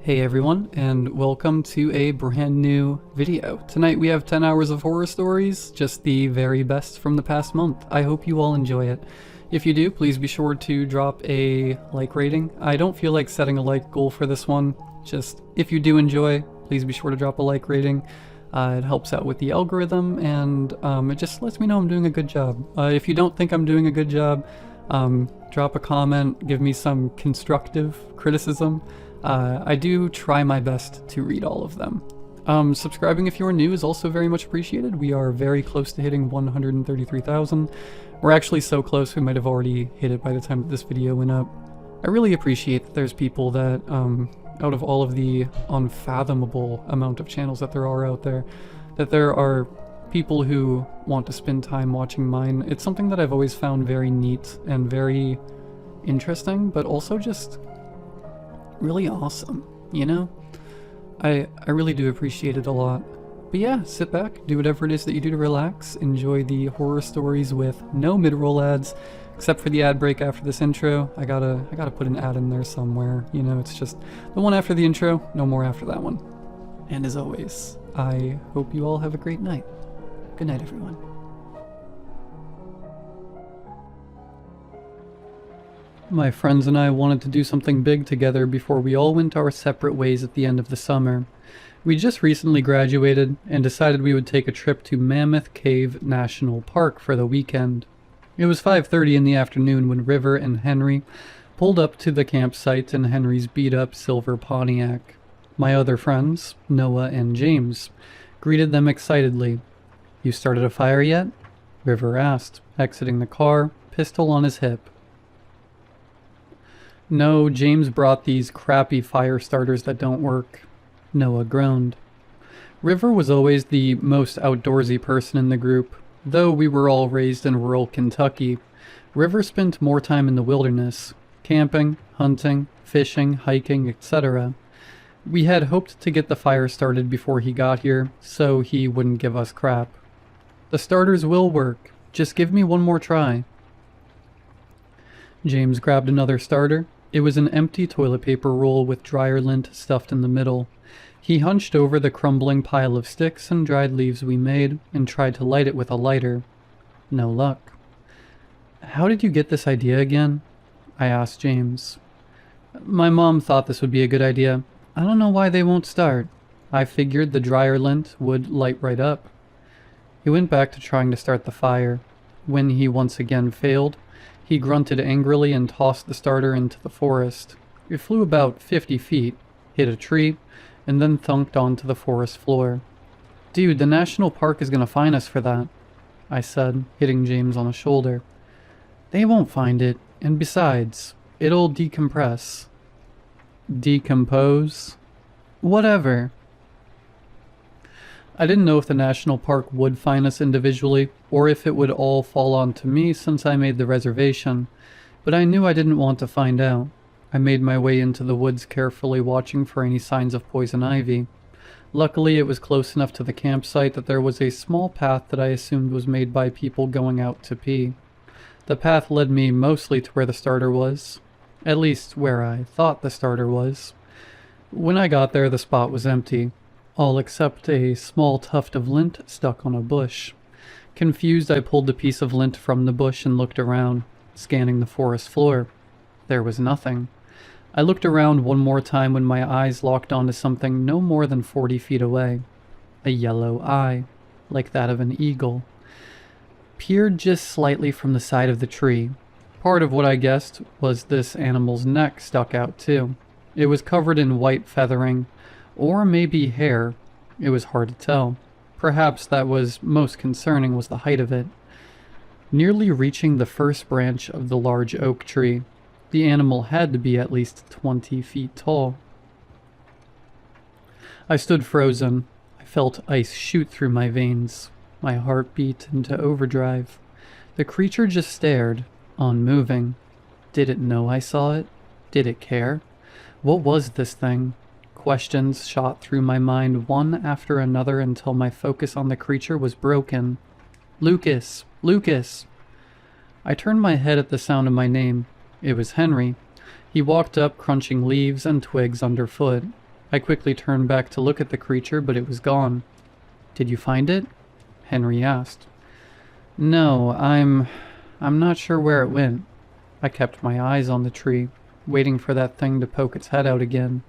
Hey everyone, and welcome to a brand new video. Tonight we have 10 hours of horror stories, just the very best from the past month. I hope you all enjoy it. If you do, please be sure to drop a like rating. I don't feel like setting a like goal for this one, just if you do enjoy, please be sure to drop a like rating. It helps out with the algorithm, and it just lets me know I'm doing a good job. If you don't think I'm doing a good job, drop a comment, give me some constructive criticism. I do try my best to read all of them. Subscribing if you are new is also very much appreciated. We are very close to hitting 133,000. We're actually so close we might have already hit it by the time that this video went up. I really appreciate that there's people that, out of all of the unfathomable amount of channels that there are out there, that there are people who want to spend time watching mine. It's something that I've always found very neat and very interesting, but also just really awesome, you know? I really do appreciate it a lot. But yeah, sit back, do whatever it is that you do to relax, enjoy the horror stories with no mid-roll ads, except for the ad break after this intro. I gotta put an ad in there somewhere, you know, it's just the one after the intro, no more after that one. And as always, I hope you all have a great night. Good night, everyone. My friends and I wanted to do something big together before we all went our separate ways at the end of the summer. We just recently graduated and decided we would take a trip to Mammoth Cave National Park for the weekend. It was 5:30 in the afternoon when River and Henry pulled up to the campsite in Henry's beat-up silver Pontiac. My other friends, Noah and James, greeted them excitedly. "You started a fire yet?" River asked, exiting the car, pistol on his hip. "No, James brought these crappy fire starters that don't work," Noah groaned. River was always the most outdoorsy person in the group. Though we were all raised in rural Kentucky, River spent more time in the wilderness, camping, hunting, fishing, hiking, etc. We had hoped to get the fire started before he got here, so he wouldn't give us crap. "The starters will work. Just give me one more try." James grabbed another starter. It was an empty toilet paper roll with dryer lint stuffed in the middle. He hunched over the crumbling pile of sticks and dried leaves we made and tried to light it with a lighter. No luck. "How did you get this idea again?" I asked James. "My mom thought this would be a good idea. I don't know why they won't start. I figured the dryer lint would light right up." He went back to trying to start the fire. When he once again failed, he grunted angrily and tossed the starter into the forest. It flew about 50 feet, hit a tree, and then thunked onto the forest floor. "Dude, the national park is gonna fine us for that," I said, hitting James on the shoulder. "They won't find it, and besides, it'll decompress." "Decompose?" "Whatever." I didn't know if the national park would fine us individually, or if it would all fall onto me since I made the reservation, but I knew I didn't want to find out. I made my way into the woods carefully, watching for any signs of poison ivy. Luckily, it was close enough to the campsite that there was a small path that I assumed was made by people going out to pee. The path led me mostly to where the starter was, at least where I thought the starter was. When I got there, the spot was empty, all except a small tuft of lint stuck on a bush. Confused, I pulled the piece of lint from the bush and looked around, scanning the forest floor. There was nothing. I looked around one more time when my eyes locked onto something no more than 40 feet away. A yellow eye, like that of an eagle, peered just slightly from the side of the tree. Part of what I guessed was this animal's neck stuck out too. It was covered in white feathering, or maybe hair. It was hard to tell. Perhaps that was most concerning was the height of it. Nearly reaching the first branch of the large oak tree, the animal had to be at least 20 feet tall. I stood frozen. I felt ice shoot through my veins. My heart beat into overdrive. The creature just stared, unmoving. Did it know I saw it? Did it care? What was this thing? Questions shot through my mind one after another until my focus on the creature was broken. "Lucas! Lucas!" I turned my head at the sound of my name. It was Henry. He walked up, crunching leaves and twigs underfoot. I quickly turned back to look at the creature, but it was gone. "Did you find it?" Henry asked. "No, I'm not sure where it went." I kept my eyes on the tree, waiting for that thing to poke its head out again.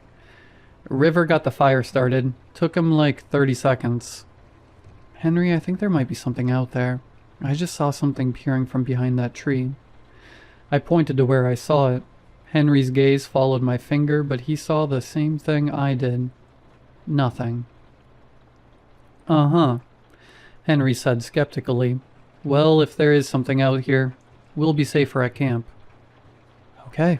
"River got the fire started. Took him like 30 seconds. Henry, I think there might be something out there. I just saw something peering from behind that tree." I pointed to where I saw it. Henry's gaze followed my finger, but he saw the same thing I did. Nothing. "Uh-huh," Henry said skeptically. "Well, if there is something out here, we'll be safer at camp." "Okay."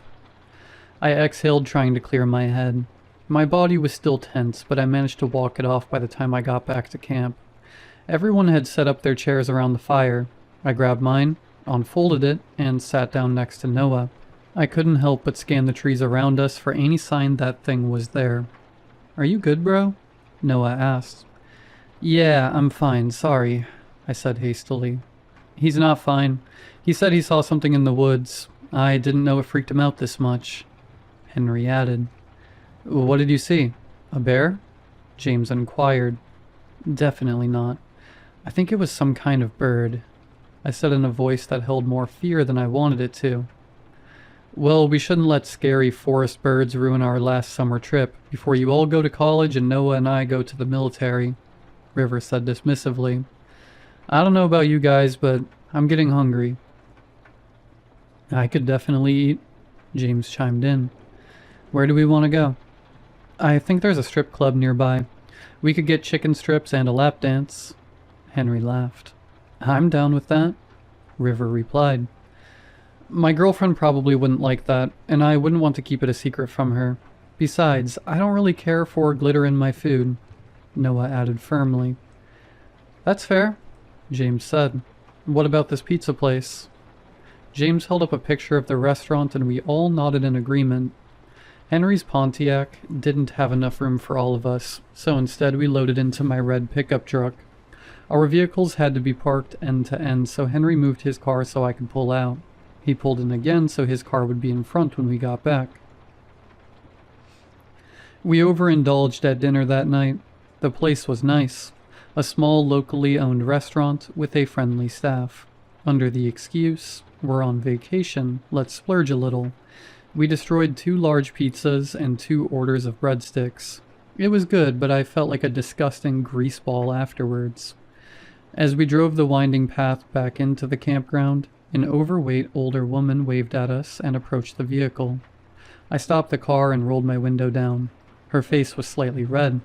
I exhaled, trying to clear my head. My body was still tense, but I managed to walk it off by the time I got back to camp. Everyone had set up their chairs around the fire. I grabbed mine, unfolded it, and sat down next to Noah. I couldn't help but scan the trees around us for any sign that thing was there. "Are you good, bro?" Noah asked. "Yeah, I'm fine, sorry," I said hastily. "He's not fine. He said he saw something in the woods. I didn't know it freaked him out this much." Henry added. "What did you see? A bear?" James inquired. "Definitely not. I think it was some kind of bird," I said in a voice that held more fear than I wanted it to. "Well, we shouldn't let scary forest birds ruin our last summer trip before you all go to college and Noah and I go to the military," River said dismissively. "I don't know about you guys, but I'm getting hungry." "I could definitely eat," James chimed in. "Where do we want to go?" "I think there's a strip club nearby. We could get chicken strips and a lap dance." Henry laughed. "I'm down with that," River replied. "My girlfriend probably wouldn't like that, and I wouldn't want to keep it a secret from her. Besides, I don't really care for glitter in my food," Noah added firmly. "That's fair," James said. "What about this pizza place?" James held up a picture of the restaurant and we all nodded in agreement. Henry's Pontiac didn't have enough room for all of us, so instead we loaded into my red pickup truck. Our vehicles had to be parked end to end, so Henry moved his car so I could pull out. He pulled in again so his car would be in front when we got back. We overindulged at dinner that night. The place was nice. A small locally owned restaurant with a friendly staff. Under the excuse, we're on vacation, let's splurge a little. We destroyed 2 large pizzas and 2 orders of breadsticks. It was good, but I felt like a disgusting greaseball afterwards. As we drove the winding path back into the campground, an overweight older woman waved at us and approached the vehicle. I stopped the car and rolled my window down. Her face was slightly red,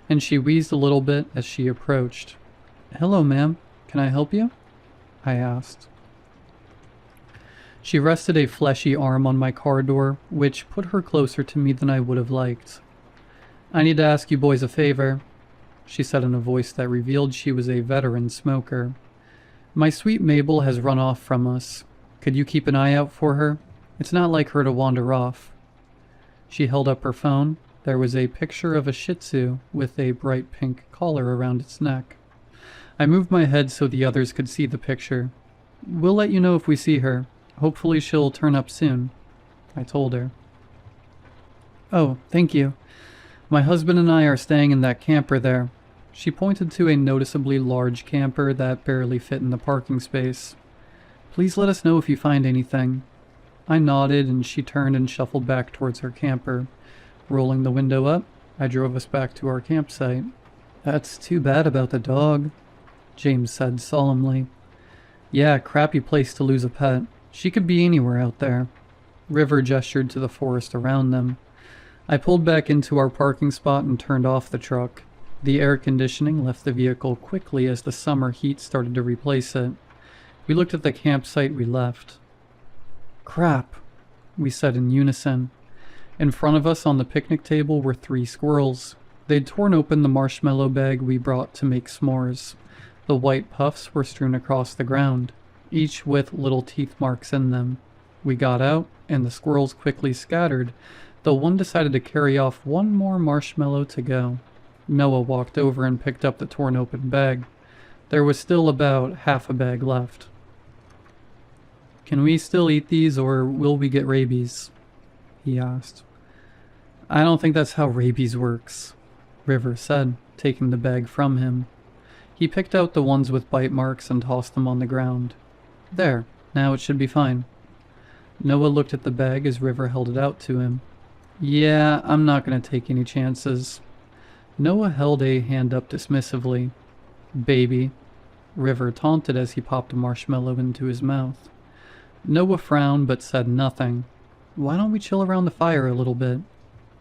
and she wheezed a little bit as she approached. "Hello, ma'am. Can I help you?" I asked. She rested a fleshy arm on my car door, which put her closer to me than I would have liked. "I need to ask you boys a favor," she said in a voice that revealed she was a veteran smoker. "My sweet Mabel has run off from us. Could you keep an eye out for her? It's not like her to wander off." She held up her phone. There was a picture of a Shih Tzu with a bright pink collar around its neck. I moved my head so the others could see the picture. "We'll let you know if we see her. Hopefully she'll turn up soon," I told her. "Oh, thank you. My husband and I are staying in that camper there." She pointed to a noticeably large camper that barely fit in the parking space. "Please let us know if you find anything." I nodded and she turned and shuffled back towards her camper. Rolling the window up, I drove us back to our campsite. "That's too bad about the dog," James said solemnly. "Yeah, crappy place to lose a pet. She could be anywhere out there." River gestured to the forest around them. I pulled back into our parking spot and turned off the truck. The air conditioning left the vehicle quickly as the summer heat started to replace it. We looked at the campsite we left. "Crap," we said in unison. In front of us on the picnic table were 3 squirrels. They'd torn open the marshmallow bag we brought to make s'mores. The white puffs were strewn across the ground, each with little teeth marks in them. We got out, and the squirrels quickly scattered, though one decided to carry off 1 more marshmallow to go. Noah walked over and picked up the torn open bag. There was still about half a bag left. "Can we still eat these, or will we get rabies?" he asked. I don't think that's how rabies works, River said, taking the bag from him. He picked out the ones with bite marks and tossed them on the ground. There, now it should be fine. Noah looked at the bag as River held it out to him. Yeah, I'm not going to take any chances. Noah held a hand up dismissively. Baby, River taunted as he popped a marshmallow into his mouth. Noah frowned but said nothing. Why don't we chill around the fire a little bit?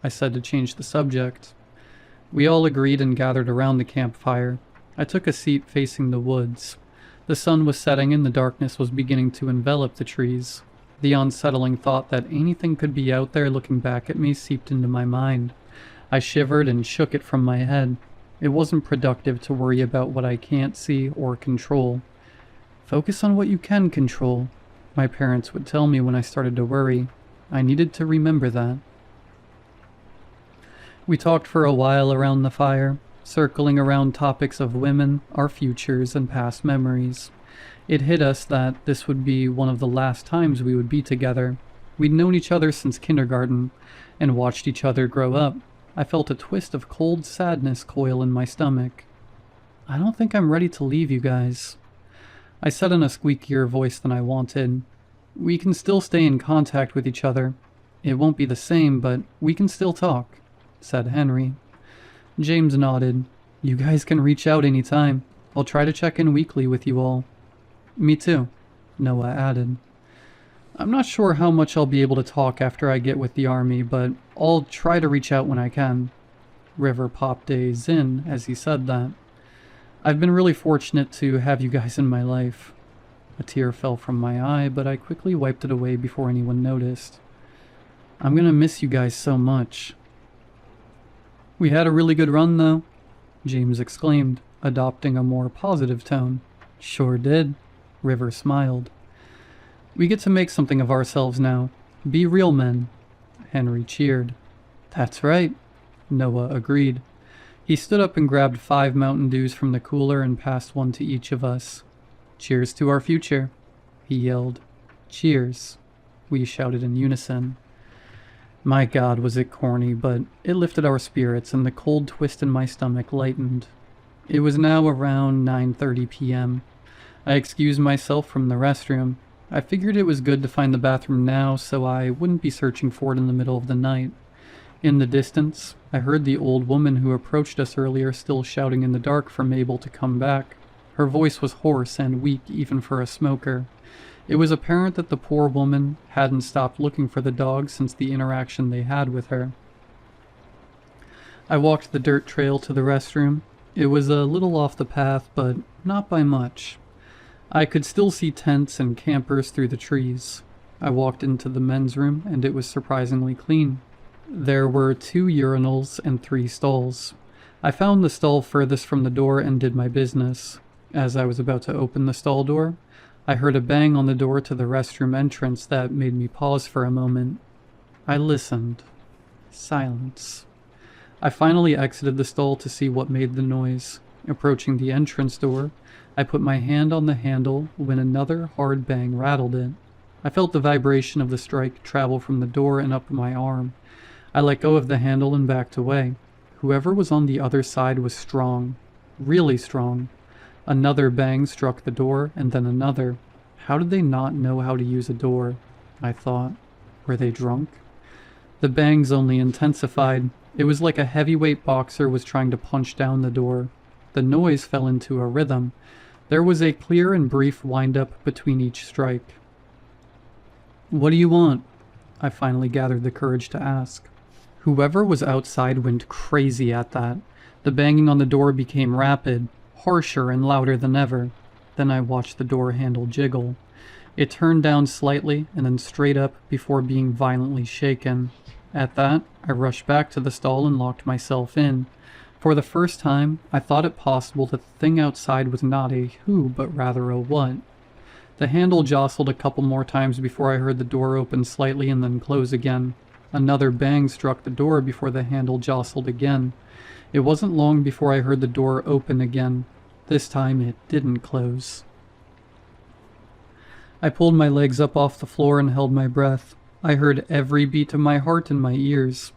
I said to change the subject. We all agreed and gathered around the campfire. I took a seat facing the woods. The sun was setting and the darkness was beginning to envelop the trees. The unsettling thought that anything could be out there looking back at me seeped into my mind. I shivered and shook it from my head. It wasn't productive to worry about what I can't see or control. Focus on what you can control, my parents would tell me when I started to worry. I needed to remember that. We talked for a while around the fire, circling around topics of women, our futures, and past memories. It hit us that this would be one of the last times we would be together. We'd known each other since kindergarten, and watched each other grow up. I felt a twist of cold sadness coil in my stomach. I don't think I'm ready to leave you guys, I said in a squeakier voice than I wanted. We can still stay in contact with each other. It won't be the same, but we can still talk, said Henry. James nodded. You guys can reach out anytime. I'll try to check in weekly with you all. Me too, Noah added. I'm not sure how much I'll be able to talk after I get with the army, but I'll try to reach out when I can. River popped a zin as he said that. I've been really fortunate to have you guys in my life. A tear fell from my eye, but I quickly wiped it away before anyone noticed. I'm gonna miss you guys so much. We had a really good run, though, James exclaimed, adopting a more positive tone. Sure did, River smiled. We get to make something of ourselves now. Be real men. Henry cheered. That's right, Noah agreed. He stood up and grabbed 5 Mountain Dews from the cooler and passed one to each of us. Cheers to our future, he yelled. Cheers, we shouted in unison. My God, was it corny, but it lifted our spirits and the cold twist in my stomach lightened. It was now around 9:30 p.m. I excused myself from the restroom. I figured it was good to find the bathroom now so I wouldn't be searching for it in the middle of the night. In the distance, I heard the old woman who approached us earlier still shouting in the dark for Mabel to come back. Her voice was hoarse and weak even for a smoker. It was apparent that the poor woman hadn't stopped looking for the dog since the interaction they had with her. I walked the dirt trail to the restroom. It was a little off the path, but not by much. I could still see tents and campers through the trees. I walked into the men's room, and it was surprisingly clean. There were 2 urinals and 3 stalls. I found the stall furthest from the door and did my business. As I was about to open the stall door, I heard a bang on the door to the restroom entrance that made me pause for a moment. I listened. Silence. I finally exited the stall to see what made the noise. Approaching the entrance door, I put my hand on the handle when another hard bang rattled it. I felt the vibration of the strike travel from the door and up my arm. I let go of the handle and backed away. Whoever was on the other side was strong. Really strong. Another bang struck the door, and then another. How did they not know how to use a door? I thought. Were they drunk? The bangs only intensified. It was like a heavyweight boxer was trying to punch down the door. The noise fell into a rhythm. There was a clear and brief wind-up between each strike. What do you want? I finally gathered the courage to ask. Whoever was outside went crazy at that. The banging on the door became rapid, harsher and louder than ever. Then I watched the door handle jiggle. It turned down slightly and then straight up before being violently shaken. At that, I rushed back to the stall and locked myself in. For the first time, I thought it possible that the thing outside was not a who, but rather a what. The handle jostled a couple more times before I heard the door open slightly and then close again. Another bang struck the door before the handle jostled again. It wasn't long before I heard the door open again. This time it didn't close. I pulled my legs up off the floor and held my breath. I heard every beat of my heart in my ears.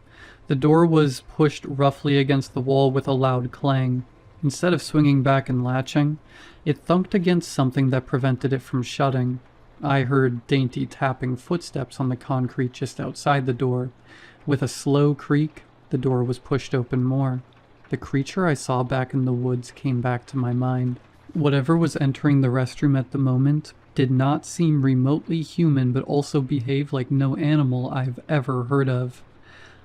The door was pushed roughly against the wall with a loud clang. Instead of swinging back and latching, it thunked against something that prevented it from shutting. I heard dainty tapping footsteps on the concrete just outside the door. With a slow creak, the door was pushed open more. The creature I saw back in the woods came back to my mind. Whatever was entering the restroom at the moment did not seem remotely human, but also behaved like no animal I've ever heard of.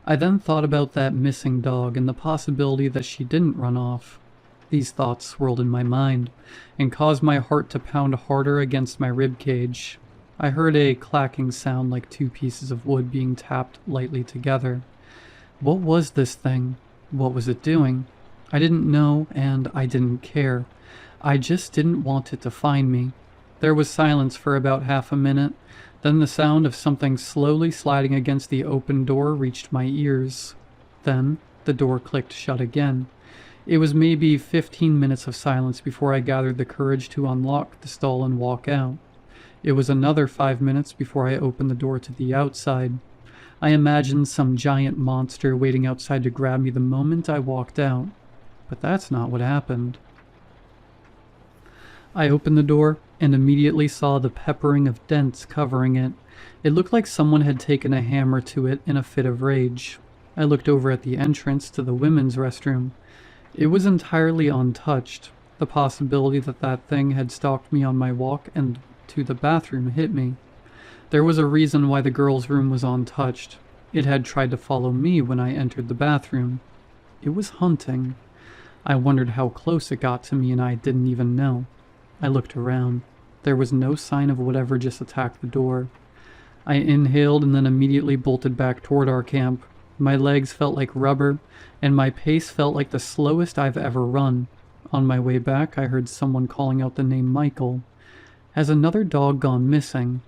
I then thought about that missing dog and the possibility that she didn't run off. These thoughts swirled in my mind and caused my heart to pound harder against my rib cage. I heard a clacking sound like two pieces of wood being tapped lightly together. What was this thing? What was it doing? I didn't know, and I didn't care. I just didn't want it to find me. There was silence for about half a minute. Then the sound of something slowly sliding against the open door reached my ears. Then the door clicked shut again. It was maybe 15 minutes of silence before I gathered the courage to unlock the stall and walk out. It was another 5 minutes before I opened the door to the outside. I imagined some giant monster waiting outside to grab me the moment I walked out. But that's not what happened. I opened the door and immediately saw the peppering of dents covering it. It looked like someone had taken a hammer to it in a fit of rage. I looked over at the entrance to the women's restroom. It was entirely untouched. The possibility that that thing had stalked me on my walk and to the bathroom hit me. There was a reason why the girls' room was untouched. It had tried to follow me when I entered the bathroom. It was hunting. I wondered how close it got to me, and I didn't even know. I looked around. There was no sign of whatever just attacked the door. I inhaled and then immediately bolted back toward our camp. My legs felt like rubber, and my pace felt like the slowest I've ever run. On my way back, I heard someone calling out the name Michael. Has another dog gone missing?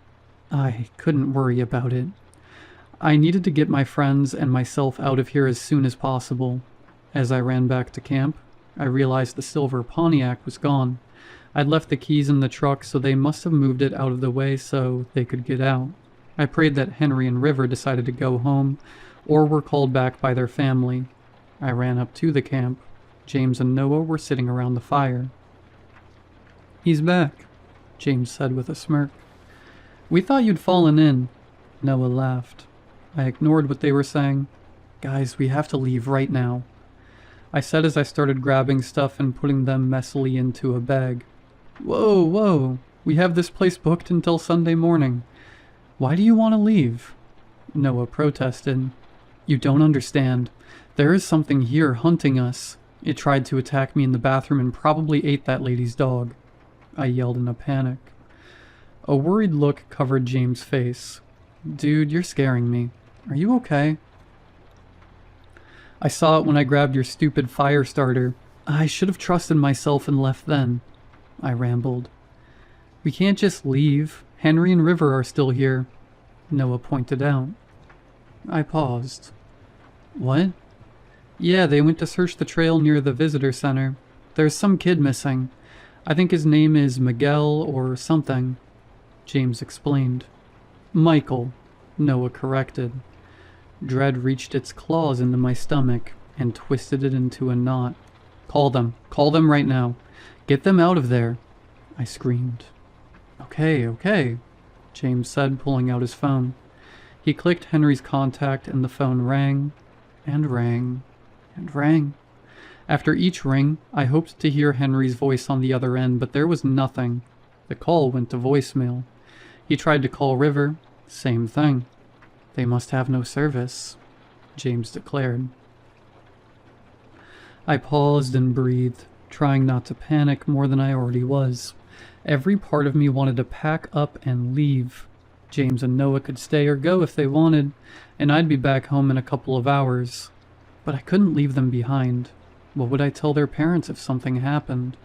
I couldn't worry about it. I needed to get my friends and myself out of here as soon as possible. As I ran back to camp, I realized the silver Pontiac was gone. I'd left the keys in the truck, so they must have moved it out of the way so they could get out. I prayed that Henry and River decided to go home, or were called back by their family. I ran up to the camp. James and Noah were sitting around the fire. "He's back," James said with a smirk. "We thought you'd fallen in." Noah laughed. I ignored what they were saying. "Guys, we have to leave right now," I said as I started grabbing stuff and putting them messily into a bag. Whoa, whoa, we have this place booked until Sunday morning. Why do you want to leave?" Noah protested. "You don't understand. There is something here hunting us. It tried to attack me in the bathroom and probably ate that lady's dog," I yelled in a panic. A worried look covered James' face. "Dude, you're scaring me. Are you okay?" "I saw it when I grabbed your stupid fire starter. I should have trusted myself and left then," I rambled. "We can't just leave. Henry and River are still here," Noah pointed out. I paused. "What?" "Yeah, they went to search the trail near the visitor center. There's some kid missing. I think his name is Miguel or something," James explained. "Michael," Noah corrected. Dread reached its claws into my stomach and twisted it into a knot. Call them right now. Get them out of there," I screamed. Okay, James said, pulling out his phone. He clicked Henry's contact and the phone rang, and rang, and rang. After each ring, I hoped to hear Henry's voice on the other end, but there was nothing. The call went to voicemail. He tried to call River. Same thing. "They must have no service," James declared. I paused and breathed, trying not to panic more than I already was. Every part of me wanted to pack up and leave. James and Noah could stay or go if they wanted, and I'd be back home in a couple of hours. But I couldn't leave them behind. What would I tell their parents if something happened?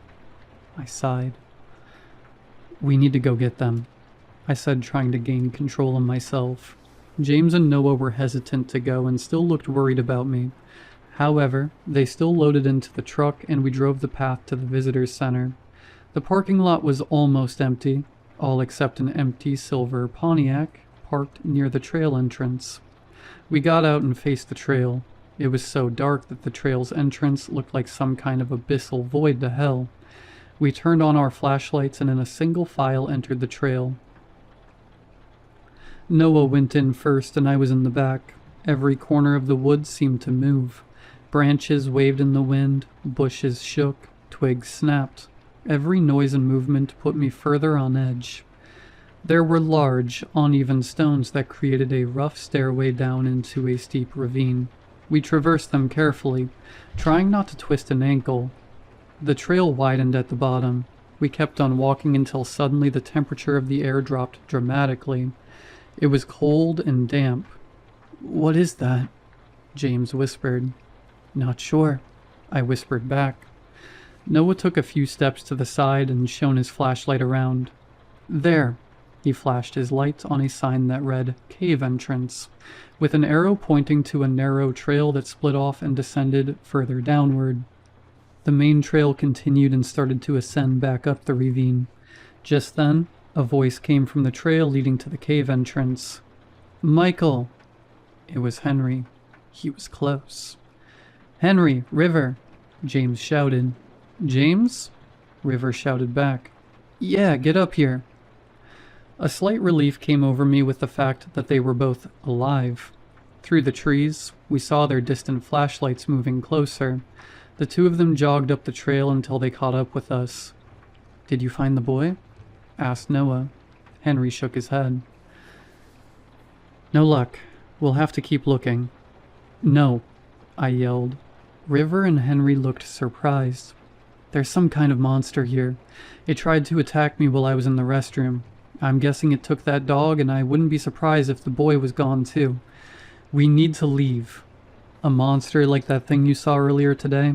I sighed. "We need to go get them," I said, trying to gain control of myself. James and Noah were hesitant to go and still looked worried about me. However, they still loaded into the truck and we drove the path to the visitors center. The parking lot was almost empty, all except an empty silver Pontiac parked near the trail entrance. We got out and faced the trail. It was so dark that the trail's entrance looked like some kind of abyssal void to hell. We turned on our flashlights and in a single file entered the trail. Noah went in first and I was in the back. Every corner of the woods seemed to move. Branches waved in the wind, bushes shook, twigs snapped. Every noise and movement put me further on edge. There were large, uneven stones that created a rough stairway down into a steep ravine. We traversed them carefully, trying not to twist an ankle. The trail widened at the bottom. We kept on walking until suddenly the temperature of the air dropped dramatically. It was cold and damp. "What is that?" James whispered. "Not sure," I whispered back. Noah took a few steps to the side and shone his flashlight around. "There." He flashed his light on a sign that read, "Cave Entrance," with an arrow pointing to a narrow trail that split off and descended further downward. The main trail continued and started to ascend back up the ravine. Just then, a voice came from the trail leading to the cave entrance. "Michael!" It was Henry. He was close. "Henry, River!" James shouted. "James?" River shouted back. "Yeah, get up here." A slight relief came over me with the fact that they were both alive. Through the trees, we saw their distant flashlights moving closer. The two of them jogged up the trail until they caught up with us. "Did you find the boy?" asked Noah. Henry shook his head. "No luck. We'll have to keep looking." "No," I yelled. River and Henry looked surprised. "There's some kind of monster here. It tried to attack me while I was in the restroom. I'm guessing it took that dog, and I wouldn't be surprised if the boy was gone too. We need to leave." "A monster like that thing you saw earlier today?"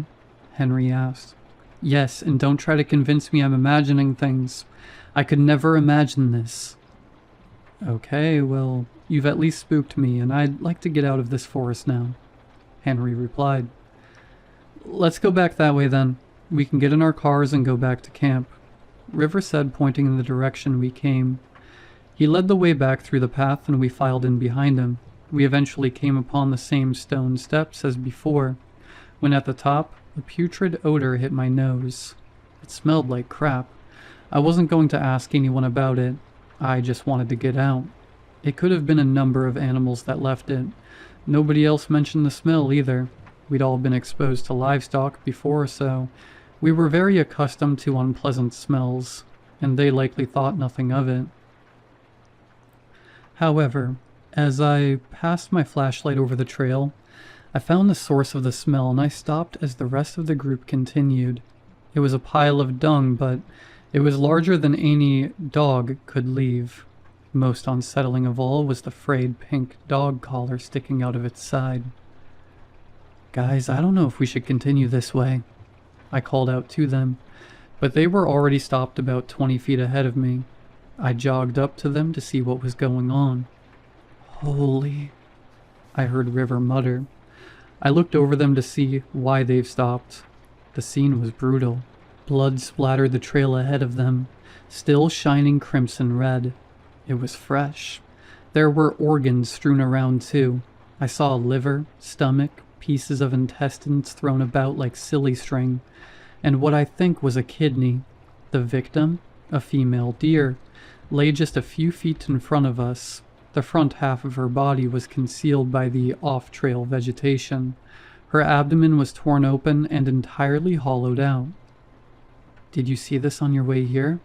Henry asked. "Yes, and don't try to convince me I'm imagining things. I could never imagine this." "Okay, well, you've at least spooked me, and I'd like to get out of this forest now," Henry replied. "Let's go back that way then. We can get in our cars and go back to camp," River said, pointing in the direction we came. He led the way back through the path and we filed in behind him. We eventually came upon the same stone steps as before. When at the top, a putrid odor hit my nose. It smelled like crap. I wasn't going to ask anyone about it. I just wanted to get out. It could have been a number of animals that left it. Nobody else mentioned the smell either. We'd all been exposed to livestock before, so we were very accustomed to unpleasant smells, and they likely thought nothing of it. However, as I passed my flashlight over the trail, I found the source of the smell and I stopped as the rest of the group continued. It was a pile of dung, but it was larger than any dog could leave. Most unsettling of all was the frayed pink dog collar sticking out of its side. "Guys, I don't know if we should continue this way," I called out to them, but they were already stopped about 20 feet ahead of me. I jogged up to them to see what was going on. "Holy," I heard River mutter. I looked over them to see why they've stopped. The scene was brutal. Blood splattered the trail ahead of them, still shining crimson red. It was fresh. There were organs strewn around too. I saw a liver, stomach, pieces of intestines thrown about like silly string, and what I think was a kidney. The victim, a female deer, lay just a few feet in front of us. The front half of her body was concealed by the off-trail vegetation. Her abdomen was torn open and entirely hollowed out. "Did you see this on your way here?"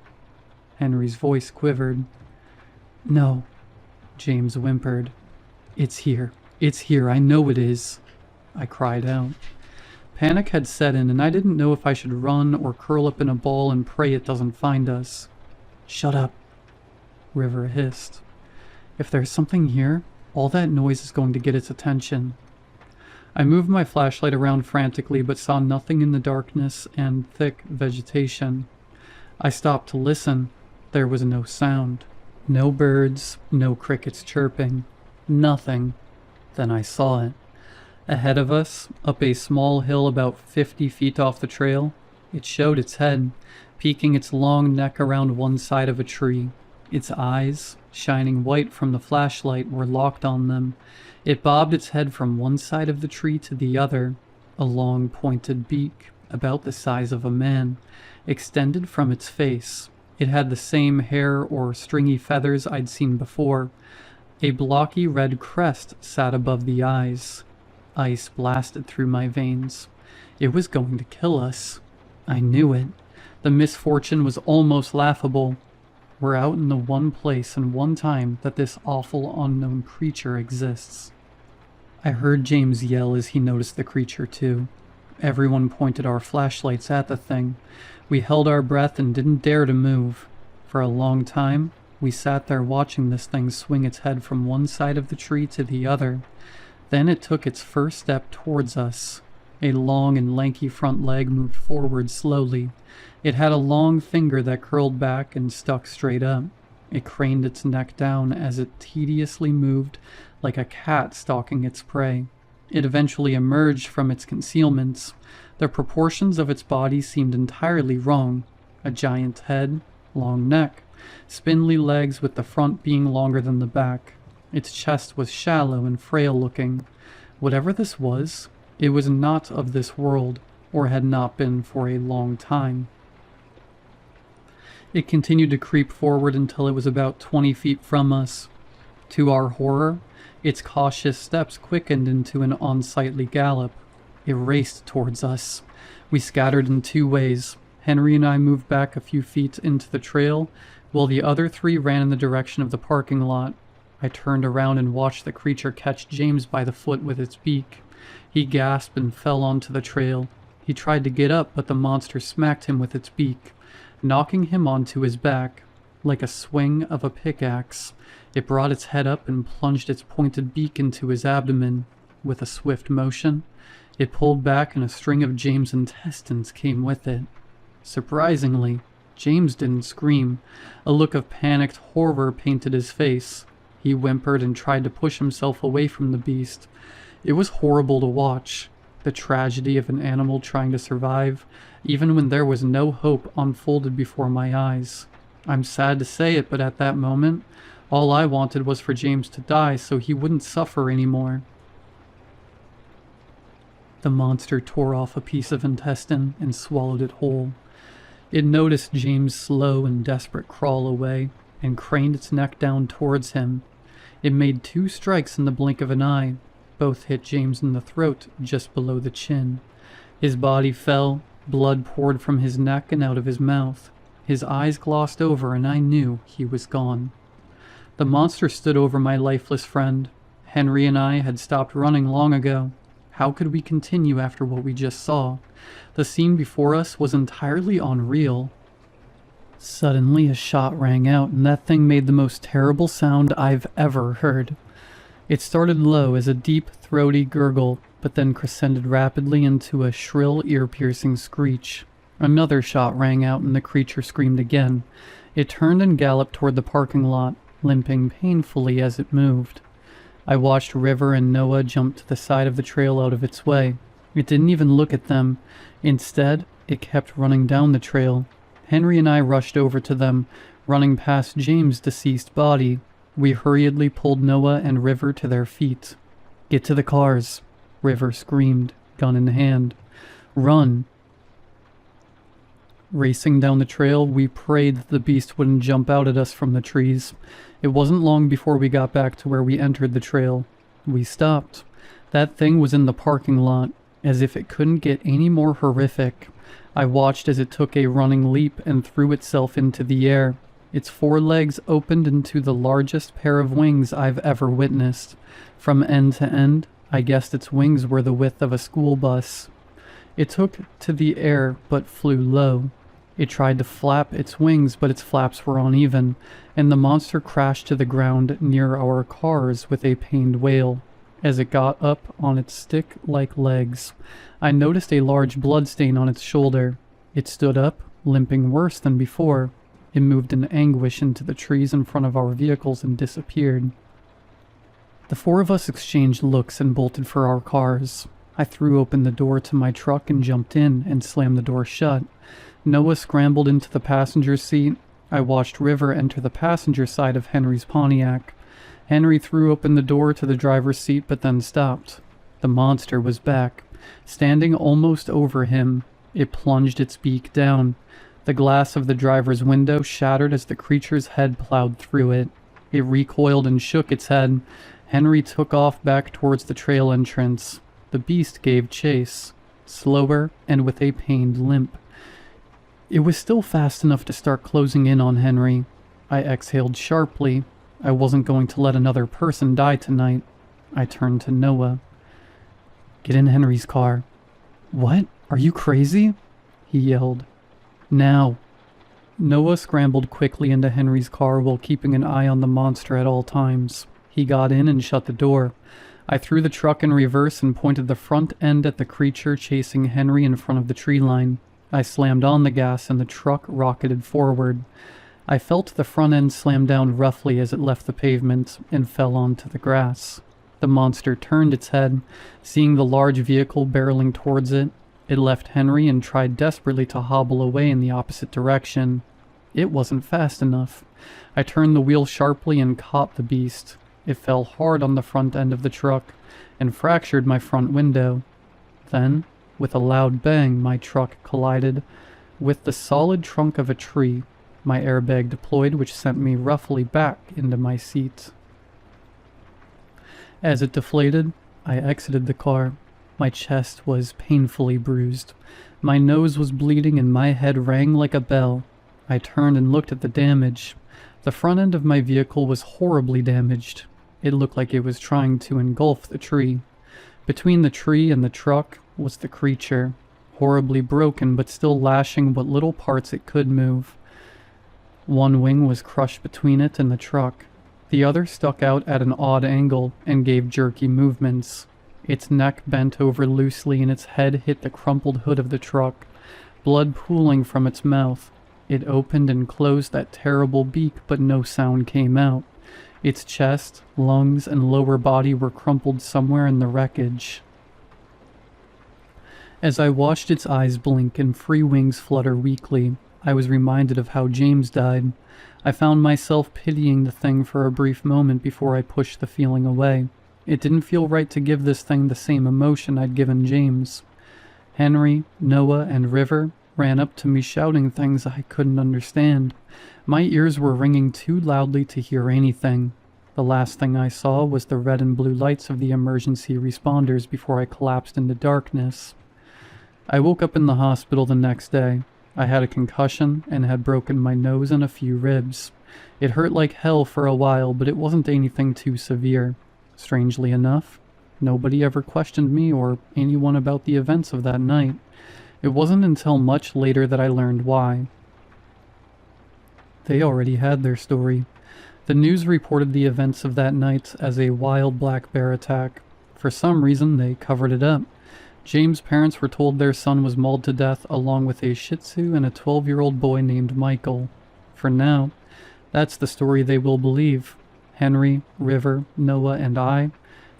Henry's voice quivered. "No," James whimpered. It's here, I know it is," I cried out. Panic had set in, and I didn't know if I should run or curl up in a ball and pray it doesn't find us. "Shut up," River hissed. "If there's something here, all that noise is going to get its attention." I moved my flashlight around frantically but saw nothing in the darkness and thick vegetation. I stopped to listen. There was no sound. No birds, no crickets chirping. Nothing. Then I saw it. Ahead of us, up a small hill about 50 feet off the trail, it showed its head, peeking its long neck around one side of a tree. Its eyes, shining white from the flashlight, were locked on them. It bobbed its head from one side of the tree to the other. A long, pointed beak, about the size of a man, extended from its face. It had the same hair or stringy feathers I'd seen before. A blocky red crest sat above the eyes. Ice blasted through my veins. It was going to kill us. I knew it. The misfortune was almost laughable. We're out in the one place and one time that this awful unknown creature exists. I heard James yell as he noticed the creature too. Everyone pointed our flashlights at the thing. We held our breath and didn't dare to move. For a long time, we sat there watching this thing swing its head from one side of the tree to the other. Then it took its first step towards us. A long and lanky front leg moved forward slowly. It had a long finger that curled back and stuck straight up. It craned its neck down as it tediously moved like a cat stalking its prey. It eventually emerged from its concealments. The proportions of its body seemed entirely wrong. A giant head, long neck, spindly legs with the front being longer than the back. Its chest was shallow and frail looking. Whatever this was, it was not of this world, or had not been for a long time. It continued to creep forward until it was about 20 feet from us. To our horror, its cautious steps quickened into an unsightly gallop. It raced towards us. We scattered in two ways. Henry and I moved back a few feet into the trail, while the other three ran in the direction of the parking lot. I turned around and watched the creature catch James by the foot with its beak. He gasped and fell onto the trail. He tried to get up, but the monster smacked him with its beak, knocking him onto his back. Like a swing of a pickaxe, it brought its head up and plunged its pointed beak into his abdomen. With a swift motion, it pulled back and a string of James' intestines came with it. Surprisingly, James didn't scream. A look of panicked horror painted his face. He whimpered and tried to push himself away from the beast. It was horrible to watch. The tragedy of an animal trying to survive, even when there was no hope, unfolded before my eyes. I'm sad to say it, but at that moment, all I wanted was for James to die so he wouldn't suffer anymore. The monster tore off a piece of intestine and swallowed it whole. It noticed James' slow and desperate crawl away and craned its neck down towards him. It made 2 strikes in the blink of an eye. Both hit James in the throat just below the chin. His body fell, blood poured from his neck and out of his mouth. His eyes glossed over and I knew he was gone. The monster stood over my lifeless friend. Henry and I had stopped running long ago. How could we continue after what we just saw? The scene before us was entirely unreal. Suddenly a shot rang out and that thing made the most terrible sound I've ever heard. It started low as a deep, throaty gurgle, but then crescended rapidly into a shrill, ear-piercing screech. Another shot rang out and the creature screamed again. It turned and galloped toward the parking lot, limping painfully as it moved. I watched River and Noah jump to the side of the trail out of its way. It didn't even look at them. Instead, it kept running down the trail. Henry and I rushed over to them, running past James' deceased body. We hurriedly pulled Noah and River to their feet. "Get to the cars," River screamed, gun in hand. "Run." Racing down the trail, we prayed that the beast wouldn't jump out at us from the trees. It wasn't long before we got back to where we entered the trail. We stopped. That thing was in the parking lot, as if it couldn't get any more horrific. I watched as it took a running leap and threw itself into the air. Its 4 legs opened into the largest pair of wings I've ever witnessed. From end to end, I guessed its wings were the width of a school bus. It took to the air but flew low. It tried to flap its wings, but its flaps were uneven, and the monster crashed to the ground near our cars with a pained wail. As it got up on its stick-like legs, I noticed a large bloodstain on its shoulder. It stood up, limping worse than before. It moved in anguish into the trees in front of our vehicles and disappeared. The 4 of us exchanged looks and bolted for our cars. I threw open the door to my truck and jumped in and slammed the door shut. Noah scrambled into the passenger seat. I watched River enter the passenger side of Henry's Pontiac. Henry threw open the door to the driver's seat but then stopped. The monster was back, standing almost over him. It plunged its beak down. The glass of the driver's window shattered as the creature's head plowed through it. It recoiled and shook its head. Henry took off back towards the trail entrance. The beast gave chase, slower and with a pained limp. It was still fast enough to start closing in on Henry. I exhaled sharply. I wasn't going to let another person die tonight. I turned to Noah. "Get in Henry's car." "What? Are you crazy?" he yelled. "Now." Noah scrambled quickly into Henry's car while keeping an eye on the monster at all times. He got in and shut the door. I threw the truck in reverse and pointed the front end at the creature chasing Henry in front of the tree line. I slammed on the gas and the truck rocketed forward. I felt the front end slam down roughly as it left the pavement and fell onto the grass. The monster turned its head, seeing the large vehicle barreling towards it. It left Henry and tried desperately to hobble away in the opposite direction. It wasn't fast enough. I turned the wheel sharply and caught the beast. It fell hard on the front end of the truck and fractured my front window. Then, with a loud bang, my truck collided with the solid trunk of a tree. My airbag deployed, which sent me roughly back into my seat. As it deflated, I exited the car. My chest was painfully bruised. My nose was bleeding and my head rang like a bell. I turned and looked at the damage. The front end of my vehicle was horribly damaged. It looked like it was trying to engulf the tree. Between the tree and the truck was the creature, horribly broken but still lashing what little parts it could move. One wing was crushed between it and the truck. The other stuck out at an odd angle and gave jerky movements. Its neck bent over loosely and its head hit the crumpled hood of the truck, blood pooling from its mouth. It opened and closed that terrible beak, but no sound came out. Its chest, lungs, and lower body were crumpled somewhere in the wreckage. As I watched its eyes blink and free wings flutter weakly, I was reminded of how James died. I found myself pitying the thing for a brief moment before I pushed the feeling away. It didn't feel right to give this thing the same emotion I'd given James. Henry, Noah, and River ran up to me shouting things I couldn't understand. My ears were ringing too loudly to hear anything. The last thing I saw was the red and blue lights of the emergency responders before I collapsed into darkness. I woke up in the hospital the next day. I had a concussion and had broken my nose and a few ribs. It hurt like hell for a while, but it wasn't anything too severe. Strangely enough, nobody ever questioned me or anyone about the events of that night. It wasn't until much later that I learned why. They already had their story. The news reported the events of that night as a wild black bear attack. For some reason, they covered it up. James' parents were told their son was mauled to death along with a Shih Tzu and a 12-year-old boy named Michael. For now, that's the story they will believe. Henry, River, Noah, and I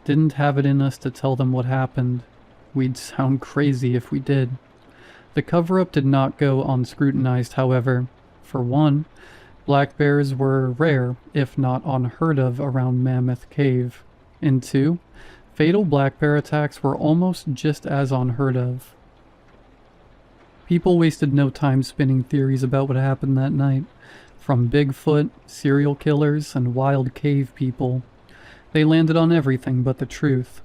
didn't have it in us to tell them what happened. We'd sound crazy if we did. The cover-up did not go unscrutinized, however. For one, black bears were rare, if not unheard of, around Mammoth Cave. And two, fatal black bear attacks were almost just as unheard of. People wasted no time spinning theories about what happened that night. From Bigfoot, serial killers, and wild cave people. They landed on everything but the truth.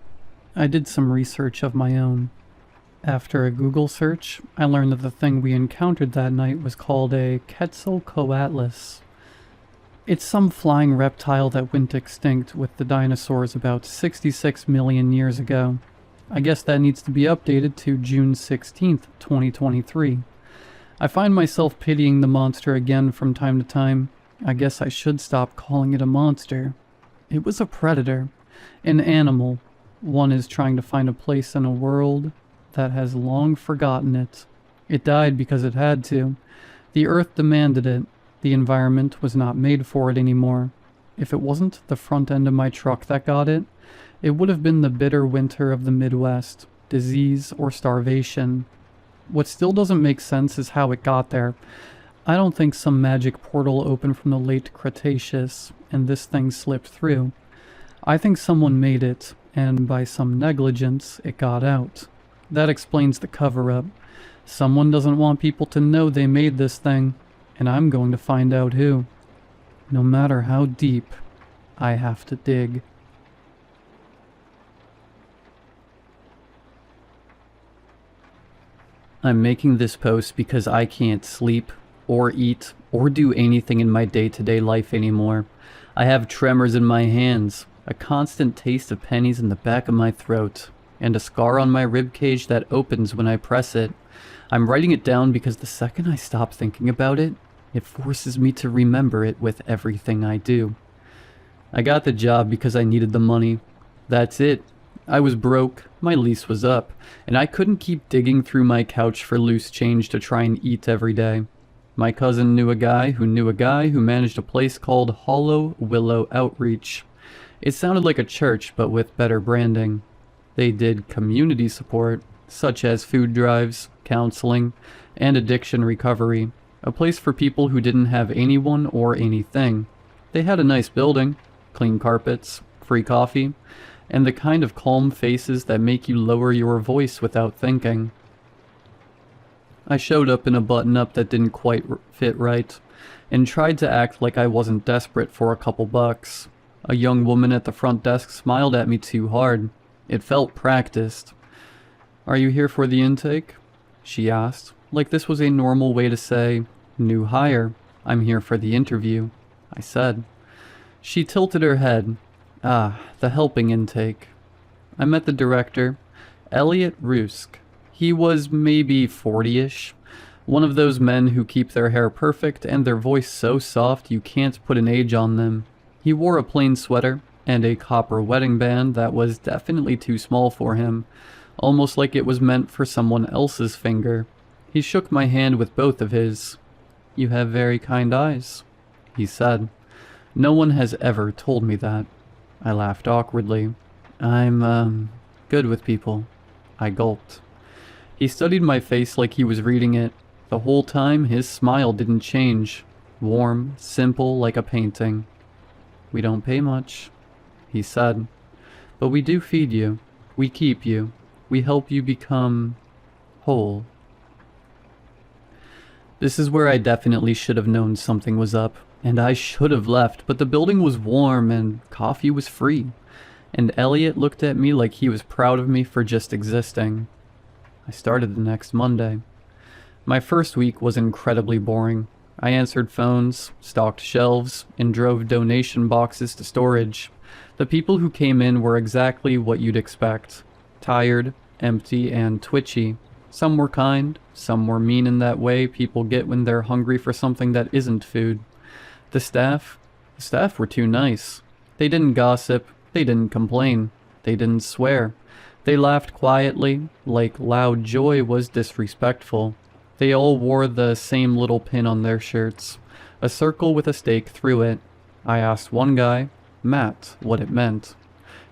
I did some research of my own. After a Google search, I learned that the thing we encountered that night was called a Quetzalcoatlus. It's some flying reptile that went extinct with the dinosaurs about 66 million years ago. I guess that needs to be updated to June 16th, 2023. I find myself pitying the monster again from time to time. I guess I should stop calling it a monster. It was a predator, an animal. One is trying to find a place in a world that has long forgotten it. It died because it had to. The earth demanded it. The environment was not made for it anymore. If it wasn't the front end of my truck that got it, it would have been the bitter winter of the Midwest, disease or starvation. What still doesn't make sense is how it got there. I don't think some magic portal opened from the late Cretaceous and this thing slipped through. I think someone made it, and by some negligence, it got out. That explains the cover-up. Someone doesn't want people to know they made this thing, and I'm going to find out who. No matter how deep, I have to dig. I'm making this post because I can't sleep, or eat, or do anything in my day-to-day life anymore. I have tremors in my hands, a constant taste of pennies in the back of my throat, and a scar on my ribcage that opens when I press it. I'm writing it down because the second I stop thinking about it, it forces me to remember it with everything I do. I got the job because I needed the money. That's it. I was broke, my lease was up, and I couldn't keep digging through my couch for loose change to try and eat every day. My cousin knew a guy who managed a place called Hollow Willow Outreach. It sounded like a church, but with better branding. They did community support, such as food drives, counseling, and addiction recovery. A place for people who didn't have anyone or anything. They had a nice building, clean carpets, free coffee, and the kind of calm faces that make you lower your voice without thinking. I showed up in a button-up that didn't quite fit right, and tried to act like I wasn't desperate for a couple bucks. A young woman at the front desk smiled at me too hard. It felt practiced. "Are you here for the intake?" she asked, like this was a normal way to say, "New hire, I'm here for the interview," I said. She tilted her head. "Ah, the helping intake." I met the director, Elliot Rusk. He was maybe 40-ish. One of those men who keep their hair perfect and their voice so soft you can't put an age on them. He wore a plain sweater and a copper wedding band that was definitely too small for him, almost like it was meant for someone else's finger. He shook my hand with both of his. "You have very kind eyes," he said. No one has ever told me that. I laughed awkwardly. I'm good with people." I gulped. He studied my face like he was reading it. The whole time, his smile didn't change. Warm, simple, like a painting. "We don't pay much," he said. "But we do feed you. We keep you. We help you become whole." This is where I definitely should have known something was up, and I should have left, but the building was warm and coffee was free, and Elliot looked at me like he was proud of me for just existing. I started the next Monday. My first week was incredibly boring. I answered phones, stocked shelves, and drove donation boxes to storage. The people who came in were exactly what you'd expect. Tired, empty, and twitchy. Some were kind, some were mean in that way people get when they're hungry for something that isn't food. The staff were too nice. They didn't gossip, they didn't complain, they didn't swear. They laughed quietly, like loud joy was disrespectful. They all wore the same little pin on their shirts, a circle with a stake through it. I asked one guy, Matt, what it meant.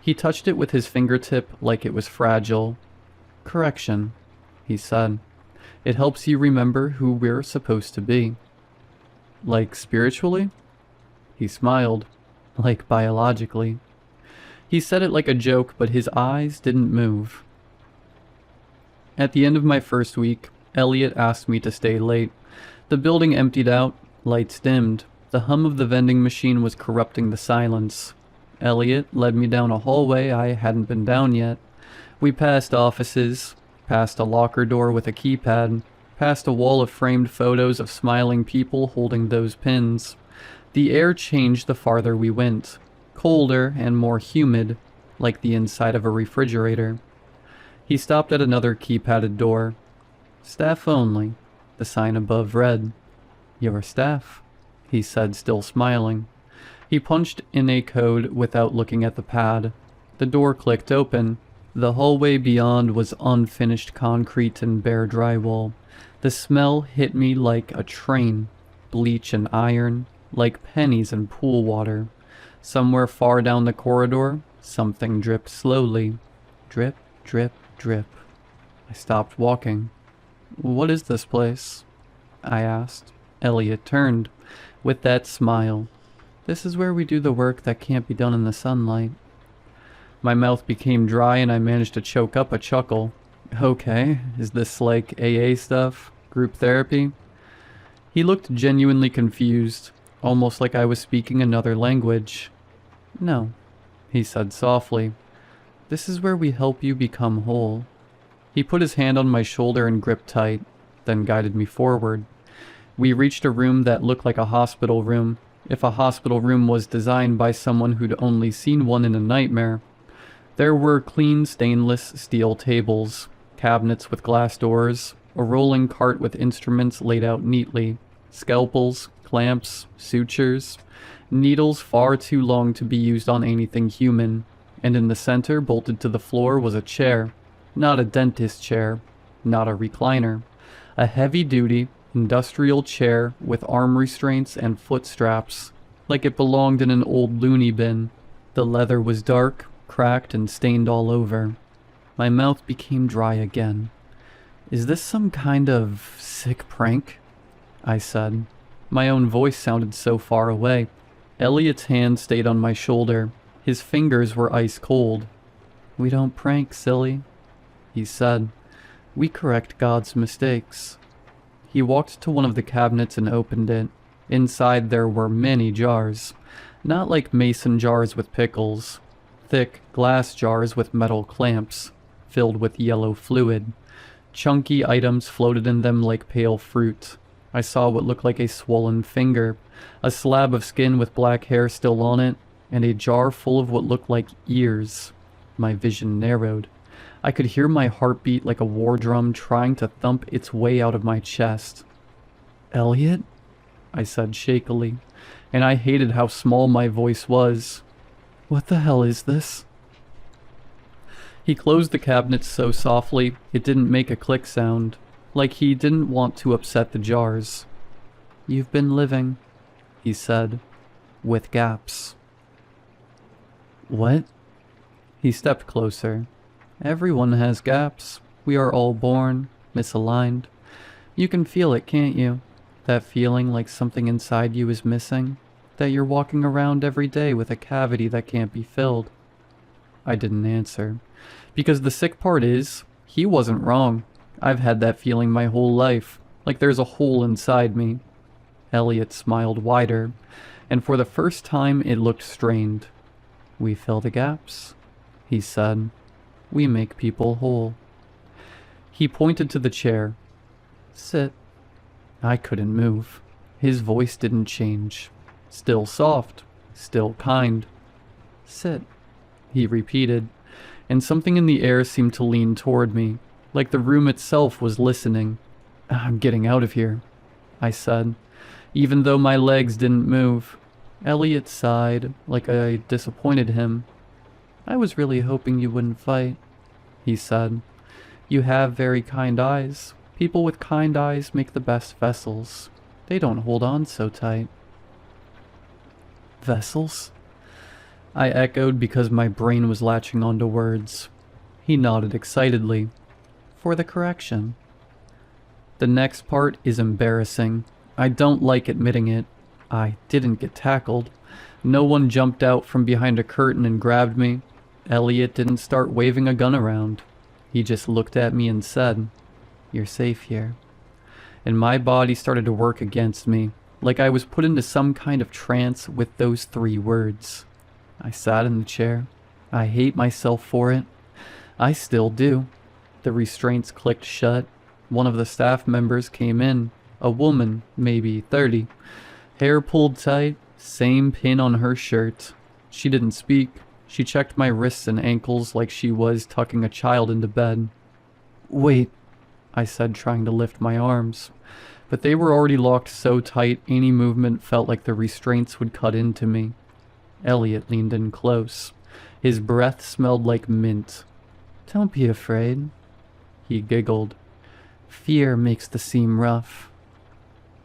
He touched it with his fingertip like it was fragile. "Correction," he said. "It helps you remember who we're supposed to be." "Like spiritually?" He smiled. "Like biologically." He said it like a joke, but his eyes didn't move. At the end of my first week, Elliot asked me to stay late. The building emptied out, lights dimmed. The hum of the vending machine was corrupting the silence. Elliot led me down a hallway I hadn't been down yet. We passed offices, past a locker door with a keypad, past a wall of framed photos of smiling people holding those pins. The air changed the farther we went, colder and more humid, like the inside of a refrigerator. He stopped at another keypadded door. "Staff only," the sign above read. "Your staff," he said, still smiling. He punched in a code without looking at the pad. The door clicked open. The hallway beyond was unfinished concrete and bare drywall. The smell hit me like a train, bleach and iron, like pennies and pool water. Somewhere far down the corridor, something dripped slowly. Drip, drip, drip. I stopped walking. "What is this place?" I asked. Elliot turned, with that smile. This is where we do the work that can't be done in the sunlight. My mouth became dry and I managed to choke up a chuckle. Okay, is this like AA stuff? Group therapy? He looked genuinely confused, almost like I was speaking another language. No, he said softly. This is where we help you become whole. He put his hand on my shoulder and gripped tight, then guided me forward. We reached a room that looked like a hospital room, if a hospital room was designed by someone who'd only seen one in a nightmare. There were clean stainless steel tables, cabinets with glass doors, a rolling cart with instruments laid out neatly, scalpels, clamps, sutures, needles far too long to be used on anything human, and in the center, bolted to the floor, was a chair. Not a dentist chair, not a recliner. A heavy-duty, industrial chair with arm restraints and foot straps, like it belonged in an old loony bin. The leather was dark, cracked, and stained all over. My mouth became dry again. Is this some kind of sick prank? I said. My own voice sounded so far away. Elliot's hand stayed on my shoulder. His fingers were ice cold. We don't prank, silly, he said. We correct God's mistakes. He walked to one of the cabinets and opened it. Inside there were many jars. Not like mason jars with pickles. Thick glass jars with metal clamps, filled with yellow fluid. Chunky items floated in them like pale fruit. I saw what looked like a swollen finger, a slab of skin with black hair still on it, and a jar full of what looked like ears. My vision narrowed. I could hear my heartbeat like a war drum trying to thump its way out of my chest. Elliot? I said shakily, and I hated how small my voice was. What the hell is this? He closed the cabinet so softly it didn't make a click sound, like he didn't want to upset the jars. You've been living, he said, with gaps. What? He stepped closer. Everyone has gaps. We are all born misaligned. You can feel it, can't you? That feeling like something inside you is missing? That you're walking around every day with a cavity that can't be filled? I didn't answer. Because the sick part is, he wasn't wrong. I've had that feeling my whole life, like there's a hole inside me. Elliot smiled wider, and for the first time it looked strained. We fill the gaps, he said. We make people whole. He pointed to the chair. Sit. I couldn't move. His voice didn't change. Still soft, still kind. Sit, he repeated, and something in the air seemed to lean toward me, like the room itself was listening. I'm getting out of here, I said, even though my legs didn't move. Elliot sighed, like I disappointed him. I was really hoping you wouldn't fight, he said. You have very kind eyes. People with kind eyes make the best vessels. They don't hold on so tight. Vessels? I echoed because my brain was latching onto words. He nodded excitedly. For the correction. The next part is embarrassing. I don't like admitting it. I didn't get tackled. No one jumped out from behind a curtain and grabbed me. Elliot didn't start waving a gun around. He just looked at me and said, You're safe here. And my body started to work against me, like I was put into some kind of trance with those 3 words. I sat in the chair. I hate myself for it. I still do. The restraints clicked shut. One of the staff members came in, a woman, maybe 30. Hair pulled tight, same pin on her shirt. She didn't speak. She checked my wrists and ankles like she was tucking a child into bed. Wait, I said, trying to lift my arms. But they were already locked so tight any movement felt like the restraints would cut into me. Elliot leaned in close. His breath smelled like mint. Don't be afraid, he giggled. Fear makes the seam rough.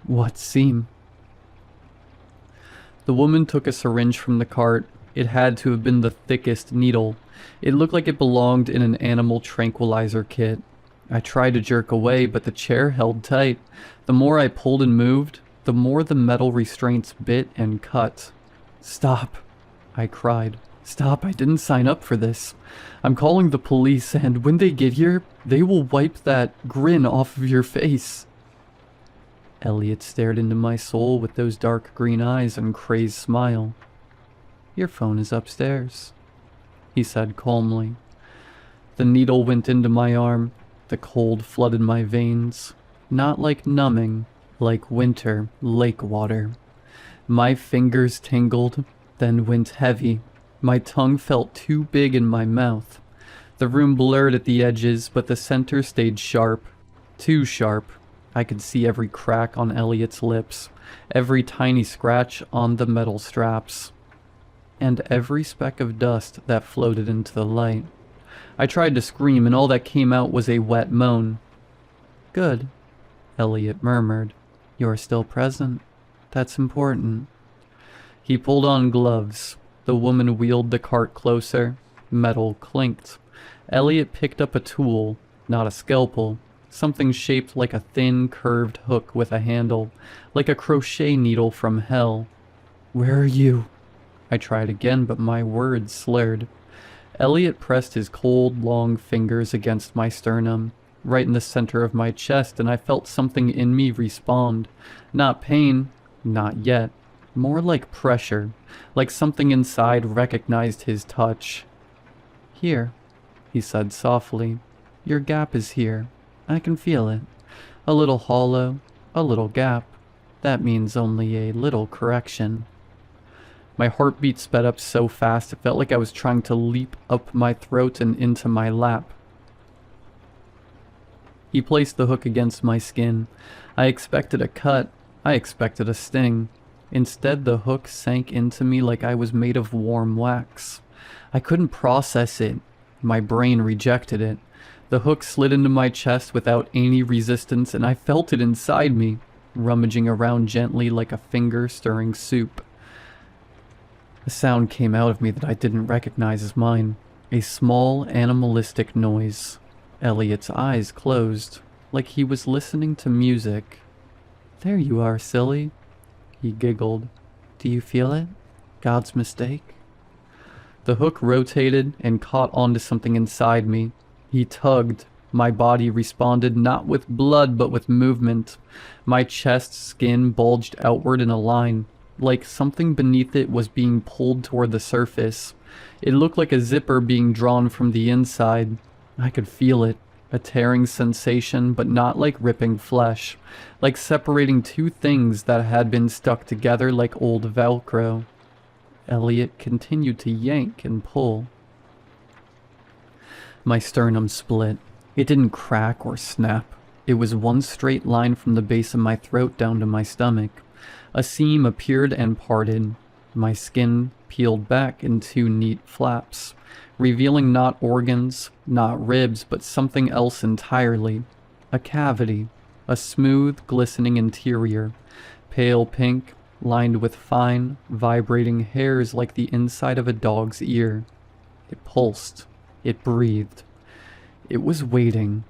What seam? The woman took a syringe from the cart. It had to have been the thickest needle. It looked like it belonged in an animal tranquilizer kit. I tried to jerk away, but the chair held tight. The more I pulled and moved, the more the metal restraints bit and cut. "Stop," I cried. "Stop, I didn't sign up for this. I'm calling the police, and when they get here, they will wipe that grin off of your face." Elliot stared into my soul with those dark green eyes and crazed smile. "Your phone is upstairs," he said calmly. The needle went into my arm. The cold flooded my veins. Not like numbing, like winter lake water. My fingers tingled, then went heavy. My tongue felt too big in my mouth. The room blurred at the edges, but the center stayed sharp. Too sharp. I could see every crack on Elliot's lips, every tiny scratch on the metal straps, and every speck of dust that floated into the light. I tried to scream, and all that came out was a wet moan. "Good," Elliot murmured. "You're still present. That's important." He pulled on gloves. The woman wheeled the cart closer. Metal clinked. Elliot picked up a tool, not a scalpel. Something shaped like a thin, curved hook with a handle, like a crochet needle from hell. "Where are you?" I tried again, but my words slurred. Elliot pressed his cold, long fingers against my sternum, right in the center of my chest, and I felt something in me respond. Not pain, not yet. More like pressure, like something inside recognized his touch. "Here," he said softly. "Your gap is here. I can feel it. A little hollow, a little gap. That means only a little correction." My heartbeat sped up so fast it felt like I was trying to leap up my throat and into my lap. He placed the hook against my skin. I expected a cut. I expected a sting. Instead, the hook sank into me like I was made of warm wax. I couldn't process it. My brain rejected it. The hook slid into my chest without any resistance, and I felt it inside me, rummaging around gently like a finger stirring soup. A sound came out of me that I didn't recognize as mine. A small, animalistic noise. Elliot's eyes closed, like he was listening to music. "There you are, silly," he giggled. "Do you feel it? God's mistake?" The hook rotated and caught onto something inside me. He tugged. My body responded not with blood but with movement. My chest skin bulged outward in a line, like something beneath it was being pulled toward the surface. It looked like a zipper being drawn from the inside. I could feel it, a tearing sensation, but not like ripping flesh, like separating two things that had been stuck together like old Velcro. Elliot continued to yank and pull. My sternum split. It didn't crack or snap. It was one straight line from the base of my throat down to my stomach. A seam appeared and parted. My skin peeled back in two neat flaps, revealing not organs, not ribs, but something else entirely. A cavity, a smooth, glistening interior, pale pink, lined with fine, vibrating hairs like the inside of a dog's ear. It pulsed. It breathed. It was waiting.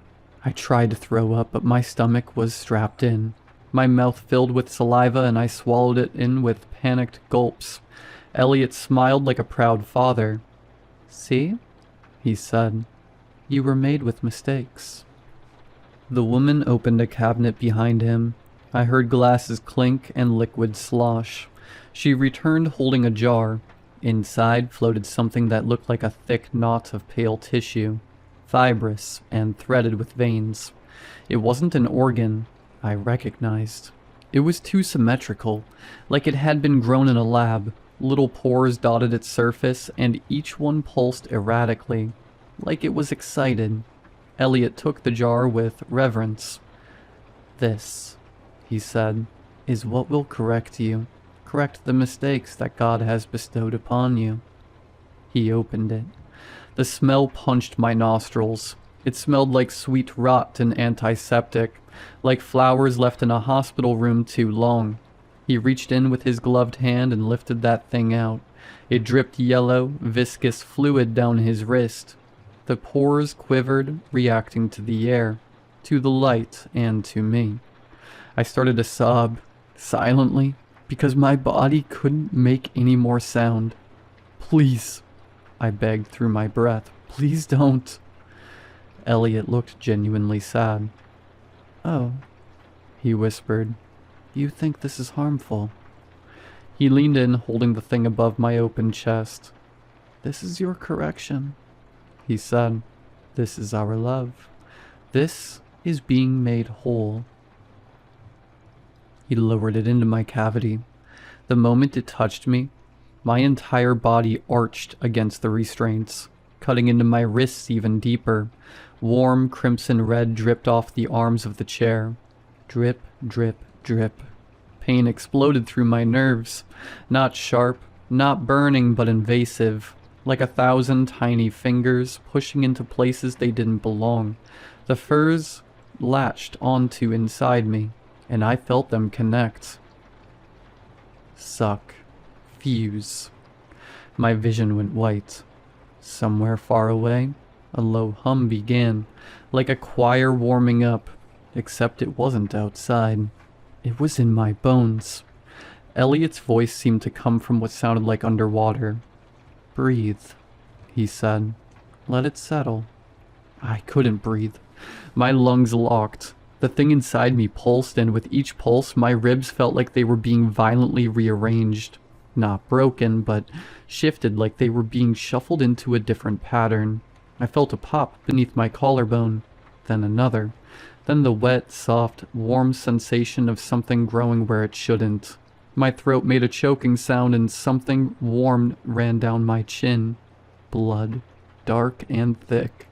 I tried to throw up, but my stomach was strapped in. My mouth filled with saliva, and I swallowed it in with panicked gulps. Elliot smiled like a proud father. "See?" he said. "You were made with mistakes." The woman opened a cabinet behind him. I heard glasses clink and liquid slosh. She returned holding a jar. Inside floated something that looked like a thick knot of pale tissue, fibrous and threaded with veins. It wasn't an organ, I recognized. It was too symmetrical, like it had been grown in a lab. Little pores dotted its surface, and each one pulsed erratically, like it was excited. Elliot took the jar with reverence. "This," he said, "is what will correct you. Correct the mistakes that God has bestowed upon you." He opened it. The smell punched my nostrils. It smelled like sweet rot and antiseptic, like flowers left in a hospital room too long. He reached in with his gloved hand and lifted that thing out. It dripped yellow, viscous fluid down his wrist. The pores quivered, reacting to the air, to the light, and to me. I started to sob. silently, because my body couldn't make any more sound. "Please," I begged through my breath. "Please don't." Elliot looked genuinely sad. "Oh," he whispered. "You think this is harmful?" He leaned in, holding the thing above my open chest. "This is your correction," he said. "This is our love. This is being made whole." He lowered it into my cavity. The moment it touched me, my entire body arched against the restraints, cutting into my wrists even deeper. Warm crimson red dripped off the arms of the chair. Drip, drip, drip. Pain exploded through my nerves. Not sharp, not burning, but invasive. Like 1,000 tiny fingers pushing into places they didn't belong. The furs latched onto inside me, and I felt them connect. Suck. Fuse. My vision went white. Somewhere far away, a low hum began, like a choir warming up, except it wasn't outside. It was in my bones. Elliot's voice seemed to come from what sounded like underwater. "Breathe," he said. "Let it settle." I couldn't breathe. My lungs locked. The thing inside me pulsed, and with each pulse, my ribs felt like they were being violently rearranged. Not broken, but shifted like they were being shuffled into a different pattern. I felt a pop beneath my collarbone, then another, then the wet, soft, warm sensation of something growing where it shouldn't. My throat made a choking sound and something warm ran down my chin. Blood, dark and thick.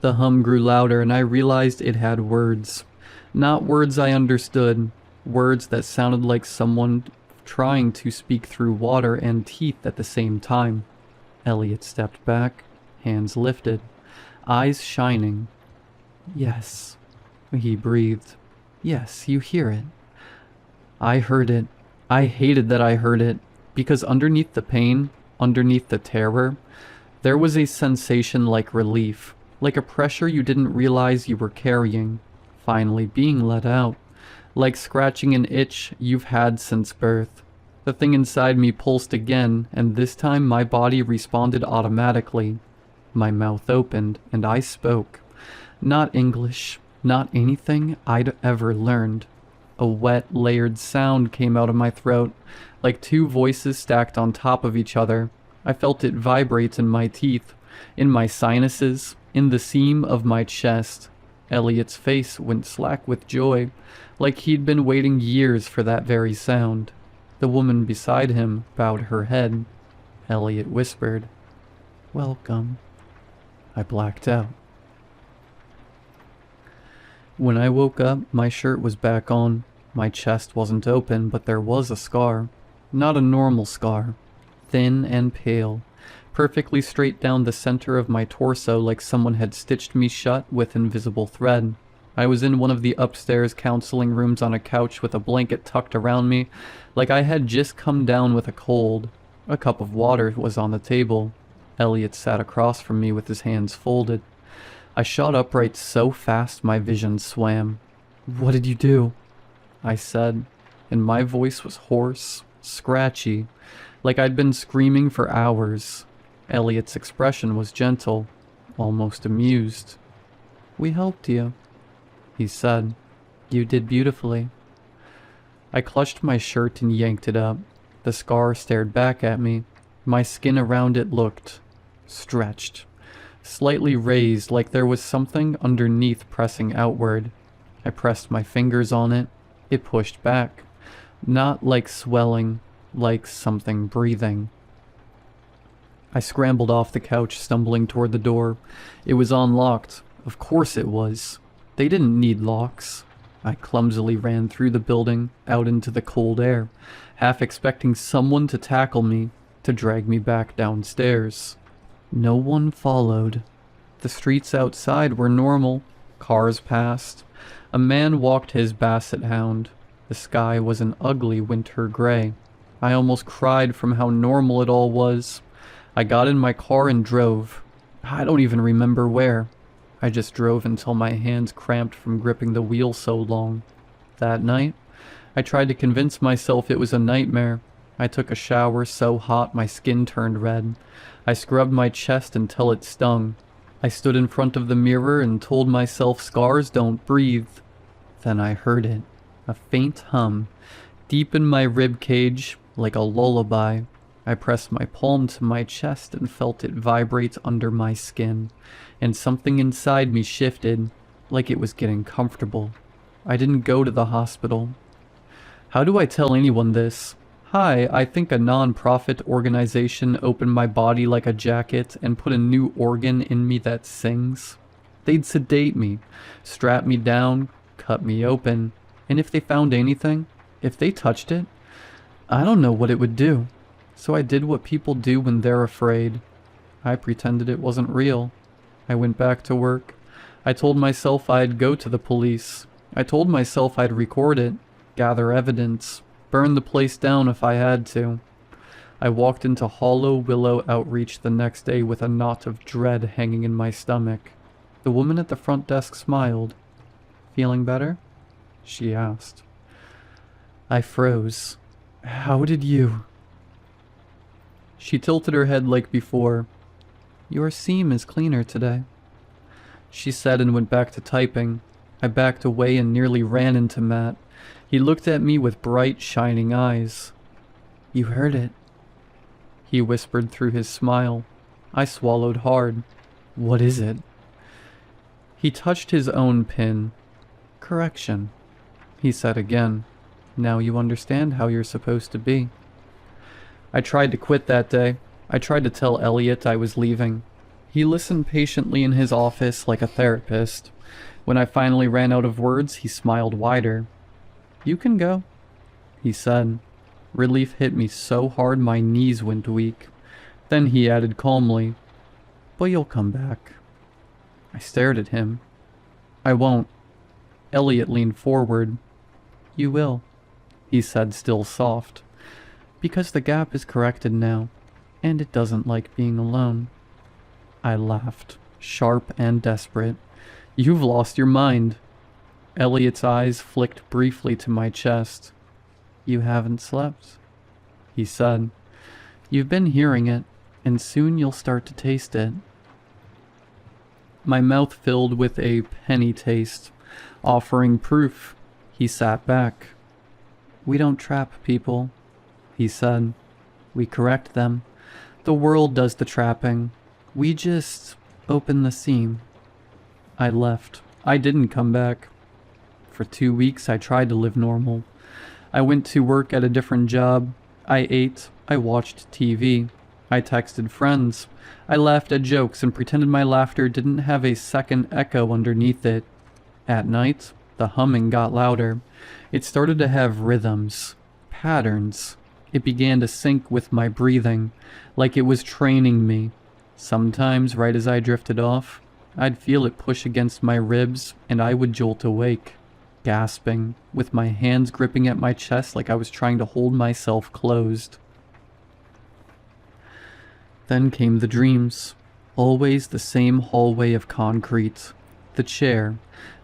The hum grew louder and I realized it had words. Not words I understood, words that sounded like someone trying to speak through water and teeth at the same time. Elliot stepped back, hands lifted, eyes shining. "Yes," he breathed. "Yes, you hear it." I heard it. I hated that I heard it, because underneath the pain, underneath the terror, there was a sensation like relief, like a pressure you didn't realize you were carrying, finally being let out, like scratching an itch you've had since birth. The thing inside me pulsed again, and this time my body responded automatically. My mouth opened, and I spoke. Not English, not anything I'd ever learned. A wet, layered sound came out of my throat, like two voices stacked on top of each other. I felt it vibrate in my teeth, in my sinuses, in the seam of my chest. Elliot's face went slack with joy, like he'd been waiting years for that very sound. The woman beside him bowed her head. Elliot whispered, "Welcome." I blacked out. When I woke up, my shirt was back on. My chest wasn't open, but there was a scar. Not a normal scar. Thin and pale. Perfectly straight down the center of my torso, like someone had stitched me shut with invisible thread. I was in one of the upstairs counseling rooms on a couch with a blanket tucked around me, like I had just come down with a cold. A cup of water was on the table. Elliot sat across from me with his hands folded. I shot upright so fast my vision swam. "What did you do?" I said, and my voice was hoarse, scratchy, like I'd been screaming for hours. Elliot's expression was gentle, almost amused. "We helped you," he said. "You did beautifully." I clutched my shirt and yanked it up. The scar stared back at me. My skin around it looked stretched, slightly raised, like there was something underneath pressing outward. I pressed my fingers on it. It pushed back. Not like swelling, like something breathing. I scrambled off the couch, stumbling toward the door. It was unlocked. Of course it was. They didn't need locks. I clumsily ran through the building, out into the cold air, half expecting someone to tackle me, to drag me back downstairs. No one followed. The streets outside were normal. Cars passed. A man walked his basset hound. The sky was an ugly winter gray. I almost cried from how normal it all was. I got in my car and drove. I don't even remember where. I just drove until my hands cramped from gripping the wheel so long. That night, I tried to convince myself it was a nightmare. I took a shower so hot my skin turned red. I scrubbed my chest until it stung. I stood in front of the mirror and told myself scars don't breathe. Then I heard it, a faint hum, deep in my rib cage, like a lullaby. I pressed my palm to my chest and felt it vibrate under my skin, and something inside me shifted, like it was getting comfortable. I didn't go to the hospital. How do I tell anyone this? Hi, I think a non-profit organization opened my body like a jacket and put a new organ in me that sings. They'd sedate me, strap me down, cut me open, and if they found anything, if they touched it, I don't know what it would do. So I did what people do when they're afraid. I pretended it wasn't real. I went back to work. I told myself I'd go to the police. I told myself I'd record it, gather evidence, burn the place down if I had to. I walked into Hollow Willow Outreach the next day with a knot of dread hanging in my stomach. The woman at the front desk smiled. "Feeling better?" she asked. I froze. "How did you?" She tilted her head like before. "Your seam is cleaner today," she said and went back to typing. I backed away and nearly ran into Matt. He looked at me with bright, shining eyes. "You heard it," he whispered through his smile. I swallowed hard. "What is it?" He touched his own pin. "Correction," he said again. "Now you understand how you're supposed to be." I tried to quit that day. I tried to tell Elliot I was leaving. He listened patiently in his office like a therapist. When I finally ran out of words, he smiled wider. "You can go," he said. Relief hit me so hard my knees went weak. Then he added calmly, "But you'll come back." I stared at him. "I won't." Elliot leaned forward. "You will," he said, still soft. "Because the gap is corrected now, and it doesn't like being alone." I laughed, sharp and desperate. "You've lost your mind." Elliot's eyes flicked briefly to my chest. "You haven't slept," he said. "You've been hearing it, and soon you'll start to taste it." My mouth filled with a penny taste. Offering proof, he sat back. "We don't trap people," he said. "We correct them. The world does the trapping. We just open the seam." I left. I didn't come back. For 2 weeks I tried to live normal. I went to work at a different job. I ate. I watched TV. I texted friends. I laughed at jokes and pretended my laughter didn't have a second echo underneath it. At night, the humming got louder. It started to have rhythms, patterns. It began to sync with my breathing, like it was training me. Sometimes, right as I drifted off, I'd feel it push against my ribs and I would jolt awake, gasping, with my hands gripping at my chest like I was trying to hold myself closed. Then came the dreams. Always the same hallway of concrete. The chair,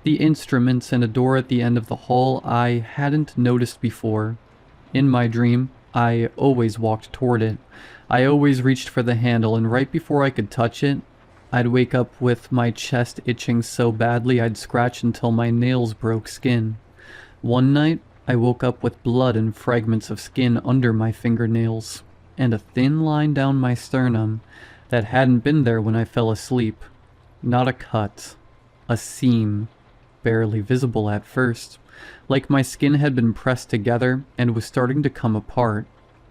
the instruments, and a door at the end of the hall I hadn't noticed before. In my dream, I always walked toward it. I always reached for the handle, and right before I could touch it, I'd wake up with my chest itching so badly I'd scratch until my nails broke skin. One night, I woke up with blood and fragments of skin under my fingernails, and a thin line down my sternum that hadn't been there when I fell asleep. Not a cut, a seam, barely visible at first, like my skin had been pressed together and was starting to come apart.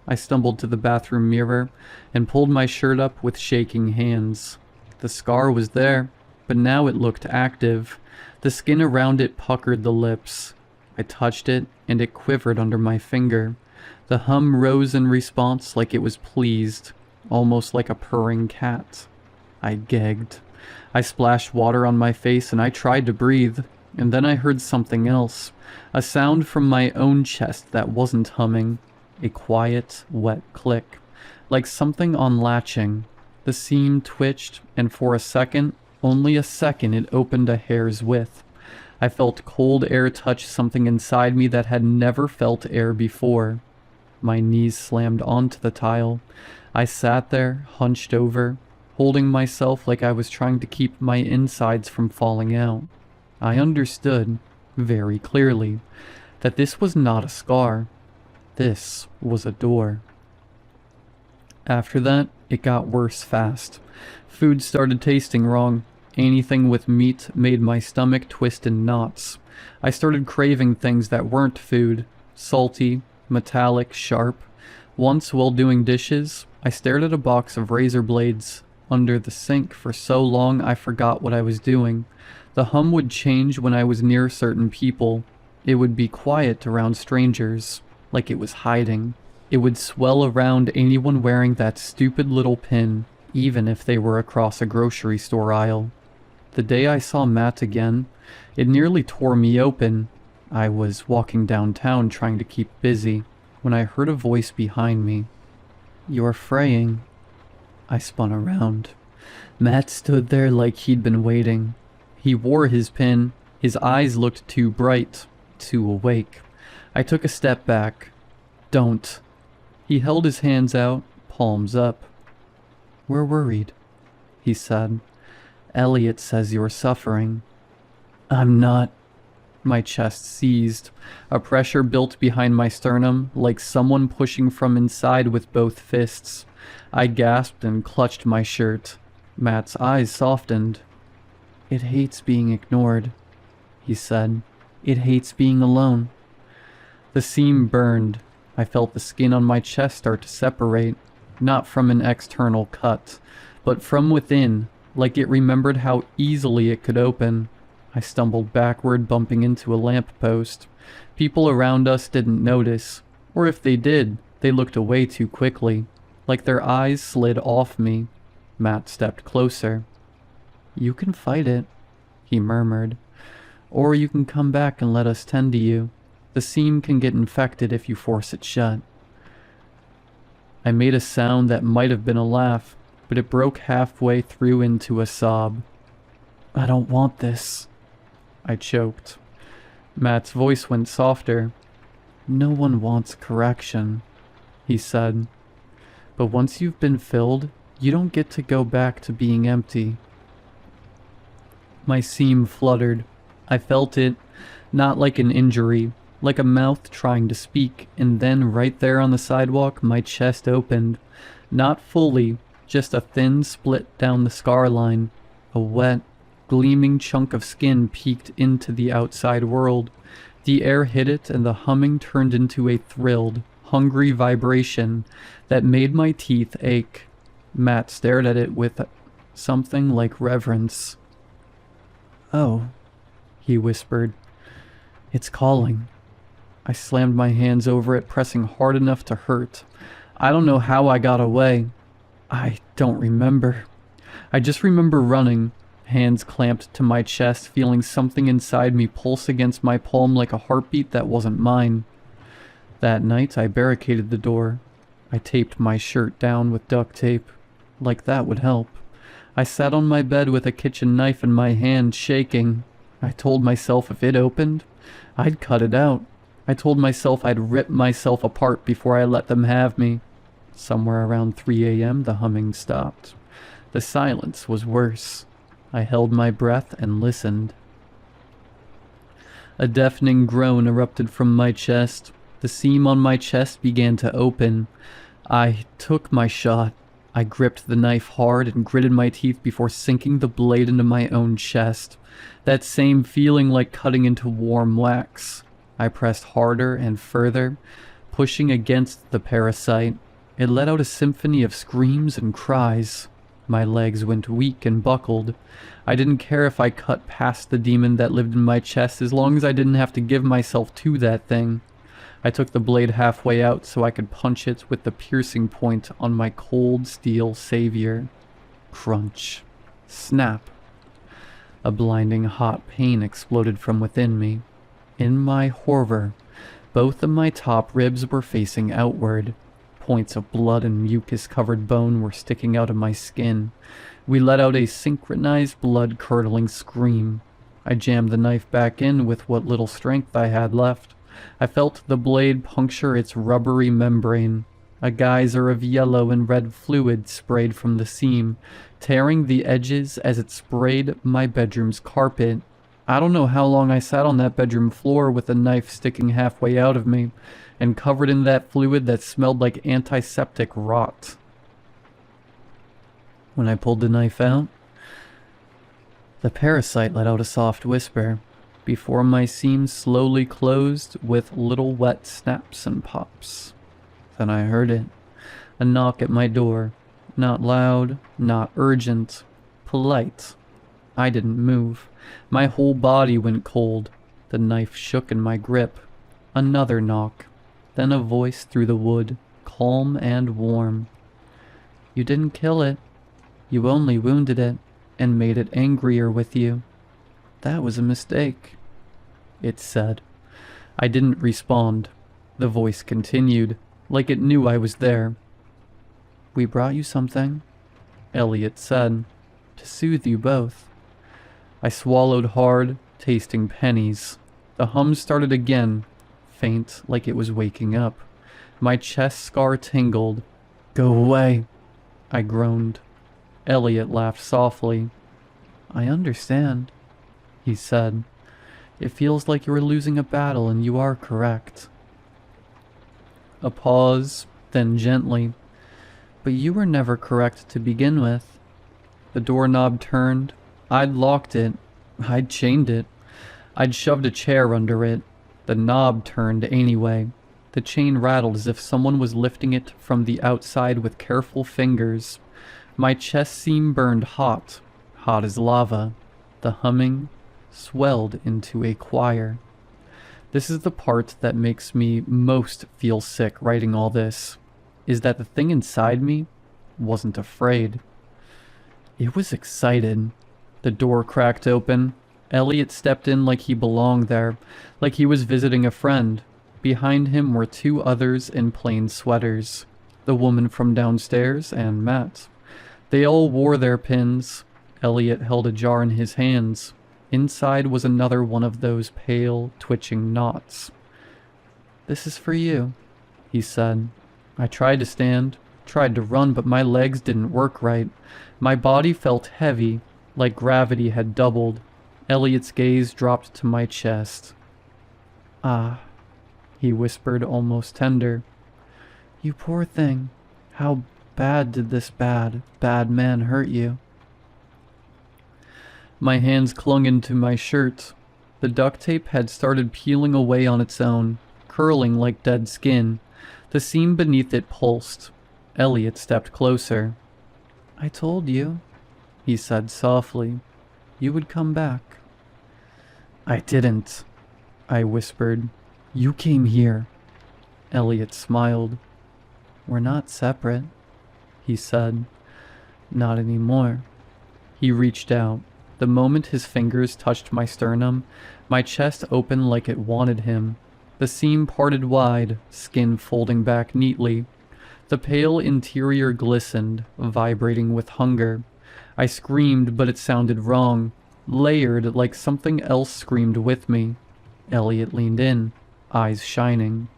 I stumbled to the bathroom mirror and pulled my shirt up with shaking hands. The scar was there, but now it looked active. The skin around it puckered the lips. I touched it, and it quivered under my finger. The hum rose in response like it was pleased, almost like a purring cat. I gagged. I splashed water on my face and I tried to breathe, and then I heard something else. A sound from my own chest that wasn't humming. A quiet, wet click, like something unlatching. The seam twitched, and for a second, only a second, it opened a hair's width. I felt cold air touch something inside me that had never felt air before. My knees slammed onto the tile. I sat there, hunched over, holding myself like I was trying to keep my insides from falling out. I understood, very clearly, that this was not a scar. This was a door. After that, it got worse fast. Food started tasting wrong. Anything with meat made my stomach twist in knots. I started craving things that weren't food. Salty, metallic, sharp. Once, while doing dishes, I stared at a box of razor blades under the sink for so long I forgot what I was doing. The hum would change when I was near certain people. It would be quiet around strangers, like it was hiding. It would swell around anyone wearing that stupid little pin, even if they were across a grocery store aisle. The day I saw Matt again, it nearly tore me open. I was walking downtown trying to keep busy, when I heard a voice behind me. "You're fraying." I spun around. Matt stood there like he'd been waiting. He wore his pin. His eyes looked too bright, too awake. I took a step back. "Don't." He held his hands out, palms up. "We're worried," he said. "Elliot says you're suffering." "I'm not." My chest seized. A pressure built behind my sternum, like someone pushing from inside with both fists. I gasped and clutched my shirt. Matt's eyes softened. "It hates being ignored," he said. "It hates being alone." The seam burned. I felt the skin on my chest start to separate, not from an external cut, but from within, like it remembered how easily it could open. I stumbled backward, bumping into a lamppost. People around us didn't notice, or if they did, they looked away too quickly, like their eyes slid off me. Matt stepped closer. "You can fight it," he murmured, "or you can come back and let us tend to you. The seam can get infected if you force it shut." I made a sound that might have been a laugh, but it broke halfway through into a sob. "I don't want this," I choked. Matt's voice went softer. "No one wants correction," he said. "But once you've been filled, you don't get to go back to being empty." My seam fluttered. I felt it, not like an injury, like a mouth trying to speak, and then right there on the sidewalk, my chest opened. Not fully, just a thin split down the scar line. A wet, gleaming chunk of skin peeked into the outside world. The air hit it and the humming turned into a thrilled, hungry vibration that made my teeth ache. Matt stared at it with something like reverence. "Oh," he whispered. "It's calling." I slammed my hands over it, pressing hard enough to hurt. I don't know how I got away. I don't remember. I just remember running, hands clamped to my chest, feeling something inside me pulse against my palm like a heartbeat that wasn't mine. That night, I barricaded the door. I taped my shirt down with duct tape. Like that would help. I sat on my bed with a kitchen knife in my hand, shaking. I told myself if it opened, I'd cut it out. I told myself I'd rip myself apart before I let them have me. Somewhere around 3 a.m., the humming stopped. The silence was worse. I held my breath and listened. A deafening groan erupted from my chest. The seam on my chest began to open. I took my shot. I gripped the knife hard and gritted my teeth before sinking the blade into my own chest. That same feeling like cutting into warm wax. I pressed harder and further, pushing against the parasite. It let out a symphony of screams and cries. My legs went weak and buckled. I didn't care if I cut past the demon that lived in my chest as long as I didn't have to give myself to that thing. I took the blade halfway out so I could punch it with the piercing point on my cold steel savior. Crunch. Snap. A blinding hot pain exploded from within me. In my horror, both of my top ribs were facing outward. Points of blood and mucus-covered bone were sticking out of my skin. We let out a synchronized blood-curdling scream. I jammed the knife back in with what little strength I had left. I felt the blade puncture its rubbery membrane. A geyser of yellow and red fluid sprayed from the seam, tearing the edges as it sprayed my bedroom's carpet. I don't know how long I sat on that bedroom floor with the knife sticking halfway out of me, and covered in that fluid that smelled like antiseptic rot. When I pulled the knife out, the parasite let out a soft whisper, before my seam slowly closed with little wet snaps and pops. Then I heard it, a knock at my door, not loud, not urgent, polite. I didn't move. My whole body went cold. The knife shook in my grip. Another knock, then a voice through the wood, calm and warm. You didn't kill it. You only wounded it and made it angrier with you. That was a mistake, it said. I didn't respond. The voice continued, like it knew I was there. We brought you something, Elliot said, to soothe you both. I swallowed hard, tasting pennies. The hum started again, faint like it was waking up. My chest scar tingled. Go away, I groaned. Elliot laughed softly. I understand, he said. It feels like you were losing a battle, and you are correct. A pause, then gently. But you were never correct to begin with. The doorknob turned. I'd locked it. I'd chained it. I'd shoved a chair under it. The knob turned anyway. The chain rattled as if someone was lifting it from the outside with careful fingers. My chest seam burned hot, hot as lava. The humming swelled into a choir. This is the part that makes me most feel sick writing all this, is that the thing inside me wasn't afraid. It was excited. The door cracked open. Elliot stepped in like he belonged there, like he was visiting a friend. Behind him were two others in plain sweaters, the woman from downstairs and Matt. They all wore their pins. Elliot held a jar in his hands. Inside was another one of those pale, twitching knots. This is for you, he said. I tried to stand, tried to run, but my legs didn't work right. My body felt heavy, like gravity had doubled. Elliot's gaze dropped to my chest. Ah, he whispered, almost tender. You poor thing. How bad did this bad man hurt you? My hands clung into my shirt. The duct tape had started peeling away on its own, curling like dead skin. The seam beneath it pulsed. Elliot stepped closer. I told you, he said softly, you would come back. I didn't, I whispered. You came here. Elliot smiled. We're not separate, he said. Not anymore. He reached out. The moment his fingers touched my sternum, my chest opened like it wanted him. The seam parted wide, skin folding back neatly. The pale interior glistened, vibrating with hunger. I screamed, but it sounded wrong, layered like something else screamed with me. Elliot leaned in, eyes shining.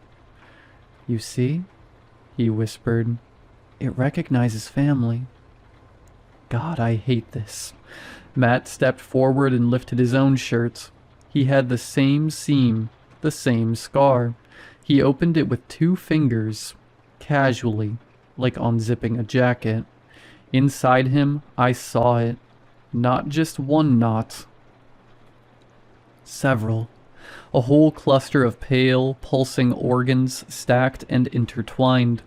You see? He whispered. It recognizes family. God, I hate this. Matt stepped forward and lifted his own shirt. He had the same seam, the same scar. He opened it with 2 fingers, casually, like unzipping a jacket. Inside him, I saw it. Not just one knot. Several. A whole cluster of pale, pulsing organs stacked and intertwined,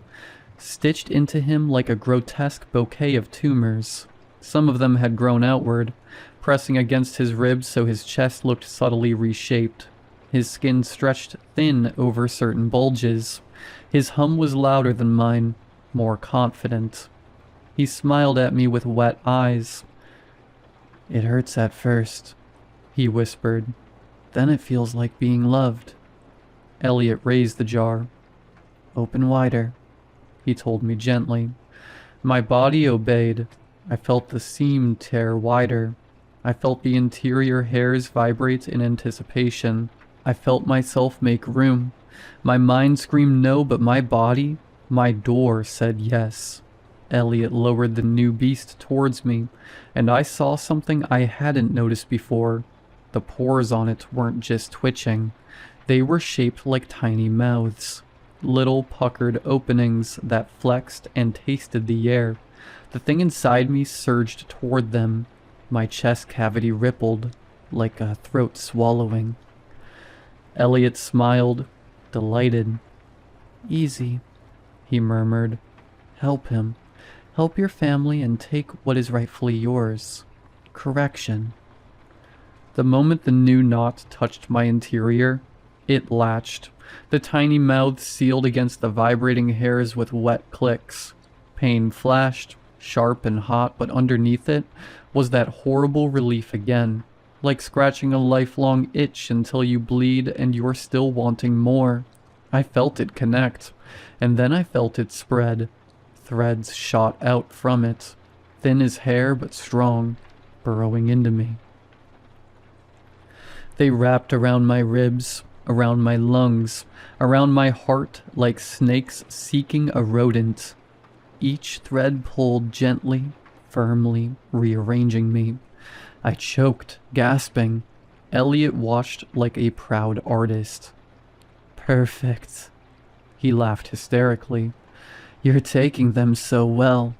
stitched into him like a grotesque bouquet of tumors. Some of them had grown outward, pressing against his ribs so his chest looked subtly reshaped. His skin stretched thin over certain bulges. His hum was louder than mine, more confident. He smiled at me with wet eyes. It hurts at first, he whispered. Then it feels like being loved. Elliot raised the jar. Open wider, he told me gently. My body obeyed. I felt the seam tear wider. I felt the interior hairs vibrate in anticipation. I felt myself make room. My mind screamed no, but my body, my door said yes. Elliot lowered the new beast towards me, and I saw something I hadn't noticed before. The pores on it weren't just twitching. They were shaped like tiny mouths. Little puckered openings that flexed and tasted the air. The thing inside me surged toward them. My chest cavity rippled, like a throat swallowing. Elliot smiled, delighted. "Easy," he murmured. "Help him. Help your family and take what is rightfully yours. Correction." The moment the new knot touched my interior, it latched. The tiny mouth sealed against the vibrating hairs with wet clicks. Pain flashed, sharp and hot, but underneath it was that horrible relief again, like scratching a lifelong itch until you bleed and you're still wanting more. I felt it connect, and then I felt it spread. Threads shot out from it, thin as hair but strong, burrowing into me. They wrapped around my ribs, around my lungs, around my heart like snakes seeking a rodent. Each thread pulled gently, firmly, rearranging me. I choked, gasping. Elliot watched like a proud artist. "Perfect." He laughed hysterically. "You're taking them so well."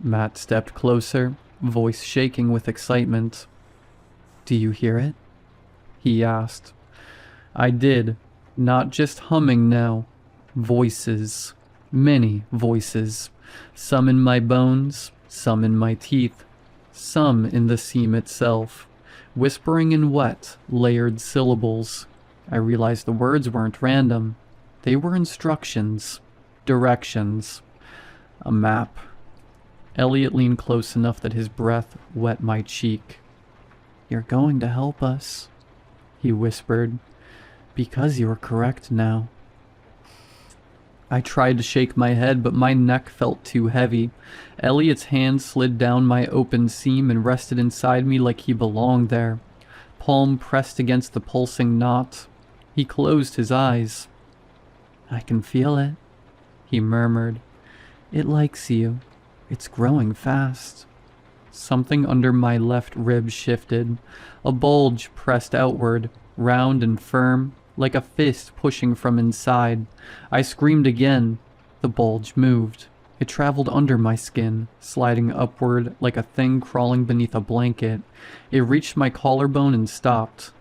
Matt stepped closer, voice shaking with excitement. "Do you hear it?" he asked. I did, not just humming now. Voices. Many voices. Some in my bones, some in my teeth, some in the seam itself, whispering in wet, layered syllables. I realized the words weren't random. They were instructions, directions, a map. Elliot leaned close enough that his breath wet my cheek. "You're going to help us," he whispered, "because you're correct now." I tried to shake my head, but my neck felt too heavy. Elliot's hand slid down my open seam and rested inside me like he belonged there. Palm pressed against the pulsing knot. He closed his eyes. "I can feel it," he murmured. "It likes you. It's growing fast." Something under my left rib shifted. A bulge pressed outward, round and firm, like a fist pushing from inside. I screamed again. The bulge moved. It traveled under my skin, sliding upward like a thing crawling beneath a blanket. It reached my collarbone and stopped.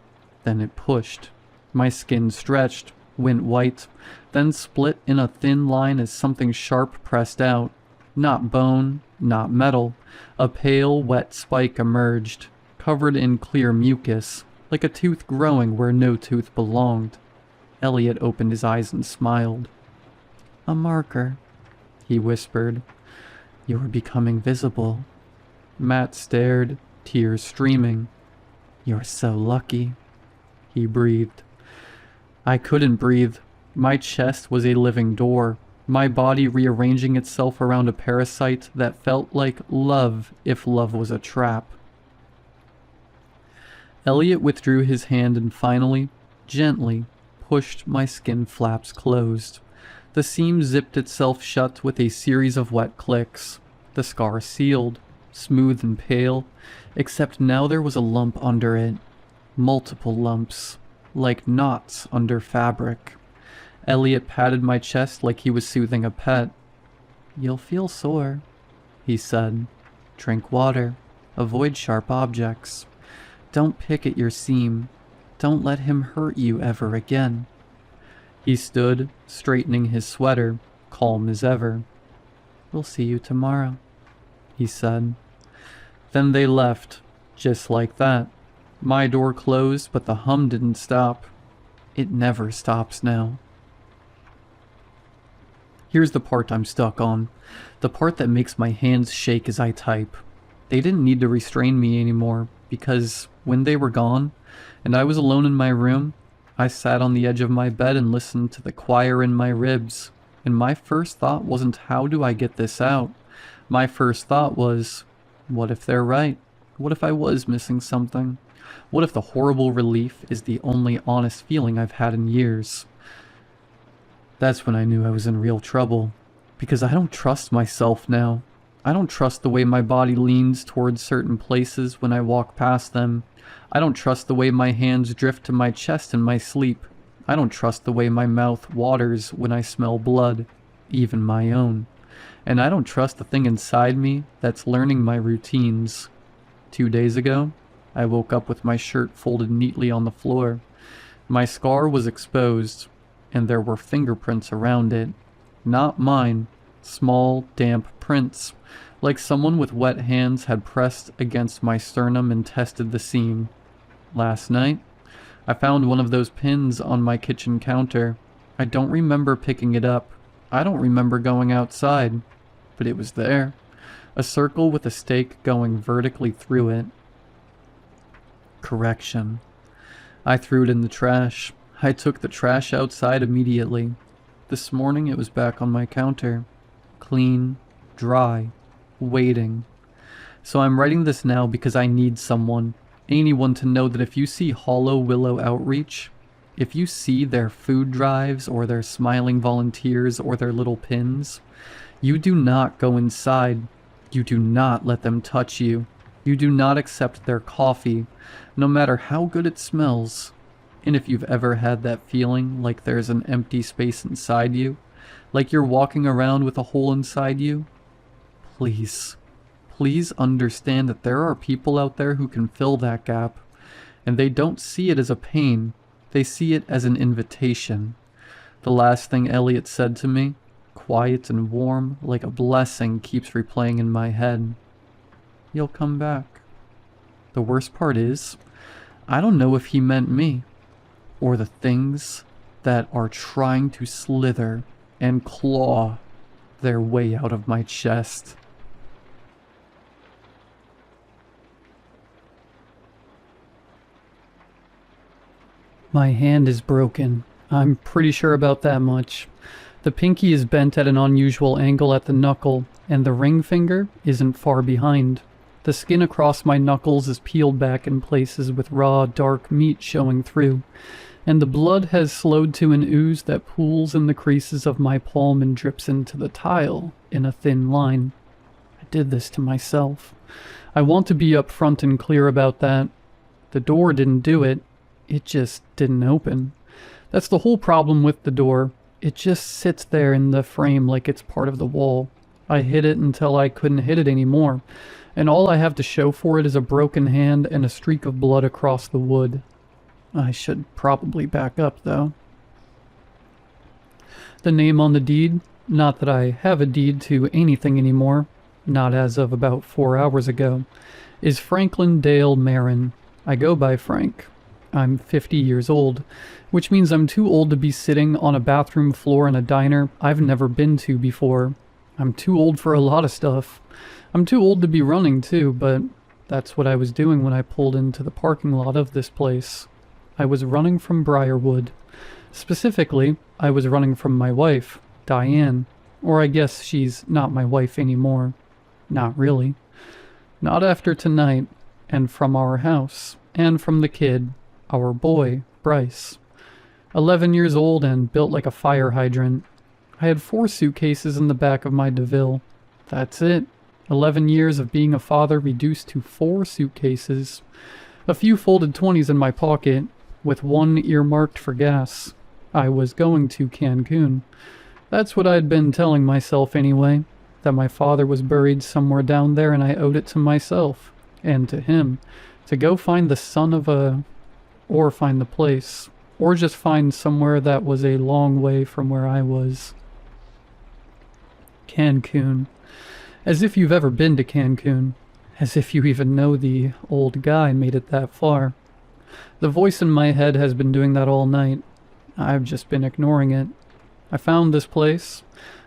Then it pushed. My skin stretched, went white, then split in a thin line as something sharp pressed out. Not bone, not metal. A pale, wet spike emerged, covered in clear mucus, like a tooth growing where no tooth belonged. Elliot opened his eyes and smiled. "A marker," he whispered. "You're becoming visible." Matt stared, tears streaming. "You're so lucky," he breathed. I couldn't breathe. My chest was a living door, my body rearranging itself around a parasite that felt like love if love was a trap. Elliot withdrew his hand and finally, gently, pushed my skin flaps closed. The seam zipped itself shut with a series of wet clicks. The scar sealed, smooth and pale, except now there was a lump under it. Multiple lumps, like knots under fabric. Elliot patted my chest like he was soothing a pet. "You'll feel sore," he said. "Drink water. Avoid sharp objects. Don't pick at your seam. Don't let him hurt you ever again." He stood, straightening his sweater, calm as ever. "We'll see you tomorrow," he said. Then they left, just like that. My door closed, but the hum didn't stop. It never stops now. Here's the part I'm stuck on. The part that makes my hands shake as I type. They didn't need to restrain me anymore, because when they were gone, and I was alone in my room, I sat on the edge of my bed and listened to the choir in my ribs. And my first thought wasn't, how do I get this out? My first thought was, what if they're right? What if I was missing something? What if the horrible relief is the only honest feeling I've had in years? That's when I knew I was in real trouble, because I don't trust myself now. I don't trust the way my body leans towards certain places when I walk past them. I don't trust the way my hands drift to my chest in my sleep. I don't trust the way my mouth waters when I smell blood, even my own. And I don't trust the thing inside me that's learning my routines. 2 days ago, I woke up with my shirt folded neatly on the floor. My scar was exposed, and there were fingerprints around it. Not mine. Small, damp prints, like someone with wet hands had pressed against my sternum and tested the seam. Last night, I found one of those pins on my kitchen counter. I don't remember picking it up. I don't remember going outside, but it was there. A circle with a stake going vertically through it. Correction. I threw it in the trash. I took the trash outside immediately. This morning it was back on my counter. Clean, dry, waiting. So I'm writing this now because I need someone, anyone to know that if you see Hollow Willow Outreach, if you see their food drives or their smiling volunteers or their little pins, you do not go inside. You do not let them touch you. You do not accept their coffee, no matter how good it smells. And if you've ever had that feeling like there's an empty space inside you, like you're walking around with a hole inside you, please, please understand that there are people out there who can fill that gap, and they don't see it as a pain, they see it as an invitation. The last thing Elliot said to me, quiet and warm, like a blessing, keeps replaying in my head. You'll come back. The worst part is, I don't know if he meant me, or the things that are trying to slither and claw their way out of my chest. My hand is broken. I'm pretty sure about that much. The pinky is bent at an unusual angle at the knuckle, and the ring finger isn't far behind. The skin across my knuckles is peeled back in places with raw, dark meat showing through, and the blood has slowed to an ooze that pools in the creases of my palm and drips into the tile in a thin line. I did this to myself. I want to be upfront and clear about that. The door didn't do it. It just didn't open. That's the whole problem with the door. It just sits there in the frame like it's part of the wall. I hit it until I couldn't hit it anymore, and all I have to show for it is a broken hand and a streak of blood across the wood. I should probably back up, though. The name on the deed, not that I have a deed to anything anymore, not as of about 4 hours ago, is Franklin Dale Marin. I go by Frank. I'm 50 years old, which means I'm too old to be sitting on a bathroom floor in a diner I've never been to before. I'm too old for a lot of stuff. I'm too old to be running too, but that's what I was doing when I pulled into the parking lot of this place. I was running from Briarwood. Specifically, I was running from my wife, Diane. Or I guess she's not my wife anymore. Not really. Not after tonight, and from our house, and from the kid, our boy, Bryce. 11 years old and built like a fire hydrant. I had 4 suitcases in the back of my DeVille. That's it. 11 years of being a father reduced to 4 suitcases. A few folded 20s in my pocket, with 1 earmarked for gas. I was going to Cancun. That's what I'd been telling myself anyway, that my father was buried somewhere down there and I owed it to myself, and to him, to go find the son of or find the place, or just find somewhere that was a long way from where I was. Cancun. As if you've ever been to Cancun. As if you even know the old guy made it that far. The voice in my head has been doing that all night. I've just been ignoring it. I found this place.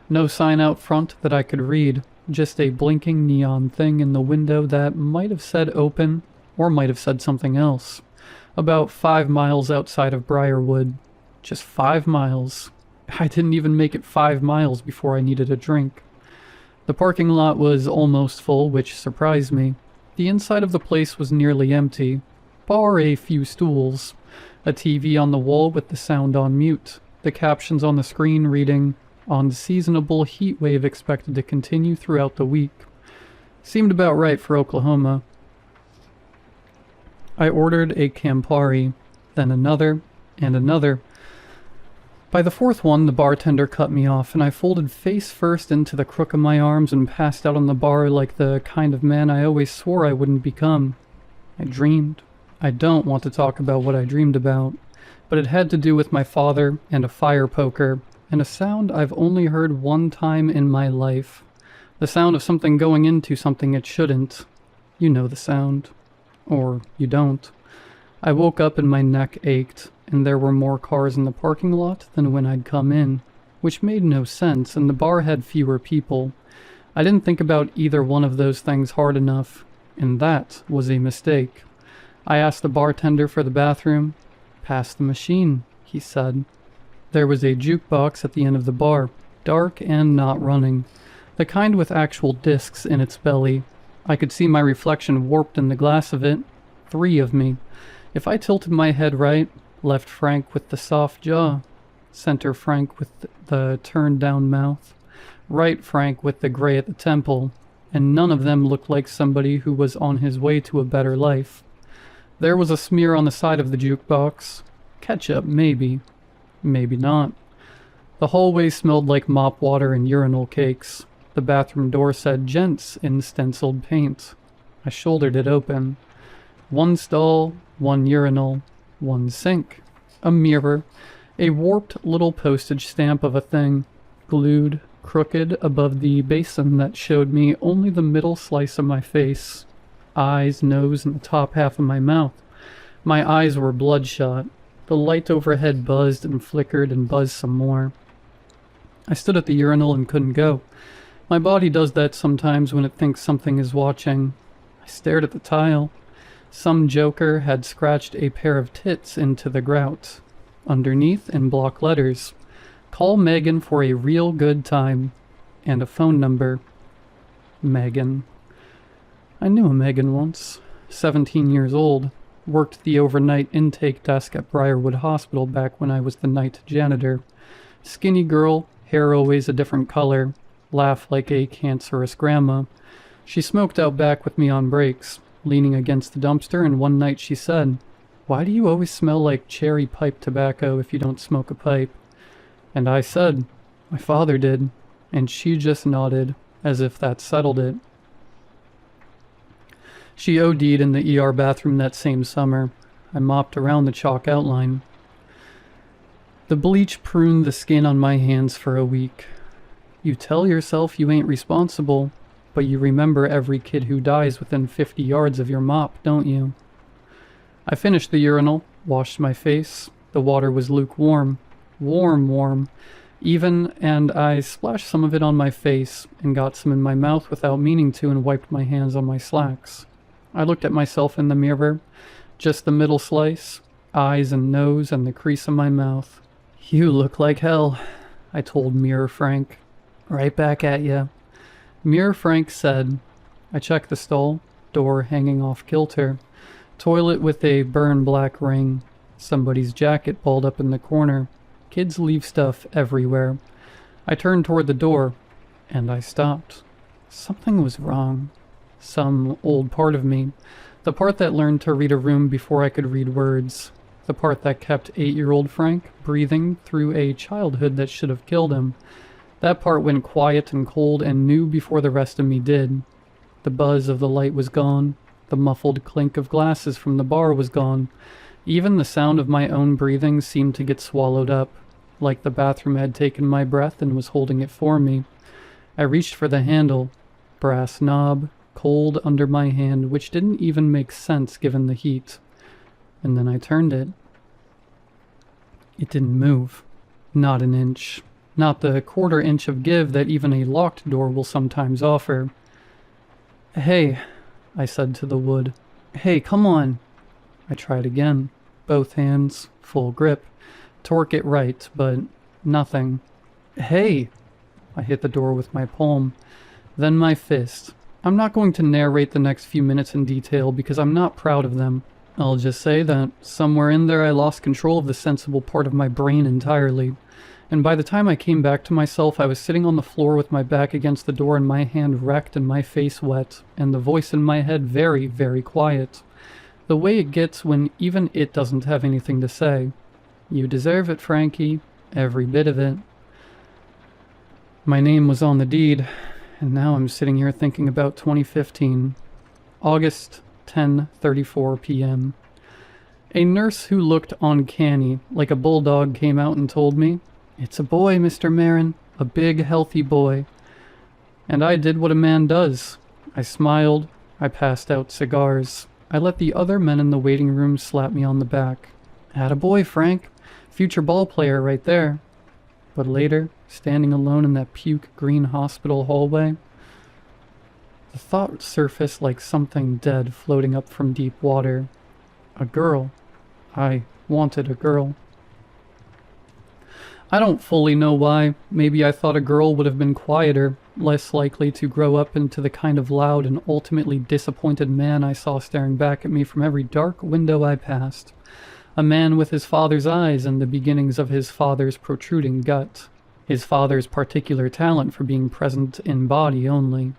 No sign out front that I could read. Just a blinking neon thing in the window that might have said open, or might have said something else. About 5 miles outside of Briarwood. Just 5 miles. I didn't even make it 5 miles before I needed a drink. The parking lot was almost full, which surprised me. The inside of the place was nearly empty, bar a few stools, a TV on the wall with the sound on mute, the captions on the screen reading, "Unseasonable heat wave expected to continue throughout the week." Seemed about right for Oklahoma. I ordered a Campari, then another, and another. By the fourth one, the bartender cut me off, and I folded face first into the crook of my arms and passed out on the bar like the kind of man I always swore I wouldn't become. I dreamed. I don't want to talk about what I dreamed about, but it had to do with my father and a fire poker, and a sound I've only heard one time in my life. The sound of something going into something it shouldn't. You know the sound. Or you don't. I woke up and my neck ached, and there were more cars in the parking lot than when I'd come in, which made no sense, and the bar had fewer people. I didn't think about either one of those things hard enough, and that was a mistake. I asked the bartender for the bathroom. "Pass the machine," he said. There was a jukebox at the end of the bar, dark and not running, the kind with actual discs in its belly. I could see my reflection warped in the glass of it. 3 of me. If I tilted my head right, left Frank with the soft jaw, center Frank with the turned down mouth, right Frank with the gray at the temple, and none of them looked like somebody who was on his way to a better life. There was a smear on the side of the jukebox. Ketchup, maybe. Maybe not. The hallway smelled like mop water and urinal cakes. The bathroom door said "Gents" in stenciled paint. I shouldered it open. 1 stall, 1 urinal, 1 sink, a mirror, a warped little postage stamp of a thing, glued, crooked above the basin that showed me only the middle slice of my face, eyes, nose, and the top half of my mouth. My eyes were bloodshot. The light overhead buzzed and flickered and buzzed some more. I stood at the urinal and couldn't go. My body does that sometimes when it thinks something is watching. I stared at the tile. Some joker had scratched a pair of tits into the grout. Underneath, in block letters, "Call Megan for a real good time," and a phone number. Megan. I knew a Megan once. 17 years old. Worked the overnight intake desk at Briarwood Hospital back when I was the night janitor. Skinny girl, hair always a different color. Laugh like a cancerous grandma. She smoked out back with me on breaks, leaning against the dumpster, and one night she said, "Why do you always smell like cherry pipe tobacco if you don't smoke a pipe?" And I said, "My father did," and she just nodded, as if that settled it. She OD'd in the ER bathroom that same summer. I mopped around the chalk outline. The bleach pruned the skin on my hands for a week. You tell yourself you ain't responsible, but you remember every kid who dies within 50 yards of your mop, don't you? I finished the urinal, washed my face. The water was lukewarm. Warm. Even, and I splashed some of it on my face and got some in my mouth without meaning to and wiped my hands on my slacks. I looked at myself in the mirror, just the middle slice, eyes and nose and the crease of my mouth. "You look like hell," I told Mirror Frank. "Right back at ya." Mirror Frank said. I checked the stall, door hanging off kilter, toilet with a burn black ring, somebody's jacket balled up in the corner. Kids leave stuff everywhere. I turned toward the door, and I stopped. Something was wrong. Some old part of me. The part that learned to read a room before I could read words. The part that kept 8-year-old Frank breathing through a childhood that should have killed him. That part went quiet and cold and knew before the rest of me did. The buzz of the light was gone. The muffled clink of glasses from the bar was gone. Even the sound of my own breathing seemed to get swallowed up, like the bathroom had taken my breath and was holding it for me. I reached for the handle. Brass knob, cold under my hand, which didn't even make sense given the heat. And then I turned it. It didn't move. Not an inch. Not the quarter inch of give that even a locked door will sometimes offer. "Hey," I said to the wood. "Hey, come on." I tried again. Both hands, full grip. Torque it right, but nothing. "Hey!" I hit the door with my palm. Then my fist. I'm not going to narrate the next few minutes in detail because I'm not proud of them. I'll just say that somewhere in there I lost control of the sensible part of my brain entirely. And by the time I came back to myself, I was sitting on the floor with my back against the door and my hand wrecked and my face wet, and the voice in my head very, very quiet. The way it gets when even it doesn't have anything to say. You deserve it, Frankie. Every bit of it. My name was on the deed, and now I'm sitting here thinking about 2015. August 10:34 p.m. A nurse who looked uncanny, like a bulldog, came out and told me, "It's a boy, Mr. Marin, a big, healthy boy." And I did what a man does. I smiled, I passed out cigars. I let the other men in the waiting room slap me on the back. "Attaboy, Frank. Future ball player right there." But later, standing alone in that puke-green hospital hallway, the thought surfaced like something dead floating up from deep water. A girl. I wanted a girl. I don't fully know why. Maybe I thought a girl would have been quieter, less likely to grow up into the kind of loud and ultimately disappointed man I saw staring back at me from every dark window I passed. A man with his father's eyes and the beginnings of his father's protruding gut. His father's particular talent for being present in body only.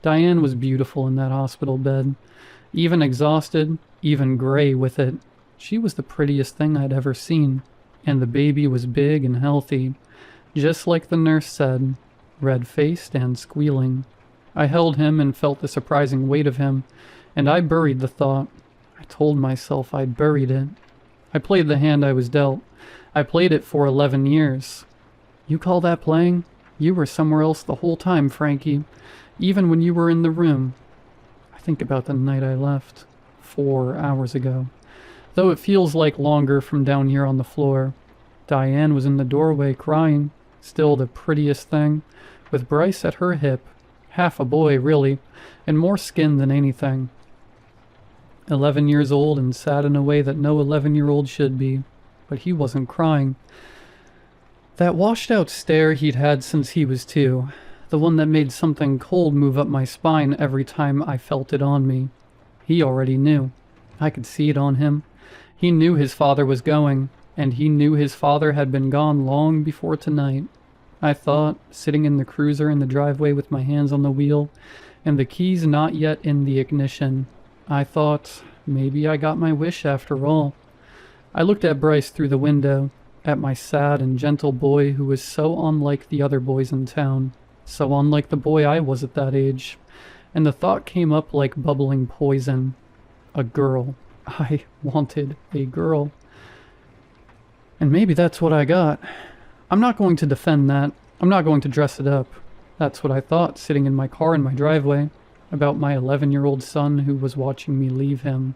Diane was beautiful in that hospital bed. Even exhausted, even gray with it. She was the prettiest thing I'd ever seen. And the baby was big and healthy. Just like the nurse said, red-faced and squealing. I held him and felt the surprising weight of him, and I buried the thought. I told myself I'd buried it. I played the hand I was dealt. I played it for 11 years. You call that playing? You were somewhere else the whole time, Frankie. Even when you were in the room. I think about the night I left. 4 hours ago. Though it feels like longer from down here on the floor. Diane was in the doorway crying. Still the prettiest thing. With Bryce at her hip. Half a boy, really. And more skin than anything. 11 years old and sad in a way that no 11-year-old should be. But he wasn't crying. That washed-out stare he'd had since he was 2. The one that made something cold move up my spine every time I felt it on me. He already knew. I could see it on him. He knew his father was going, and he knew his father had been gone long before tonight. I thought, sitting in the cruiser in the driveway with my hands on the wheel, and the keys not yet in the ignition. I thought, maybe I got my wish after all. I looked at Bryce through the window, at my sad and gentle boy who was so unlike the other boys in town, so unlike the boy I was at that age, and the thought came up like bubbling poison. A girl. I wanted a girl. And maybe that's what I got. I'm not going to defend that. I'm not going to dress it up. That's what I thought, sitting in my car in my driveway, about my 11-year-old son who was watching me leave him.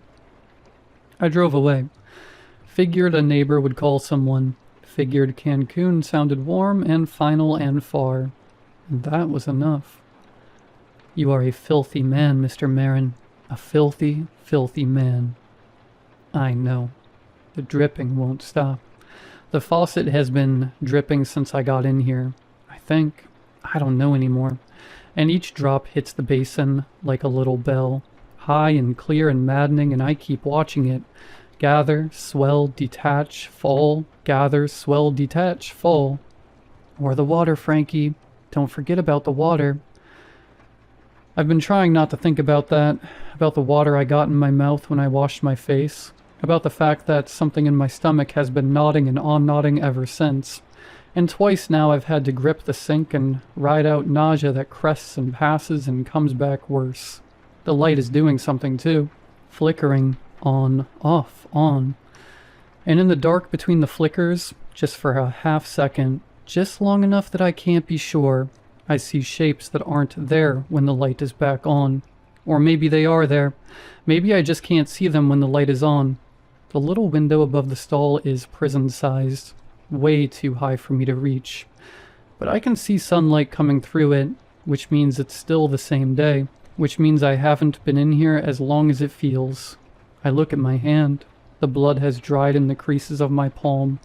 I drove away. Figured a neighbor would call someone. Figured Cancun sounded warm and final and far. And that was enough. You are a filthy man, Mr. Marin. A filthy, filthy man. I know. The dripping won't stop. The faucet has been dripping since I got in here. I think. I don't know anymore. And each drop hits the basin like a little bell. High and clear and maddening, and I keep watching it. Gather, swell, detach, fall. Gather, swell, detach, fall. Or the water, Frankie. Don't forget about the water. I've been trying not to think about that. About the water I got in my mouth when I washed my face. About the fact that something in my stomach has been nodding and on-nodding ever since. And twice now I've had to grip the sink and ride out nausea that crests and passes and comes back worse. The light is doing something too. Flickering. On, off, on. And in the dark between the flickers, just for a half second, just long enough that I can't be sure, I see shapes that aren't there when the light is back on. Or maybe they are there. Maybe I just can't see them when the light is on. The little window above the stall is prison-sized, way too high for me to reach. But I can see sunlight coming through it, which means it's still the same day, which means I haven't been in here as long as it feels. I look at my hand. The blood has dried in the creases of my palm.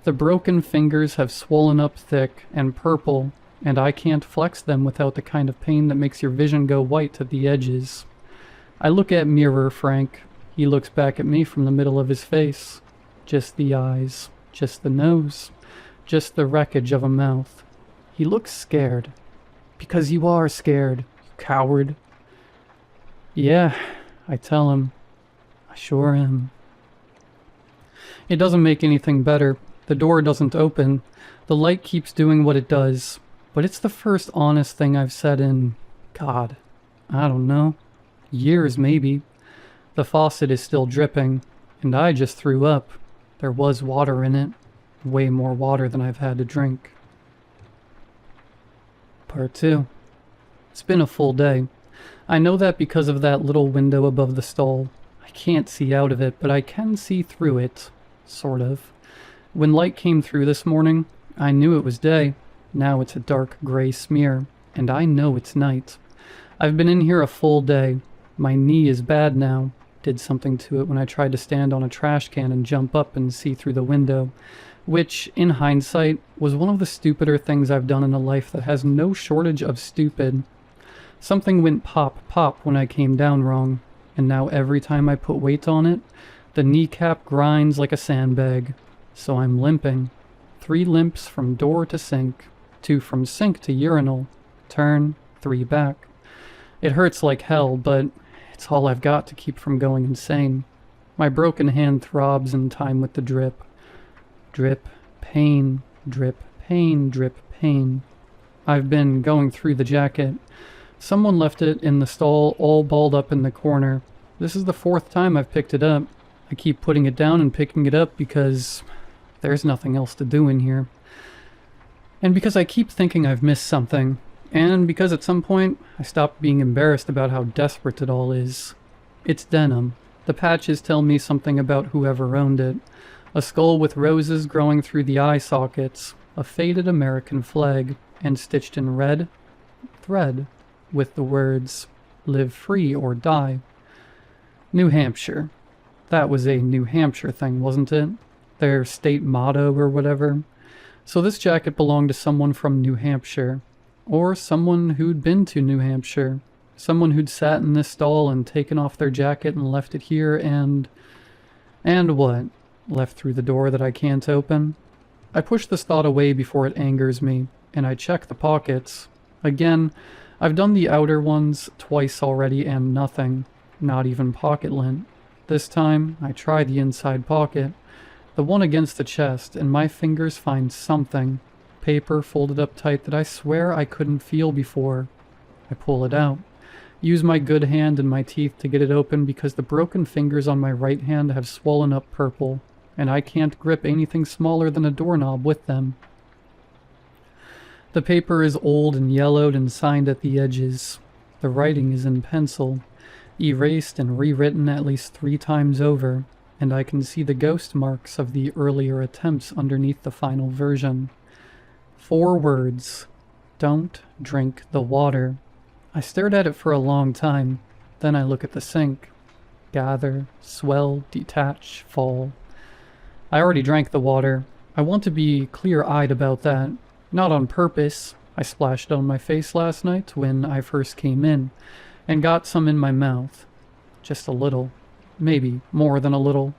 The broken fingers have swollen up thick and purple, and I can't flex them without the kind of pain that makes your vision go white at the edges. I look at Mirror Frank. He looks back at me from the middle of his face. Just the eyes, just the nose, just the wreckage of a mouth. He looks scared. Because you are scared, you coward. Yeah, I tell him. I sure am. It doesn't make anything better. The door doesn't open. The light keeps doing what it does. But it's the first honest thing I've said in, God, I don't know, years maybe. The faucet is still dripping, and I just threw up. There was water in it. Way more water than I've had to drink. Part 2. It's been a full day. I know that because of that little window above the stall. I can't see out of it, but I can see through it. Sort of. When light came through this morning, I knew it was day. Now it's a dark gray smear, and I know it's night. I've been in here a full day. My knee is bad now. Did something to it when I tried to stand on a trash can and jump up and see through the window, which, in hindsight, was one of the stupider things I've done in a life that has no shortage of stupid. Something went pop, pop when I came down wrong, and now every time I put weight on it, the kneecap grinds like a sandbag. So I'm limping. 3 limps from door to sink, 2 from sink to urinal, turn, 3 back. It hurts like hell, but it's all I've got to keep from going insane. My broken hand throbs in time with the drip. Drip, pain, drip, pain, drip, pain. I've been going through the jacket. Someone left it in the stall all balled up in the corner. This is the 4th time I've picked it up. I keep putting it down and picking it up because there's nothing else to do in here. And because I keep thinking I've missed something. And because at some point I stopped being embarrassed about how desperate it all is. It's denim. The patches tell me something about whoever owned it. A skull with roses growing through the eye sockets, a faded American flag, and stitched in red thread with the words, "Live free or die." New Hampshire. That was a New Hampshire thing, wasn't it? Their state motto or whatever. So this jacket belonged to someone from New Hampshire. Or someone who'd been to New Hampshire. Someone who'd sat in this stall and taken off their jacket and left it here and what? Left through the door that I can't open? I push this thought away before it angers me, and I check the pockets. Again, I've done the outer ones twice already and nothing. Not even pocket lint. This time, I try the inside pocket. The one against the chest, and my fingers find something. Paper folded up tight that I swear I couldn't feel before. I pull it out. Use my good hand and my teeth to get it open because the broken fingers on my right hand have swollen up purple, and I can't grip anything smaller than a doorknob with them. The paper is old and yellowed and signed at the edges. The writing is in pencil, erased and rewritten at least 3 times over, and I can see the ghost marks of the earlier attempts underneath the final version. 4 words. Don't drink the water. I stared at it for a long time. Then I look at the sink. Gather, swell, detach, fall. I already drank the water. I want to be clear-eyed about that. Not on purpose. I splashed on my face last night when I first came in, and got some in my mouth. Just a little. Maybe more than a little.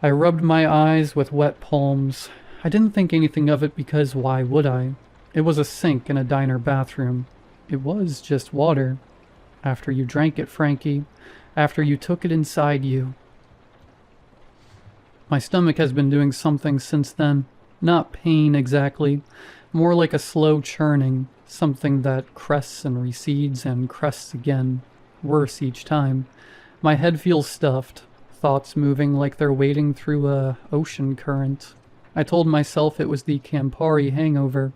I rubbed my eyes with wet palms. I didn't think anything of it because why would I? It was a sink in a diner bathroom. It was just water. After you drank it, Frankie. After you took it inside you. My stomach has been doing something since then. Not pain exactly. More like a slow churning. Something that crests and recedes and crests again. Worse each time. My head feels stuffed. Thoughts moving like they're wading through a ocean current. I told myself it was the Campari hangover.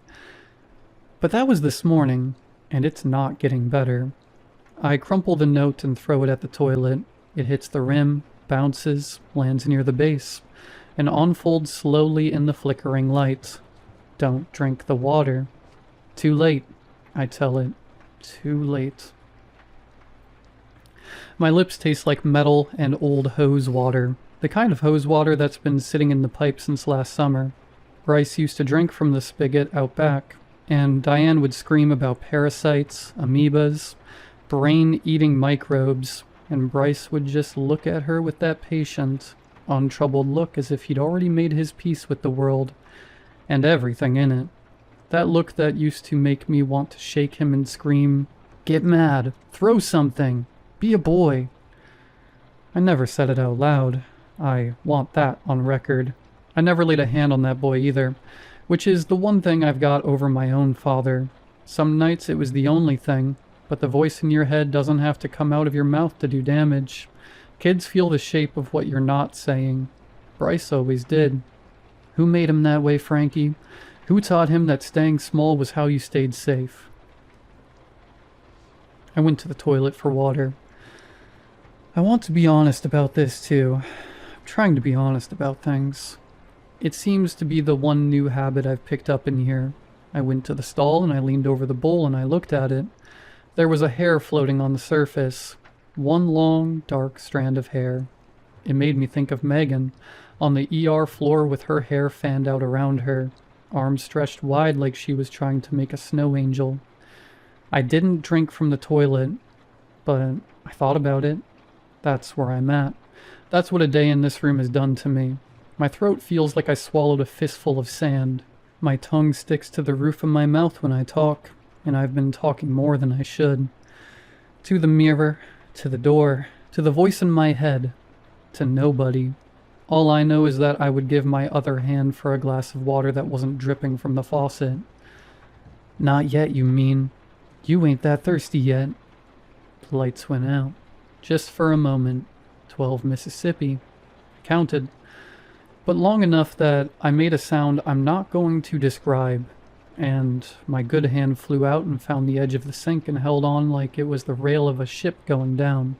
But that was this morning, and it's not getting better. I crumple the note and throw it at the toilet. It hits the rim, bounces, lands near the base, and unfolds slowly in the flickering light. Don't drink the water. Too late, I tell it. Too late. My lips taste like metal and old hose water. The kind of hose water that's been sitting in the pipe since last summer. Bryce used to drink from the spigot out back. and Diane would scream about parasites, amoebas, brain-eating microbes, and Bryce would just look at her with that patient, untroubled look as if he'd already made his peace with the world, and everything in it. That look that used to make me want to shake him and scream, "Get mad! Throw something! Be a boy!" I never said it out loud. I want that on record. I never laid a hand on that boy either, which is the one thing I've got over my own father. Some nights it was the only thing, but the voice in your head doesn't have to come out of your mouth to do damage. Kids feel the shape of what you're not saying. Bryce always did. Who made him that way, Frankie? Who taught him that staying small was how you stayed safe? I went to the toilet for water. I want to be honest about this too. I'm trying to be honest about things. It seems to be the one new habit I've picked up in here. I went to the stall and I leaned over the bowl and I looked at it. There was a hair floating on the surface. One long, dark strand of hair. It made me think of Megan, on the ER floor with her hair fanned out around her, arms stretched wide like she was trying to make a snow angel. I didn't drink from the toilet, but I thought about it. That's where I'm at. That's what a day in this room has done to me. My throat feels like I swallowed a fistful of sand. My tongue sticks to the roof of my mouth when I talk, and I've been talking more than I should. To the mirror, to the door, to the voice in my head, to nobody. All I know is that I would give my other hand for a glass of water that wasn't dripping from the faucet. Not yet, you mean? You ain't that thirsty yet. The lights went out. Just for a moment. 12 Mississippi. I counted. But long enough that I made a sound I'm not going to describe, and my good hand flew out and found the edge of the sink and held on like it was the rail of a ship going down.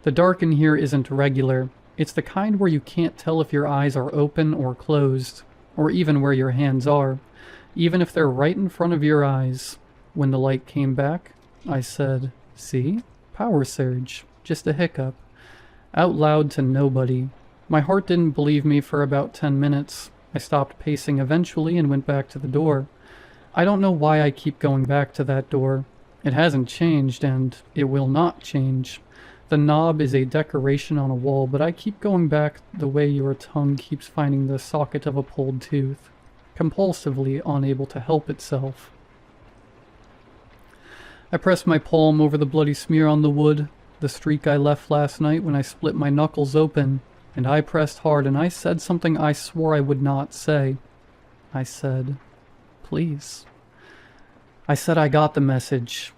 The dark in here isn't regular. It's the kind where you can't tell if your eyes are open or closed, or even where your hands are, even if they're right in front of your eyes. When the light came back, I said, "See? Power surge. Just a hiccup." Out loud to nobody. My heart didn't believe me for about 10 minutes. I stopped pacing eventually and went back to the door. I don't know why I keep going back to that door. It hasn't changed, and it will not change. The knob is a decoration on a wall, but I keep going back the way your tongue keeps finding the socket of a pulled tooth, compulsively unable to help itself. I press my palm over the bloody smear on the wood, the streak I left last night when I split my knuckles open, and I pressed hard and I said something I swore I would not say. I said, "Please." I said I got the message.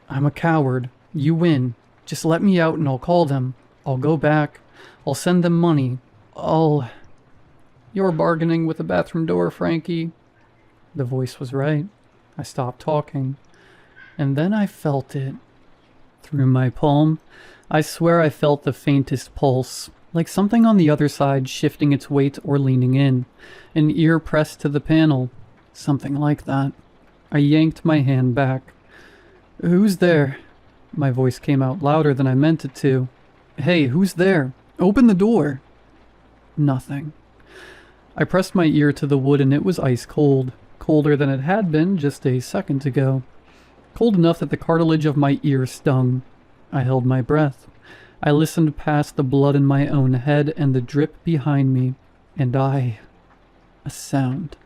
I'm a coward. You win. Just let me out and I'll call them. I'll go back. I'll send them money. You're bargaining with the bathroom door, Frankie. The voice was right. I stopped talking. And then I felt it. Through my palm, I swear I felt the faintest pulse, like something on the other side shifting its weight or leaning in, an ear pressed to the panel, something like that. I yanked my hand back. "Who's there?" My voice came out louder than I meant it to. "Hey, who's there? Open the door." Nothing. I pressed my ear to the wood and it was ice cold, colder than it had been just a second ago. Cold enough that the cartilage of my ear stung. I held my breath. I listened past the blood in my own head and the drip behind me, and a sound.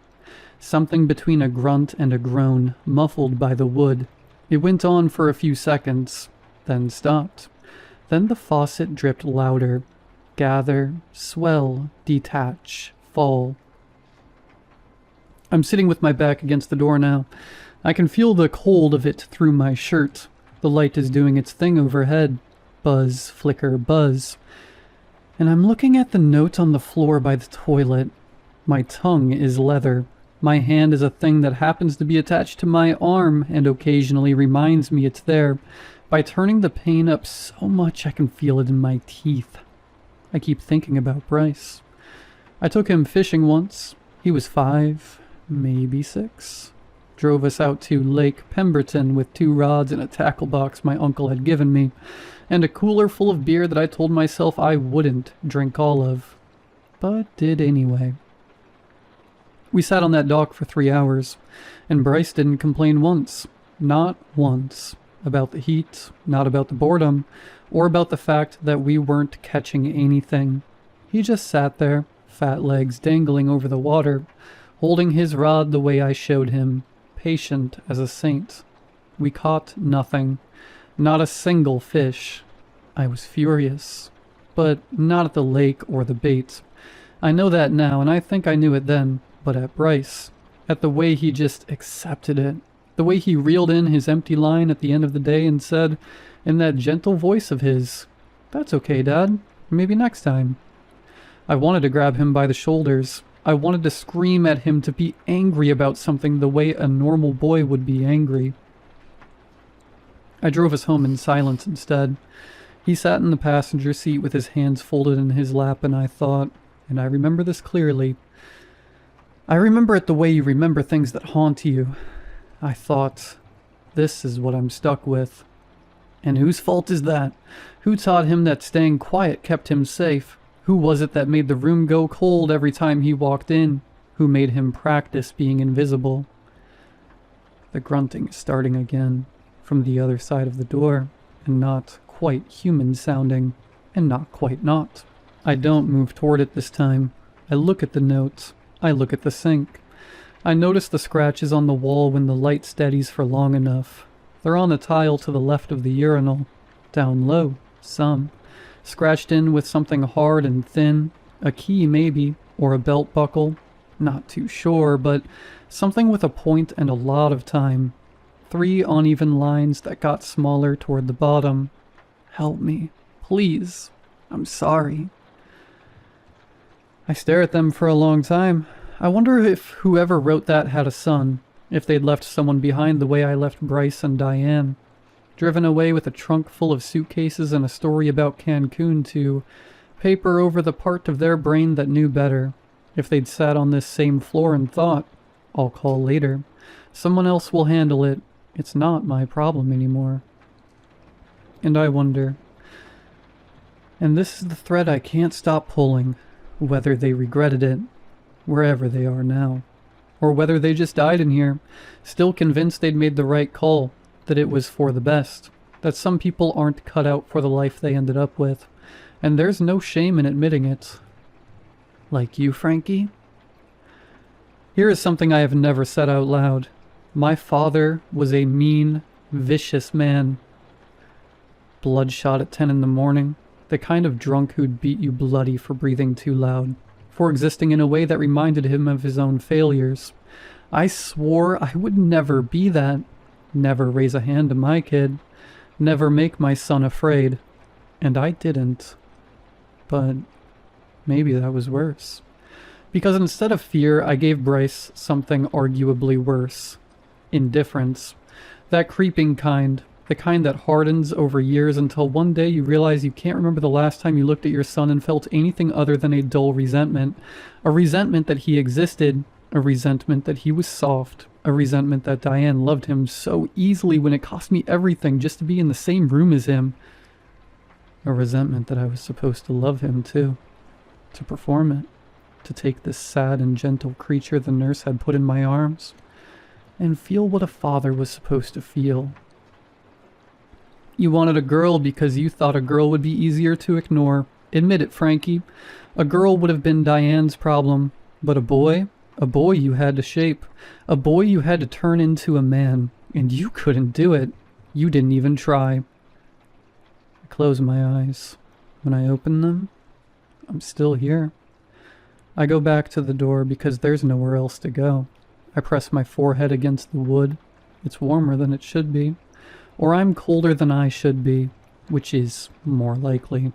Something between a grunt and a groan, muffled by the wood. It went on for a few seconds, then stopped. Then the faucet dripped louder. Gather, swell, detach, fall. I'm sitting with my back against the door now. I can feel the cold of it through my shirt. The light is doing its thing overhead. Buzz, flicker, buzz. And I'm looking at the note on the floor by the toilet. My tongue is leather. My hand is a thing that happens to be attached to my arm and occasionally reminds me it's there. By turning the pain up so much I can feel it in my teeth. I keep thinking about Bryce. I took him fishing once. He was 5, maybe 6. Drove us out to Lake Pemberton with 2 rods and a tackle box my uncle had given me, and a cooler full of beer that I told myself I wouldn't drink all of, but did anyway. We sat on that dock for 3 hours, and Bryce didn't complain once. Not once. About the heat, not about the boredom, or about the fact that we weren't catching anything. He just sat there, fat legs dangling over the water, holding his rod the way I showed him, patient as a saint. We caught nothing. Not a single fish. I was furious. But not at the lake or the bait. I know that now, and I think I knew it then, but at Bryce. At the way he just accepted it. The way he reeled in his empty line at the end of the day and said, in that gentle voice of his, "That's okay, Dad. Maybe next time." I wanted to grab him by the shoulders. I wanted to scream at him to be angry about something the way a normal boy would be angry. I drove us home in silence instead. He sat in the passenger seat with his hands folded in his lap, and I thought, and I remember this clearly, I remember it the way you remember things that haunt you. I thought, this is what I'm stuck with. And whose fault is that? Who taught him that staying quiet kept him safe? Who was it that made the room go cold every time he walked in? Who made him practice being invisible? The grunting is starting again, from the other side of the door, and not quite human sounding, and not quite not. I don't move toward it this time. I look at the notes. I look at the sink. I notice the scratches on the wall when the light steadies for long enough. They're on the tile to the left of the urinal. Down low, some. Scratched in with something hard and thin. A key maybe, or a belt buckle. Not too sure, but something with a point and a lot of time. 3 uneven lines that got smaller toward the bottom. Help me, please. I'm sorry. I stare at them for a long time. I wonder if whoever wrote that had a son, if they'd left someone behind the way I left Bryce and Diane. Driven away with a trunk full of suitcases and a story about Cancun to paper over the part of their brain that knew better. If they'd sat on this same floor and thought, I'll call later. Someone else will handle it. It's not my problem anymore. And I wonder. And this is the thread I can't stop pulling. Whether they regretted it, wherever they are now. Or whether they just died in here, still convinced they'd made the right call, that it was for the best, that some people aren't cut out for the life they ended up with, and there's no shame in admitting it. Like you, Frankie? Here is something I have never said out loud. My father was a mean, vicious man. Bloodshot at 10 in the morning, the kind of drunk who'd beat you bloody for breathing too loud, for existing in a way that reminded him of his own failures. I swore I would never be that, never raise a hand to my kid, never make my son afraid, and I didn't. But maybe that was worse. Because instead of fear, I gave Bryce something arguably worse. Indifference. That creeping kind. The kind that hardens over years until one day you realize you can't remember the last time you looked at your son and felt anything other than a dull resentment. A resentment that he existed. A resentment that he was soft. A resentment that Diane loved him so easily when it cost me everything just to be in the same room as him. A resentment that I was supposed to love him too. To perform it. To take this sad and gentle creature the nurse had put in my arms. And feel what a father was supposed to feel. You wanted a girl because you thought a girl would be easier to ignore. Admit it, Frankie. A girl would have been Diane's problem. But a boy you had to shape. A boy you had to turn into a man. And you couldn't do it. You didn't even try. I close my eyes. When I open them, I'm still here. I go back to the door because there's nowhere else to go. I press my forehead against the wood. It's warmer than it should be. Or I'm colder than I should be, which is more likely.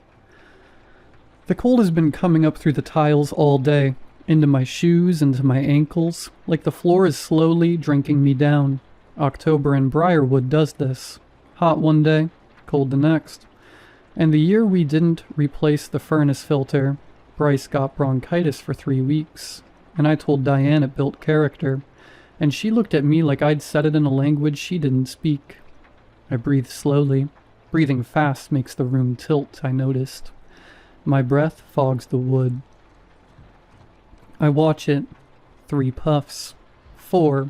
The cold has been coming up through the tiles all day, into my shoes, into my ankles, like the floor is slowly drinking me down. October in Briarwood does this. Hot one day, cold the next. And the year we didn't replace the furnace filter, Bryce got bronchitis for 3 weeks, and I told Diane it built character, and she looked at me like I'd said it in a language she didn't speak. I breathe slowly. Breathing fast makes the room tilt, I noticed. My breath fogs the wood. I watch it 3 puffs. 4.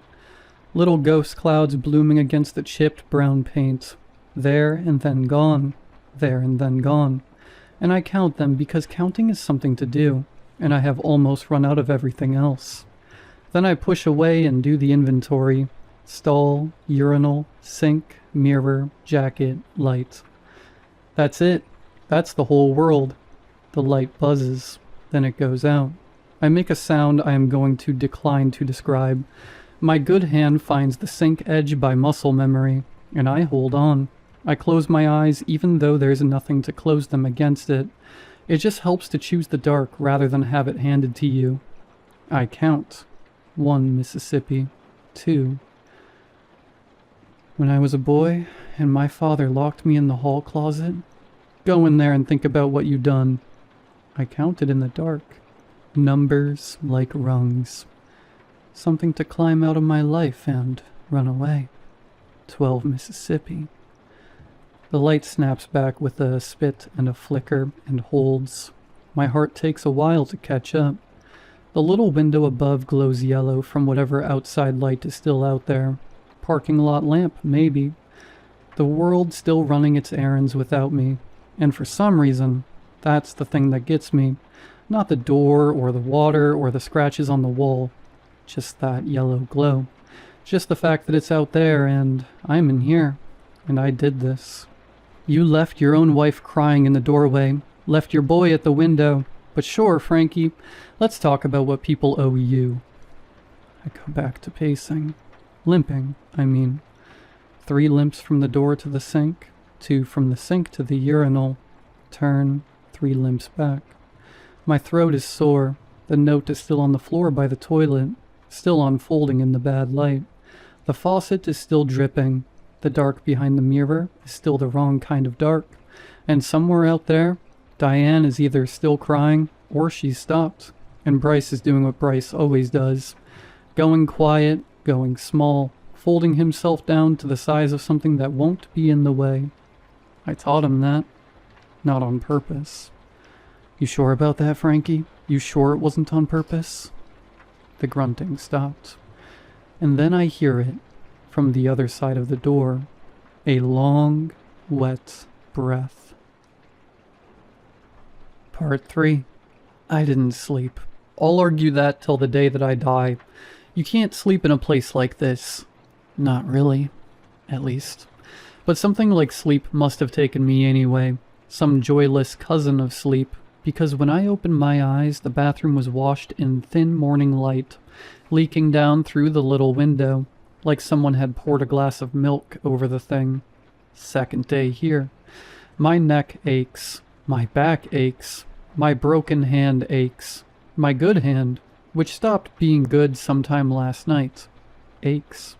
Little ghost clouds blooming against the chipped brown paint. There and then gone. There and then gone. And I count them because counting is something to do, and I have almost run out of everything else. Then I push away and do the inventory. Stall, urinal, sink, mirror, jacket, light. That's it. That's the whole world. The light buzzes. Then it goes out. I make a sound I am going to decline to describe. My good hand finds the sink edge by muscle memory, and I hold on. I close my eyes even though there's nothing to close them against it. It just helps to choose the dark rather than have it handed to you. I count. 1 Mississippi. 2. When I was a boy, and my father locked me in the hall closet, go in there and think about what you done. I counted in the dark. Numbers like rungs. Something to climb out of my life and run away. 12 Mississippi. The light snaps back with a spit and a flicker and holds. My heart takes a while to catch up. The little window above glows yellow from whatever outside light is still out there. Parking lot lamp, maybe. The world still running its errands without me. And for some reason, that's the thing that gets me. Not the door or the water or the scratches on the wall. Just that yellow glow. Just the fact that it's out there and I'm in here. And I did this. You left your own wife crying in the doorway. Left your boy at the window. But sure, Frankie, let's talk about what people owe you. I go back to pacing. Limping, I mean. 3 limps from the door to the sink. 2 from the sink to the urinal. Turn. 3 limps back. My throat is sore. The note is still on the floor by the toilet. Still unfolding in the bad light. The faucet is still dripping. The dark behind the mirror is still the wrong kind of dark. And somewhere out there, Diane is either still crying or she's stopped. And Bryce is doing what Bryce always does. Going quiet, going small, folding himself down to the size of something that won't be in the way. I taught him that. Not on purpose. You sure about that, Frankie? You sure it wasn't on purpose? The grunting stopped. And then I hear it. From the other side of the door, a long, wet breath. Part 3. I didn't sleep. I'll argue that till the day that I die. You can't sleep in a place like this. Not really, at least. But something like sleep must have taken me anyway. Some joyless cousin of sleep, because when I opened my eyes, the bathroom was washed in thin morning light, leaking down through the little window. Like someone had poured a glass of milk over the thing. Second day here. My neck aches. My back aches. My broken hand aches. My good hand, which stopped being good sometime last night, aches.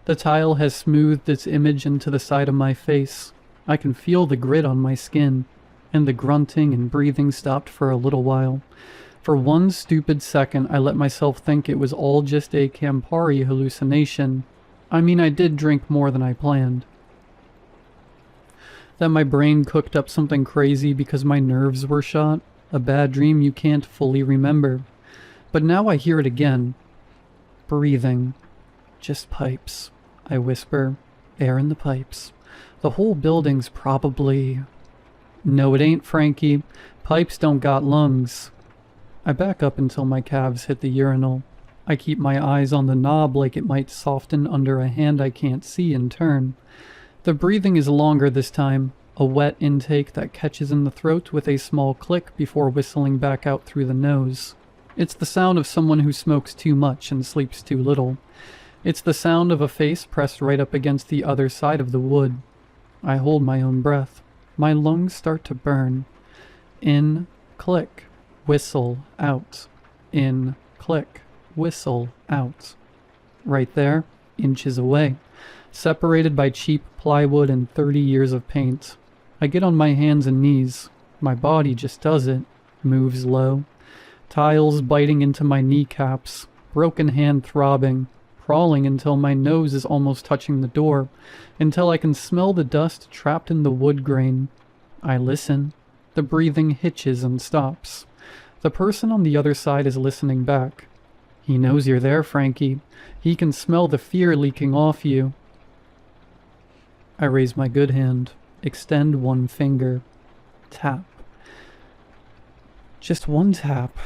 The tile has smoothed its image into the side of my face. I can feel the grit on my skin. And the grunting and breathing stopped for a little while. For one stupid second, I let myself think it was all just a Campari hallucination. I mean, I did drink more than I planned. That my brain cooked up something crazy because my nerves were shot. A bad dream you can't fully remember. But now I hear it again. Breathing. Just pipes. I whisper. Air in the pipes. The whole building's probably... No, it ain't, Frankie. Pipes don't got lungs. I back up until my calves hit the urinal. I keep my eyes on the knob like it might soften under a hand I can't see and turn. The breathing is longer this time, a wet intake that catches in the throat with a small click before whistling back out through the nose. It's the sound of someone who smokes too much and sleeps too little. It's the sound of a face pressed right up against the other side of the wood. I hold my own breath. My lungs start to burn. In, click. Whistle, out. In, click, whistle, out. Right there, inches away, separated by cheap plywood and 30 years of paint. I get on my hands and knees. My body just does it, moves low. Tiles biting into my kneecaps, broken hand throbbing, crawling until my nose is almost touching the door, until I can smell the dust trapped in the wood grain. I listen. The breathing hitches and stops. The person on the other side is listening back. He knows you're there, Frankie. He can smell the fear leaking off you. I raise my good hand, extend one finger. Tap. Just one tap.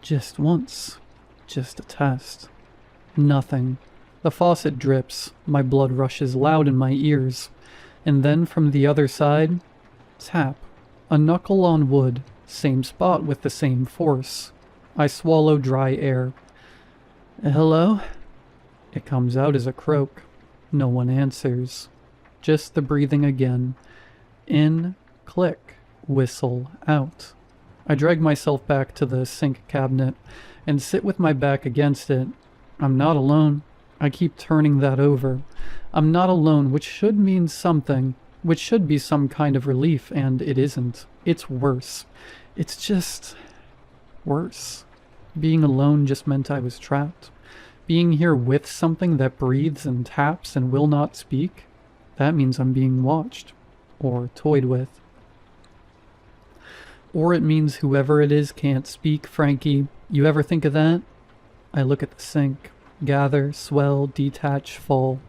Just once. Just a test. Nothing. The faucet drips. My blood rushes loud in my ears. And then from the other side, tap. A knuckle on wood. Same spot with the same force. I swallow dry air. Hello? It comes out as a croak. No one answers. Just the breathing again. In, click, whistle, out. I drag myself back to the sink cabinet and sit with my back against it. I'm not alone. I keep turning that over. I'm not alone, which should mean something, which should be some kind of relief, and it isn't. It's worse. It's just worse. Being alone just meant I was trapped. Being here with something that breathes and taps and will not speak, that means I'm being watched, or toyed with. Or it means whoever it is can't speak, Frankie. You ever think of that? I look at the sink. Gather, swell, detach, fall.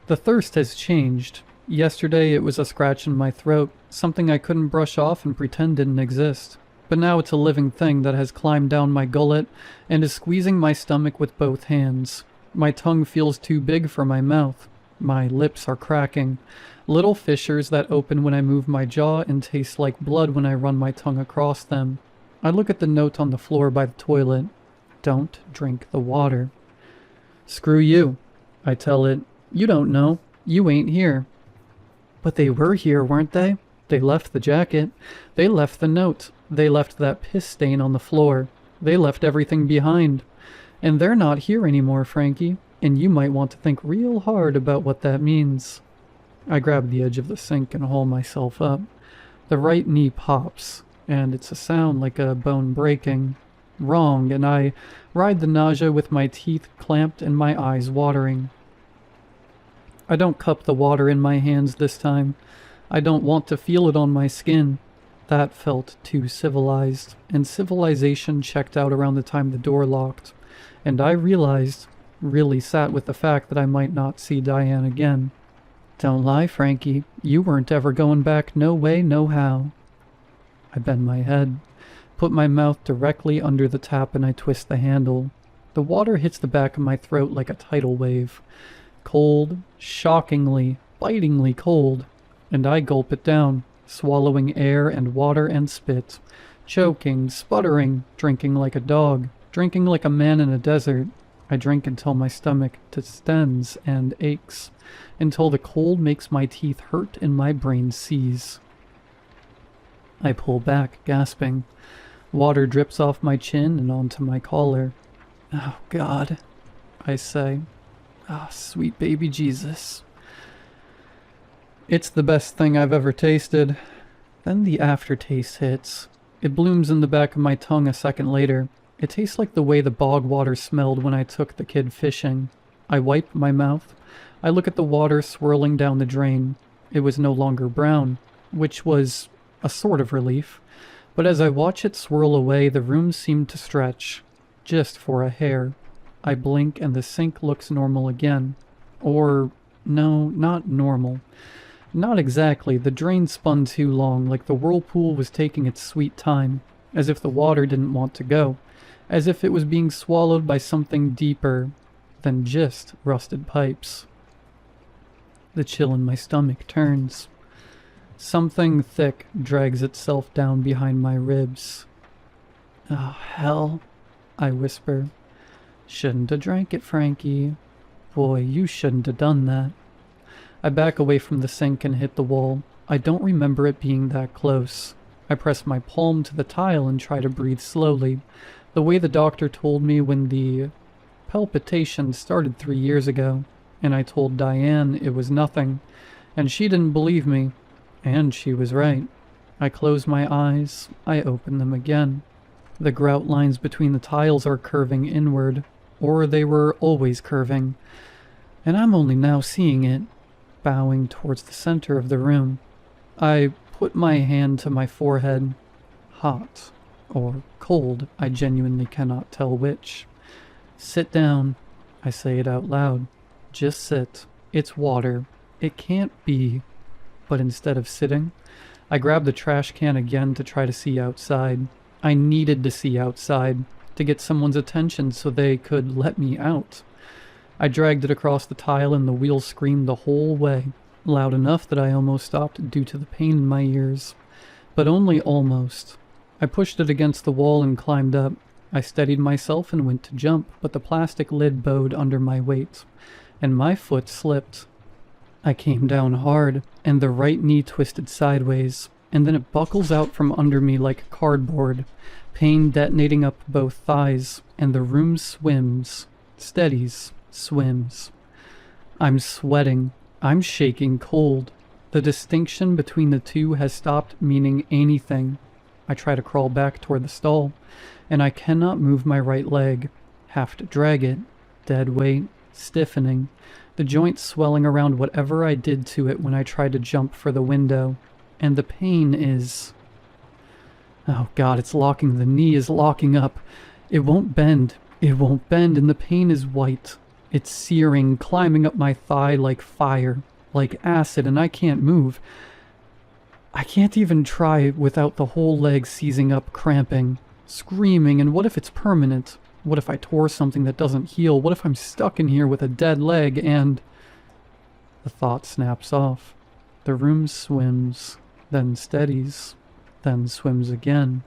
The thirst has changed. Yesterday it was a scratch in my throat, something I couldn't brush off and pretend didn't exist. But now it's a living thing that has climbed down my gullet and is squeezing my stomach with both hands. My tongue feels too big for my mouth. My lips are cracking. Little fissures that open when I move my jaw and taste like blood when I run my tongue across them. I look at the note on the floor by the toilet. Don't drink the water. Screw you, I tell it. You don't know. You ain't here. But they were here, weren't they? They left the jacket. They left the note. They left that piss stain on the floor. They left everything behind. And they're not here anymore, Frankie. And you might want to think real hard about what that means. I grab the edge of the sink and haul myself up. The right knee pops, and it's a sound like a bone breaking. Wrong, and I ride the nausea with my teeth clamped and my eyes watering. I don't cup the water in my hands this time. I don't want to feel it on my skin. That felt too civilized, and civilization checked out around the time the door locked. And I realized, really sat with the fact that I might not see Diane again. Don't lie, Frankie. You weren't ever going back, no way, no how. I bend my head, put my mouth directly under the tap, and I twist the handle. The water hits the back of my throat like a tidal wave. Cold, shockingly, bitingly cold. And I gulp it down, swallowing air and water and spit. Choking, sputtering, drinking like a dog, drinking like a man in a desert. I drink until my stomach distends and aches, until the cold makes my teeth hurt and my brain seize. I pull back, gasping. Water drips off my chin and onto my collar. Oh, God, I say. Ah, oh, sweet baby Jesus. It's the best thing I've ever tasted. Then the aftertaste hits. It blooms in the back of my tongue a second later. It tastes like the way the bog water smelled when I took the kid fishing. I wipe my mouth. I look at the water swirling down the drain. It was no longer brown, which was a sort of relief. But as I watch it swirl away, the room seemed to stretch. Just for a hair. I blink and the sink looks normal again. Or, no, not normal. Not exactly. The drain spun too long, like the whirlpool was taking its sweet time, as if the water didn't want to go, as if it was being swallowed by something deeper than just rusted pipes. The chill in my stomach turns. Something thick drags itself down behind my ribs. Oh, hell, I whisper. Shouldn't have drank it, Frankie. Boy, you shouldn't have done that. I back away from the sink and hit the wall. I don't remember it being that close. I press my palm to the tile and try to breathe slowly, the way the doctor told me when the palpitations started 3 years ago, and I told Diane it was nothing, and she didn't believe me, and she was right. I close my eyes. I open them again. The grout lines between the tiles are curving inward, or they were always curving, and I'm only now seeing it, bowing towards the center of the room. I put my hand to my forehead. Hot or cold, I genuinely cannot tell which. Sit down. I say it out loud. Just sit. It's water. It can't be. But instead of sitting, I grab the trash can again to try to see outside. I needed to see outside, to get someone's attention so they could let me out. I dragged it across the tile and the wheel screamed the whole way, loud enough that I almost stopped due to the pain in my ears. But only almost. I pushed it against the wall and climbed up. I steadied myself and went to jump, but the plastic lid bowed under my weight, and my foot slipped. I came down hard, and the right knee twisted sideways, and then it buckles out from under me like cardboard, pain detonating up both thighs, and the room swims, steadies, swims. I'm sweating. I'm shaking cold. The distinction between the two has stopped meaning anything. I try to crawl back toward the stall, and I cannot move my right leg. Have to drag it. Dead weight. Stiffening. The joint swelling around whatever I did to it when I tried to jump for the window. And the pain is... Oh God, it's locking. The knee is locking up. It won't bend. It won't bend, and the pain is white. It's searing, climbing up my thigh like fire, like acid, and I can't move. I can't even try without the whole leg seizing up, cramping, screaming, and what if it's permanent? What if I tore something that doesn't heal? What if I'm stuck in here with a dead leg and... The thought snaps off. The room swims, then steadies, then swims again.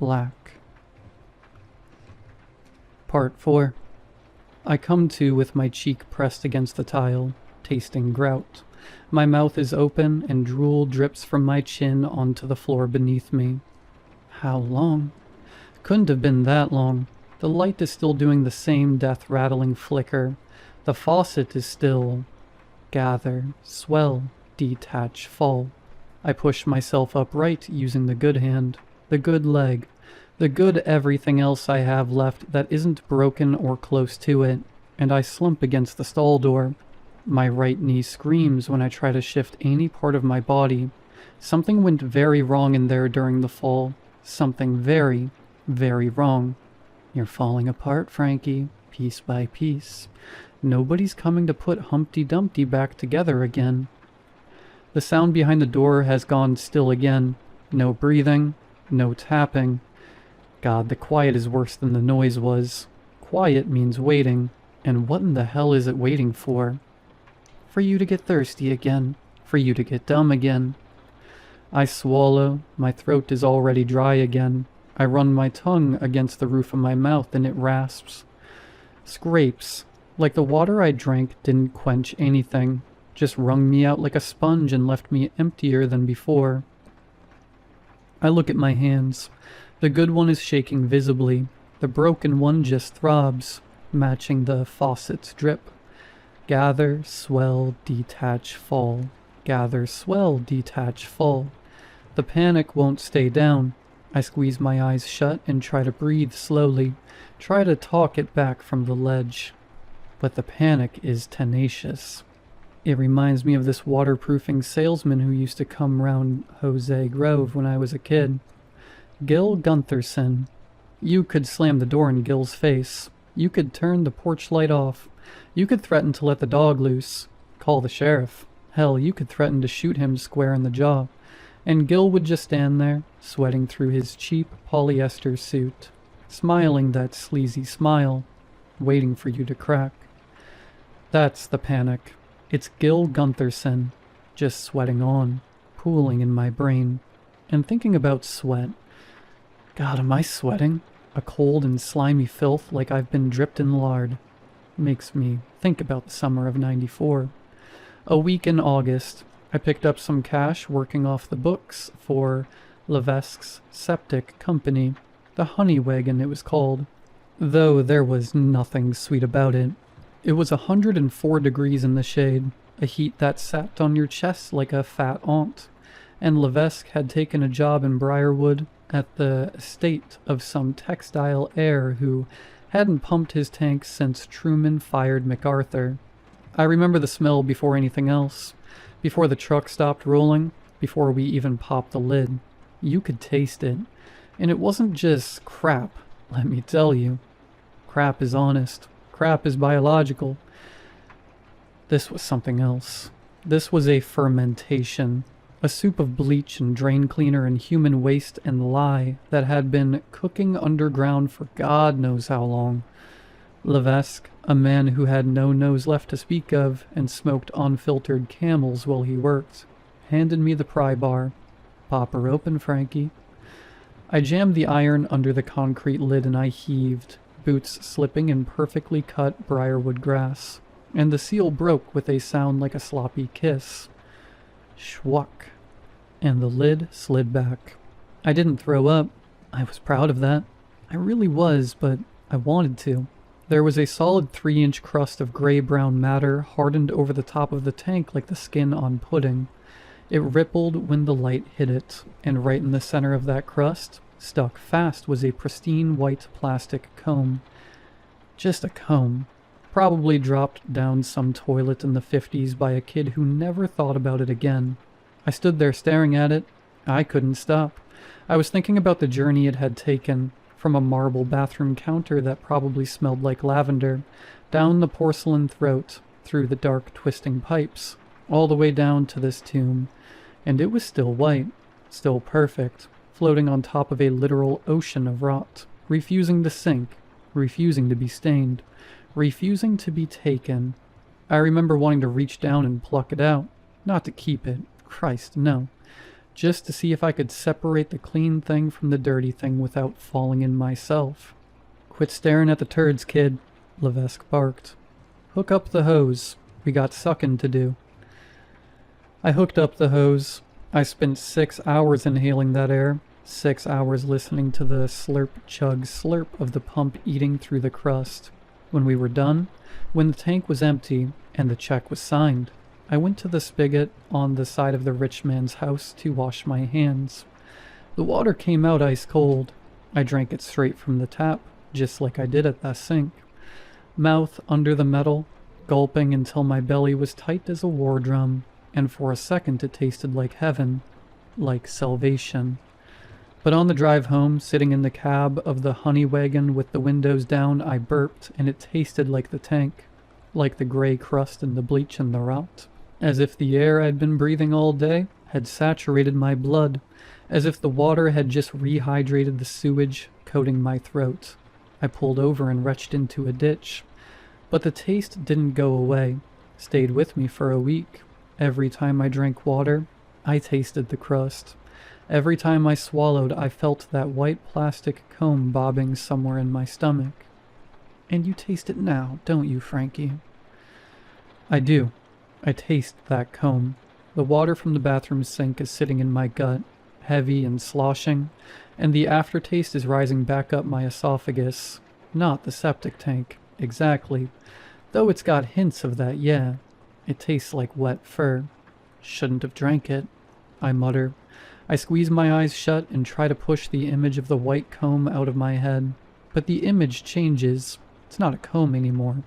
Black. Part 4. I come to with my cheek pressed against the tile, tasting grout. My mouth is open and drool drips from my chin onto the floor beneath me. How long? Couldn't have been that long. The light is still doing the same death-rattling flicker. The faucet is still... Gather, swell, detach, fall. I push myself upright using the good hand, the good leg, the good everything else I have left that isn't broken or close to it, and I slump against the stall door. My right knee screams when I try to shift any part of my body. Something went very wrong in there during the fall. Something very, very wrong. You're falling apart, Frankie, piece by piece. Nobody's coming to put Humpty Dumpty back together again. The sound behind the door has gone still again. No breathing, no tapping. God, the quiet is worse than the noise was. Quiet means waiting, and what in the hell is it waiting for? For you to get thirsty again, for you to get dumb again. I swallow, my throat is already dry again. I run my tongue against the roof of my mouth and it rasps. Scrapes, like the water I drank didn't quench anything, just wrung me out like a sponge and left me emptier than before. I look at my hands. The good one is shaking visibly. The broken one just throbs, matching the faucet's drip. Gather, swell, detach, fall. Gather, swell, detach, fall. The panic won't stay down. I squeeze my eyes shut and try to breathe slowly, try to talk it back from the ledge. But the panic is tenacious. It reminds me of this waterproofing salesman who used to come round Jose Grove when I was a kid. Gil Guntherson. You could slam the door in Gil's face. You could turn the porch light off. You could threaten to let the dog loose. Call the sheriff. Hell, you could threaten to shoot him square in the jaw. And Gil would just stand there, sweating through his cheap polyester suit, smiling that sleazy smile, waiting for you to crack. That's the panic. It's Gil Guntherson, just sweating on, pooling in my brain, and thinking about sweat. God, am I sweating? A cold and slimy filth like I've been dripped in lard. Makes me think about the summer of '94. A week in August, I picked up some cash working off the books for Levesque's septic company, the Honey Wagon it was called, though there was nothing sweet about it. It was 104 degrees in the shade, a heat that sat on your chest like a fat aunt, and Levesque had taken a job in Briarwood at the estate of some textile heir who hadn't pumped his tanks since Truman fired MacArthur. I remember the smell before anything else, before the truck stopped rolling, before we even popped the lid. You could taste it, and it wasn't just crap, let me tell you. Crap is honest. Crap is biological. This was something else. This was a fermentation. A soup of bleach and drain cleaner and human waste and lye that had been cooking underground for God knows how long. Levesque, a man who had no nose left to speak of and smoked unfiltered Camels while he worked, handed me the pry bar. "Pop her open, Frankie." I jammed the iron under the concrete lid and I heaved, boots slipping in perfectly cut briarwood grass, and the seal broke with a sound like a sloppy kiss. Schwuck, and the lid slid back. I didn't throw up. I was proud of that. I really was, but I wanted to. There was a solid 3-inch crust of gray-brown matter hardened over the top of the tank like the skin on pudding. It rippled when the light hit it, and right in the center of that crust, stuck fast, was a pristine white plastic comb. Just a comb. Probably dropped down some toilet in the 50s by a kid who never thought about it again. I stood there staring at it. I couldn't stop. I was thinking about the journey it had taken, from a marble bathroom counter that probably smelled like lavender, down the porcelain throat, through the dark twisting pipes, all the way down to this tomb. And it was still white, still perfect, floating on top of a literal ocean of rot, refusing to sink, refusing to be stained, refusing to be taken. I remember wanting to reach down and pluck it out, not to keep it, Christ, no. Just to see if I could separate the clean thing from the dirty thing without falling in myself. "Quit staring at the turds, kid," Levesque barked. "Hook up the hose. We got sucking to do." I hooked up the hose. I spent 6 hours inhaling that air, 6 hours listening to the slurp, chug, slurp of the pump eating through the crust. When we were done, when the tank was empty and the check was signed, I went to the spigot on the side of the rich man's house to wash my hands. The water came out ice cold. I drank it straight from the tap, just like I did at that sink. Mouth under the metal, gulping until my belly was tight as a war drum, and for a second it tasted like heaven, like salvation. But on the drive home, sitting in the cab of the honey wagon with the windows down, I burped, and it tasted like the tank, like the gray crust and the bleach and the rot. As if the air I'd been breathing all day had saturated my blood, as if the water had just rehydrated the sewage coating my throat. I pulled over and retched into a ditch. But the taste didn't go away, stayed with me for a week. Every time I drank water, I tasted the crust. Every time I swallowed, I felt that white plastic comb bobbing somewhere in my stomach. And you taste it now, don't you, Frankie? I do. I taste that comb. The water from the bathroom sink is sitting in my gut, heavy and sloshing, and the aftertaste is rising back up my esophagus. Not the septic tank, exactly. Though it's got hints of that, yeah. It tastes like wet fur. Shouldn't have drank it, I mutter. I squeeze my eyes shut and try to push the image of the white comb out of my head. But the image changes. It's not a comb anymore.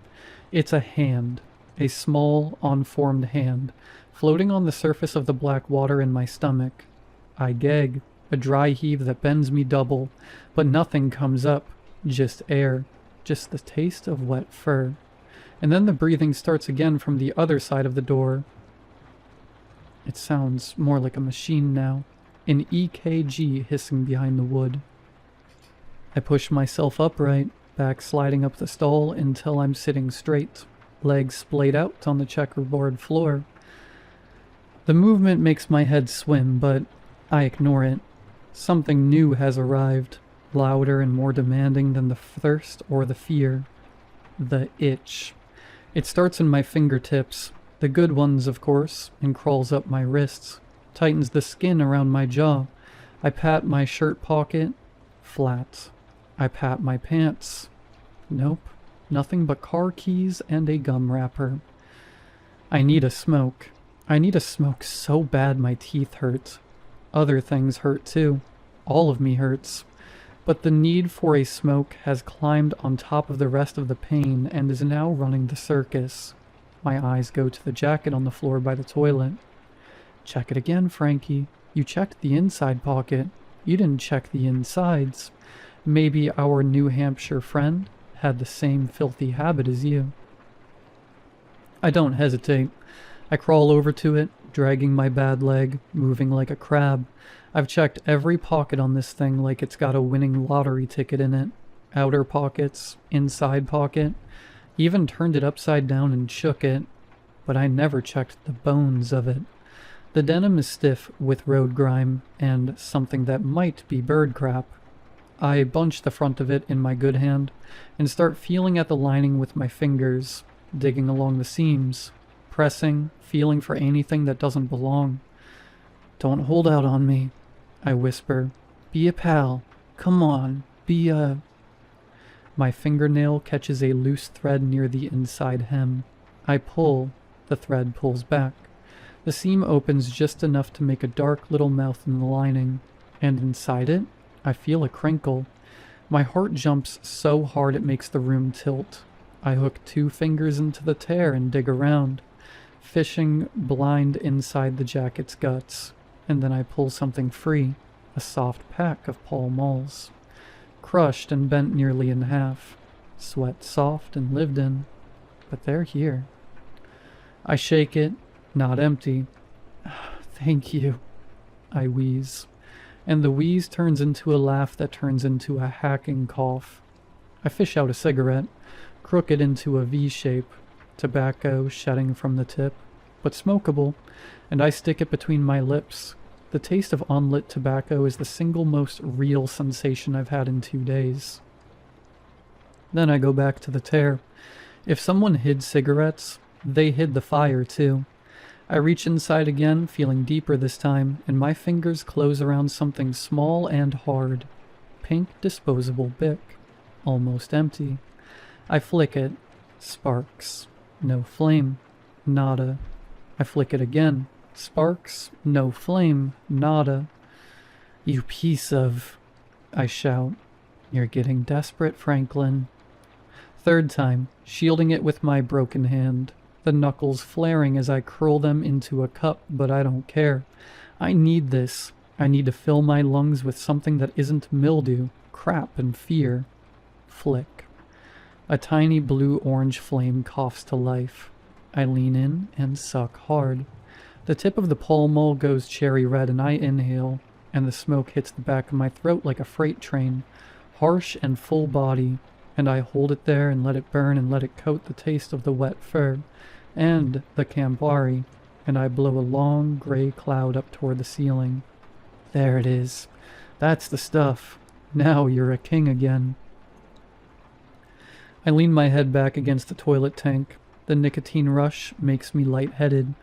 It's a hand. A small, unformed hand, floating on the surface of the black water in my stomach. I gag, a dry heave that bends me double, but nothing comes up, just air, just the taste of wet fur. And then the breathing starts again from the other side of the door. It sounds more like a machine now, an EKG hissing behind the wood. I push myself upright, back sliding up the stall until I'm sitting straight, legs splayed out on the checkerboard floor. The movement makes my head swim, but I ignore it. Something new has arrived, louder and more demanding than the thirst or the fear. The itch. It starts in my fingertips, the good ones, of course, and crawls up my wrists, tightens the skin around my jaw. I pat my shirt pocket, flat. I pat my pants. Nope, nothing but car keys and a gum wrapper. I need a smoke. I need a smoke so bad my teeth hurt. Other things hurt too. All of me hurts. But the need for a smoke has climbed on top of the rest of the pain and is now running the circus. My eyes go to the jacket on the floor by the toilet. Check it again, Frankie. You checked the inside pocket. You didn't check the insides. Maybe our New Hampshire friend had the same filthy habit as you. I don't hesitate. I crawl over to it, dragging my bad leg, moving like a crab. I've checked every pocket on this thing like it's got a winning lottery ticket in it. Outer pockets, inside pocket. Even turned it upside down and shook it, but I never checked the bones of it. The denim is stiff with road grime and something that might be bird crap. I bunch the front of it in my good hand and start feeling at the lining with my fingers, digging along the seams, pressing, feeling for anything that doesn't belong. "Don't hold out on me," I whisper. "Be a pal. Come on, be a..." My fingernail catches a loose thread near the inside hem. I pull. The thread pulls back. The seam opens just enough to make a dark little mouth in the lining, and inside it, I feel a crinkle. My heart jumps so hard it makes the room tilt. I hook 2 fingers into the tear and dig around, fishing blind inside the jacket's guts, and then I pull something free, a soft pack of Pall Malls. Crushed and bent nearly in half, sweat soft and lived in, but they're here. I shake it, not empty. "Thank you," I wheeze, and the wheeze turns into a laugh that turns into a hacking cough. I fish out a cigarette, crook it into a V shape, tobacco shedding from the tip, but smokable, and I stick it between my lips. The taste of unlit tobacco is the single most real sensation I've had in 2 days. Then I go back to the tear. If someone hid cigarettes, they hid the fire too. I reach inside again, feeling deeper this time, and my fingers close around something small and hard. Pink disposable Bic. Almost empty. I flick it. Sparks. No flame. Nada. I flick it again. Sparks. No flame. Nada. "You piece of..." I shout. "You're getting desperate, Franklin." Third time, shielding it with my broken hand. The knuckles flaring as I curl them into a cup, but I don't care. I need this. I need to fill my lungs with something that isn't mildew, crap, and fear. Flick. A tiny blue-orange flame coughs to life. I lean in and suck hard. The tip of the Pall Mall goes cherry red and I inhale, and the smoke hits the back of my throat like a freight train, harsh and full body, and I hold it there and let it burn and let it coat the taste of the wet fur and the Campari, and I blow a long gray cloud up toward the ceiling. There it is. That's the stuff. Now you're a king again. I lean my head back against the toilet tank. The nicotine rush makes me lightheaded,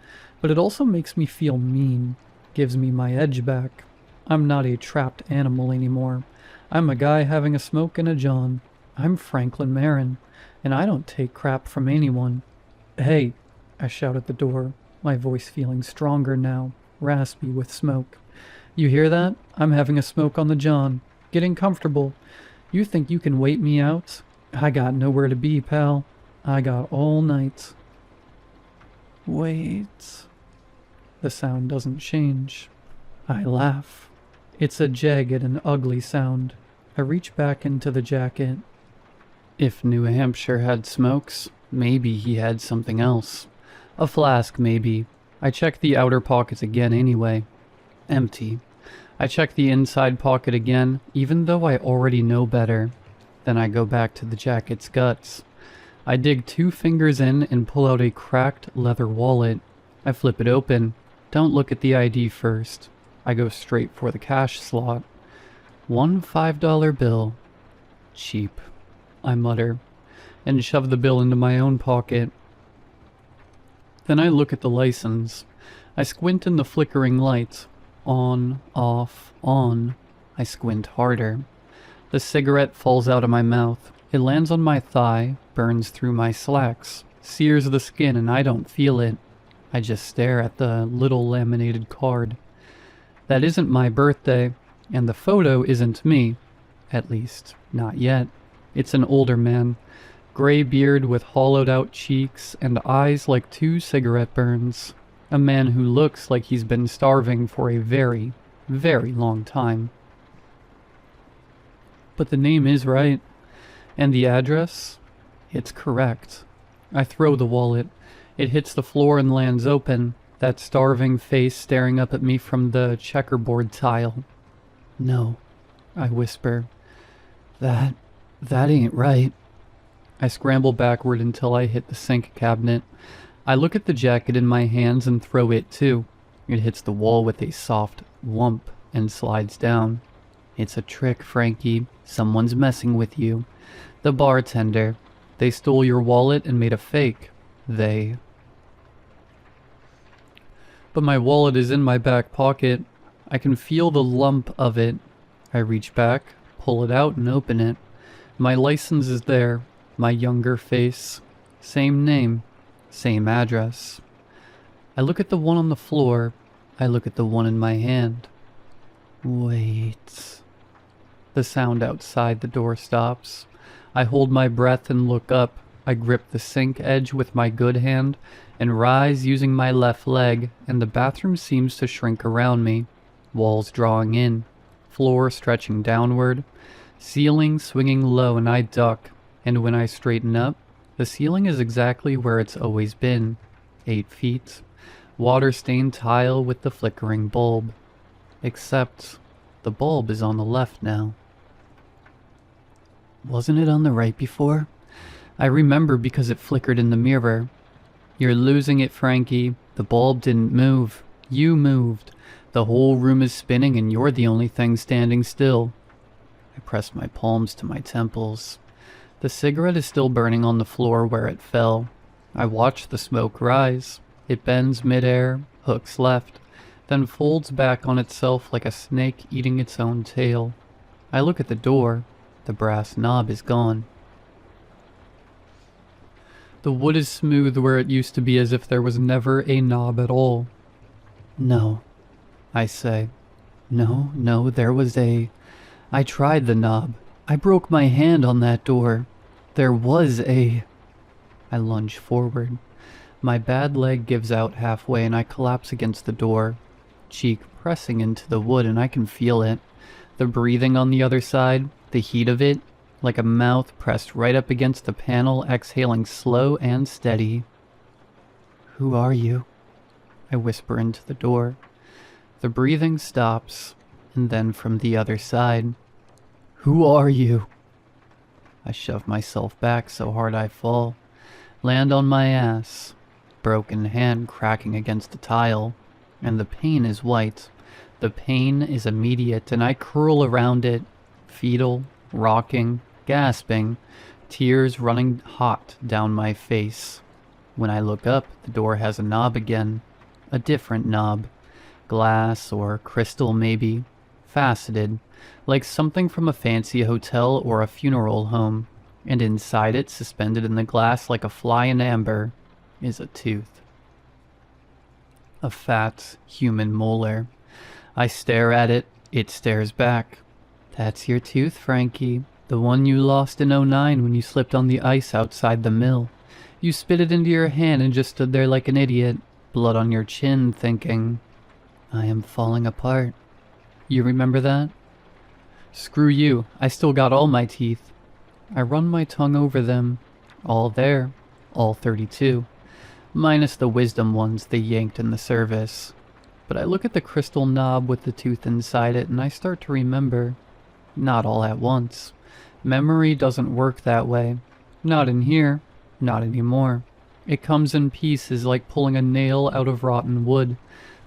but it also makes me feel mean, gives me my edge back. I'm not a trapped animal anymore. I'm a guy having a smoke and a John. I'm Franklin Marin, and I don't take crap from anyone. "Hey," I shout at the door, my voice feeling stronger now, raspy with smoke. "You hear that? I'm having a smoke on the John. Getting comfortable. You think you can wait me out? I got nowhere to be, pal. I got all night." "Wait." The sound doesn't change. I laugh. It's a jagged and ugly sound. I reach back into the jacket. If New Hampshire had smokes, maybe he had something else. A flask, maybe. I check the outer pockets again anyway. Empty. I check the inside pocket again, even though I already know better. Then I go back to the jacket's guts. I dig 2 fingers in and pull out a cracked leather wallet. I flip it open. Don't look at the ID first. I go straight for the cash slot. 1 $5 bill. Cheap, I mutter, and shove the bill into my own pocket. Then I look at the license. I squint in the flickering light. On, off, on. I squint harder. The cigarette falls out of my mouth. It lands on my thigh, burns through my slacks, sears the skin, and I don't feel it. I just stare at the little laminated card. That isn't my birthday, and the photo isn't me. At least, not yet. It's an older man. Gray beard with hollowed-out cheeks and eyes like 2 cigarette burns. A man who looks like he's been starving for a very, very long time. But the name is right. And the address? It's correct. I throw the wallet. It hits the floor and lands open, that starving face staring up at me from the checkerboard tile. No, I whisper. That ain't right. I scramble backward until I hit the sink cabinet. I look at the jacket in my hands and throw it too. It hits the wall with a soft whump and slides down. It's a trick, Frankie. Someone's messing with you. The bartender. They stole your wallet and made a fake. But my wallet is in my back pocket. I can feel the lump of it. I reach back, pull it out, and open it. My license is there. My younger face. Same name. Same address. I look at the one on the floor. I look at the one in my hand. Wait. The sound outside the door stops. I hold my breath and look up. I grip the sink edge with my good hand and rise using my left leg, and the bathroom seems to shrink around me. Walls drawing in, floor stretching downward, ceiling swinging low, and I duck. And when I straighten up, the ceiling is exactly where it's always been. 8 feet. Water-stained tile with the flickering bulb. Except the bulb is on the left now. Wasn't it on the right before? I remember because it flickered in the mirror. You're losing it, Frankie. The bulb didn't move. You moved. The whole room is spinning and you're the only thing standing still. I press my palms to my temples. The cigarette is still burning on the floor where it fell. I watch the smoke rise. It bends midair, hooks left, then folds back on itself like a snake eating its own tail. I look at the door. The brass knob is gone. The wood is smooth where it used to be, as if there was never a knob at all. No, I say. No, there was a... I tried the knob. I broke my hand on that door. There was a... I lunge forward. My bad leg gives out halfway and I collapse against the door, cheek pressing into the wood, and I can feel it. The breathing on the other side, the heat of it, like a mouth pressed right up against the panel, exhaling slow and steady. Who are you? I whisper into the door. The breathing stops, and then from the other side, who are you? I shove myself back so hard I fall, land on my ass, broken hand cracking against the tile, and the pain is white. The pain is immediate, and I curl around it, fetal, rocking, gasping, tears running hot down my face. When I look up, the door has a knob again, a different knob, glass or crystal maybe, faceted, like something from a fancy hotel or a funeral home, and inside it, suspended in the glass like a fly in amber, is a tooth. A fat, human molar. I stare at it, it stares back. That's your tooth, Frankie. The one you lost in '09 when you slipped on the ice outside the mill. You spit it into your hand and just stood there like an idiot, blood on your chin, thinking, I am falling apart. You remember that? Screw you, I still got all my teeth. I run my tongue over them. All there, all 32. Minus the wisdom ones they yanked in the service. But I look at the crystal knob with the tooth inside it and I start to remember. Not all at once. Memory doesn't work that way. Not in here. Not anymore. It comes in pieces like pulling a nail out of rotten wood.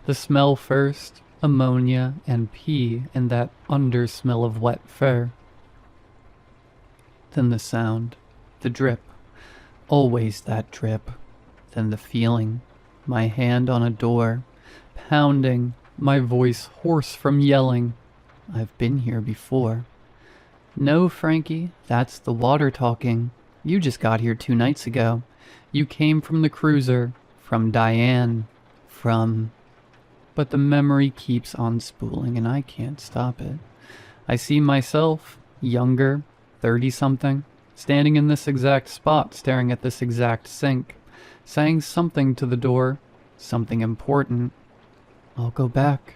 The smell first, ammonia and pee, and that under-smell of wet fur. Then the sound. The drip. Always that drip. Then the feeling. My hand on a door. Pounding. My voice hoarse from yelling. I've been here before. No, Frankie, that's the water talking. You just got here 2 nights ago. You came from the cruiser. From Diane. From... But the memory keeps on spooling and I can't stop it. I see myself, younger, 30-something, standing in this exact spot, staring at this exact sink, saying something to the door, something important. I'll go back,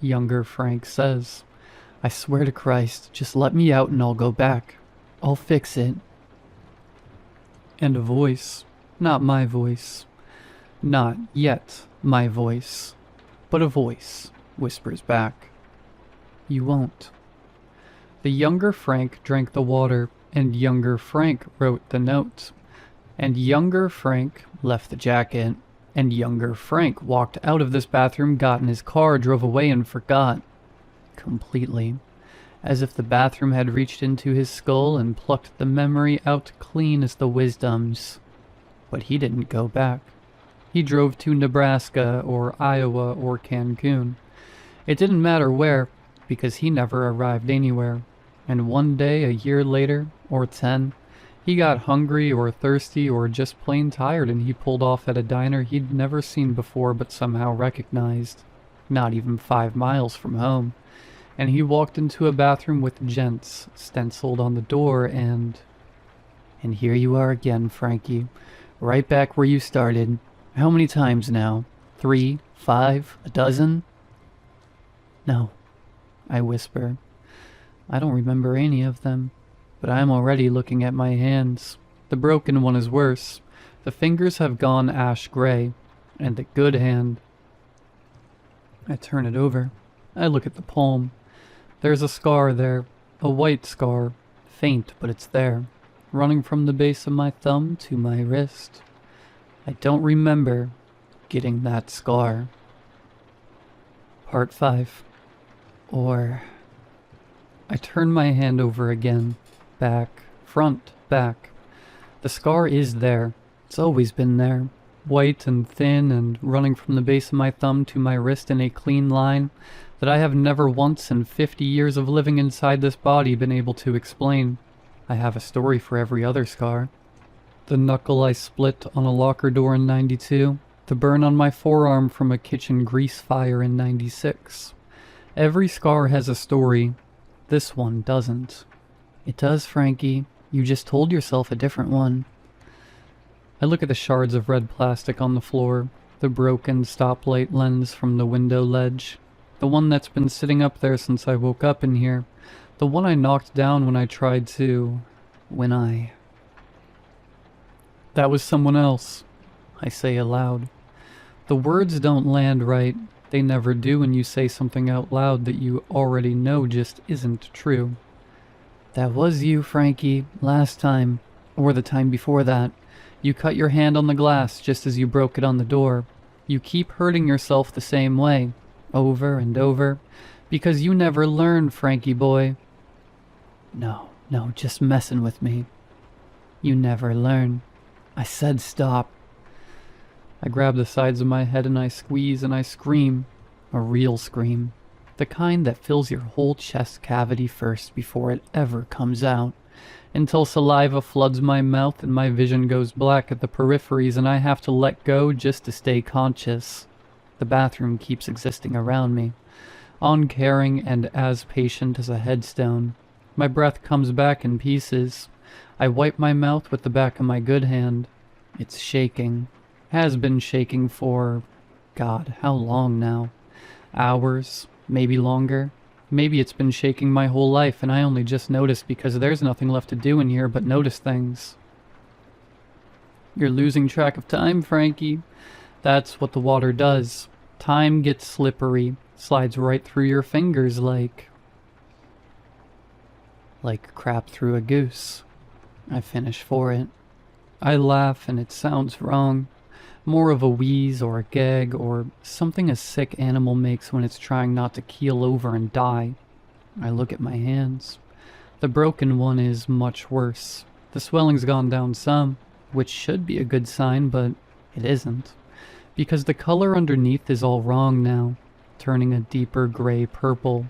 younger Frank says. I swear to Christ, just let me out and I'll go back. I'll fix it. And a voice, not my voice, not yet my voice, but a voice whispers back, you won't. The younger Frank drank the water, and younger Frank wrote the note, and younger Frank left the jacket, and younger Frank walked out of this bathroom, got in his car, drove away, and forgot. Completely. As if the bathroom had reached into his skull and plucked the memory out clean as the wisdom's. But he didn't go back. He drove to Nebraska or Iowa or Cancun. It didn't matter where, because he never arrived anywhere. And one day, a year later, or 10, he got hungry or thirsty or just plain tired, and he pulled off at a diner he'd never seen before but somehow recognized. Not even 5 miles from home. And he walked into a bathroom with gents stenciled on the door, and here you are again, Frankie. Right back where you started. How many times now? 3? 5? A dozen? No, I whisper. I don't remember any of them, but I'm already looking at my hands. The broken one is worse. The fingers have gone ash gray, and the good hand. I turn it over. I look at the palm. There's a scar there, a white scar, faint, but it's there, running from the base of my thumb to my wrist. I don't remember getting that scar. Part 5. Or... I turn my hand over again, back, front, back. The scar is there. It's always been there. White and thin and running from the base of my thumb to my wrist in a clean line that I have never once in 50 years of living inside this body been able to explain. I have a story for every other scar. The knuckle I split on a locker door in 92. The burn on my forearm from a kitchen grease fire in 96. Every scar has a story. This one doesn't. It does, Frankie. You just told yourself a different one. I look at the shards of red plastic on the floor, the broken stoplight lens from the window ledge, the one that's been sitting up there since I woke up in here, the one I knocked down when I tried to... That was someone else, I say aloud. The words don't land right. They never do when you say something out loud that you already know just isn't true. That was you, Frankie, last time, or the time before that. You cut your hand on the glass just as you broke it on the door. You keep hurting yourself the same way, over and over, because you never learn, Frankie boy. No, just messing with me. You never learn. I said stop. I grab the sides of my head and I squeeze and I scream. A real scream. The kind that fills your whole chest cavity first before it ever comes out. Until saliva floods my mouth and my vision goes black at the peripheries and I have to let go just to stay conscious. The bathroom keeps existing around me, uncaring and as patient as a headstone. My breath comes back in pieces. I wipe my mouth with the back of my good hand. It's shaking. Has been shaking for... God, how long now? Hours? Maybe longer? Maybe it's been shaking my whole life and I only just noticed because there's nothing left to do in here but notice things. You're losing track of time, Frankie. That's what the water does. Time gets slippery, slides right through your fingers like crap through a goose. I finish for it. I laugh and it sounds wrong. More of a wheeze or a gag or something a sick animal makes when it's trying not to keel over and die. I look at my hands. The broken one is much worse. The swelling's gone down some, which should be a good sign, but it isn't. Because the color underneath is all wrong now, turning a deeper gray purple,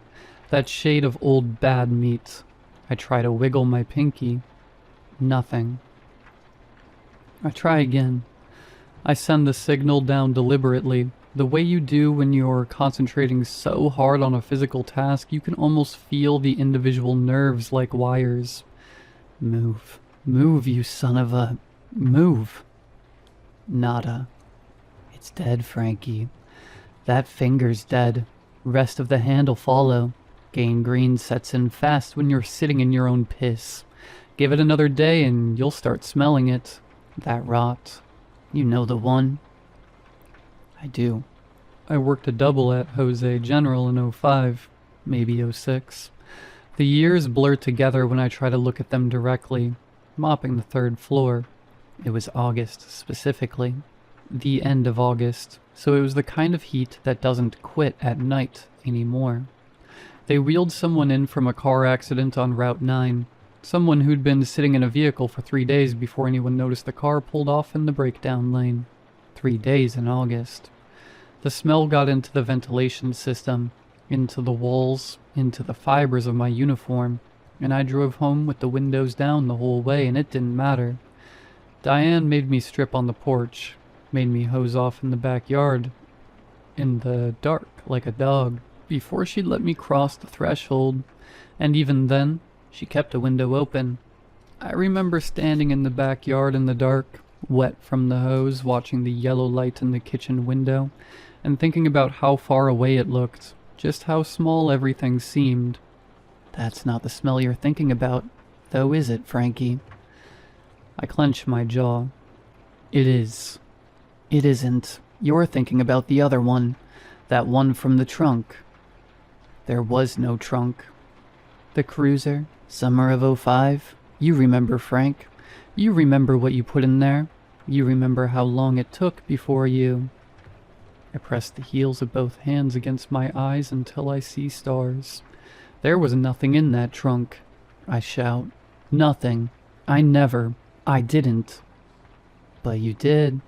that shade of old bad meat. I try to wiggle my pinky. Nothing. I try again. I send the signal down deliberately, the way you do when you're concentrating so hard on a physical task you can almost feel the individual nerves like wires. Move. Move, you son of a... Move. Nada. It's dead, Frankie. That finger's dead. Rest of the hand'll follow. Gangrene sets in fast when you're sitting in your own piss. Give it another day and you'll start smelling it. That rot. You know the one. I do. I worked a double at Jose General in '05, maybe '06. The years blur together when I try to look at them directly, mopping the 3rd floor. It was August, specifically. The end of August, so it was the kind of heat that doesn't quit at night anymore. They wheeled someone in from a car accident on Route 9, someone who'd been sitting in a vehicle for 3 days before anyone noticed the car pulled off in the breakdown lane. 3 days in August. The smell got into the ventilation system, into the walls, into the fibers of my uniform, and I drove home with the windows down the whole way, and it didn't matter. Diane made me strip on the porch, made me hose off in the backyard, in the dark like a dog, before she'd let me cross the threshold, and even then, she kept a window open. I remember standing in the backyard in the dark, wet from the hose, watching the yellow light in the kitchen window, and thinking about how far away it looked, just how small everything seemed. That's not the smell you're thinking about, though, is it, Frankie? I clench my jaw. It is. It isn't. You're thinking about the other one. That one from the trunk. There was no trunk. The cruiser, summer of '05. You remember, Frank. You remember what you put in there. You remember how long it took before you... I press the heels of both hands against my eyes until I see stars. There was nothing in that trunk. I shout. Nothing. I didn't. But you did.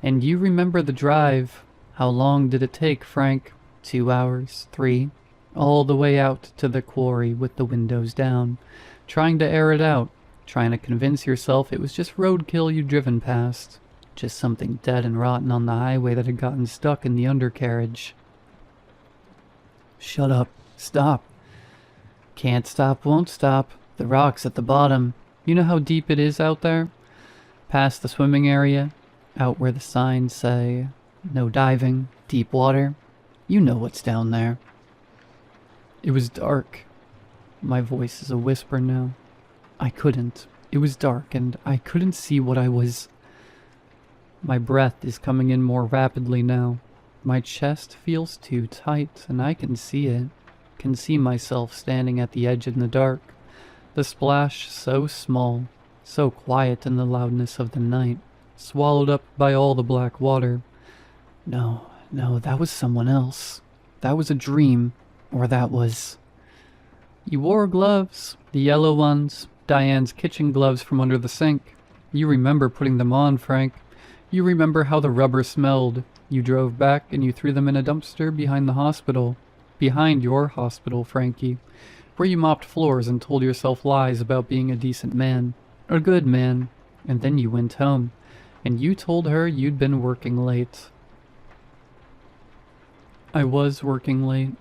And you remember the drive. How long did it take, Frank? 2 hours? 3? All the way out to the quarry with the windows down. Trying to air it out. Trying to convince yourself it was just roadkill you'd driven past. Just something dead and rotten on the highway that had gotten stuck in the undercarriage. Shut up. Stop. Can't stop, won't stop. The rock's at the bottom. You know how deep it is out there? Past the swimming area? Out where the signs say, no diving, deep water? You know what's down there. It was dark. My voice is a whisper now. I couldn't. It was dark, and I couldn't see what I was... My breath is coming in more rapidly now. My chest feels too tight, and I can see it. Can see myself standing at the edge in the dark. The splash so small, so quiet in the loudness of the night, swallowed up by all the black water. No, that was someone else. That was a dream, or that was... You wore gloves, the yellow ones, Diane's kitchen gloves from under the sink. You remember putting them on, Frank. You remember how the rubber smelled. You drove back and you threw them in a dumpster behind the hospital. Behind your hospital, Frankie. Where you mopped floors and told yourself lies about being a decent man. A good man. And then you went home. And you told her you'd been working late. I was working late.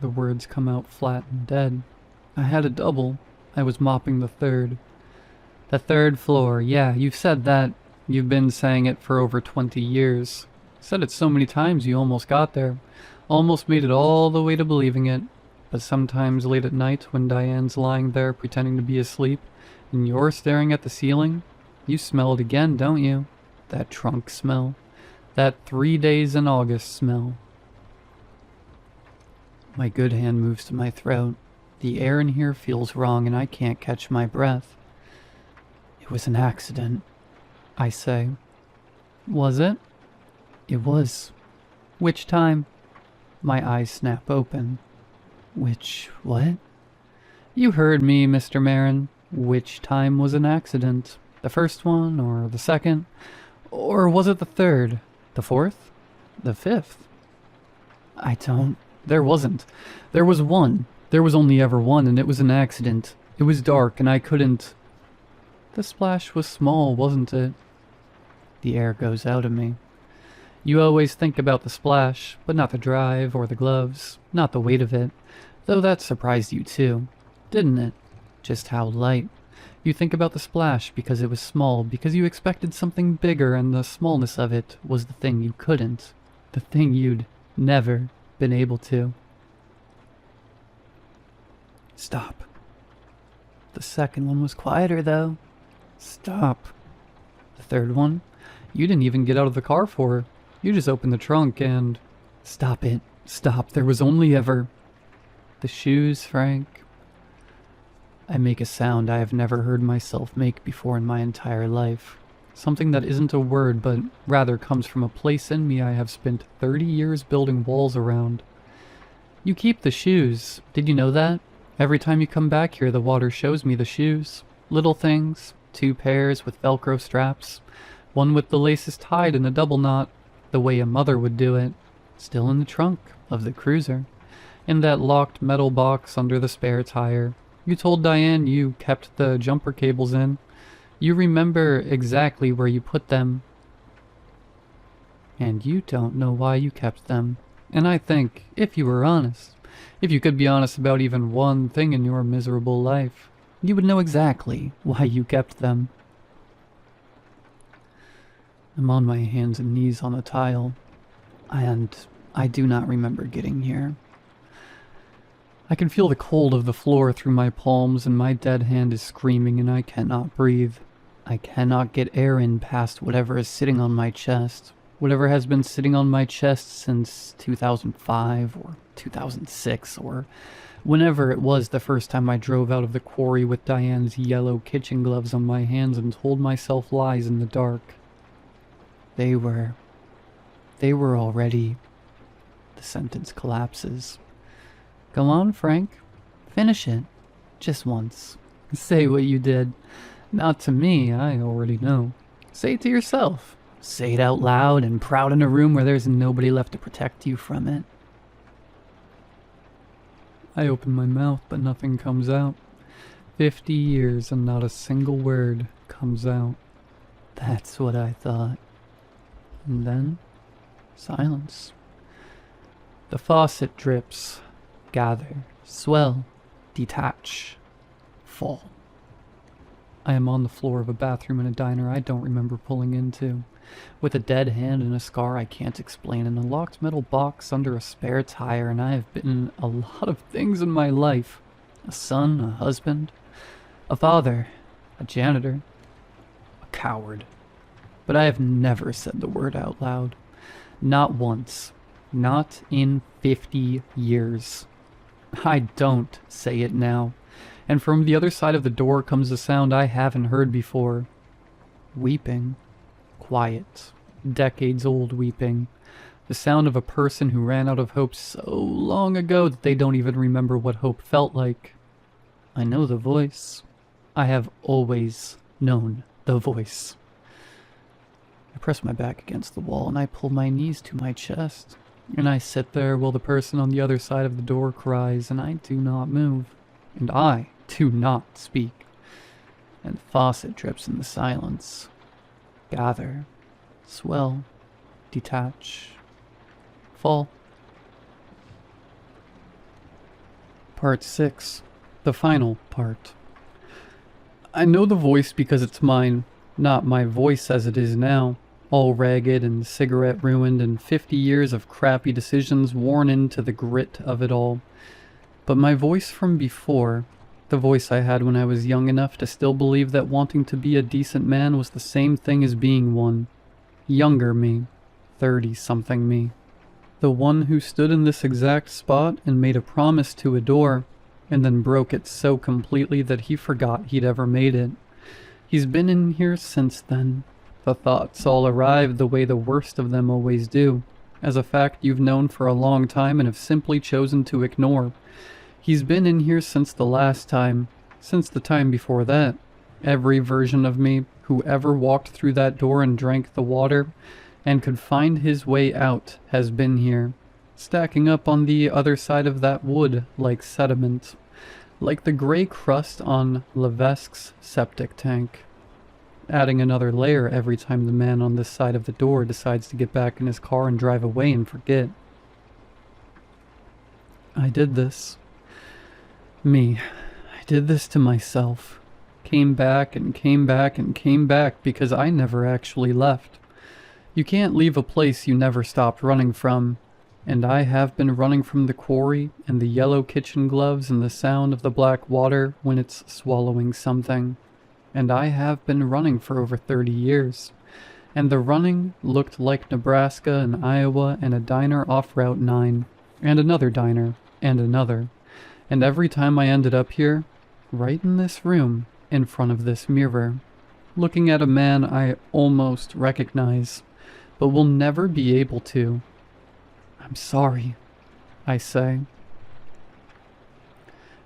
The words come out flat and dead. I had a double. I was mopping the 3rd. The 3rd floor, yeah, you've said that. You've been saying it for over 20 years. Said it so many times you almost got there. Almost made it all the way to believing it. But sometimes late at night when Diane's lying there pretending to be asleep, and you're staring at the ceiling, you smell it again, don't you? That trunk smell. That 3 days in August smell. My good hand moves to my throat. The air in here feels wrong and I can't catch my breath. It was an accident, I say. Was it? It was. Which time? My eyes snap open. Which what? You heard me, Mr. Marin. Which time was an accident? The first one, or the second? Or was it the 3rd? The 4th? The 5th? I don't... There wasn't. There was one. There was only ever one, and it was an accident. It was dark, and I couldn't... The splash was small, wasn't it? The air goes out of me. You always think about the splash, but not the drive or the gloves, not the weight of it. Though that surprised you too, didn't it? Just how light. You think about the splash because it was small, because you expected something bigger, and the smallness of it was the thing you couldn't. The thing you'd never been able to. Stop. The second one was quieter, though. Stop. The third one? You didn't even get out of the car for. You just opened the trunk and... Stop it. Stop. There was only ever... The shoes, Frank. I make a sound I have never heard myself make before in my entire life. Something that isn't a word, but rather comes from a place in me I have spent 30 years building walls around. You keep the shoes. Did you know that? Every time you come back here, the water shows me the shoes. Little things. 2 pairs with Velcro straps. One with the laces tied in a double knot, the way a mother would do it. Still in the trunk of the cruiser. In that locked metal box under the spare tire. You told Diane you kept the jumper cables in. You remember exactly where you put them. And you don't know why you kept them. And I think, if you were honest, if you could be honest about even one thing in your miserable life, you would know exactly why you kept them. I'm on my hands and knees on the tile, and I do not remember getting here. I can feel the cold of the floor through my palms, and my dead hand is screaming and I cannot breathe. I cannot get air in past whatever is sitting on my chest. Whatever has been sitting on my chest since 2005 or 2006 or whenever it was the first time I drove out of the quarry with Diane's yellow kitchen gloves on my hands and told myself lies in the dark. They were already... The sentence collapses. Go on, Frank. Finish it. Just once. Say what you did. Not to me, I already know. Say it to yourself. Say it out loud and proud in a room where there's nobody left to protect you from it. I open my mouth, but nothing comes out. 50 years and not a single word comes out. That's what I thought. And then, silence. The faucet drips, gather, swell, detach, fall. I am on the floor of a bathroom in a diner I don't remember pulling into, with a dead hand and a scar I can't explain, in a locked metal box under a spare tire, and I have been a lot of things in my life. A son, a husband, a father, a janitor, a coward. But I have never said the word out loud. Not once. Not in 50 years. I don't say it now. And from the other side of the door comes a sound I haven't heard before. Weeping. Quiet. Decades-old weeping. The sound of a person who ran out of hope so long ago that they don't even remember what hope felt like. I know the voice. I have always known the voice. I press my back against the wall and I pull my knees to my chest. And I sit there while the person on the other side of the door cries, and I do not move. And I do not speak. And the faucet drips in the silence. Gather. Swell. Detach. Fall. Part 6. The final part. I know the voice because it's mine, not my voice as it is now. All ragged and cigarette ruined and 50 years of crappy decisions worn into the grit of it all. But my voice from before, the voice I had when I was young enough to still believe that wanting to be a decent man was the same thing as being one. Younger me. 30-something me. The one who stood in this exact spot and made a promise to a door, and then broke it so completely that he forgot he'd ever made it. He's been in here since then. The thoughts all arrive the way the worst of them always do, as a fact you've known for a long time and have simply chosen to ignore. He's been in here since the last time, since the time before that. Every version of me who ever walked through that door and drank the water and could find his way out has been here, stacking up on the other side of that wood like sediment, like the gray crust on Levesque's septic tank. Adding another layer every time the man on this side of the door decides to get back in his car and drive away and forget. I did this. Me. I did this to myself. Came back and came back and came back because I never actually left. You can't leave a place you never stopped running from. And I have been running from the quarry and the yellow kitchen gloves and the sound of the black water when it's swallowing something. And I have been running for over 30 years. And the running looked like Nebraska and Iowa and a diner off Route 9, and another diner, and another. And every time I ended up here, right in this room, in front of this mirror, looking at a man I almost recognize, but will never be able to. I'm sorry, I say.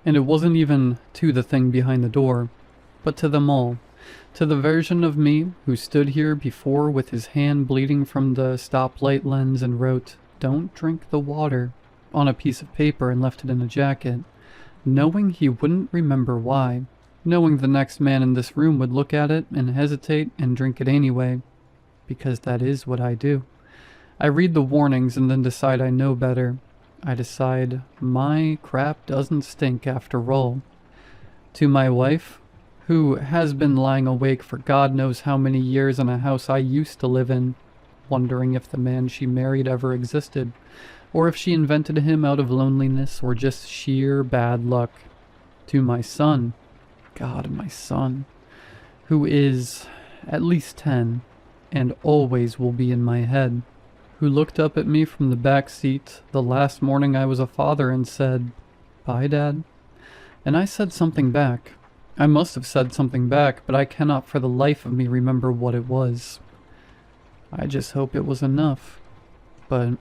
And it wasn't even to the thing behind the door, but to them all. To the version of me who stood here before with his hand bleeding from the stoplight lens and wrote, "Don't drink the water," on a piece of paper and left it in a jacket, knowing he wouldn't remember why, knowing the next man in this room would look at it and hesitate and drink it anyway, because that is what I do. I read the warnings and then decide I know better. I decide my crap doesn't stink after all. To my wife, who has been lying awake for God knows how many years in a house I used to live in, wondering if the man she married ever existed, or if she invented him out of loneliness or just sheer bad luck. To my son, God, my son, who is at least 10, and always will be in my head, who looked up at me from the back seat the last morning I was a father and said, "Bye, Dad." And I said something back. I must have said something back, but I cannot for the life of me remember what it was. I just hope it was enough. But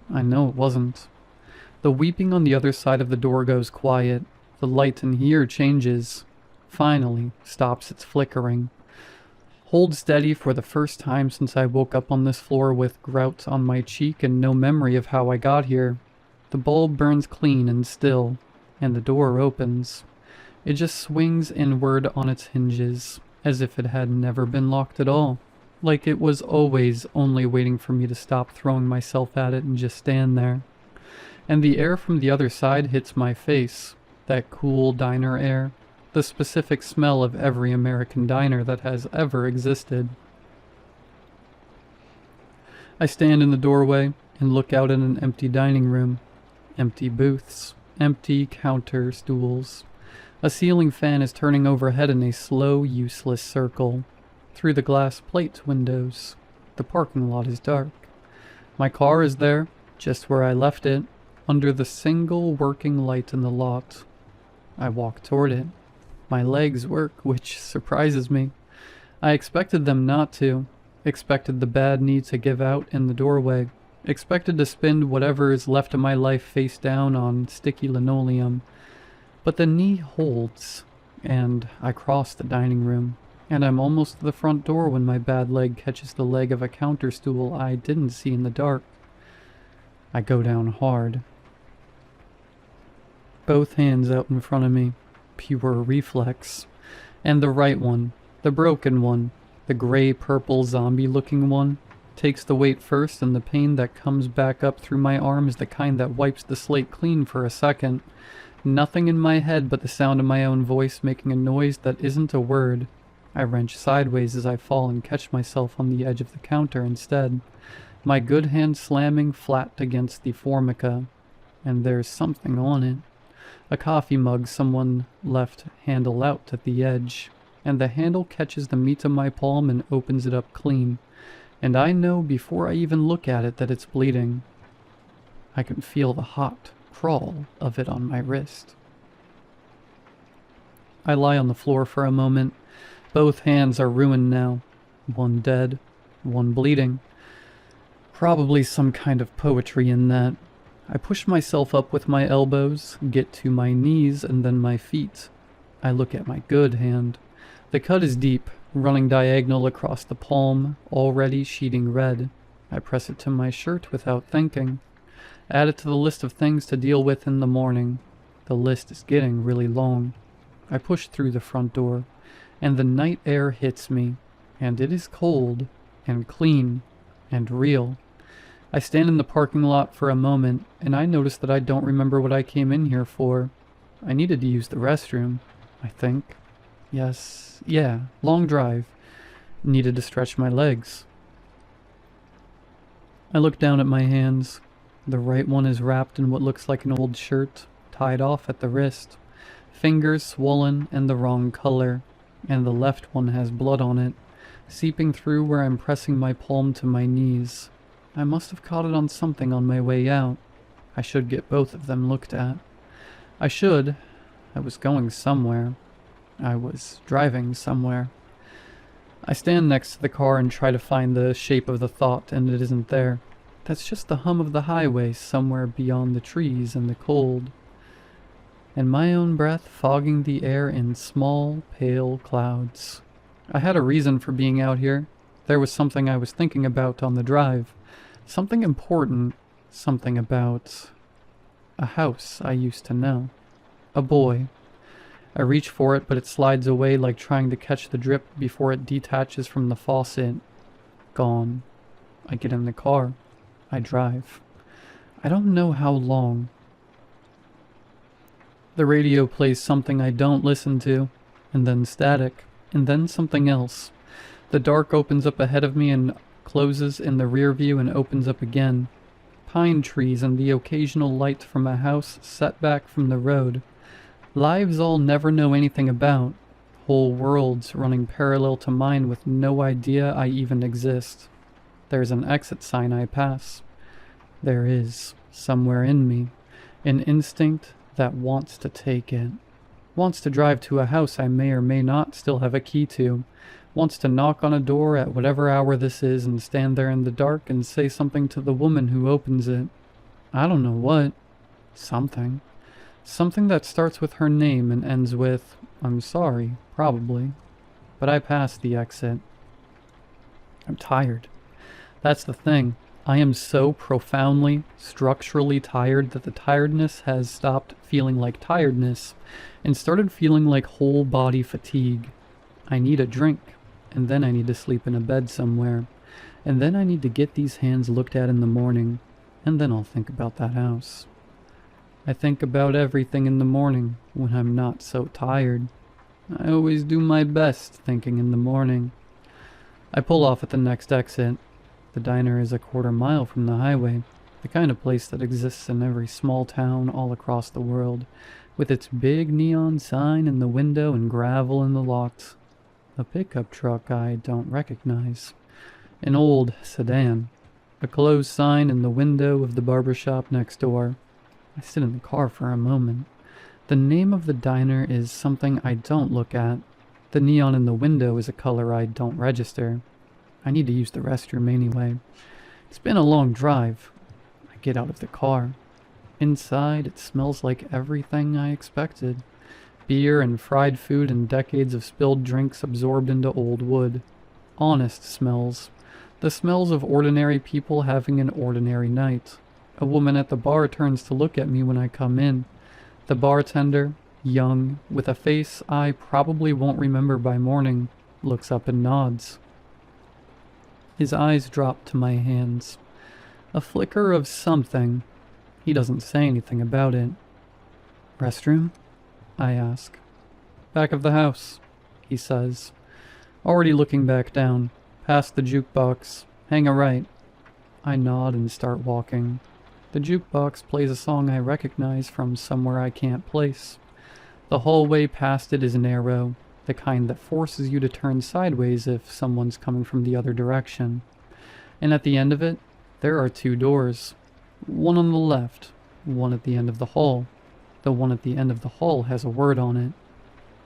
I know it wasn't. The weeping on the other side of the door goes quiet. The light in here changes. Finally, stops its flickering. Hold steady for the first time since I woke up on this floor with grout on my cheek and no memory of how I got here. The bulb burns clean and still, and the door opens. It just swings inward on its hinges, as if it had never been locked at all. Like it was always only waiting for me to stop throwing myself at it and just stand there. And the air from the other side hits my face, that cool diner air, the specific smell of every American diner that has ever existed. I stand in the doorway and look out at an empty dining room. Empty booths, empty counter stools. A ceiling fan is turning overhead in a slow, useless circle. Through the glass plate windows, the parking lot is dark. My car is there, just where I left it, under the single working light in the lot. I walk toward it. My legs work, which surprises me. I expected them not to. Expected the bad knee to give out in the doorway. Expected to spend whatever is left of my life face down on sticky linoleum. But the knee holds, and I cross the dining room, and I'm almost to the front door when my bad leg catches the leg of a counter stool I didn't see in the dark. I go down hard. Both hands out in front of me, pure reflex. And the right one, the broken one, the gray-purple zombie-looking one, takes the weight first, and the pain that comes back up through my arm is the kind that wipes the slate clean for a second. Nothing in my head but the sound of my own voice making a noise that isn't a word. I wrench sideways as I fall and catch myself on the edge of the counter instead, my good hand slamming flat against the formica, and there's something on it. A coffee mug someone left handle out at the edge, and the handle catches the meat of my palm and opens it up clean, and I know before I even look at it that it's bleeding. I can feel the hot crawl of it on my wrist. I lie on the floor for a moment. Both hands are ruined now. One dead, one bleeding. Probably some kind of poetry in that. I push myself up with my elbows, get to my knees and then my feet. I look at my good hand. The cut is deep, running diagonal across the palm, already sheeting red. I press it to my shirt without thinking. Add it to the list of things to deal with in the morning. The list is getting really long. I push through the front door, and the night air hits me, and it is cold, and clean, and real. I stand in the parking lot for a moment, and I notice that I don't remember what I came in here for. I needed to use the restroom, I think. Yeah, long drive. Needed to stretch my legs. I look down at my hands. The right one is wrapped in what looks like an old shirt, tied off at the wrist, fingers swollen and the wrong color, and the left one has blood on it, seeping through where I'm pressing my palm to my knees. I must have caught it on something on my way out. I should get both of them looked at. I should. I was going somewhere. I was driving somewhere. I stand next to the car and try to find the shape of the thought, and it isn't there. That's just the hum of the highway somewhere beyond the trees and the cold. And my own breath fogging the air in small, pale clouds. I had a reason for being out here. There was something I was thinking about on the drive. Something important. Something about a house I used to know. A boy. I reach for it, but it slides away like trying to catch the drip before it detaches from the faucet. Gone. I get in the car. I drive. I don't know how long. The radio plays something I don't listen to, and then static, and then something else. The dark opens up ahead of me and closes in the rear view and opens up again. Pine trees and the occasional light from a house set back from the road. Lives I'll never know anything about. Whole worlds running parallel to mine with no idea I even exist. There's an exit sign I pass. There is, somewhere in me, an instinct that wants to take it. Wants to drive to a house I may or may not still have a key to. Wants to knock on a door at whatever hour this is and stand there in the dark and say something to the woman who opens it. I don't know what. Something. Something that starts with her name and ends with, I'm sorry, probably. But I pass the exit. I'm tired. That's the thing. I am so profoundly, structurally tired that the tiredness has stopped feeling like tiredness and started feeling like whole body fatigue. I need a drink, and then I need to sleep in a bed somewhere, and then I need to get these hands looked at in the morning, and then I'll think about that house. I think about everything in the morning when I'm not so tired. I always do my best thinking in the morning. I pull off at the next exit. The diner is a quarter mile from the highway, the kind of place that exists in every small town all across the world, with its big neon sign in the window and gravel in the lot. A pickup truck I don't recognize. An old sedan. A closed sign in the window of the barbershop next door. I sit in the car for a moment. The name of the diner is something I don't look at. The neon in the window is a color I don't register. I need to use the restroom anyway. It's been a long drive. I get out of the car. Inside, it smells like everything I expected. Beer and fried food and decades of spilled drinks absorbed into old wood. Honest smells. The smells of ordinary people having an ordinary night. A woman at the bar turns to look at me when I come in. The bartender, young, with a face I probably won't remember by morning, looks up and nods. His eyes drop to my hands. A flicker of something. He doesn't say anything about it. Restroom? I ask. Back of the house, he says. Already looking back down, past the jukebox. Hang a right. I nod and start walking. The jukebox plays a song I recognize from somewhere I can't place. The hallway past it is narrow, the kind that forces you to turn sideways if someone's coming from the other direction. And at the end of it, there are two doors. One on the left, one at the end of the hall. The one at the end of the hall has a word on it.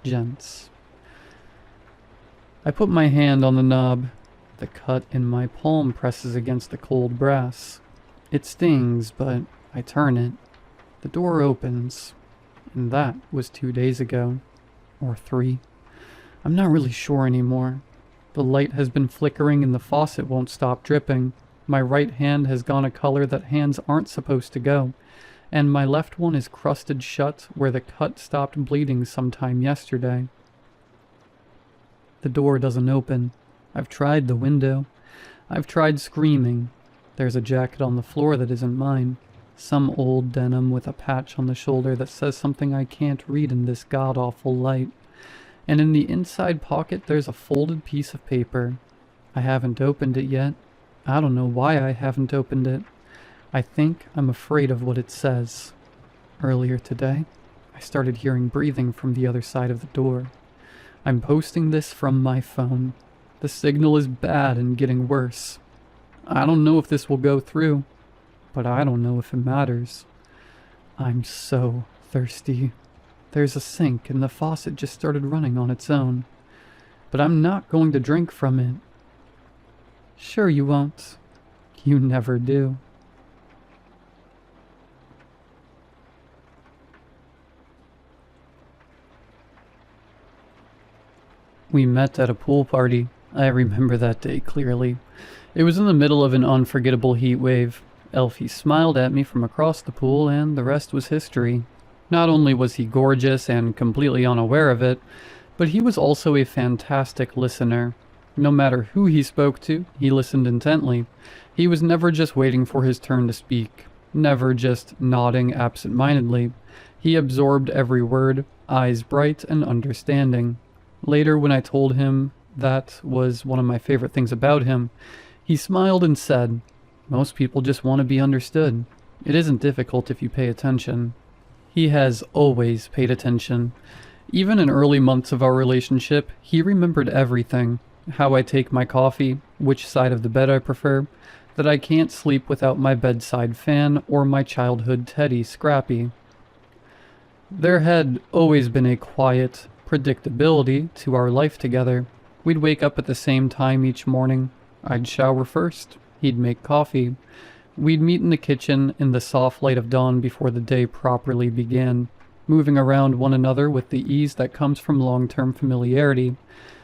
Gents. I put my hand on the knob. The cut in my palm presses against the cold brass. It stings, but I turn it. The door opens. And that was 2 days ago. Or 3. I'm not really sure anymore. The light has been flickering and the faucet won't stop dripping. My right hand has gone a color that hands aren't supposed to go. And my left one is crusted shut where the cut stopped bleeding sometime yesterday. The door doesn't open. I've tried the window. I've tried screaming. There's a jacket on the floor that isn't mine. Some old denim with a patch on the shoulder that says something I can't read in this god-awful light. And in the inside pocket there's a folded piece of paper. I haven't opened it yet. I don't know why I haven't opened it. I think I'm afraid of what it says. Earlier today, I started hearing breathing from the other side of the door. I'm posting this from my phone. The signal is bad and getting worse. I don't know if this will go through, but I don't know if it matters. I'm so thirsty. There's a sink and the faucet just started running on its own. But I'm not going to drink from it. Sure you won't. You never do. We met at a pool party. I remember that day clearly. It was in the middle of an unforgettable heat wave. Elfie smiled at me from across the pool, and the rest was history. Not only was he gorgeous and completely unaware of it, but he was also a fantastic listener. No matter who he spoke to, he listened intently. He was never just waiting for his turn to speak, never just nodding absent-mindedly. He absorbed every word, eyes bright and understanding. Later, when I told him that was one of my favorite things about him, he smiled and said, "Most people just want to be understood. It isn't difficult if you pay attention." He has always paid attention. Even in early months of our relationship, he remembered everything. How I take my coffee, which side of the bed I prefer, that I can't sleep without my bedside fan or my childhood teddy, Scrappy. There had always been a quiet predictability to our life together. We'd wake up at the same time each morning. I'd shower first. He'd make coffee. We'd meet in the kitchen in the soft light of dawn before the day properly began, moving around one another with the ease that comes from long-term familiarity.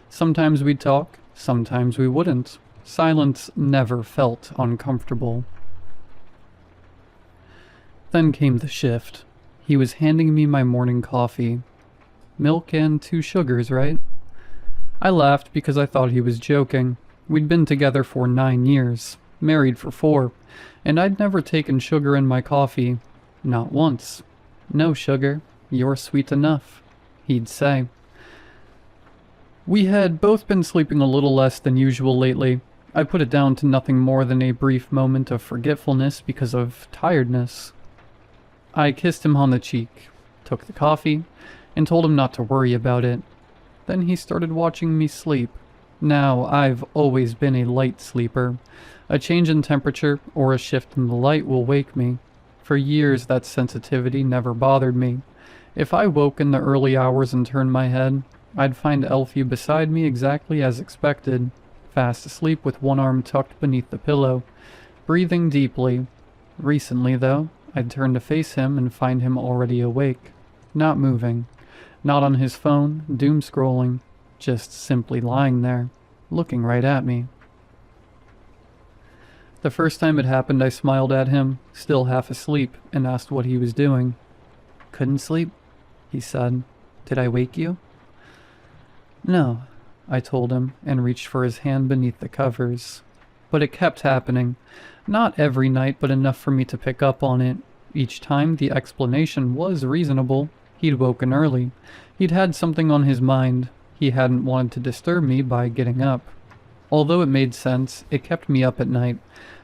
Sometimes we'd talk, sometimes we wouldn't. Silence never felt uncomfortable. Then came the shift. He was handing me my morning coffee. Milk and 2 sugars, right? I laughed because I thought he was joking. We'd been together for 9 years, married for 4, and I'd never taken sugar in my coffee. Not once. "No sugar, you're sweet enough," he'd say. We had both been sleeping a little less than usual lately. I put it down to nothing more than a brief moment of forgetfulness because of tiredness. I kissed him on the cheek, took the coffee, and told him not to worry about it. Then he started watching me sleep. Now, I've always been a light sleeper. A change in temperature or a shift in the light will wake me. For years, that sensitivity never bothered me. If I woke in the early hours and turned my head, I'd find Elfie beside me exactly as expected, fast asleep with one arm tucked beneath the pillow, breathing deeply. Recently, though, I'd turn to face him and find him already awake, not moving. Not on his phone, doom scrolling, just simply lying there, looking right at me. The first time it happened, I smiled at him, still half asleep, and asked what he was doing. "Couldn't sleep?" he said. "Did I wake you?" "No," I told him, and reached for his hand beneath the covers. But it kept happening. Not every night, but enough for me to pick up on it. Each time, the explanation was reasonable. He'd woken early. He'd had something on his mind. He hadn't wanted to disturb me by getting up. Although it made sense, it kept me up at night.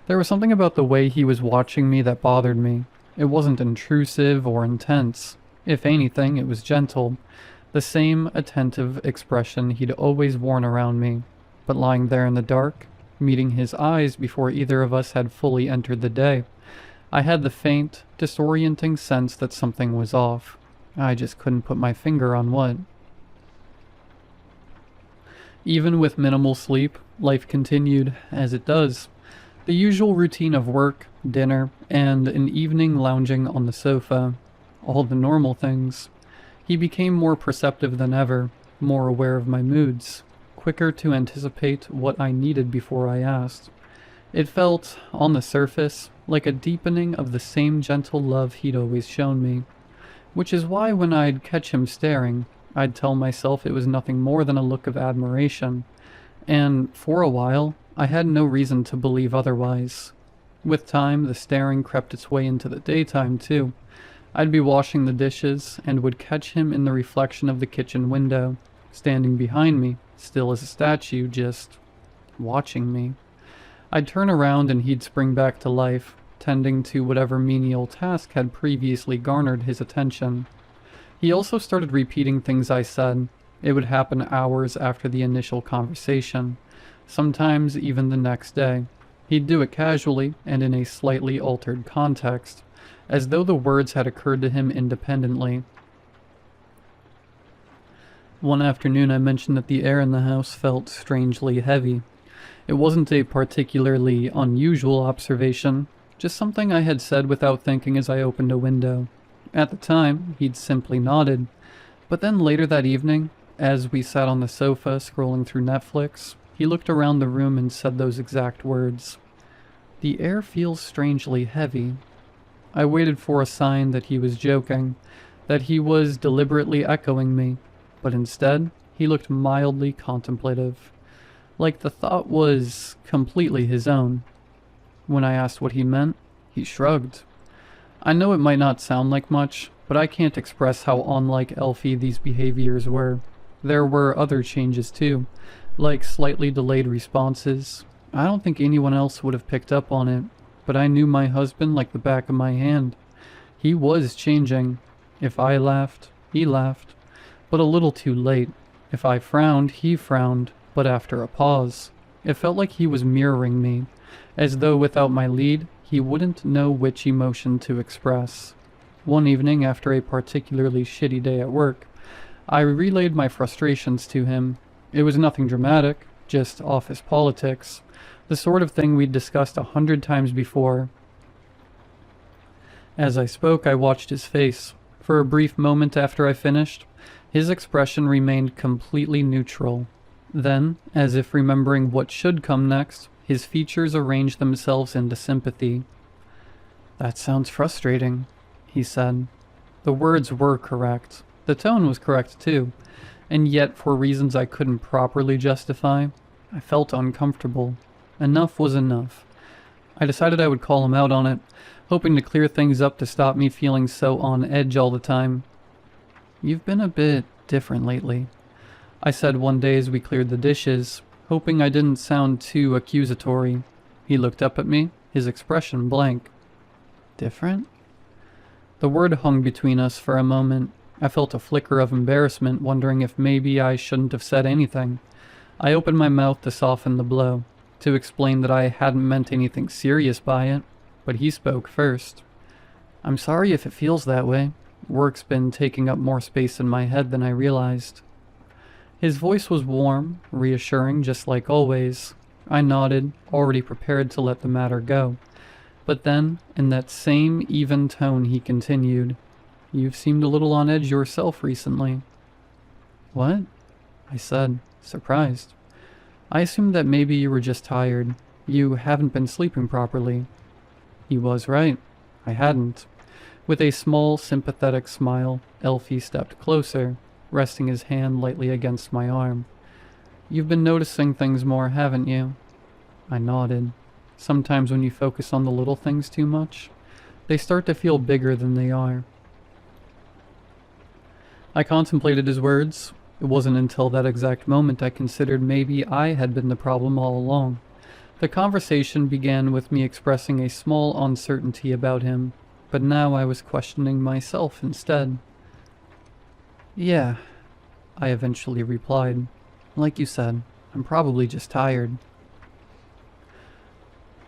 There was something about the way he was watching me that bothered me. It wasn't intrusive or intense. If anything, it was gentle. The same attentive expression he'd always worn around me. But lying there in the dark, meeting his eyes before either of us had fully entered the day, I had the faint, disorienting sense that something was off. I just couldn't put my finger on what. Even with minimal sleep, life continued, as it does. The usual routine of work, dinner, and an evening lounging on the sofa. All the normal things. He became more perceptive than ever, more aware of my moods, quicker to anticipate what I needed before I asked. It felt, on the surface, like a deepening of the same gentle love he'd always shown me. Which is why when I'd catch him staring, I'd tell myself it was nothing more than a look of admiration. And, for a while, I had no reason to believe otherwise. With time, the staring crept its way into the daytime, too. I'd be washing the dishes, and would catch him in the reflection of the kitchen window, standing behind me, still as a statue, just watching me. I'd turn around and he'd spring back to life, tending to whatever menial task had previously garnered his attention. He also started repeating things I said. It would happen hours after the initial conversation, sometimes even the next day. He'd do it casually and in a slightly altered context, as though the words had occurred to him independently. One afternoon I mentioned that the air in the house felt strangely heavy. It wasn't a particularly unusual observation, just something I had said without thinking as I opened a window. At the time, he'd simply nodded. But then later that evening, as we sat on the sofa scrolling through Netflix, he looked around the room and said those exact words. "The air feels strangely heavy." I waited for a sign that he was joking, that he was deliberately echoing me, but instead, he looked mildly contemplative, like the thought was completely his own. When I asked what he meant, he shrugged. I know it might not sound like much, but I can't express how unlike Elfie these behaviors were. There were other changes too, like slightly delayed responses. I don't think anyone else would have picked up on it, but I knew my husband like the back of my hand. He was changing. If I laughed, he laughed, but a little too late. If I frowned, he frowned, but after a pause. It felt like he was mirroring me, as though without my lead, he wouldn't know which emotion to express. One evening, after a particularly shitty day at work, I relayed my frustrations to him. It was nothing dramatic, just office politics, the sort of thing we'd discussed 100 times before. As I spoke, I watched his face. For a brief moment after I finished, his expression remained completely neutral. Then, as if remembering what should come next, his features arranged themselves into sympathy. "That sounds frustrating," he said. The words were correct. The tone was correct too, and yet for reasons I couldn't properly justify, I felt uncomfortable. Enough was enough. I decided I would call him out on it, hoping to clear things up to stop me feeling so on edge all the time. "You've been a bit different lately," I said one day as we cleared the dishes, hoping I didn't sound too accusatory. He looked up at me, his expression blank. "Different?" The word hung between us for a moment. I felt a flicker of embarrassment, wondering if maybe I shouldn't have said anything. I opened my mouth to soften the blow, to explain that I hadn't meant anything serious by it, but he spoke first. "I'm sorry if it feels that way. Work's been taking up more space in my head than I realized." His voice was warm, reassuring, just like always. I nodded, already prepared to let the matter go. But then, in that same even tone, he continued, "You've seemed a little on edge yourself recently." "What?" I said, surprised. "I assumed that maybe you were just tired. You haven't been sleeping properly." He was right. I hadn't. With a small, sympathetic smile, Elfie stepped closer, resting his hand lightly against my arm. "You've been noticing things more, haven't you?" I nodded. Sometimes when you focus on the little things too much, they start to feel bigger than they are. I contemplated his words. It wasn't until that exact moment I considered maybe I had been the problem all along. The conversation began with me expressing a small uncertainty about him, but now I was questioning myself instead. "Yeah," I eventually replied. "Like you said, I'm probably just tired."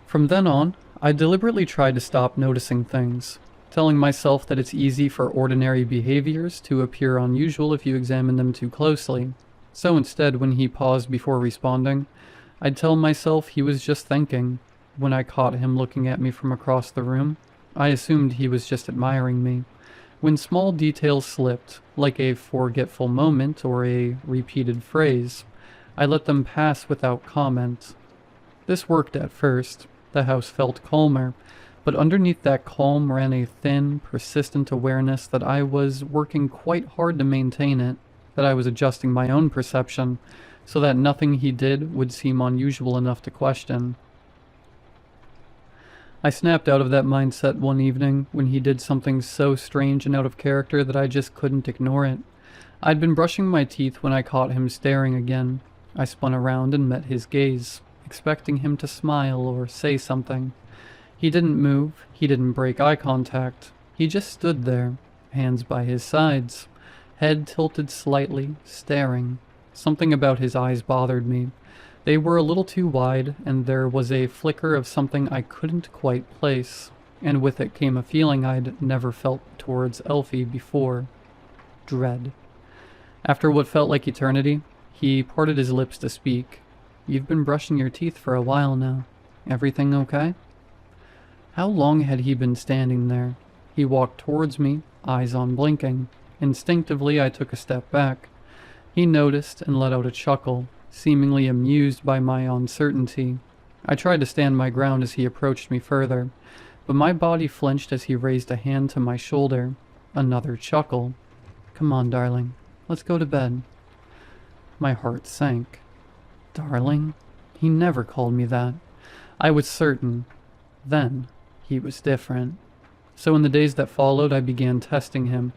From then on, I deliberately tried to stop noticing things, telling myself that it's easy for ordinary behaviors to appear unusual if you examine them too closely. So instead, when he paused before responding, I'd tell myself he was just thinking. When I caught him looking at me from across the room, I assumed he was just admiring me. When small details slipped, like a forgetful moment or a repeated phrase, I let them pass without comment. This worked at first. The house felt calmer, but underneath that calm ran a thin, persistent awareness that I was working quite hard to maintain it, that I was adjusting my own perception, so that nothing he did would seem unusual enough to question. I snapped out of that mindset one evening when he did something so strange and out of character that I just couldn't ignore it. I'd been brushing my teeth when I caught him staring again. I spun around and met his gaze, expecting him to smile or say something. He He didn't move, he didn't break eye contact. He just stood there, hands by his sides, head tilted slightly, staring. Something about his eyes bothered me. They were a little too wide, and there was a flicker of something I couldn't quite place, and with it came a feeling I'd never felt towards Elfie before. Dread. After what felt like eternity, he parted his lips to speak. "You've been brushing your teeth for a while now. Everything okay?" How long had he been standing there? He walked towards me, eyes unblinking. Instinctively, I took a step back. He noticed and let out a chuckle, seemingly amused by my uncertainty. I tried to stand my ground as he approached me further, but my body flinched as he raised a hand to my shoulder. Another chuckle. "Come on, darling. Let's go to bed." My heart sank. Darling? He never called me that. I was certain. Then, he was different. So in the days that followed, I began testing him.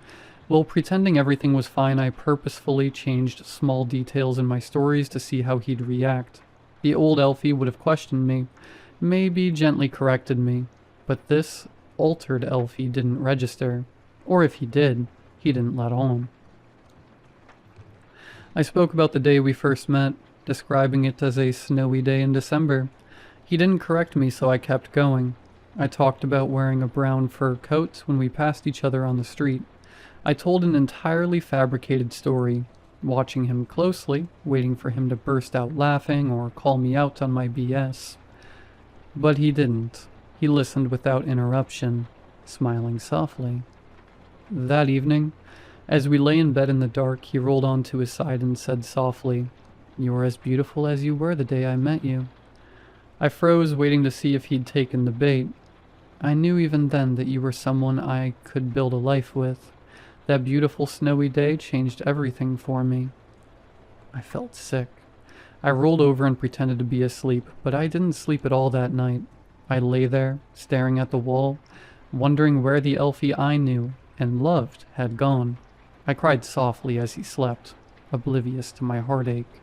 While pretending everything was fine, I purposefully changed small details in my stories to see how he'd react. The old Elfie would have questioned me, maybe gently corrected me, but this altered Elfie didn't register. Or if he did, he didn't let on. I spoke about the day we first met, describing it as a snowy day in December. He didn't correct me, so I kept going. I talked about wearing a brown fur coat when we passed each other on the street. I told an entirely fabricated story, watching him closely, waiting for him to burst out laughing or call me out on my BS. But he didn't. He listened without interruption, smiling softly. That evening, as we lay in bed in the dark, he rolled onto his side and said softly, "You're as beautiful as you were the day I met you." I froze, waiting to see if he'd taken the bait. "I knew even then that you were someone I could build a life with. That beautiful snowy day changed everything for me." I felt sick. I rolled over and pretended to be asleep, but I didn't sleep at all that night. I lay there, staring at the wall, wondering where the Elfie I knew and loved had gone. I cried softly as he slept, oblivious to my heartache.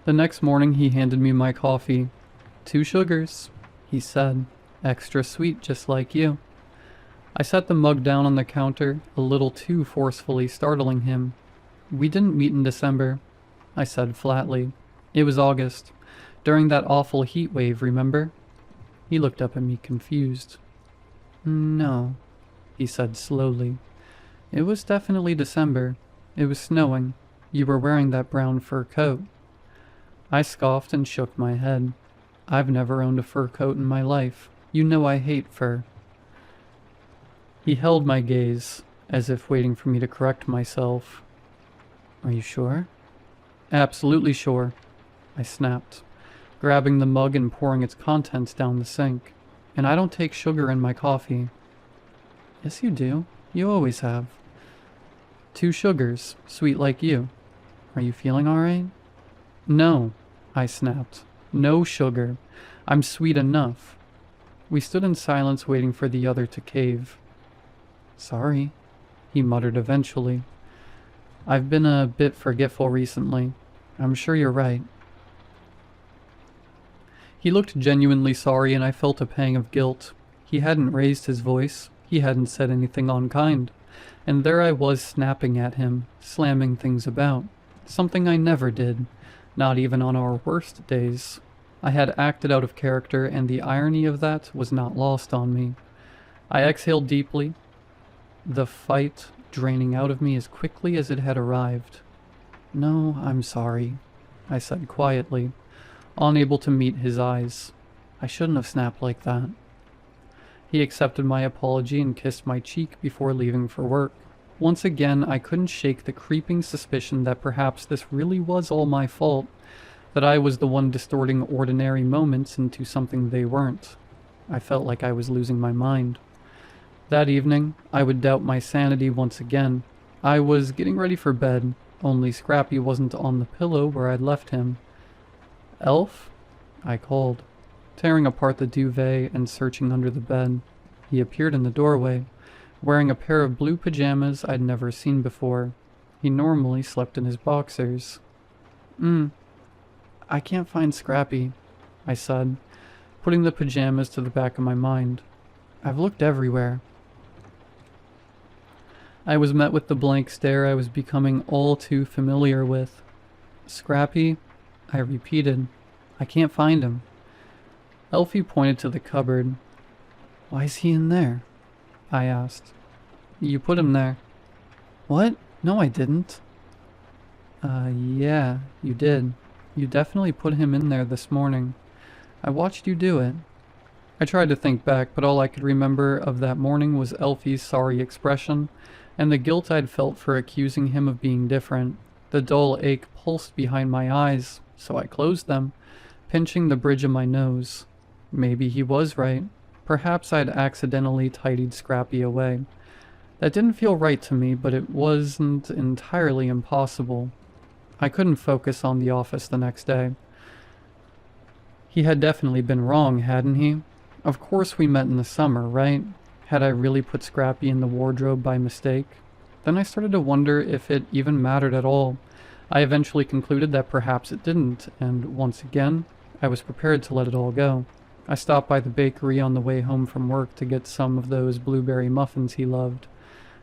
The next morning he handed me my coffee. "2 sugars," he said, "extra sweet just like you." I set the mug down on the counter, a little too forcefully, startling him. "We didn't meet in December," I said flatly. "It was August, during that awful heat wave, remember?" He looked up at me confused. "No," he said slowly. "It was definitely December. It was snowing. You were wearing that brown fur coat." I scoffed and shook my head. "I've never owned a fur coat in my life. You know I hate fur." He held my gaze, as if waiting for me to correct myself. "Are you sure?" "Absolutely sure," I snapped, grabbing the mug and pouring its contents down the sink. "And I don't take sugar in my coffee." "Yes, you do. You always have." "2 sugars, sweet like you. Are you feeling all right?" "No," I snapped. "No sugar. I'm sweet enough." We stood in silence, waiting for the other to cave. "Sorry," he muttered eventually. "I've been a bit forgetful recently. I'm sure you're right." He looked genuinely sorry, and I felt a pang of guilt. He hadn't raised his voice. He hadn't said anything unkind. And there I was snapping at him, slamming things about. Something I never did, not even on our worst days. I had acted out of character, and the irony of that was not lost on me. I exhaled deeply, the fight draining out of me as quickly as it had arrived. "No, I'm sorry," I said quietly, unable to meet his eyes. "I shouldn't have snapped like that." He accepted my apology and kissed my cheek before leaving for work. Once again, I couldn't shake the creeping suspicion that perhaps this really was all my fault, that I was the one distorting ordinary moments into something they weren't. I felt like I was losing my mind. That evening, I would doubt my sanity once again. I was getting ready for bed, only Scrappy wasn't on the pillow where I'd left him. "Elf?" I called, tearing apart the duvet and searching under the bed. He appeared in the doorway, wearing a pair of blue pajamas I'd never seen before. He normally slept in his boxers. I can't find Scrappy," I said, putting the pajamas to the back of my mind. I've looked everywhere. I was met with the blank stare I was becoming all too familiar with. Scrappy? I repeated. I can't find him. Elfie pointed to the cupboard. Why is he in there? I asked. You put him there. What? No, I didn't. Yeah, you did. You definitely put him in there this morning. I watched you do it. I tried to think back, but all I could remember of that morning was Elfie's sorry expression, and the guilt I'd felt for accusing him of being different. The dull ache pulsed behind my eyes, so I closed them, pinching the bridge of my nose. Maybe he was right. Perhaps I'd accidentally tidied Scrappy away. That didn't feel right to me, but it wasn't entirely impossible. I couldn't focus on the office the next day. He had definitely been wrong, hadn't he? Of course we met in the summer, right? Had I really put Scrappy in the wardrobe by mistake? Then I started to wonder if it even mattered at all. I eventually concluded that perhaps it didn't, and once again, I was prepared to let it all go. I stopped by the bakery on the way home from work to get some of those blueberry muffins he loved.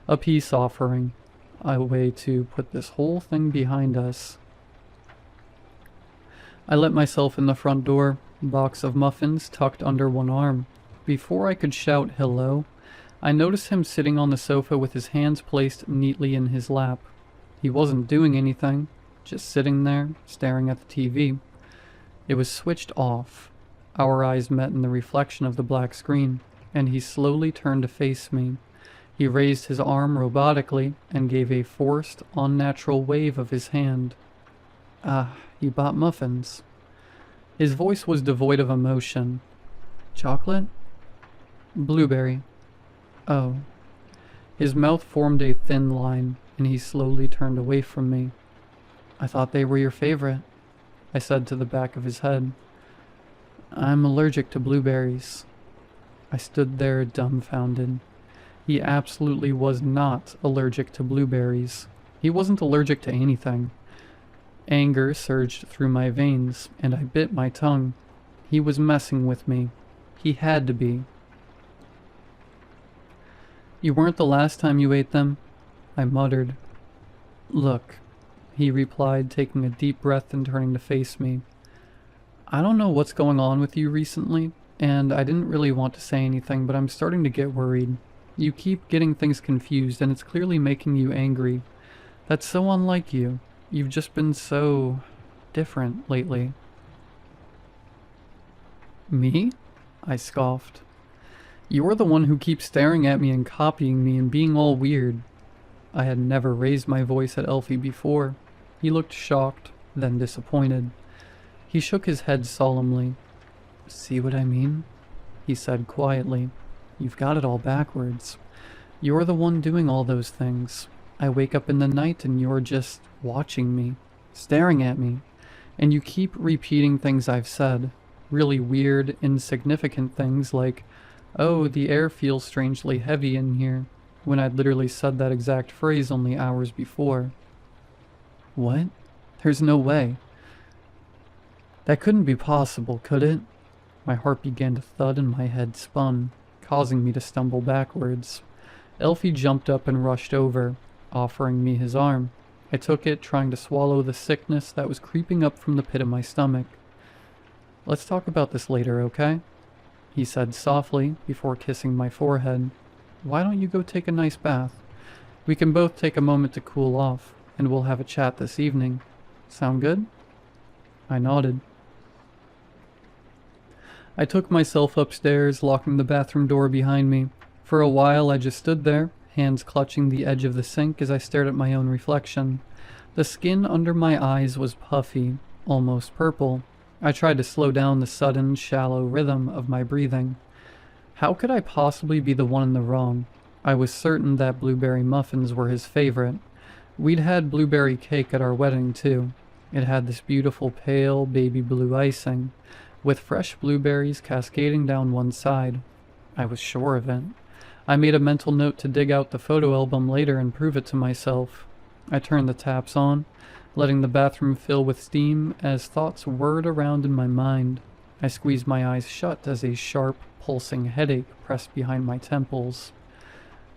A peace offering. A way to put this whole thing behind us. I let myself in the front door, box of muffins tucked under one arm. Before I could shout hello, I noticed him sitting on the sofa with his hands placed neatly in his lap. He wasn't doing anything, just sitting there, staring at the TV. It was switched off. Our eyes met in the reflection of the black screen, and he slowly turned to face me. He raised his arm robotically and gave a forced, unnatural wave of his hand. You bought muffins. His voice was devoid of emotion. Chocolate? Blueberry. Oh. His mouth formed a thin line, and he slowly turned away from me. I thought they were your favorite, I said to the back of his head. I'm allergic to blueberries. I stood there dumbfounded. He absolutely was not allergic to blueberries. He wasn't allergic to anything. Anger surged through my veins, and I bit my tongue. He was messing with me. He had to be. You weren't the last time you ate them? I muttered. Look, he replied, taking a deep breath and turning to face me. I don't know what's going on with you recently, and I didn't really want to say anything, but I'm starting to get worried. You keep getting things confused, and it's clearly making you angry. That's so unlike you. You've just been so different lately. Me? I scoffed. You're the one who keeps staring at me and copying me and being all weird. I had never raised my voice at Elfie before. He looked shocked, then disappointed. He shook his head solemnly. See what I mean? He said quietly. You've got it all backwards. You're the one doing all those things. I wake up in the night and you're just watching me, staring at me, and you keep repeating things I've said. Really weird, insignificant things like, oh, the air feels strangely heavy in here, when I'd literally said that exact phrase only hours before. What? There's no way. That couldn't be possible, could it? My heart began to thud and my head spun, causing me to stumble backwards. Elfie jumped up and rushed over, offering me his arm. I took it, trying to swallow the sickness that was creeping up from the pit of my stomach. Let's talk about this later, okay? He said softly, before kissing my forehead. Why don't you go take a nice bath? We can both take a moment to cool off, and we'll have a chat this evening. Sound good? I nodded. I took myself upstairs, locking the bathroom door behind me. For a while I just stood there, hands clutching the edge of the sink as I stared at my own reflection. The skin under my eyes was puffy, almost purple. I tried to slow down the sudden, shallow rhythm of my breathing. How could I possibly be the one in the wrong? I was certain that blueberry muffins were his favorite. We'd had blueberry cake at our wedding, too. It had this beautiful pale baby blue icing, with fresh blueberries cascading down one side. I was sure of it. I made a mental note to dig out the photo album later and prove it to myself. I turned the taps on, letting the bathroom fill with steam as thoughts whirred around in my mind. I squeezed my eyes shut as a sharp, pulsing headache pressed behind my temples.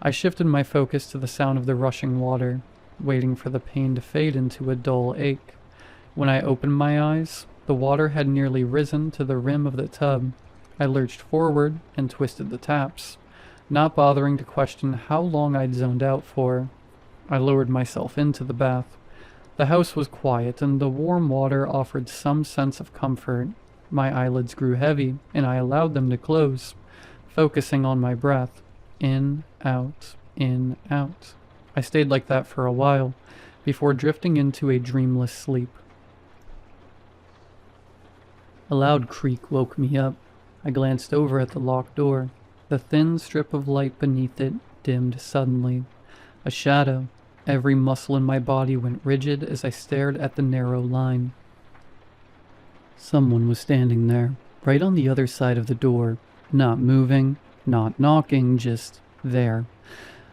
I shifted my focus to the sound of the rushing water, waiting for the pain to fade into a dull ache. When I opened my eyes, the water had nearly risen to the rim of the tub. I lurched forward and twisted the taps, not bothering to question how long I'd zoned out for. I lowered myself into the bath. The house was quiet, and the warm water offered some sense of comfort. My eyelids grew heavy, and I allowed them to close, focusing on my breath. In, out, in, out. I stayed like that for a while, before drifting into a dreamless sleep. A loud creak woke me up. I glanced over at the locked door. The thin strip of light beneath it dimmed suddenly. A shadow. Every muscle in my body went rigid as I stared at the narrow line. Someone was standing there, right on the other side of the door, not moving, not knocking, just there.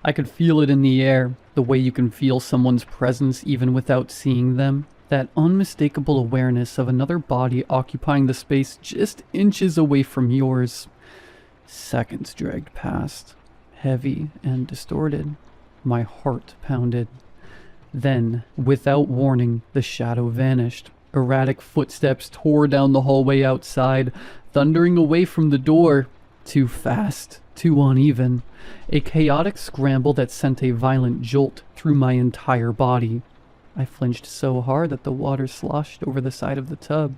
I could feel it in the air, the way you can feel someone's presence even without seeing them. That unmistakable awareness of another body occupying the space just inches away from yours. Seconds dragged past, heavy and distorted. My heart pounded. Then, without warning, the shadow vanished. Erratic footsteps tore down the hallway outside, thundering away from the door. Too fast, too uneven. A chaotic scramble that sent a violent jolt through my entire body. I flinched so hard that the water sloshed over the side of the tub.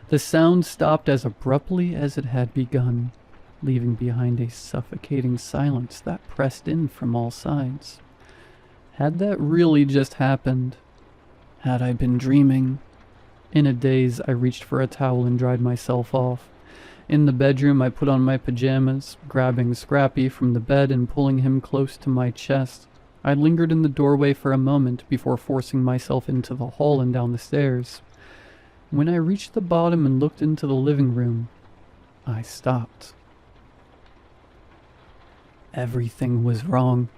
The sound stopped as abruptly as it had begun, leaving behind a suffocating silence that pressed in from all sides. Had that really just happened? Had I been dreaming? In a daze, I reached for a towel and dried myself off. In the bedroom, I put on my pajamas, grabbing Scrappy from the bed and pulling him close to my chest. I lingered in the doorway for a moment before forcing myself into the hall and down the stairs. When I reached the bottom and looked into the living room, I stopped. Everything was wrong.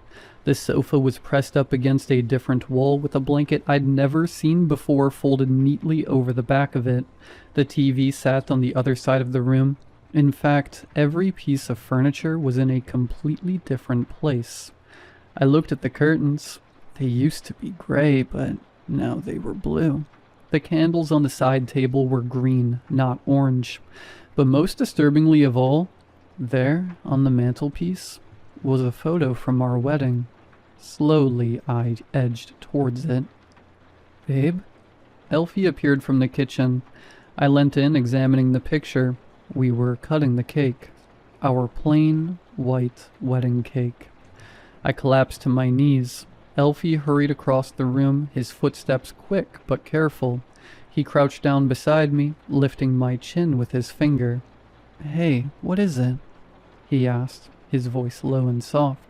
The sofa was pressed up against a different wall with a blanket I'd never seen before folded neatly over the back of it. The TV sat on the other side of the room. In fact, every piece of furniture was in a completely different place. I looked at the curtains. They used to be gray, but now they were blue. The candles on the side table were green, not orange. But most disturbingly of all, there, on the mantelpiece, was a photo from our wedding. Slowly, I edged towards it. "Babe?" Elfie appeared from the kitchen. I leant in, examining the picture. We were cutting the cake. Our plain, white wedding cake. I collapsed to my knees. Elfie hurried across the room, his footsteps quick but careful. He crouched down beside me, lifting my chin with his finger. "Hey, what is it?" he asked, his voice low and soft.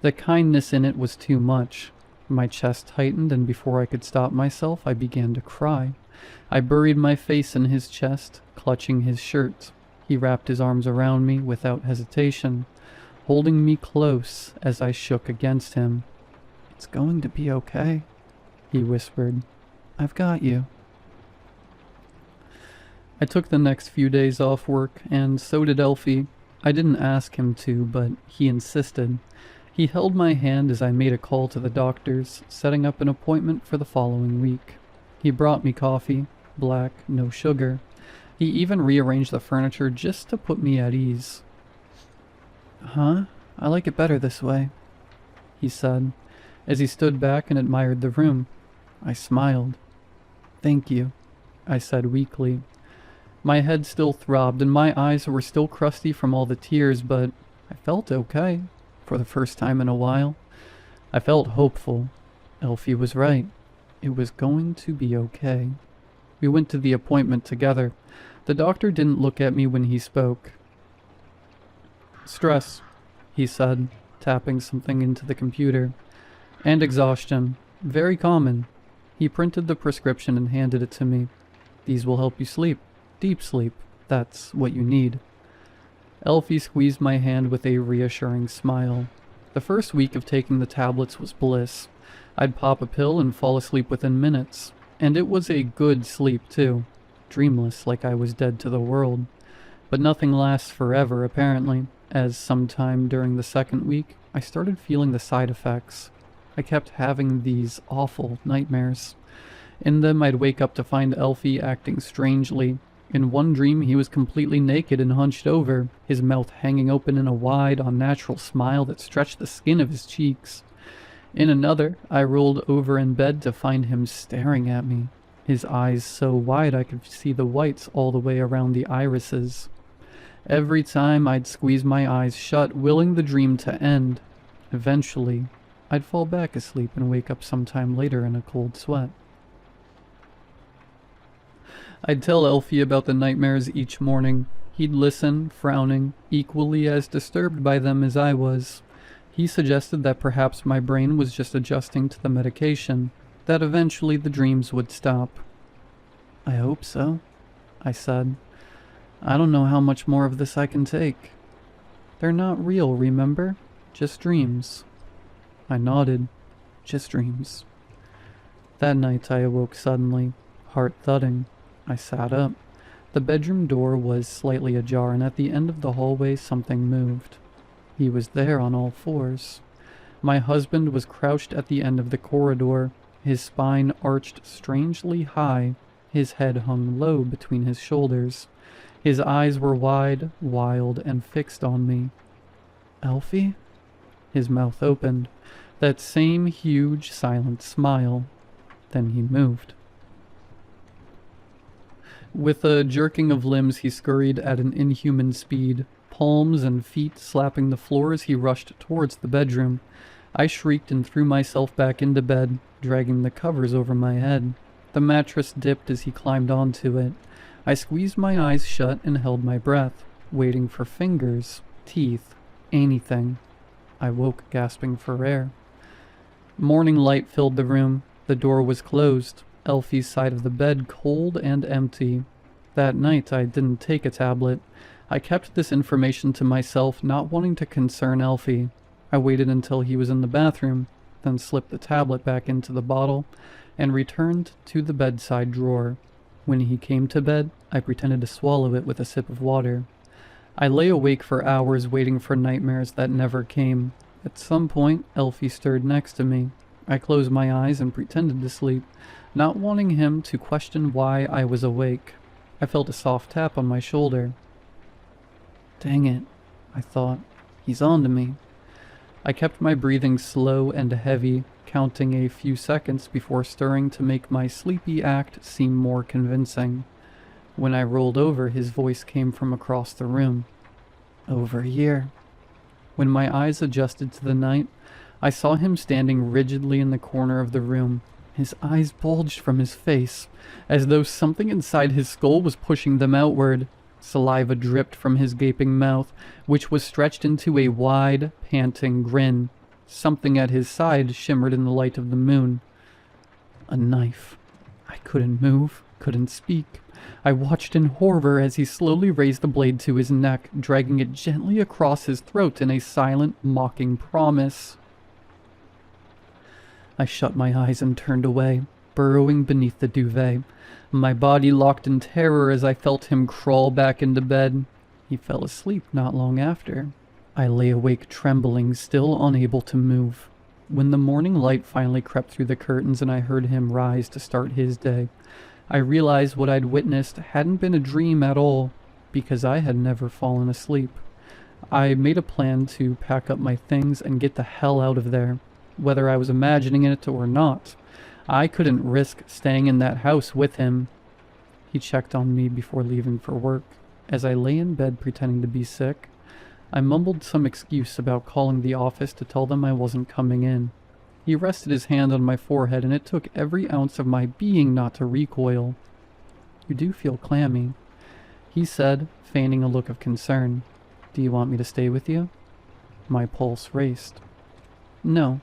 The kindness in it was too much. My chest tightened, and before I could stop myself, I began to cry. I buried my face in his chest, clutching his shirt. He wrapped his arms around me without hesitation, holding me close as I shook against him. "It's going to be okay," he whispered. "I've got you." I took the next few days off work, and so did Elfie. I didn't ask him to, but he insisted. He held my hand as I made a call to the doctors, setting up an appointment for the following week. He brought me coffee, black, no sugar. He even rearranged the furniture just to put me at ease. "Huh? I like it better this way," he said, as he stood back and admired the room. I smiled. "Thank you," I said weakly. My head still throbbed and my eyes were still crusty from all the tears, but I felt okay, for the first time in a while. I felt hopeful. Elfie was right. It was going to be okay. We went to the appointment together. The doctor didn't look at me when he spoke. "Stress," he said, tapping something into the computer. "And exhaustion. Very common." He printed the prescription and handed it to me. "These will help you sleep. Deep sleep. That's what you need." Elfie squeezed my hand with a reassuring smile. The first week of taking the tablets was bliss. I'd pop a pill and fall asleep within minutes. And it was a good sleep, too. dreamless like I was dead to the world. But nothing lasts forever, apparently, as sometime during the second week, I started feeling the side effects. I kept having these awful nightmares. In them, I'd wake up to find Elfie acting strangely. In one dream, he was completely naked and hunched over, his mouth hanging open in a wide, unnatural smile that stretched the skin of his cheeks. In another, I rolled over in bed to find him staring at me, his eyes so wide I could see the whites all the way around the irises. Every time I'd squeeze my eyes shut, willing the dream to end. Eventually, I'd fall back asleep and wake up sometime later in a cold sweat. I'd tell Elfie about the nightmares each morning. He'd listen, frowning, equally as disturbed by them as I was. He suggested that perhaps my brain was just adjusting to the medication, that eventually the dreams would stop. "I hope so," I said. "I don't know how much more of this I can take." "They're not real, remember? Just dreams." I nodded. "Just dreams." That night I awoke suddenly, heart thudding. I sat up. The bedroom door was slightly ajar, and at the end of the hallway something moved. He was there on all fours. My husband was crouched at the end of the corridor, his spine arched strangely high, his head hung low between his shoulders. His eyes were wide, wild, and fixed on me. "Elfie?" His mouth opened. That same huge, silent smile. Then he moved. With a jerking of limbs, he scurried at an inhuman speed, palms and feet slapping the floor as he rushed towards the bedroom. I shrieked and threw myself back into bed, dragging the covers over my head. The mattress dipped as he climbed onto it. I squeezed my eyes shut and held my breath, waiting for fingers, teeth, anything. I woke gasping for air. Morning light filled the room. The door was closed, Elfie's side of the bed cold and empty. That night I didn't take a tablet. I kept this information to myself, not wanting to concern Elfie. I waited until he was in the bathroom, then slipped the tablet back into the bottle and returned to the bedside drawer. When he came to bed, I pretended to swallow it with a sip of water. I lay awake for hours waiting for nightmares that never came. At some point, Elfie stirred next to me. I closed my eyes and pretended to sleep, not wanting him to question why I was awake. I felt a soft tap on my shoulder. "Dang it," I thought. "He's on to me." I kept my breathing slow and heavy, counting a few seconds before stirring to make my sleepy act seem more convincing. When I rolled over, his voice came from across the room. "Over here." When my eyes adjusted to the night, I saw him standing rigidly in the corner of the room. His eyes bulged from his face, as though something inside his skull was pushing them outward. Saliva dripped from his gaping mouth, which was stretched into a wide, panting grin. Something at his side shimmered in the light of the moon. A knife. I couldn't move, couldn't speak. I watched in horror as he slowly raised the blade to his neck, dragging it gently across his throat in a silent, mocking promise. I shut my eyes and turned away, burrowing beneath the duvet. My body locked in terror as I felt him crawl back into bed. He fell asleep not long after. I lay awake trembling, still unable to move. When the morning light finally crept through the curtains and I heard him rise to start his day, I realized what I'd witnessed hadn't been a dream at all, because I had never fallen asleep. I made a plan to pack up my things and get the hell out of there, whether I was imagining it or not. I couldn't risk staying in that house with him. He checked on me before leaving for work. As I lay in bed pretending to be sick, I mumbled some excuse about calling the office to tell them I wasn't coming in. He rested his hand on my forehead, and it took every ounce of my being not to recoil. "You do feel clammy," he said, feigning a look of concern. "Do you want me to stay with you?" My pulse raced. "No,"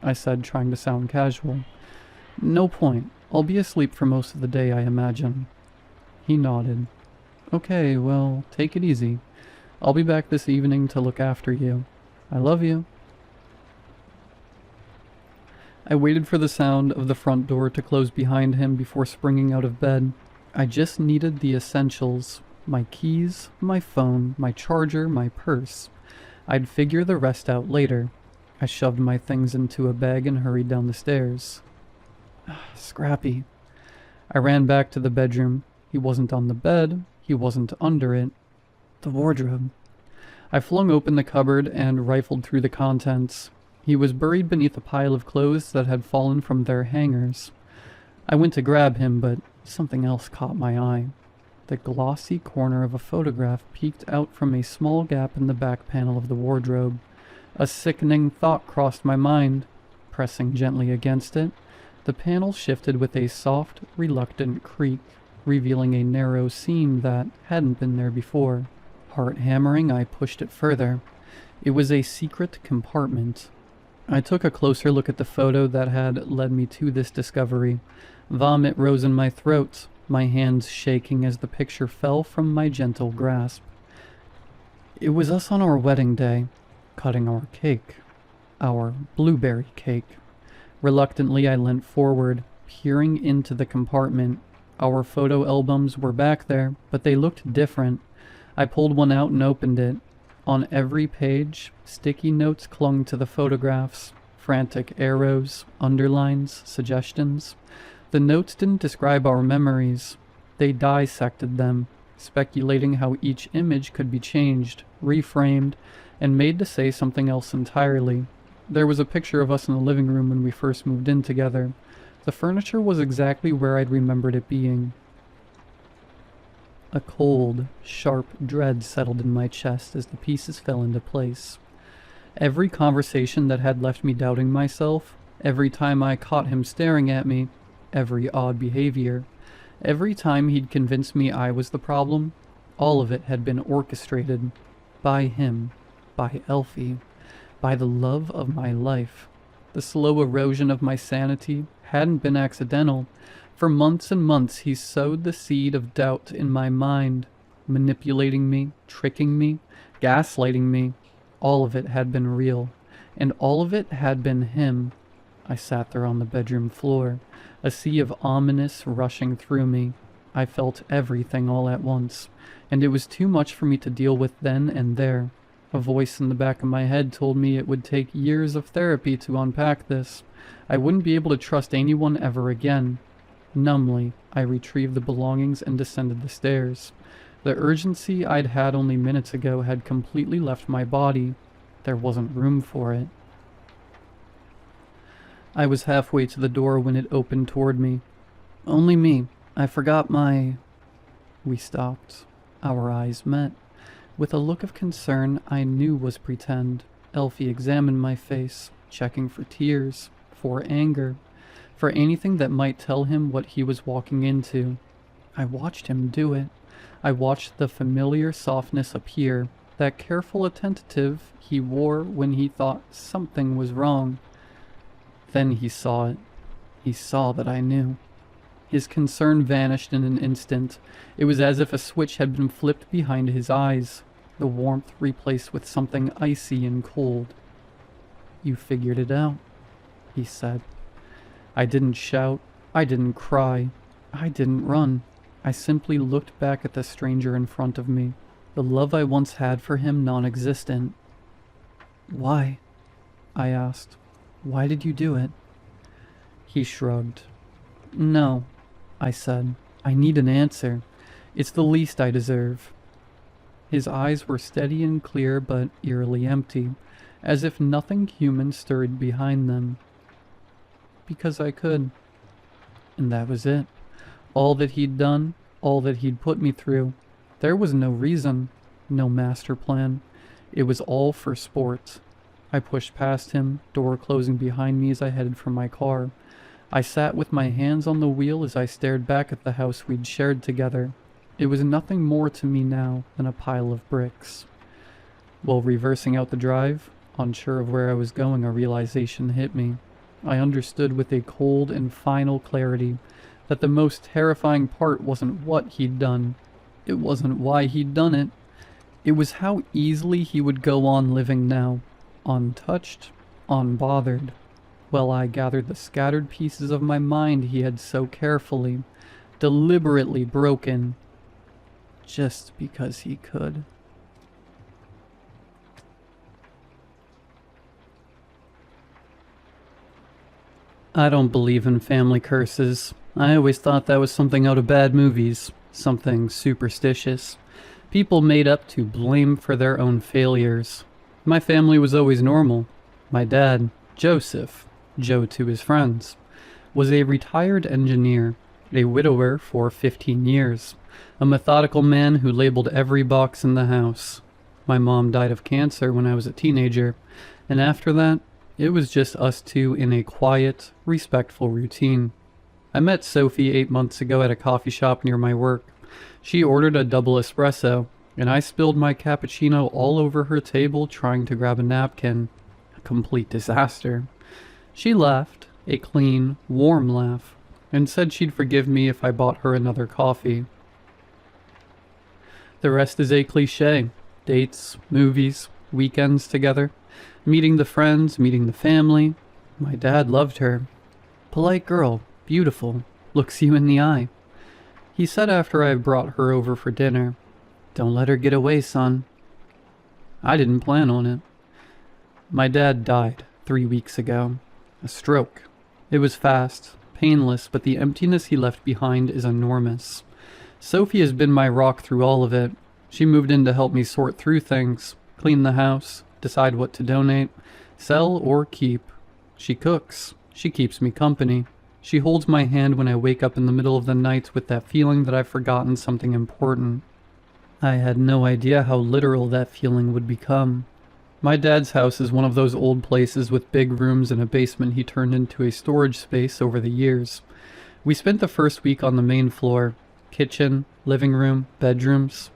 I said, trying to sound casual. "No point. I'll be asleep for most of the day, I imagine." He nodded. "Okay, well, take it easy. I'll be back this evening to look after you. I love you." I waited for the sound of the front door to close behind him before springing out of bed. I just needed the essentials: my keys, my phone, my charger, my purse. I'd figure the rest out later. I shoved my things into a bag and hurried down the stairs. Scrappy. I ran back to the bedroom. He wasn't on the bed. He wasn't under it. The wardrobe. I flung open the cupboard and rifled through the contents. He was buried beneath a pile of clothes that had fallen from their hangers. I went to grab him, but something else caught my eye. The glossy corner of a photograph peeked out from a small gap in the back panel of the wardrobe. A sickening thought crossed my mind. Pressing gently against it, the panel shifted with a soft, reluctant creak, revealing a narrow seam that hadn't been there before. Heart hammering, I pushed it further. It was a secret compartment. I took a closer look at the photo that had led me to this discovery. Vomit rose in my throat, my hands shaking as the picture fell from my gentle grasp. It was us on our wedding day, cutting our cake. Our blueberry cake. Reluctantly, I leant forward, peering into the compartment. Our photo albums were back there, but they looked different. I pulled one out and opened it. On every page, sticky notes clung to the photographs, frantic arrows, underlines, suggestions. The notes didn't describe our memories. They dissected them, speculating how each image could be changed, reframed, and made to say something else entirely. There was a picture of us in the living room when we first moved in together. The furniture was exactly where I'd remembered it being. A cold, sharp dread settled in my chest as the pieces fell into place. Every conversation that had left me doubting myself, every time I caught him staring at me, every odd behavior, every time he'd convinced me I was the problem, all of it had been orchestrated by him, by Elfie, by the love of my life. The slow erosion of my sanity hadn't been accidental. For months and months he sowed the seed of doubt in my mind, manipulating me, tricking me, gaslighting me. All of it had been real, and all of it had been him. I sat there on the bedroom floor, a sea of ominous rushing through me. I felt everything all at once, and it was too much for me to deal with then and there. A voice in the back of my head told me it would take years of therapy to unpack this. I wouldn't be able to trust anyone ever again. Numbly, I retrieved the belongings and descended the stairs. The urgency I'd had only minutes ago had completely left my body. There wasn't room for it. I was halfway to the door when it opened toward me. Only me. I forgot my... We stopped. Our eyes met. With a look of concern I knew was pretend, Elfie examined my face, checking for tears, for anger, for anything that might tell him what he was walking into. I watched him do it. I watched the familiar softness appear, that careful attentive he wore when he thought something was wrong. Then he saw it. He saw that I knew. His concern vanished in an instant. It was as if a switch had been flipped behind his eyes, the warmth replaced with something icy and cold. "You figured it out," he said. I didn't shout. I didn't cry. I didn't run. I simply looked back at the stranger in front of me, the love I once had for him non-existent. "Why?" I asked. "Why did you do it?" He shrugged. "No," I said. "I need an answer. It's the least I deserve." His eyes were steady and clear but eerily empty, as if nothing human stirred behind them. Because I could. And that was it. All that he'd done, all that he'd put me through. There was no reason, no master plan. It was all for sport. I pushed past him, door closing behind me as I headed for my car. I sat with my hands on the wheel as I stared back at the house we'd shared together. It was nothing more to me now than a pile of bricks. While reversing out the drive, unsure of where I was going, a realization hit me. I understood with a cold and final clarity that the most terrifying part wasn't what he'd done. It wasn't why he'd done it. It was how easily he would go on living now, untouched, unbothered, while I gathered the scattered pieces of my mind he had so carefully, deliberately broken just because he could. I don't believe in family curses. I always thought that was something out of bad movies, something superstitious. People made up to blame for their own failures. My family was always normal. My dad, Joseph, Joe to his friends, was a retired engineer, a widower for 15 years, a methodical man who labeled every box in the house. My mom died of cancer when I was a teenager, and after that, it was just us two in a quiet, respectful routine. I met Sophie 8 months ago at a coffee shop near my work. She ordered a double espresso, and I spilled my cappuccino all over her table trying to grab a napkin. A complete disaster. She laughed, a clean, warm laugh, and said she'd forgive me if I bought her another coffee. The rest is a cliche. Dates, movies, weekends together, meeting the friends, meeting the family. My dad loved her. Polite girl, beautiful, looks you in the eye. He said after I brought her over for dinner, "Don't let her get away, son." I didn't plan on it. My dad died 3 weeks ago. A stroke. It was fast, painless, but the emptiness he left behind is enormous. Sophie has been my rock through all of it. She moved in to help me sort through things, clean the house, decide what to donate, sell or keep. She cooks. She keeps me company. She holds my hand when I wake up in the middle of the night with that feeling that I've forgotten something important. I had no idea how literal that feeling would become. My dad's house is one of those old places with big rooms and a basement he turned into a storage space over the years. We spent the first week on the main floor, kitchen, living room, bedrooms.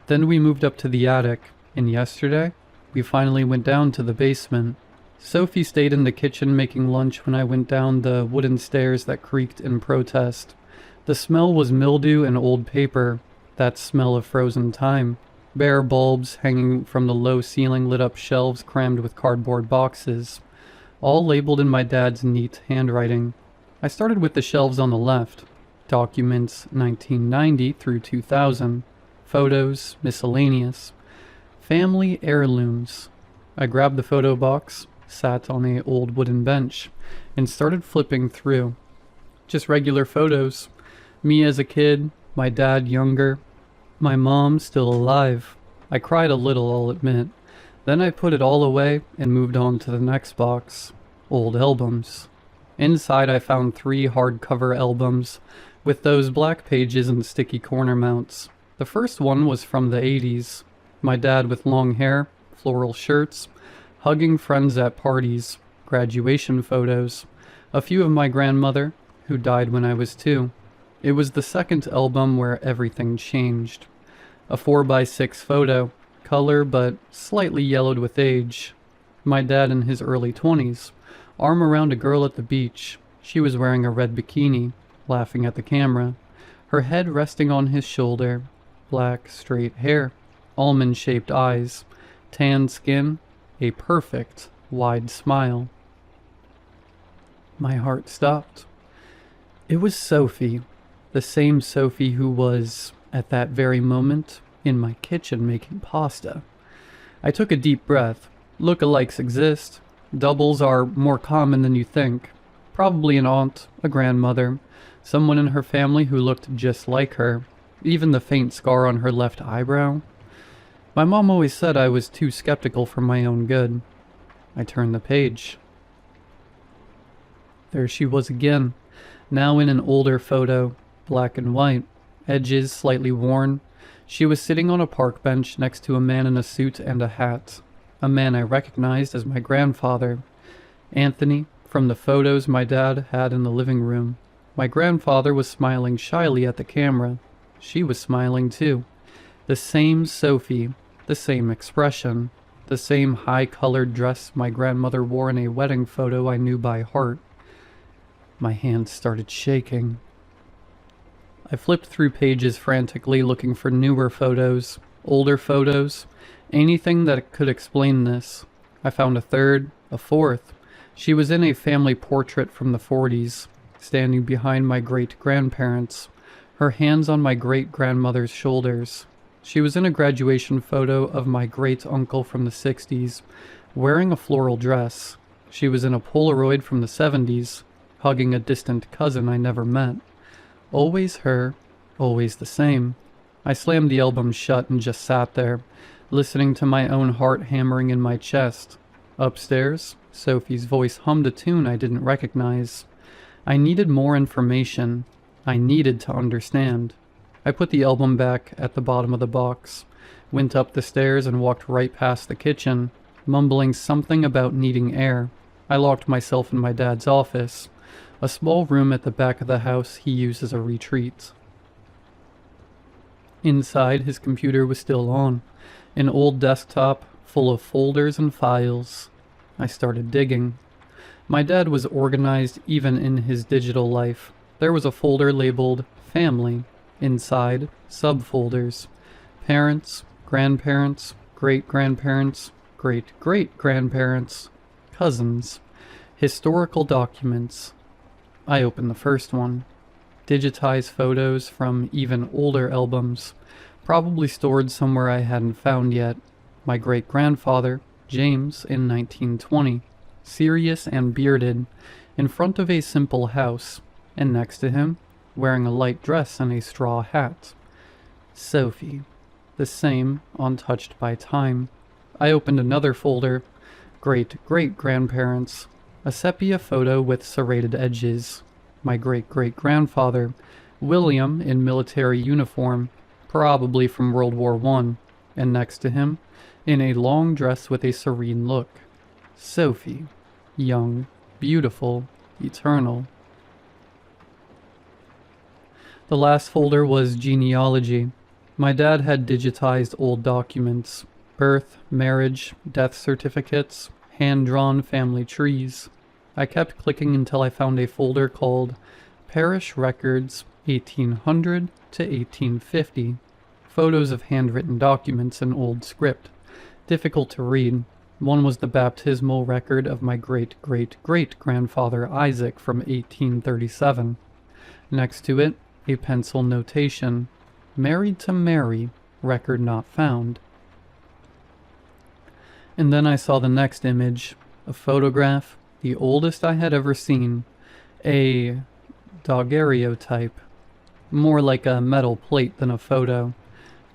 Then we moved up to the attic, and yesterday, we finally went down to the basement. Sophie stayed in the kitchen making lunch when I went down the wooden stairs that creaked in protest. The smell was mildew and old paper, that smell of frozen time. Bare bulbs hanging from the low ceiling lit up shelves crammed with cardboard boxes, all labeled in my dad's neat handwriting. I started with the shelves on the left. Documents 1990 through 2000. Photos, miscellaneous. Family heirlooms. I grabbed the photo box, sat on a old wooden bench, and started flipping through. Just regular photos. Me as a kid, my dad younger, my mom still alive. I cried a little, I'll admit. Then I put it all away and moved on to the next box. Old albums. Inside I found 3 hardcover albums with those black pages and sticky corner mounts. The first one was from the 80s. My dad with long hair, floral shirts, hugging friends at parties, graduation photos, a few of my grandmother, who died when I was 2. It was the second album where everything changed. A 4x6 photo, color but slightly yellowed with age. My dad in his early 20s, arm around a girl at the beach. She was wearing a red bikini, laughing at the camera, her head resting on his shoulder, black, straight hair, almond-shaped eyes, tan skin, a perfect, wide smile. My heart stopped. It was Sophie, the same Sophie who was, at that very moment, in my kitchen making pasta. I took a deep breath. Lookalikes exist. Doubles are more common than you think. Probably an aunt, a grandmother, someone in her family who looked just like her, even the faint scar on her left eyebrow. My mom always said I was too skeptical for my own good. I turned the page. There she was again, now in an older photo, black and white, edges slightly worn. She was sitting on a park bench next to a man in a suit and a hat, a man I recognized as my grandfather, Anthony, from the photos my dad had in the living room. My grandfather was smiling shyly at the camera. She was smiling too. The same Sophie, the same expression, the same high-colored dress my grandmother wore in a wedding photo I knew by heart. My hands started shaking. I flipped through pages frantically looking for newer photos, older photos, anything that could explain this. I found a third, a fourth. She was in a family portrait from the 40s, standing behind my great-grandparents. her hands on my great-grandmother's shoulders. She was in a graduation photo of my great-uncle from the 60s, wearing a floral dress. She was in a Polaroid from the 70s, hugging a distant cousin I never met. Always her, always the same. I slammed the album shut and just sat there, listening to my own heart hammering in my chest. Upstairs, Sophie's voice hummed a tune I didn't recognize. I needed more information. I needed to understand. I put the album back at the bottom of the box, went up the stairs and walked right past the kitchen, mumbling something about needing air. I locked myself in my dad's office, a small room at the back of the house he used as a retreat. Inside, his computer was still on, an old desktop full of folders and files. I started digging. My dad was organized even in his digital life. There was a folder labeled Family. Inside, subfolders: Parents, Grandparents, Great-grandparents, Great-great-grandparents, Cousins, Historical documents. I opened the first one. Digitized photos from even older albums, probably stored somewhere I hadn't found yet. My great-grandfather, James, in 1920, serious and bearded, in front of a simple house, and next to him, wearing a light dress and a straw hat. Sophie, the same, untouched by time. I opened another folder, Great-great-grandparents, a sepia photo with serrated edges. My great-great-grandfather, William, in military uniform, probably from World War I, and next to him, in a long dress with a serene look. Sophie, young, beautiful, eternal. The last folder was genealogy. My dad had digitized old documents: birth, marriage, death certificates, hand-drawn family trees. I kept clicking until I found a folder called Parish Records 1800 to 1850. Photos of handwritten documents in old script. Difficult to read. One was the baptismal record of my great-great-great-grandfather Isaac from 1837. Next to it, a pencil notation: Married to Mary, record not found. And then I saw the next image, a photograph, the oldest I had ever seen, a daguerreotype, more like a metal plate than a photo.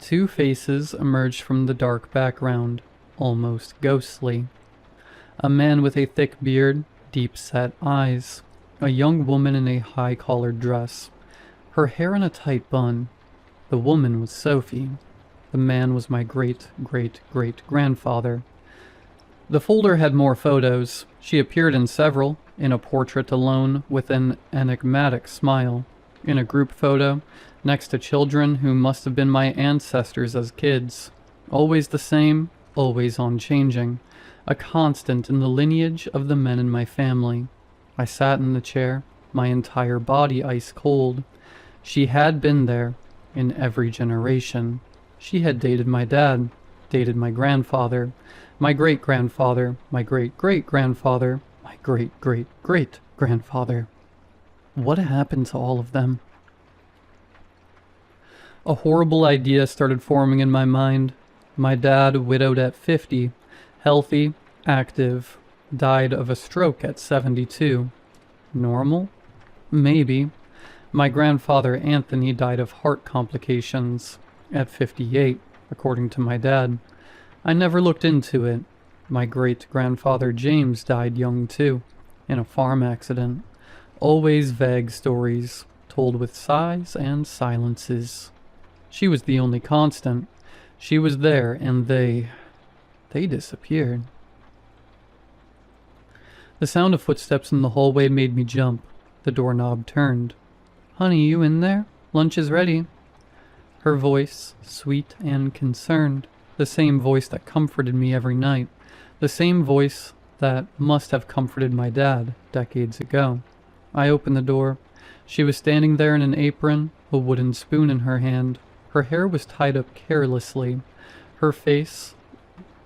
Two faces emerged from the dark background, almost ghostly. A man with a thick beard, deep-set eyes, a young woman in a high-collared dress, her hair in a tight bun. The woman was Sophie. The man was my great-great-great-grandfather. The folder had more photos. She appeared in several, in a portrait alone with an enigmatic smile, in a group photo, next to children who must have been my ancestors as kids. Always the same, always unchanging, a constant in the lineage of the men in my family. I sat in the chair, my entire body ice cold. She had been there, in every generation. She had dated my dad, dated my grandfather, my great-grandfather, my great-great-grandfather, my great-great-great-grandfather. What happened to all of them? A horrible idea started forming in my mind. My dad, widowed at 50, healthy, active, died of a stroke at 72. Normal? Maybe. My grandfather, Anthony, died of heart complications at 58, according to my dad. I never looked into it. My great-grandfather, James, died young too, in a farm accident. Always vague stories, told with sighs and silences. She was the only constant. She was there, and they disappeared. The sound of footsteps in the hallway made me jump. The doorknob turned. "Honey, you in there? Lunch is ready." Her voice, sweet and concerned, the same voice that comforted me every night, the same voice that must have comforted my dad decades ago. I opened the door. She was standing there in an apron, a wooden spoon in her hand. Her hair was tied up carelessly, her face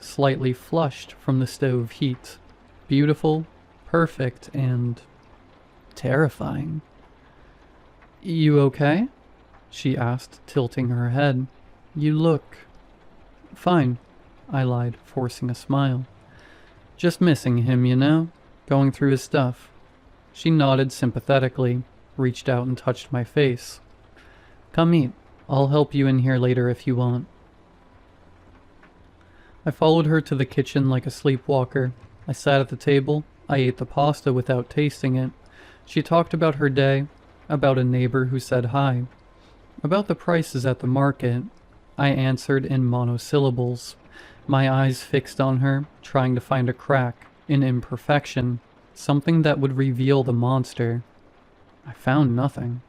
slightly flushed from the stove heat. Beautiful, perfect, and terrifying. "You okay?" she asked, tilting her head. You look... Fine, I lied, forcing a smile. Just missing him, you know? Going through his stuff. She nodded sympathetically, reached out and touched my face. Come eat. I'll help you in here later if you want. I followed her to the kitchen like a sleepwalker. I sat at the table. I ate the pasta without tasting it. She talked about her day, about a neighbor who said hi, about the prices at the market. I answered in monosyllables, my eyes fixed on her, trying to find a crack, an imperfection, something that would reveal the monster. I found nothing.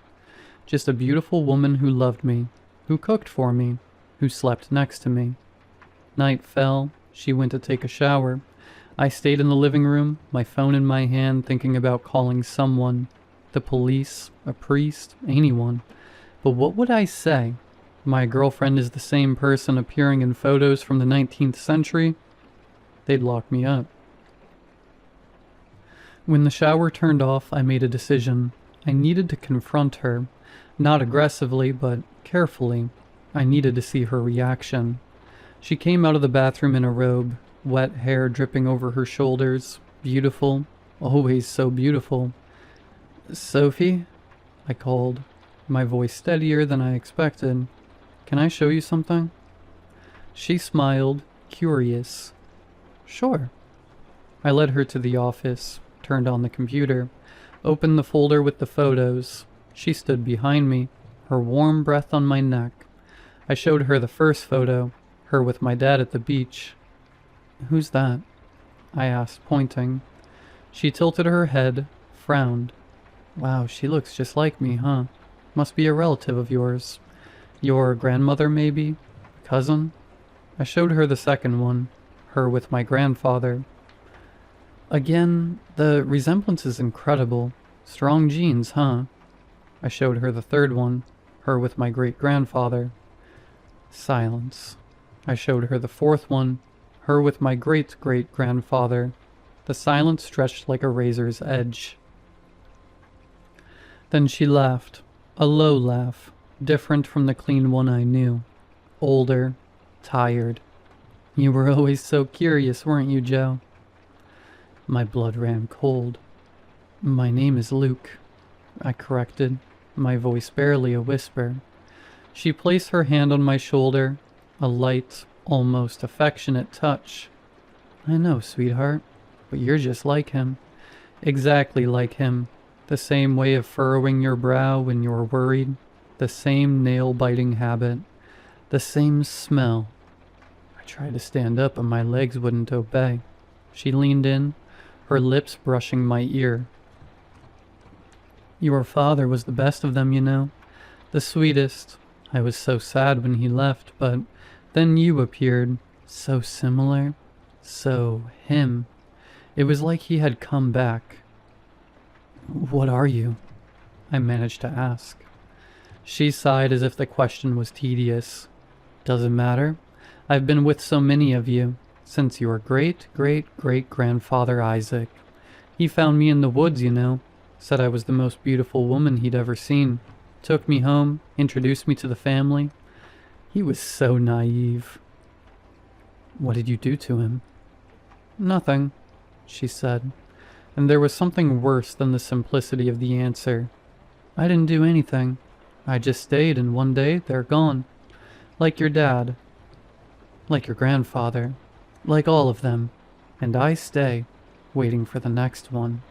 Just a beautiful woman who loved me, who cooked for me, who slept next to me. Night fell. She went to take a shower. I stayed in the living room, my phone in my hand, thinking about calling someone. The police, a priest, anyone. But what would I say? My girlfriend is the same person appearing in photos from the 19th century? They'd lock me up. When the shower turned off, I made a decision. I needed to confront her. Not aggressively, but carefully. I needed to see her reaction. She came out of the bathroom in a robe, wet hair dripping over her shoulders. Beautiful. Always so beautiful. Sophie? I called, my voice steadier than I expected. Can I show you something? She smiled, curious. Sure. I led her to the office, turned on the computer, opened the folder with the photos. She stood behind me, her warm breath on my neck. I showed her the first photo, her with my dad at the beach. Who's that? I asked, pointing. She tilted her head, frowned. Wow, she looks just like me, huh? Must be a relative of yours. Your grandmother, maybe? Cousin? I showed her the second one, her with my grandfather. Again, the resemblance is incredible. Strong genes, huh? I showed her the third one, her with my great-grandfather. Silence. I showed her the fourth one, her with my great-great-grandfather. The silence stretched like a razor's edge. Then she laughed, a low laugh, different from the clean one I knew. Older, tired. You were always so curious, weren't you, Joe? My blood ran cold. My name is Luke, I corrected, my voice barely a whisper. She placed her hand on my shoulder, a light, almost affectionate touch. I know, sweetheart, but you're just like him. Exactly like him. The same way of furrowing your brow when you're worried. The same nail-biting habit. The same smell. I tried to stand up, but my legs wouldn't obey. She leaned in, her lips brushing my ear. Your father was the best of them, you know. The sweetest. I was so sad when he left, but then you appeared. So similar. So him. It was like he had come back. What are you? I managed to ask. She sighed as if the question was tedious. Doesn't matter. I've been with so many of you, since your great-great-great-grandfather Isaac. He found me in the woods, you know. Said I was the most beautiful woman he'd ever seen. Took me home, introduced me to the family. He was so naive. What did you do to him? Nothing, she said, and there was something worse than the simplicity of the answer. I didn't do anything. I just stayed, and one day they're gone. Like your dad. Like your grandfather. Like all of them. And I stay, waiting for the next one.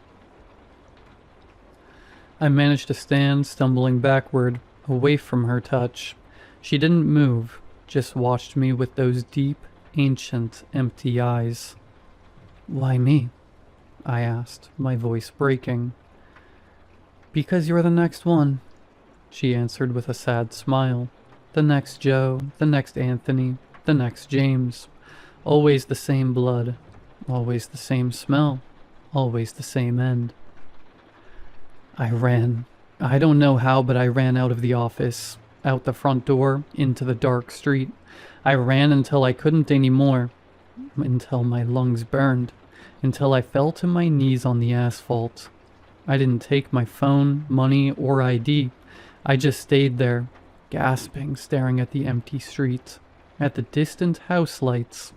I managed to stand, stumbling backward, away from her touch. She didn't move, just watched me with those deep, ancient, empty eyes. Why me? I asked, my voice breaking. Because you're the next one, she answered with a sad smile. The next Joe, the next Anthony, the next James. Always the same blood, always the same smell, always the same end. I ran. I don't know how, but I ran out of the office, out the front door, into the dark street. I ran until I couldn't anymore, until my lungs burned, until I fell to my knees on the asphalt. I didn't take my phone, money, or ID. I just stayed there, gasping, staring at the empty street, at the distant house lights.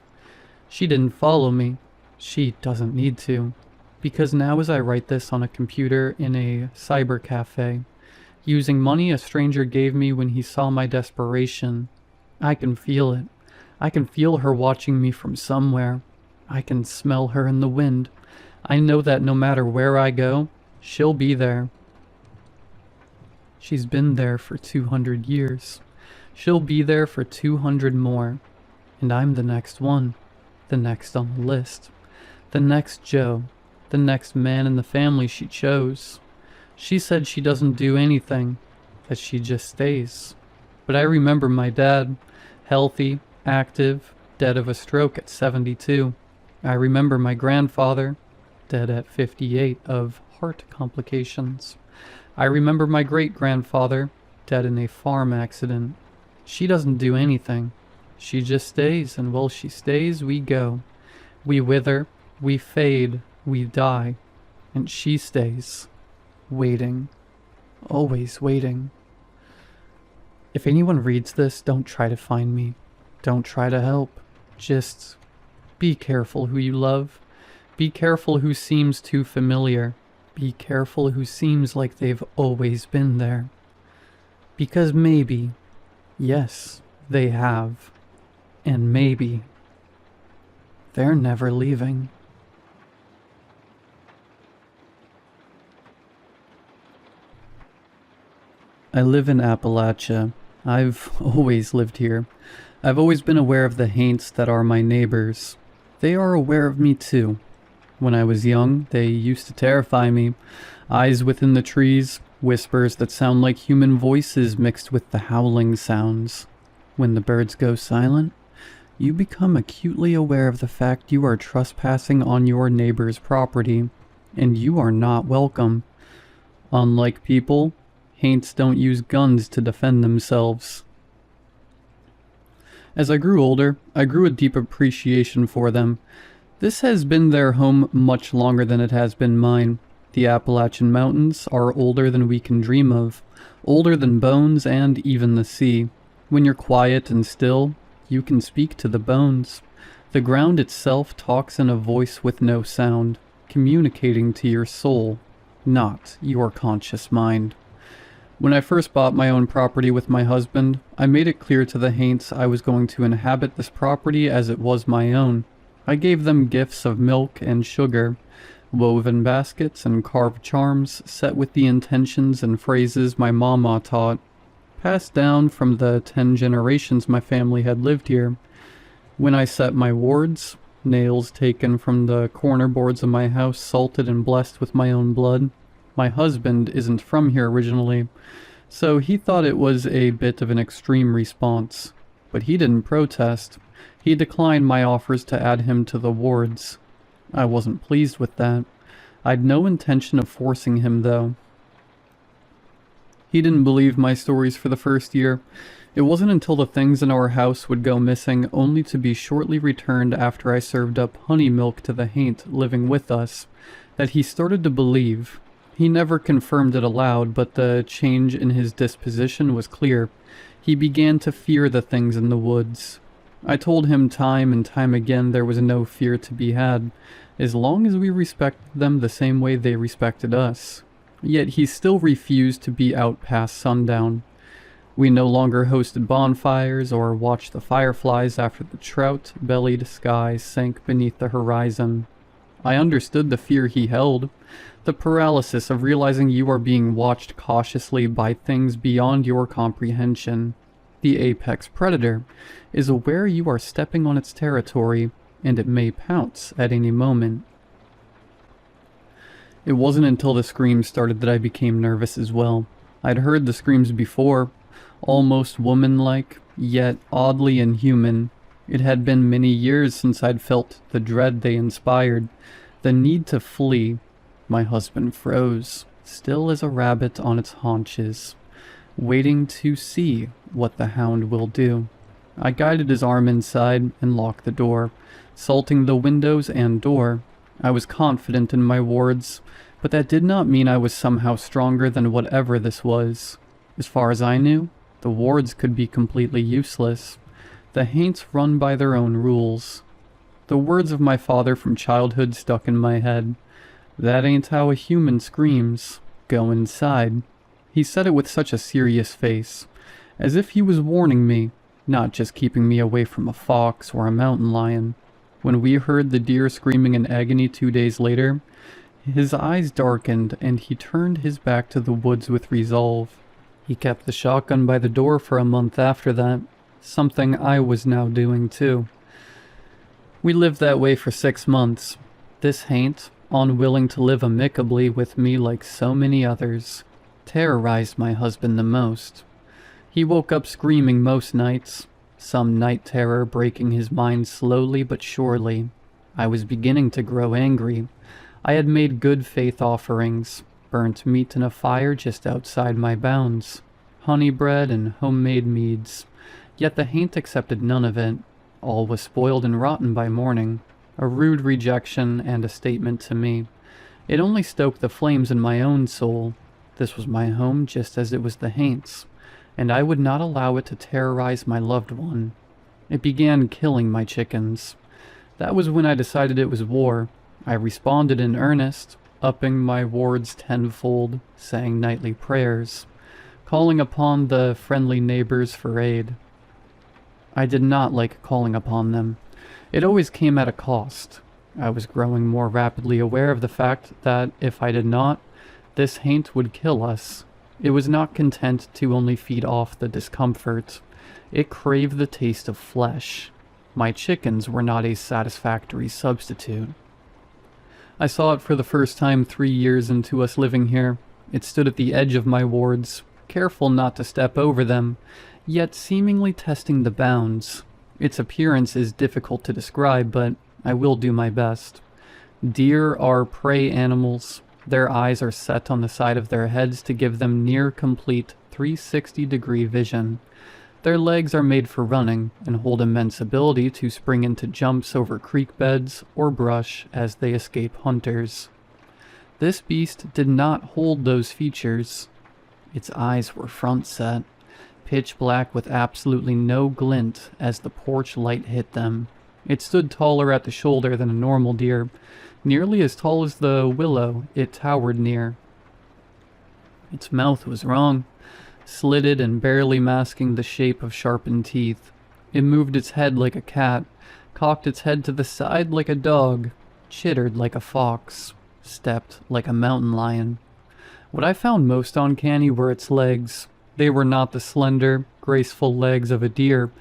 She didn't follow me. She doesn't need to. Because now as I write this on a computer in a cyber cafe, using money a stranger gave me when he saw my desperation, I can feel it. I can feel her watching me from somewhere. I can smell her in the wind. I know that no matter where I go, she'll be there. She's been there for 200 years. She'll be there for 200 more. And I'm the next one. The next on the list. The next Joe. The next man in the family she chose. She said she doesn't do anything, that she just stays. But I remember my dad, healthy, active, dead of a stroke at 72. I remember my grandfather, dead at 58 of heart complications. I remember my great-grandfather, dead in a farm accident. She doesn't do anything. She just stays, and while she stays, we go. We wither, we fade, we die, and she stays. Waiting. Always waiting. If anyone reads this, don't try to find me. Don't try to help. Just be careful who you love. Be careful who seems too familiar. Be careful who seems like they've always been there. Because maybe, yes, they have. And maybe, they're never leaving. I live in Appalachia. I've always lived here. I've always been aware of the haints that are my neighbors. They are aware of me too. When I was young, they used to terrify me. Eyes within the trees, whispers that sound like human voices mixed with the howling sounds. When the birds go silent, you become acutely aware of the fact you are trespassing on your neighbor's property, and you are not welcome. Unlike people, haints don't use guns to defend themselves. As I grew older, I grew a deep appreciation for them. This has been their home much longer than it has been mine. The Appalachian Mountains are older than we can dream of, older than bones and even the sea. When you're quiet and still, you can speak to the bones. The ground itself talks in a voice with no sound, communicating to your soul, not your conscious mind. When I first bought my own property with my husband, I made it clear to the haints I was going to inhabit this property as it was my own. I gave them gifts of milk and sugar, woven baskets and carved charms set with the intentions and phrases my mama taught, passed down from the 10 generations my family had lived here. When I set my wards, nails taken from the corner boards of my house salted and blessed with my own blood. My husband isn't from here originally, so he thought it was a bit of an extreme response. But he didn't protest. He declined my offers to add him to the wards. I wasn't pleased with that. I'd no intention of forcing him, though. He didn't believe my stories for the first year. It wasn't until the things in our house would go missing, only to be shortly returned after I served up honey milk to the haint living with us, that he started to believe. He never confirmed it aloud, but the change in his disposition was clear. He began to fear the things in the woods. I told him time and time again there was no fear to be had, as long as we respected them the same way they respected us. Yet he still refused to be out past sundown. We no longer hosted bonfires or watched the fireflies after the trout-bellied sky sank beneath the horizon. I understood the fear he held, the paralysis of realizing you are being watched cautiously by things beyond your comprehension. The apex predator is aware you are stepping on its territory, and it may pounce at any moment. It wasn't until the screams started that I became nervous as well. I'd heard the screams before, almost woman-like, yet oddly inhuman. It had been many years since I'd felt the dread they inspired, the need to flee. My husband froze, still as a rabbit on its haunches, waiting to see what the hound will do. I guided his arm inside and locked the door, salting the windows and door. I was confident in my wards, but that did not mean I was somehow stronger than whatever this was. As far as I knew, The wards could be completely useless. The haints run by their own rules. The words of my father from childhood stuck in my head. That ain't how a human screams. Go inside. He said it with such a serious face, as if he was warning me, not just keeping me away from a fox or a mountain lion. When we heard the deer screaming in agony 2 days later, his eyes darkened and he turned his back to the woods with resolve. He kept the shotgun by the door for a month after that, something I was now doing too. We lived that way for 6 months. This haint, unwilling to live amicably with me like so many others, terrorized my husband the most. He woke up screaming most nights, some night terror breaking his mind slowly but surely. I was beginning to grow angry. I had made good faith offerings, burnt meat in a fire just outside my bounds, honey bread and homemade meads. Yet the haint accepted none of it. All was spoiled and rotten by morning, a rude rejection and a statement to me. It only stoked the flames in my own soul. This was my home just as it was the haint's, and I would not allow it to terrorize my loved one. It began killing my chickens. That was when I decided it was war. I responded in earnest, upping my wards tenfold, saying nightly prayers, calling upon the friendly neighbors for aid. I did not like calling upon them. It always came at a cost. I was growing more rapidly aware of the fact that if I did not, this haint would kill us. It was not content to only feed off the discomfort. It craved the taste of flesh. My chickens were not a satisfactory substitute. I saw it for the first time 3 years into us living here. It stood at the edge of my wards, careful not to step over them, yet seemingly testing the bounds. Its appearance is difficult to describe, but I will do my best. Deer are prey animals. Their eyes are set on the side of their heads to give them near complete 360-degree vision. Their legs are made for running and hold immense ability to spring into jumps over creek beds or brush as they escape hunters. This beast did not hold those features. Its eyes were front set, pitch black with absolutely no glint as the porch light hit them. It stood taller at the shoulder than a normal deer, nearly as tall as the willow it towered near. Its mouth was wrong, slitted and barely masking the shape of sharpened teeth. It moved its head like a cat, cocked its head to the side like a dog, chittered like a fox, stepped like a mountain lion. What I found most uncanny were its legs. They were not the slender, graceful legs of a deer.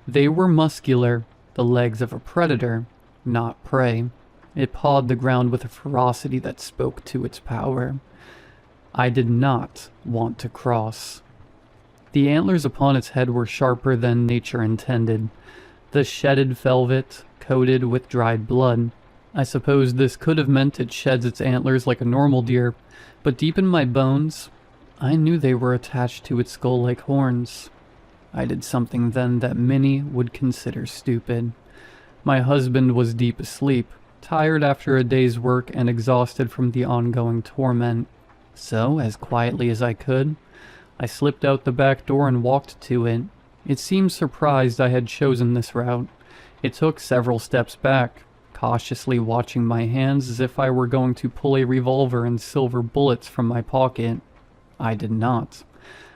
They were muscular, the legs of a predator, not prey. It pawed the ground with a ferocity that spoke to its power. I did not want to cross. The antlers upon its head were sharper than nature intended, the shedded velvet coated with dried blood. I suppose this could have meant it sheds its antlers like a normal deer, but deep in my bones, I knew they were attached to its skull like horns. I did something then that many would consider stupid. My husband was deep asleep, tired after a day's work and exhausted from the ongoing torment. So, as quietly as I could, I slipped out the back door and walked to it. It seemed surprised I had chosen this route. It took several steps back, cautiously watching my hands as if I were going to pull a revolver and silver bullets from my pocket. I did not.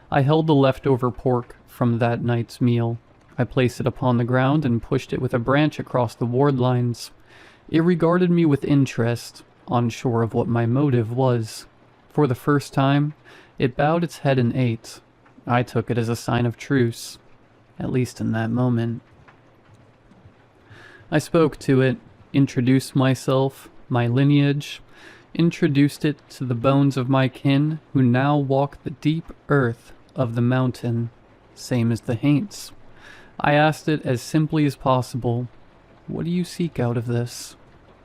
I held the leftover pork from that night's meal. I placed it upon the ground and pushed it with a branch across the ward lines. It regarded me with interest, unsure of what my motive was. For the first time, it bowed its head and ate. I took it as a sign of truce, at least in that moment. I spoke to it, introduced myself, my lineage, introduced it to the bones of my kin who now walk the deep earth of the mountain, same as the haints. I asked it as simply as possible, "What do you seek out of this?"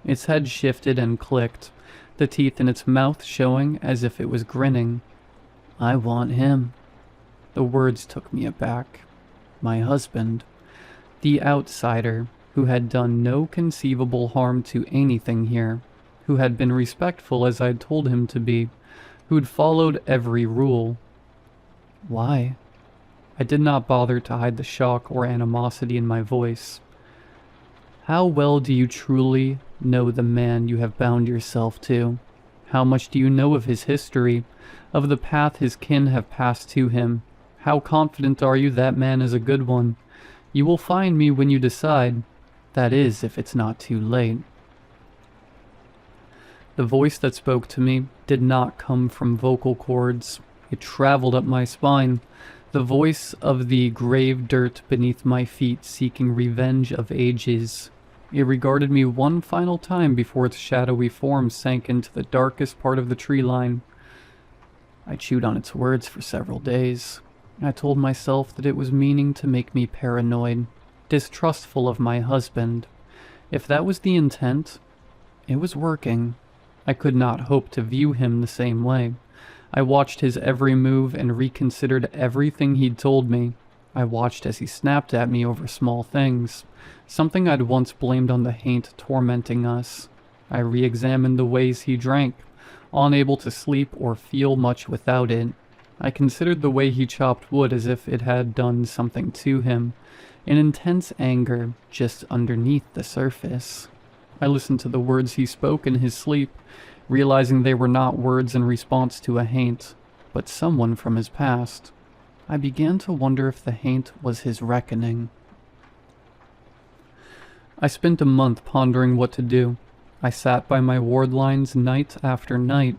Its head shifted and clicked, the teeth in its mouth showing as if it was grinning. "I want him." The words took me aback. My husband, the outsider who had done no conceivable harm to anything here, who had been respectful as I'd told him to be, who'd followed every rule. Why? I did not bother to hide the shock or animosity in my voice. How well do you truly know the man you have bound yourself to? How much do you know of his history, of the path his kin have passed to him? How confident are you that man is a good one? You will find me when you decide. That is, if it's not too late. The voice that spoke to me did not come from vocal cords. It traveled up my spine. The voice of the grave dirt beneath my feet seeking revenge of ages. It regarded me one final time before its shadowy form sank into the darkest part of the tree line. I chewed on its words for several days. I told myself that it was meaning to make me paranoid, distrustful of my husband. If that was the intent, it was working. I could not hope to view him the same way. I watched his every move and reconsidered everything he'd told me. I watched as he snapped at me over small things, something I'd once blamed on the haint tormenting us. I re-examined the ways he drank, unable to sleep or feel much without it. I considered the way he chopped wood as if it had done something to him, an intense anger just underneath the surface. I listened to the words he spoke in his sleep, realizing they were not words in response to a haint, but someone from his past. I began to wonder if the haint was his reckoning. I spent a month pondering what to do. I sat by my ward lines night after night,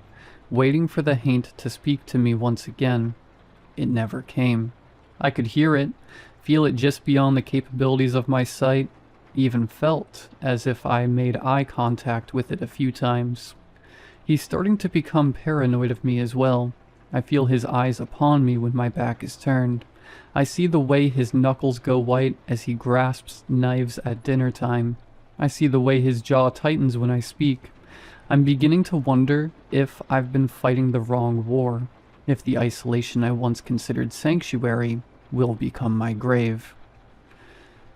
waiting for the haint to speak to me once again. It never came. I could hear it, feel it just beyond the capabilities of my sight, even felt as if I made eye contact with it a few times. He's starting to become paranoid of me as well. I feel his eyes upon me when my back is turned. I see the way his knuckles go white as he grasps knives at dinner time. I see the way his jaw tightens when I speak. I'm beginning to wonder if I've been fighting the wrong war, if the isolation I once considered sanctuary will become my grave.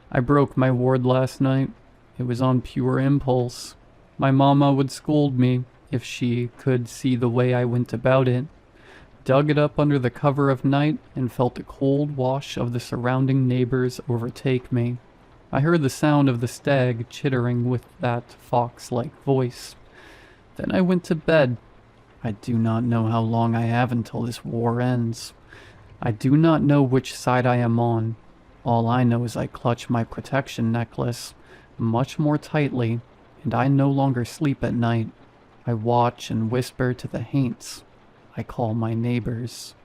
I broke my ward last night. It was on pure impulse. My mama would scold me if she could see the way I went about it. Dug it up under the cover of night and felt the cold wash of the surrounding neighbors overtake me. I heard the sound of the stag chittering with that fox-like voice. Then I went to bed. I do not know how long I have until this war ends. I do not know which side I am on. All I know is I clutch my protection necklace much more tightly, and I no longer sleep at night. I watch and whisper to the haints. I call my neighbors.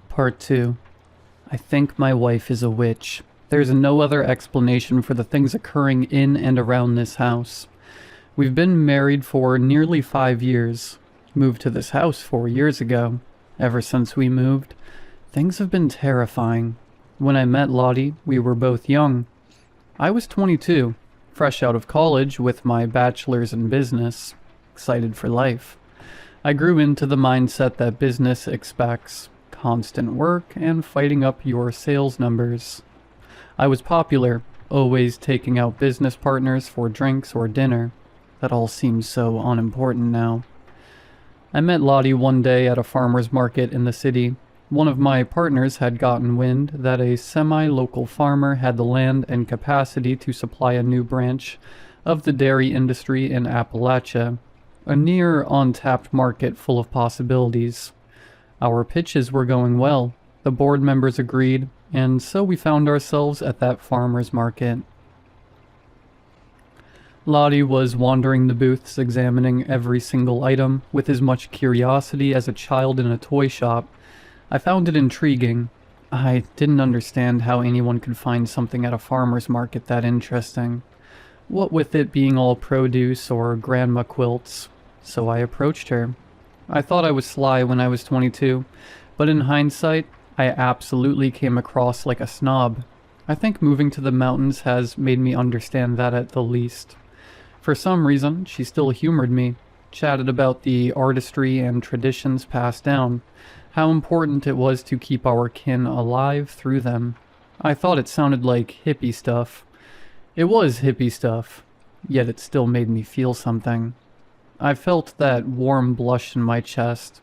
Part 2. I think my wife is a witch. There's no other explanation for the things occurring in and around this house. We've been married for nearly 5 years. Moved to this house 4 years ago. Ever since we moved, things have been terrifying. When I met Lottie, we were both young. I was 22, fresh out of college with my bachelor's in business, excited for life. I grew into the mindset that business expects constant work and fighting up your sales numbers. I was popular, always taking out business partners for drinks or dinner. That all seems so unimportant now. I met Lottie one day at a farmer's market in the city. One of my partners had gotten wind that a semi-local farmer had the land and capacity to supply a new branch of the dairy industry in Appalachia, a near untapped market full of possibilities. Our pitches were going well, the board members agreed, and so we found ourselves at that farmer's market. Lottie was wandering the booths, examining every single item with as much curiosity as a child in a toy shop. I found it intriguing. I didn't understand how anyone could find something at a farmer's market that interesting. What with it being all produce or grandma quilts. So I approached her. I thought I was sly when I was 22, but in hindsight, I absolutely came across like a snob. I think moving to the mountains has made me understand that at the least. For some reason, she still humored me, chatted about the artistry and traditions passed down, how important it was to keep our kin alive through them. I thought it sounded like hippie stuff. It was hippie stuff, yet it still made me feel something. I felt that warm blush in my chest.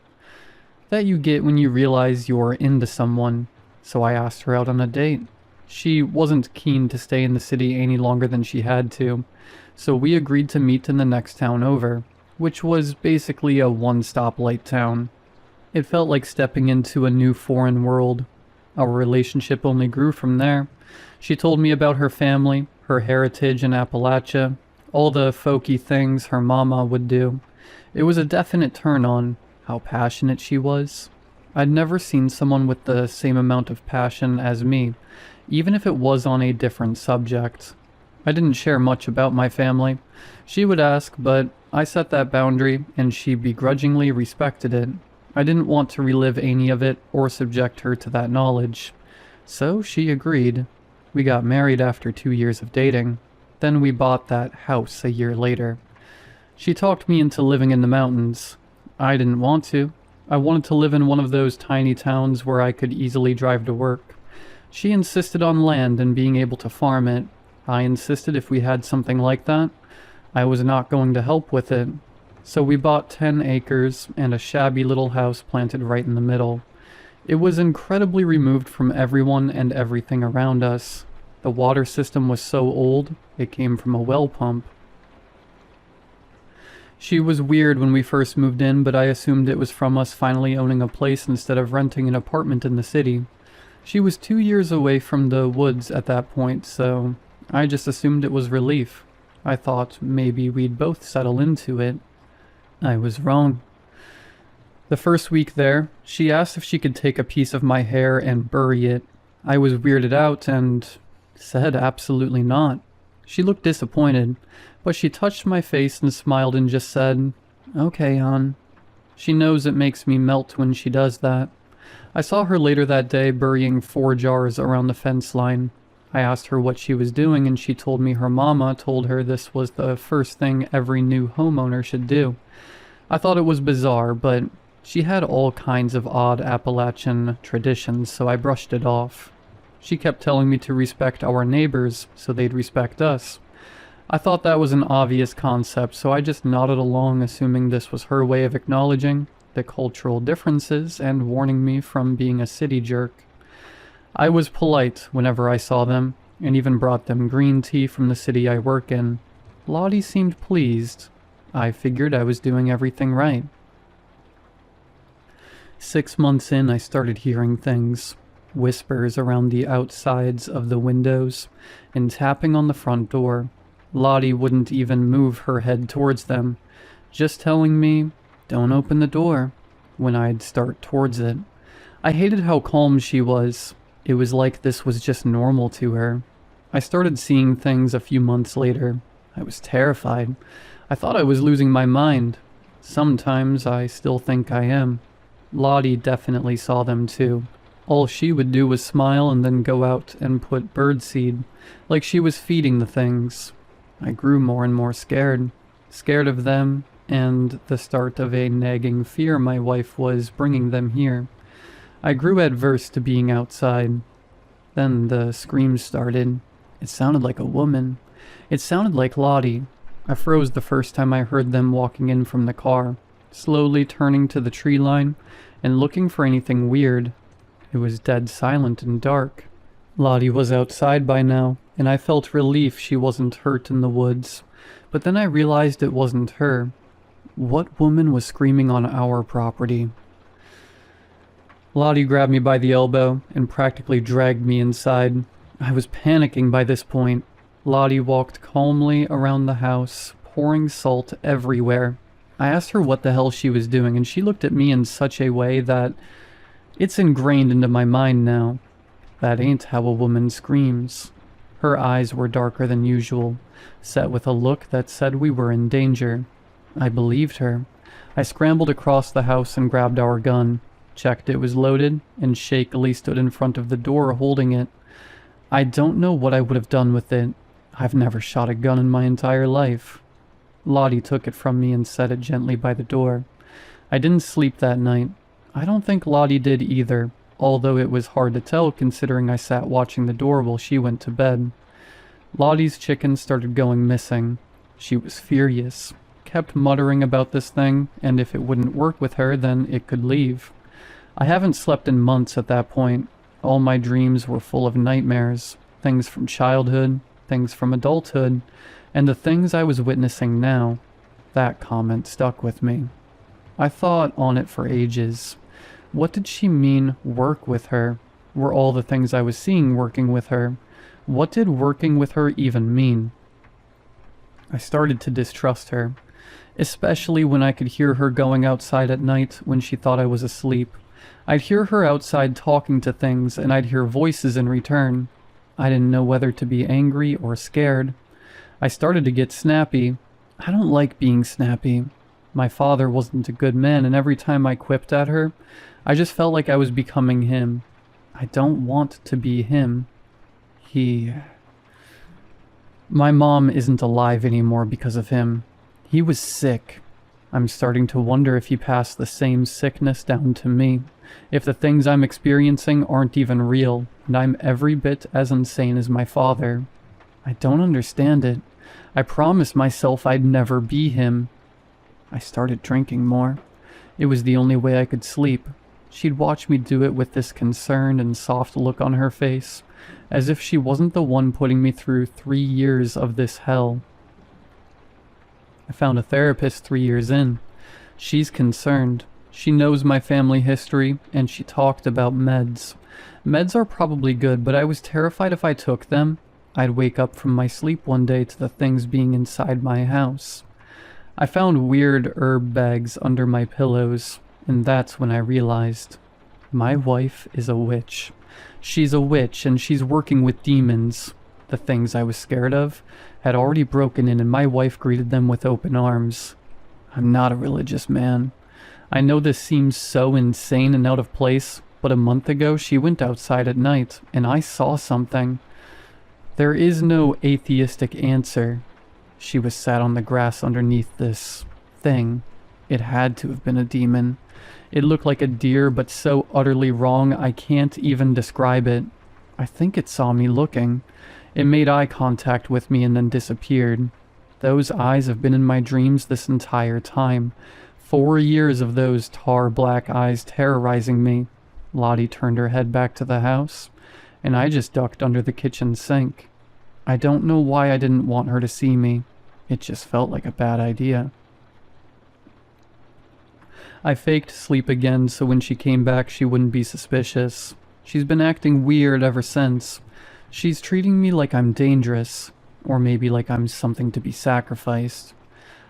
that you get when you realize you're into someone. So I asked her out on a date. She wasn't keen to stay in the city any longer than she had to, so we agreed to meet in the next town over, which was basically a one-stop-light town. It felt like stepping into a new foreign world. Our relationship only grew from there. She told me about her family, her heritage in Appalachia, all the folky things her mama would do. It was a definite turn-on, how passionate she was. I'd never seen someone with the same amount of passion as me, even if it was on a different subject. I didn't share much about my family. She would ask, but I set that boundary, and she begrudgingly respected it. I didn't want to relive any of it or subject her to that knowledge. So she agreed. We got married after 2 years of dating. Then we bought that house a year later. She talked me into living in the mountains. I didn't want to. I wanted to live in one of those tiny towns where I could easily drive to work. She insisted on land and being able to farm it. I insisted if we had something like that, I was not going to help with it. So we bought 10 acres and a shabby little house planted right in the middle. It was incredibly removed from everyone and everything around us. The water system was so old, it came from a well pump. She was weird when we first moved in, but I assumed it was from us finally owning a place instead of renting an apartment in the city. She was 2 years away from the woods at that point, so I just assumed it was relief. I thought maybe we'd both settle into it. I was wrong. The first week there, she asked if she could take a piece of my hair and bury it. I was weirded out and said absolutely not. She looked disappointed, but she touched my face and smiled and just said, "Okay, hon." She knows it makes me melt when she does that. I saw her later that day burying 4 jars around the fence line. I asked her what she was doing and she told me her mama told her this was the first thing every new homeowner should do. I thought it was bizarre, but she had all kinds of odd Appalachian traditions, so I brushed it off. She kept telling me to respect our neighbors so they'd respect us. I thought that was an obvious concept, so I just nodded along, assuming this was her way of acknowledging the cultural differences and warning me from being a city jerk. I was polite whenever I saw them, and even brought them green tea from the city I work in. Lottie seemed pleased. I figured I was doing everything right. 6 months in, I started hearing things. Whispers around the outsides of the windows, and tapping on the front door. Lottie wouldn't even move her head towards them, just telling me, "Don't open the door," when I'd start towards it. I hated how calm she was. It was like this was just normal to her. I started seeing things a few months later. I was terrified. I thought I was losing my mind. Sometimes I still think I am. Lottie definitely saw them too. All she would do was smile and then go out and put birdseed, like she was feeding the things. I grew more and more scared. Scared of them, and the start of a nagging fear my wife was bringing them here. I grew adverse to being outside. Then the screams started. It sounded like a woman. It sounded like Lottie. I froze the first time I heard them walking in from the car, slowly turning to the tree line and looking for anything weird. It was dead silent and dark. Lottie was outside by now, and I felt relief she wasn't hurt in the woods. But then I realized it wasn't her. What woman was screaming on our property? Lottie grabbed me by the elbow and practically dragged me inside. I was panicking by this point. Lottie walked calmly around the house, pouring salt everywhere. I asked her what the hell she was doing, and she looked at me in such a way that it's ingrained into my mind now. That ain't how a woman screams. Her eyes were darker than usual, set with a look that said we were in danger. I believed her. I scrambled across the house and grabbed our gun, checked it was loaded, and shakily stood in front of the door holding it. I don't know what I would have done with it. I've never shot a gun in my entire life. Lottie took it from me and set it gently by the door. I didn't sleep that night. I don't think Lottie did either, although it was hard to tell considering I sat watching the door while she went to bed. Lottie's chicken started going missing. She was furious, kept muttering about this thing, and if it wouldn't work with her, then it could leave. I haven't slept in months at that point. All my dreams were full of nightmares, things from childhood, things from adulthood, and the things I was witnessing now. That comment stuck with me. I thought on it for ages. What did she mean, work with her? Were all the things I was seeing working with her? What did working with her even mean? I started to distrust her, especially when I could hear her going outside at night when she thought I was asleep. I'd hear her outside talking to things, and I'd hear voices in return. I didn't know whether to be angry or scared. I started to get snappy. I don't like being snappy. My father wasn't a good man, and every time I quipped at her, I just felt like I was becoming him. I don't want to be him. My mom isn't alive anymore because of him. He was sick. I'm starting to wonder if he passed the same sickness down to me. If the things I'm experiencing aren't even real, and I'm every bit as insane as my father. I don't understand it. I promised myself I'd never be him. I started drinking more. It was the only way I could sleep. She'd watch me do it with this concerned and soft look on her face, as if she wasn't the one putting me through 3 years of this hell. I found a therapist 3 years in. She's concerned. She knows my family history, and she talked about meds. Meds are probably good, but I was terrified if I took them, I'd wake up from my sleep one day to the things being inside my house. I found weird herb bags under my pillows, and that's when I realized my wife is a witch. She's a witch, and she's working with demons. The things I was scared of had already broken in, and my wife greeted them with open arms. I'm not a religious man. I know this seems so insane and out of place, but a month ago she went outside at night, and I saw something. There is no atheistic answer. She was sat on the grass underneath this thing. It had to have been a demon. It looked like a deer, but so utterly wrong I can't even describe it. I think it saw me looking. It made eye contact with me and then disappeared. Those eyes have been in my dreams this entire time. 4 years of those tar black eyes terrorizing me. Lottie turned her head back to the house, and I just ducked under the kitchen sink. I don't know why I didn't want her to see me. It just felt like a bad idea. I faked sleep again so when she came back she wouldn't be suspicious. She's been acting weird ever since. She's treating me like I'm dangerous, or maybe like I'm something to be sacrificed.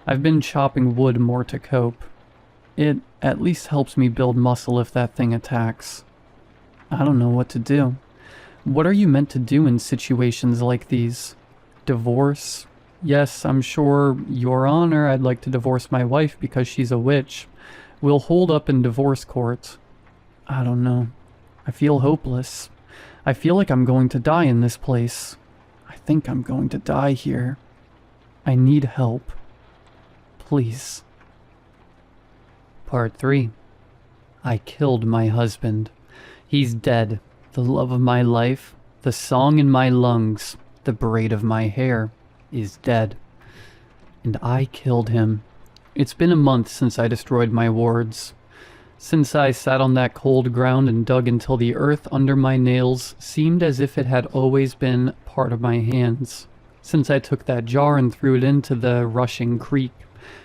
I've been chopping wood more to cope. It at least helps me build muscle if that thing attacks. I don't know what to do. What are you meant to do in situations like these? Divorce? Yes, I'm sure, Your Honor, I'd like to divorce my wife because she's a witch. We'll hold up in divorce court. I don't know. I feel hopeless. I feel like I'm going to die in this place. I think I'm going to die here. I need help. Please. Part 3. I killed my husband. He's dead. The love of my life, the song in my lungs, the braid of my hair, is dead. And I killed him. It's been a month since I destroyed my wards. Since I sat on that cold ground and dug until the earth under my nails seemed as if it had always been part of my hands. Since I took that jar and threw it into the rushing creek,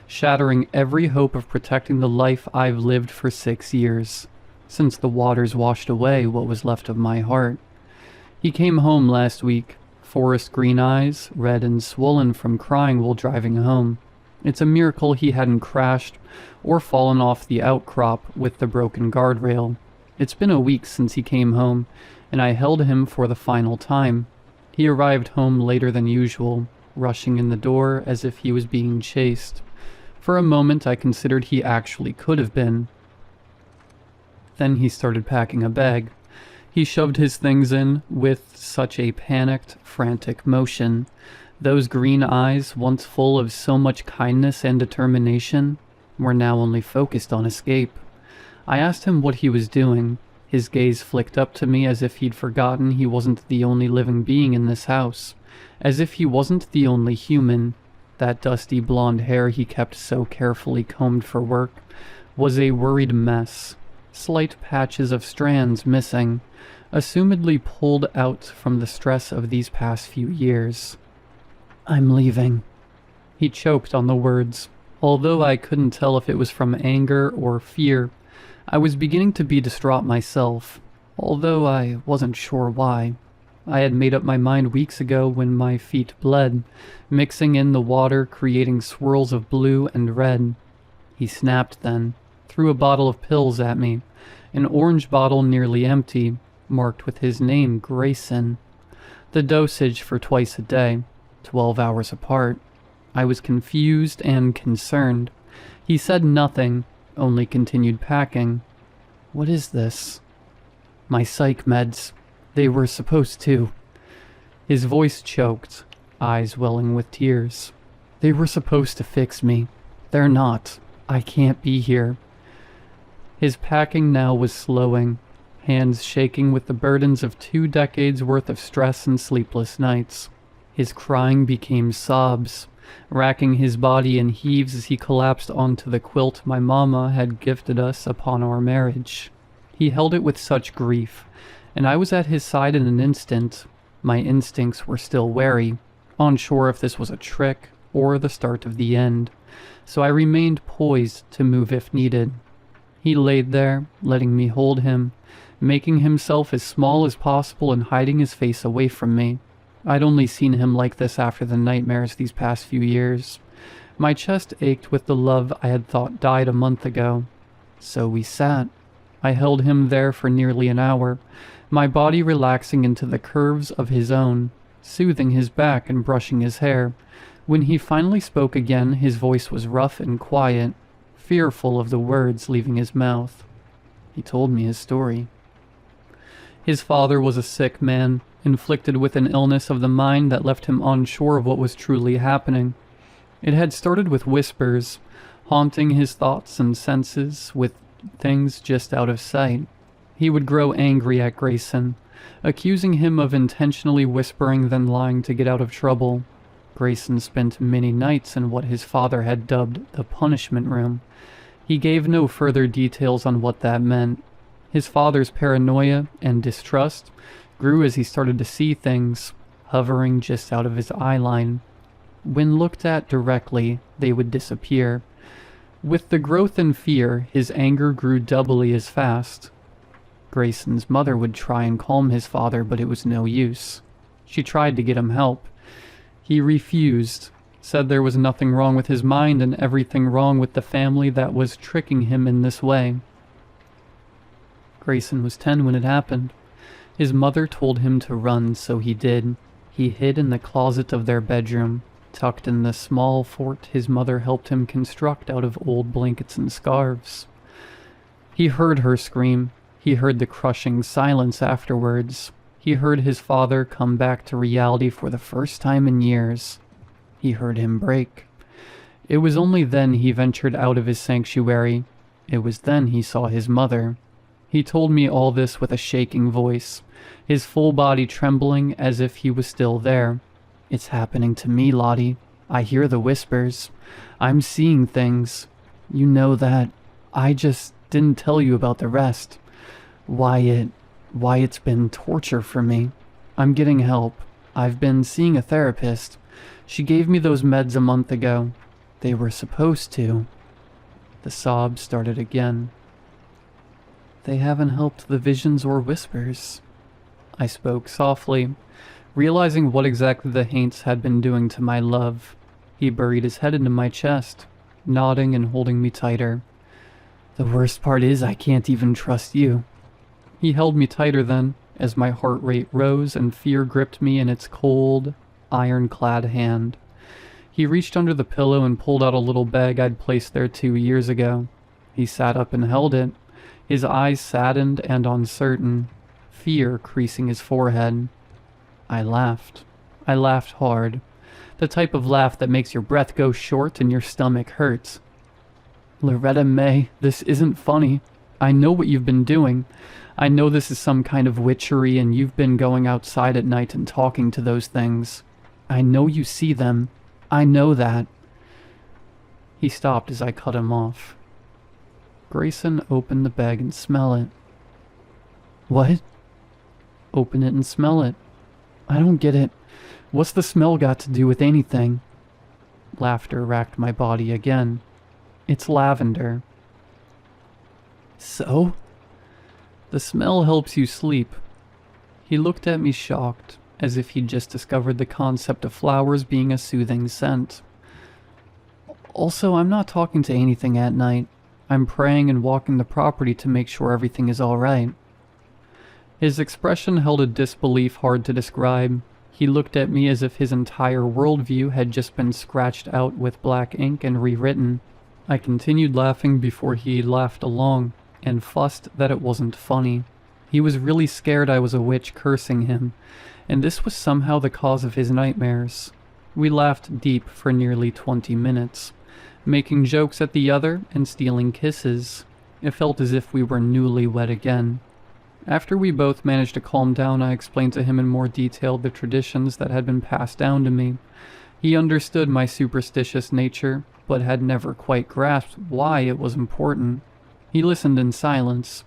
shattering every hope of protecting the life I've lived for 6 years. Since the waters washed away what was left of my heart. He came home last week, forest green eyes, red and swollen from crying while driving home. It's a miracle he hadn't crashed or fallen off the outcrop with the broken guardrail. It's been a week since he came home, and I held him for the final time. He arrived home later than usual, rushing in the door as if he was being chased. For a moment I considered he actually could have been. Then he started packing a bag. He shoved his things in with such a panicked, frantic motion. Those green eyes, once full of so much kindness and determination, were now only focused on escape. I asked him what he was doing. His gaze flicked up to me as if he'd forgotten he wasn't the only living being in this house. As if he wasn't the only human. That dusty blonde hair he kept so carefully combed for work was a worried mess. slight patches of strands missing, assumedly pulled out from the stress of these past few years. "I'm leaving." He choked on the words. Although I couldn't tell if it was from anger or fear, I was beginning to be distraught myself, although I wasn't sure why. I had made up my mind weeks ago when my feet bled, mixing in the water, creating swirls of blue and red. He snapped then, threw a bottle of pills at me, an orange bottle nearly empty, marked with his name, Grayson. The dosage for twice a day, 12 hours apart. I was confused and concerned. He said nothing, only continued packing. "What is this?" "My psych meds. They were supposed to." His voice choked, eyes welling with tears. "They were supposed to fix me. They're not. I can't be here." His packing now was slowing, hands shaking with the burdens of 2 decades worth of stress and sleepless nights. His crying became sobs, racking his body in heaves as he collapsed onto the quilt my mama had gifted us upon our marriage. He held it with such grief, and I was at his side in an instant. My instincts were still wary, unsure if this was a trick or the start of the end, so I remained poised to move if needed. He laid there, letting me hold him, making himself as small as possible and hiding his face away from me. I'd only seen him like this after the nightmares these past few years. My chest ached with the love I had thought died a month ago. So we sat. I held him there for nearly an hour, my body relaxing into the curves of his own, soothing his back and brushing his hair. When he finally spoke again, his voice was rough and quiet, fearful of the words leaving his mouth. He told me his story. His father was a sick man, inflicted with an illness of the mind that left him unsure of what was truly happening. It had started with whispers, haunting his thoughts and senses with things just out of sight. He would grow angry at Grayson, accusing him of intentionally whispering then lying to get out of trouble. Grayson spent many nights in what his father had dubbed the punishment room. He gave no further details on what that meant. His father's paranoia and distrust grew as he started to see things, hovering just out of his eye line. When looked at directly, they would disappear. With the growth in fear, his anger grew doubly as fast. Grayson's mother would try and calm his father, but it was no use. She tried to get him help. He refused, said there was nothing wrong with his mind and everything wrong with the family that was tricking him in this way. Grayson was 10 when it happened. His mother told him to run, so he did. He hid in the closet of their bedroom, tucked in the small fort his mother helped him construct out of old blankets and scarves. He heard her scream. He heard the crushing silence afterwards. He heard his father come back to reality for the first time in years. He heard him break. It was only then he ventured out of his sanctuary. It was then he saw his mother. He told me all this with a shaking voice, his full body trembling as if he was still there. "It's happening to me, Lottie. I hear the whispers. I'm seeing things. You know that. I just didn't tell you about the rest. Why it's been torture for me. I'm getting help. I've been seeing a therapist. She gave me those meds a month ago. They were supposed to." The sobs started again. "They haven't helped the visions or whispers." I spoke softly, realizing what exactly the Haints had been doing to my love. He buried his head into my chest, nodding and holding me tighter. "The worst part is I can't even trust you." He held me tighter then, as my heart rate rose and fear gripped me in its cold, ironclad hand. He reached under the pillow and pulled out a little bag I'd placed there 2 years ago. He sat up and held it, his eyes saddened and uncertain, fear creasing his forehead. I laughed. I laughed hard. The type of laugh that makes your breath go short and your stomach hurt. "Loretta May, this isn't funny. I know what you've been doing. I know this is some kind of witchery and you've been going outside at night and talking to those things. I know you see them. I know that." He stopped as I cut him off. Grayson, open the bag and smell it. What? Open it and smell it. I don't get it. What's the smell got to do with anything? Laughter racked my body again. It's lavender. So? The smell helps you sleep. He looked at me shocked, as if he'd just discovered the concept of flowers being a soothing scent. Also, I'm not talking to anything at night. I'm praying and walking the property to make sure everything is alright. His expression held a disbelief hard to describe. He looked at me as if his entire worldview had just been scratched out with black ink and rewritten. I continued laughing before he laughed along, and fussed that it wasn't funny. He was really scared I was a witch cursing him, and this was somehow the cause of his nightmares. We laughed deep for nearly 20 minutes, making jokes at the other and stealing kisses. It felt as if we were newlywed again. After we both managed to calm down, I explained to him in more detail the traditions that had been passed down to me. He understood my superstitious nature, but had never quite grasped why it was important. He listened in silence,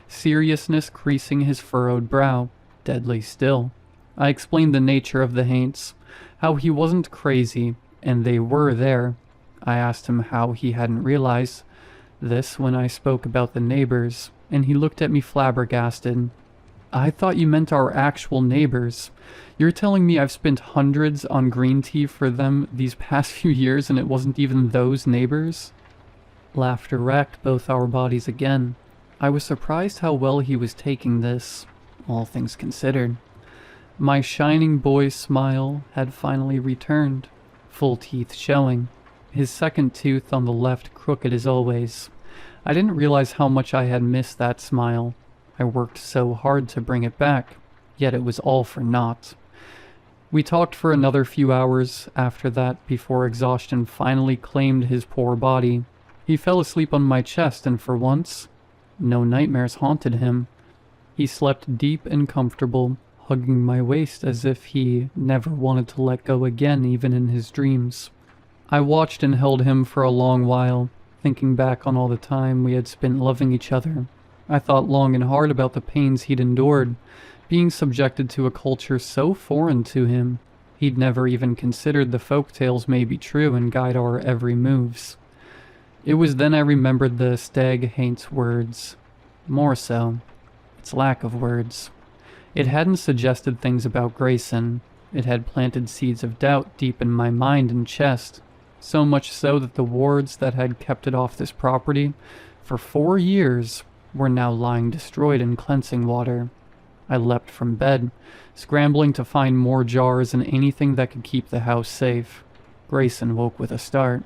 seriousness creasing his furrowed brow, deadly still. I explained the nature of the haints, how he wasn't crazy, and they were there. I asked him how he hadn't realized this when I spoke about the neighbors, and he looked at me flabbergasted. I thought you meant our actual neighbors. You're telling me I've spent hundreds on green tea for them these past few years and it wasn't even those neighbors? Laughter racked both our bodies again. I was surprised how well he was taking this, all things considered. My shining boy smile had finally returned, full teeth showing, his second tooth on the left crooked as always. I didn't realize how much I had missed that smile. I worked so hard to bring it back, yet it was all for naught. We talked for another few hours after that before exhaustion finally claimed his poor body. He fell asleep on my chest, and for once, no nightmares haunted him. He slept deep and comfortable, hugging my waist as if he never wanted to let go again even in his dreams. I watched and held him for a long while, thinking back on all the time we had spent loving each other. I thought long and hard about the pains he'd endured, being subjected to a culture so foreign to him. He'd never even considered the folk tales may be true and guide our every moves. It was then I remembered the stag haint's words. More so, its lack of words. It hadn't suggested things about Grayson. It had planted seeds of doubt deep in my mind and chest, so much so that the wards that had kept it off this property for 4 years were now lying destroyed in cleansing water. I leapt from bed, scrambling to find more jars and anything that could keep the house safe. Grayson woke with a start,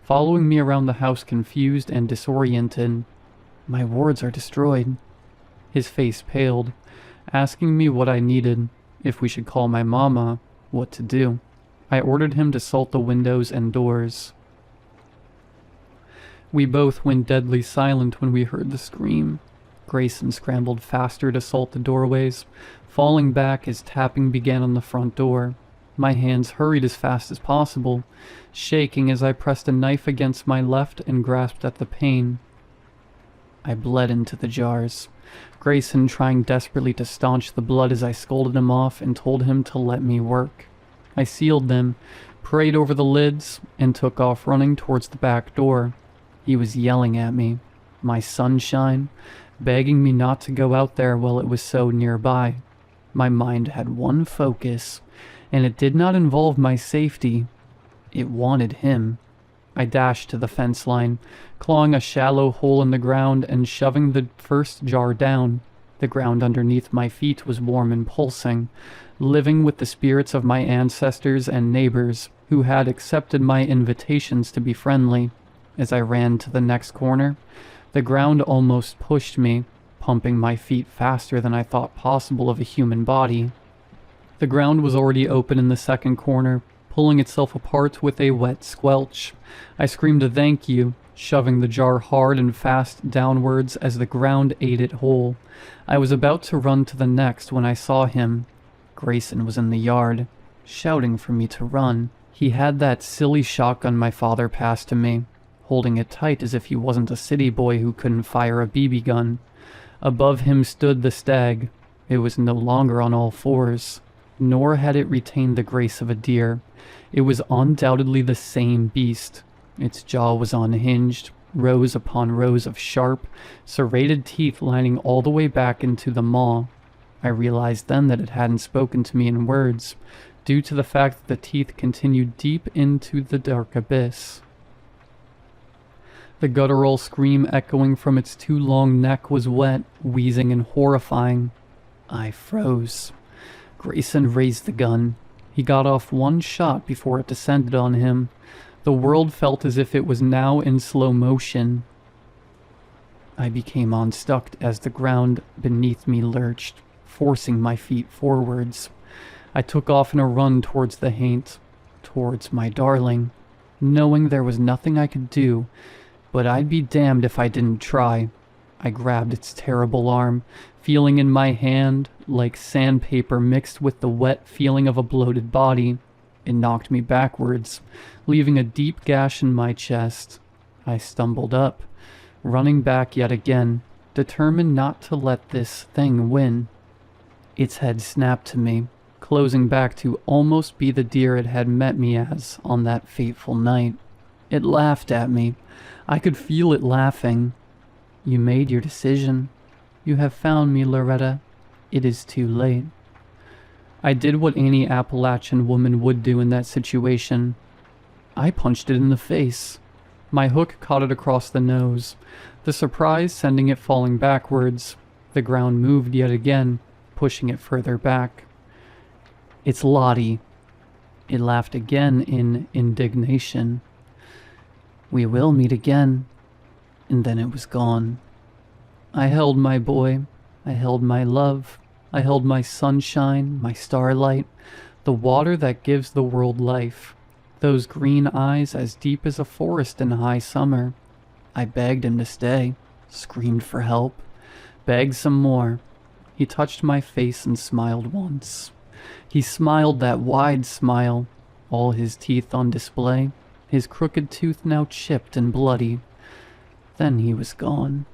following me around the house confused and disoriented. My wards are destroyed. His face paled, asking me what I needed, if we should call my mama, what to do. I ordered him to salt the windows and doors. We both went deadly silent when we heard the scream. Grayson scrambled faster to salt the doorways, falling back as tapping began on the front door. My hands hurried as fast as possible, shaking as I pressed a knife against my left and grasped at the pane. I bled into the jars, Grayson trying desperately to staunch the blood as I scolded him off and told him to let me work. I sealed them, prayed over the lids, and took off running towards the back door. He was yelling at me, my sunshine, begging me not to go out there while it was so nearby. My mind had one focus, and it did not involve my safety. It wanted him. I dashed to the fence line, clawing a shallow hole in the ground and shoving the first jar down. The ground underneath my feet was warm and pulsing, living with the spirits of my ancestors and neighbors who had accepted my invitations to be friendly. As I ran to the next corner, the ground almost pushed me, pumping my feet faster than I thought possible of a human body. The ground was already open in the second corner, pulling itself apart with a wet squelch. I screamed a thank you, shoving the jar hard and fast downwards as the ground ate it whole. I was about to run to the next when I saw him. Grayson was in the yard, shouting for me to run. He had that silly shotgun my father passed to me, holding it tight as if he wasn't a city boy who couldn't fire a BB gun. Above him stood the stag. It was no longer on all fours, nor had it retained the grace of a deer. It was undoubtedly the same beast. Its jaw was unhinged, rows upon rows of sharp, serrated teeth lining all the way back into the maw. I realized then that it hadn't spoken to me in words, due to the fact that the teeth continued deep into the dark abyss. The guttural scream echoing from its too long neck was wet, wheezing, and horrifying. I froze. Grayson raised the gun. He got off one shot before it descended on him. The world felt as if it was now in slow motion. I became unstuck as the ground beneath me lurched, forcing my feet forwards. I took off in a run towards the haint, towards my darling, knowing there was nothing I could do, but I'd be damned if I didn't try. I grabbed its terrible arm, feeling in my hand like sandpaper mixed with the wet feeling of a bloated body. It knocked me backwards, leaving a deep gash in my chest. I stumbled up, running back yet again, determined not to let this thing win. Its head snapped to me, closing back to almost be the deer it had met me as on that fateful night. It laughed at me. I could feel it laughing. "You made your decision. You have found me, Loretta. It is too late." I did what any Appalachian woman would do in that situation. I punched it in the face. My hook caught it across the nose, the surprise sending it falling backwards. The ground moved yet again, pushing it further back. "It's Lottie." It laughed again in indignation. "We will meet again." And then it was gone. I held my boy. I held my love. I held my sunshine, my starlight, the water that gives the world life, those green eyes as deep as a forest in high summer. I begged him to stay, screamed for help, begged some more. He touched my face and smiled once. He smiled that wide smile, all his teeth on display, his crooked tooth now chipped and bloody. Then he was gone.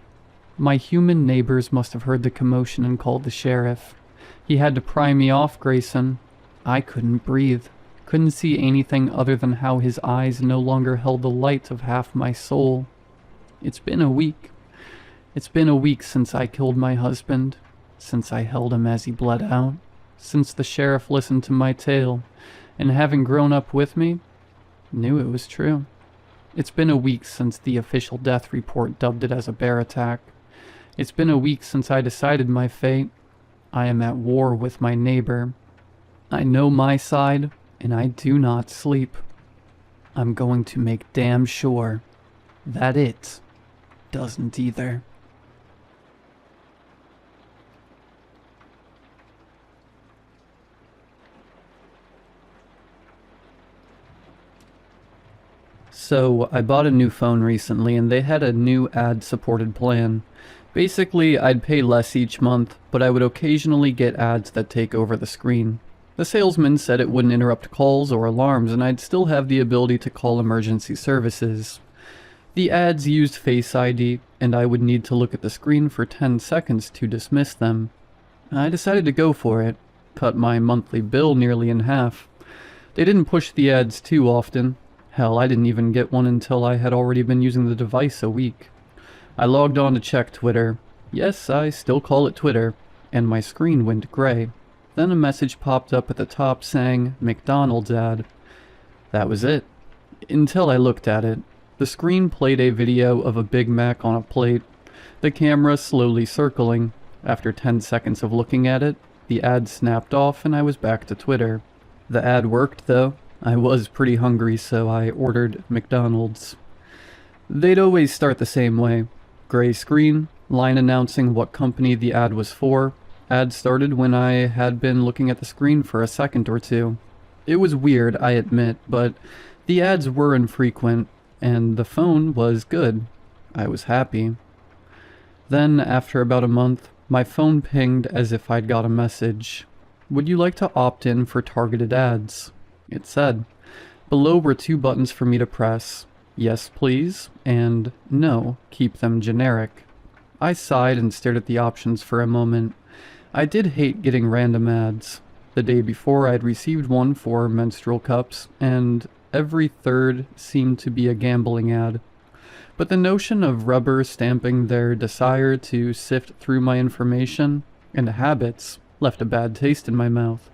My human neighbors must have heard the commotion and called the sheriff. He had to pry me off Grayson. I couldn't breathe, couldn't see anything other than how his eyes no longer held the light of half my soul. It's been a week. It's been a week since I killed my husband, since I held him as he bled out, since the sheriff listened to my tale, and having grown up with me, knew it was true. It's been a week since the official death report dubbed it as a bear attack. It's been a week since I decided my fate. I am at war with my neighbor. I know my side, and I do not sleep. I'm going to make damn sure that it doesn't either. So, I bought a new phone recently, and they had a new ad-supported plan. Basically, I'd pay less each month, but I would occasionally get ads that take over the screen. The salesman said it wouldn't interrupt calls or alarms, and I'd still have the ability to call emergency services. The ads used Face ID, and I would need to look at the screen for 10 seconds to dismiss them. I decided to go for it, cut my monthly bill nearly in half. They didn't push the ads too often. Hell, I didn't even get one until I had already been using the device a week. I logged on to check Twitter. Yes, I still call it Twitter, and my screen went gray. Then a message popped up at the top saying, McDonald's ad. That was it. Until I looked at it. The screen played a video of a Big Mac on a plate, the camera slowly circling. After 10 seconds of looking at it, the ad snapped off and I was back to Twitter. The ad worked though. I was pretty hungry, so I ordered McDonald's. They'd always start the same way. Gray screen, line announcing what company the ad was for. Ad started when I had been looking at the screen for a second or two. It was weird, I admit, but the ads were infrequent, and the phone was good. I was happy. Then, after about a month, my phone pinged as if I'd got a message. Would you like to opt in for targeted ads? It said. Below were 2 buttons for me to press. Yes, please, and no, keep them generic. I sighed and stared at the options for a moment. I did hate getting random ads. The day before, I'd received one for menstrual cups, and every third seemed to be a gambling ad. But the notion of rubber stamping their desire to sift through my information and habits left a bad taste in my mouth.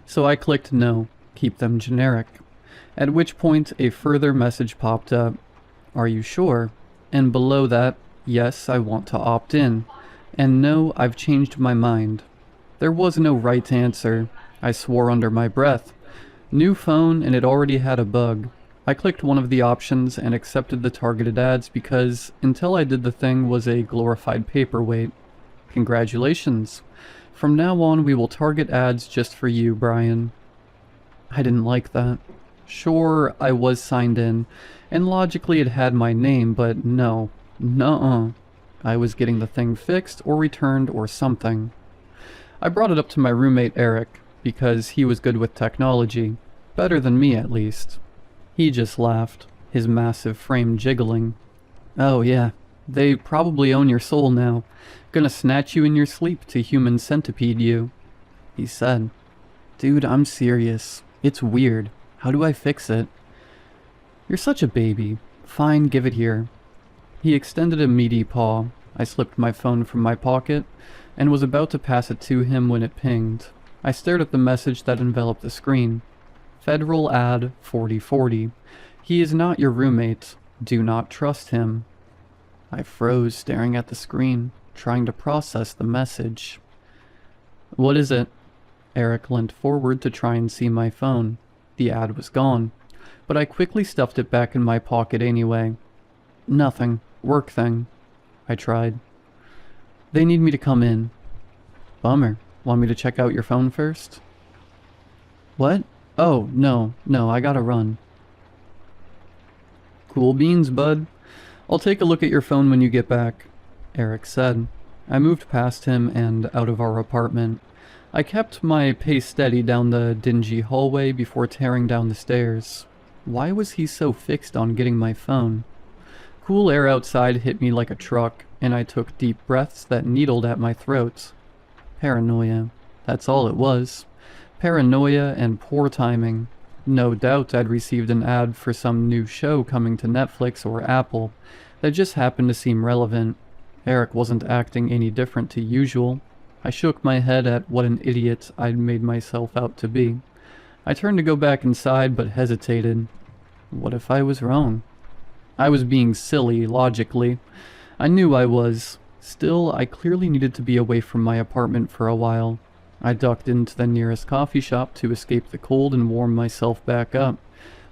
So I clicked no, keep them generic, at which point a further message popped up. Are you sure? And below that, yes, I want to opt in, and no, I've changed my mind. There was no right answer. I swore under my breath. New phone, and it already had a bug. I clicked one of the options and accepted the targeted ads because until I did the thing was a glorified paperweight. Congratulations. From now on we will target ads just for you, Brian. I didn't like that. Sure, I was signed in, and logically it had my name, but no. Nuh-uh. I was getting the thing fixed or returned or something. I brought it up to my roommate Eric, because he was good with technology. Better than me, at least. He just laughed, his massive frame jiggling. Oh yeah, they probably own your soul now. Gonna snatch you in your sleep to human centipede you. He said. Dude, I'm serious. It's weird. How do I fix it? You're such a baby. Fine, give it here. He extended a meaty paw. I slipped my phone from my pocket and was about to pass it to him when it pinged. I stared at the message that enveloped the screen. Federal ad 4040. He is not your roommate. Do not trust him. I froze, staring at the screen, trying to process the message. What is it? Eric leant forward to try and see my phone. The ad was gone, but I quickly stuffed it back in my pocket anyway. Nothing. Work thing. I tried. They need me to come in. Bummer. Want me to check out your phone first? What? Oh, no, I gotta run. Cool beans, bud. I'll take a look at your phone when you get back, Eric said. I moved past him and out of our apartment. I kept my pace steady down the dingy hallway before tearing down the stairs. Why was he so fixed on getting my phone? Cool air outside hit me like a truck, and I took deep breaths that needled at my throat. Paranoia. That's all it was. Paranoia and poor timing. No doubt I'd received an ad for some new show coming to Netflix or Apple that just happened to seem relevant. Eric wasn't acting any different to usual. I shook my head at what an idiot I'd made myself out to be. I turned to go back inside but hesitated. What if I was wrong? I was being silly, logically. I knew I was. Still, I clearly needed to be away from my apartment for a while. I ducked into the nearest coffee shop to escape the cold and warm myself back up.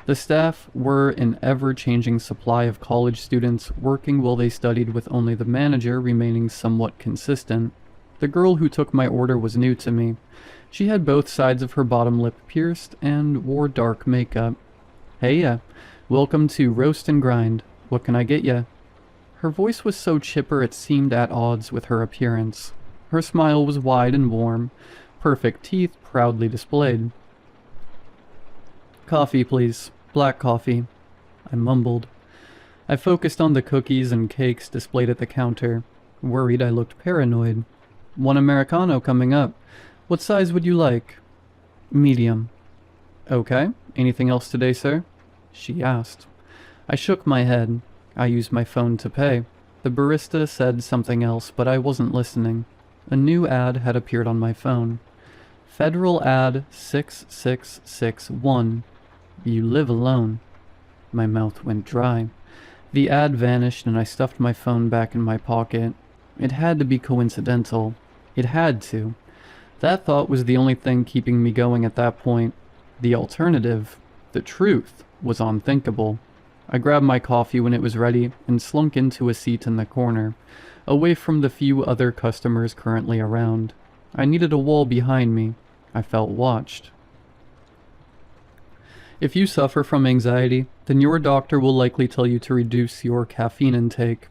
The staff were an ever-changing supply of college students working while they studied, with only the manager remaining somewhat consistent. The girl who took my order was new to me. She had both sides of her bottom lip pierced and wore dark makeup. Hey, welcome to Roast and Grind. What can I get ya? Her voice was so chipper it seemed at odds with her appearance. Her smile was wide and warm, perfect teeth proudly displayed. Coffee, please. Black coffee. I mumbled. I focused on the cookies and cakes displayed at the counter, worried I looked paranoid. One Americano coming up. What size would you like? Medium. Okay. Anything else today, sir? She asked. I shook my head. I used my phone to pay. The barista said something else, but I wasn't listening. A new ad had appeared on my phone. Federal ad 6661. You live alone. My mouth went dry. The ad vanished and I stuffed my phone back in my pocket. It had to be coincidental. It had to. That thought was the only thing keeping me going at that point. The alternative, the truth, was unthinkable. I grabbed my coffee when it was ready and slunk into a seat in the corner, away from the few other customers currently around. I needed a wall behind me. I felt watched. If you suffer from anxiety, then your doctor will likely tell you to reduce your caffeine intake.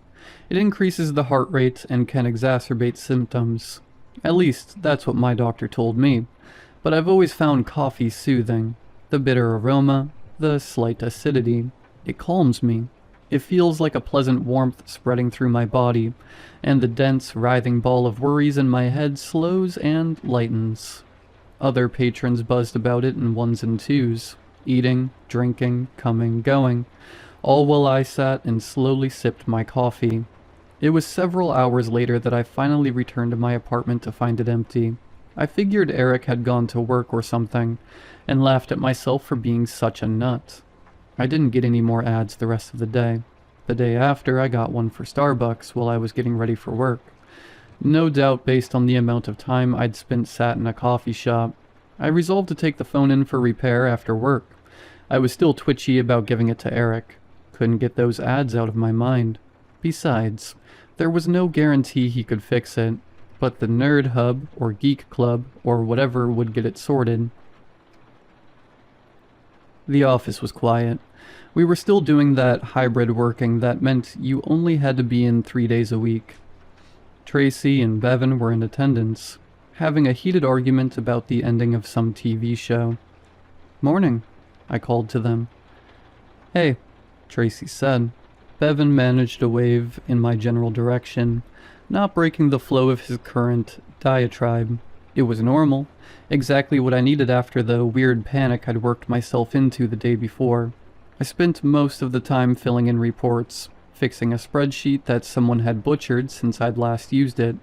It increases the heart rate and can exacerbate symptoms. At least, that's what my doctor told me. But I've always found coffee soothing. The bitter aroma, the slight acidity. It calms me. It feels like a pleasant warmth spreading through my body, and the dense, writhing ball of worries in my head slows and lightens. Other patrons buzzed about it in ones and twos, eating, drinking, coming, going, all while I sat and slowly sipped my coffee. It was several hours later that I finally returned to my apartment to find it empty. I figured Eric had gone to work or something, and laughed at myself for being such a nut. I didn't get any more ads the rest of the day. The day after, I got one for Starbucks while I was getting ready for work. No doubt based on the amount of time I'd spent sat in a coffee shop. I resolved to take the phone in for repair after work. I was still twitchy about giving it to Eric. Couldn't get those ads out of my mind. Besides, there was no guarantee he could fix it, but the Nerd Hub, or Geek Club, or whatever would get it sorted. The office was quiet. We were still doing that hybrid working that meant you only had to be in 3 days a week. Tracy and Bevan were in attendance, having a heated argument about the ending of some TV show. "Morning," I called to them. "Hey," Tracy said. Bevan managed a wave in my general direction, not breaking the flow of his current diatribe. It was normal, exactly what I needed after the weird panic I'd worked myself into the day before. I spent most of the time filling in reports, fixing a spreadsheet that someone had butchered since I'd last used it,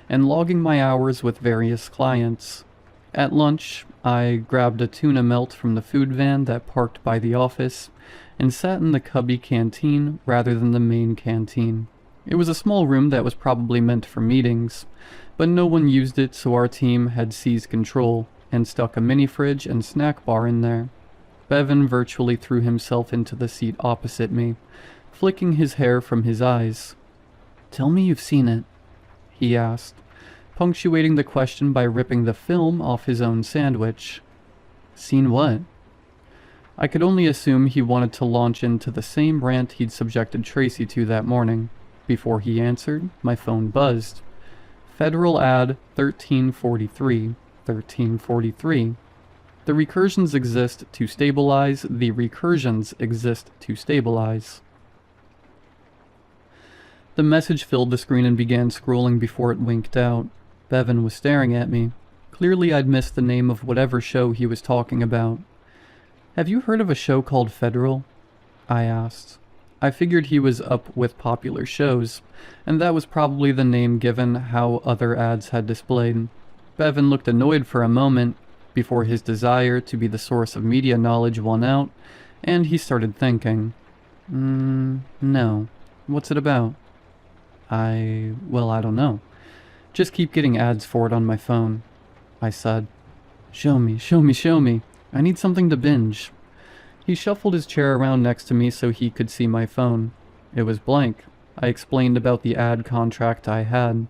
and logging my hours with various clients. At lunch, I grabbed a tuna melt from the food van that parked by the office, and sat in the cubby canteen rather than the main canteen. It was a small room that was probably meant for meetings, but no one used it, so our team had seized control and stuck a mini fridge and snack bar in there. Bevan virtually threw himself into the seat opposite me, flicking his hair from his eyes. "Tell me you've seen it," he asked, punctuating the question by ripping the film off his own sandwich. "Seen what?" I could only assume he wanted to launch into the same rant he'd subjected Tracy to that morning. Before he answered, my phone buzzed. Federal ad 1343, 1343. The recursions exist to stabilize. The recursions exist to stabilize. The message filled the screen and began scrolling before it winked out. Bevan was staring at me. Clearly I'd missed the name of whatever show he was talking about. "Have you heard of a show called Federal?" I asked. I figured he was up with popular shows, and that was probably the name given how other ads had displayed. Bevan looked annoyed for a moment, before his desire to be the source of media knowledge won out, and he started thinking. No. What's it about?" Well, I don't know. Just keep getting ads for it on my phone," I said. Show me, show me, show me. I need something to binge." He shuffled his chair around next to me so he could see my phone. It was blank. I explained about the ad contract I had.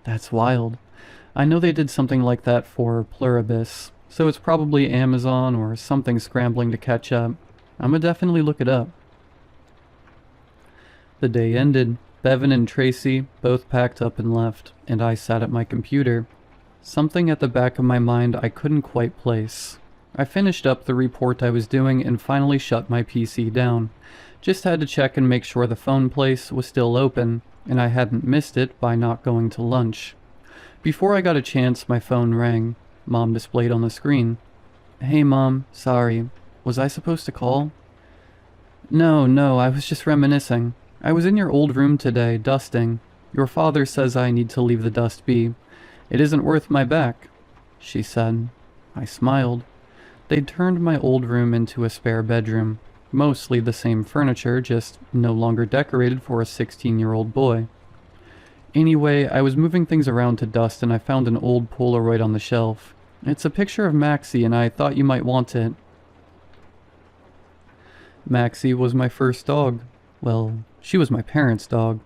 "That's wild. I know they did something like that for Pluribus, so it's probably Amazon or something scrambling to catch up. I'ma definitely look it up." The day ended. Bevan and Tracy both packed up and left, and I sat at my computer. Something at the back of my mind I couldn't quite place. I finished up the report I was doing and finally shut my PC down. Just had to check and make sure the phone place was still open, and I hadn't missed it by not going to lunch. Before I got a chance, my phone rang. Mom displayed on the screen. "Hey Mom, sorry. Was I supposed to call?" No, I was just reminiscing. I was in your old room today, dusting. Your father says I need to leave the dust be. It isn't worth my back," she said. I smiled. They'd turned my old room into a spare bedroom. Mostly the same furniture, just no longer decorated for a 16-year-old boy. Anyway, I was moving things around to dust and I found an old Polaroid on the shelf. It's a picture of Maxie and I thought you might want it. Maxie was my first dog. Well, she was my parents' dog.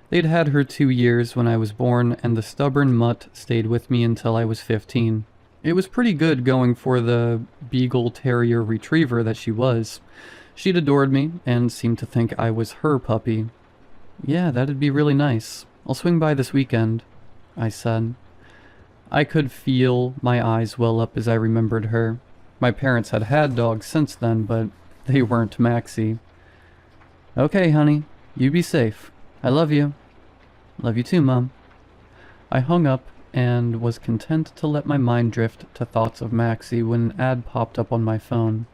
They'd had her 2 years when I was born, and the stubborn mutt stayed with me until I was 15. It was pretty good going for the Beagle Terrier Retriever that she was. She'd adored me, and seemed to think I was her puppy. "Yeah, that'd be really nice. I'll swing by this weekend," I said. I could feel my eyes well up as I remembered her. My parents had had dogs since then, but They weren't Maxie. Okay, honey. You be safe. I love you. Love you too, Mom. I hung up and was content to let my mind drift to thoughts of Maxie when an ad popped up on my phone.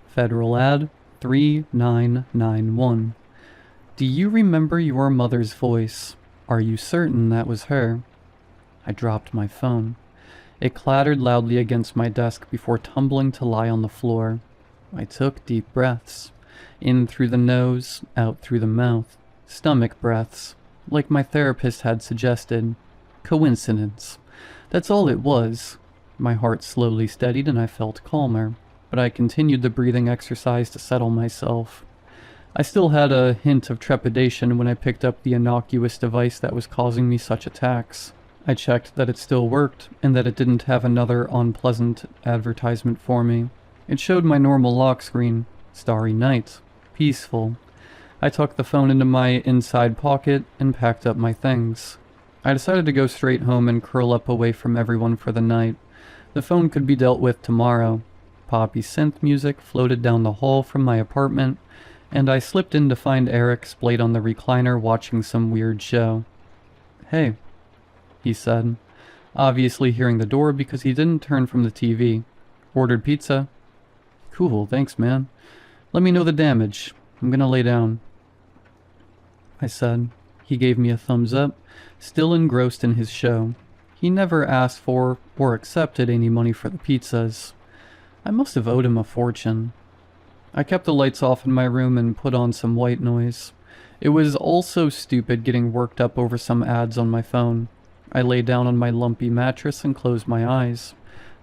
Federal ad 3991. Do you remember your mother's voice? Are you certain that was her? I dropped my phone. It clattered loudly against my desk before tumbling to lie on the floor. I took deep breaths. In through the nose, out through the mouth. Stomach breaths, like my therapist had suggested. Coincidence. That's all it was. My heart slowly steadied and I felt calmer, but I continued the breathing exercise to settle myself. I still had a hint of trepidation when I picked up the innocuous device that was causing me such attacks. I checked that it still worked, and that it didn't have another unpleasant advertisement for me. It showed my normal lock screen. Starry night. Peaceful. I tucked the phone into my inside pocket and packed up my things. I decided to go straight home and curl up away from everyone for the night. The phone could be dealt with tomorrow. Poppy synth music floated down the hall from my apartment, and I slipped in to find Eric splayed on the recliner watching some weird show. Hey, he said, obviously hearing the door because he didn't turn from the TV. Ordered pizza? Cool, thanks, man. Let me know the damage. I'm gonna lay down. I said. He gave me a thumbs up, still engrossed in his show. He never asked for or accepted any money for the pizzas. I must have owed him a fortune. I kept the lights off in my room and put on some white noise. It was also stupid getting worked up over some ads on my phone. I lay down on my lumpy mattress and closed my eyes.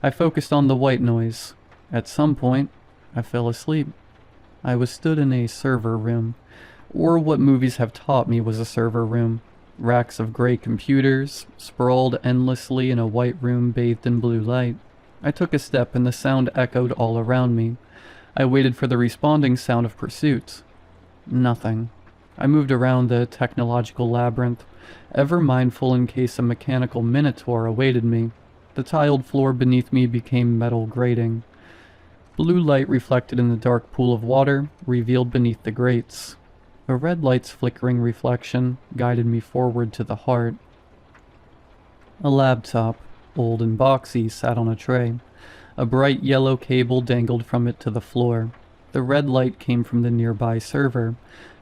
I focused on the white noise. At some point, I fell asleep. I was stood in a server room, or what movies have taught me was a server room. Racks of gray computers, sprawled endlessly in a white room bathed in blue light. I took a step and the sound echoed all around me. I waited for the responding sound of pursuit. Nothing. I moved around the technological labyrinth, ever mindful in case a mechanical minotaur awaited me. The tiled floor beneath me became metal grating. Blue light reflected in the dark pool of water, revealed beneath the grates. A red light's flickering reflection guided me forward to the heart. A laptop, old and boxy, sat on a tray. A bright yellow cable dangled from it to the floor. The red light came from the nearby server,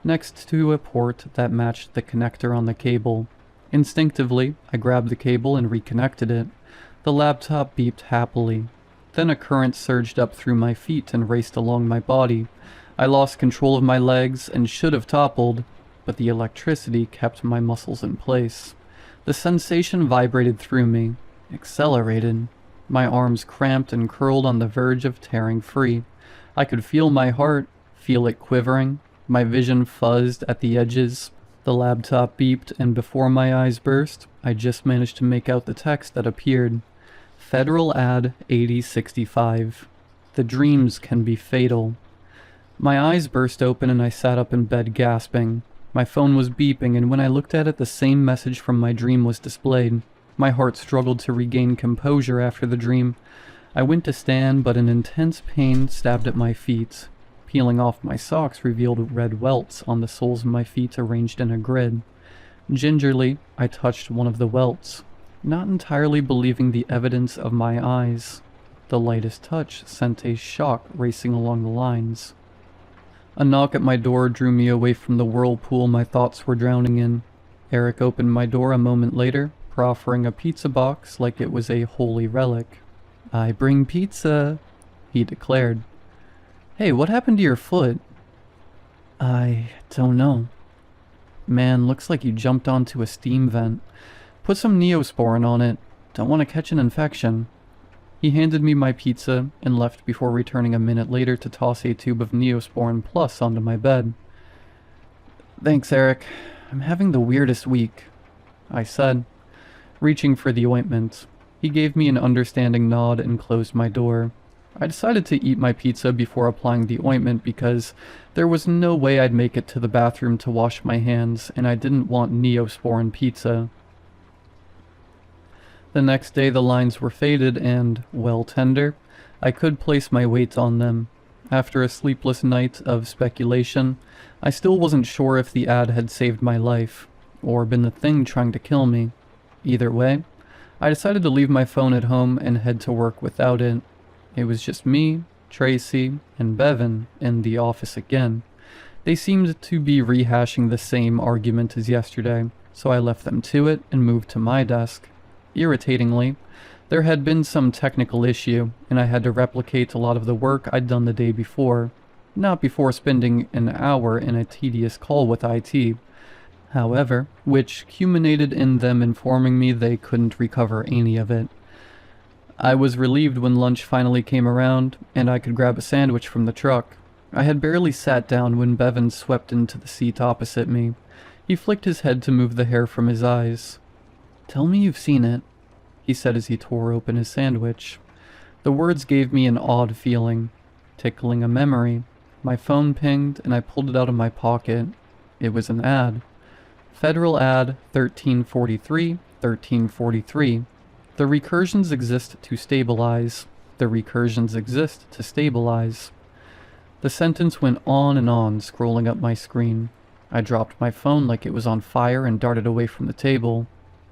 next to a port that matched the connector on the cable. Instinctively, I grabbed the cable and reconnected it. The laptop beeped happily. Then a current surged up through my feet and raced along my body. I lost control of my legs and should have toppled, but the electricity kept my muscles in place. The sensation vibrated through me, accelerated. My arms cramped and curled on the verge of tearing free. I could feel my heart, feel it quivering. My vision fuzzed at the edges. The laptop beeped, and before my eyes burst, I just managed to make out the text that appeared. Federal Ad 8065. The dreams can be fatal. My eyes burst open and I sat up in bed gasping. My phone was beeping, and when I looked at it, the same message from my dream was displayed. My heart struggled to regain composure after the dream. I went to stand, but an intense pain stabbed at my feet. Peeling off my socks revealed red welts on the soles of my feet arranged in a grid. Gingerly, I touched one of the welts, not entirely believing the evidence of my eyes. The lightest touch sent a shock racing along the lines. A knock at my door drew me away from the whirlpool my thoughts were drowning in. Eric opened my door a moment later, proffering a pizza box like it was a holy relic. "I bring pizza," he declared. "Hey, what happened to your foot?" "I don't know." "Man, looks like you jumped onto a steam vent. Put some Neosporin on it. Don't want to catch an infection." He handed me my pizza and left before returning a minute later to toss a tube of Neosporin Plus onto my bed. "Thanks, Eric. I'm having the weirdest week," I said, reaching for the ointment. He gave me an understanding nod and closed my door. I decided to eat my pizza before applying the ointment because there was no way I'd make it to the bathroom to wash my hands, and I didn't want Neosporin pizza. The next day the lines were faded and, well tender, I could place my weight on them. After a sleepless night of speculation, I still wasn't sure if the ad had saved my life, or been the thing trying to kill me. Either way, I decided to leave my phone at home and head to work without it. It was just me, Tracy, and Bevan in the office again. They seemed to be rehashing the same argument as yesterday, so I left them to it and moved to my desk. Irritatingly, there had been some technical issue, and I had to replicate a lot of the work I'd done the day before, not before spending an hour in a tedious call with IT. However, which culminated in them informing me they couldn't recover any of it. I was relieved when lunch finally came around, and I could grab a sandwich from the truck. I had barely sat down when Bevan swept into the seat opposite me. He flicked his head to move the hair from his eyes. "Tell me you've seen it," he said as he tore open his sandwich. The words gave me an odd feeling, tickling a memory. My phone pinged, and I pulled it out of my pocket. It was an ad. Federal Ad 1343, 1343. The recursions exist to stabilize. The recursions exist to stabilize. The sentence went on and on, scrolling up my screen. I dropped my phone like it was on fire and darted away from the table.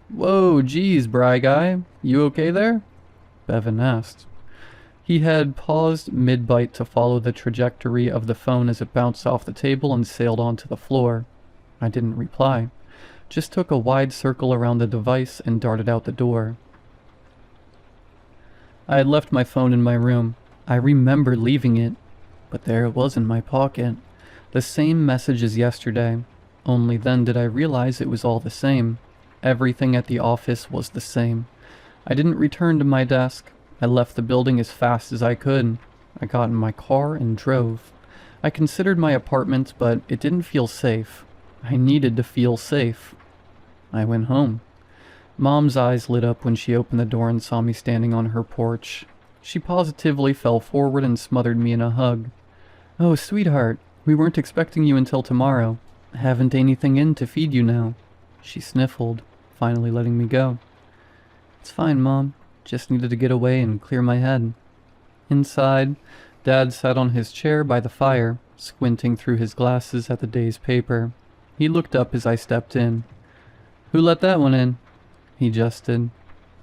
"Whoa, geez, Bry Guy, you okay there?" Bevan asked. He had paused mid-bite to follow the trajectory of the phone as it bounced off the table and sailed onto the floor. I didn't reply, just took a wide circle around the device and darted out the door. I had left my phone in my room. I remember leaving it, but there it was in my pocket. The same message as yesterday. Only then did I realize it was all the same. Everything at the office was the same. I didn't return to my desk. I left the building as fast as I could. I got in my car and drove. I considered my apartment, but it didn't feel safe. I needed to feel safe. I went home. Mom's eyes lit up when she opened the door and saw me standing on her porch. She positively fell forward and smothered me in a hug. "Oh, sweetheart, we weren't expecting you until tomorrow. Haven't anything in to feed you now." She sniffled, finally letting me go. "It's fine, Mom. Just needed to get away and clear my head." Inside, Dad sat on his chair by the fire, squinting through his glasses at the day's paper. He looked up as I stepped in. "Who let that one in?" He jested.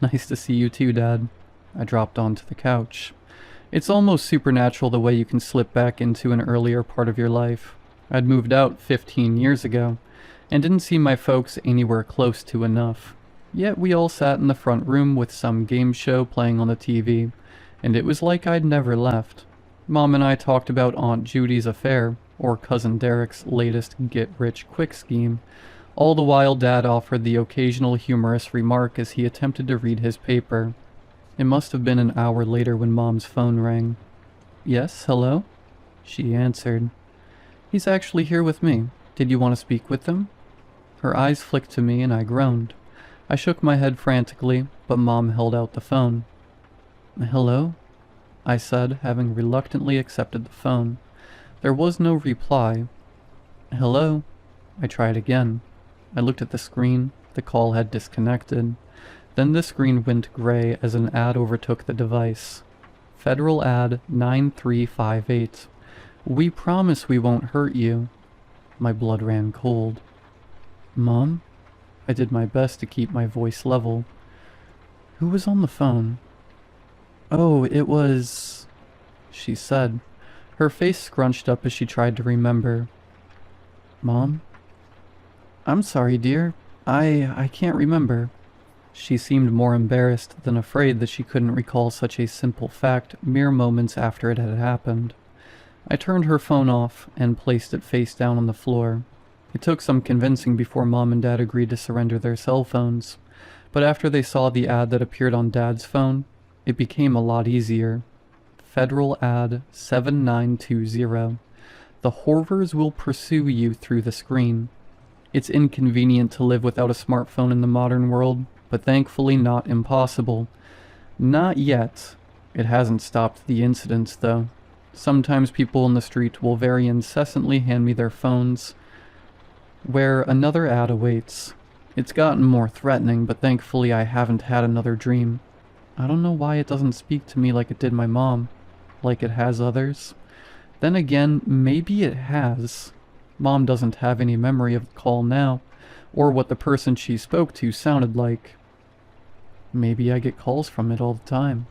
"Nice to see you too, Dad." I dropped onto the couch. It's almost supernatural the way you can slip back into an earlier part of your life. I'd moved out 15 years ago, and didn't see my folks anywhere close to enough. Yet we all sat in the front room with some game show playing on the TV, and it was like I'd never left. Mom and I talked about Aunt Judy's affair, or Cousin Derek's latest get-rich-quick scheme. All the while Dad offered the occasional humorous remark as he attempted to read his paper. It must have been an hour later when Mom's phone rang. "Yes, hello?" She answered. "He's actually here with me. Did you want to speak with him?" Her eyes flicked to me and I groaned. I shook my head frantically, but Mom held out the phone. "Hello?" I said, having reluctantly accepted the phone. There was no reply. "Hello?" I tried again. I looked at the screen. The call had disconnected. Then the screen went gray as an ad overtook the device. Federal Ad 9358. "We promise we won't hurt you." My blood ran cold. "Mom?" I did my best to keep my voice level. "Who was on the phone?" "Oh, it was..." she said. Her face scrunched up as she tried to remember. "Mom?" "I'm sorry, dear. I can't remember." She seemed more embarrassed than afraid that she couldn't recall such a simple fact mere moments after it had happened. I turned her phone off and placed it face down on the floor. It took some convincing before Mom and Dad agreed to surrender their cell phones, but after they saw the ad that appeared on Dad's phone, it became a lot easier. Federal Ad 7920. "The horrors will pursue you through the screen." It's inconvenient to live without a smartphone in the modern world, but thankfully not impossible. Not yet. It hasn't stopped the incidents, though. Sometimes people in the street will very incessantly hand me their phones, where another ad awaits. It's gotten more threatening, but thankfully I haven't had another dream. I don't know why it doesn't speak to me like it did my mom, like it has others. Then again, maybe it has. Mom doesn't have any memory of the call now, or what the person she spoke to sounded like. Maybe I get calls from it all the time.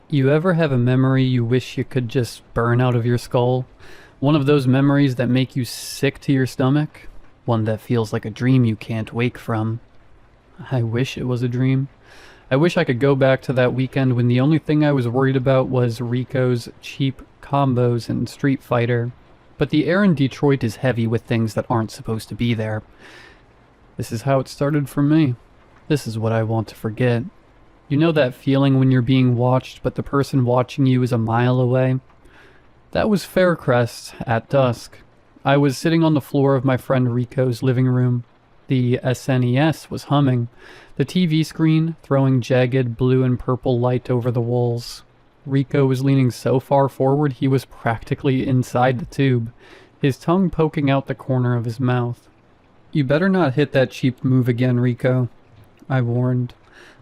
You ever have a memory you wish you could just burn out of your skull? One of those memories that make you sick to your stomach? One that feels like a dream you can't wake from? I wish it was a dream. I wish I could go back to that weekend when the only thing I was worried about was Rico's cheap combos in Street Fighter. But the air in Detroit is heavy with things that aren't supposed to be there. This is how it started for me. This is what I want to forget. You know that feeling when you're being watched, but the person watching you is a mile away? That was Faircrest at dusk. I was sitting on the floor of my friend Rico's living room. The SNES was humming, the TV screen throwing jagged blue and purple light over the walls. Rico was leaning so far forward he was practically inside the tube, his tongue poking out the corner of his mouth. "You better not hit that cheap move again, Rico," I warned.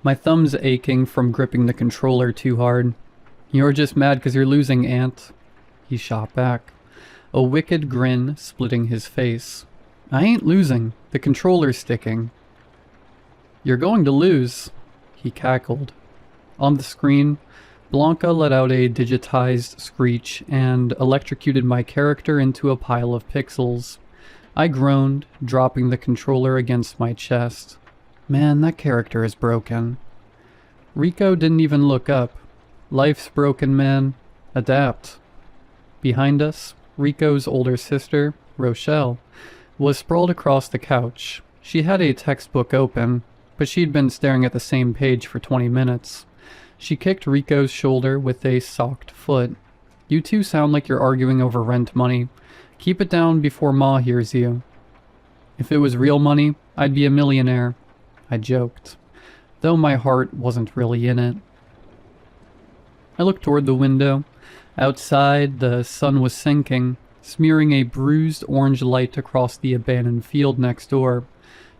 My thumb's aching from gripping the controller too hard. "You're just mad 'cause you're losing, Ant," he shot back, a wicked grin splitting his face. "I ain't losing. The controller's sticking." "You're going to lose," he cackled. On the screen, Blanca let out a digitized screech and electrocuted my character into a pile of pixels. I groaned, dropping the controller against my chest. Man, that character is broken. Rico didn't even look up. Life's broken, man. Adapt. Behind us, Rico's older sister, Rochelle, was sprawled across the couch. She had a textbook open, but she'd been staring at the same page for 20 minutes. She kicked Rico's shoulder with a socked foot. "You two sound like you're arguing over rent money. Keep it down before Ma hears you." "If it was real money, I'd be a millionaire," I joked, though my heart wasn't really in it. I looked toward the window. Outside, the sun was sinking, smearing a bruised orange light across the abandoned field next door.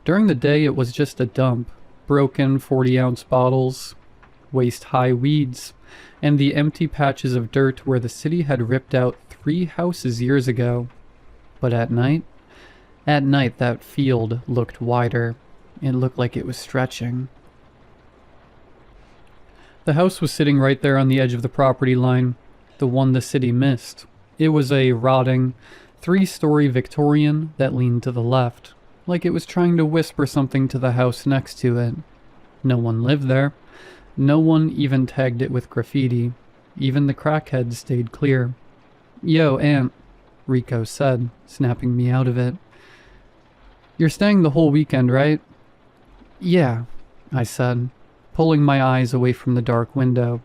During the day, it was just a dump. Broken 40-ounce bottles, waist-high weeds, and the empty patches of dirt where the city had ripped out 3 houses years ago. But at night that field looked wider. It looked like it was stretching. The house was sitting right there on the edge of the property line, the one the city missed. It was a rotting, 3-story Victorian that leaned to the left, like it was trying to whisper something to the house next to it. No one lived there. No one even tagged it with graffiti. Even the crackheads stayed clear. "Yo, Aunt," Rico said, snapping me out of it. "You're staying the whole weekend, right?" "Yeah," I said, pulling my eyes away from the dark window.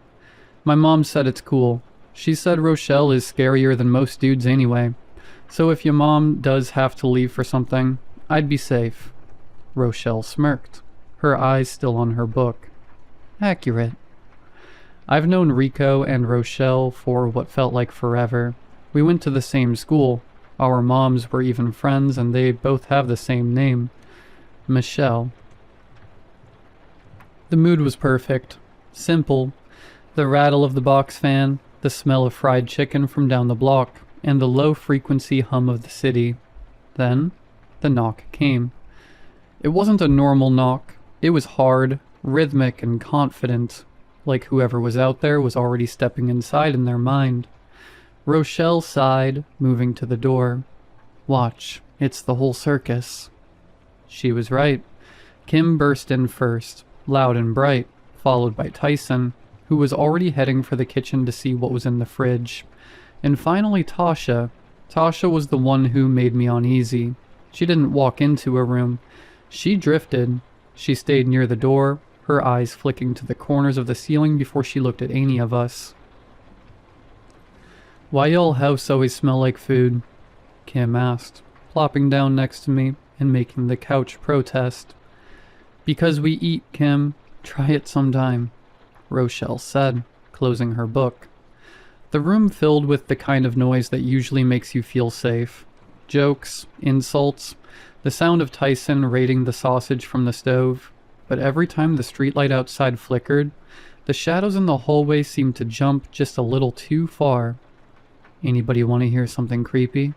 "My mom said it's cool. She said Rochelle is scarier than most dudes anyway. So if your mom does have to leave for something, I'd be safe." Rochelle smirked, her eyes still on her book. Accurate. I've known Rico and Rochelle for what felt like forever. We went to the same school. Our moms were even friends, and they both have the same name, Michelle. The mood was perfect. Simple. The rattle of the box fan, the smell of fried chicken from down the block, and the low-frequency hum of the city. Then, the knock came. It wasn't a normal knock. It was hard, rhythmic, and confident, like whoever was out there was already stepping inside in their mind. Rochelle sighed, moving to the door. "Watch, it's the whole circus." She was right. Kim burst in first, loud and bright, followed by Tyson, who was already heading for the kitchen to see what was in the fridge. And finally Tasha. Tasha was the one who made me uneasy. She didn't walk into a room. She drifted. She stayed near the door, her eyes flicking to the corners of the ceiling before she looked at any of us. "Why y'all house always smell like food?" Kim asked, plopping down next to me and making the couch protest. "Because we eat, Kim. Try it sometime," Rochelle said, closing her book. The room filled with the kind of noise that usually makes you feel safe. Jokes, insults, The sound of Tyson raiding the sausage from the stove, but every time the streetlight outside flickered, the shadows in the hallway seemed to jump just a little too far. "Anybody want to hear something creepy?"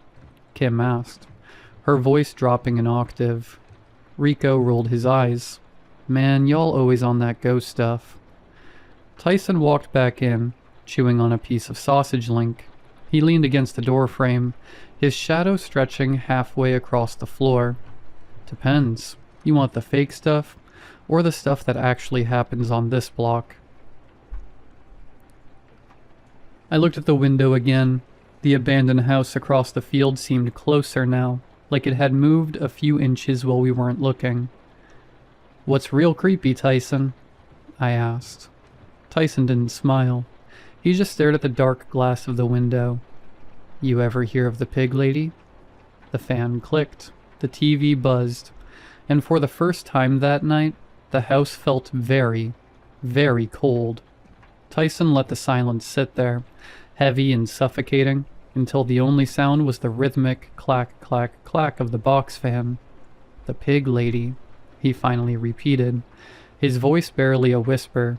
Kim asked, her voice dropping an octave. Rico rolled his eyes. "Man, y'all always on that ghost stuff." Tyson walked back in, chewing on a piece of sausage link. He leaned against the door frame, his shadow stretching halfway across the floor. "Depends. You want the fake stuff, or the stuff that actually happens on this block?" I looked at the window again. The abandoned house across the field seemed closer now, like it had moved a few inches while we weren't looking. "What's real creepy, Tyson?" I asked. Tyson didn't smile. He just stared at the dark glass of the window. "You ever hear of the pig lady?" The fan clicked, the TV buzzed, and for the first time that night, the house felt very, very cold. Tyson let the silence sit there, heavy and suffocating, until the only sound was the rhythmic clack, clack, clack of the box fan. "The pig lady," he finally repeated, his voice barely a whisper.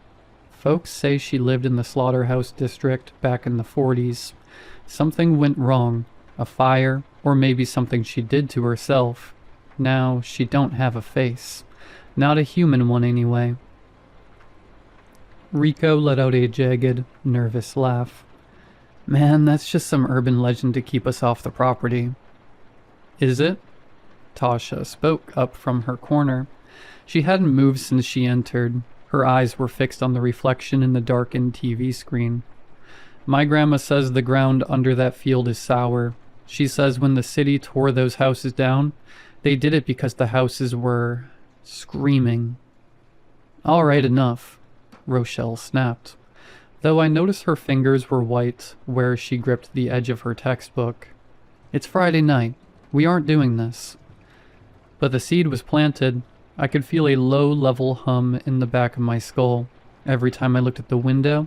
"Folks say she lived in the slaughterhouse district back in the 40s. Something went wrong, a fire, or maybe something she did to herself. Now she don't have a face. Not a human one anyway." Rico let out a jagged, nervous laugh. "Man, that's just some urban legend to keep us off the property." "Is it?" Tasha spoke up from her corner. She hadn't moved since she entered. Her eyes were fixed on the reflection in the darkened TV screen. "My grandma says the ground under that field is sour. She says when the city tore those houses down, they did it because the houses were screaming." "All right, enough," Rochelle snapped, though I noticed her fingers were white where she gripped the edge of her textbook. "It's Friday night. We aren't doing this." But the seed was planted. I could feel a low-level hum in the back of my skull. Every time I looked at the window,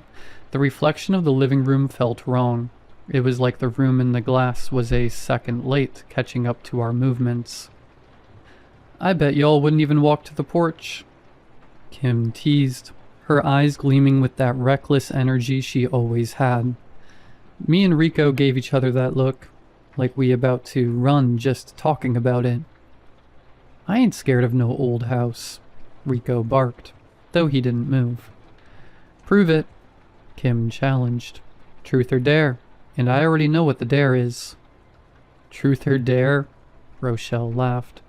the reflection of the living room felt wrong. It was like the room in the glass was a second late catching up to our movements. "I bet y'all wouldn't even walk to the porch," Kim teased, her eyes gleaming with that reckless energy she always had. Me and Rico gave each other that look, like we about to run just talking about it. "I ain't scared of no old house," Rico barked, though he didn't move. "Prove it," Kim challenged. "Truth or dare, and I already know what the dare is." "Truth or dare?" Rochelle laughed,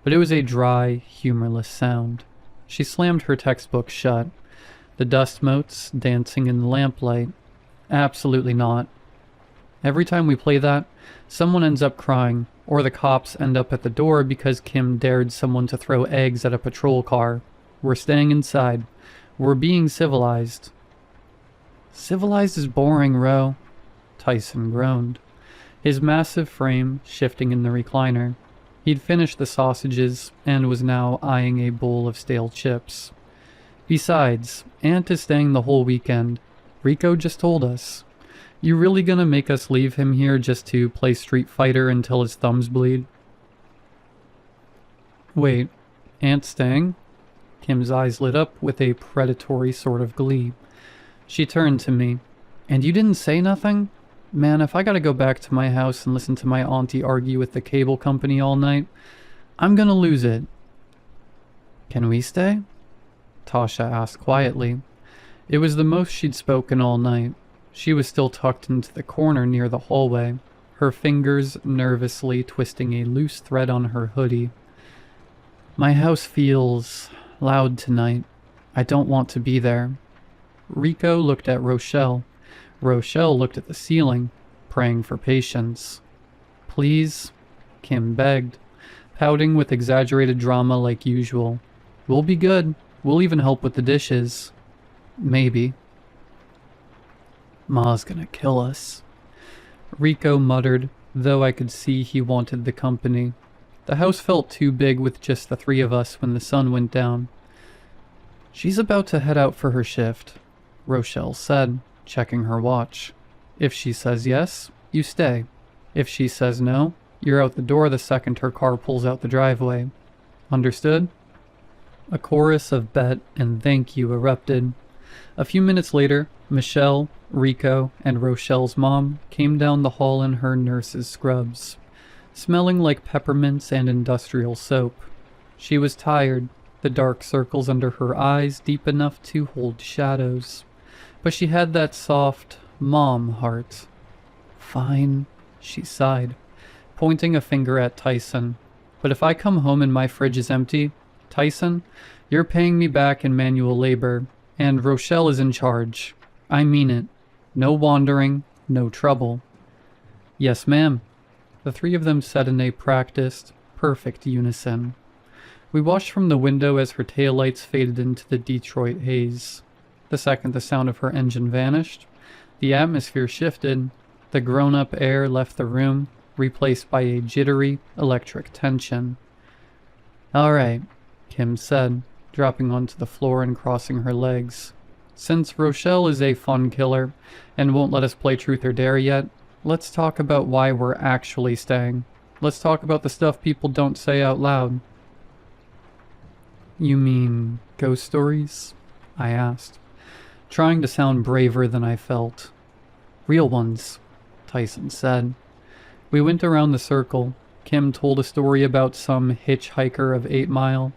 but it was a dry, humorless sound. She slammed her textbook shut, the dust motes dancing in the lamplight. "Absolutely not. Every time we play that, someone ends up crying, or the cops end up at the door because Kim dared someone to throw eggs at a patrol car. We're staying inside. We're being civilized." "Civilized is boring, Ro," Tyson groaned, his massive frame shifting in the recliner. He'd finished the sausages and was now eyeing a bowl of stale chips. "Besides, Aunt is staying the whole weekend. Rico just told us. You really gonna make us leave him here just to play Street Fighter until his thumbs bleed?" "Wait, Aunt's staying?" Kim's eyes lit up with a predatory sort of glee. She turned to me. "And you didn't say nothing? Man, if I gotta go back to my house and listen to my auntie argue with the cable company all night, I'm gonna lose it." "Can we stay?" Tasha asked quietly. It was the most she'd spoken all night. She was still tucked into the corner near the hallway, her fingers nervously twisting a loose thread on her hoodie. "My house feels loud tonight. I don't want to be there." Rico looked at Rochelle. Rochelle looked at the ceiling, praying for patience. "Please," Kim begged, pouting with exaggerated drama like usual. "We'll be good. We'll even help with the dishes. Maybe." "Ma's gonna kill us," Rico muttered, though I could see he wanted the company. The house felt too big with just the three of us when the sun went down. "She's about to head out for her shift," Rochelle said, checking her watch. "If she says yes, you stay. If she says no, You're out the door the second her car pulls out the driveway. Understood? A chorus of bet and thank you erupted. A few minutes later, Michelle, Rico, and Rochelle's mom came down the hall in her nurse's scrubs, smelling like peppermints and industrial soap. She was tired, the dark circles under her eyes deep enough to hold shadows. But she had that soft, mom heart. Fine, she sighed, pointing a finger at Tyson. But if I come home and my fridge is empty, Tyson, you're paying me back in manual labor, and Rochelle is in charge. I mean it. No wandering, no trouble. Yes, ma'am, the three of them said in a practiced, perfect unison. We watched from the window as her taillights faded into the Detroit haze. The second the sound of her engine vanished, the atmosphere shifted. The grown-up air left the room, replaced by a jittery electric tension. All right, Kim said, dropping onto the floor and crossing her legs. Since Rochelle is a fun killer and won't let us play truth or dare yet, let's talk about why we're actually staying. Let's talk about the stuff people don't say out loud. You mean ghost stories? I asked, trying to sound braver than I felt. Real ones, Tyson said. We went around the circle. Kim told a story about some hitchhiker of 8 Mile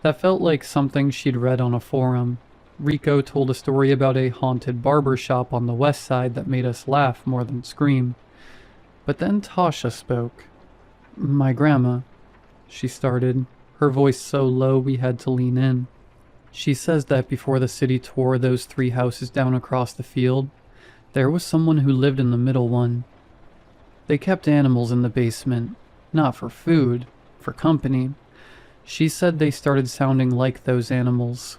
that felt like something she'd read on a forum. Rico told a story about a haunted barber shop on the west side that made us laugh more than scream. But then Tasha spoke. My grandma, she started, her voice so low we had to lean in. She says that before the city tore those 3 houses down across the field, there was someone who lived in the middle one. They kept animals in the basement, not for food, for company. She said they started sounding like those animals,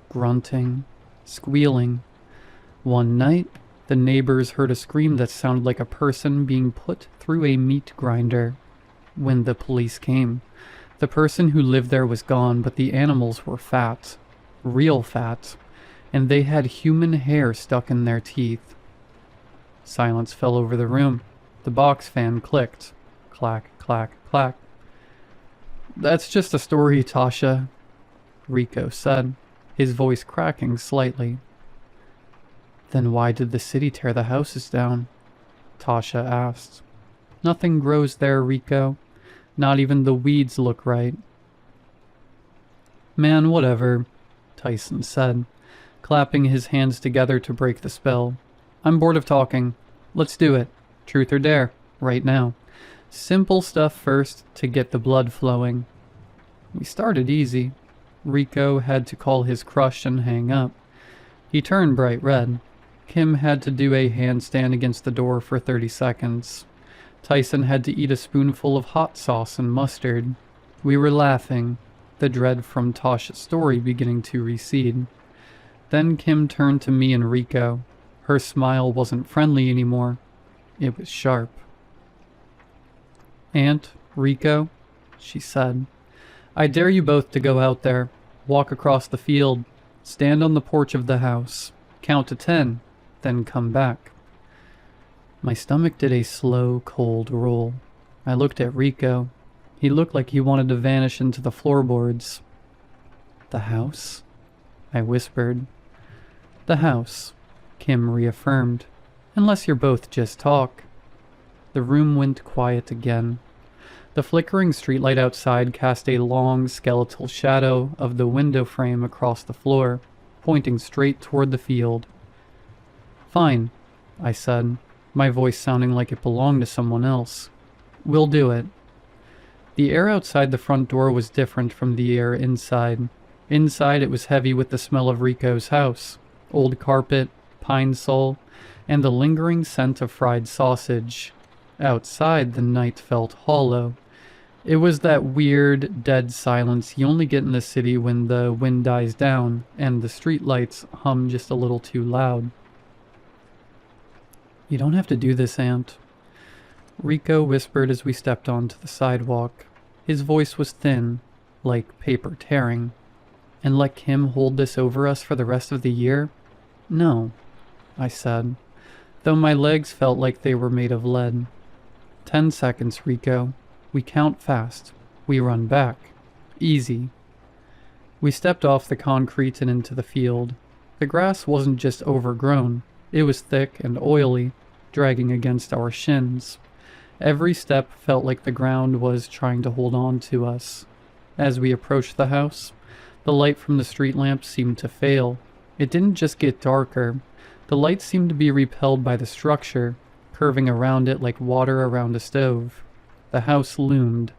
grunting, squealing. One night, the neighbors heard a scream that sounded like a person being put through a meat grinder. When the police came, the person who lived there was gone, but the animals were fat, real fat, and they had human hair stuck in their teeth. Silence fell over the room. The box fan clicked. Clack, clack, clack. That's just a story, Tasha, Rico said, his voice cracking slightly. Then why did the city tear the houses down? Tasha asked. Nothing grows there, Rico. Not even the weeds look right. Man, whatever, Tyson said, clapping his hands together to break the spell. I'm bored of talking. Let's do it. Truth or dare, right now. Simple stuff first to get the blood flowing. We started easy. Rico had to call his crush and hang up. He turned bright red. Kim had to do a handstand against the door for 30 seconds. Tyson had to eat a spoonful of hot sauce and mustard. We were laughing, the dread from Tasha's story beginning to recede. Then Kim turned to me and Rico. Her smile wasn't friendly anymore. It was sharp. Aunt, Rico, she said, I dare you both to go out there, walk across the field, stand on the porch of the house, count to 10, then come back. My stomach did a slow, cold roll. I looked at Rico. He looked like he wanted to vanish into the floorboards. The house? I whispered. The house, Kim reaffirmed. Unless you're both just talk. The room went quiet again. The flickering streetlight outside cast a long, skeletal shadow of the window frame across the floor, pointing straight toward the field. Fine, I said, my voice sounding like it belonged to someone else. We'll do it. The air outside the front door was different from the air inside. Inside it was heavy with the smell of Rico's house, old carpet, pine sol, and the lingering scent of fried sausage. Outside the night felt hollow. It was that weird, dead silence you only get in the city when the wind dies down and the streetlights hum just a little too loud. You don't have to do this, Aunt, Rico whispered as we stepped onto the sidewalk. His voice was thin, like paper tearing. And let Kim hold this over us for the rest of the year? No, I said, though my legs felt like they were made of lead. 10 seconds, Rico. We count fast. We run back. Easy. We stepped off the concrete and into the field. The grass wasn't just overgrown. It was thick and oily, dragging against our shins. Every step felt like the ground was trying to hold on to us. As we approached the house, the light from the street lamp seemed to fail. It didn't just get darker. The light seemed to be repelled by the structure, curving around it like water around a stove. The house loomed.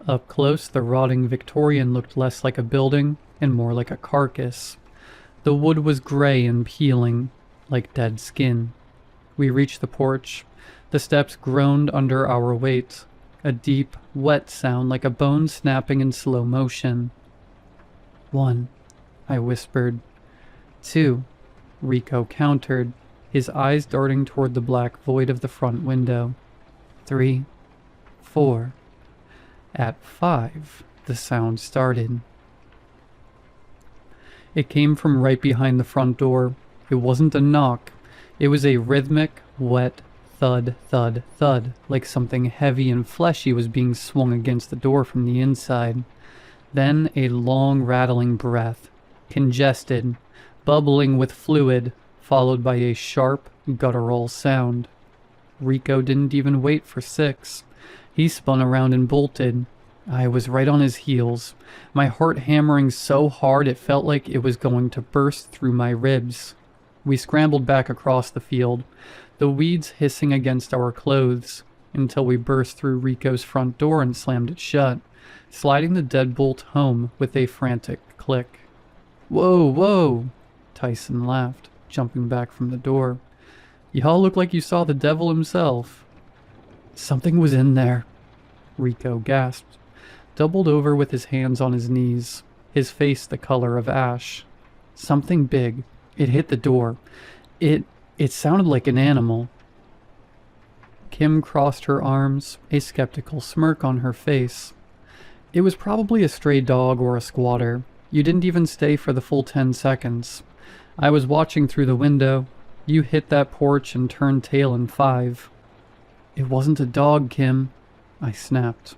Up close, the rotting Victorian looked less like a building and more like a carcass. The wood was gray and peeling, like dead skin. We reached the porch. The steps groaned under our weight. A deep, wet sound like a bone snapping in slow motion. 1, I whispered. 2, Rico countered, his eyes darting toward the black void of the front window. 3, 4. At 5, the sound started. It came from right behind the front door. It wasn't a knock. It was a rhythmic, wet thud, thud, thud, like something heavy and fleshy was being swung against the door from the inside. Then a long rattling breath, congested, bubbling with fluid, followed by a sharp, guttural sound. Rico didn't even wait for 6. He spun around and bolted. I was right on his heels, my heart hammering so hard it felt like it was going to burst through my ribs. We scrambled back across the field, the weeds hissing against our clothes, until we burst through Rico's front door and slammed it shut, sliding the deadbolt home with a frantic click. "Whoa, whoa!" Tyson laughed, jumping back from the door. "Y'all look like you saw the devil himself." "Something was in there," Rico gasped, doubled over with his hands on his knees, his face the color of ash. "Something big. It hit the door. It sounded like an animal." Kim crossed her arms, a skeptical smirk on her face. "It was probably a stray dog or a squatter. You didn't even stay for the full 10 seconds. I was watching through the window. You hit that porch and turned tail in 5. "It wasn't a dog, Kim," I snapped,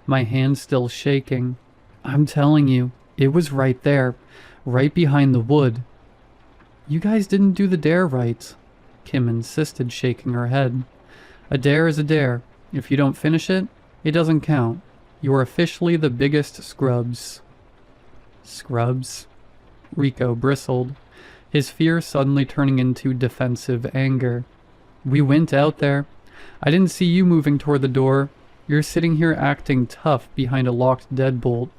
my hand still shaking. "I'm telling you, it was right there, right behind the wood." "You guys didn't do the dare right," Kim insisted, shaking her head. "A dare is a dare. If you don't finish it, it doesn't count. You're officially the biggest scrubs." "Scrubs?" Rico bristled, his fear suddenly turning into defensive anger. "We went out there. I didn't see you moving toward the door. You're sitting here acting tough behind a locked deadbolt.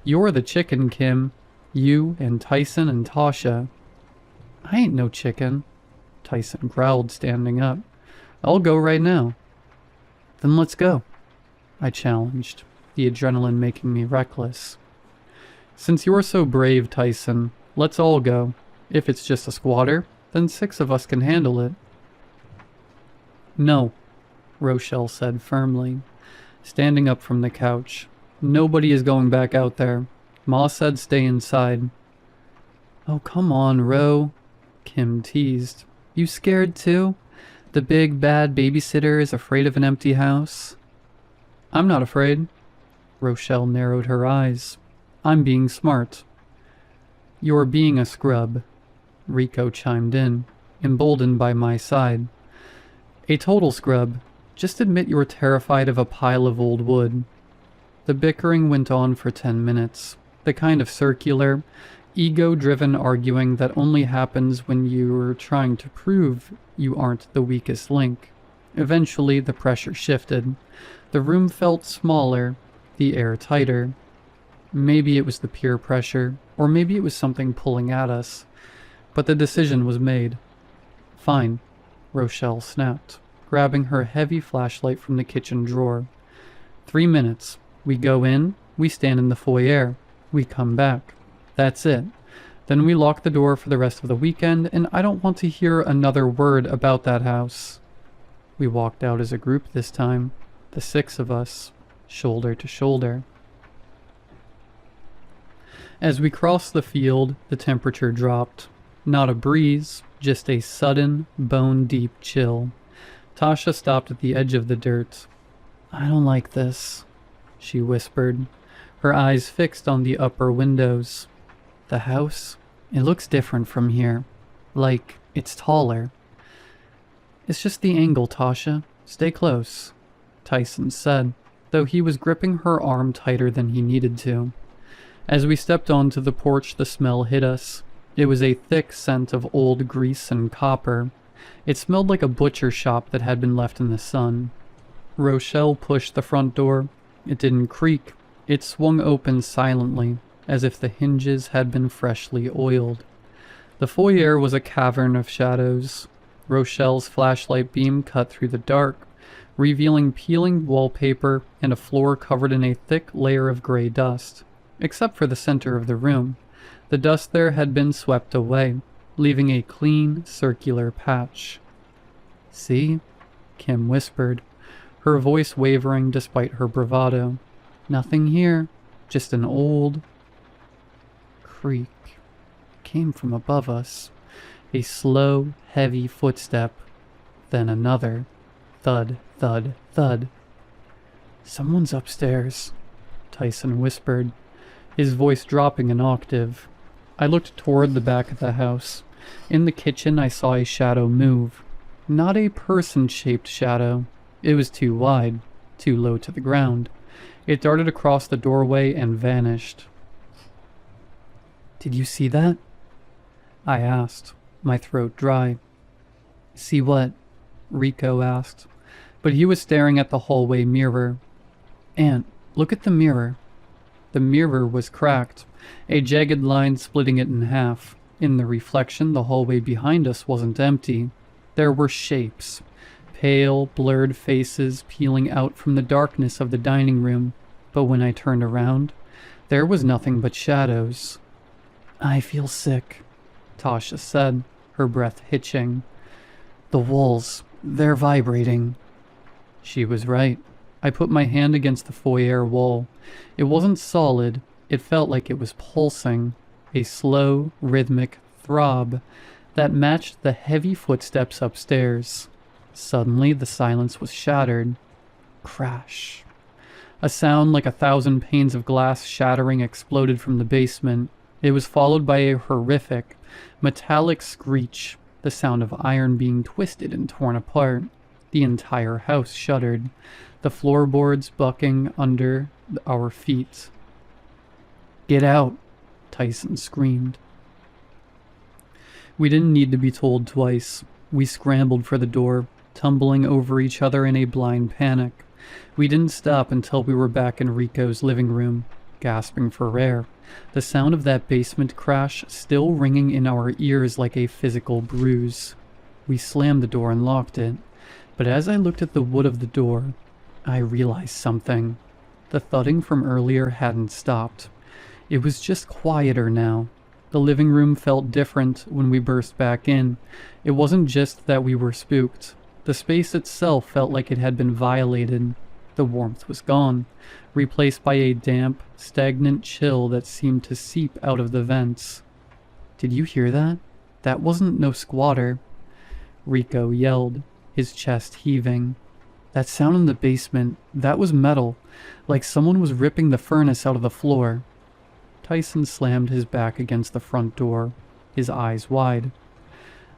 You're the chicken, Kim. You and Tyson and Tasha." "I ain't no chicken," Tyson growled, standing up. "I'll go right now." "Then let's go," I challenged, the adrenaline making me reckless. "Since you're so brave, Tyson, let's all go. If it's just a squatter, then 6 of us can handle it." "No," Rochelle said firmly, standing up from the couch. "Nobody is going back out there. Ma said stay inside." "Oh, come on, Ro," Kim teased. "You scared too? The big, bad babysitter is afraid of an empty house?" "I'm not afraid." Rochelle narrowed her eyes. "I'm being smart." "You're being a scrub," Rico chimed in, emboldened by my side. "A total scrub. Just admit you're terrified of a pile of old wood." The bickering went on for 10 minutes, the kind of circular, ego-driven arguing that only happens when you're trying to prove you aren't the weakest link. Eventually, the pressure shifted. The room felt smaller, the air tighter. Maybe it was the peer pressure, or maybe it was something pulling at us. But the decision was made. "Fine," Rochelle snapped, grabbing her heavy flashlight from the kitchen drawer. 3 minutes. We go in, we stand in the foyer, we come back. That's it. Then we lock the door for the rest of the weekend, and I don't want to hear another word about that house. We walked out as a group this time, the 6 of us, shoulder to shoulder. As we crossed the field, the temperature dropped. Not a breeze, just a sudden, bone-deep chill. Tasha stopped at the edge of the dirt. "I don't like this," she whispered, her eyes fixed on the upper windows. The house? It looks different from here. Like, it's taller. It's just the angle, Tasha. Stay close, Tyson said, though he was gripping her arm tighter than he needed to. As we stepped onto the porch, the smell hit us. It was a thick scent of old grease and copper. It smelled like a butcher shop that had been left in the sun. Rochelle pushed the front door. It didn't creak. It swung open silently, as if the hinges had been freshly oiled. The foyer was a cavern of shadows. Rochelle's flashlight beam cut through the dark, revealing peeling wallpaper and a floor covered in a thick layer of gray dust. Except for the center of the room, the dust there had been swept away, leaving a clean, circular patch. "See?" Kim whispered, her voice wavering despite her bravado. "Nothing here, just an old creak." It came from above us. A slow, heavy footstep, then another. Thud, thud, thud. "Someone's upstairs," Tyson whispered, his voice dropping an octave. I looked toward the back of the house. In the kitchen I saw a shadow move. Not a person-shaped shadow. It was too wide, too low to the ground. It darted across the doorway and vanished. "Did you see that?" I asked, my throat dry. "See what?" Rico asked, but he was staring at the hallway mirror. "Aunt, look at the mirror." The mirror was cracked, a jagged line splitting it in half. In the reflection, the hallway behind us wasn't empty. There were shapes, pale, blurred faces peeling out from the darkness of the dining room, but when I turned around, there was nothing but shadows. "I feel sick," Tasha said, her breath hitching. "The walls, they're vibrating." She was right. I put my hand against the foyer wall. It wasn't solid. It felt like it was pulsing, a slow, rhythmic throb that matched the heavy footsteps upstairs. Suddenly, the silence was shattered. Crash. A sound like 1,000 panes of glass shattering exploded from the basement. It was followed by a horrific, metallic screech, the sound of iron being twisted and torn apart. The entire house shuddered, the floorboards bucking under our feet. "Get out!" Tyson screamed. We didn't need to be told twice. We scrambled for the door, tumbling over each other in a blind panic. We didn't stop until we were back in Rico's living room, gasping for air, the sound of that basement crash still ringing in our ears like a physical bruise. We slammed the door and locked it, but as I looked at the wood of the door, I realized something. The thudding from earlier hadn't stopped. It was just quieter now. The living room felt different when we burst back in. It wasn't just that we were spooked. The space itself felt like it had been violated. The warmth was gone, replaced by a damp, stagnant chill that seemed to seep out of the vents. "Did you hear that? That wasn't no squatter," Rico yelled, his chest heaving. "That sound in the basement, that was metal, like someone was ripping the furnace out of the floor." Tyson slammed his back against the front door, his eyes wide.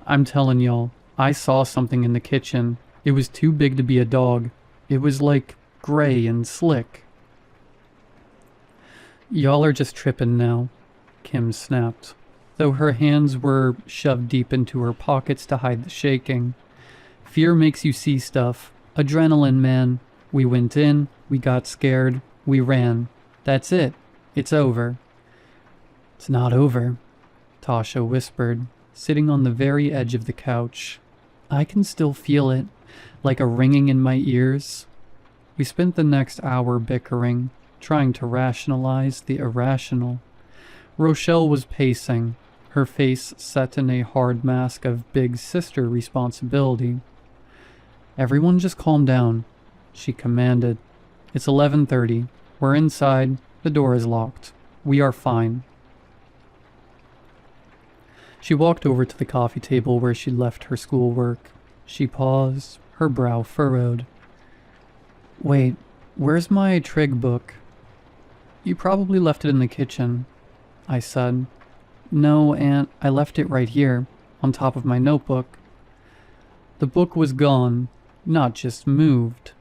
"I'm telling y'all, I saw something in the kitchen. It was too big to be a dog. It was like gray and slick." "Y'all are just tripping now," Kim snapped, though her hands were shoved deep into her pockets to hide the shaking. "Fear makes you see stuff. Adrenaline, man. We went in, we got scared, we ran. That's it. It's over." "It's not over," Tasha whispered, sitting on the very edge of the couch. "I can still feel it, like a ringing in my ears." We spent the next hour bickering, trying to rationalize the irrational. Rochelle was pacing, her face set in a hard mask of big sister responsibility. "Everyone just calm down," she commanded. "It's 11:30. We're inside. The door is locked. We are fine." She walked over to the coffee table where she'd left her schoolwork. She paused, her brow furrowed. "Wait, "Where's my trig book?" "You probably left it in the kitchen," I said. "No, Aunt, I left it right here, on top of my notebook." The book was gone, not just moved.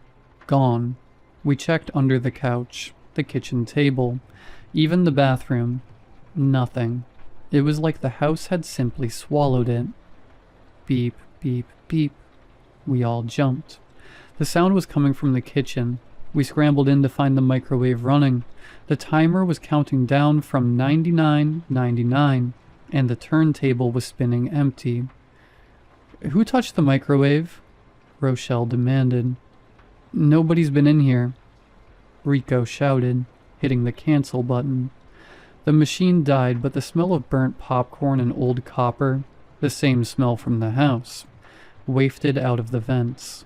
Gone. We checked under the couch, the kitchen table, even the bathroom. Nothing. It was like the house had simply swallowed it. Beep, beep, beep. We all jumped. The sound was coming from the kitchen. We scrambled in to find the microwave running. The timer was counting down from 99.99, and the turntable was spinning empty. "Who touched the microwave?" Rochelle demanded. "Nobody's been in here," Rico shouted, hitting the cancel button. The machine died, but the smell of burnt popcorn and old copper, the same smell from the house, wafted out of the vents.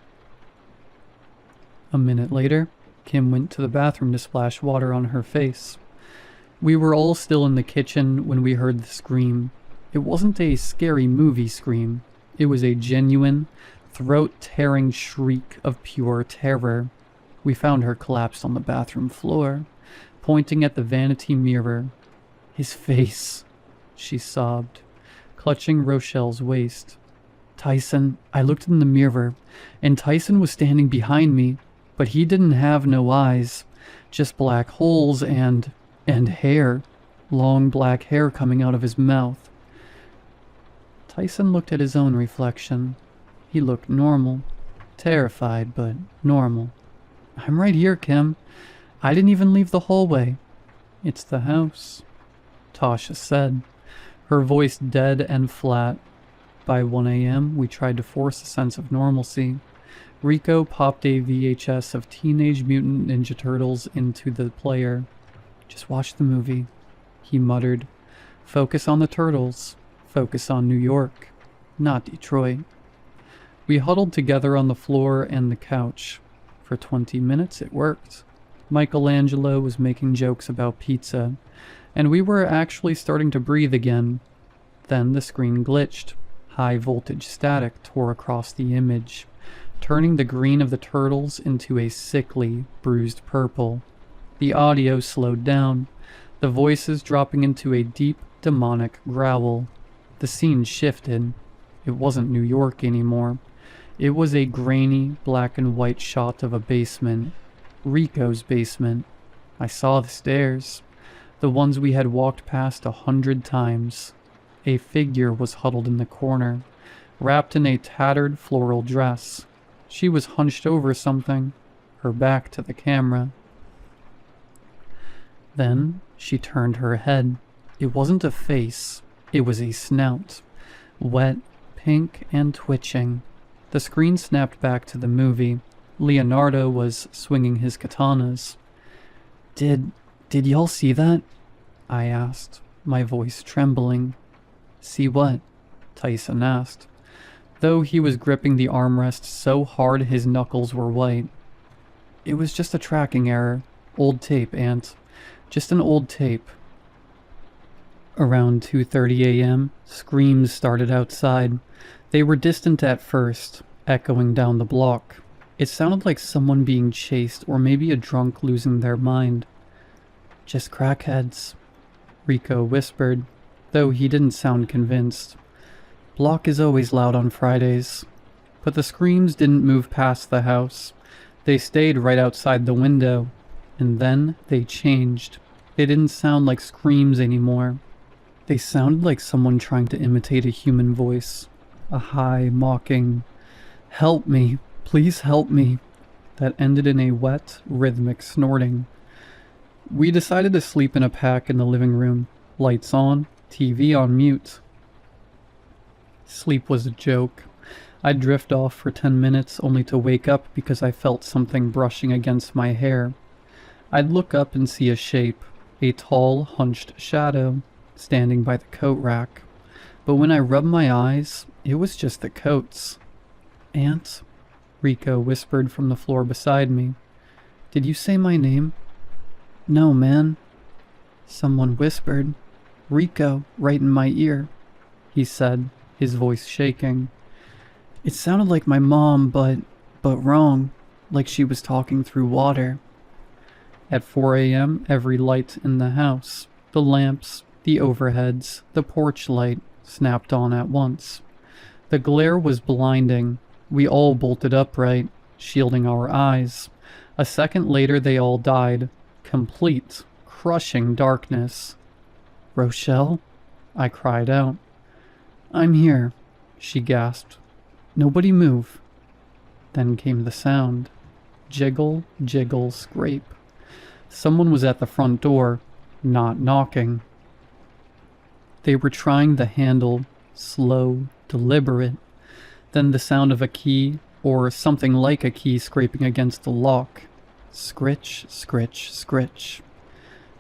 A minute later, Kim went to the bathroom to splash water on her face. We were all still in the kitchen when we heard the scream. It wasn't a scary movie scream. It was a genuine, throat-tearing shriek of pure terror. We found her collapsed on the bathroom floor, pointing at the vanity mirror. "His face," she sobbed, clutching Rochelle's waist. "Tyson, I looked in the mirror, and Tyson was standing behind me, but he didn't have no eyes, just black holes and hair, long black hair coming out of his mouth." Tyson looked at his own reflection. He looked normal, terrified, but normal. "I'm right here, Kim. I didn't even leave the hallway. It's the house," Tasha said, her voice dead and flat. By 1 a.m., we tried to force a sense of normalcy. Rico popped a VHS of Teenage Mutant Ninja Turtles into the player. "Just watch the movie," he muttered. "Focus on the turtles. Focus on New York, not Detroit." We huddled together on the floor and the couch. For 20 minutes it worked. Michelangelo was making jokes about pizza, and we were actually starting to breathe again. Then the screen glitched. High voltage static tore across the image, turning the green of the turtles into a sickly, bruised purple. The audio slowed down, the voices dropping into a deep, demonic growl. The scene shifted. It wasn't New York anymore. It was a grainy, black and white shot of a basement. Rico's basement. I saw the stairs, the ones we had walked past 100 times. A figure was huddled in the corner, wrapped in a tattered floral dress. She was hunched over something, her back to the camera. Then she turned her head. It wasn't a face, it was a snout, wet, pink, and twitching. The screen snapped back to the movie. Leonardo was swinging his katanas. Did y'all see that?" I asked, my voice trembling. "See what?" Tyson asked, though he was gripping the armrest so hard his knuckles were white. "It was just a tracking error. Old tape, Aunt. Just an old tape." Around 2:30 a.m., screams started outside. They were distant at first, echoing down the block. It sounded like someone being chased, or maybe a drunk losing their mind. "Just crackheads," Rico whispered, though he didn't sound convinced. Block is always loud on Fridays. But the screams didn't move past the house. They stayed right outside the window. And then they changed. They didn't sound like screams anymore. They sounded like someone trying to imitate a human voice. A high, mocking, "Help me, please help me," that ended in a wet, rhythmic snorting. We decided to sleep in a pack in the living room. Lights on, TV on mute. Sleep was a joke. I'd drift off for 10 minutes only to wake up because I felt something brushing against my hair. I'd look up and see a shape, a tall, hunched shadow, standing by the coat rack. But when I rubbed my eyes, it was just the coats. "Aunt?" Rico whispered from the floor beside me. "Did you say my name?" "No, man." Someone whispered, "Rico, right in my ear," he said, his voice shaking. It sounded like my mom, but wrong, like she was talking through water. At 4 a.m., every light in the house, the lamps, the overheads, the porch light, snapped on at once. The glare was blinding. We all bolted upright, shielding our eyes. A second later, they all died. Complete, crushing darkness. "Rochelle?" I cried out. "I'm here," she gasped. "Nobody move." Then came the sound. Jiggle, jiggle, scrape. Someone was at the front door, not knocking. They were trying the handle, slow, deliberate. Then the sound of a key, or something like a key scraping against the lock. Scritch, scritch, scritch.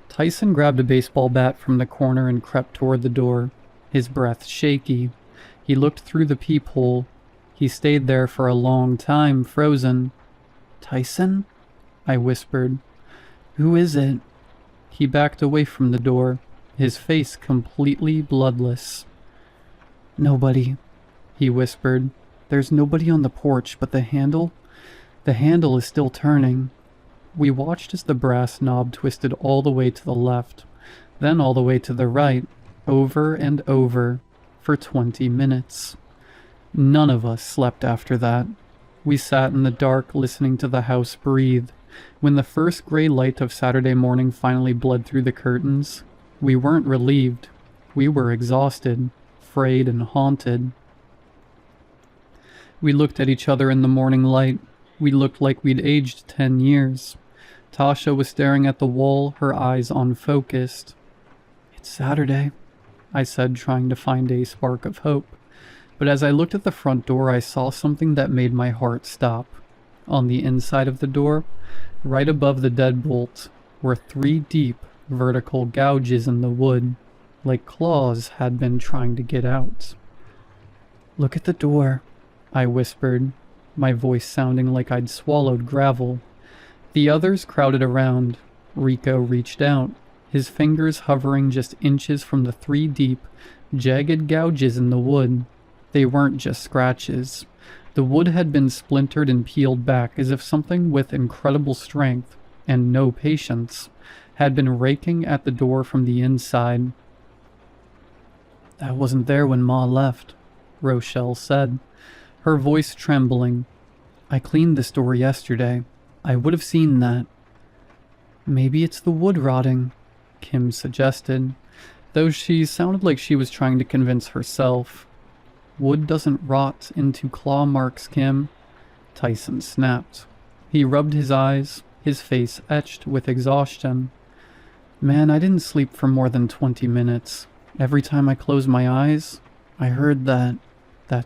Tyson grabbed a baseball bat from the corner and crept toward the door, his breath shaky. He looked through the peephole. He stayed there for a long time, frozen. "Tyson?" I whispered. "Who is it?" He backed away from the door, his face completely bloodless. "Nobody," he whispered. "There's nobody on the porch, but the handle is still turning." We watched as the brass knob twisted all the way to the left, then all the way to the right, over and over, for 20 minutes. None of us slept after that. We sat in the dark listening to the house breathe. When the first gray light of Saturday morning finally bled through the curtains, we weren't relieved. We were exhausted, frayed and haunted. We looked at each other in the morning light. We looked like we'd aged 10 years. Tasha was staring at the wall, her eyes unfocused. "It's Saturday," I said, trying to find a spark of hope. But as I looked at the front door, I saw something that made my heart stop. On the inside of the door, right above the deadbolt, were 3 deep, vertical gouges in the wood, like claws had been trying to get out. "Look at the door," I whispered, my voice sounding like I'd swallowed gravel. The others crowded around. Rico reached out, his fingers hovering just inches from the 3 deep, jagged gouges in the wood. They weren't just scratches. The wood had been splintered and peeled back as if something with incredible strength, and no patience, had been raking at the door from the inside. "That wasn't there when Ma left," Rochelle said, her voice trembling. "I cleaned this door yesterday. I would have seen that." "Maybe it's the wood rotting," Kim suggested, though she sounded like she was trying to convince herself. "Wood doesn't rot into claw marks, Kim," Tyson snapped. He rubbed his eyes, his face etched with exhaustion. "Man, I didn't sleep for more than 20 minutes. Every time I closed my eyes, I heard that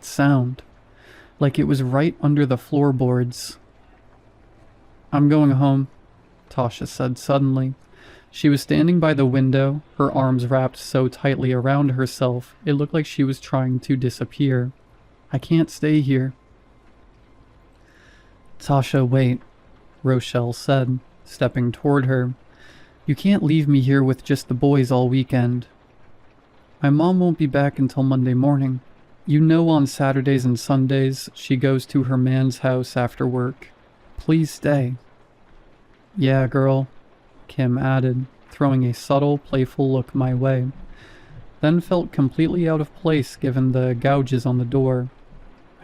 sound. Like it was right under the floorboards." "I'm going home," Tasha said suddenly. She was standing by the window, her arms wrapped so tightly around herself it looked like she was trying to disappear. "I can't stay here." "Tasha, wait," Rochelle said, stepping toward her. "You can't leave me here with just the boys all weekend. My mom won't be back until Monday morning. You know on Saturdays and Sundays she goes to her man's house after work. Please stay." "Yeah, girl," Kim added, throwing a subtle, playful look my way, then felt completely out of place given the gouges on the door.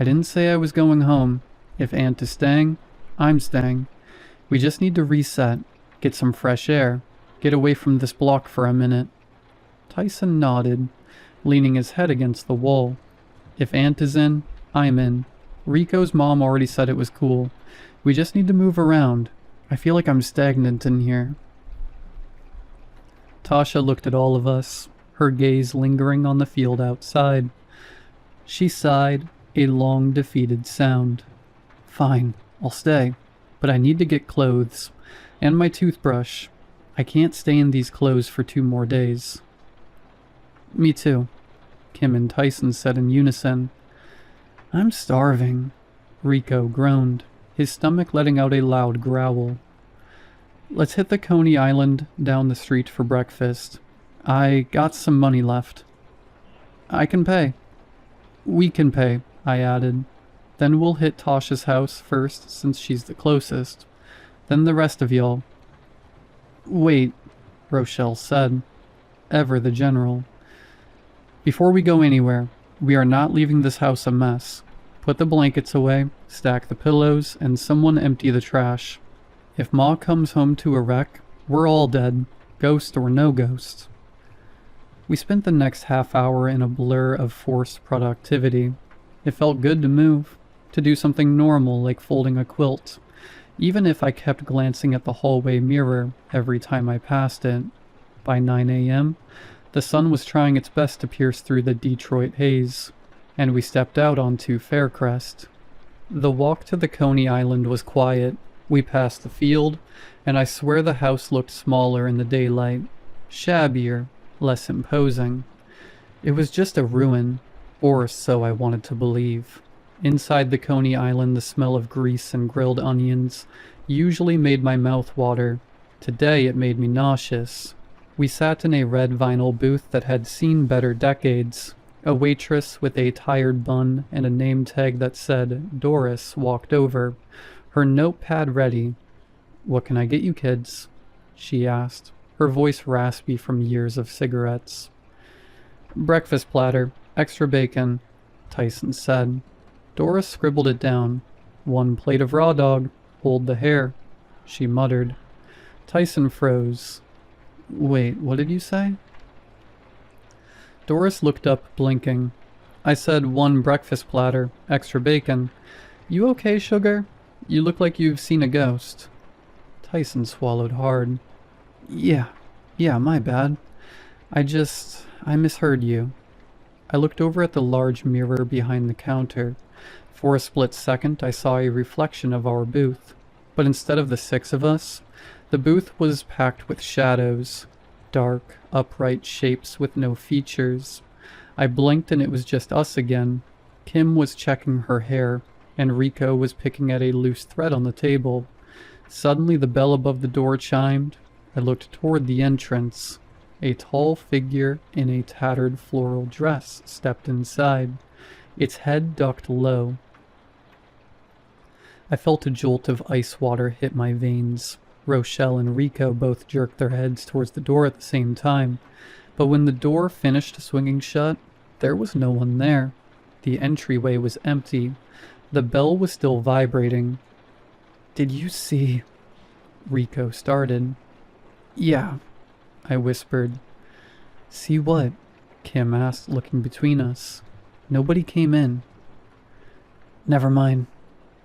"I didn't say I was going home. If Aunt is staying, I'm staying. We just need to reset, get some fresh air, get away from this block for a minute." Tyson nodded, leaning his head against the wall. "If Aunt is in, I'm in. Rico's mom already said it was cool. We just need to move around. I feel like I'm stagnant in here." Tasha looked at all of us, her gaze lingering on the field outside. She sighed, a long, defeated sound. "Fine, I'll stay, but I need to get clothes. And my toothbrush. I can't stay in these clothes for 2 more days." "Me too," Kim and Tyson said in unison. "I'm starving," Rico groaned, his stomach letting out a loud growl. "Let's hit the Coney Island down the street for breakfast. I got some money left." "I can pay." "We can pay," I added. "Then we'll hit Tasha's house first since she's the closest. Then the rest of y'all." Wait, Rochelle said, ever the general. Before we go anywhere, we are not leaving this house a mess. Put the blankets away, stack the pillows, and someone empty the trash. If Ma comes home to a wreck, we're all dead, ghost or no ghost. We spent the next half hour in a blur of forced productivity. It felt good to move, to do something normal like folding a quilt, even if I kept glancing at the hallway mirror every time I passed it. By 9 a.m., the sun was trying its best to pierce through the Detroit haze, and we stepped out onto Faircrest. The walk to the Coney Island was quiet. We passed the field, and I swear the house looked smaller in the daylight, shabbier, less imposing. It was just a ruin, or so I wanted to believe. Inside the Coney Island, the smell of grease and grilled onions usually made my mouth water. Today it made me nauseous. We sat in a red vinyl booth that had seen better decades. A waitress with a tired bun and a name tag that said Doris walked over, her notepad ready. "What can I get you kids?" she asked, her voice raspy from years of cigarettes. "Breakfast platter, extra bacon," Tyson said. Doris scribbled it down. "1 plate of raw dog, hold the hair," she muttered. Tyson froze. "Wait, what did you say?" Doris looked up, blinking. "I said 1 breakfast platter, extra bacon. You okay, sugar? You look like you've seen a ghost." Tyson swallowed hard. Yeah, my bad. I misheard you." I looked over at the large mirror behind the counter. For a split second, I saw a reflection of our booth. But instead of the 6 of us, the booth was packed with shadows. Dark, upright shapes with no features. I blinked and it was just us again. Kim was checking her hair, and Rico was picking at a loose thread on the table. Suddenly the bell above the door chimed. I looked toward the entrance. A tall figure in a tattered floral dress stepped inside. Its head ducked low. I felt a jolt of ice water hit my veins. Rochelle and Rico both jerked their heads towards the door at the same time, but when the door finished swinging shut, there was no one there. The entryway was empty. The bell was still vibrating. "Did you see?" Rico started. "Yeah," I whispered. "See what?" Kim asked, looking between us. "Nobody came in." "Never mind,"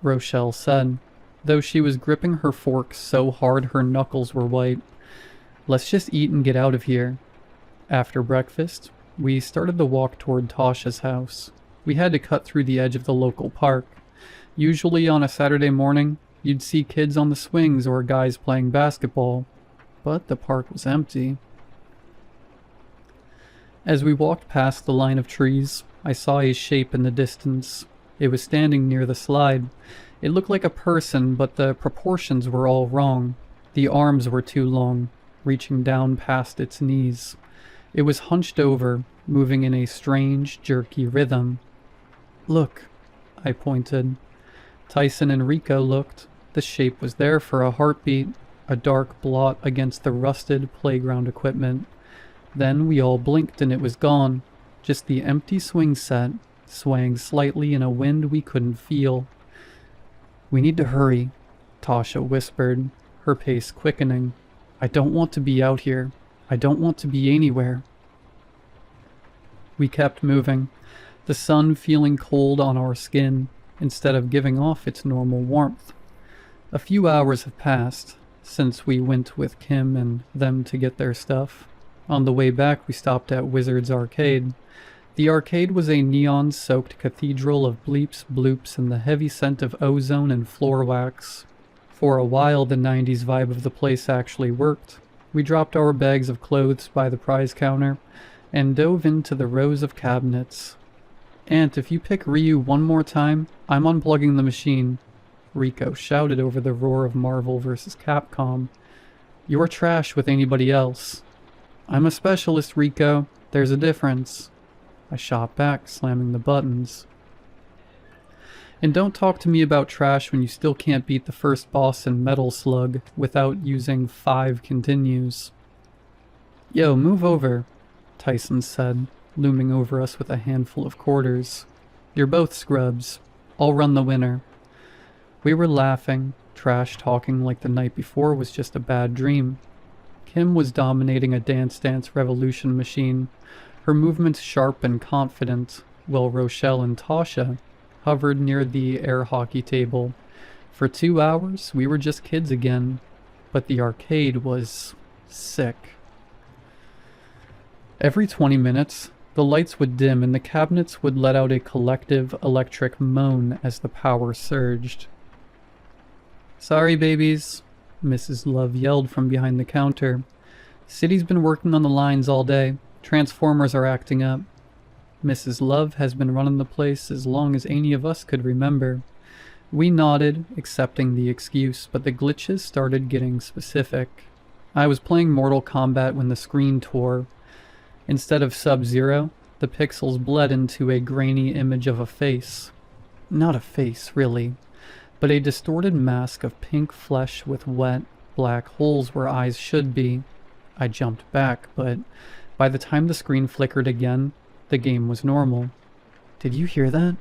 Rochelle said, though she was gripping her fork so hard her knuckles were white. "Let's just eat and get out of here." After breakfast, we started the walk toward Tasha's house. We had to cut through the edge of the local park. Usually on a Saturday morning, you'd see kids on the swings or guys playing basketball, but the park was empty. As we walked past the line of trees, I saw a shape in the distance. It was standing near the slide. It looked like a person, but the proportions were all wrong. The arms were too long, reaching down past its knees. It was hunched over, moving in a strange, jerky rhythm. "Look," I pointed. Tyson and Rico looked. The shape was there for a heartbeat, a dark blot against the rusted playground equipment. Then we all blinked and it was gone. Just the empty swing set, swaying slightly in a wind we couldn't feel. "We need to hurry," Tasha whispered, her pace quickening. "I don't want to be out here. I don't want to be anywhere." We kept moving, the sun feeling cold on our skin instead of giving off its normal warmth. A few hours have passed since we went with Kim and them to get their stuff. On the way back, we stopped at Wizard's Arcade. The arcade was a neon-soaked cathedral of bleeps, bloops, and the heavy scent of ozone and floor wax. For a while, the 90s vibe of the place actually worked. We dropped our bags of clothes by the prize counter and dove into the rows of cabinets. "Aunt, if you pick Ryu one more time, I'm unplugging the machine," Rico shouted over the roar of Marvel vs. Capcom. "You're trash with anybody else." "I'm a specialist, Rico. There's a difference." I shot back, slamming the buttons. And don't talk to me about trash when you still can't beat the first boss in Metal Slug without using 5 continues. Yo, move over, Tyson said, looming over us with a handful of quarters. You're both scrubs. I'll run the winner. We were laughing, trash talking like the night before was just a bad dream. Kim was dominating a Dance Dance Revolution machine, her movements sharp and confident, while Rochelle and Tasha hovered near the air hockey table. For 2 hours, we were just kids again, but the arcade was sick. Every 20 minutes, the lights would dim and the cabinets would let out a collective electric moan as the power surged. Sorry, babies, Mrs. Love yelled from behind the counter. City's been working on the lines all day. Transformers are acting up. Mrs. Love has been running the place as long as any of us could remember. We nodded, accepting the excuse, but the glitches started getting specific. I was playing Mortal Kombat when the screen tore. Instead of Sub-Zero, the pixels bled into a grainy image of a face. Not a face, really, but a distorted mask of pink flesh with wet, black holes where eyes should be. I jumped back, but by the time the screen flickered again, the game was normal. Did you hear that?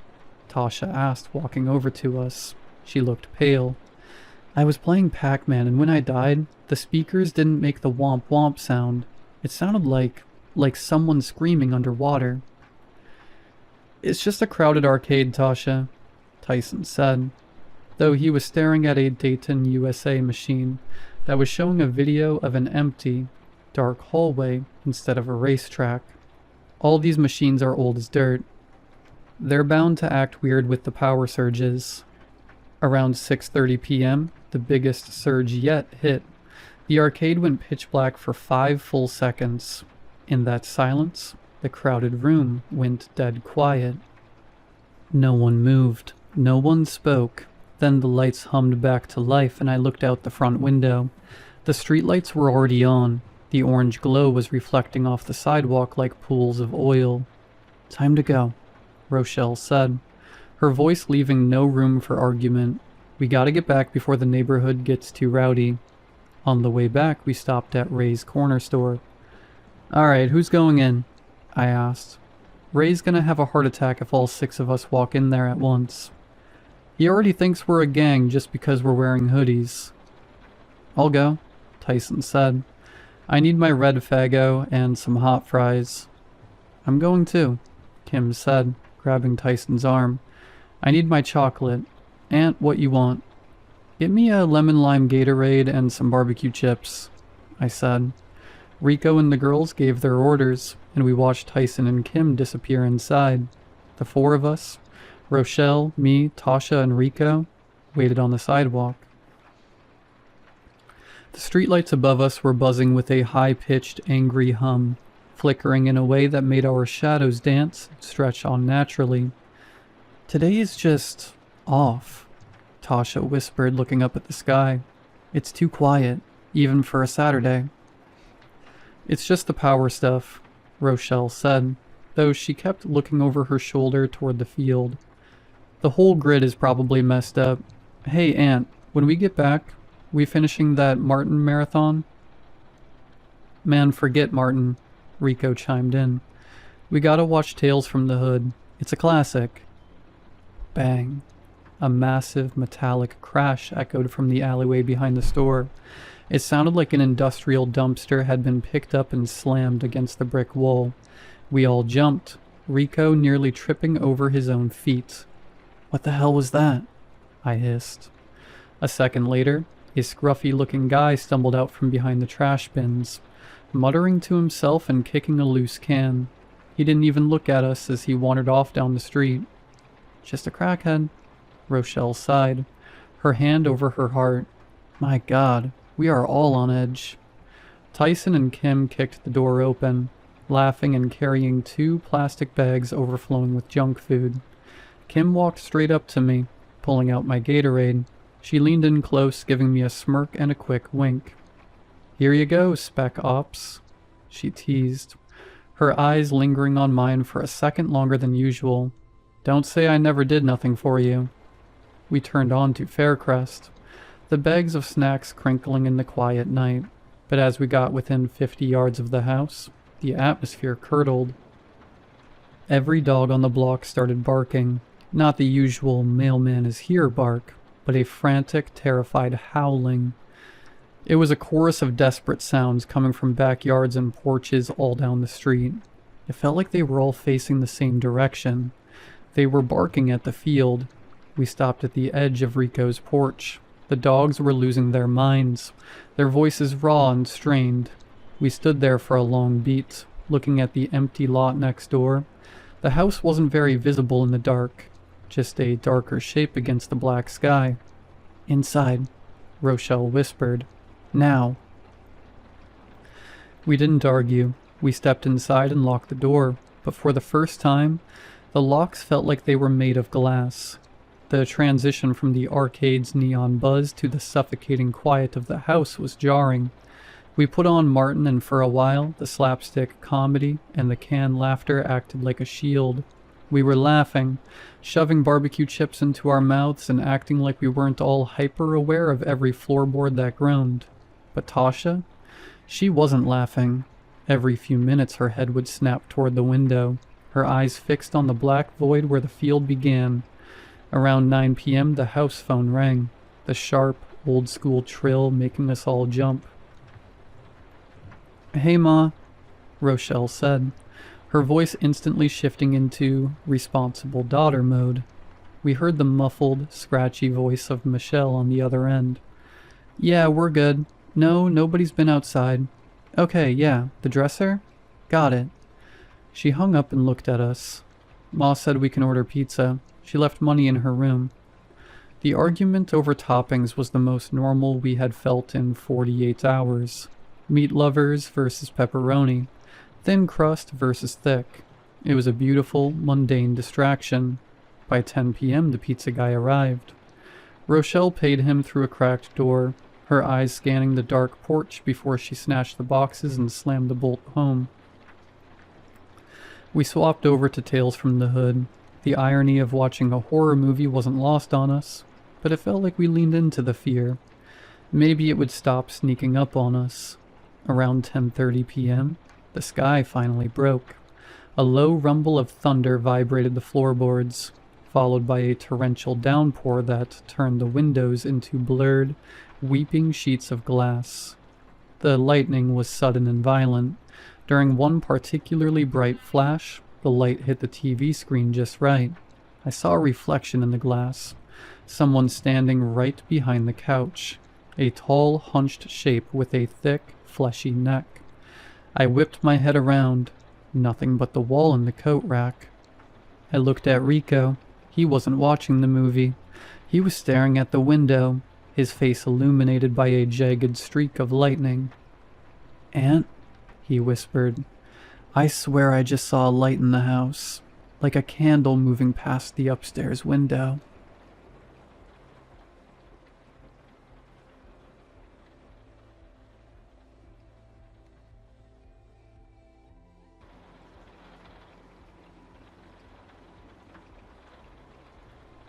Tasha asked, walking over to us. She looked pale. I was playing Pac-Man, and when I died, the speakers didn't make the womp womp sound. It sounded like someone screaming underwater. It's just a crowded arcade, Tasha, Tyson said, though he was staring at a Dayton, USA machine that was showing a video of an empty, dark hallway instead of a racetrack. All these machines are old as dirt. They're bound to act weird with the power surges. Around 6:30 p.m., the biggest surge yet hit. The arcade went pitch black for 5 full seconds. In that silence, the crowded room went dead quiet. No one moved. No one spoke. Then the lights hummed back to life and I looked out the front window. The streetlights were already on. The orange glow was reflecting off the sidewalk like pools of oil. Time to go, Rochelle said, her voice leaving no room for argument. We gotta get back before the neighborhood gets too rowdy. On the way back, we stopped at Ray's corner store. Alright, who's going in? I asked. Ray's gonna have a heart attack if all 6 of us walk in there at once. He already thinks we're a gang just because we're wearing hoodies. I'll go, Tyson said. I need my red Faygo and some hot fries. I'm going too, Kim said, grabbing Tyson's arm. I need my chocolate. Aunt, what you want? Get me a lemon lime Gatorade and some barbecue chips, I said. Rico and the girls gave their orders, and we watched Tyson and Kim disappear inside. The 4 of us, Rochelle, me, Tasha, and Rico, waited on the sidewalk. The streetlights above us were buzzing with a high-pitched, angry hum, flickering in a way that made our shadows dance and stretch unnaturally. Today is just off, Tasha whispered, looking up at the sky. It's too quiet, even for a Saturday. It's just the power stuff, Rochelle said, though she kept looking over her shoulder toward the field. The whole grid is probably messed up. Hey, Aunt, when we get back, we finishing that Martin marathon? Man, forget Martin, Rico chimed in. We gotta watch Tales from the Hood. It's a classic. Bang. A massive metallic crash echoed from the alleyway behind the store. It sounded like an industrial dumpster had been picked up and slammed against the brick wall. We all jumped, Rico nearly tripping over his own feet. What the hell was that? I hissed. A second later, a scruffy-looking guy stumbled out from behind the trash bins, muttering to himself and kicking a loose can. He didn't even look at us as he wandered off down the street. Just a crackhead, Rochelle sighed, her hand over her heart. My God, we are all on edge. Tyson and Kim kicked the door open, laughing and carrying 2 plastic bags overflowing with junk food. Kim walked straight up to me, pulling out my Gatorade. She leaned in close, giving me a smirk and a quick wink. Here you go, Spec Ops, she teased, her eyes lingering on mine for a second longer than usual. Don't say I never did nothing for you. we turned on to Faircrest, the bags of snacks crinkling in the quiet night. But as we got within 50 yards of the house, the atmosphere curdled. Every dog on the block started barking, not the usual mailman is here bark, but a frantic, terrified howling. It was a chorus of desperate sounds coming from backyards and porches all down the street. It felt like they were all facing the same direction. They were barking at the field. We stopped at the edge of Rico's porch. The dogs were losing their minds, their voices raw and strained. We stood there for a long beat, looking at the empty lot next door. The house wasn't very visible in the dark, just a darker shape against the black sky. "Inside," Rochelle whispered. "Now." We didn't argue. We stepped inside and locked the door, but for the first time, the locks felt like they were made of glass. The transition from the arcade's neon buzz to the suffocating quiet of the house was jarring. We put on Martin, and for a while, the slapstick comedy and the canned laughter acted like a shield. We were laughing, shoving barbecue chips into our mouths and acting like we weren't all hyper-aware of every floorboard that groaned. But Tasha? She wasn't laughing. Every few minutes her head would snap toward the window, her eyes fixed on the black void where the field began. Around 9 p.m. the house phone rang, the sharp, old-school trill making us all jump. "Hey, Ma," Rochelle said, her voice instantly shifting into responsible daughter mode. We heard the muffled, scratchy voice of Michelle on the other end. "Yeah, we're good. No, nobody's been outside. Okay, yeah, the dresser? Got it." She hung up and looked at us. Ma said we can order pizza. She left money in her room. The argument over toppings was the most normal we had felt in 48 hours. Meat lovers versus pepperoni. Thin crust versus thick. It was a beautiful, mundane distraction. By 10 p.m. the pizza guy arrived. Rochelle paid him through a cracked door, her eyes scanning the dark porch before she snatched the boxes and slammed the bolt home. We swapped over to Tales from the Hood. The irony of watching a horror movie wasn't lost on us, but it felt like we leaned into the fear. Maybe it would stop sneaking up on us. Around 10:30 p.m., the sky finally broke. A low rumble of thunder vibrated the floorboards, followed by a torrential downpour that turned the windows into blurred, weeping sheets of glass. The lightning was sudden and violent. During one particularly bright flash, the light hit the TV screen just right. I saw a reflection in the glass. Someone standing right behind the couch. A tall, hunched shape with a thick, fleshy neck. I whipped my head around. Nothing but the wall and the coat rack. I looked at Rico. He wasn't watching the movie. He was staring at the window, his face illuminated by a jagged streak of lightning. "Aunt," he whispered, "I swear I just saw a light in the house, like a candle moving past the upstairs window."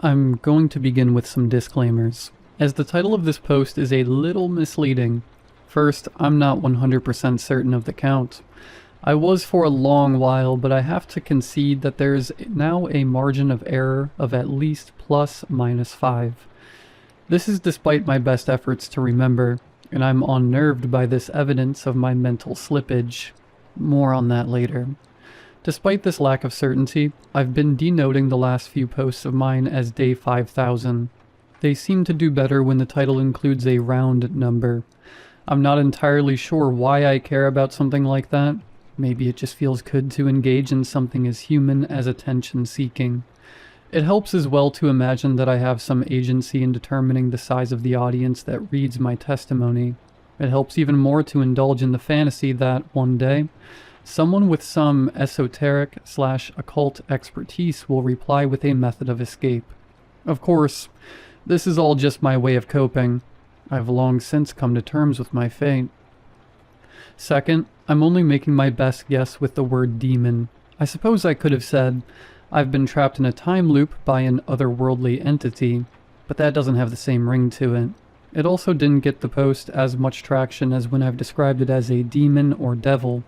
I'm going to begin with some disclaimers, as the title of this post is a little misleading. First, I'm not 100% certain of the count. I was for a long while, but I have to concede that there is now a margin of error of at least ±5. This is despite my best efforts to remember, and I'm unnerved by this evidence of my mental slippage. More on that later. Despite this lack of certainty, I've been denoting the last few posts of mine as day 5000. They seem to do better when the title includes a round number. I'm not entirely sure why I care about something like that. Maybe it just feels good to engage in something as human as attention-seeking. It helps as well to imagine that I have some agency in determining the size of the audience that reads my testimony. It helps even more to indulge in the fantasy that, one day, someone with some esoteric/occult expertise will reply with a method of escape. Of course, this is all just my way of coping. I've long since come to terms with my fate. Second, I'm only making my best guess with the word demon. I suppose I could have said, I've been trapped in a time loop by an otherworldly entity. but that doesn't have the same ring to it. It also didn't get the post as much traction as when I've described it as a demon or devil.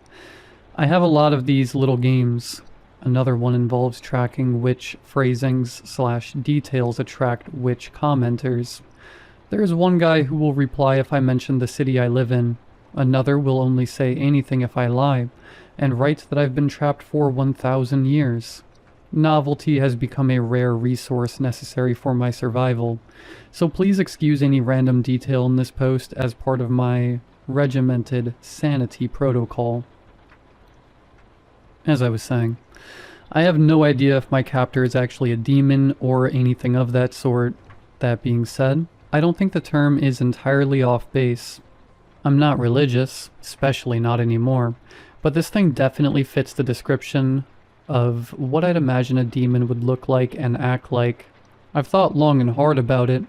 I have a lot of these little games. Another one involves tracking which phrasings/details attract which commenters. There is one guy who will reply if I mention the city I live in. Another will only say anything if I lie, and write that I've been trapped for 1,000 years. Novelty has become a rare resource necessary for my survival, so please excuse any random detail in this post as part of my regimented sanity protocol. As I was saying, I have no idea if my captor is actually a demon or anything of that sort. That being said, I don't think the term is entirely off base. I'm not religious, especially not anymore, but this thing definitely fits the description of what I'd imagine a demon would look like and act like. I've thought long and hard about it,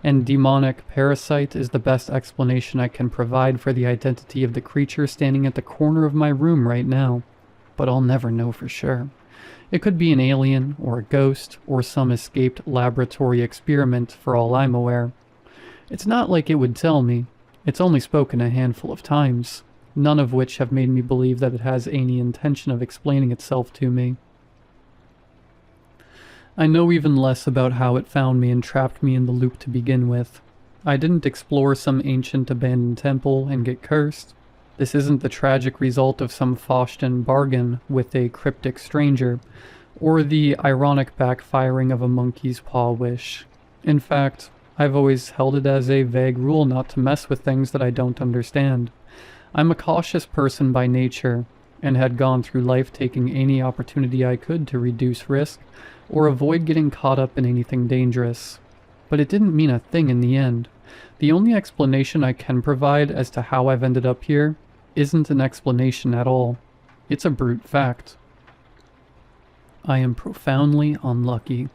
and demonic parasite is the best explanation I can provide for the identity of the creature standing at the corner of my room right now. But I'll never know for sure. It could be an alien, or a ghost, or some escaped laboratory experiment for all I'm aware. It's not like it would tell me. It's only spoken a handful of times, none of which have made me believe that it has any intention of explaining itself to me. I know even less about how it found me and trapped me in the loop to begin with. I didn't explore some ancient abandoned temple and get cursed. This isn't the tragic result of some Faustian bargain with a cryptic stranger, or the ironic backfiring of a monkey's paw wish. In fact, I've always held it as a vague rule not to mess with things that I don't understand. I'm a cautious person by nature, and had gone through life taking any opportunity I could to reduce risk, or avoid getting caught up in anything dangerous. But it didn't mean a thing in the end. The only explanation I can provide as to how I've ended up here isn't an explanation at all. It's a brute fact. I am profoundly unlucky.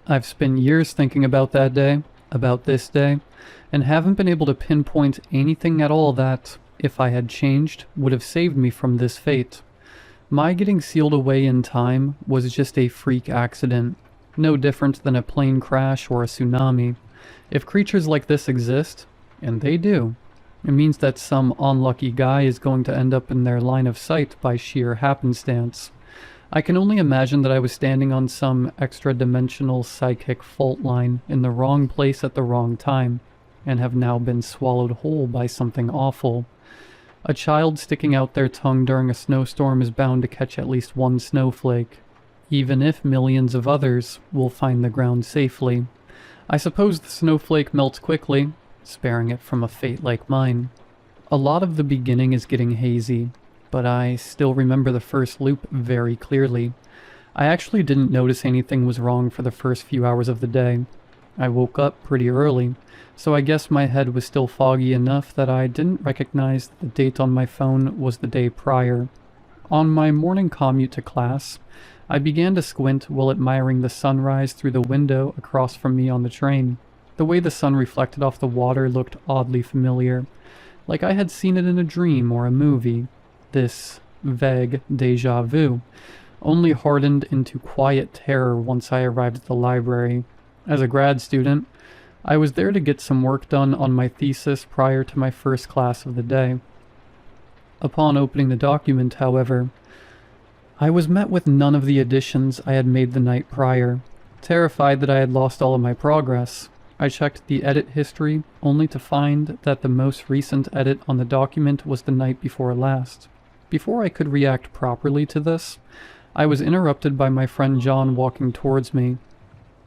I've spent years thinking about that day, about this day, and haven't been able to pinpoint anything at all that, if I had changed, would have saved me from this fate. My getting sealed away in time was just a freak accident, no different than a plane crash or a tsunami. If creatures like this exist, and they do, it means that some unlucky guy is going to end up in their line of sight by sheer happenstance. I can only imagine that I was standing on some extra-dimensional psychic fault line in the wrong place at the wrong time, and have now been swallowed whole by something awful. A child sticking out their tongue during a snowstorm is bound to catch at least one snowflake, even if millions of others will find the ground safely. I suppose the snowflake melts quickly, sparing it from a fate like mine. A lot of the beginning is getting hazy, but I still remember the first loop very clearly. I actually didn't notice anything was wrong for the first few hours of the day. I woke up pretty early, so I guess my head was still foggy enough that I didn't recognize that the date on my phone was the day prior. On my morning commute to class, I began to squint while admiring the sunrise through the window across from me on the train. The way the sun reflected off the water looked oddly familiar, like I had seen it in a dream or a movie. This vague déjà vu only hardened into quiet terror once I arrived at the library. As a grad student, I was there to get some work done on my thesis prior to my first class of the day. Upon opening the document, however, I was met with none of the additions I had made the night prior. Terrified that I had lost all of my progress, I checked the edit history, only to find that the most recent edit on the document was the night before last. Before I could react properly to this, I was interrupted by my friend John walking towards me.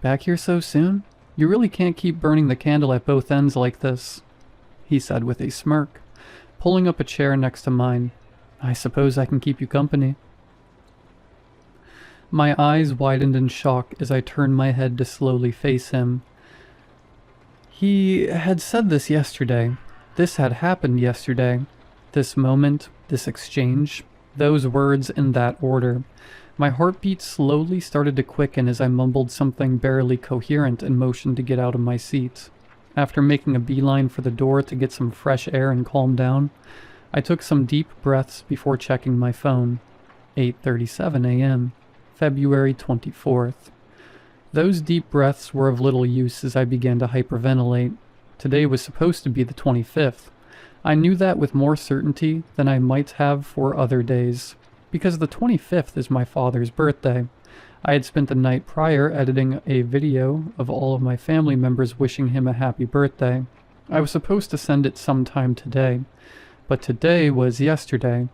"Back here so soon? You really can't keep burning the candle at both ends like this," he said with a smirk, pulling up a chair next to mine. "I suppose I can keep you company." My eyes widened in shock as I turned my head to slowly face him. He had said this yesterday. This had happened yesterday. This moment, this exchange, those words in that order. My heartbeat slowly started to quicken as I mumbled something barely coherent and motioned to get out of my seat. After making a beeline for the door to get some fresh air and calm down, I took some deep breaths before checking my phone. 8:37 a.m., February 24th. Those deep breaths were of little use as I began to hyperventilate. Today was supposed to be the 25th. I knew that with more certainty than I might have for other days, because the 25th is my father's birthday. I had spent the night prior editing a video of all of my family members wishing him a happy birthday. I was supposed to send it sometime today, but today was yesterday.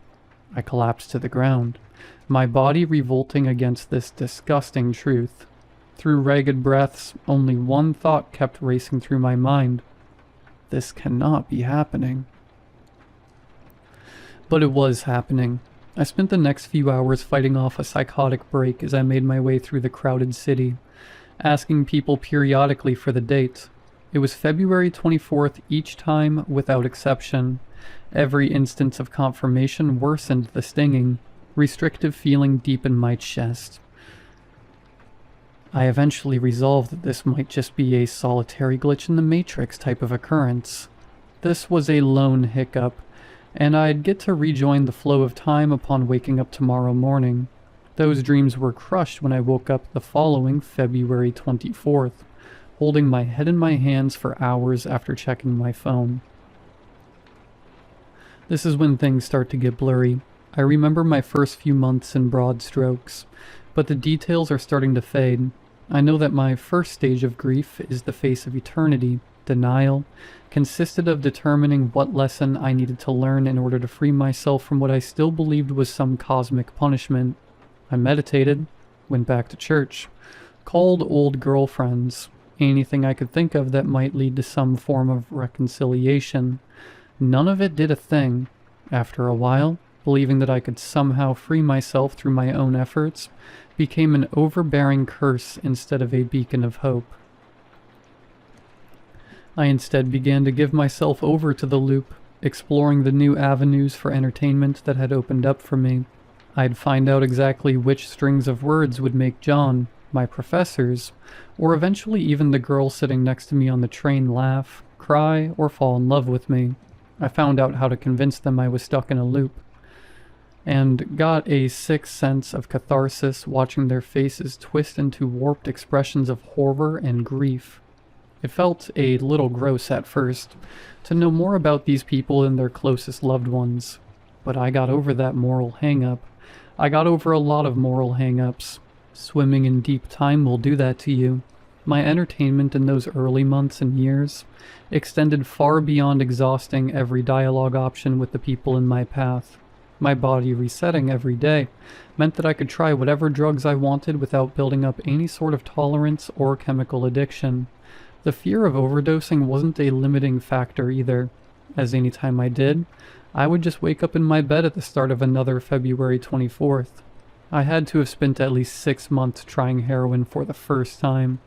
I collapsed to the ground, my body revolting against this disgusting truth. Through ragged breaths, only one thought kept racing through my mind. This cannot be happening. But it was happening. I spent the next few hours fighting off a psychotic break as I made my way through the crowded city, asking people periodically for the date. It was February 24th each time without exception. Every instance of confirmation worsened the stinging, restrictive feeling deep in my chest. I eventually resolved that this might just be a solitary glitch in the Matrix type of occurrence. This was a lone hiccup, and I'd get to rejoin the flow of time upon waking up tomorrow morning. Those dreams were crushed when I woke up the following February 24th, holding my head in my hands for hours after checking my phone. This is when things start to get blurry. I remember my first few months in broad strokes, but the details are starting to fade. I know that my first stage of grief is the face of eternity. Denial consisted of determining what lesson I needed to learn in order to free myself from what I still believed was some cosmic punishment. I meditated, went back to church, called old girlfriends, anything I could think of that might lead to some form of reconciliation. None of it did a thing. After a while, believing that I could somehow free myself through my own efforts, became an overbearing curse instead of a beacon of hope. I instead began to give myself over to the loop, exploring the new avenues for entertainment that had opened up for me. I'd find out exactly which strings of words would make John, my professors, or eventually even the girl sitting next to me on the train laugh, cry, or fall in love with me. I found out how to convince them I was stuck in a loop, and got a sick sense of catharsis watching their faces twist into warped expressions of horror and grief. It felt a little gross at first to know more about these people than their closest loved ones, but I got over that moral hang-up. I got over a lot of moral hang-ups. Swimming in deep time will do that to you. My entertainment in those early months and years extended far beyond exhausting every dialogue option with the people in my path. My body resetting every day meant that I could try whatever drugs I wanted without building up any sort of tolerance or chemical addiction. The fear of overdosing wasn't a limiting factor either, as any time I did, I would just wake up in my bed at the start of another February 24th. I had to have spent at least 6 months trying heroin for the first time.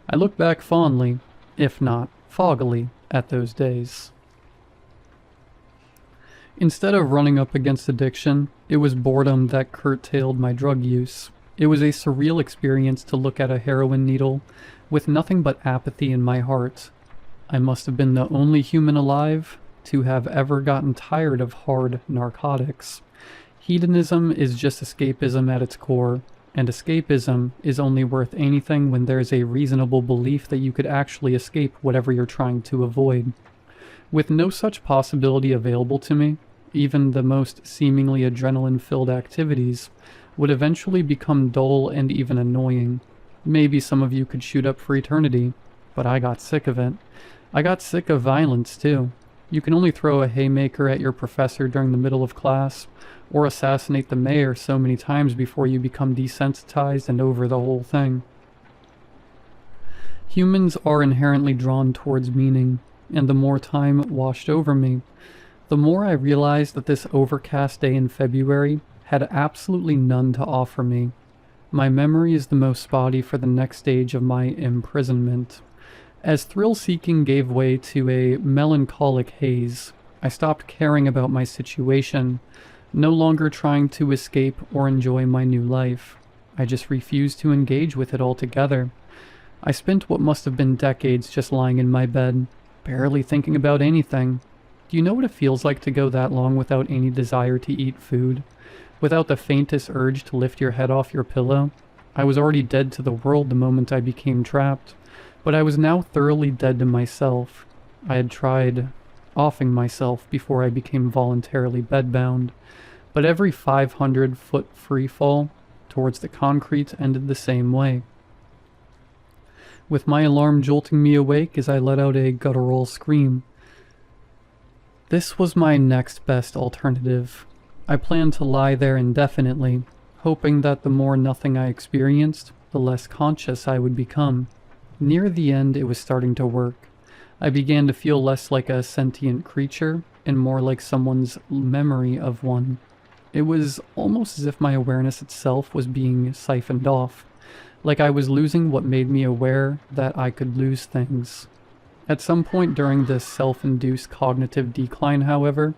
I look back fondly, if not foggily, at those days. Instead of running up against addiction, it was boredom that curtailed my drug use. It was a surreal experience to look at a heroin needle with nothing but apathy in my heart. I must have been the only human alive to have ever gotten tired of hard narcotics. Hedonism is just escapism at its core, and escapism is only worth anything when there's a reasonable belief that you could actually escape whatever you're trying to avoid. With no such possibility available to me, even the most seemingly adrenaline-filled activities would eventually become dull and even annoying. Maybe some of you could shoot up for eternity, but I got sick of it. I got sick of violence, too. You can only throw a haymaker at your professor during the middle of class, or assassinate the mayor so many times before you become desensitized and over the whole thing. Humans are inherently drawn towards meaning, and the more time washed over me, the more I realized that this overcast day in February had absolutely none to offer me. My memory is the most spotty for the next stage of my imprisonment. As thrill-seeking gave way to a melancholic haze, I stopped caring about my situation, no longer trying to escape or enjoy my new life. I just refused to engage with it altogether. I spent what must have been decades just lying in my bed, barely thinking about anything. Do you know what it feels like to go that long without any desire to eat food? Without the faintest urge to lift your head off your pillow? I was already dead to the world the moment I became trapped, but I was now thoroughly dead to myself. I had tried offing myself before I became voluntarily bedbound, but every 500-foot free fall towards the concrete ended the same way, with my alarm jolting me awake as I let out a guttural scream. This was my next best alternative. I planned to lie there indefinitely, hoping that the more nothing I experienced, the less conscious I would become. Near the end, it was starting to work. I began to feel less like a sentient creature and more like someone's memory of one. It was almost as if my awareness itself was being siphoned off, like I was losing what made me aware that I could lose things. At some point during this self-induced cognitive decline, however,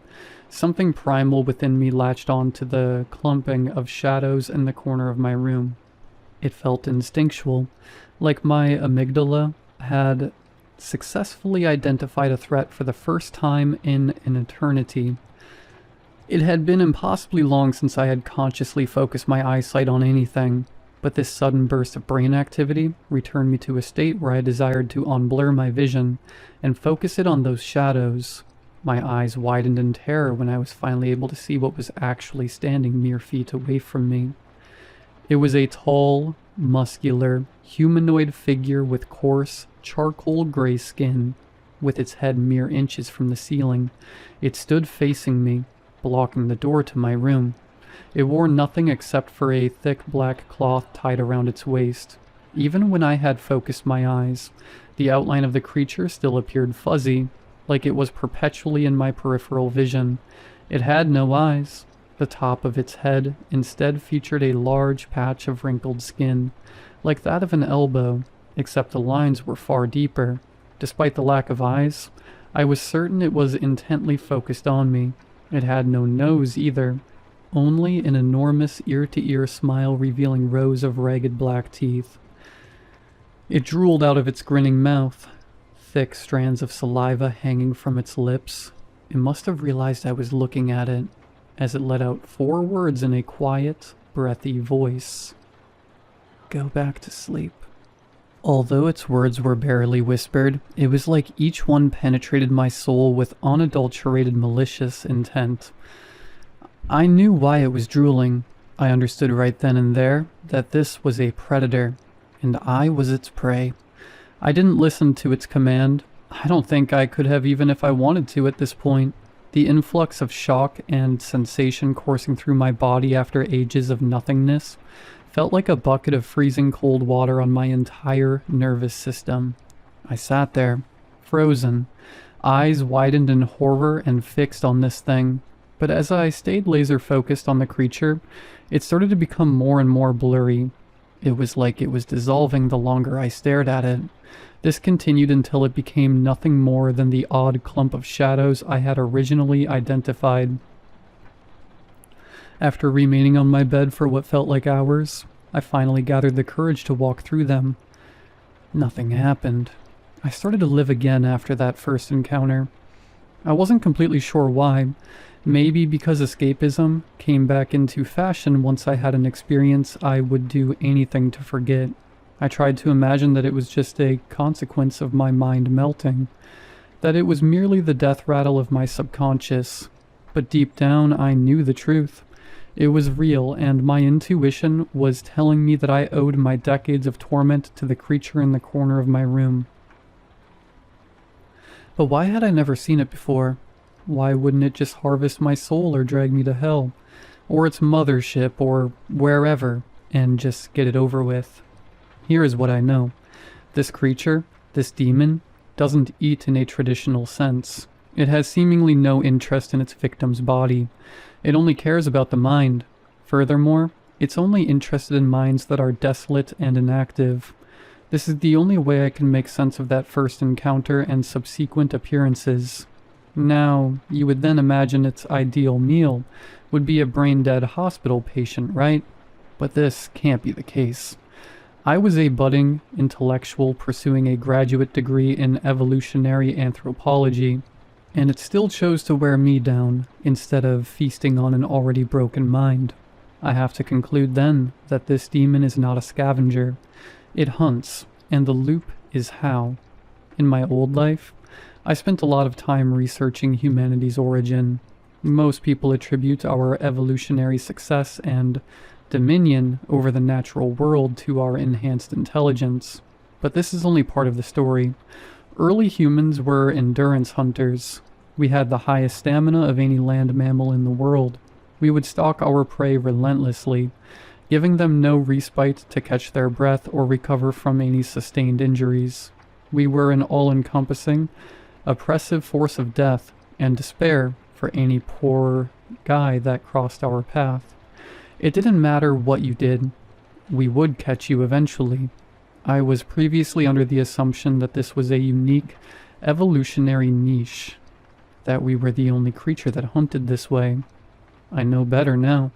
something primal within me latched on to the clumping of shadows in the corner of my room. It felt instinctual, like my amygdala had successfully identified a threat for the first time in an eternity. It had been impossibly long since I had consciously focused my eyesight on anything, but this sudden burst of brain activity returned me to a state where I desired to unblur my vision and focus it on those shadows. My eyes widened in terror when I was finally able to see what was actually standing mere feet away from me. It was a tall, muscular, humanoid figure with coarse, charcoal gray skin, with its head mere inches from the ceiling. It stood facing me, blocking the door to my room. It wore nothing except for a thick black cloth tied around its waist. Even when I had focused my eyes, the outline of the creature still appeared fuzzy, like it was perpetually in my peripheral vision. It had no eyes. The top of its head instead featured a large patch of wrinkled skin, like that of an elbow, except the lines were far deeper. Despite the lack of eyes, I was certain it was intently focused on me. It had no nose either, only an enormous ear-to-ear smile revealing rows of ragged black teeth. It drooled out of its grinning mouth, thick strands of saliva hanging from its lips. It must have realized I was looking at it, as it let out 4 words in a quiet, breathy voice. "Go back to sleep." Although its words were barely whispered, it was like each one penetrated my soul with unadulterated malicious intent. I knew why it was drooling. I understood right then and there that this was a predator, and I was its prey. I didn't listen to its command. I don't think I could have even if I wanted to at this point. The influx of shock and sensation coursing through my body after ages of nothingness felt like a bucket of freezing cold water on my entire nervous system. I sat there, frozen, eyes widened in horror and fixed on this thing. But as I stayed laser focused on the creature, it started to become more and more blurry. It was like it was dissolving the longer I stared at it. This continued until it became nothing more than the odd clump of shadows I had originally identified. After remaining on my bed for what felt like hours, I finally gathered the courage to walk through them. Nothing happened. I started to live again after that first encounter. I wasn't completely sure why. Maybe because escapism came back into fashion once I had an experience I would do anything to forget. I tried to imagine that it was just a consequence of my mind melting, that it was merely the death rattle of my subconscious. But deep down, I knew the truth. It was real, and my intuition was telling me that I owed my decades of torment to the creature in the corner of my room. But why had I never seen it before? Why wouldn't it just harvest my soul or drag me to hell? Or its mothership, or wherever, and just get it over with? Here is what I know. This creature, this demon, doesn't eat in a traditional sense. It has seemingly no interest in its victim's body. It only cares about the mind. Furthermore, it's only interested in minds that are desolate and inactive. This is the only way I can make sense of that first encounter and subsequent appearances. Now, you would then imagine its ideal meal would be a brain-dead hospital patient, right? But this can't be the case. I was a budding intellectual pursuing a graduate degree in evolutionary anthropology, and it still chose to wear me down instead of feasting on an already broken mind. I have to conclude then that this demon is not a scavenger. It hunts, and the loop is how. In my old life, I spent a lot of time researching humanity's origin. Most people attribute our evolutionary success and dominion over the natural world to our enhanced intelligence. But this is only part of the story. Early humans were endurance hunters. We had the highest stamina of any land mammal in the world. We would stalk our prey relentlessly, giving them no respite to catch their breath or recover from any sustained injuries. We were an all-encompassing, oppressive force of death and despair for any poor guy that crossed our path. It didn't matter what you did. We would catch you eventually. I was previously under the assumption that this was a unique, evolutionary niche, that we were the only creature that hunted this way. I know better now.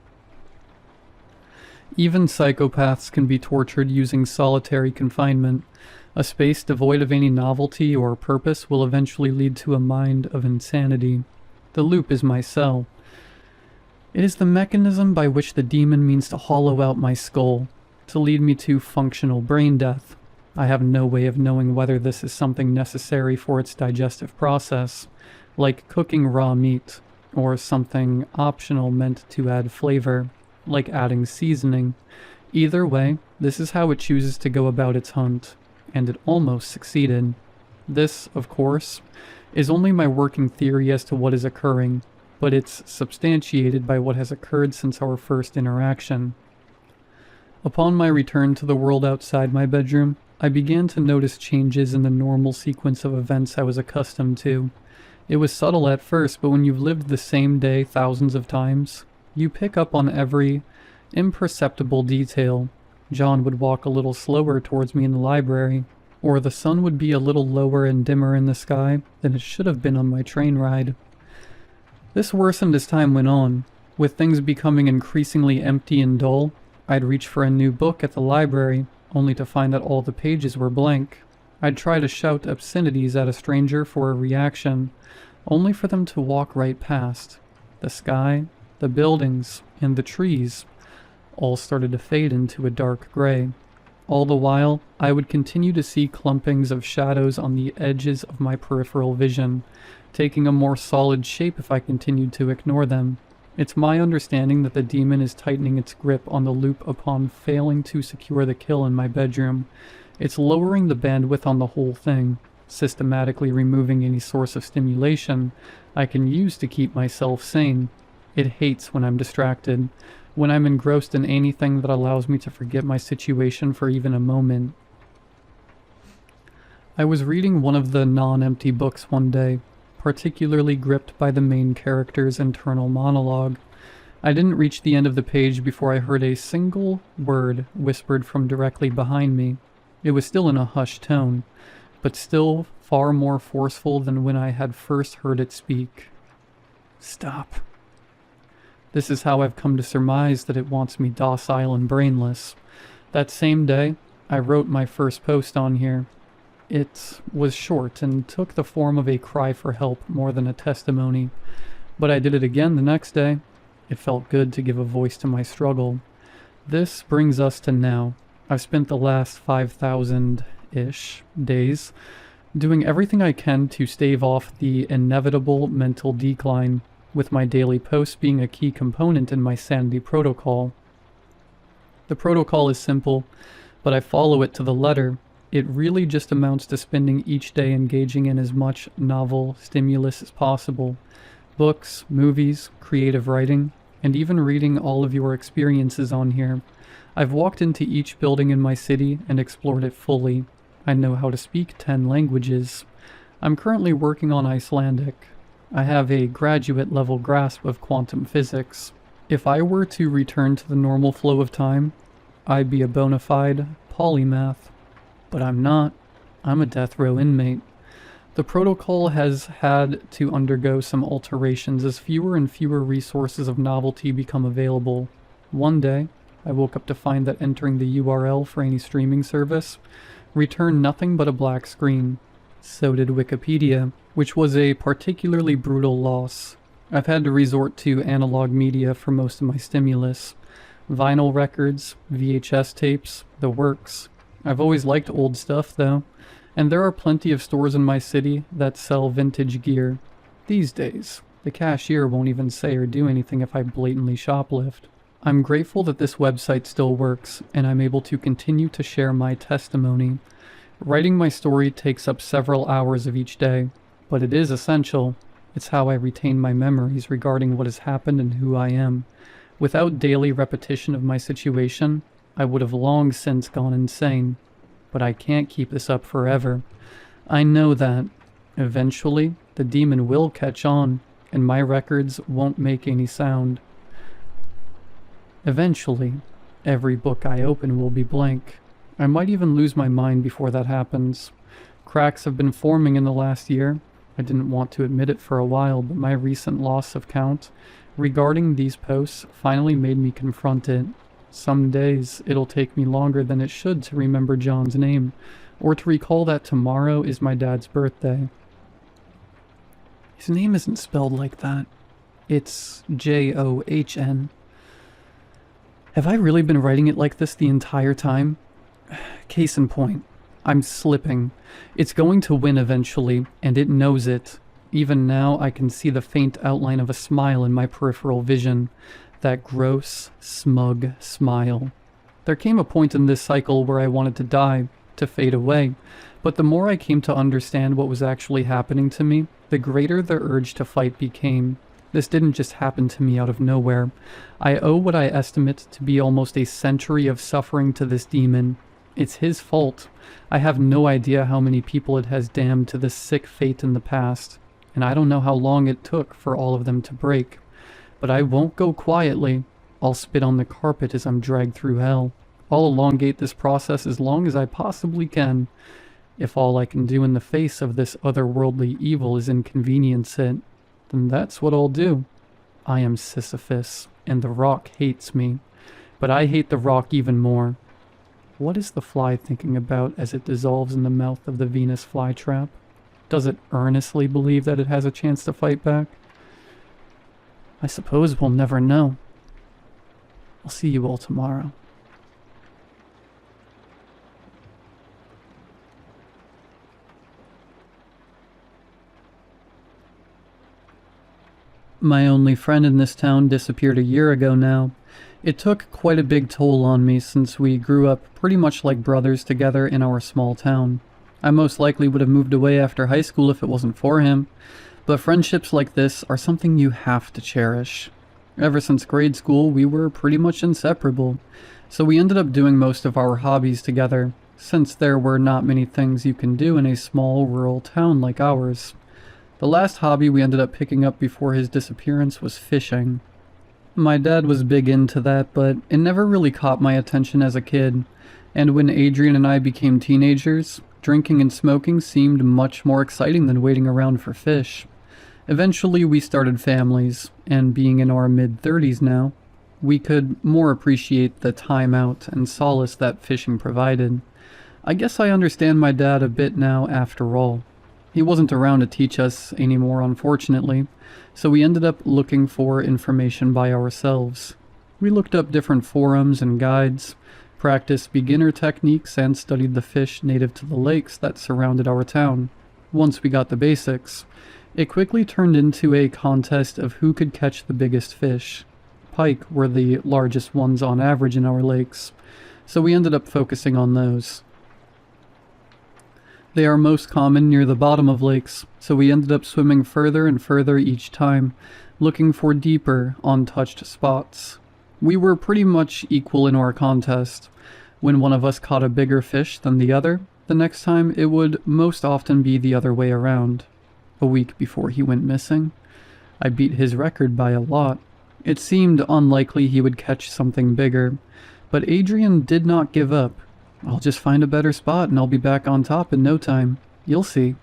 Even psychopaths can be tortured using solitary confinement. A space devoid of any novelty or purpose will eventually lead to a mind of insanity. The loop is my cell. It is the mechanism by which the demon means to hollow out my skull, to lead me to functional brain death. I have no way of knowing whether this is something necessary for its digestive process, like cooking raw meat, or something optional meant to add flavor, like adding seasoning. Either way, this is how it chooses to go about its hunt, and it almost succeeded. This, of course, is only my working theory as to what is occurring, but it's substantiated by what has occurred since our first interaction. Upon my return to the world outside my bedroom, I began to notice changes in the normal sequence of events I was accustomed to. It was subtle at first, but when you've lived the same day thousands of times, you pick up on every imperceptible detail. John would walk a little slower towards me in the library, or the sun would be a little lower and dimmer in the sky than it should have been on my train ride. This worsened as time went on. With things becoming increasingly empty and dull, I'd reach for a new book at the library, only to find that all the pages were blank. I'd try to shout obscenities at a stranger for a reaction, only for them to walk right past. The sky, the buildings, and the trees all started to fade into a dark gray. All the while, I would continue to see clumpings of shadows on the edges of my peripheral vision, taking a more solid shape if I continued to ignore them. It's my understanding that the demon is tightening its grip on the loop upon failing to secure the kill in my bedroom. It's lowering the bandwidth on the whole thing, systematically removing any source of stimulation I can use to keep myself sane. It hates when I'm distracted, when I'm engrossed in anything that allows me to forget my situation for even a moment. I was reading one of the non-empty books one day, particularly gripped by the main character's internal monologue. I didn't reach the end of the page before I heard a single word whispered from directly behind me. It was still in a hushed tone, but still far more forceful than when I had first heard it speak. Stop. This is how I've come to surmise that it wants me docile and brainless. That same day, I wrote my first post on here. It was short and took the form of a cry for help more than a testimony, but I did it again the next day. It felt good to give a voice to my struggle. This brings us to now. I've spent the last 5,000-ish days doing everything I can to stave off the inevitable mental decline, with my daily posts being a key component in my sanity protocol. The protocol is simple, but I follow it to the letter. It really just amounts to spending each day engaging in as much novel stimulus as possible. Books, movies, creative writing, and even reading all of your experiences on here. I've walked into each building in my city and explored it fully. I know how to speak 10 languages. I'm currently working on Icelandic. I have a graduate level grasp of quantum physics. If I were to return to the normal flow of time, I'd be a bona fide polymath. But I'm not. I'm a death row inmate. The protocol has had to undergo some alterations as fewer and fewer resources of novelty become available. One day, I woke up to find that entering the URL for any streaming service returned nothing but a black screen. So did Wikipedia, which was a particularly brutal loss. I've had to resort to analog media for most of my stimulus. Vinyl records, VHS tapes, the works. I've always liked old stuff, though, and there are plenty of stores in my city that sell vintage gear. These days, the cashier won't even say or do anything if I blatantly shoplift. I'm grateful that this website still works, and I'm able to continue to share my testimony. Writing my story takes up several hours of each day, but it is essential. It's how I retain my memories regarding what has happened and who I am. Without daily repetition of my situation, I would have long since gone insane. But I can't keep this up forever. I know that, eventually, the demon will catch on, and my records won't make any sound. Eventually, every book I open will be blank. I might even lose my mind before that happens. Cracks have been forming in the last year. I didn't want to admit it for a while, but my recent loss of count regarding these posts finally made me confront it. Some days, it'll take me longer than it should to remember John's name, or to recall that tomorrow is my dad's birthday. His name isn't spelled like that. It's John. Have I really been writing it like this the entire time? Case in point, I'm slipping. It's going to win eventually, and it knows it. Even now, I can see the faint outline of a smile in my peripheral vision. That gross, smug smile. There came a point in this cycle where I wanted to die, to fade away, but the more I came to understand what was actually happening to me, the greater the urge to fight became. This didn't just happen to me out of nowhere. I owe what I estimate to be almost a century of suffering to this demon. It's his fault. I have no idea how many people it has damned to this sick fate in the past, and I don't know how long it took for all of them to break. But I won't go quietly. I'll spit on the carpet as I'm dragged through hell. I'll elongate this process as long as I possibly can. If all I can do in the face of this otherworldly evil is inconvenience it, then that's what I'll do. I am Sisyphus, and the rock hates me. But I hate the rock even more. What is the fly thinking about as it dissolves in the mouth of the Venus flytrap? Does it earnestly believe that it has a chance to fight back? I suppose we'll never know. I'll see you all tomorrow. My only friend in this town disappeared a year ago now. It took quite a big toll on me since we grew up pretty much like brothers together in our small town. I most likely would have moved away after high school if it wasn't for him. But friendships like this are something you have to cherish. Ever since grade school, we were pretty much inseparable, so we ended up doing most of our hobbies together, since there were not many things you can do in a small rural town like ours. The last hobby we ended up picking up before his disappearance was fishing. My dad was big into that, but it never really caught my attention as a kid, and when Adrian and I became teenagers, drinking and smoking seemed much more exciting than waiting around for fish. Eventually we started families, and being in our mid-30s now, we could more appreciate the time out and solace that fishing provided. I guess I understand my dad a bit now after all. He wasn't around to teach us anymore, unfortunately, so we ended up looking for information by ourselves. We looked up different forums and guides, practiced beginner techniques, and studied the fish native to the lakes that surrounded our town. Once we got the basics, it quickly turned into a contest of who could catch the biggest fish. Pike were the largest ones on average in our lakes, so we ended up focusing on those. They are most common near the bottom of lakes, so we ended up swimming further and further each time, looking for deeper, untouched spots. We were pretty much equal in our contest. When one of us caught a bigger fish than the other, the next time it would most often be the other way around. A week before he went missing, I beat his record by a lot. It seemed unlikely he would catch something bigger, but Adrian did not give up. I'll just find a better spot and I'll be back on top in no time. You'll see.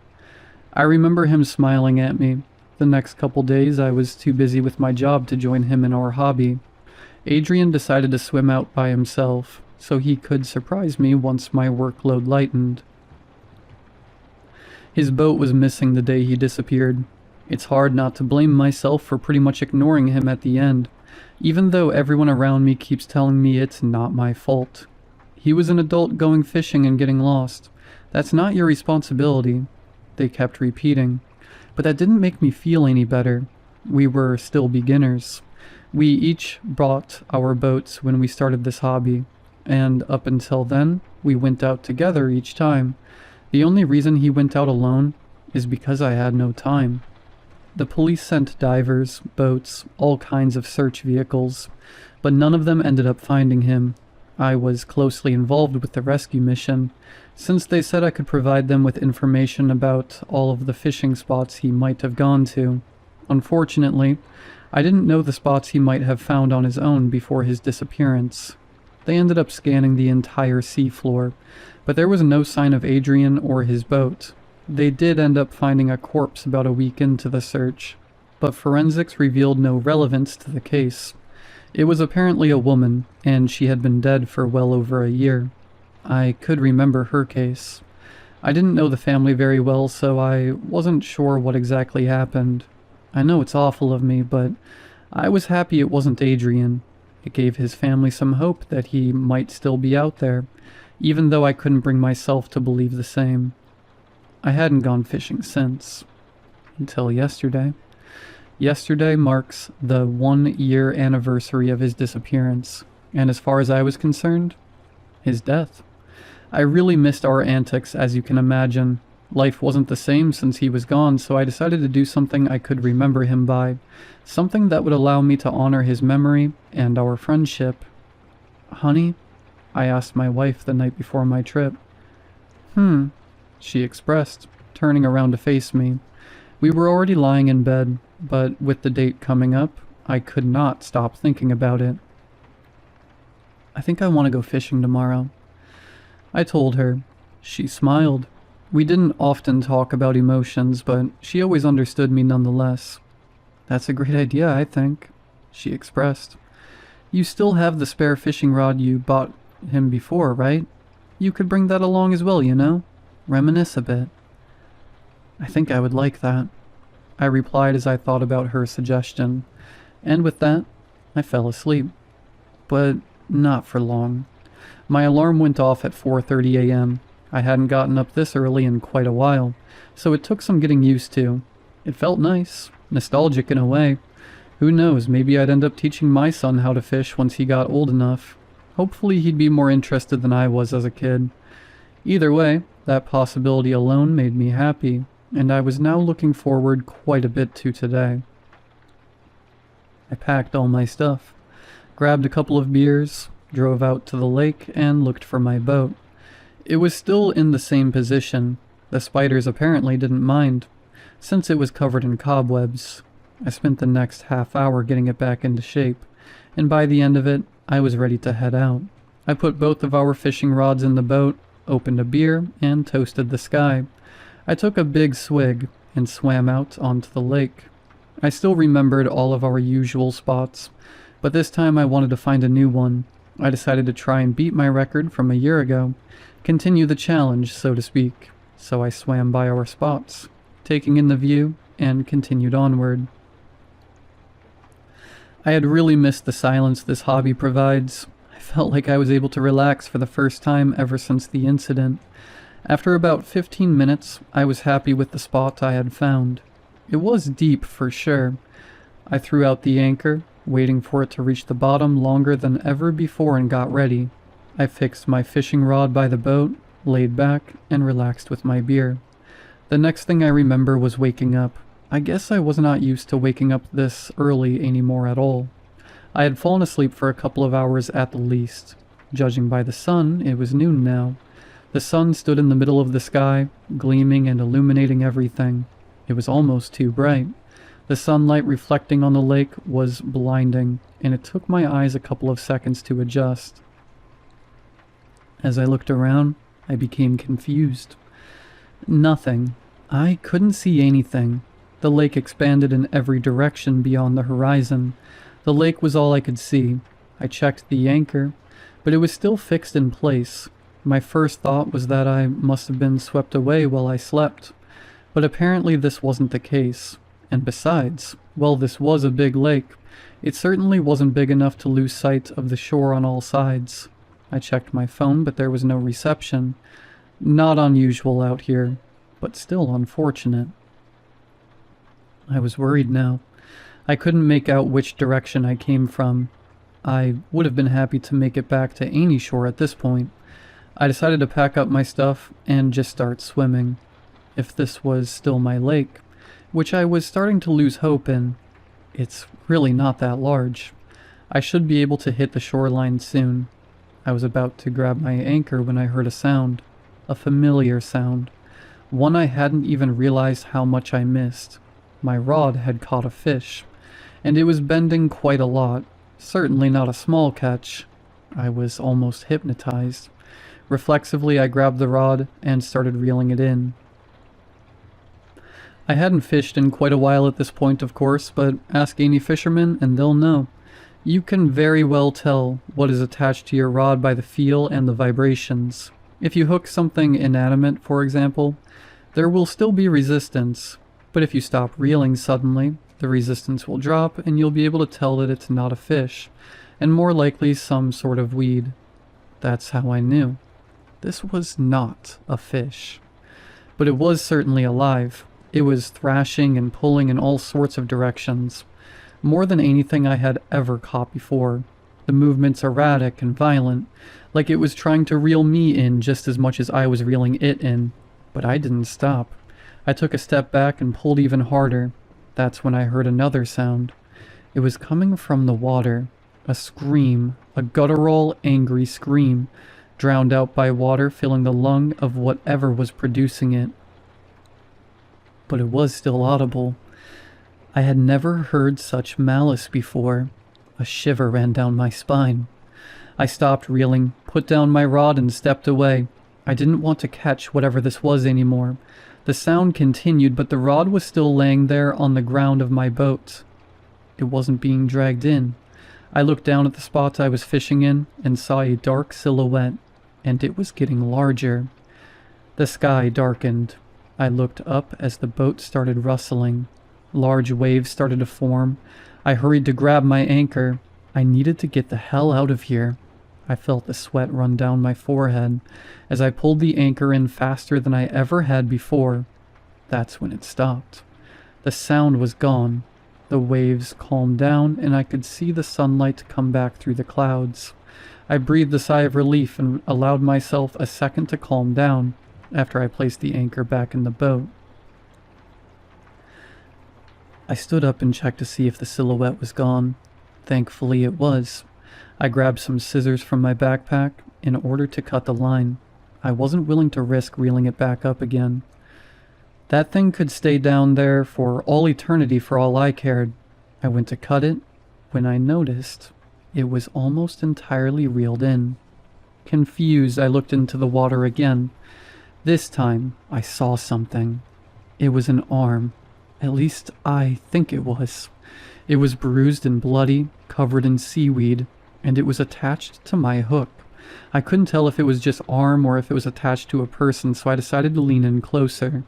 I remember him smiling at me. The next couple days I was too busy with my job to join him in our hobby. Adrian decided to swim out by himself, so he could surprise me once my workload lightened. His boat was missing the day he disappeared. It's hard not to blame myself for pretty much ignoring him at the end. even though everyone around me keeps telling me it's not my fault. He was an adult going fishing and getting lost. That's not your responsibility, they kept repeating. But that didn't make me feel any better. We were still beginners. We each brought our boats when we started this hobby, and up until then, we went out together each time. The only reason he went out alone is because I had no time. The police sent divers, boats, all kinds of search vehicles, but none of them ended up finding him. I was closely involved with the rescue mission, since they said I could provide them with information about all of the fishing spots he might have gone to. Unfortunately, I didn't know the spots he might have found on his own before his disappearance. They ended up scanning the entire seafloor, but there was no sign of Adrian or his boat. They did end up finding a corpse about a week into the search, but forensics revealed no relevance to the case. It was apparently a woman, and she had been dead for well over a year. I could remember her case. I didn't know the family very well, so I wasn't sure what exactly happened. I know it's awful of me, but I was happy it wasn't Adrian. It gave his family some hope that he might still be out there, even though I couldn't bring myself to believe the same. I hadn't gone fishing since. Until yesterday. Yesterday marks the 1-year anniversary of his disappearance, and as far as I was concerned, his death. I really missed our antics, as you can imagine. Life wasn't the same since he was gone, so I decided to do something I could remember him by, something that would allow me to honor his memory and our friendship. "Honey?" I asked my wife the night before my trip. She expressed, turning around to face me. We were already lying in bed, but with the date coming up, I could not stop thinking about it. "I think I want to go fishing tomorrow," I told her. She smiled. We didn't often talk about emotions, but she always understood me nonetheless. "That's a great idea, I think," she expressed. "You still have the spare fishing rod you bought him before, right? You could bring that along as well, you know? Reminisce a bit." "I think I would like that," I replied as I thought about her suggestion, and with that, I fell asleep. But not for long. My alarm went off at 4:30 a.m. I hadn't gotten up this early in quite a while, so it took some getting used to. It felt nice, nostalgic in a way. Who knows, maybe I'd end up teaching my son how to fish once he got old enough. Hopefully he'd be more interested than I was as a kid. Either way, that possibility alone made me happy, and I was now looking forward quite a bit to today. I packed all my stuff, grabbed a couple of beers, drove out to the lake, and looked for my boat. It was still in the same position. The spiders apparently didn't mind, since it was covered in cobwebs. I spent the next half hour getting it back into shape, and by the end of it, I was ready to head out. I put both of our fishing rods in the boat, opened a beer, and toasted the sky. I took a big swig and swam out onto the lake. I still remembered all of our usual spots, but this time I wanted to find a new one. I decided to try and beat my record from a year ago, continue the challenge, so to speak. So I swam by our spots, taking in the view, and continued onward. I had really missed the silence this hobby provides. I felt like I was able to relax for the first time ever since the incident. After about 15 minutes, I was happy with the spot I had found. It was deep for sure. I threw out the anchor, waiting for it to reach the bottom longer than ever before, and got ready. I fixed my fishing rod by the boat, laid back, and relaxed with my beer. The next thing I remember was waking up. I guess I was not used to waking up this early anymore at all. I had fallen asleep for a couple of hours at the least. Judging by the sun, it was noon now. The sun stood in the middle of the sky, gleaming and illuminating everything. It was almost too bright. The sunlight reflecting on the lake was blinding, and it took my eyes a couple of seconds to adjust. As I looked around, I became confused. Nothing. I couldn't see anything. The lake expanded in every direction beyond the horizon. The lake was all I could see. I checked the anchor, but it was still fixed in place. My first thought was that I must have been swept away while I slept, but apparently this wasn't the case. And besides, while this was a big lake, It certainly wasn't big enough to lose sight of the shore on all sides. I checked my phone, but there was no reception. Not unusual out here, but still unfortunate. I was worried now. I couldn't make out which direction I came from. I would have been happy to make it back to any shore at this point. I decided to pack up my stuff and just start swimming. If this was still my lake, which I was starting to lose hope in, it's really not that large. I should be able to hit the shoreline soon. I was about to grab my anchor when I heard a sound. A familiar sound. One I hadn't even realized how much I missed. My rod had caught a fish, and it was bending quite a lot. Certainly not a small catch. I was almost hypnotized. Reflexively, I grabbed the rod and started reeling it in. I hadn't fished in quite a while at this point, of course, but ask any fisherman and they'll know. You can very well tell what is attached to your rod by the feel and the vibrations. If you hook something inanimate, for example, there will still be resistance, but if you stop reeling suddenly, the resistance will drop and you'll be able to tell that it's not a fish, and more likely some sort of weed. That's how I knew. This was not a fish. But it was certainly alive. It was thrashing and pulling in all sorts of directions. More than anything I had ever caught before. The movements erratic and violent, like it was trying to reel me in just as much as I was reeling it in. But I didn't stop. I took a step back and pulled even harder. That's when I heard another sound. It was coming from the water. A scream, a guttural, angry scream, drowned out by water filling the lung of whatever was producing it. But it was still audible. I had never heard such malice before. A shiver ran down my spine. I stopped reeling, put down my rod, and stepped away. I didn't want to catch whatever this was anymore. The sound continued, but the rod was still laying there on the ground of my boat. It wasn't being dragged in. I looked down at the spot I was fishing in and saw a dark silhouette, and it was getting larger. The sky darkened. I looked up as the boat started rustling. Large waves started to form. I hurried to grab my anchor. I needed to get the hell out of here. I felt the sweat run down my forehead as I pulled the anchor in faster than I ever had before. That's when it stopped. The sound was gone. The waves calmed down and I could see the sunlight come back through the clouds. I breathed a sigh of relief and allowed myself a second to calm down after I placed the anchor back in the boat. I stood up and checked to see if the silhouette was gone. Thankfully it was. I grabbed some scissors from my backpack in order to cut the line. I wasn't willing to risk reeling it back up again. That thing could stay down there for all eternity for all I cared. I went to cut it when I noticed it was almost entirely reeled in. Confused, I looked into the water again. This time, I saw something. It was an arm. At least, I think it was. It was bruised and bloody, covered in seaweed, and it was attached to my hook. I couldn't tell if it was just arm or if it was attached to a person, so I decided to lean in closer.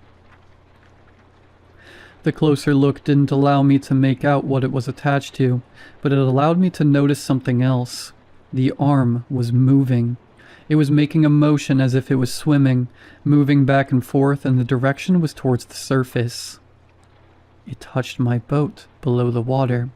The closer look didn't allow me to make out what it was attached to, but it allowed me to notice something else. The arm was moving. It was making a motion as if it was swimming, moving back and forth, and the direction was towards the surface. It touched my boat below the water.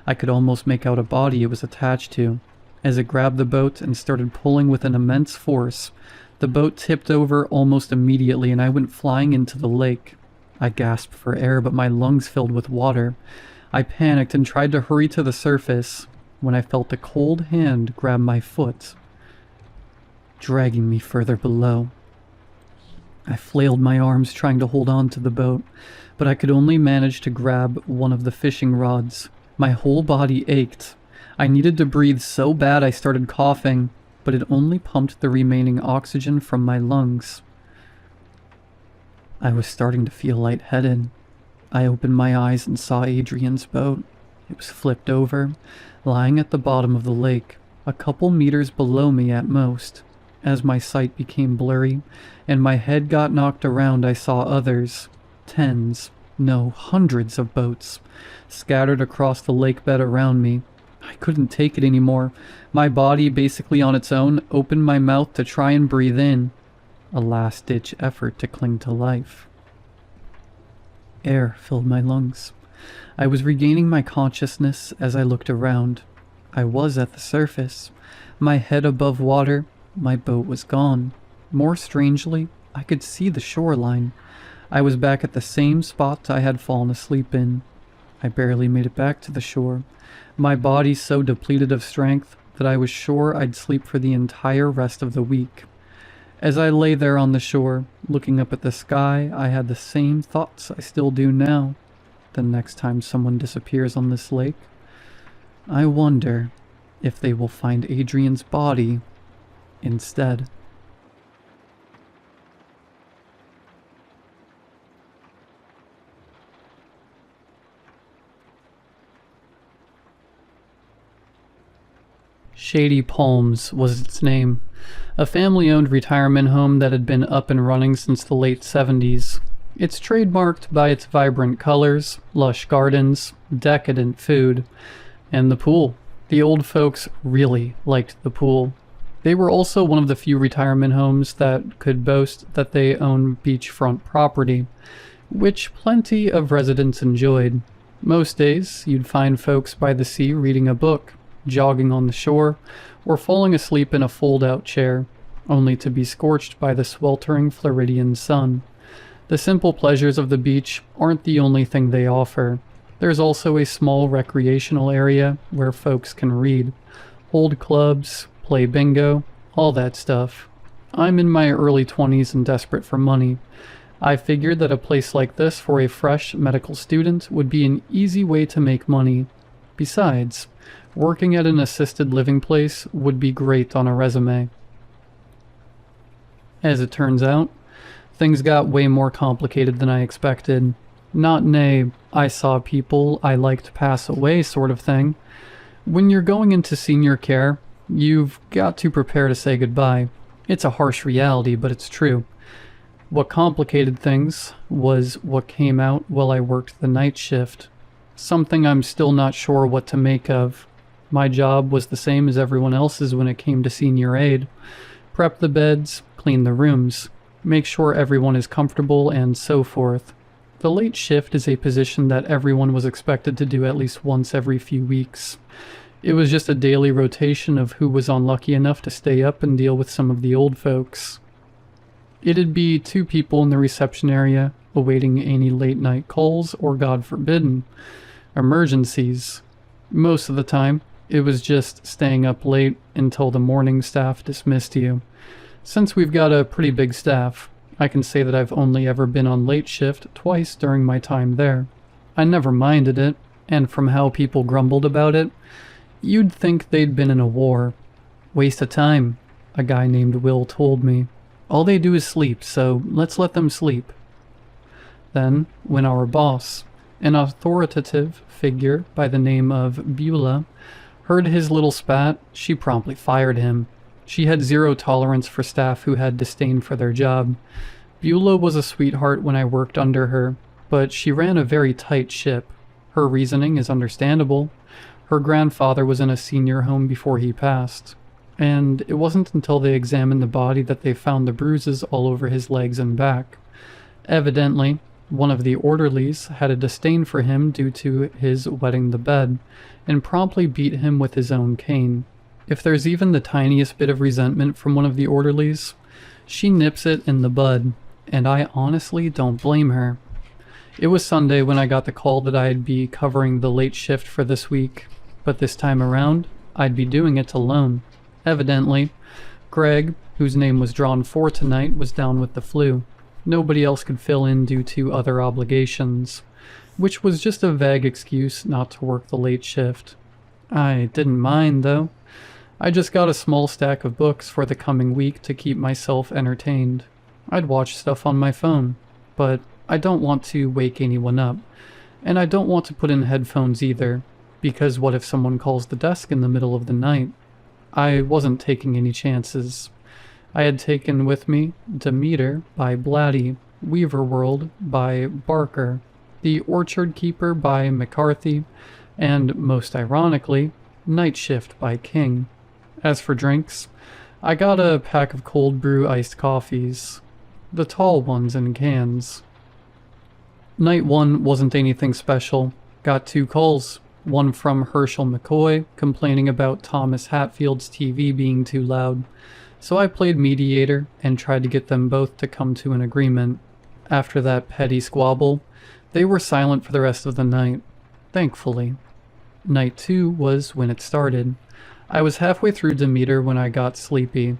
I could almost make out a body it was attached to. As it grabbed the boat and started pulling with an immense force, the boat tipped over almost immediately and I went flying into the lake. I gasped for air, but my lungs filled with water. I panicked and tried to hurry to the surface when I felt a cold hand grab my foot, dragging me further below. I flailed my arms trying to hold on to the boat, but I could only manage to grab one of the fishing rods. My whole body ached. I needed to breathe so bad I started coughing, but it only pumped the remaining oxygen from my lungs. I was starting to feel lightheaded. I opened my eyes and saw Adrian's boat. It was flipped over, lying at the bottom of the lake, a couple meters below me at most. As my sight became blurry and my head got knocked around, I saw others, tens, No, hundreds of boats, scattered across the lake bed around me. I couldn't take it anymore. My body, basically on its own, opened my mouth to try and breathe in. A last-ditch effort to cling to life. Air filled my lungs. I was regaining my consciousness as I looked around. I was at the surface. My head above water, my boat was gone. More strangely, I could see the shoreline. I was back at the same spot I had fallen asleep in. I barely made it back to the shore, my body so depleted of strength that I was sure I'd sleep for the entire rest of the week. As I lay there on the shore, looking up at the sky, I had the same thoughts I still do now. The next time someone disappears on this lake, I wonder if they will find Adrian's body instead. Shady Palms was its name, a family-owned retirement home that had been up and running since the late 70s. It's trademarked by its vibrant colors, lush gardens, decadent food, and the pool. The old folks really liked the pool. They were also one of the few retirement homes that could boast that they own beachfront property, which plenty of residents enjoyed. Most days, you'd find folks by the sea reading a book, jogging on the shore, or falling asleep in a fold-out chair, only to be scorched by the sweltering Floridian sun. The simple pleasures of the beach aren't the only thing they offer. There's also a small recreational area where folks can read, hold clubs, play bingo, all that stuff. I'm in my early 20s and desperate for money. I figured that a place like this for a fresh medical student would be an easy way to make money. Besides, working at an assisted living place would be great on a resume. As it turns out, things got way more complicated than I expected. Not in a I saw people I liked pass away sort of thing. When you're going into senior care, you've got to prepare to say goodbye. It's a harsh reality, but it's true. What complicated things was what came out while I worked the night shift. Something I'm still not sure what to make of. My job was the same as everyone else's when it came to senior aid. Prep the beds, clean the rooms, make sure everyone is comfortable, and so forth. The late shift is a position that everyone was expected to do at least once every few weeks. It was just a daily rotation of who was unlucky enough to stay up and deal with some of the old folks. It'd be 2 people in the reception area, awaiting any late-night calls or, God forbid, emergencies. Most of the time, it was just staying up late until the morning staff dismissed you. Since we've got a pretty big staff, I can say that I've only ever been on late shift twice during my time there. I never minded it, and from how people grumbled about it, you'd think they'd been in a war. Waste of time, a guy named Will told me. All they do is sleep, so let's let them sleep. Then, when our boss, an authoritative figure by the name of Beulah, heard his little spat, she promptly fired him. She had zero tolerance for staff who had disdain for their job. Beulah was a sweetheart when I worked under her, but she ran a very tight ship. Her reasoning is understandable. Her grandfather was in a senior home before he passed, and it wasn't until they examined the body that they found the bruises all over his legs and back. Evidently, one of the orderlies had a disdain for him due to his wetting the bed, and promptly beat him with his own cane. If there's even the tiniest bit of resentment from one of the orderlies, she nips it in the bud, and I honestly don't blame her. It was Sunday when I got the call that I'd be covering the late shift for this week, but this time around, I'd be doing it alone. Evidently, Greg, whose name was drawn for tonight, was down with the flu. Nobody else could fill in due to other obligations, which was just a vague excuse not to work the late shift. I didn't mind, though. I just got a small stack of books for the coming week to keep myself entertained. I'd watch stuff on my phone, but I don't want to wake anyone up, and I don't want to put in headphones either, because what if someone calls the desk in the middle of the night? I wasn't taking any chances. I had taken with me Demeter by Blatty, Weaver World by Barker, The Orchard Keeper by McCarthy, and, most ironically, Night Shift by King. As for drinks, I got a pack of cold brew iced coffees, the tall ones in cans. Night 1 wasn't anything special. Got 2 calls, one from Herschel McCoy complaining about Thomas Hatfield's TV being too loud. So I played mediator and tried to get them both to come to an agreement. After that petty squabble, they were silent for the rest of the night, thankfully. Night 2 was when it started. I was halfway through Demeter when I got sleepy.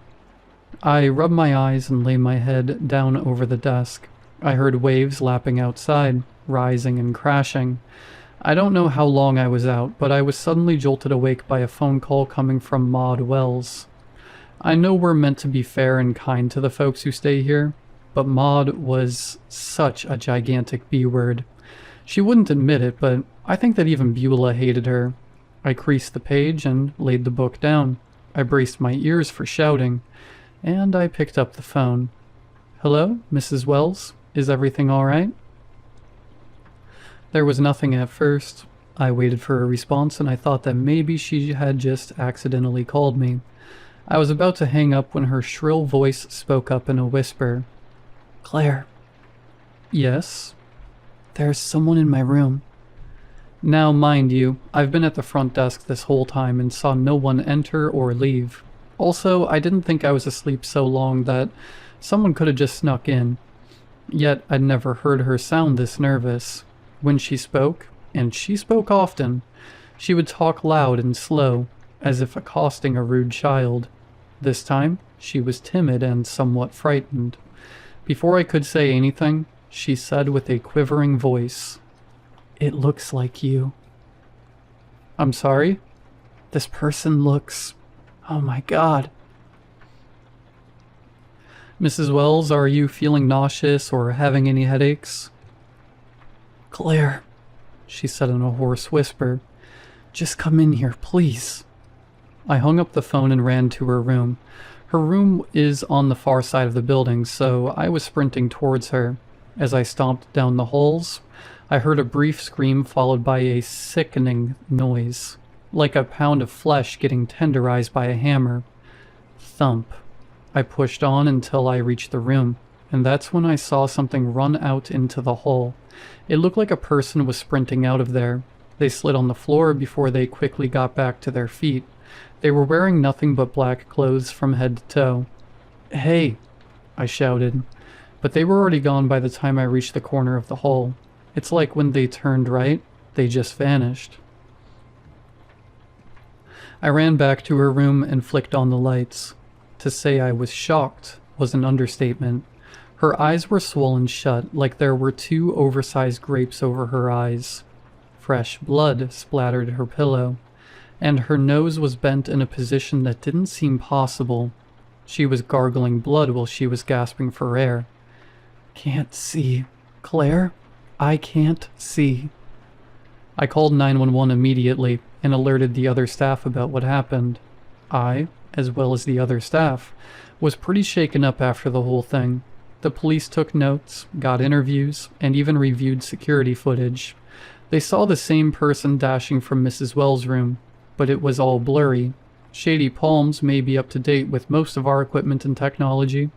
I rubbed my eyes and lay my head down over the desk. I heard waves lapping outside, rising and crashing. I don't know how long I was out, but I was suddenly jolted awake by a phone call coming from Maud Wells. I know we're meant to be fair and kind to the folks who stay here, but Maud was such a gigantic B-word. She wouldn't admit it, but I think that even Beulah hated her. I creased the page and laid the book down. I braced my ears for shouting, and I picked up the phone. "Hello, Mrs. Wells? Is everything all right?" There was nothing at first. I waited for a response, and I thought that maybe she had just accidentally called me. I was about to hang up when her shrill voice spoke up in a whisper. "Claire." "Yes?" "There's someone in my room." Now, mind you, I've been at the front desk this whole time and saw no one enter or leave. Also, I didn't think I was asleep so long that someone could have just snuck in. Yet, I'd never heard her sound this nervous. When she spoke, and she spoke often, she would talk loud and slow, as if accosting a rude child. This time, she was timid and somewhat frightened. Before I could say anything, she said with a quivering voice, "It looks like you." "I'm sorry?" "This person looks... oh my God." "Mrs. Wells, are you feeling nauseous or having any headaches?" "Claire," she said in a hoarse whisper, "just come in here, please." I hung up the phone and ran to her room. Her room is on the far side of the building, so I was sprinting towards her. As I stomped down the halls, I heard a brief scream followed by a sickening noise, like a pound of flesh getting tenderized by a hammer. Thump. I pushed on until I reached the room, and that's when I saw something run out into the hall. It looked like a person was sprinting out of there. They slid on the floor before they quickly got back to their feet. They were wearing nothing but black clothes from head to toe. "Hey!" I shouted, but they were already gone by the time I reached the corner of the hall. It's like when they turned right, they just vanished. I ran back to her room and flicked on the lights. To say I was shocked was an understatement. Her eyes were swollen shut, like there were 2 oversized grapes over her eyes. Fresh blood splattered her pillow, and her nose was bent in a position that didn't seem possible. She was gargling blood while she was gasping for air. "Can't see. Claire? I can't see." I called 911 immediately and alerted the other staff about what happened. I, as well as the other staff, was pretty shaken up after the whole thing. The police took notes, got interviews, and even reviewed security footage. They saw the same person dashing from Mrs. Wells' room, but it was all blurry. Shady Palms may be up to date with most of our equipment and technology,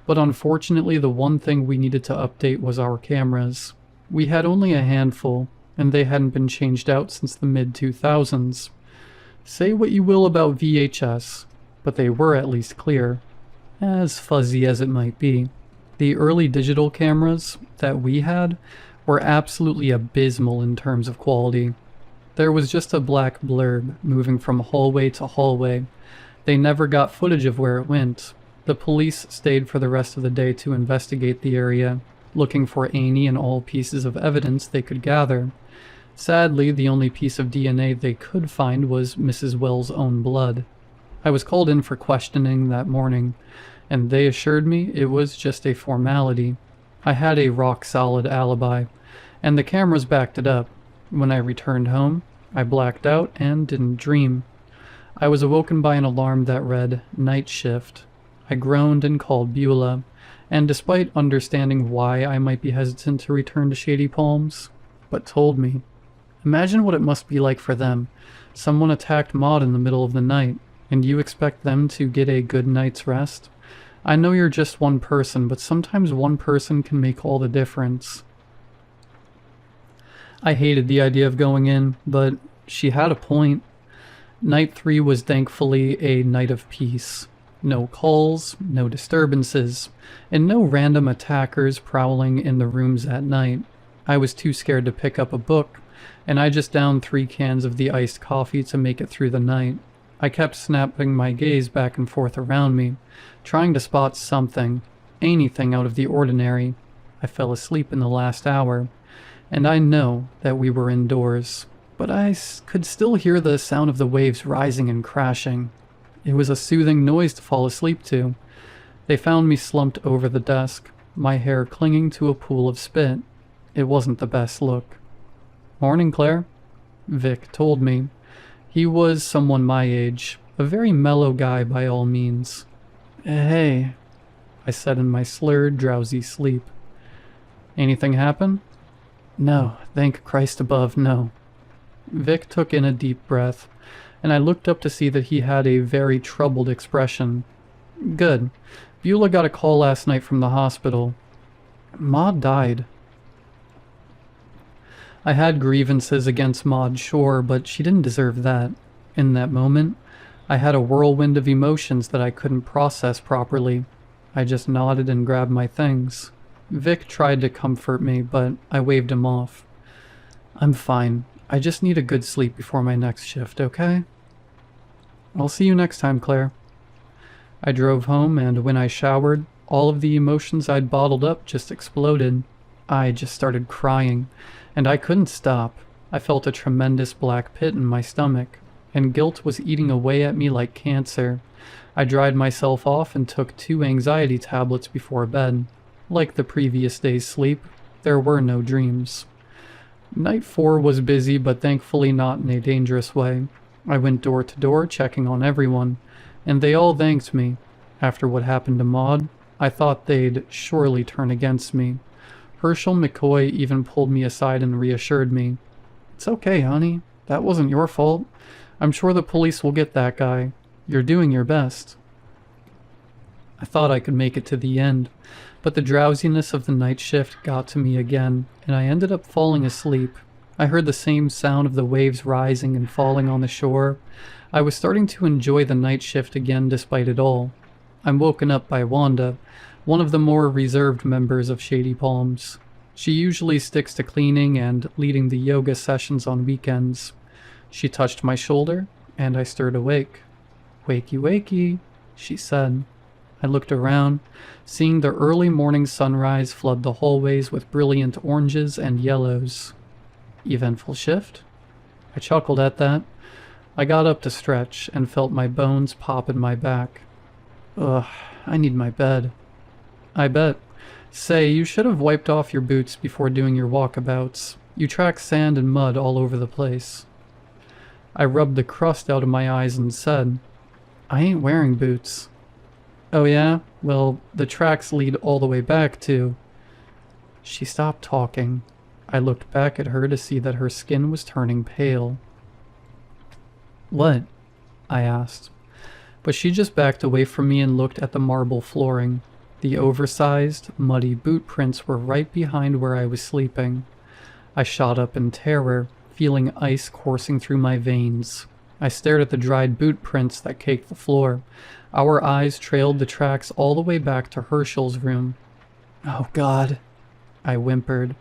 but unfortunately the one thing we needed to update was our cameras. We had only a handful, and they hadn't been changed out since the mid-2000s. Say what you will about VHS, but they were at least clear, as fuzzy as it might be. The early digital cameras that we had were absolutely abysmal in terms of quality. There was just a black blurb moving from hallway to hallway. They never got footage of where it went. The police stayed for the rest of the day to investigate the area, looking for any and all pieces of evidence they could gather. Sadly, the only piece of DNA they could find was Mrs. Wells' own blood. I was called in for questioning that morning, and they assured me it was just a formality. I had a rock-solid alibi, and the cameras backed it up. When I returned home, I blacked out and didn't dream. I was awoken by an alarm that read, "Night Shift." I groaned and called Beulah, and despite understanding why I might be hesitant to return to Shady Palms, but told me. Imagine what it must be like for them. Someone attacked Maud in the middle of the night, and you expect them to get a good night's rest? I know you're just one person, but sometimes one person can make all the difference. I hated the idea of going in, but she had a point. Night 3 was thankfully a night of peace. No calls, no disturbances, and no random attackers prowling in the rooms at night. I was too scared to pick up a book, and I just downed 3 cans of the iced coffee to make it through the night. I kept snapping my gaze back and forth around me, trying to spot something, anything out of the ordinary. I fell asleep in the last hour, and I know that we were indoors, but I could still hear the sound of the waves rising and crashing. It was a soothing noise to fall asleep to. They found me slumped over the desk, my hair clinging to a pool of spit. It wasn't the best look. "Morning, Claire," Vic told me. He was someone my age, a very mellow guy by all means. "Hey," I said in my slurred, drowsy sleep. "Anything happen?" "No, thank Christ above, no." Vic took in a deep breath, and I looked up to see that he had a very troubled expression. "Good. Beulah got a call last night from the hospital. Maud died." I had grievances against Maud, sure, but she didn't deserve that. In that moment, I had a whirlwind of emotions that I couldn't process properly. I just nodded and grabbed my things. Vic tried to comfort me, but I waved him off. "I'm fine. I just need a good sleep before my next shift, okay?" "I'll see you next time, Claire." I drove home, and when I showered, all of the emotions I'd bottled up just exploded. I just started crying, and I couldn't stop. I felt a tremendous black pit in my stomach, and guilt was eating away at me like cancer. I dried myself off and took 2 anxiety tablets before bed. Like the previous day's sleep, there were no dreams. Night 4 was busy, but thankfully not in a dangerous way. I went door to door checking on everyone, and they all thanked me. After what happened to Maud, I thought they'd surely turn against me. Herschel McCoy even pulled me aside and reassured me. "It's okay, honey. That wasn't your fault. I'm sure the police will get that guy. You're doing your best." I thought I could make it to the end, but the drowsiness of the night shift got to me again, and I ended up falling asleep. I heard the same sound of the waves rising and falling on the shore. I was starting to enjoy the night shift again despite it all. I'm woken up by Wanda, one of the more reserved members of Shady Palms. She usually sticks to cleaning and leading the yoga sessions on weekends. She touched my shoulder, and I stirred awake. "Wakey, wakey," she said. I looked around, seeing the early morning sunrise flood the hallways with brilliant oranges and yellows. "Eventful shift?" I chuckled at that. I got up to stretch and felt my bones pop in my back. Ugh, I need my bed. "I bet. Say, you should have wiped off your boots before doing your walkabouts. You track sand and mud all over the place." I rubbed the crust out of my eyes and said, "I ain't wearing boots." "Oh yeah? Well, the tracks lead all the way back to..." She stopped talking. I looked back at her to see that her skin was turning pale. "What?" I asked. But she just backed away from me and looked at the marble flooring. The oversized, muddy boot prints were right behind where I was sleeping. I shot up in terror, feeling ice coursing through my veins. I stared at the dried boot prints that caked the floor. Our eyes trailed the tracks all the way back to Herschel's room. "Oh God," I whimpered.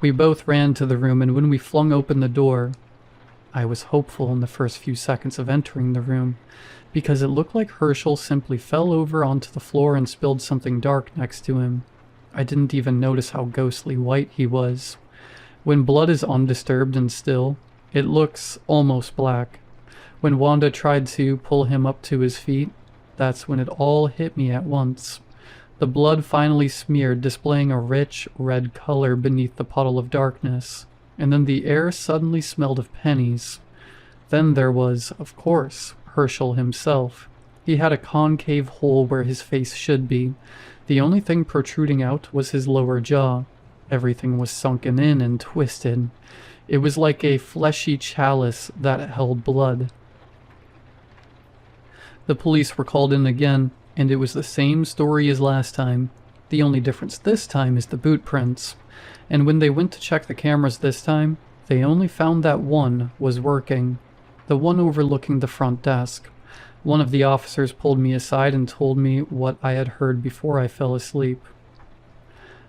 We both ran to the room, and when we flung open the door, I was hopeful in the first few seconds of entering the room, because it looked like Herschel simply fell over onto the floor and spilled something dark next to him. I didn't even notice how ghostly white he was. When blood is undisturbed and still, it looks almost black. When Wanda tried to pull him up to his feet, that's when it all hit me at once. The blood finally smeared, displaying a rich red color beneath the puddle of darkness, and then the air suddenly smelled of pennies. Then there was, of course, Herschel himself. He had a concave hole where his face should be. The only thing protruding out was his lower jaw. Everything was sunken in and twisted. It was like a fleshy chalice that held blood. The police were called in again, and it was the same story as last time. The only difference this time is the boot prints. And when they went to check the cameras this time, they only found that one was working. The one overlooking the front desk. One of the officers pulled me aside and told me what I had heard before I fell asleep.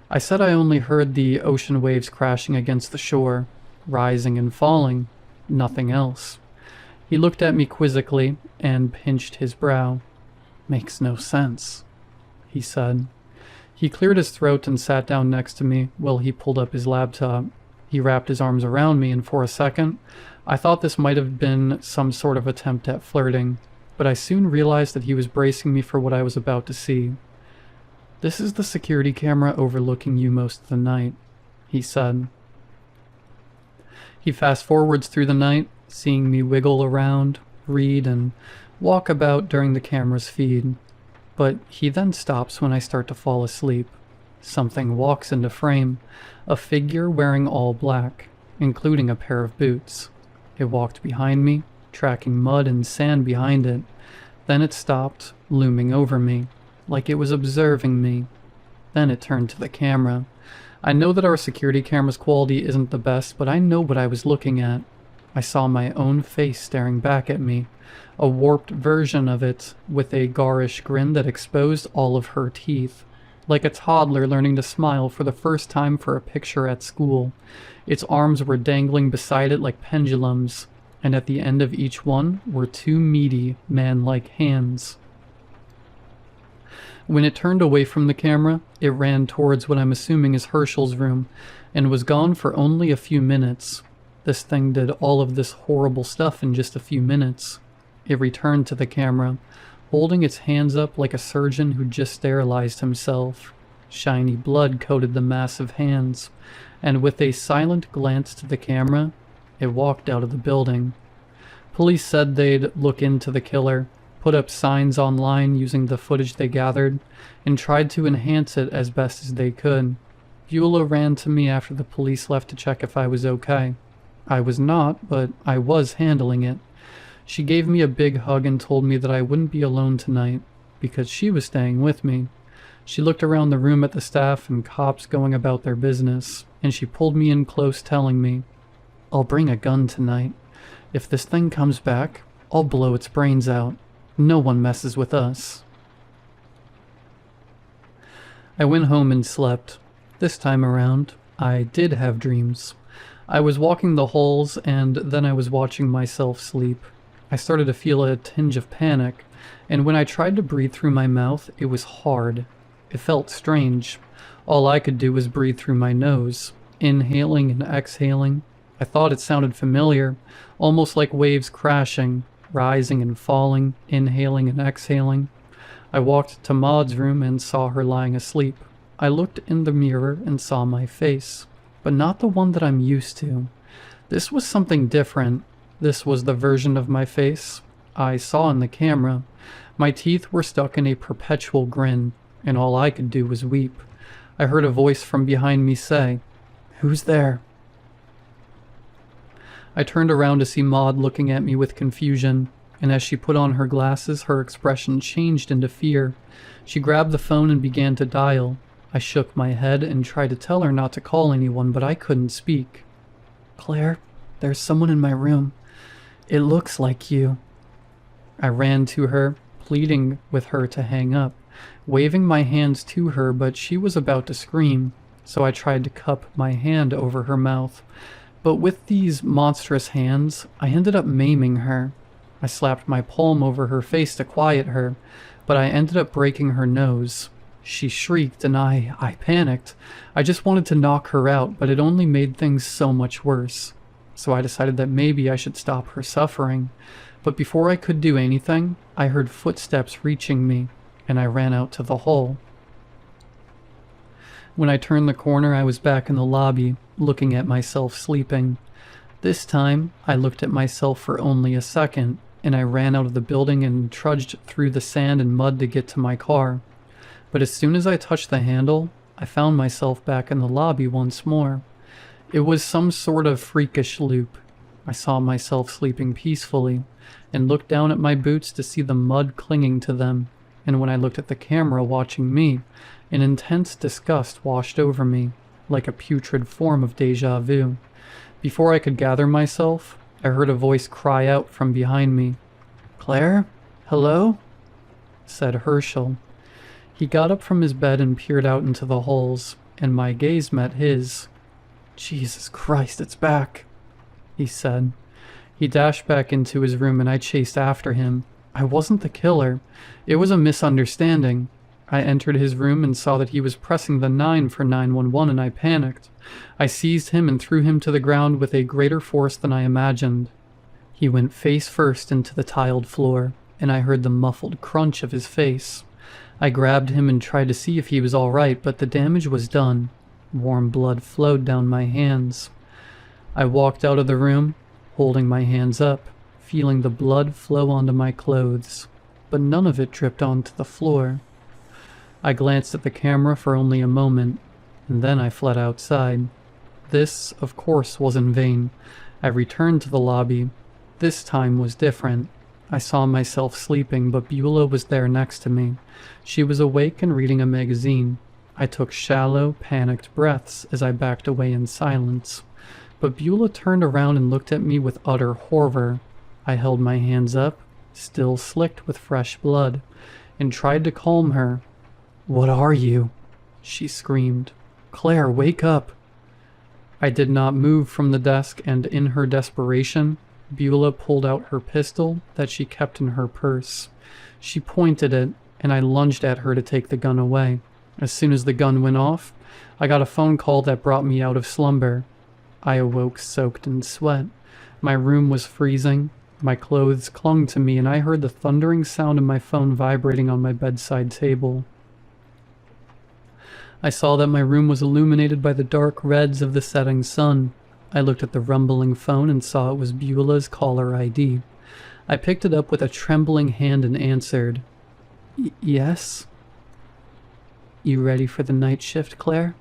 I said I only heard the ocean waves crashing against the shore, rising and falling, nothing else. He looked at me quizzically and pinched his brow. "Makes no sense," he said. He cleared his throat and sat down next to me while he pulled up his laptop. He wrapped his arms around me, and for a second, I thought this might have been some sort of attempt at flirting, but I soon realized that he was bracing me for what I was about to see. "This is the security camera overlooking you most of the night," he said. He fast forwards through the night, seeing me wiggle around, read, and walk about during the camera's feed. But he then stops when I start to fall asleep. Something walks into frame, a figure wearing all black, including a pair of boots. It walked behind me, tracking mud and sand behind it. Then it stopped, looming over me, like it was observing me. Then it turned to the camera. I know that our security camera's quality isn't the best, but I know what I was looking at. I saw my own face staring back at me, a warped version of it, with a garish grin that exposed all of her teeth. Like a toddler learning to smile for the first time for a picture at school. Its arms were dangling beside it like pendulums, and at the end of each one were two meaty, man-like hands. When it turned away from the camera, it ran towards what I'm assuming is Herschel's room, and was gone for only a few minutes. This thing did all of this horrible stuff in just a few minutes. It returned to the camera, holding its hands up like a surgeon who just sterilized himself. Shiny blood coated the massive hands, and with a silent glance to the camera, it walked out of the building. Police said they'd look into the killer, put up signs online using the footage they gathered, and tried to enhance it as best as they could. Beulah ran to me after the police left to check if I was okay. I was not, but I was handling it. She gave me a big hug and told me that I wouldn't be alone tonight, because she was staying with me. She looked around the room at the staff and cops going about their business, and she pulled me in close, telling me, "I'll bring a gun tonight. If this thing comes back, I'll blow its brains out. No one messes with us." I went home and slept. This time around, I did have dreams. I was walking the halls, and then I was watching myself sleep. I started to feel a tinge of panic, and when I tried to breathe through my mouth, it was hard. It felt strange. All I could do was breathe through my nose, inhaling and exhaling. I thought it sounded familiar, almost like waves crashing, rising and falling, inhaling and exhaling. I walked to Maud's room and saw her lying asleep. I looked in the mirror and saw my face, but not the one that I'm used to. This was something different. This was the version of my face I saw in the camera. My teeth were stuck in a perpetual grin, and all I could do was weep. I heard a voice from behind me say, "Who's there?" I turned around to see Maud looking at me with confusion, and as she put on her glasses, her expression changed into fear. She grabbed the phone and began to dial. I shook my head and tried to tell her not to call anyone, but I couldn't speak. "Claire, there's someone in my room. It looks like you." I ran to her, pleading with her to hang up, waving my hands to her, but she was about to scream, so I tried to cup my hand over her mouth. But with these monstrous hands, I ended up maiming her. I slapped my palm over her face to quiet her, but I ended up breaking her nose. She shrieked and I panicked. I just wanted to knock her out, but it only made things so much worse. So I decided that maybe I should stop her suffering. But before I could do anything, I heard footsteps reaching me, and I ran out to the hall. When I turned the corner, I was back in the lobby, looking at myself sleeping. This time, I looked at myself for only a second, and I ran out of the building and trudged through the sand and mud to get to my car. But as soon as I touched the handle, I found myself back in the lobby once more. It was some sort of freakish loop. I saw myself sleeping peacefully, and looked down at my boots to see the mud clinging to them, and when I looked at the camera watching me, an intense disgust washed over me, like a putrid form of déjà vu. Before I could gather myself, I heard a voice cry out from behind me. "Claire? Hello?" said Herschel. He got up from his bed and peered out into the halls, and my gaze met his. "Jesus Christ, it's back," he said. He dashed back into his room and I chased after him. I wasn't the killer. It was a misunderstanding. I entered his room and saw that he was pressing the 9 for 911 and I panicked. I seized him and threw him to the ground with a greater force than I imagined. He went face first into the tiled floor, and I heard the muffled crunch of his face. I grabbed him and tried to see if he was all right, but the damage was done. Warm blood flowed down my hands. I walked out of the room, holding my hands up, feeling the blood flow onto my clothes, but none of it dripped onto the floor. I glanced at the camera for only a moment, and then I fled outside. This, of course, was in vain. I returned to the lobby. This time was different. I saw myself sleeping, but Beulah was there next to me. She was awake and reading a magazine. I took shallow, panicked breaths as I backed away in silence. But Beulah turned around and looked at me with utter horror. I held my hands up, still slicked with fresh blood, and tried to calm her. "What are you?" she screamed. "Claire, wake up!" I did not move from the desk, and in her desperation, Beulah pulled out her pistol that she kept in her purse. She pointed it, and I lunged at her to take the gun away. As soon as the gun went off, I got a phone call that brought me out of slumber. I awoke soaked in sweat. My room was freezing. My clothes clung to me, and I heard the thundering sound of my phone vibrating on my bedside table. I saw that my room was illuminated by the dark reds of the setting sun. I looked at the rumbling phone and saw it was Beulah's caller ID. I picked it up with a trembling hand and answered. Yes? You ready for the night shift, Claire?"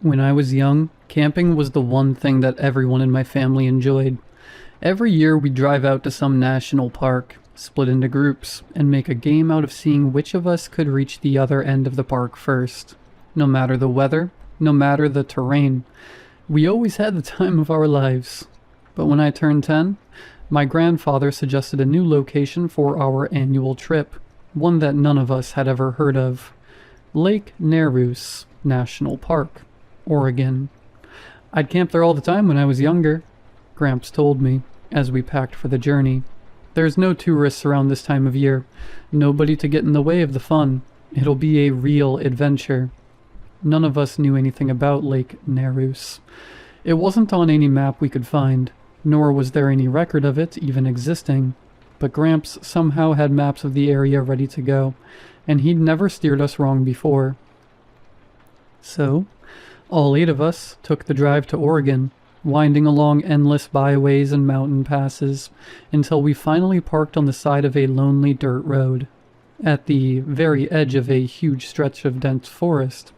When I was young, camping was the one thing that everyone in my family enjoyed. Every year we'd drive out to some national park, split into groups, and make a game out of seeing which of us could reach the other end of the park first. No matter the weather, no matter the terrain, we always had the time of our lives. But when I turned 10, my grandfather suggested a new location for our annual trip, one that none of us had ever heard of. Lake Narus National Park, Oregon. I'd camp there all the time when I was younger, Gramps told me, as we packed for the journey. There's no tourists around this time of year, nobody to get in the way of the fun. It'll be a real adventure. None of us knew anything about Lake Narus. It wasn't on any map we could find, nor was there any record of it even existing. But Gramps somehow had maps of the area ready to go, and he'd never steered us wrong before. So, all 8 of us took the drive to Oregon, winding along endless byways and mountain passes, until we finally parked on the side of a lonely dirt road. At the very edge of a huge stretch of dense forest,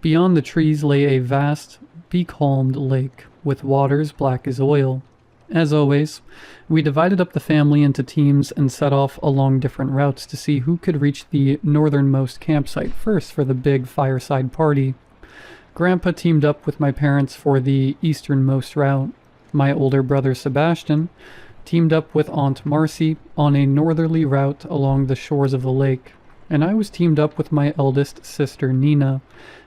beyond the trees lay a vast, becalmed lake with waters black as oil. As always, we divided up the family into teams and set off along different routes to see who could reach the northernmost campsite first for the big fireside party. Grandpa teamed up with my parents for the easternmost route. My older brother Sebastian teamed up with Aunt Marcy on a northerly route along the shores of the lake, and I was teamed up with my eldest sister Nina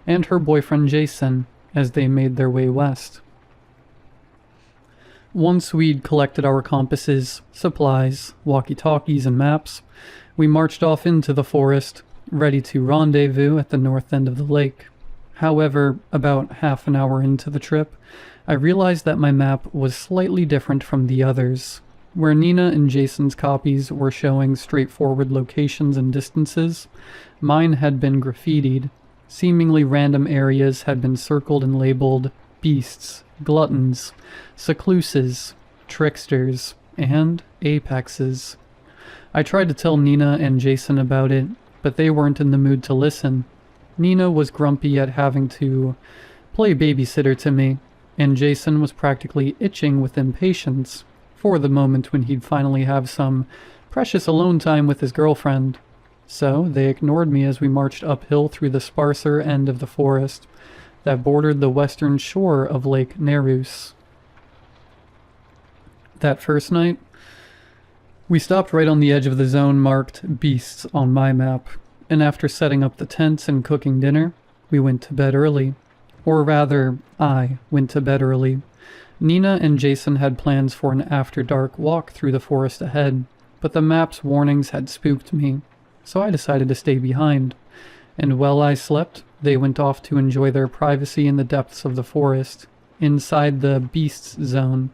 and her boyfriend Jason as they made their way west. Once we'd collected our compasses, supplies, walkie-talkies, and maps, we marched off into the forest, ready to rendezvous at the north end of the lake. However, about half an hour into the trip, I realized that my map was slightly different from the others. Where Nina and Jason's copies were showing straightforward locations and distances, mine had been graffitied, Seemingly random areas had been circled and labeled beasts, gluttons, secluses, tricksters, and apexes. I tried to tell Nina and Jason about it, but they weren't in the mood to listen. Nina was grumpy at having to play babysitter to me, and Jason was practically itching with impatience for the moment when he'd finally have some precious alone time with his girlfriend. So they ignored me as we marched uphill through the sparser end of the forest that bordered the western shore of Lake Nerus. That first night, we stopped right on the edge of the zone marked Beasts on my map, and after setting up the tents and cooking dinner, we went to bed early. Or rather, I went to bed early. Nina and Jason had plans for an after-dark walk through the forest ahead, but the map's warnings had spooked me, so I decided to stay behind. And while I slept, they went off to enjoy their privacy in the depths of the forest, inside the Beasts zone.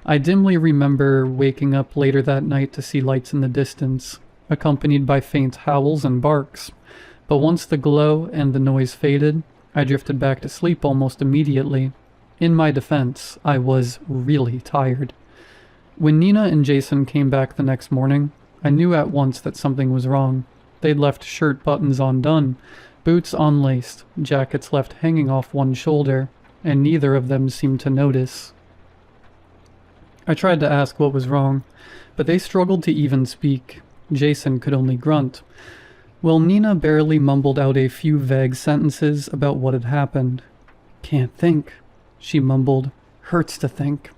I dimly remember waking up later that night to see lights in the distance, accompanied by faint howls and barks. But once the glow and the noise faded, I drifted back to sleep almost immediately. In my defense, I was really tired. When Nina and Jason came back the next morning, I knew at once that something was wrong. They'd left shirt buttons undone, boots unlaced, jackets left hanging off one shoulder, and neither of them seemed to notice. I tried to ask what was wrong, but they struggled to even speak. Jason could only grunt, while Nina barely mumbled out a few vague sentences about what had happened. "Can't think," she mumbled. "Hurts to think.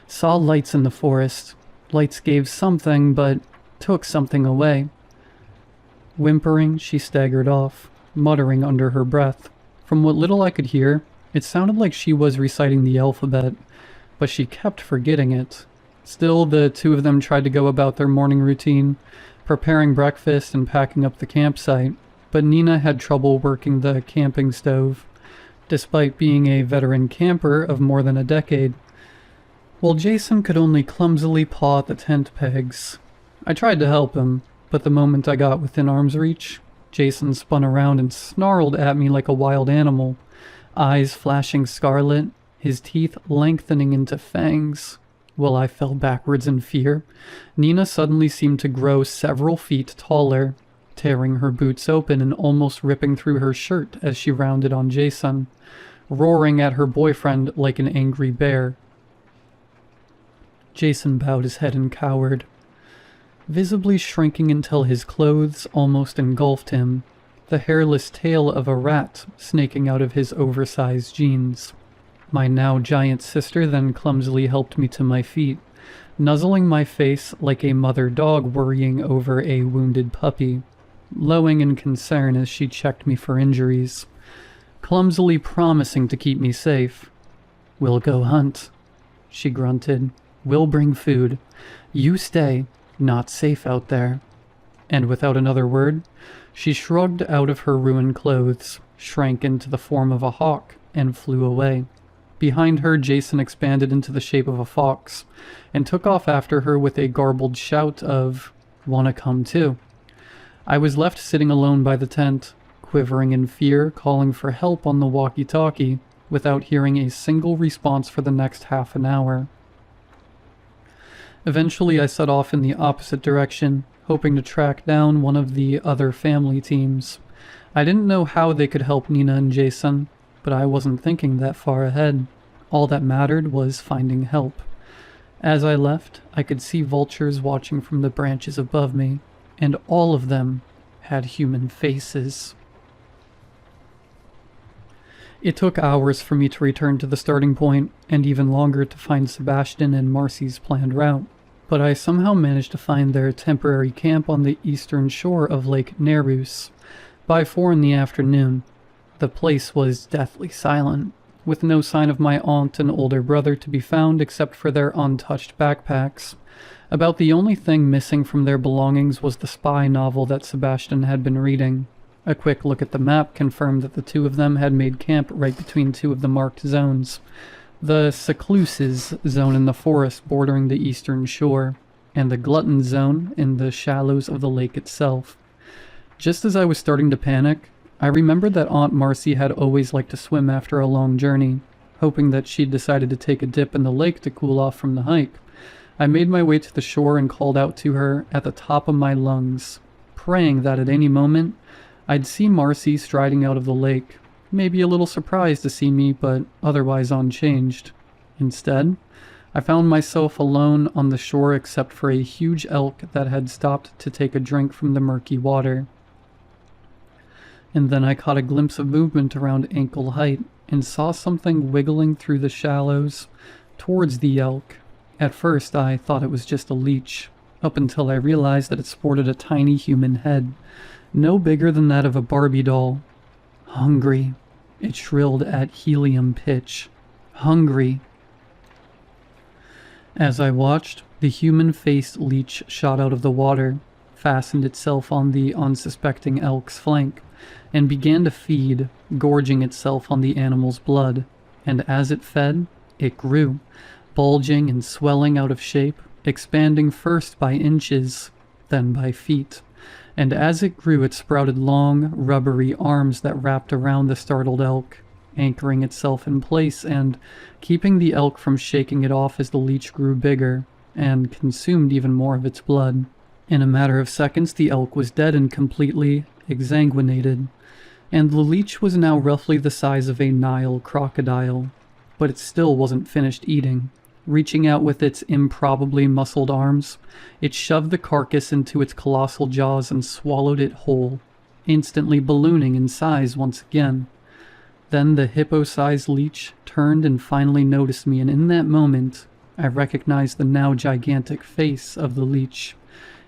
Saw lights in the forest. Lights gave something, but took something away." Whimpering, she staggered off, muttering under her breath. From what little I could hear, it sounded like she was reciting the alphabet, but she kept forgetting it. Still, the two of them tried to go about their morning routine, preparing breakfast and packing up the campsite, but Nina had trouble working the camping stove, despite being a veteran camper of more than a decade, while Jason could only clumsily paw at the tent pegs. I tried to help him, but the moment I got within arm's reach, Jason spun around and snarled at me like a wild animal, eyes flashing scarlet, his teeth lengthening into fangs. While I fell backwards in fear, Nina suddenly seemed to grow several feet taller, tearing her boots open and almost ripping through her shirt as she rounded on Jason, roaring at her boyfriend like an angry bear. Jason bowed his head and cowered, visibly shrinking until his clothes almost engulfed him, the hairless tail of a rat snaking out of his oversized jeans. My now giant sister then clumsily helped me to my feet, nuzzling my face like a mother dog worrying over a wounded puppy, lowing in concern as she checked me for injuries, clumsily promising to keep me safe. "We'll go hunt," she grunted. "We'll bring food. You stay. Not safe out there." And without another word, she shrugged out of her ruined clothes, shrank into the form of a hawk, and flew away. Behind her, Jason expanded into the shape of a fox, and took off after her with a garbled shout of, "Wanna come too?" I was left sitting alone by the tent, quivering in fear, calling for help on the walkie-talkie, without hearing a single response for the next half an hour. Eventually I set off in the opposite direction, hoping to track down one of the other family teams. I didn't know how they could help Nina and Jason, but I wasn't thinking that far ahead. All that mattered was finding help. As I left, I could see vultures watching from the branches above me, and all of them had human faces. It took hours for me to return to the starting point, and even longer to find Sebastian and Marcy's planned route, but I somehow managed to find their temporary camp on the eastern shore of Lake Nerus. By 4 in the afternoon, the place was deathly silent, with no sign of my aunt and older brother to be found except for their untouched backpacks. About the only thing missing from their belongings was the spy novel that Sebastian had been reading. A quick look at the map confirmed that the two of them had made camp right between two of the marked zones. The Secluses zone in the forest bordering the eastern shore, and the Glutton zone in the shallows of the lake itself. Just as I was starting to panic, I remembered that Aunt Marcy had always liked to swim after a long journey, hoping that she'd decided to take a dip in the lake to cool off from the hike. I made my way to the shore and called out to her at the top of my lungs, praying that at any moment I'd see Marcy striding out of the lake, maybe a little surprised to see me, but otherwise unchanged. Instead, I found myself alone on the shore except for a huge elk that had stopped to take a drink from the murky water. And then I caught a glimpse of movement around ankle height and saw something wiggling through the shallows towards the elk. At first, I thought it was just a leech, up until I realized that it sported a tiny human head, no bigger than that of a Barbie doll. Hungry, it shrilled at helium pitch. Hungry. As I watched, the human-faced leech shot out of the water, fastened itself on the unsuspecting elk's flank, and began to feed, gorging itself on the animal's blood. And as it fed, it grew, bulging and swelling out of shape, expanding first by inches, then by feet. And as it grew, it sprouted long, rubbery arms that wrapped around the startled elk, anchoring itself in place and keeping the elk from shaking it off as the leech grew bigger and consumed even more of its blood. In a matter of seconds, the elk was dead and completely exsanguinated, and the leech was now roughly the size of a Nile crocodile, but it still wasn't finished eating. Reaching out with its improbably muscled arms, it shoved the carcass into its colossal jaws and swallowed it whole, instantly ballooning in size once again. Then the hippo-sized leech turned and finally noticed me, and in that moment, I recognized the now gigantic face of the leech.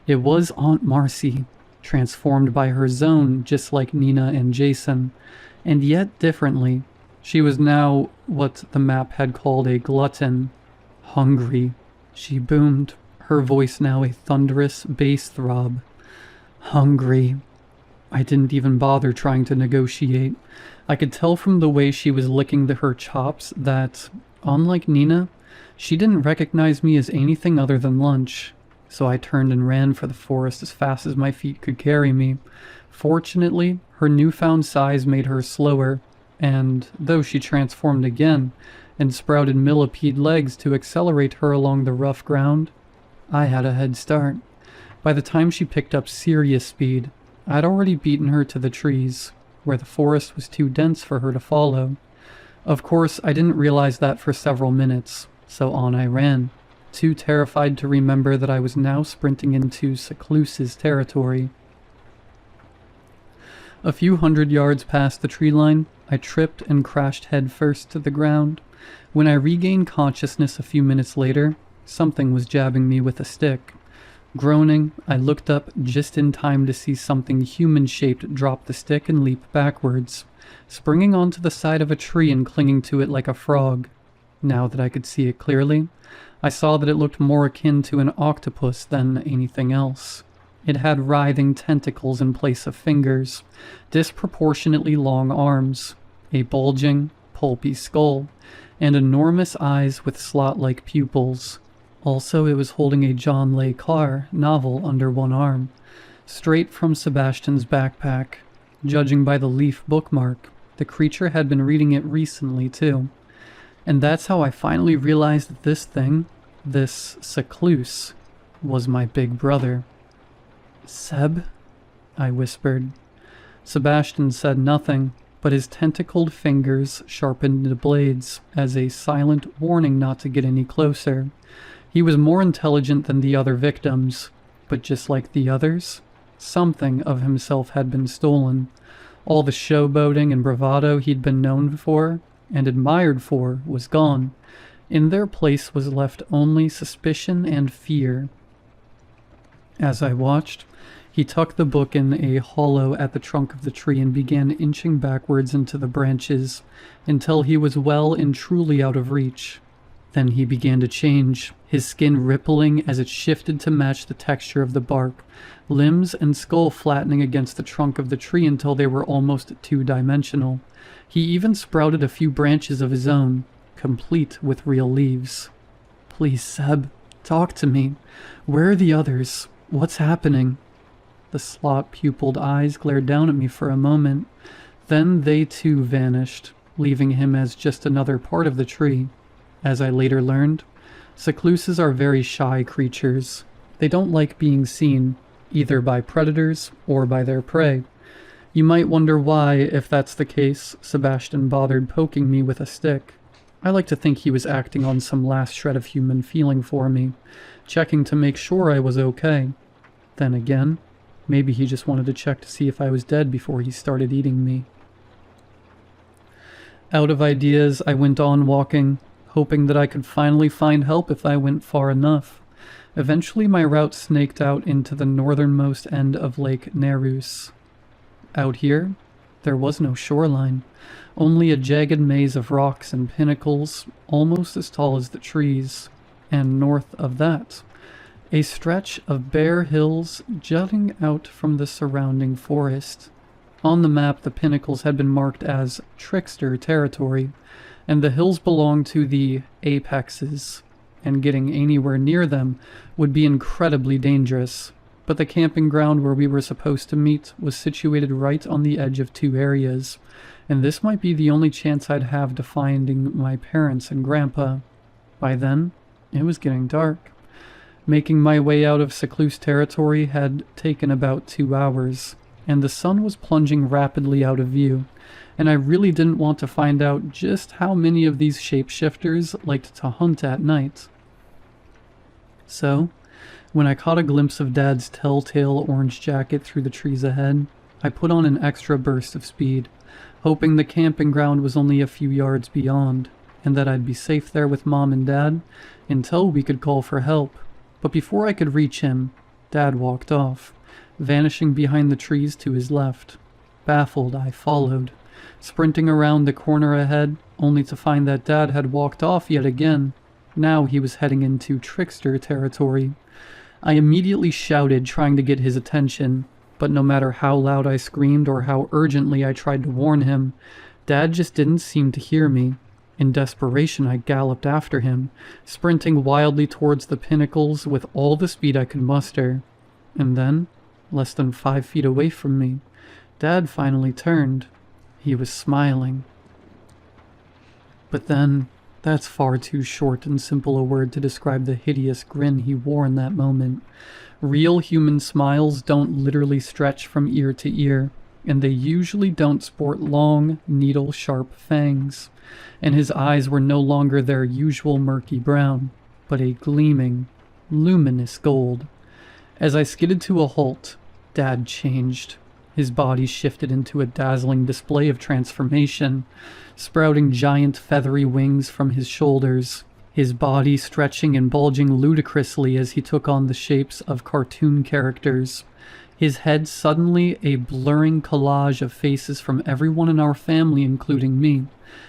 It was Aunt Marcy, transformed by her zone just like Nina and Jason, and yet differently. She was now what the map had called a glutton. Hungry, she boomed, her voice now a thunderous bass throb. Hungry. I didn't even bother trying to negotiate. I could tell from the way she was licking her chops that, unlike Nina, she didn't recognize me as anything other than lunch. So I turned and ran for the forest as fast as my feet could carry me. Fortunately, her newfound size made her slower, and though she transformed again and sprouted millipede legs to accelerate her along the rough ground, I had a head start. By the time she picked up serious speed, I'd already beaten her to the trees, where the forest was too dense for her to follow. Of course, I didn't realize that for several minutes, so on I ran, too terrified to remember that I was now sprinting into Secluse's territory. A few hundred yards past the tree line, I tripped and crashed headfirst to the ground. When I regained consciousness a few minutes later, something was jabbing me with a stick. Groaning, I looked up just in time to see something human-shaped drop the stick and leap backwards, springing onto the side of a tree and clinging to it like a frog. Now that I could see it clearly, I saw that it looked more akin to an octopus than anything else. It had writhing tentacles in place of fingers, disproportionately long arms, a bulging, pulpy skull, and enormous eyes with slot-like pupils. Also, it was holding a John Le Carre novel under one arm, straight from Sebastian's backpack. Judging by the leaf bookmark, the creature had been reading it recently, too. And that's how I finally realized that this thing, this Secluse, was my big brother. "Seb?" I whispered. Sebastian said nothing, but his tentacled fingers sharpened into blades as a silent warning not to get any closer. He was more intelligent than the other victims, but just like the others, something of himself had been stolen. All the showboating and bravado he'd been known for and admired for was gone. In their place was left only suspicion and fear. As I watched, he tucked the book in a hollow at the trunk of the tree and began inching backwards into the branches until he was well and truly out of reach. Then he began to change, his skin rippling as it shifted to match the texture of the bark, limbs and skull flattening against the trunk of the tree until they were almost two-dimensional. He even sprouted a few branches of his own, complete with real leaves. "Please, Seb, talk to me. Where are the others? What's happening?" The slot-pupiled eyes glared down at me for a moment. Then they too vanished, leaving him as just another part of the tree. As I later learned, secluses are very shy creatures. They don't like being seen, either by predators or by their prey. You might wonder why, if that's the case, Sebastian bothered poking me with a stick. I like to think he was acting on some last shred of human feeling for me, checking to make sure I was okay. Then again, maybe he just wanted to check to see if I was dead before he started eating me. Out of ideas, I went on walking, hoping that I could finally find help if I went far enough. Eventually my route snaked out into the northernmost end of Lake Nerus. Out here, there was no shoreline, only a jagged maze of rocks and pinnacles, almost as tall as the trees, and north of that, a stretch of bare hills jutting out from the surrounding forest. On the map, the pinnacles had been marked as trickster territory, and the hills belonged to the apexes, and getting anywhere near them would be incredibly dangerous. But the camping ground where we were supposed to meet was situated right on the edge of two areas, and this might be the only chance I'd have to finding my parents and Grandpa. By then, it was getting dark. Making my way out of secluse territory had taken about 2 hours, and the sun was plunging rapidly out of view, and I really didn't want to find out just how many of these shapeshifters liked to hunt at night. So, when I caught a glimpse of Dad's telltale orange jacket through the trees ahead, I put on an extra burst of speed, hoping the camping ground was only a few yards beyond, and that I'd be safe there with Mom and Dad until we could call for help. But before I could reach him, Dad walked off, vanishing behind the trees to his left. Baffled, I followed, sprinting around the corner ahead, only to find that Dad had walked off yet again. Now he was heading into trickster territory. I immediately shouted, trying to get his attention, but no matter how loud I screamed or how urgently I tried to warn him, Dad just didn't seem to hear me. In desperation, I galloped after him, sprinting wildly towards the pinnacles with all the speed I could muster. And then, less than 5 feet away from me, Dad finally turned. He was smiling. But then, that's far too short and simple a word to describe the hideous grin he wore in that moment. Real human smiles don't literally stretch from ear to ear, and they usually don't sport long, needle-sharp fangs. And his eyes were no longer their usual murky brown, but a gleaming, luminous gold. As I skidded to a halt, Dad changed. His body shifted into a dazzling display of transformation, sprouting giant feathery wings from his shoulders, his body stretching and bulging ludicrously as he took on the shapes of cartoon characters. His head suddenly a blurring collage of faces from everyone in our family, including me,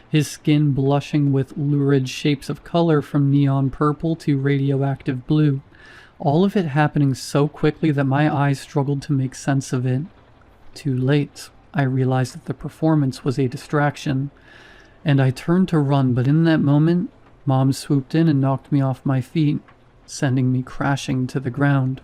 his skin blushing with lurid shapes of color from neon purple to radioactive blue, all of it happening so quickly that my eyes struggled to make sense of it. Too late, I realized that the performance was a distraction, and I turned to run, but in that moment, Mom swooped in and knocked me off my feet, sending me crashing to the ground.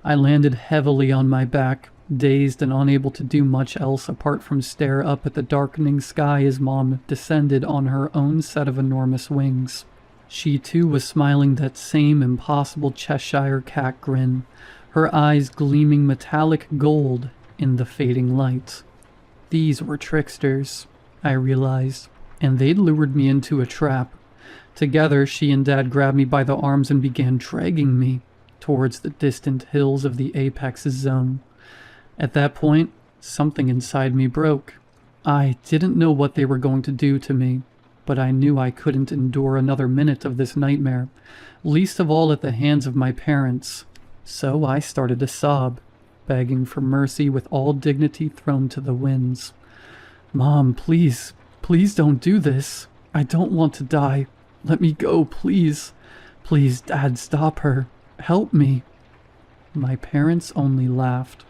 I landed heavily on my back, dazed and unable to do much else apart from stare up at the darkening sky as Mom descended on her own set of enormous wings. She too was smiling that same impossible Cheshire cat grin, her eyes gleaming metallic gold in the fading light. These were tricksters, I realized, and they'd lured me into a trap. Together, she and Dad grabbed me by the arms and began dragging me towards the distant hills of the Apex's zone. At that point, something inside me broke. I didn't know what they were going to do to me, but I knew I couldn't endure another minute of this nightmare, least of all at the hands of my parents. So I started to sob, begging for mercy with all dignity thrown to the winds. "Mom, please, please don't do this. I don't want to die. Let me go, please. Please, Dad, stop her. Help me." My parents only laughed,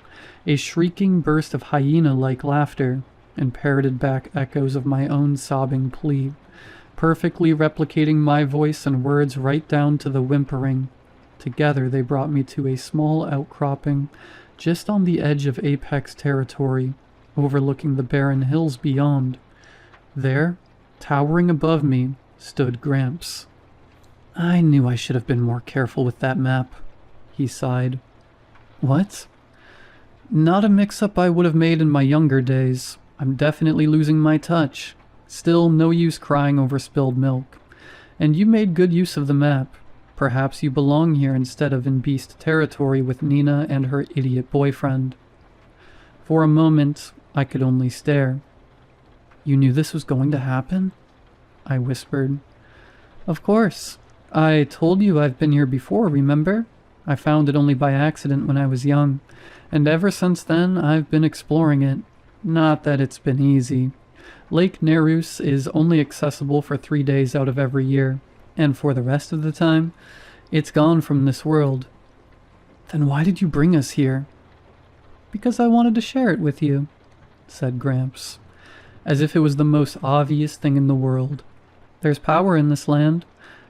a shrieking burst of hyena-like laughter, and parroted back echoes of my own sobbing plea, perfectly replicating my voice and words right down to the whimpering. Together they brought me to a small outcropping just on the edge of Apex territory, overlooking the barren hills beyond. There, towering above me, stood Gramps. I knew I should have been more careful with that map, he sighed. What? Not a mix-up I would have made in my younger days. I'm definitely losing my touch. Still, no use crying over spilled milk. And you made good use of the map. Perhaps you belong here instead of in Beast territory with Nina and her idiot boyfriend. For a moment, I could only stare. You knew this was going to happen? I whispered. Of course. I told you I've been here before, remember? I found it only by accident when I was young, and ever since then I've been exploring it. Not that it's been easy. Lake Nerus is only accessible for 3 days out of every year, and for the rest of the time, it's gone from this world. Then why did you bring us here? Because I wanted to share it with you, said Gramps, as if it was the most obvious thing in the world. There's power in this land,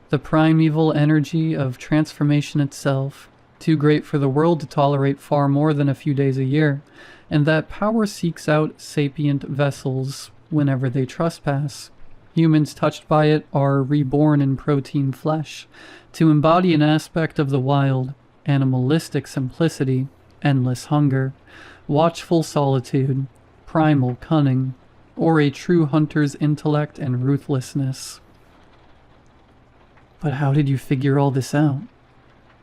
the primeval energy of transformation itself, too great for the world to tolerate far more than a few days a year, and that power seeks out sapient vessels whenever they trespass. Humans touched by it are reborn in protein flesh, to embody an aspect of the wild, animalistic simplicity, endless hunger, watchful solitude, primal cunning, or a true hunter's intellect and ruthlessness. But how did you figure all this out?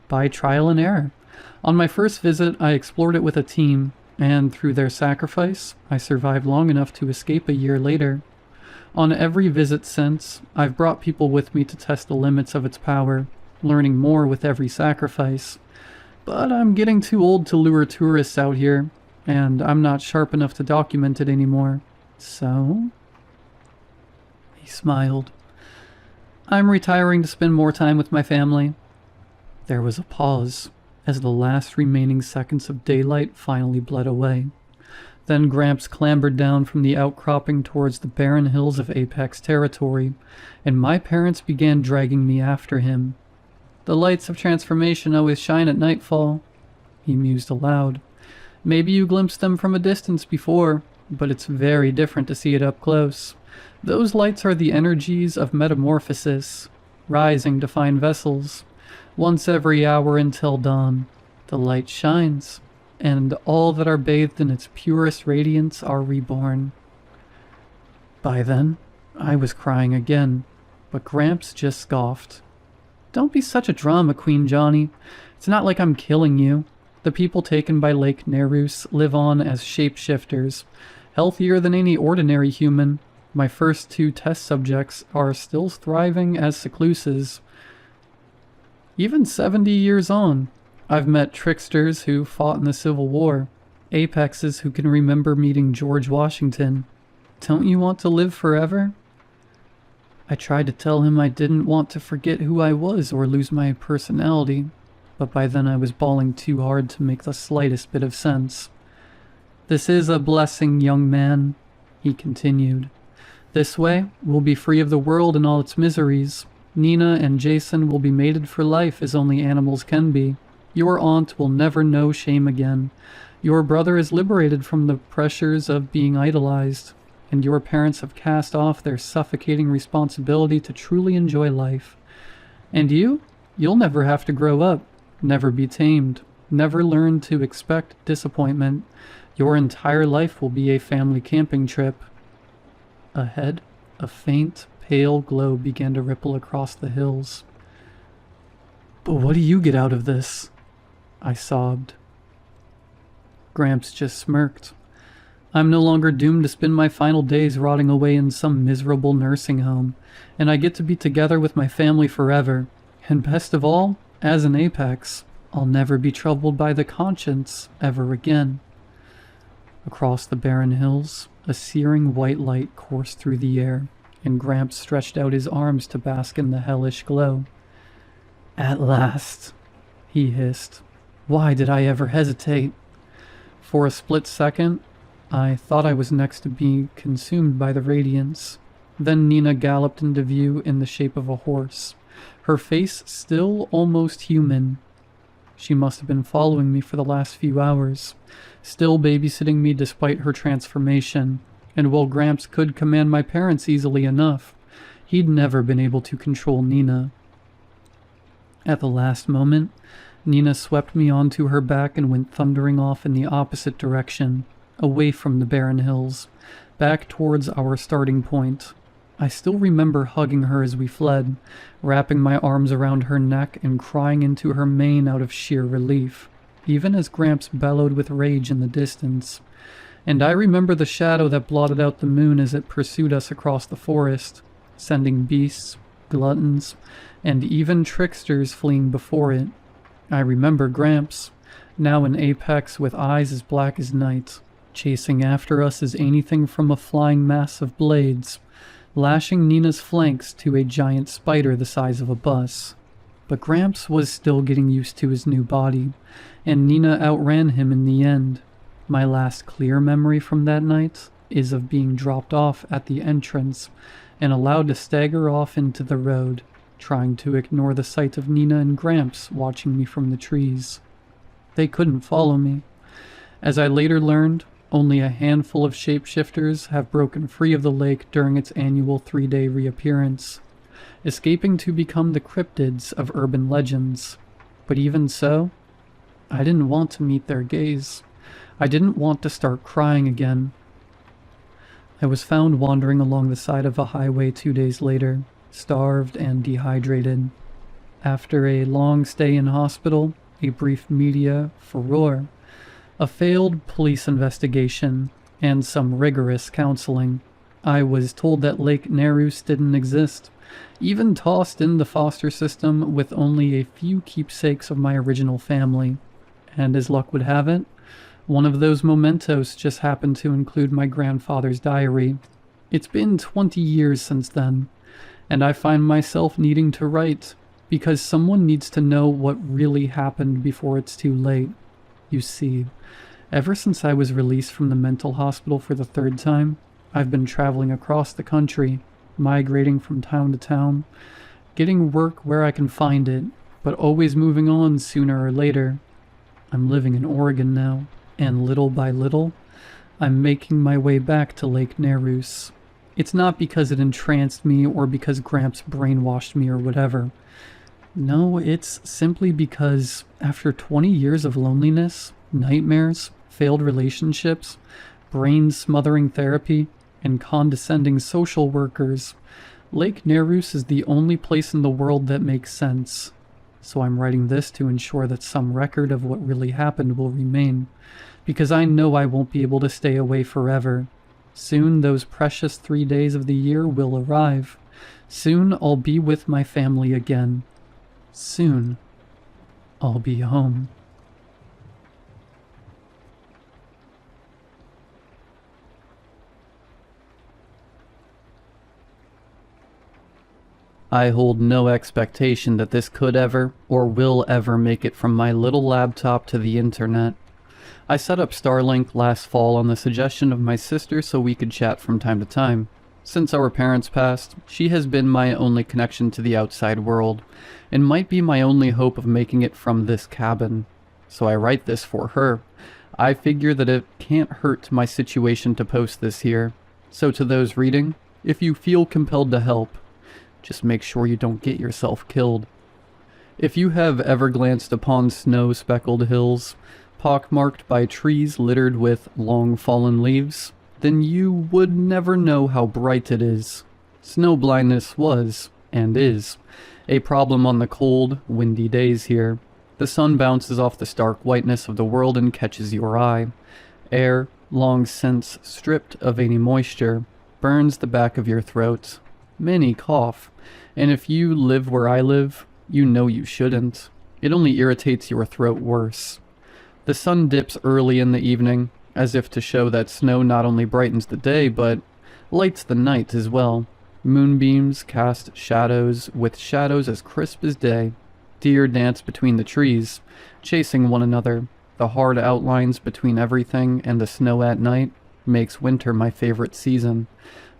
By trial and error. On my first visit, I explored it with a team, and through their sacrifice, I survived long enough to escape a year later. On every visit since, I've brought people with me to test the limits of its power, learning more with every sacrifice. But I'm getting too old to lure tourists out here, and I'm not sharp enough to document it anymore. So? He smiled. I'm retiring to spend more time with my family. There was a pause, as the last remaining seconds of daylight finally bled away. Then Gramps clambered down from the outcropping towards the barren hills of Apex territory, and my parents began dragging me after him. The lights of transformation always shine at nightfall, he mused aloud. Maybe you glimpsed them from a distance before, but it's very different to see it up close. Those lights are the energies of metamorphosis, rising to find vessels. Once every hour until dawn, the light shines, and all that are bathed in its purest radiance are reborn. By then, I was crying again, but Gramps just scoffed. Don't be such a drama queen, Johnny. It's not like I'm killing you. The people taken by Lake Nerus live on as shapeshifters, healthier than any ordinary human. My first 2 test subjects are still thriving as secluses. Even 70 years on, I've met tricksters who fought in the Civil War, apexes who can remember meeting George Washington. Don't you want to live forever? I tried to tell him I didn't want to forget who I was or lose my personality, but by then I was bawling too hard to make the slightest bit of sense. This is a blessing, young man, he continued. This way, we'll be free of the world and all its miseries. Nina and Jason will be mated for life as only animals can be. Your aunt will never know shame again. Your brother is liberated from the pressures of being idolized, and your parents have cast off their suffocating responsibility to truly enjoy life. And you'll never have to grow up, never be tamed, never learn to expect disappointment. Your entire life will be a family camping trip. Ahead, a faint, pale glow began to ripple across the hills. But what do you get out of this? I sobbed. Gramps just smirked. I'm no longer doomed to spend my final days rotting away in some miserable nursing home, and I get to be together with my family forever. And best of all, as an apex, I'll never be troubled by the conscience ever again. Across the barren hills, a searing white light coursed through the air, and Gramps stretched out his arms to bask in the hellish glow. At last, he hissed. Why did I ever hesitate? For a split second, I thought I was next to being consumed by the radiance. Then Nina galloped into view in the shape of a horse, her face still almost human. She must have been following me for the last few hours, still babysitting me despite her transformation, and while Gramps could command my parents easily enough, he'd never been able to control Nina. At the last moment, Nina swept me onto her back and went thundering off in the opposite direction, away from the barren hills, back towards our starting point. I still remember hugging her as we fled, wrapping my arms around her neck and crying into her mane out of sheer relief, even as Gramps bellowed with rage in the distance. And I remember the shadow that blotted out the moon as it pursued us across the forest, sending beasts, gluttons, and even tricksters fleeing before it. I remember Gramps, now an apex with eyes as black as night, chasing after us as anything from a flying mass of blades, lashing Nina's flanks to a giant spider the size of a bus. But Gramps was still getting used to his new body, and Nina outran him in the end. My last clear memory from that night is of being dropped off at the entrance and allowed to stagger off into the road, trying to ignore the sight of Nina and Gramps watching me from the trees. They couldn't follow me. As I later learned, only a handful of shapeshifters have broken free of the lake during its annual 3-day reappearance, escaping to become the cryptids of urban legends. But even so, I didn't want to meet their gaze. I didn't want to start crying again. I was found wandering along the side of a highway 2 days later, starved and dehydrated. After a long stay in hospital, a brief media furore, a failed police investigation, and some rigorous counseling, I was told that Lake Nerus didn't exist, even tossed in the foster system with only a few keepsakes of my original family. And as luck would have it, one of those mementos just happened to include my grandfather's diary. It's been 20 years since then, and I find myself needing to write, because someone needs to know what really happened before it's too late. You see, ever since I was released from the mental hospital for the 3rd time, I've been traveling across the country, migrating from town to town, getting work where I can find it, but always moving on sooner or later. I'm living in Oregon now, and little by little, I'm making my way back to Lake Nerus. It's not because it entranced me or because Gramps brainwashed me or whatever. No, it's simply because after 20 years of loneliness, nightmares, failed relationships, brain-smothering therapy, and condescending social workers, Lake Nerus is the only place in the world that makes sense. So I'm writing this to ensure that some record of what really happened will remain, because I know I won't be able to stay away forever. Soon those precious 3 days of the year will arrive. Soon I'll be with my family again. Soon I'll be home. I hold no expectation that this could ever, or will ever, make it from my little laptop to the internet. I set up Starlink last fall on the suggestion of my sister so we could chat from time to time. Since our parents passed, she has been my only connection to the outside world, and might be my only hope of making it from this cabin. So I write this for her. I figure that it can't hurt my situation to post this here. So to those reading, if you feel compelled to help, just make sure you don't get yourself killed. If you have ever glanced upon snow-speckled hills, pockmarked by trees littered with long fallen leaves, then you would never know how bright it is. Snow blindness was, and is, a problem on the cold, windy days here. The sun bounces off the stark whiteness of the world and catches your eye. Air, long since stripped of any moisture, burns the back of your throat. Many cough, and if you live where I live, you know you shouldn't. It only irritates your throat worse. The sun dips early in the evening, as if to show that snow not only brightens the day, but lights the night as well. Moonbeams cast shadows, with shadows as crisp as day. Deer dance between the trees, chasing one another. The hard outlines between everything and the snow at night makes winter my favorite season.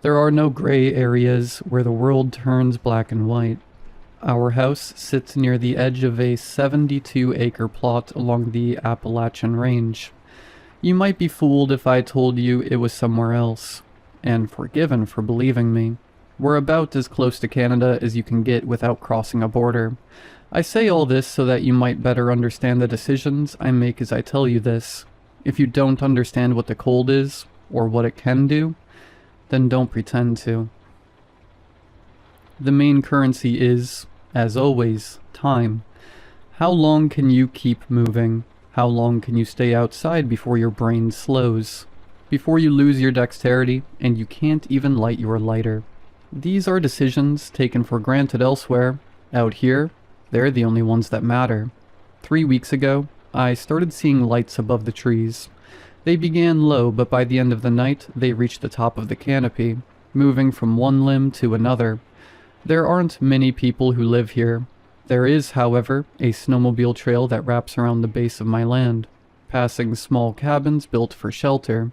There are no gray areas where the world turns black and white. Our house sits near the edge of a 72-acre plot along the Appalachian Range. You might be fooled if I told you it was somewhere else, and forgiven for believing me. We're about as close to Canada as you can get without crossing a border. I say all this so that you might better understand the decisions I make as I tell you this. If you don't understand what the cold is, or what it can do, then don't pretend to. The main currency is, as always, time. How long can you keep moving? How long can you stay outside before your brain slows? Before you lose your dexterity and you can't even light your lighter? These are decisions taken for granted elsewhere. Out here, they're the only ones that matter. 3 weeks ago, I started seeing lights above the trees. They began low, but by the end of the night, they reached the top of the canopy, moving from one limb to another. There aren't many people who live here. There is, however, a snowmobile trail that wraps around the base of my land, passing small cabins built for shelter.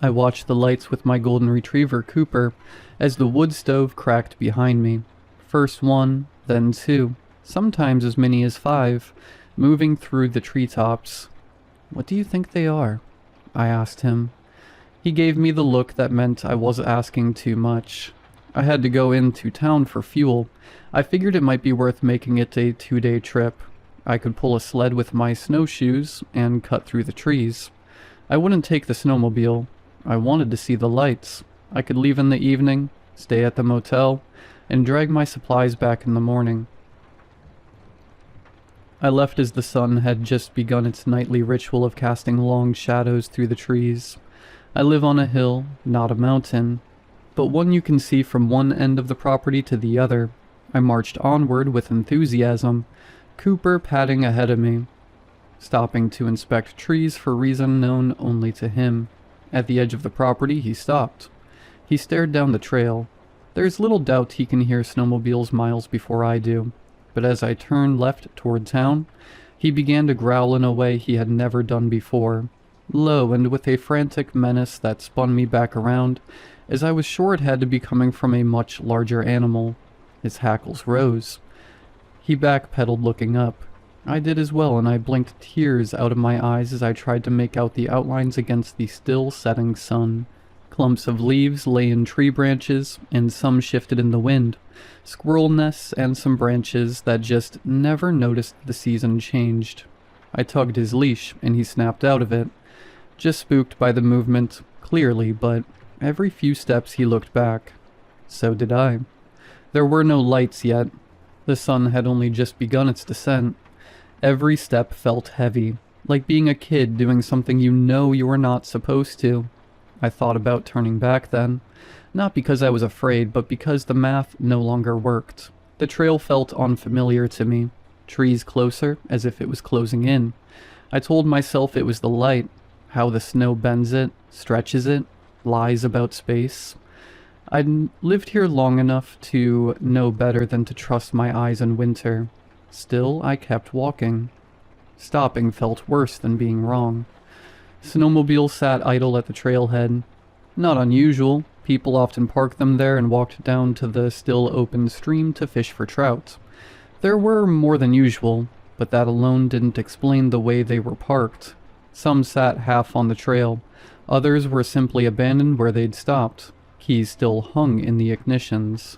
I watched the lights with my golden retriever, Cooper, as the wood stove cracked behind me. First one, then two, sometimes as many as 5, moving through the treetops. "What do you think they are?" I asked him. He gave me the look that meant I was asking too much. I had to go into town for fuel. I figured it might be worth making it a 2-day trip. I could pull a sled with my snowshoes and cut through the trees. I wouldn't take the snowmobile. I wanted to see the lights. I could leave in the evening, stay at the motel, and drag my supplies back in the morning. I left as the sun had just begun its nightly ritual of casting long shadows through the trees. I live on a hill, not a mountain, but one you can see from one end of the property to the other. I marched onward with enthusiasm, Cooper padding ahead of me, stopping to inspect trees for reason known only to him. At the edge of the property, he stopped. He stared down the trail. There's little doubt he can hear snowmobiles miles before I do, but as I turned left toward town, he began to growl in a way he had never done before, low and with a frantic menace that spun me back around, as I was sure it had to be coming from a much larger animal. His hackles rose. He backpedaled, looking up. I did as well, and I blinked tears out of my eyes as I tried to make out the outlines against the still setting sun. Clumps of leaves lay in tree branches, and some shifted in the wind. Squirrel nests and some branches that just never noticed the season changed. I tugged his leash, and he snapped out of it. Just spooked by the movement, clearly, but every few steps he looked back. So did I. There were no lights yet. The sun had only just begun its descent. Every step felt heavy, like being a kid doing something you know you are not supposed to. I thought about turning back then, not because I was afraid, but because the math no longer worked. The trail felt unfamiliar to me, trees closer, as if it was closing in. I told myself it was the light, how the snow bends it, stretches it, lies about space. I'd lived here long enough to know better than to trust my eyes in winter. Still, I kept walking. Stopping felt worse than being wrong. Snowmobiles sat idle at the trailhead. Not unusual. People often parked them there and walked down to the still open stream to fish for trout. There were more than usual, but that alone didn't explain the way they were parked. Some sat half on the trail. Others were simply abandoned where they'd stopped. Keys still hung in the ignitions.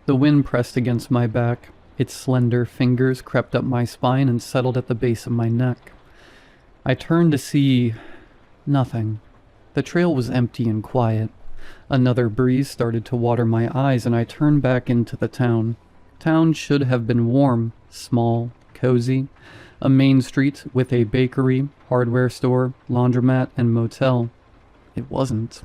The wind pressed against my back. Its slender fingers crept up my spine and settled at the base of my neck. I turned to see nothing. The trail was empty and quiet. Another breeze started to water my eyes, and I turned back into the town. Town should have been warm, small, cozy. A main street with a bakery, hardware store, laundromat, and motel. It wasn't.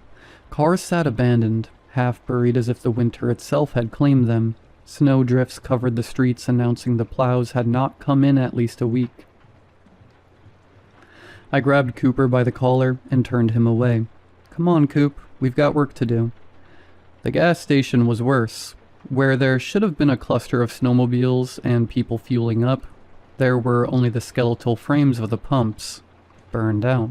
Cars sat abandoned, half buried as if the winter itself had claimed them. Snow drifts covered the streets, announcing the plows had not come in at least a week. I grabbed Cooper by the collar and turned him away. "Come on, Coop, we've got work to do." The gas station was worse. Where there should have been a cluster of snowmobiles and people fueling up, there were only the skeletal frames of the pumps, burned out.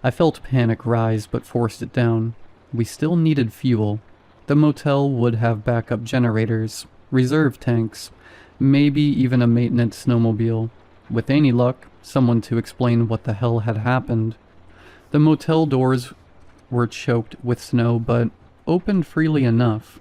I felt panic rise, but forced it down. We still needed fuel. The motel would have backup generators, reserve tanks, maybe even a maintenance snowmobile. With any luck, someone to explain what the hell had happened. The motel doors were choked with snow, but opened freely enough.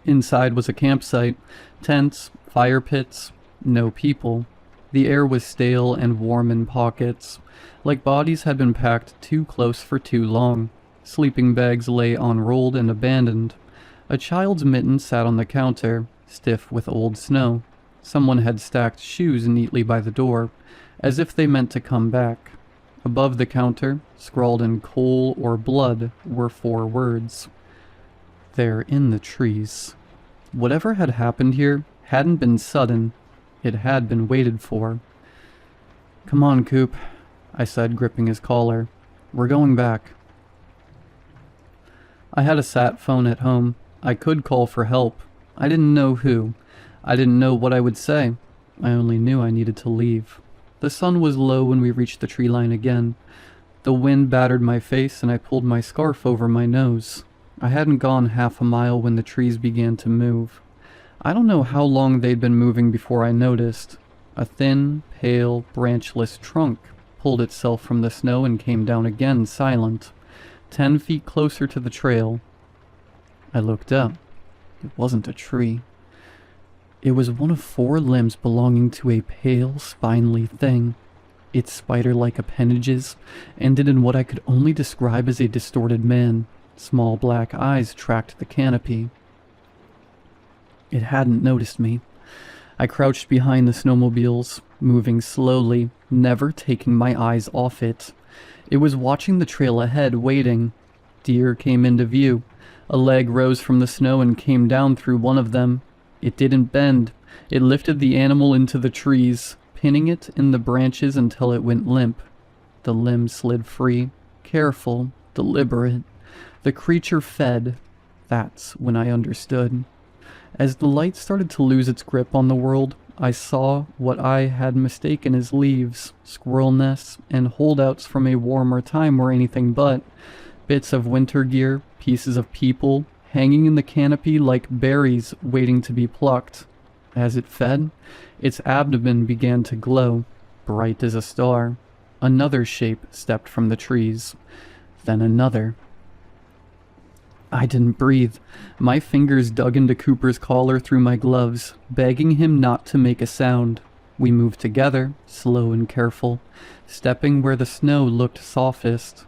Inside was a campsite, tents, fire pits, no people. The air was stale and warm in pockets, like bodies had been packed too close for too long. Sleeping bags lay unrolled and abandoned. A child's mitten sat on the counter, stiff with old snow. Someone had stacked shoes neatly by the door, as if they meant to come back. Above the counter, scrawled in coal or blood, were 4 words. "They're in the trees." Whatever had happened here hadn't been sudden. It had been waited for. "Come on, Coop," I said, gripping his collar. "We're going back." I had a sat phone at home. I could call for help. I didn't know who. I didn't know what I would say. I only knew I needed to leave. The sun was low when we reached the tree line again. The wind battered my face and I pulled my scarf over my nose. I hadn't gone half a mile when the trees began to move. I don't know how long they'd been moving before I noticed. A thin, pale, branchless trunk pulled itself from the snow and came down again, silent, 10 feet closer to the trail. I looked up. It wasn't a tree. It was one of 4 limbs belonging to a pale, spindly thing. Its spider-like appendages ended in what I could only describe as a distorted man. Small black eyes tracked the canopy. It hadn't noticed me. I crouched behind the snowmobiles, moving slowly, never taking my eyes off it. It was watching the trail ahead, waiting. Deer came into view. A leg rose from the snow and came down through one of them. It didn't bend. It lifted the animal into the trees, pinning it in the branches until it went limp. The limb slid free, careful, deliberate. The creature fed. That's when I understood. As the light started to lose its grip on the world, I saw what I had mistaken as leaves, squirrel nests, and holdouts from a warmer time were anything but. Bits of winter gear, pieces of people, hanging in the canopy like berries waiting to be plucked. As it fed, its abdomen began to glow, bright as a star. Another shape stepped from the trees. Then another. I didn't breathe. My fingers dug into Cooper's collar through my gloves, begging him not to make a sound. We moved together, slow and careful, stepping where the snow looked softest.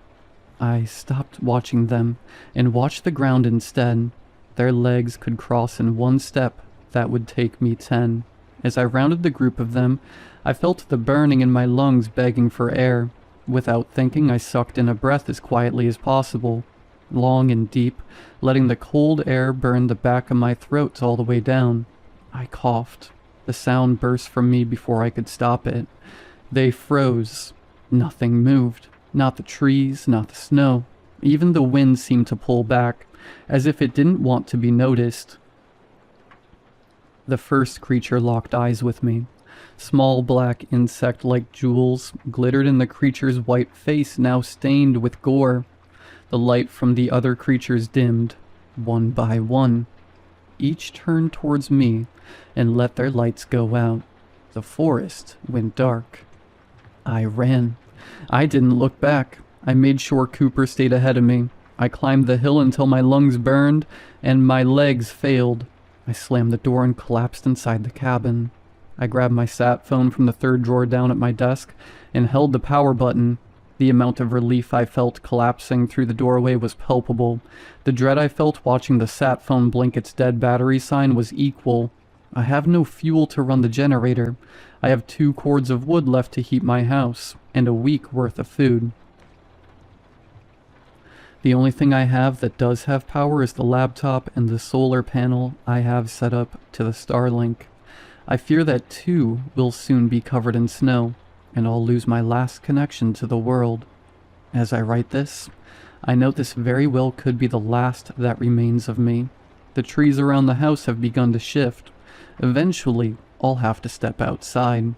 I stopped watching them and watched the ground instead. Their legs could cross in one step that would take me 10. As I rounded the group of them, I felt the burning in my lungs begging for air. Without thinking, I sucked in a breath as quietly as possible, long and deep, letting the cold air burn the back of my throat all the way down. I coughed. The sound burst from me before I could stop it. They froze. Nothing moved. Not the trees, not the snow. Even the wind seemed to pull back, as if it didn't want to be noticed. The first creature locked eyes with me. Small black insect-like jewels glittered in the creature's white face, now stained with gore. The light from the other creatures dimmed, one by one. Each turned towards me and let their lights go out. The forest went dark. I ran. I didn't look back. I made sure Cooper stayed ahead of me. I climbed the hill until my lungs burned and my legs failed. I slammed the door and collapsed inside the cabin. I grabbed my sat phone from the 3rd drawer down at my desk and held the power button. The amount of relief I felt collapsing through the doorway was palpable. The dread I felt watching the sat phone blink its dead battery sign was equal. I have no fuel to run the generator. I have 2 cords of wood left to heat my house, and a week worth of food. The only thing I have that does have power is the laptop and the solar panel I have set up to the Starlink. I fear that too will soon be covered in snow, and I'll lose my last connection to the world. As I write this, I know this very well could be the last that remains of me. The trees around the house have begun to shift. Eventually, I'll have to step outside.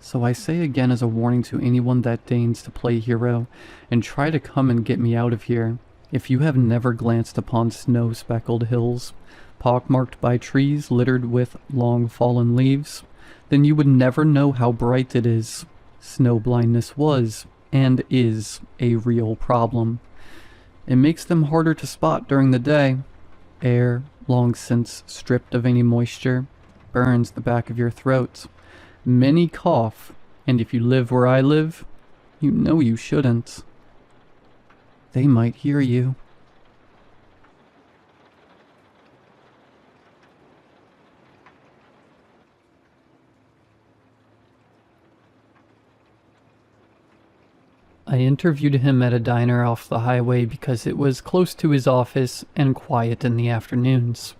So I say again as a warning to anyone that deigns to play hero and try to come and get me out of here. If you have never glanced upon snow-speckled hills, pockmarked by trees littered with long fallen leaves, then you would never know how bright it is. Snow blindness was, and is, a real problem. It makes them harder to spot during the day. Air, long since stripped of any moisture, burns the back of your throat. Many cough, and if you live where I live, you know you shouldn't. They might hear you. I interviewed him at a diner off the highway because it was close to his office and quiet in the afternoons.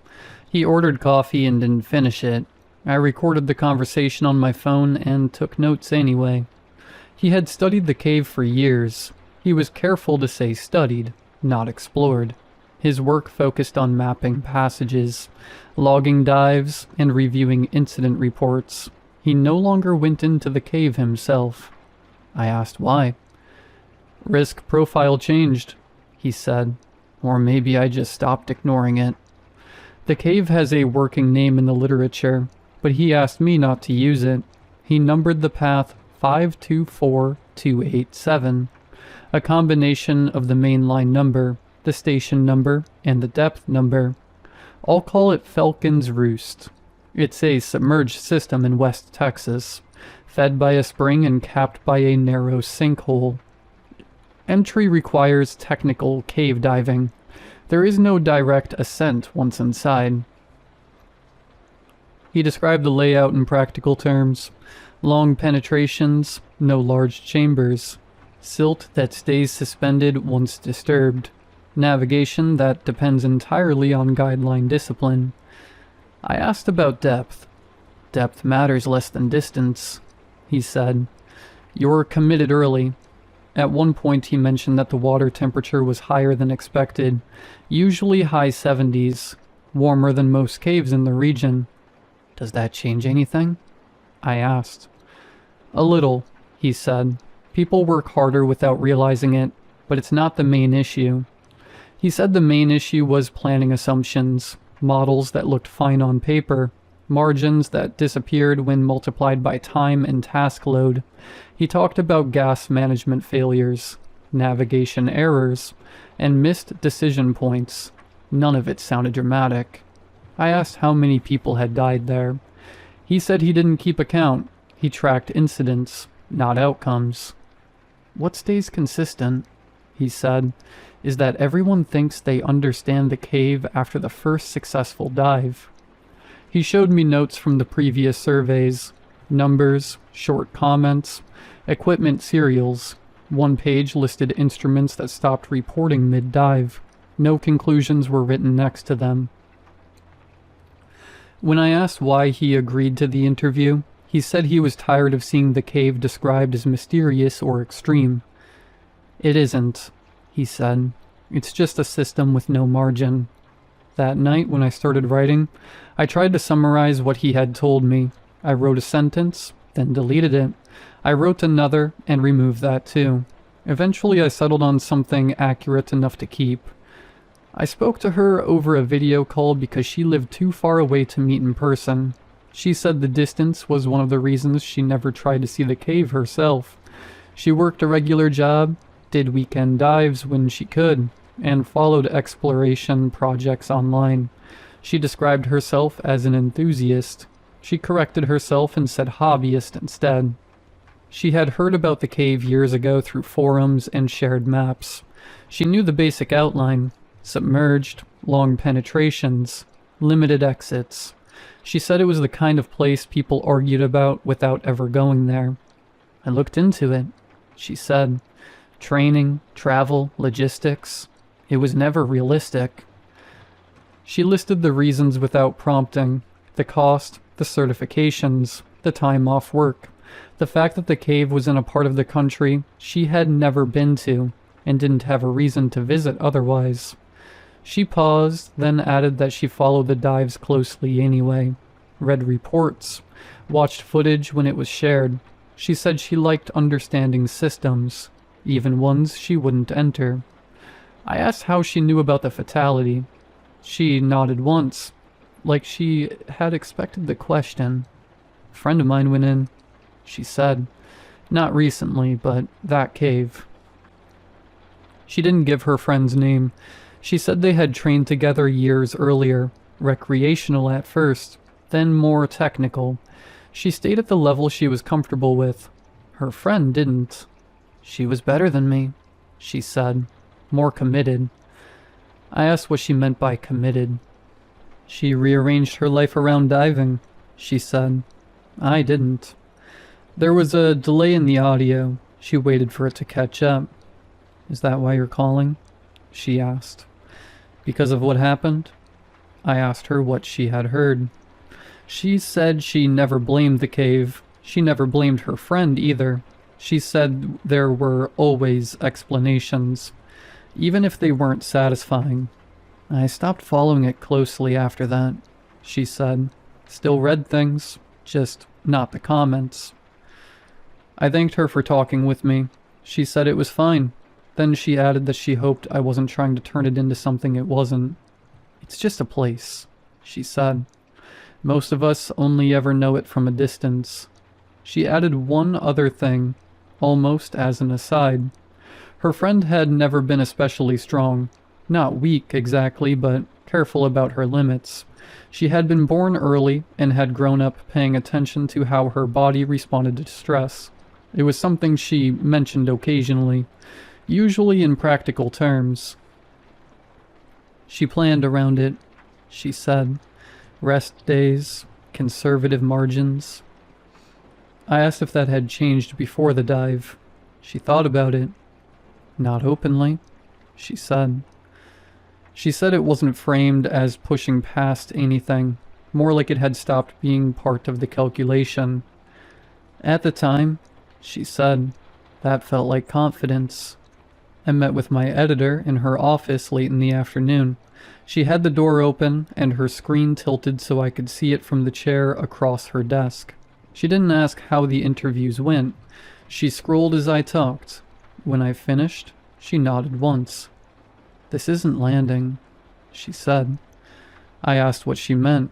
He ordered coffee and didn't finish it. I recorded the conversation on my phone and took notes anyway. He had studied the cave for years. He was careful to say studied, not explored. His work focused on mapping passages, logging dives, and reviewing incident reports. He no longer went into the cave himself. I asked why. Risk profile changed, he said. Or maybe I just stopped ignoring it. The cave has a working name in the literature, but he asked me not to use it. He numbered the path 524287, a combination of the mainline number, the station number, and the depth number. I'll call it Falcon's Roost. It's a submerged system in West Texas, fed by a spring and capped by a narrow sinkhole. Entry requires technical cave diving. There is no direct ascent once inside. He described the layout in practical terms. Long penetrations, no large chambers. Silt that stays suspended once disturbed. Navigation that depends entirely on guideline discipline. I asked about depth. Depth matters less than distance, he said. You're committed early. At one point he mentioned that the water temperature was higher than expected, usually high 70s, warmer than most caves in the region. Does that change anything? I asked. A little, he said. People work harder without realizing it, but it's not the main issue. He said the main issue was planning assumptions, models that looked fine on paper, margins that disappeared when multiplied by time and task load. He talked about gas management failures, navigation errors, and missed decision points. None of it sounded dramatic. I asked how many people had died there. He said he didn't keep account. He tracked incidents, not outcomes. What stays consistent, he said, is that everyone thinks they understand the cave after the first successful dive. He showed me notes from the previous surveys, numbers, short comments, equipment serials. One page listed instruments that stopped reporting mid-dive. No conclusions were written next to them. When I asked why he agreed to the interview, he said he was tired of seeing the cave described as mysterious or extreme. It isn't, he said. It's just a system with no margin. That night, when I started writing, I tried to summarize what he had told me. I wrote a sentence, then deleted it. I wrote another, and removed that too. Eventually I settled on something accurate enough to keep. I spoke to her over a video call because she lived too far away to meet in person. She said the distance was one of the reasons she never tried to see the cave herself. She worked a regular job, did weekend dives when she could, and followed exploration projects online. She described herself as an enthusiast. She corrected herself and said hobbyist instead. She had heard about the cave years ago through forums and shared maps. She knew the basic outline: submerged, long penetrations, limited exits. She said it was the kind of place people argued about without ever going there. I looked into it, she said. Training, travel, logistics. It was never realistic. She listed the reasons without prompting: the cost, the certifications, the time off work, the fact that the cave was in a part of the country she had never been to and didn't have a reason to visit otherwise. She paused, then added that she followed the dives closely anyway, read reports, watched footage when it was shared. She said she liked understanding systems, even ones she wouldn't enter. I asked how she knew about the fatality. She nodded once, like she had expected the question. A friend of mine went in, she said. Not recently, but that cave. She didn't give her friend's name. She said they had trained together years earlier, recreational at first, then more technical. She stayed at the level she was comfortable with. Her friend didn't. She was better than me, she said, more committed. I asked what she meant by committed. She rearranged her life around diving, she said. I didn't. There was a delay in the audio. She waited for it to catch up. Is that why you're calling? She asked. Because of what happened? I asked her what she had heard. She said she never blamed the cave. She never blamed her friend either. She said there were always explanations, even if they weren't satisfying. I stopped following it closely after that, she said. Still read things, just not the comments. I thanked her for talking with me. She said it was fine. Then she added that she hoped I wasn't trying to turn it into something it wasn't. It's just a place, she said. Most of us only ever know it from a distance. She added one other thing, almost as an aside. Her friend had never been especially strong. Not weak exactly, but careful about her limits. She had been born early and had grown up paying attention to how her body responded to stress. It was something she mentioned occasionally, usually in practical terms. She planned around it, she said. Rest days, conservative margins. I asked if that had changed before the dive. She thought about it. Not openly, she said. She said it wasn't framed as pushing past anything, more like it had stopped being part of the calculation. At the time, she said, that felt like confidence. I met with my editor in her office late in the afternoon. She had the door open and her screen tilted so I could see it from the chair across her desk. She didn't ask how the interviews went. She scrolled as I talked. When I finished, she nodded once. This isn't landing, she said. I asked what she meant.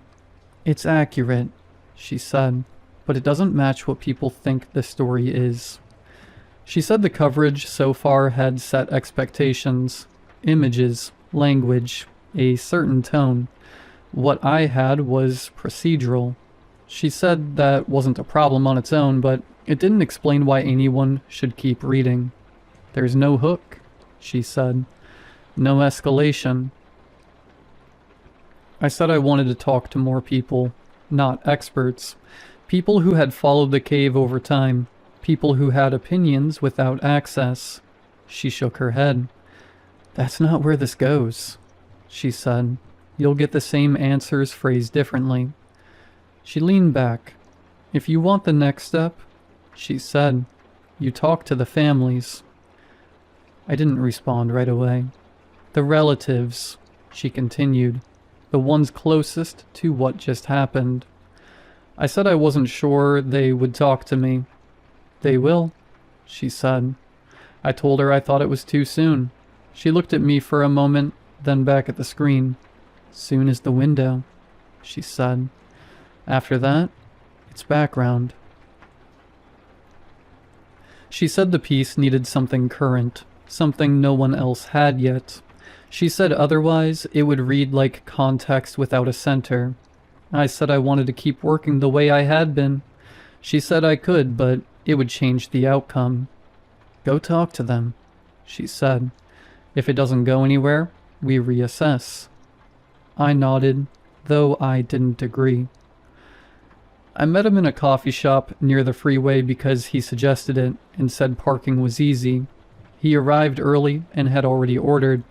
It's accurate, she said, but it doesn't match what people think the story is. She said the coverage so far had set expectations, images, language, a certain tone. What I had was procedural. She said that wasn't a problem on its own, but it didn't explain why anyone should keep reading. There's no hook, she said. No escalation. I said I wanted to talk to more people, not experts. People who had followed the cave over time. People who had opinions without access. She shook her head. That's not where this goes, she said. You'll get the same answers phrased differently. She leaned back. If you want the next step, she said, you talk to the families. I didn't respond right away. The relatives, she continued, the ones closest to what just happened. I said I wasn't sure they would talk to me. They will, she said. I told her I thought it was too soon. She looked at me for a moment, then back at the screen. Soon as the window, she said. After that, it's background. She said the piece needed something current, something no one else had yet. She said otherwise it would read like context without a center. I said I wanted to keep working the way I had been. She said I could, but it would change the outcome. Go talk to them, she said. If it doesn't go anywhere, we reassess. I nodded, though I didn't agree. I met him in a coffee shop near the freeway because he suggested it and said parking was easy. He arrived early and had already ordered.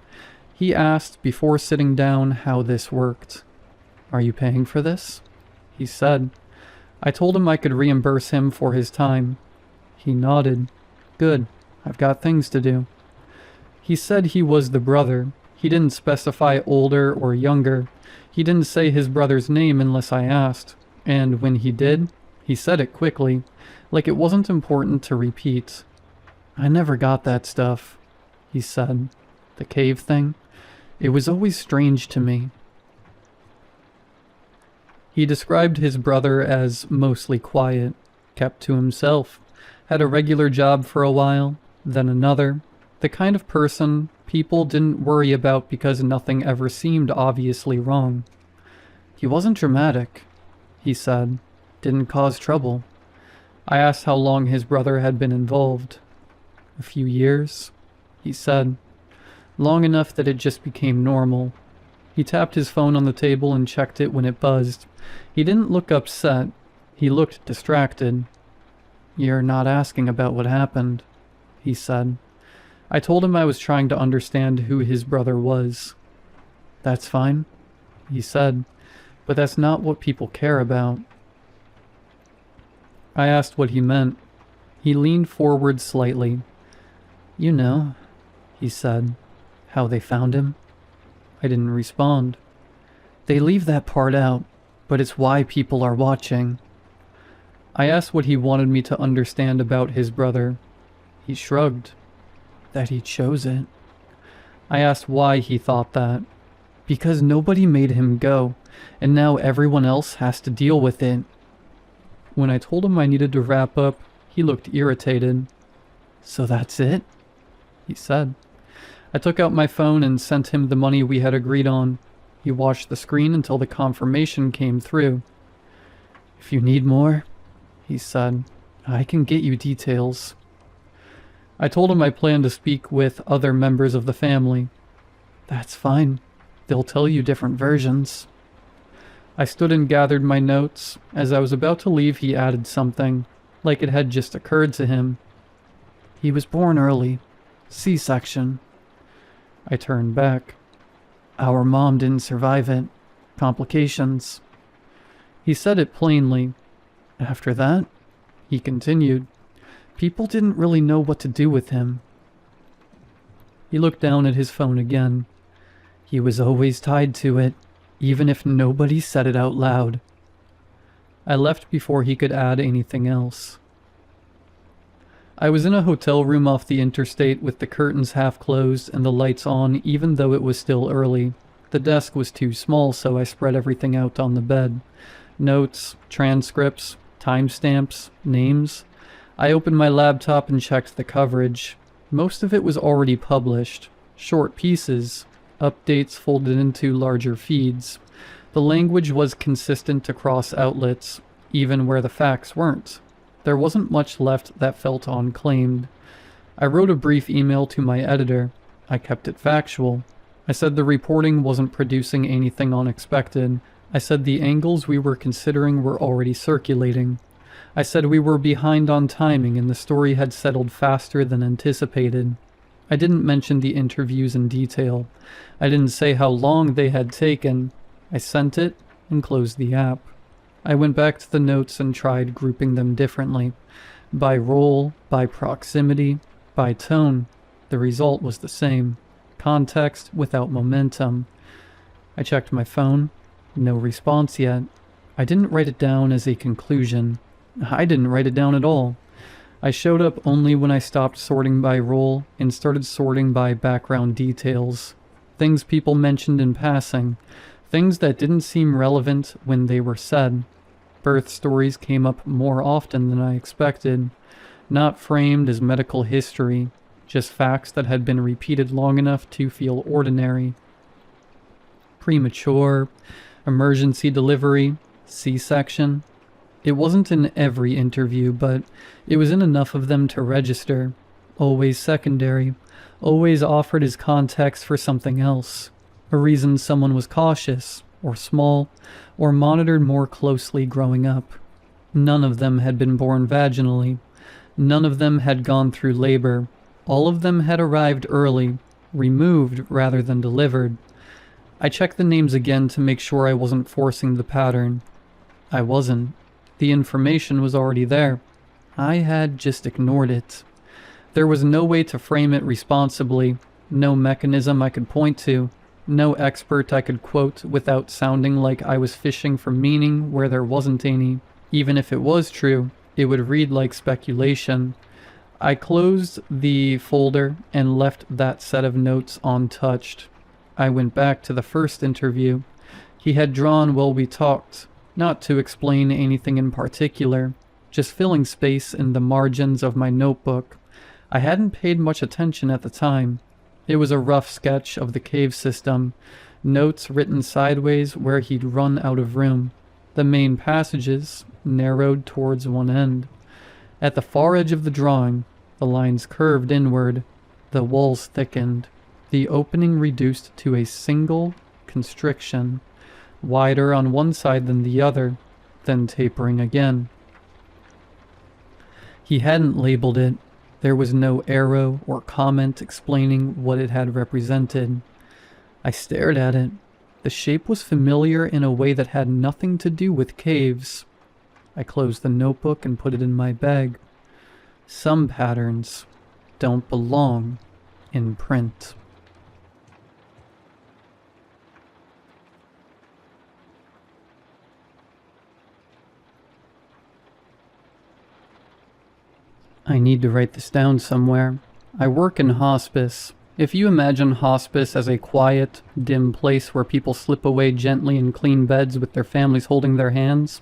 He asked before sitting down how this worked. Are you paying for this? He said. I told him I could reimburse him for his time. He nodded. Good, I've got things to do. He said he was the brother. He didn't specify older or younger. He didn't say his brother's name unless I asked. And when he did, he said it quickly, like it wasn't important to repeat. I never got that stuff, he said. The cave thing? It was always strange to me. He described his brother as mostly quiet, kept to himself, had a regular job for a while, then another, the kind of person people didn't worry about because nothing ever seemed obviously wrong. He wasn't dramatic, he said, didn't cause trouble. I asked how long his brother had been involved. A few years, he said, long enough that it just became normal. He tapped his phone on the table and checked it when it buzzed. He didn't look upset. He looked distracted. "You're not asking about what happened," he said. I told him I was trying to understand who his brother was. "That's fine," he said, "but that's not what people care about." I asked what he meant. He leaned forward slightly. "You know," he said, "how they found him?" I didn't respond. "They leave that part out, but it's why people are watching." I asked what he wanted me to understand about his brother. He shrugged. That he chose it. I asked why he thought that. Because nobody made him go, and now everyone else has to deal with it. When I told him I needed to wrap up, he looked irritated. "So that's it?" he said. I took out my phone and sent him the money we had agreed on. He watched the screen until the confirmation came through. "If you need more," he said, "I can get you details." I told him I planned to speak with other members of the family. "That's fine. They'll tell you different versions." I stood and gathered my notes. As I was about to leave, he added something, like it had just occurred to him. "He was born early. C-section." I turned back. "Our mom didn't survive it. Complications." He said it plainly. After that, he continued, people didn't really know what to do with him. He looked down at his phone again. He was always tied to it, even if nobody said it out loud. I left before he could add anything else. I was in a hotel room off the interstate with the curtains half closed and the lights on even though it was still early. The desk was too small, so I spread everything out on the bed. Notes, transcripts, timestamps, names. I opened my laptop and checked the coverage. Most of it was already published. Short pieces, updates folded into larger feeds. The language was consistent across outlets, even where the facts weren't. There wasn't much left that felt unclaimed. I wrote a brief email to my editor. I kept it factual. I said the reporting wasn't producing anything unexpected. I said the angles we were considering were already circulating. I said we were behind on timing and the story had settled faster than anticipated. I didn't mention the interviews in detail. I didn't say how long they had taken. I sent it and closed the app. I went back to the notes and tried grouping them differently. By role, by proximity, by tone. The result was the same. Context without momentum. I checked my phone. No response yet. I didn't write it down as a conclusion. I didn't write it down at all. I showed up only when I stopped sorting by role and started sorting by background details. Things people mentioned in passing. Things that didn't seem relevant when they were said. Birth stories came up more often than I expected. Not framed as medical history, just facts that had been repeated long enough to feel ordinary. Premature, emergency delivery, C-section. It wasn't in every interview, but it was in enough of them to register. Always secondary, always offered as context for something else. A reason someone was cautious, or small, or monitored more closely growing up. None of them had been born vaginally. None of them had gone through labor. All of them had arrived early, removed rather than delivered. I checked the names again to make sure I wasn't forcing the pattern. I wasn't. The information was already there. I had just ignored it. There was no way to frame it responsibly, no mechanism I could point to, no expert I could quote without sounding like I was fishing for meaning where there wasn't any. Even if it was true, it would read like speculation. I closed the folder and left that set of notes untouched. I went back to the first interview. He had drawn while we talked, not to explain anything in particular, just filling space in the margins of my notebook. I hadn't paid much attention at the time. It was a rough sketch of the cave system, notes written sideways where he'd run out of room. The main passages narrowed towards one end. At the far edge of the drawing, the lines curved inward, the walls thickened, the opening reduced to a single constriction, wider on one side than the other, then tapering again. He hadn't labeled it. There was no arrow or comment explaining what it had represented. I stared at it. The shape was familiar in a way that had nothing to do with caves. I closed the notebook and put it in my bag. Some patterns don't belong in print. I need to write this down somewhere. I work in hospice. If you imagine hospice as a quiet, dim place where people slip away gently in clean beds with their families holding their hands,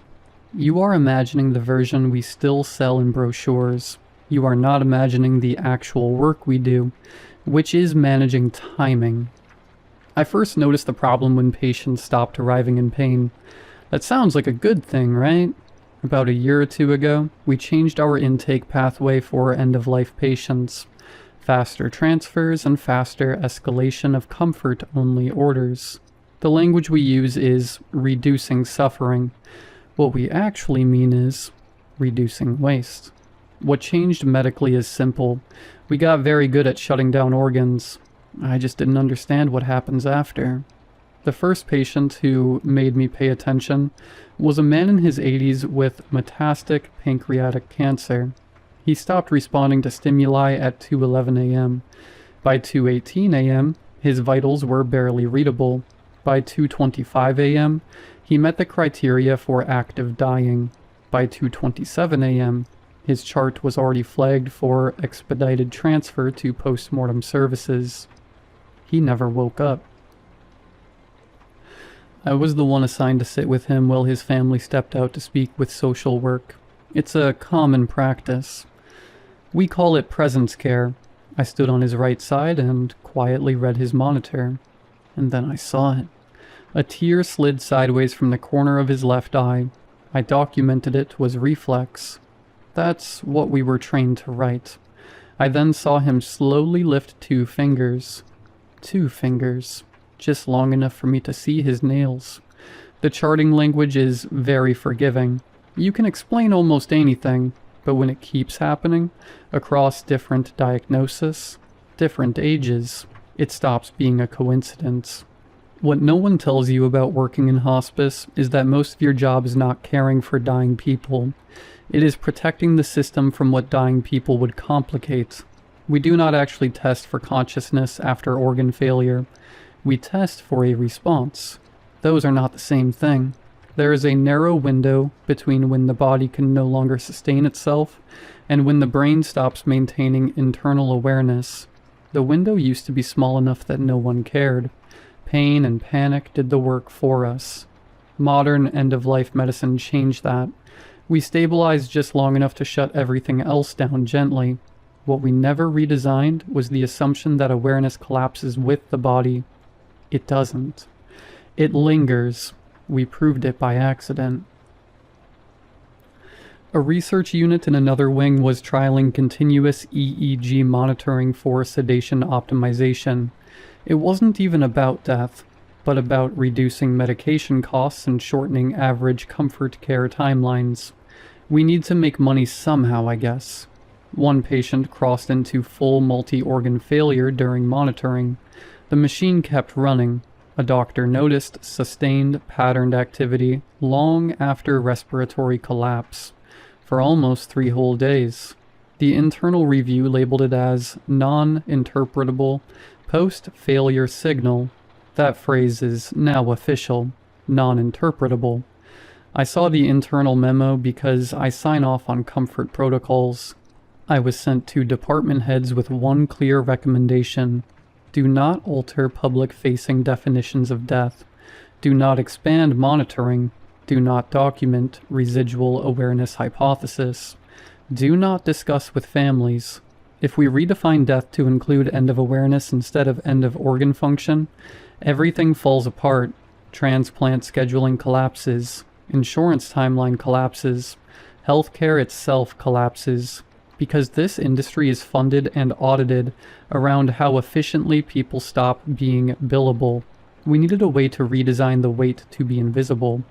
you are imagining the version we still sell in brochures. You are not imagining the actual work we do, which is managing timing. I first noticed the problem when patients stopped arriving in pain. That sounds like a good thing, right? About a year or two ago, we changed our intake pathway for end-of-life patients. Faster transfers and faster escalation of comfort-only orders. The language we use is reducing suffering. What we actually mean is reducing waste. What changed medically is simple. We got very good at shutting down organs. I just didn't understand what happens after. The first patient who made me pay attention was a man in his 80s with metastatic pancreatic cancer. He stopped responding to stimuli at 2:11 a.m. By 2:18 a.m., his vitals were barely readable. By 2:25 a.m., he met the criteria for active dying. By 2:27 a.m., his chart was already flagged for expedited transfer to post-mortem services. He never woke up. I was the one assigned to sit with him while his family stepped out to speak with social work. It's a common practice. We call it presence care. I stood on his right side and quietly read his monitor. And then I saw it. A tear slid sideways from the corner of his left eye. I documented it was reflex. That's what we were trained to write. I then saw him slowly lift 2 fingers. 2 fingers. Just long enough for me to see his nails. The charting language is very forgiving. You can explain almost anything, but when it keeps happening, across different diagnosis, different ages, it stops being a coincidence. What no one tells you about working in hospice is that most of your job is not caring for dying people. It is protecting the system from what dying people would complicate. We do not actually test for consciousness after organ failure. We test for a response. Those are not the same thing. There is a narrow window between when the body can no longer sustain itself and when the brain stops maintaining internal awareness. The window used to be small enough that no one cared. Pain and panic did the work for us. Modern end-of-life medicine changed that. We stabilized just long enough to shut everything else down gently. What we never redesigned was the assumption that awareness collapses with the body. It doesn't. It lingers. We proved it by accident. A research unit in another wing was trialing continuous EEG monitoring for sedation optimization. It wasn't even about death, but about reducing medication costs and shortening average comfort care timelines. We need to make money somehow, I guess. One patient crossed into full multi-organ failure during monitoring. The machine kept running. A doctor noticed sustained patterned activity long after respiratory collapse, for almost 3 whole days. The internal review labeled it as non-interpretable post-failure signal. That phrase is now official, non-interpretable. I saw the internal memo because I sign off on comfort protocols. I was sent to department heads with one clear recommendation: do not alter public-facing definitions of death. Do not expand monitoring. Do not document residual awareness hypothesis. Do not discuss with families. If we redefine death to include end of awareness instead of end of organ function, everything falls apart. Transplant scheduling collapses. Insurance timeline collapses. Healthcare itself collapses. Because this industry is funded and audited around how efficiently people stop being billable. We needed a way to redesign the wait to be invisible.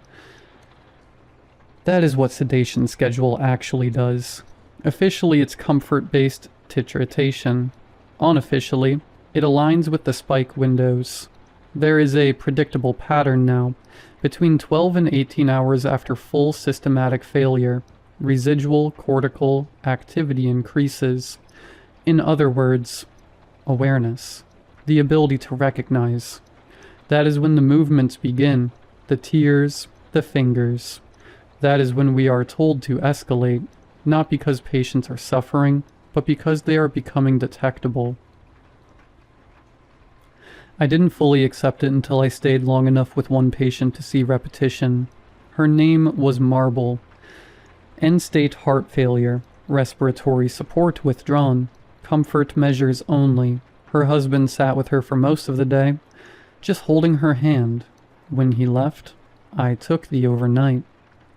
That is what sedation schedule actually does. Officially, it's comfort-based titration. Unofficially, it aligns with the spike windows. There is a predictable pattern now. Between 12 and 18 hours after full systematic failure, residual cortical activity increases. In other words, awareness. The ability to recognize. That is when the movements begin. The tears, the fingers. That is when we are told to escalate, not because patients are suffering, but because they are becoming detectable. I didn't fully accept it until I stayed long enough with one patient to see repetition. Her name was Marble. End-stage heart failure, respiratory support withdrawn, comfort measures only. Her husband sat with her for most of the day, just holding her hand. When he left, I took the overnight.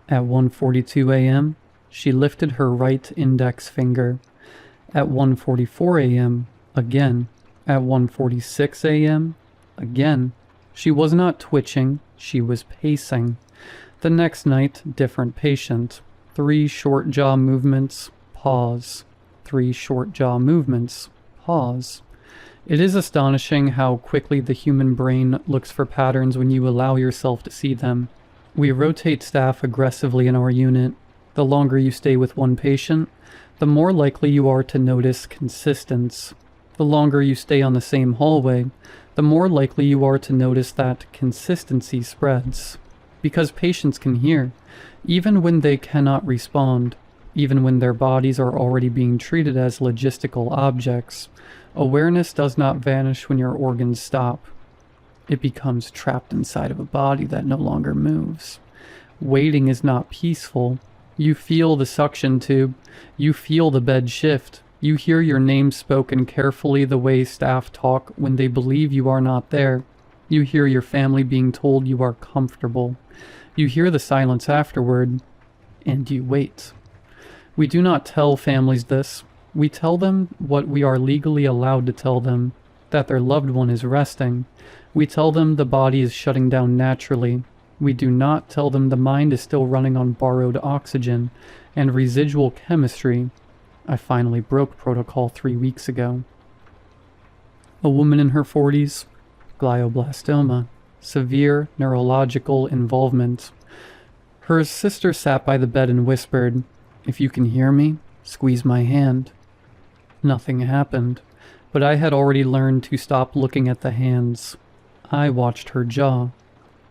At 1:42 a.m., she lifted her right index finger. At 1:44 a.m., again. At 1:46 a.m., again. She was not twitching, she was pacing. The next night, different patient. 3 short jaw movements, pause. 3 short jaw movements, pause. It is astonishing how quickly the human brain looks for patterns when you allow yourself to see them. We rotate staff aggressively in our unit. The longer you stay with one patient, the more likely you are to notice consistency. The longer you stay on the same hallway, the more likely you are to notice that consistency spreads. Because patients can hear, even when they cannot respond, even when their bodies are already being treated as logistical objects. Awareness does not vanish when your organs stop. It becomes trapped inside of a body that no longer moves. Waiting is not peaceful. You feel the suction tube. You feel the bed shift. You hear your name spoken carefully the way staff talk when they believe you are not there. You hear your family being told you are comfortable. You hear the silence afterward, and you wait. We do not tell families this. We tell them what we are legally allowed to tell them, that their loved one is resting. We tell them the body is shutting down naturally. We do not tell them the mind is still running on borrowed oxygen and residual chemistry. I finally broke protocol 3 weeks ago. A woman in her 40s, glioblastoma, severe neurological involvement. Her sister sat by the bed and whispered, "If you can hear me, squeeze my hand." Nothing happened, but I had already learned to stop looking at the hands. I watched her jaw.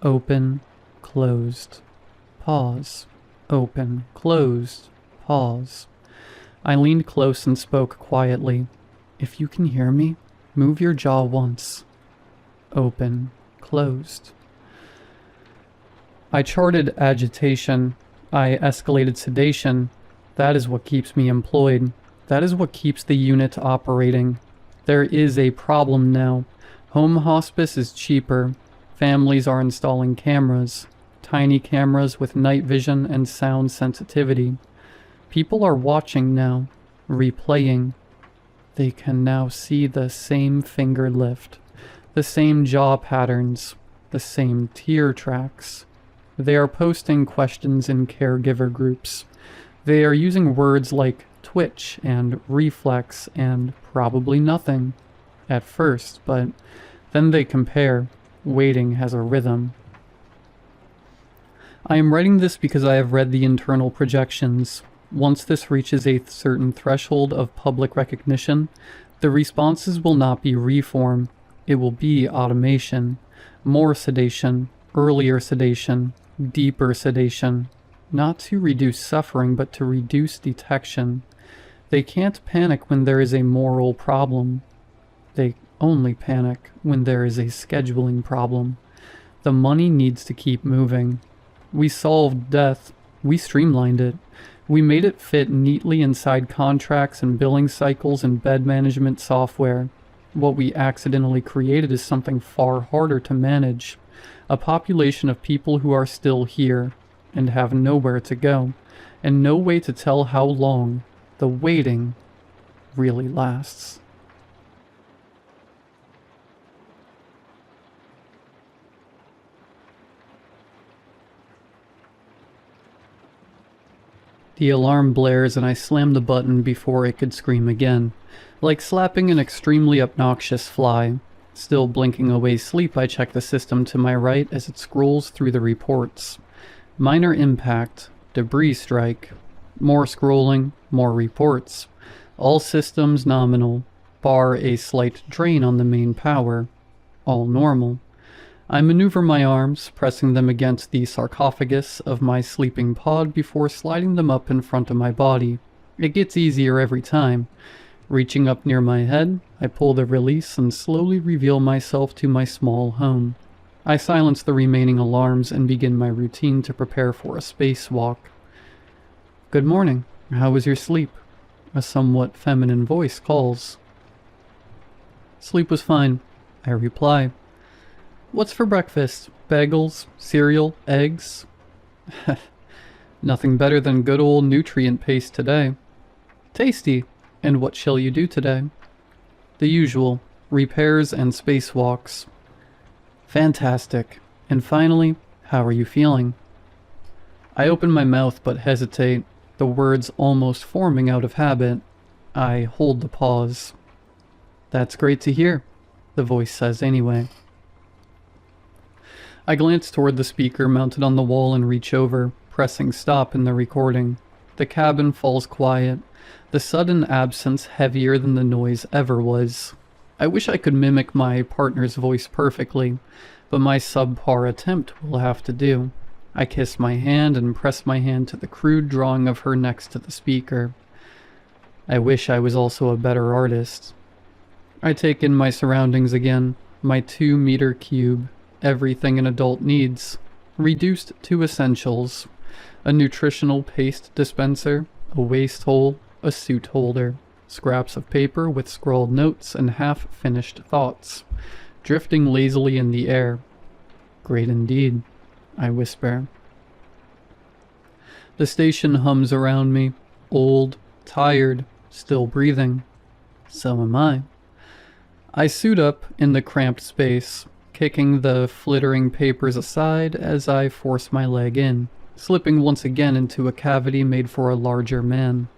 Open, closed, pause. Open, closed, pause. I leaned close and spoke quietly. "If you can hear me, move your jaw once." Open, closed. I charted agitation. I escalated sedation. That is what keeps me employed. That is what keeps the unit operating. There is a problem now. Home hospice is cheaper. Families are installing cameras. Tiny cameras with night vision and sound sensitivity. People are watching now, replaying. They can now see the same finger lift, the same jaw patterns, the same tear tracks. They are posting questions in caregiver groups. They are using words like twitch and reflex and probably nothing at first, but then they compare. Waiting has a rhythm. I am writing this because I have read the internal projections. Once this reaches a certain threshold of public recognition, the responses will not be reform. It will be automation. More sedation, earlier sedation, deeper sedation. Not to reduce suffering, but to reduce detection. They can't panic when there is a moral problem. They only panic when there is a scheduling problem. The money needs to keep moving. We solved death. We streamlined it. We made it fit neatly inside contracts and billing cycles and bed management software. What we accidentally created is something far harder to manage. A population of people who are still here and have nowhere to go, and no way to tell how long the waiting really lasts. The alarm blares and I slam the button before it could scream again, like slapping an extremely obnoxious fly. Still blinking away sleep, I check the system to my right as it scrolls through the reports. Minor impact, debris strike. More scrolling, more reports. All systems nominal, bar a slight drain on the main power. All normal. I maneuver my arms, pressing them against the sarcophagus of my sleeping pod before sliding them up in front of my body. It gets easier every time. Reaching up near my head, I pull the release and slowly reveal myself to my small home. I silence the remaining alarms and begin my routine to prepare for a spacewalk. "Good morning. How was your sleep?" A somewhat feminine voice calls. "Sleep was fine," I reply. "What's for breakfast? Bagels, cereal, eggs?" "Nothing better than good old nutrient paste today." "Tasty. And what shall you do today?" "The usual. Repairs and spacewalks." "Fantastic. And finally, how are you feeling?" I open my mouth but hesitate, the words almost forming out of habit. I hold the pause. "That's great to hear," the voice says anyway. I glance toward the speaker mounted on the wall and reach over, pressing stop in the recording. The cabin falls quiet, the sudden absence heavier than the noise ever was. I wish I could mimic my partner's voice perfectly, but my subpar attempt will have to do. I kiss my hand and press my hand to the crude drawing of her next to the speaker. I wish I was also a better artist. I take in my surroundings again, my 2-meter cube, everything an adult needs, reduced to essentials. A nutritional paste dispenser, a waste hole, a suit holder, scraps of paper with scrawled notes and half-finished thoughts, drifting lazily in the air. Great indeed, I whisper. The station hums around me, old, tired, still breathing. So am I. I suit up in the cramped space, kicking the flittering papers aside as I force my leg in, slipping once again into a cavity made for a larger man.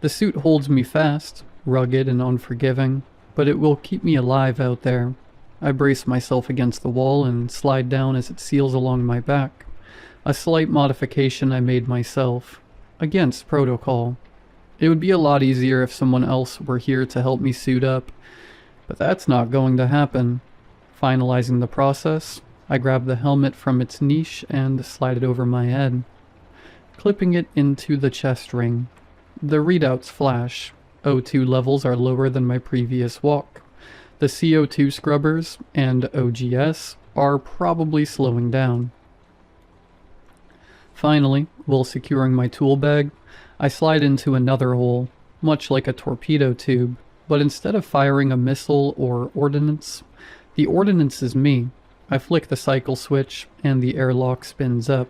The suit holds me fast, rugged and unforgiving, but it will keep me alive out there. I brace myself against the wall and slide down as it seals along my back. A slight modification I made myself, against protocol. It would be a lot easier if someone else were here to help me suit up, but that's not going to happen. Finalizing the process, I grab the helmet from its niche and slide it over my head, clipping it into the chest ring. The readouts flash. O2 levels are lower than my previous walk. The CO2 scrubbers and OGS are probably slowing down. Finally, while securing my tool bag, I slide into another hole, much like a torpedo tube, but instead of firing a missile or ordnance, the ordnance is me. I flick the cycle switch and the airlock spins up,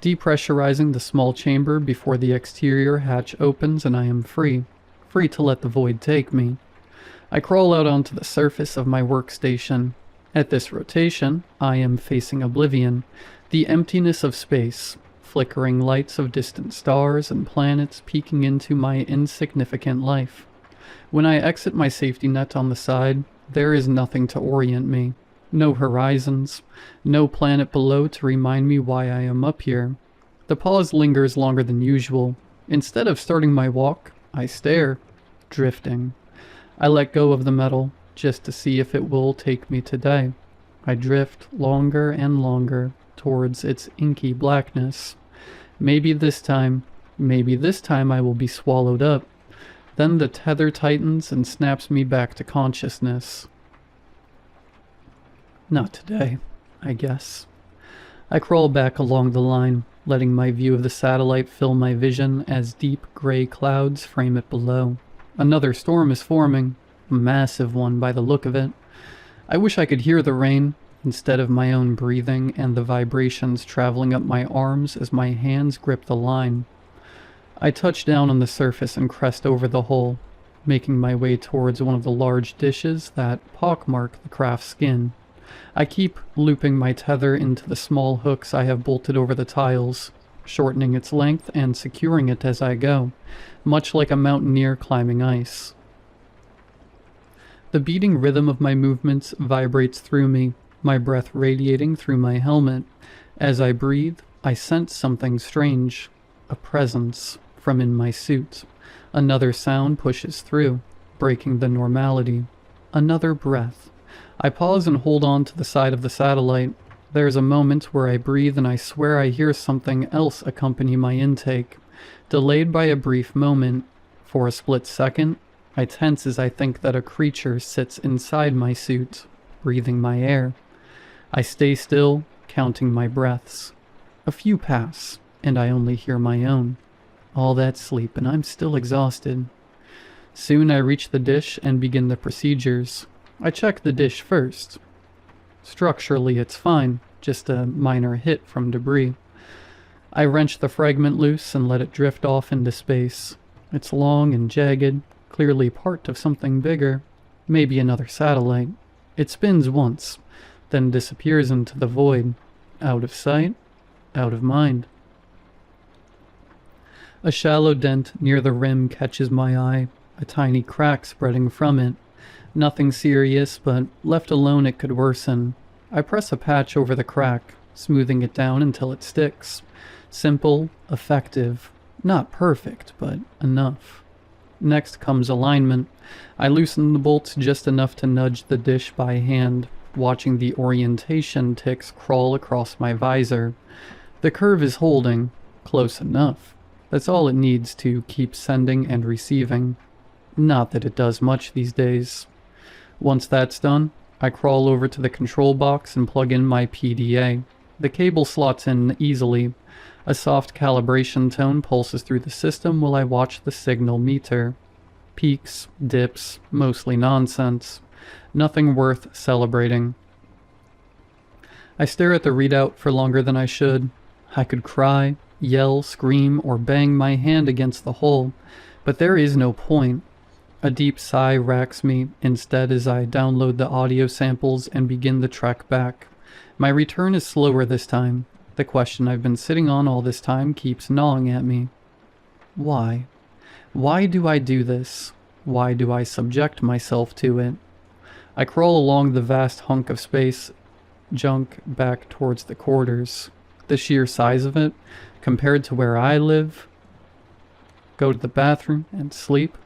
depressurizing the small chamber before the exterior hatch opens and I am free to let the void take me. I crawl out onto the surface of my workstation. At this rotation, I am facing oblivion, the emptiness of space, flickering lights of distant stars and planets peeking into my insignificant life. When I exit my safety net on the side, there is nothing to orient me. No horizons, no planet below to remind me why I am up here. The pause lingers longer than usual. Instead of starting my walk, I stare, drifting. I let go of the metal, just to see if it will take me today. I drift longer and longer towards its inky blackness. Maybe this time I will be swallowed up. Then the tether tightens and snaps me back to consciousness. Not today, I guess. I crawl back along the line, letting my view of the satellite fill my vision as deep gray clouds frame it below. Another storm is forming, a massive one by the look of it. I wish I could hear the rain, instead of my own breathing and the vibrations traveling up my arms as my hands grip the line. I touch down on the surface and crest over the hole, making my way towards one of the large dishes that pockmark the craft skin. I keep looping my tether into the small hooks I have bolted over the tiles, shortening its length and securing it as I go, much like a mountaineer climbing ice. The beating rhythm of my movements vibrates through me, my breath radiating through my helmet. As I breathe, I sense something strange, a presence from in my suit. Another sound pushes through, breaking the normality. Another breath. I pause and hold on to the side of the satellite. There is a moment where I breathe and I swear I hear something else accompany my intake. Delayed by a brief moment, for a split second, I tense as I think that a creature sits inside my suit, breathing my air. I stay still, counting my breaths. A few pass, and I only hear my own. All that sleep, and I'm still exhausted. Soon I reach the dish and begin the procedures. I check the dish first. Structurally, it's fine, just a minor hit from debris. I wrench the fragment loose and let it drift off into space. It's long and jagged, clearly part of something bigger, maybe another satellite. It spins once, then disappears into the void, out of sight, out of mind. A shallow dent near the rim catches my eye, a tiny crack spreading from it. Nothing serious, but left alone it could worsen. I press a patch over the crack, smoothing it down until it sticks. Simple, effective, not perfect, but enough. Next comes alignment. I loosen the bolts just enough to nudge the dish by hand, watching the orientation ticks crawl across my visor. The curve is holding, close enough. That's all it needs to keep sending and receiving. Not that it does much these days. Once that's done, I crawl over to the control box and plug in my PDA. The cable slots in easily. A soft calibration tone pulses through the system while I watch the signal meter. Peaks, dips, mostly nonsense. Nothing worth celebrating. I stare at the readout for longer than I should. I could cry, yell, scream, or bang my hand against the hole, but there is no point. A deep sigh racks me instead as I download the audio samples and begin the trek back. My return is slower this time. The question I've been sitting on all this time keeps gnawing at me. Why? Why do I do this? Why do I subject myself to it? I crawl along the vast hunk of space junk back towards the quarters. The sheer size of it, compared to where I live, go to the bathroom and sleep.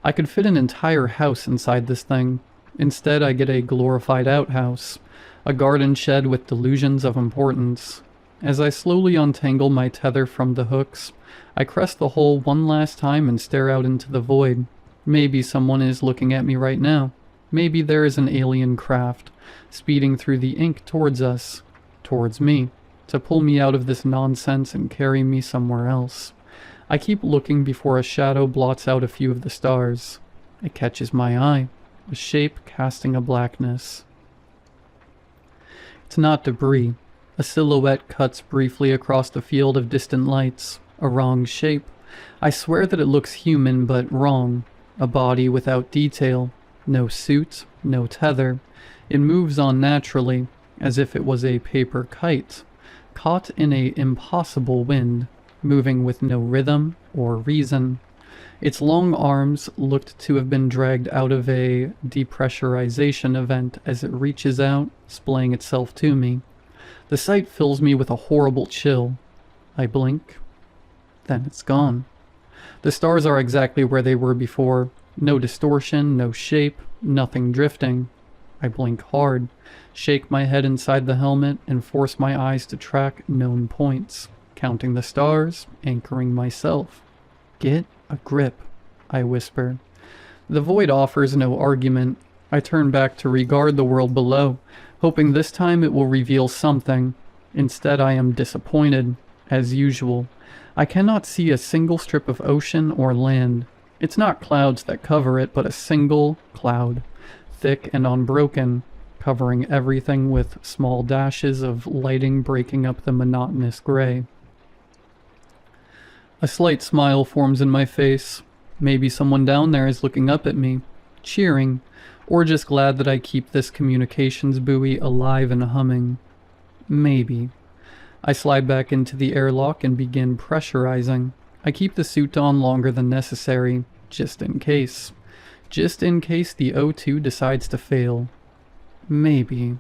I could fit an entire house inside this thing. Instead, I get a glorified outhouse, a garden shed with delusions of importance. As I slowly untangle my tether from the hooks, I crest the hole one last time and stare out into the void. Maybe someone is looking at me right now. Maybe there is an alien craft, speeding through the ink towards us, towards me, to pull me out of this nonsense and carry me somewhere else. I keep looking before a shadow blots out a few of the stars. It catches my eye, a shape casting a blackness. It's not debris. A silhouette cuts briefly across the field of distant lights, a wrong shape. I swear that it looks human, but wrong. A body without detail, no suit, no tether. It moves on naturally, as if it was a paper kite, caught in an impossible wind, moving with no rhythm or reason. Its long arms looked to have been dragged out of a depressurization event as it reaches out, splaying itself to me. The sight fills me with a horrible chill. I blink. Then it's gone. The stars are exactly where they were before. No distortion, no shape, nothing drifting. I blink hard, shake my head inside the helmet, and force my eyes to track known points, counting the stars, anchoring myself. Get a grip. I whisper. The void offers no argument. I turn back to regard the world below, hoping this time it will reveal something. Instead, I am disappointed, as usual. I cannot see a single strip of ocean or land. It's not clouds that cover it, but a single cloud, thick and unbroken, covering everything with small dashes of lighting breaking up the monotonous gray. A slight smile forms in my face. Maybe someone down there is looking up at me, cheering, or just glad that I keep this communications buoy alive and humming. Maybe. I slide back into the airlock and begin pressurizing. I keep the suit on longer than necessary, just in case. Just in case the O2 decides to fail. Maybe.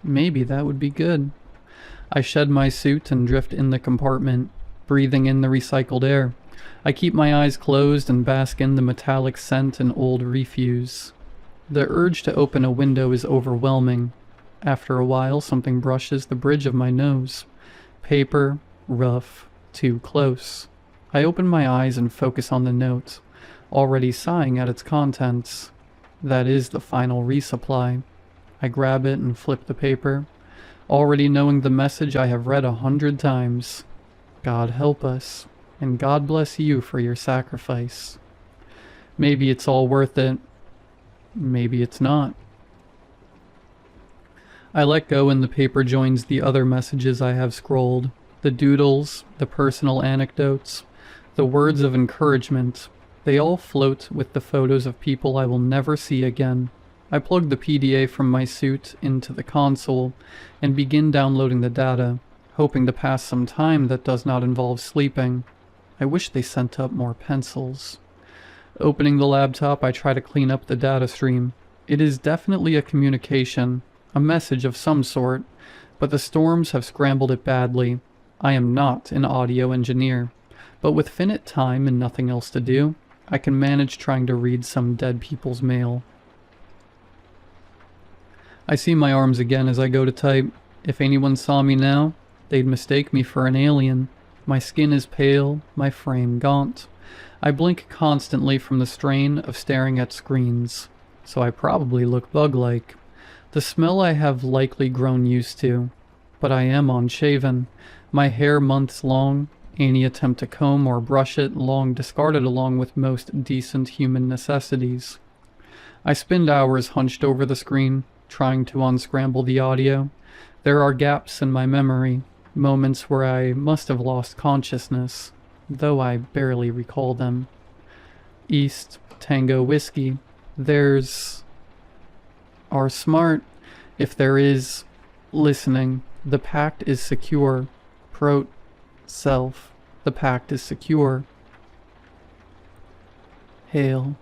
Maybe that would be good. I shed my suit and drift in the compartment, breathing in the recycled air. I keep my eyes closed and bask in the metallic scent and old refuse. The urge to open a window is overwhelming. After a while, something brushes the bridge of my nose. Paper, rough, too close. I open my eyes and focus on the note, already sighing at its contents. That is the final resupply. I grab it and flip the paper, already knowing the message I have read 100 times. God help us, and God bless you for your sacrifice. Maybe it's all worth it. Maybe it's not. I let go and the paper joins the other messages I have scrolled. The doodles, the personal anecdotes, the words of encouragement. They all float with the photos of people I will never see again. I plug the PDA from my suit into the console and begin downloading the data, hoping to pass some time that does not involve sleeping. I wish they sent up more pencils. Opening the laptop, I try to clean up the data stream. It is definitely a communication, a message of some sort, but the storms have scrambled it badly. I am not an audio engineer, but with finite time and nothing else to do, I can manage trying to read some dead people's mail. I see my arms again as I go to type. If anyone saw me now, they'd mistake me for an alien. My skin is pale, my frame gaunt. I blink constantly from the strain of staring at screens, so I probably look bug-like. The smell I have likely grown used to, but I am unshaven. My hair months long, any attempt to comb or brush it long discarded along with most decent human necessities. I spend hours hunched over the screen, trying to unscramble the audio. There are gaps in my memory, moments where I must have lost consciousness, though I barely recall them. East, Tango Whiskey. There's... Are smart. If there is... Listening. The pact is secure. Prot. Self. The pact is secure. Hail.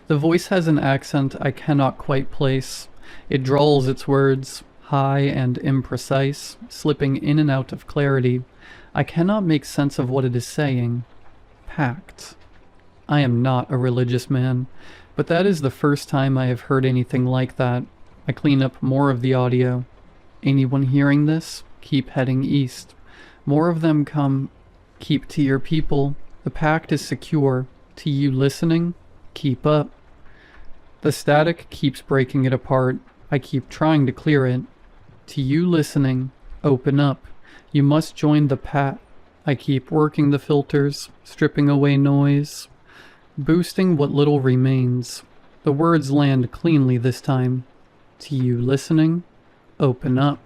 The voice has an accent I cannot quite place. It drawls its words, high and imprecise, slipping in and out of clarity. I cannot make sense of what it is saying. Pact. I am not a religious man, but that is the first time I have heard anything like that. I clean up more of the audio. Anyone hearing this? Keep heading east. More of them come. Keep to your people. The pact is secure. To you listening? Keep up. The static keeps breaking it apart. I keep trying to clear it. To you listening, open up. You must join the pact. I keep working the filters, stripping away noise, boosting what little remains. The words land cleanly this time. To you listening, open up.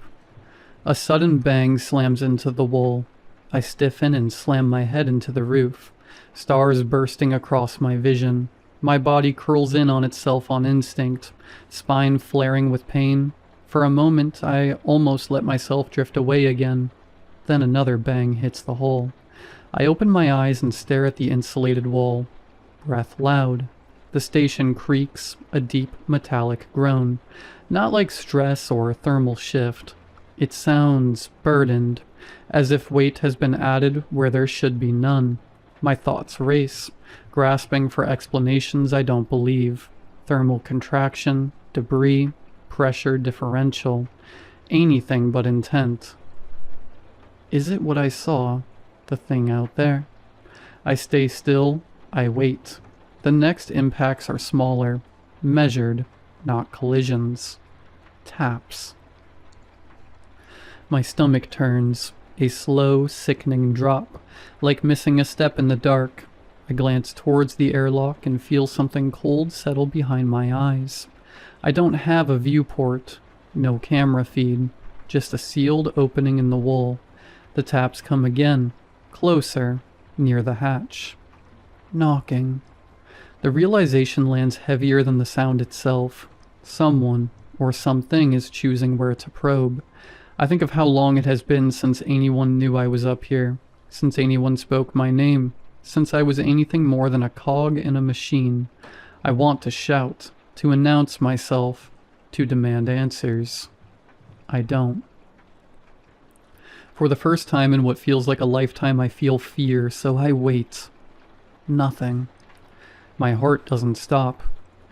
A sudden bang slams into the wall. I stiffen and slam my head into the roof, stars bursting across my vision. My body curls in on itself on instinct, spine flaring with pain. For a moment, I almost let myself drift away again. Then another bang hits the hull. I open my eyes and stare at the insulated wall. Breath loud. The station creaks, a deep metallic groan. Not like stress or thermal shift. It sounds burdened, as if weight has been added where there should be none. My thoughts race, grasping for explanations I don't believe. Thermal contraction, debris, pressure differential. Anything but intent. Is it what I saw? The thing out there? I stay still. I wait. The next impacts are smaller, measured, not collisions. Taps. My stomach turns, a slow, sickening drop, like missing a step in the dark. I glance towards the airlock and feel something cold settle behind my eyes. I don't have a viewport, no camera feed, just a sealed opening in the wall. The taps come again, closer, near the hatch. Knocking. The realization lands heavier than the sound itself. Someone, or something, is choosing where to probe. I think of how long it has been since anyone knew I was up here, since anyone spoke my name, since I was anything more than a cog in a machine. I want to shout, to announce myself, to demand answers. I don't. For the first time in what feels like a lifetime, I feel fear, so I wait. Nothing. My heart doesn't stop.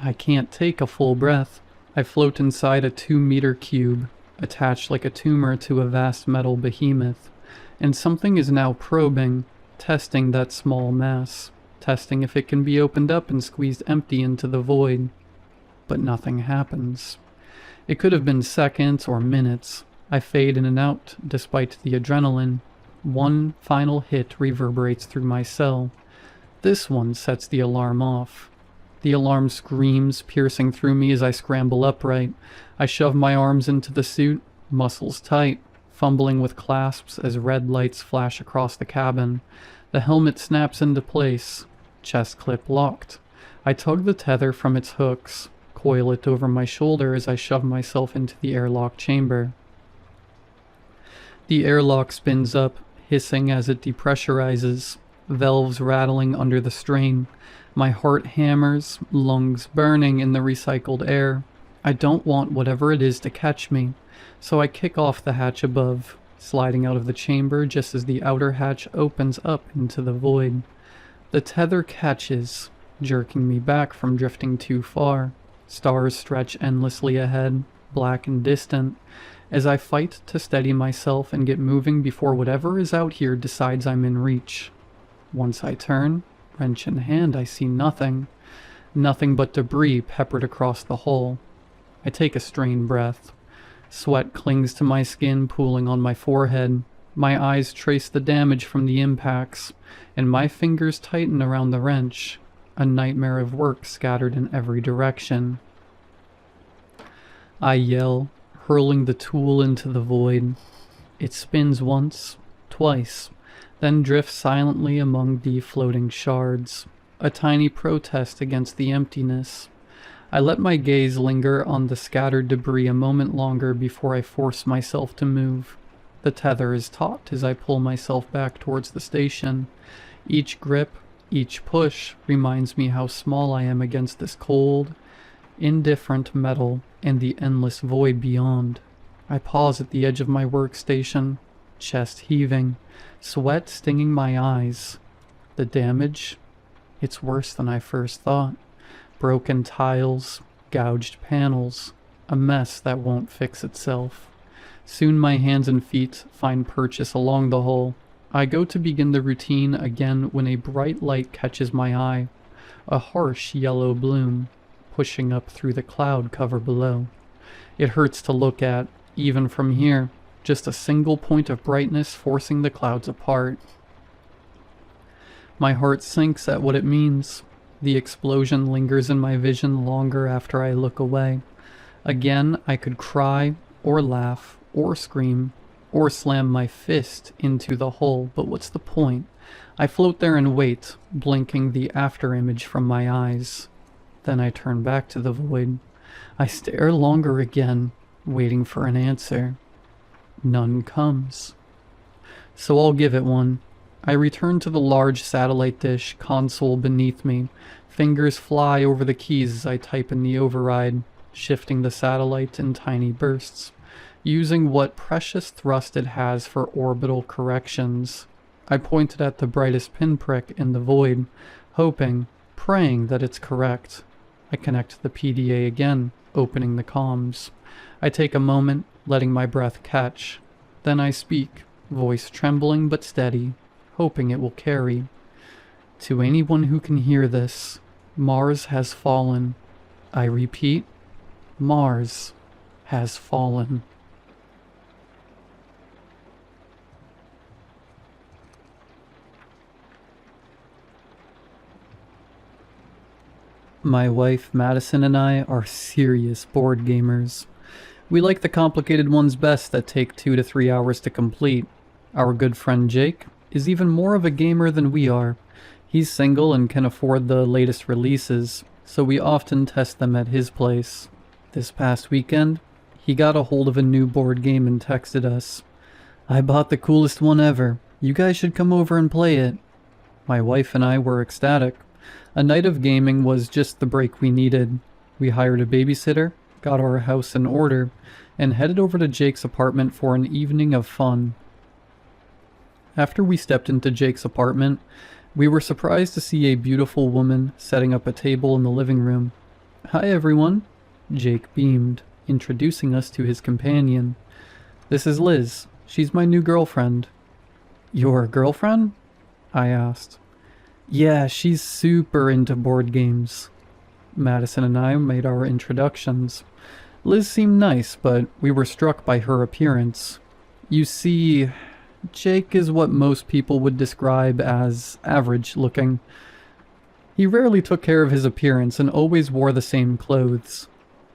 I can't take a full breath. I float inside a 2-meter cube, attached like a tumor to a vast metal behemoth, and something is now probing, testing that small mass, testing if it can be opened up and squeezed empty into the void. But nothing happens. It could have been seconds or minutes. I fade in and out, despite the adrenaline. One final hit reverberates through my cell. This one sets the alarm off. The alarm screams, piercing through me as I scramble upright. I shove my arms into the suit, muscles tight, fumbling with clasps as red lights flash across the cabin. The helmet snaps into place, chest clip locked. I tug the tether from its hooks, coil it over my shoulder as I shove myself into the airlock chamber. The airlock spins up, hissing as it depressurizes, valves rattling under the strain. My heart hammers, lungs burning in the recycled air. I don't want whatever it is to catch me, so I kick off the hatch above, sliding out of the chamber just as the outer hatch opens up into the void. The tether catches, jerking me back from drifting too far. Stars stretch endlessly ahead, black and distant, as I fight to steady myself and get moving before whatever is out here decides I'm in reach. Once I turn, wrench in hand, I see nothing. Nothing but debris peppered across the hull. I take a strained breath. Sweat clings to my skin, pooling on my forehead. My eyes trace the damage from the impacts, and my fingers tighten around the wrench. A nightmare of work scattered in every direction. I yell, hurling the tool into the void. It spins once, twice, then drifts silently among the floating shards, a tiny protest against the emptiness. I let my gaze linger on the scattered debris a moment longer before I force myself to move. The tether is taut as I pull myself back towards the station. Each grip, each push reminds me how small I am against this cold, indifferent metal and the endless void beyond. I pause at the edge of my workstation, chest heaving, sweat stinging my eyes. The damage? It's worse than I first thought. Broken tiles, gouged panels, a mess that won't fix itself. Soon my hands and feet find purchase along the hull. I go to begin the routine again when a bright light catches my eye, a harsh yellow bloom, pushing up through the cloud cover below. It hurts to look at, even from here, just a single point of brightness forcing the clouds apart. My heart sinks at what it means. The explosion lingers in my vision longer after I look away. Again, I could cry, or laugh, or scream, or slam my fist into the hull, but what's the point? I float there and wait, blinking the afterimage from my eyes. Then I turn back to the void. I stare longer again, waiting for an answer. None comes. So I'll give it one. I return to the large satellite dish console beneath me. Fingers fly over the keys as I type in the override, shifting the satellite in tiny bursts, using what precious thrust it has for orbital corrections. I pointed at the brightest pinprick in the void, hoping, praying that it's correct. I connect the PDA again, opening the comms. I take a moment, letting my breath catch. Then I speak, voice trembling but steady, hoping it will carry. To anyone who can hear this, Mars has fallen. I repeat, Mars has fallen. My wife Madison and I are serious board gamers. We like the complicated ones best that take 2 to 3 hours to complete. Our good friend Jake is even more of a gamer than we are. He's single and can afford the latest releases, so we often test them at his place. This past weekend, he got a hold of a new board game and texted us. "I bought the coolest one ever. You guys should come over and play it." My wife and I were ecstatic. A night of gaming was just the break we needed. We hired a babysitter, got our house in order, and headed over to Jake's apartment for an evening of fun. After we stepped into Jake's apartment, we were surprised to see a beautiful woman setting up a table in the living room. "Hi everyone," Jake beamed, introducing us to his companion. "This is Liz. She's my new girlfriend." "Your girlfriend?" I asked. "Yeah, she's super into board games." Madison and I made our introductions. Liz seemed nice, but we were struck by her appearance. You see, Jake is what most people would describe as average looking. He rarely took care of his appearance and always wore the same clothes.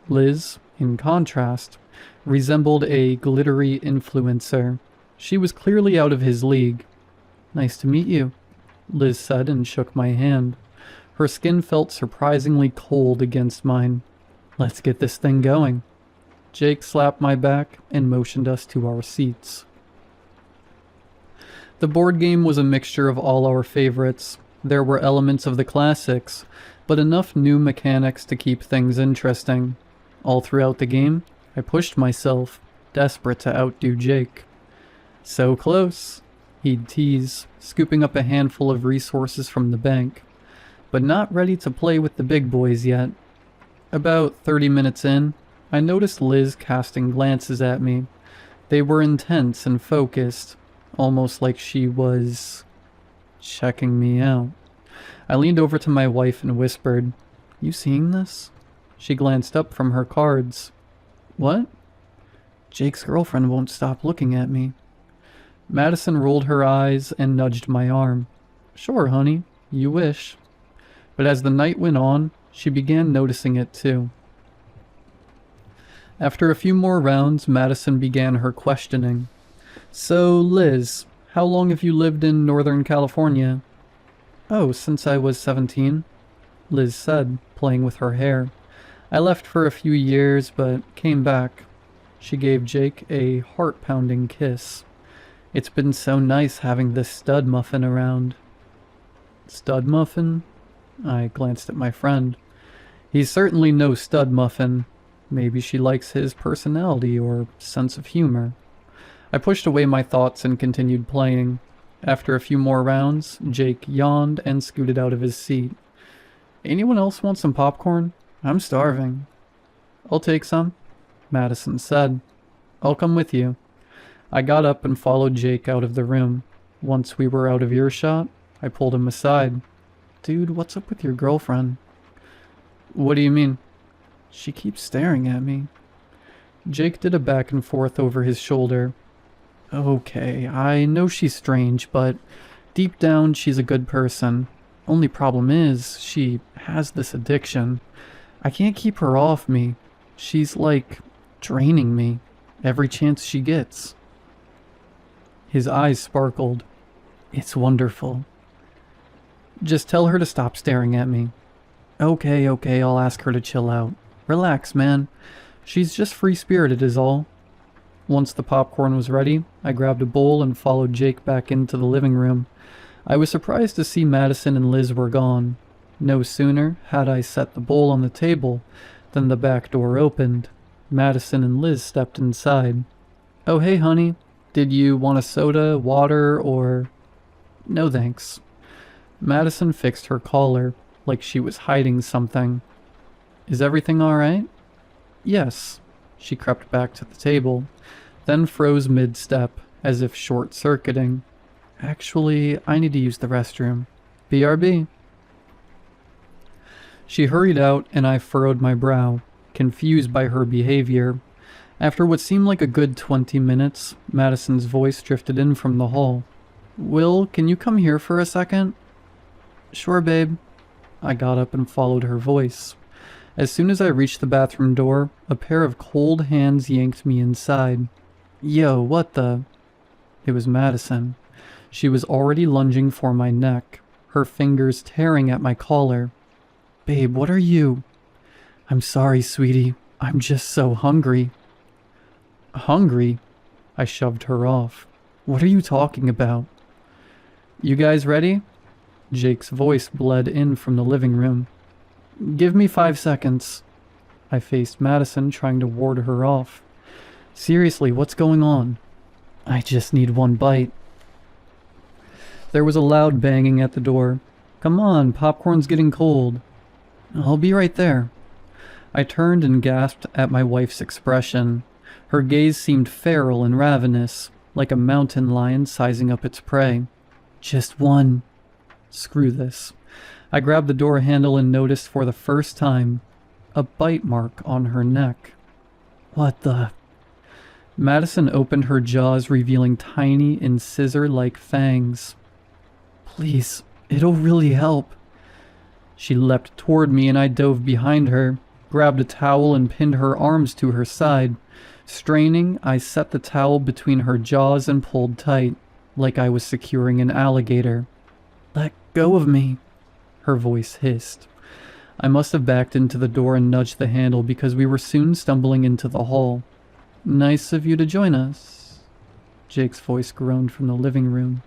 Liz, in contrast, resembled a glittery influencer. She was clearly out of his league. "Nice to meet you," Liz said and shook my hand. Her skin felt surprisingly cold against mine. "Let's get this thing going." Jake slapped my back and motioned us to our seats. The board game was a mixture of all our favorites. There were elements of the classics, but enough new mechanics to keep things interesting. All throughout the game, I pushed myself, desperate to outdo Jake. "So close," he'd tease, scooping up a handful of resources from the bank. "But not ready to play with the big boys yet." About 30 minutes in, I noticed Liz casting glances at me. They were intense and focused, almost like she was checking me out. I leaned over to my wife and whispered, "You seeing this?" She glanced up from her cards. "What?" "Jake's girlfriend won't stop looking at me." Madison rolled her eyes and nudged my arm. "Sure, honey, you wish." But as the night went on, she began noticing it too. After a few more rounds, Madison began her questioning. "So, Liz, how long have you lived in Northern California?" "Oh, since I was 17, Liz said, playing with her hair. "I left for a few years, but came back." She gave Jake a heart-pounding kiss. "It's been so nice having this stud muffin around." "Stud muffin?" I glanced at my friend. "He's certainly no stud muffin. Maybe she likes his personality or sense of humor." I pushed away my thoughts and continued playing. After a few more rounds, Jake yawned and scooted out of his seat. "Anyone else want some popcorn? I'm starving." "I'll take some," Madison said. "I'll come with you." I got up and followed Jake out of the room. Once we were out of earshot, I pulled him aside. "Dude, what's up with your girlfriend?" "What do you mean?" "She keeps staring at me." Jake did a back and forth over his shoulder. "Okay, I know she's strange, but deep down she's a good person. Only problem is, she has this addiction. I can't keep her off me. She's like draining me every chance she gets." His eyes sparkled. "It's wonderful." "Just tell her to stop staring at me." Okay, I'll ask her to chill out. Relax, man. She's just free-spirited is all." Once the popcorn was ready, I grabbed a bowl and followed Jake back into the living room. I was surprised to see Madison and Liz were gone. No sooner had I set the bowl on the table than the back door opened. Madison and Liz stepped inside. "Oh, hey, honey. Did you want a soda, water, or—" "No, thanks." Madison fixed her collar, like she was hiding something. "Is everything all right?" "Yes." She crept back to the table, then froze mid-step, as if short-circuiting. "Actually, I need to use the restroom. BRB." She hurried out, and I furrowed my brow, confused by her behavior. After what seemed like a good 20 minutes, Madison's voice drifted in from the hall. "Will, can you come here for a second?" "Sure, babe." I got up and followed her voice. As soon as I reached the bathroom door, a pair of cold hands yanked me inside. "Yo, what the?" It was Madison. She was already lunging for my neck, her fingers tearing at my collar. "Babe, what are you?" "I'm sorry, sweetie. I'm just so hungry." "Hungry?" I shoved her off. "What are you talking about?" "You guys ready?" Jake's voice bled in from the living room. "Give me 5 seconds." I faced Madison, trying to ward her off. "Seriously, what's going on?" "I just need one bite." There was a loud banging at the door. "Come on, popcorn's getting cold." "I'll be right there." I turned and gasped at my wife's expression. Her gaze seemed feral and ravenous, like a mountain lion sizing up its prey. "Just one." Screw this. I grabbed the door handle and noticed for the first time a bite mark on her neck. "What the?" Madison opened her jaws, revealing tiny incisor-like fangs. "Please, it'll really help." She leapt toward me and I dove behind her, grabbed a towel and pinned her arms to her side. Straining, I set the towel between her jaws and pulled tight, like I was securing an alligator. "Let go of me," her voice hissed. I must have backed into the door and nudged the handle because we were soon stumbling into the hall. "Nice of you to join us." Jake's voice groaned from the living room.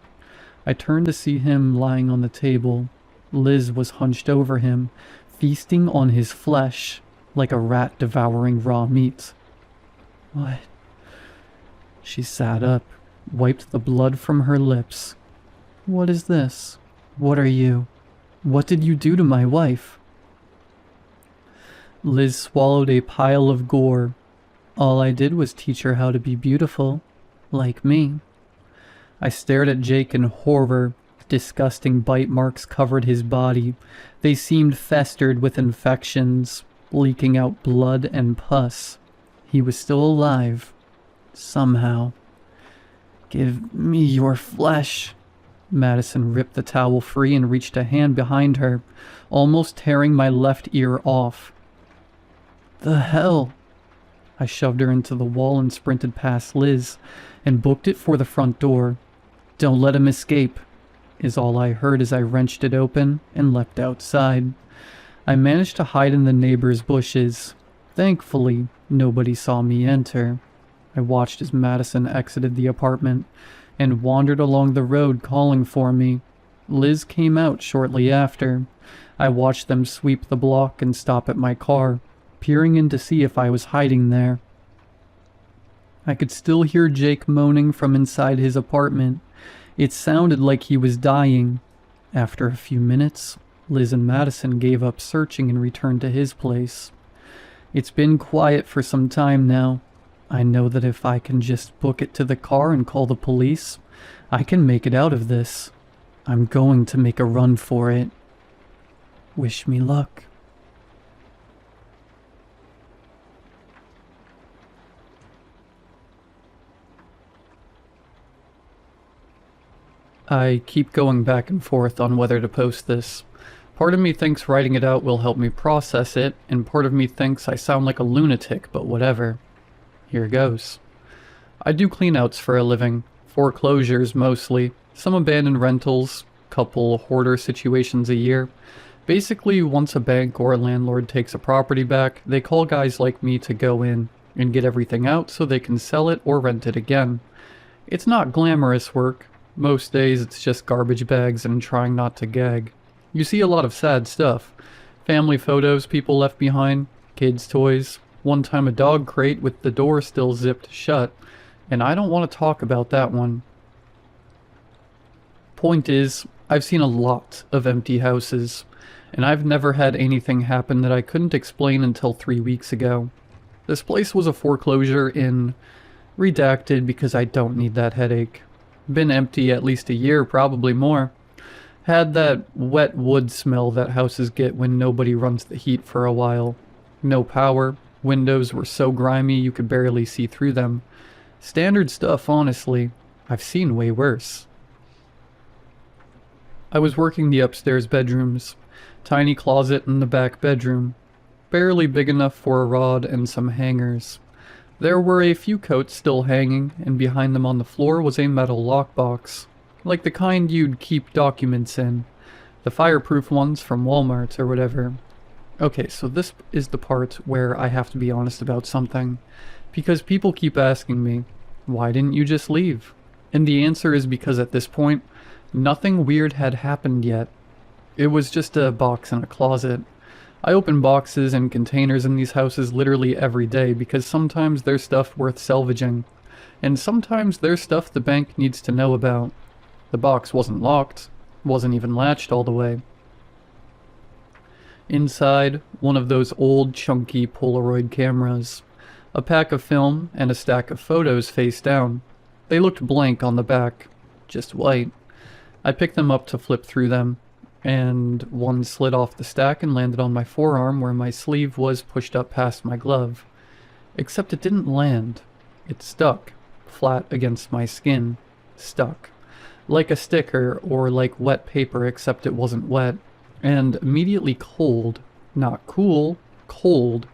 I turned to see him lying on the table. Liz was hunched over him, feasting on his flesh, like a rat devouring raw meat. "What?" She sat up, wiped the blood from her lips. "What is this? What are you? What did you do to my wife?" Liz swallowed a pile of gore. "All I did was teach her how to be beautiful, like me." I stared at Jake in horror. Disgusting bite marks covered his body. They seemed festered with infections, leaking out blood and pus. He was still alive. Somehow. "Give me your flesh." Madison ripped the towel free and reached a hand behind her, almost tearing my left ear off. "The hell?" I shoved her into the wall and sprinted past Liz, and booked it for the front door. "Don't let him escape," is all I heard as I wrenched it open and leapt outside. I managed to hide in the neighbor's bushes. Thankfully, nobody saw me enter. I watched as Madison exited the apartment and wandered along the road calling for me. Liz came out shortly after. I watched them sweep the block and stop at my car, peering in to see if I was hiding there. I could still hear Jake moaning from inside his apartment. It sounded like he was dying. After a few minutes, Liz and Madison gave up searching and returned to his place. It's been quiet for some time now. I know that if I can just book it to the car and call the police, I can make it out of this. I'm going to make a run for it. Wish me luck. I keep going back and forth on whether to post this. Part of me thinks writing it out will help me process it, and part of me thinks I sound like a lunatic, but whatever. Here goes. I do cleanouts for a living. Foreclosures mostly. Some abandoned rentals. Couple hoarder situations a year. Basically, once a bank or a landlord takes a property back, they call guys like me to go in and get everything out so they can sell it or rent it again. It's not glamorous work. Most days it's just garbage bags and trying not to gag. You see a lot of sad stuff. Family photos people left behind, kids' toys, one time a dog crate with the door still zipped shut, and I don't want to talk about that one. Point is, I've seen a lot of empty houses, and I've never had anything happen that I couldn't explain until 3 weeks ago. This place was a foreclosure in redacted because I don't need that headache. Been empty at least a year, probably more. Had that wet wood smell that houses get when nobody runs the heat for a while. No power, windows were so grimy you could barely see through them. Standard stuff, honestly. I've seen way worse. I was working the upstairs bedrooms. Tiny closet in the back bedroom. Barely big enough for a rod and some hangers. There were a few coats still hanging, and behind them on the floor was a metal lockbox. Like the kind you'd keep documents in. The fireproof ones from Walmart or whatever. Okay, so this is the part where I have to be honest about something. Because people keep asking me, why didn't you just leave? And the answer is because at this point, nothing weird had happened yet. It was just a box in a closet. I open boxes and containers in these houses literally every day because sometimes there's stuff worth salvaging. And sometimes there's stuff the bank needs to know about. The box wasn't locked, wasn't even latched all the way. Inside, one of those old chunky Polaroid cameras. A pack of film and a stack of photos face down. They looked blank on the back, just white. I picked them up to flip through them, and one slid off the stack and landed on my forearm where my sleeve was pushed up past my glove. Except it didn't land. It stuck, flat against my skin. Stuck. Like a sticker or like wet paper, except it wasn't wet. And immediately cold. Not cool, cold.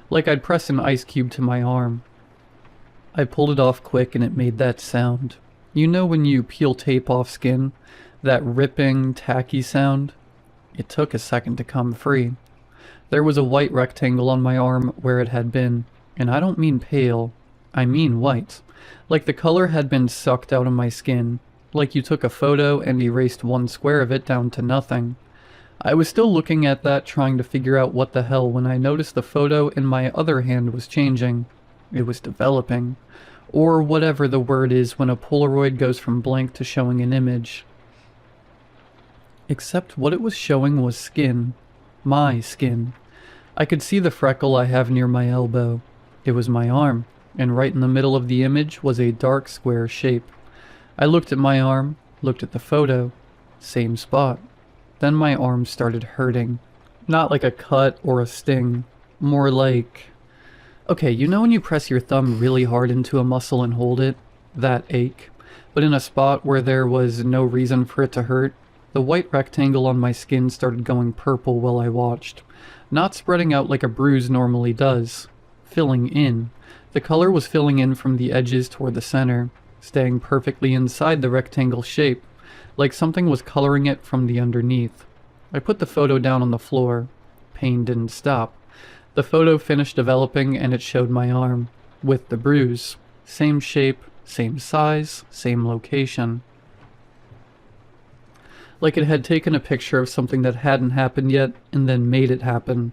Like I'd press an ice cube to my arm. I pulled it off quick and it made that sound. You know when you peel tape off skin? That ripping, tacky sound? It took a second to come free. There was a white rectangle on my arm where it had been. And I don't mean pale. I mean white. Like the color had been sucked out of my skin. Like you took a photo and erased one square of it down to nothing. I was still looking at that trying to figure out what the hell when I noticed the photo in my other hand was changing. It was developing. Or whatever the word is when a Polaroid goes from blank to showing an image. Except what it was showing was skin. My skin. I could see the freckle I have near my elbow. It was my arm, and right in the middle of the image was a dark square shape. I looked at my arm, looked at the photo. Same spot. Then my arm started hurting. Not like a cut or a sting. More like... Okay, you know when you press your thumb really hard into a muscle and hold it? That ache. But in a spot where there was no reason for it to hurt? The white rectangle on my skin started going purple while I watched. Not spreading out like a bruise normally does. Filling in. The color was filling in from the edges toward the center, staying perfectly inside the rectangle shape, like something was coloring it from the underneath. I put the photo down on the floor. Pain didn't stop. The photo finished developing and it showed my arm, with the bruise. Same shape, same size, same location. Like it had taken a picture of something that hadn't happened yet and then made it happen.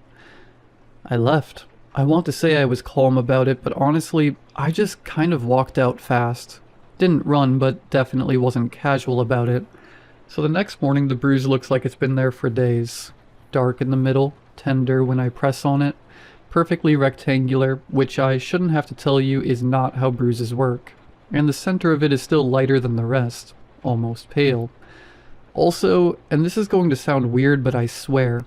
I left. I want to say I was calm about it, but honestly, I just kind of walked out fast. Didn't run, but definitely wasn't casual about it. So the next morning the bruise looks like it's been there for days. Dark in the middle, tender when I press on it, perfectly rectangular, which I shouldn't have to tell you is not how bruises work. And the center of it is still lighter than the rest, almost pale. Also, and this is going to sound weird, but I swear,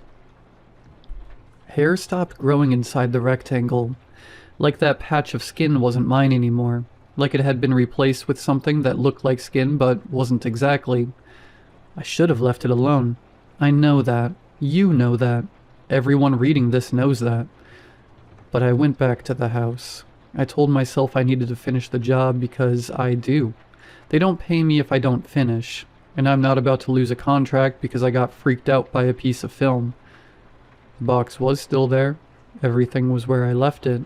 hair stopped growing inside the rectangle. Like that patch of skin wasn't mine anymore. Like it had been replaced with something that looked like skin but wasn't exactly. I should have left it alone. I know that. You know that. Everyone reading this knows that. But I went back to the house. I told myself I needed to finish the job because I do. They don't pay me if I don't finish. And I'm not about to lose a contract because I got freaked out by a piece of film. The box was still there. Everything was where I left it.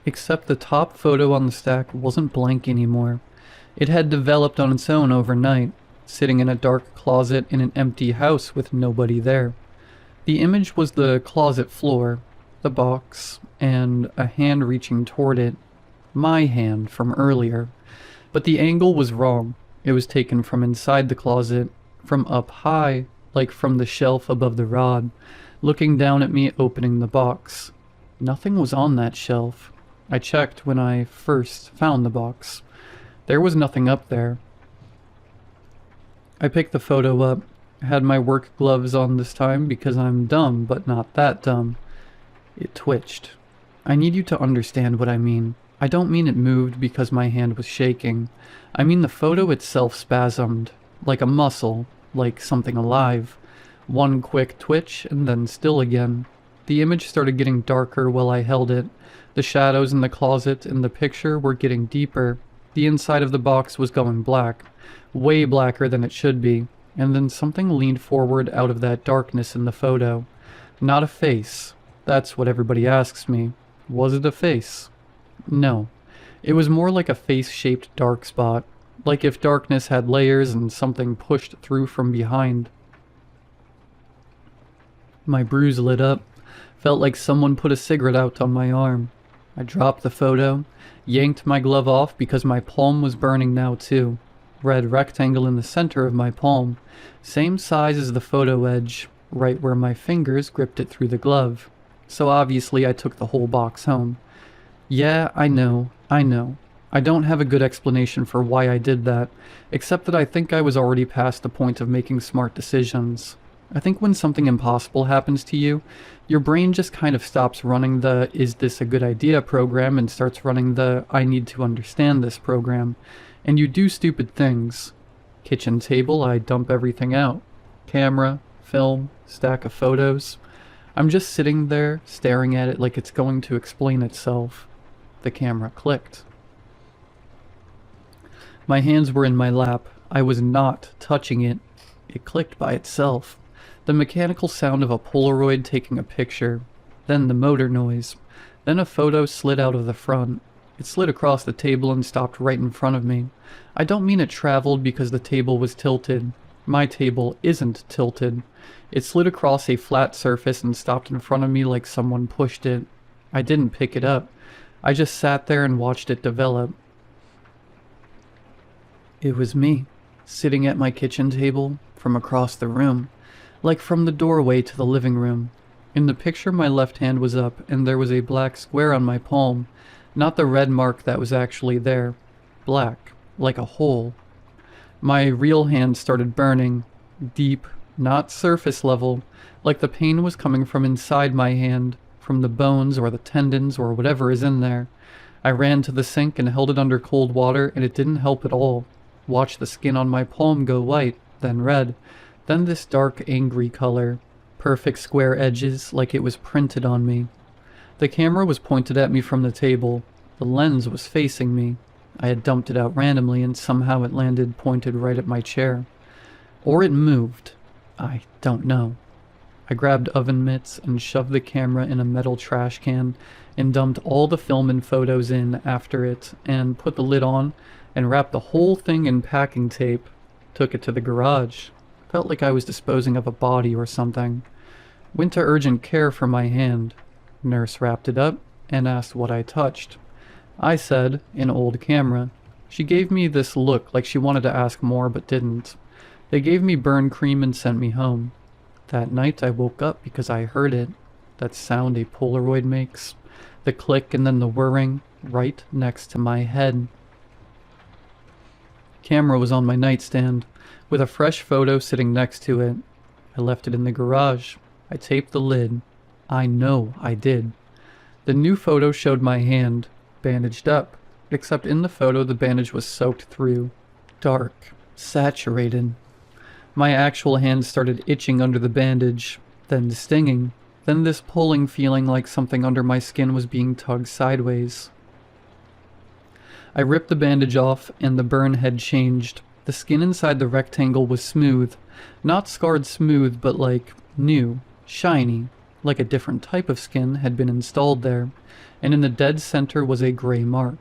Except the top photo on the stack wasn't blank anymore. It had developed on its own overnight, sitting in a dark closet in an empty house with nobody there. The image was the closet floor, the box, and a hand reaching toward it. My hand from earlier. But the angle was wrong. It was taken from inside the closet, from up high, like from the shelf above the rod, looking down at me opening the box. Nothing was on that shelf. I checked when I first found the box. There was nothing up there. I picked the photo up, I had my work gloves on this time because I'm dumb, but not that dumb. It twitched. I need you to understand what I mean. I don't mean it moved because my hand was shaking. I mean the photo itself spasmed, like a muscle, like something alive. One quick twitch, and then still again. The image started getting darker while I held it. The shadows in the closet and the picture were getting deeper. The inside of the box was going black, way blacker than it should be, and then something leaned forward out of that darkness in the photo. Not a face. That's what everybody asks me. Was it a face? No. It was more like a face-shaped dark spot, like if darkness had layers and something pushed through from behind. My bruise lit up. Felt like someone put a cigarette out on my arm. I dropped the photo, yanked my glove off because my palm was burning now too. Red rectangle in the center of my palm, same size as the photo edge, right where my fingers gripped it through the glove. So obviously I took the whole box home. Yeah, I know. I don't have a good explanation for why I did that, except that I think I was already past the point of making smart decisions. I think when something impossible happens to you, your brain just kind of stops running the "is this a good idea" program and starts running the "I need to understand this" program, and you do stupid things. Kitchen table, I dump everything out. Camera, film, stack of photos. I'm just sitting there, staring at it like it's going to explain itself. The camera clicked. My hands were in my lap. I was not touching it. It clicked by itself. The mechanical sound of a Polaroid taking a picture. Then the motor noise. Then a photo slid out of the front. It slid across the table and stopped right in front of me. I don't mean it traveled because the table was tilted. My table isn't tilted. It slid across a flat surface and stopped in front of me like someone pushed it. I didn't pick it up. I just sat there and watched it develop. It was me, sitting at my kitchen table from across the room, like from the doorway to the living room. In the picture my left hand was up and there was a black square on my palm, not the red mark that was actually there. Black, like a hole. My real hand started burning, deep, not surface level, like the pain was coming from inside my hand, from the bones or the tendons or whatever is in there. I ran to the sink and held it under cold water and it didn't help at all. Watched the skin on my palm go white, then red, then this dark, angry color. Perfect square edges, like it was printed on me. The camera was pointed at me from the table. The lens was facing me. I had dumped it out randomly and somehow it landed pointed right at my chair. Or it moved. I don't know. I grabbed oven mitts and shoved the camera in a metal trash can and dumped all the film and photos in after it and put the lid on and wrapped the whole thing in packing tape. Took it to the garage. Felt like I was disposing of a body or something. Went to urgent care for my hand. Nurse wrapped it up and asked what I touched. I said, an old camera. She gave me this look like she wanted to ask more but didn't. They gave me burn cream and sent me home. That night I woke up because I heard it. That sound a Polaroid makes. The click and then the whirring right next to my head. Camera was on my nightstand, with a fresh photo sitting next to it. I left it in the garage. I taped the lid. I know I did. The new photo showed my hand, bandaged up, except in the photo the bandage was soaked through. Dark. Saturated. My actual hand started itching under the bandage, then stinging, then this pulling feeling like something under my skin was being tugged sideways. I ripped the bandage off and the burn had changed. The skin inside the rectangle was smooth. Not scarred smooth, but like new, shiny, like a different type of skin had been installed there, and in the dead center was a gray mark.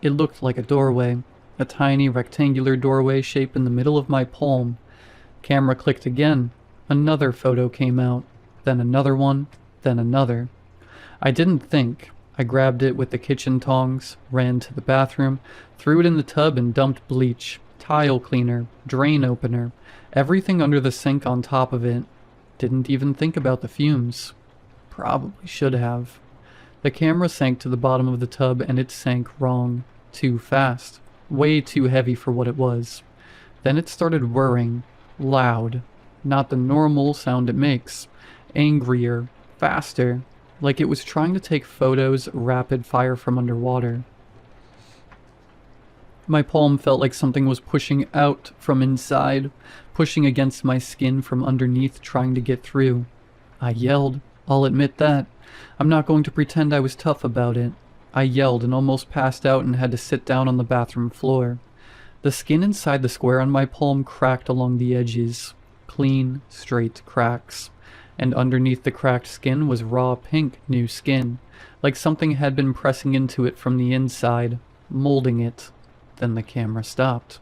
It looked like a doorway, a tiny rectangular doorway shape in the middle of my palm. Camera clicked again. Another photo came out, then another one, then another. I didn't think. I grabbed it with the kitchen tongs, ran to the bathroom, threw it in the tub and dumped bleach, tile cleaner, drain opener, everything under the sink on top of it. Didn't even think about the fumes. Probably should have. The camera sank to the bottom of the tub and it sank wrong. Too fast. Way too heavy for what it was. Then it started whirring. Loud. not the normal sound it makes. Angrier, faster, like it was trying to take photos rapid fire from underwater. My palm felt like something was pushing out from inside, pushing against my skin from underneath, trying to get through. I yelled. I'll admit that. I'm not going to pretend I was tough about it. I yelled and almost passed out and had to sit down on the bathroom floor. The skin inside the square on my palm cracked along the edges. Clean, straight cracks. And underneath the cracked skin was raw pink new skin, like something had been pressing into it from the inside, molding it. Then the camera stopped.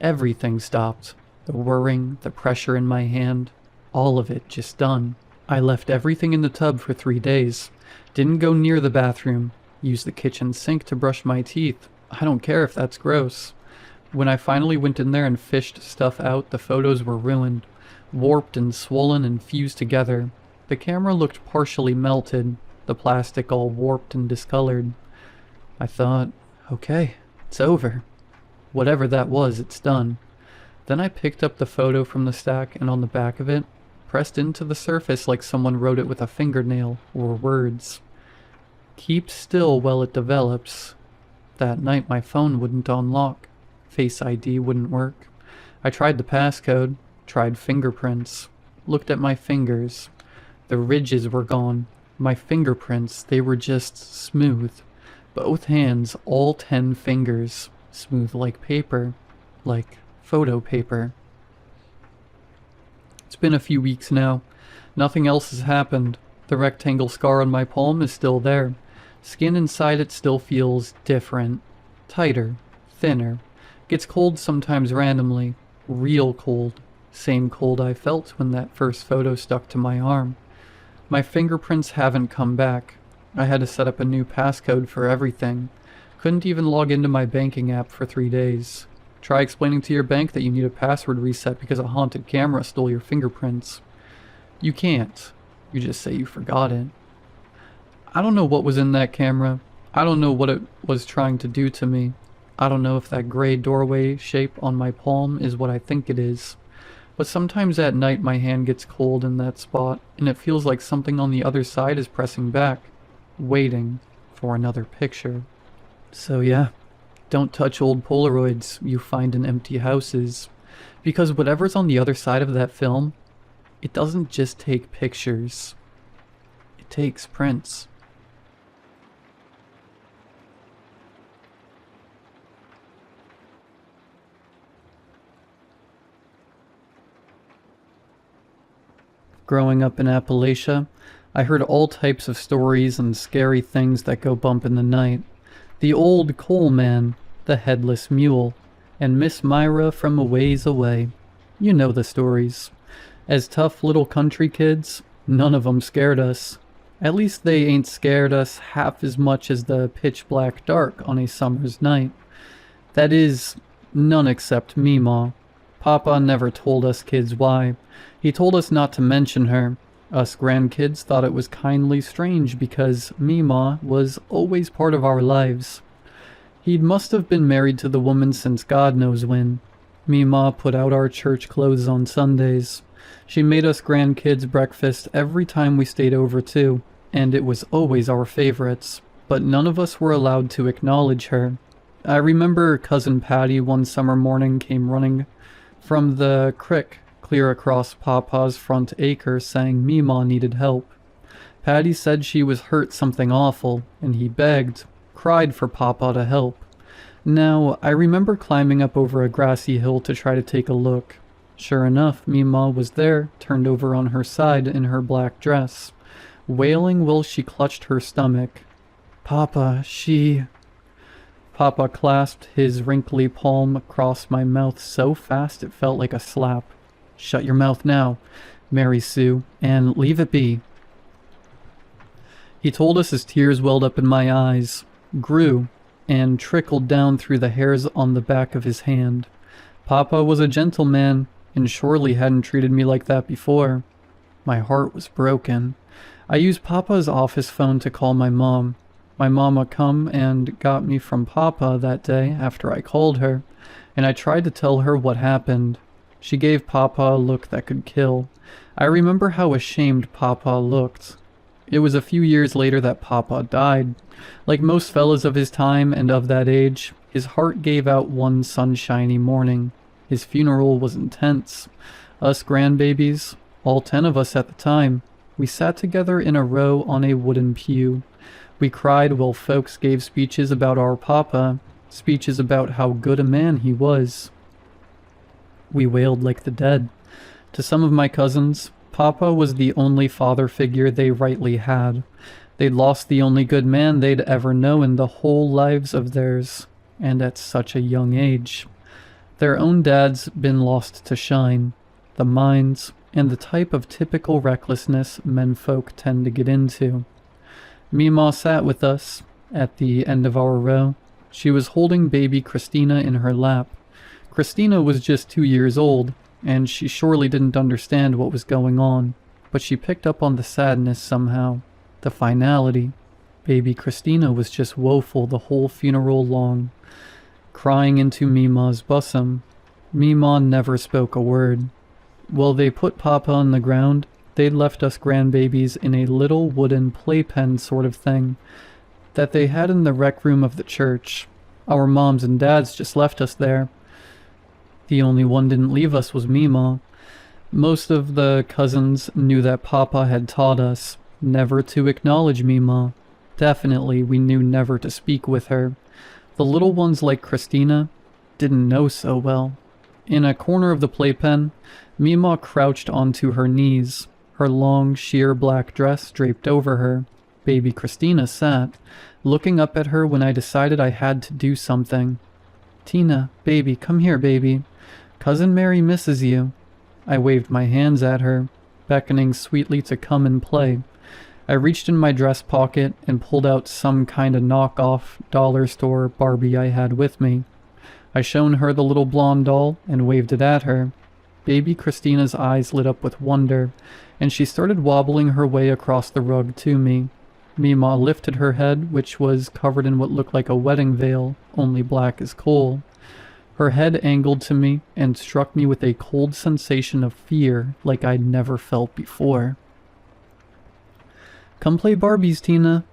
Everything stopped. The whirring, the pressure in my hand, all of it just done. I left everything in the tub for 3 days. Didn't go near the bathroom. Used the kitchen sink to brush my teeth. I don't care if that's gross. When I finally went in there and fished stuff out, the photos were ruined. Warped and swollen and fused together. The camera looked partially melted, the plastic all warped and discolored. I thought, okay, it's over. Whatever that was, it's done. Then I picked up the photo from the stack and on the back of it, pressed into the surface like someone wrote it with a fingernail or words. Keep still while it develops. That night my phone wouldn't unlock. Face ID wouldn't work. I tried the passcode, tried fingerprints, looked at my fingers. The ridges were gone. My fingerprints, they were just smooth. Both hands, all 10 fingers, smooth like paper, like photo paper. It's been a few weeks now. Nothing else has happened. The rectangle scar on my palm is still there. Skin inside it still feels different. Tighter. Thinner. Gets cold sometimes randomly. Real cold. Same cold I felt when that first photo stuck to my arm. My fingerprints haven't come back. I had to set up a new passcode for everything. Couldn't even log into my banking app for 3 days. Try explaining to your bank that you need a password reset because a haunted camera stole your fingerprints. You can't. You just say you forgot it. I don't know what was in that camera. I don't know what it was trying to do to me. I don't know if that gray doorway shape on my palm is what I think it is. But sometimes at night my hand gets cold in that spot, and it feels like something on the other side is pressing back, waiting for another picture. So yeah, don't touch old Polaroids you find in empty houses, because whatever's on the other side of that film, it doesn't just take pictures, it takes prints. Growing up in Appalachia, I heard all types of stories and scary things that go bump in the night. The old coal man, the headless mule, and Miss Myra from a ways away. You know the stories. As tough little country kids, none of them scared us. At least they ain't scared us half as much as the pitch black dark on a summer's night. That is, none except Meemaw. Papa never told us kids why. He told us not to mention her. Us grandkids thought it was kindly strange because Meemaw was always part of our lives. He must have been married to the woman since God knows when. Meemaw put out our church clothes on Sundays. She made us grandkids breakfast every time we stayed over too, and it was always our favorites. But none of us were allowed to acknowledge her. I remember Cousin Patty one summer morning came running from the crick clear across Papa's front acre saying Meemaw needed help. Patty said she was hurt something awful, and he begged, cried for Papa to help. Now, I remember climbing up over a grassy hill to try to take a look. Sure enough, Meemaw was there, turned over on her side in her black dress, wailing while she clutched her stomach. Papa, she... Papa clasped his wrinkly palm across my mouth so fast it felt like a slap. Shut your mouth now, Mary Sue, and leave it be. He told us as tears welled up in my eyes, grew, and trickled down through the hairs on the back of his hand. Papa was a gentleman, and surely hadn't treated me like that before. My heart was broken. I used Papa's office phone to call my mom. My mama come and got me from Papa that day after I called her, and I tried to tell her what happened. She gave Papa a look that could kill. I remember how ashamed Papa looked. It was a few years later that Papa died. Like most fellas of his time and of that age, his heart gave out one sunshiny morning. His funeral was intense. Us grandbabies, all 10 of us at the time, we sat together in a row on a wooden pew. We cried while folks gave speeches about our Papa, speeches about how good a man he was. We wailed like the dead. To some of my cousins, Papa was the only father figure they rightly had. They'd lost the only good man they'd ever known in the whole lives of theirs, and at such a young age. Their own dad's been lost to shine. The minds, and the type of typical recklessness menfolk tend to get into. Meemaw sat with us, at the end of our row. She was holding baby Christina in her lap. Christina was just 2 years old, and she surely didn't understand what was going on, but she picked up on the sadness somehow, the finality. Baby Christina was just woeful the whole funeral long, crying into Meemaw's bosom. Meemaw never spoke a word. While they put Papa on the ground, they'd left us grandbabies in a little wooden playpen sort of thing that they had in the rec room of the church. Our moms and dads just left us there. The only one didn't leave us was Meemaw. Most of the cousins knew that Papa had taught us never to acknowledge Meemaw. Definitely, we knew never to speak with her. The little ones like Christina didn't know so well. In a corner of the playpen, Meemaw crouched onto her knees, her long, sheer black dress draped over her. Baby Christina sat, looking up at her when I decided I had to do something. "Tina, baby, come here, baby. Cousin Mary misses you." I waved my hands at her, beckoning sweetly to come and play. I reached in my dress pocket and pulled out some kind of knockoff dollar store Barbie I had with me. I shown her the little blonde doll and waved it at her. Baby Christina's eyes lit up with wonder, and she started wobbling her way across the rug to me. Meemaw lifted her head, which was covered in what looked like a wedding veil, only black as coal. Her head angled to me and struck me with a cold sensation of fear like I'd never felt before. "Come play Barbies, Tina."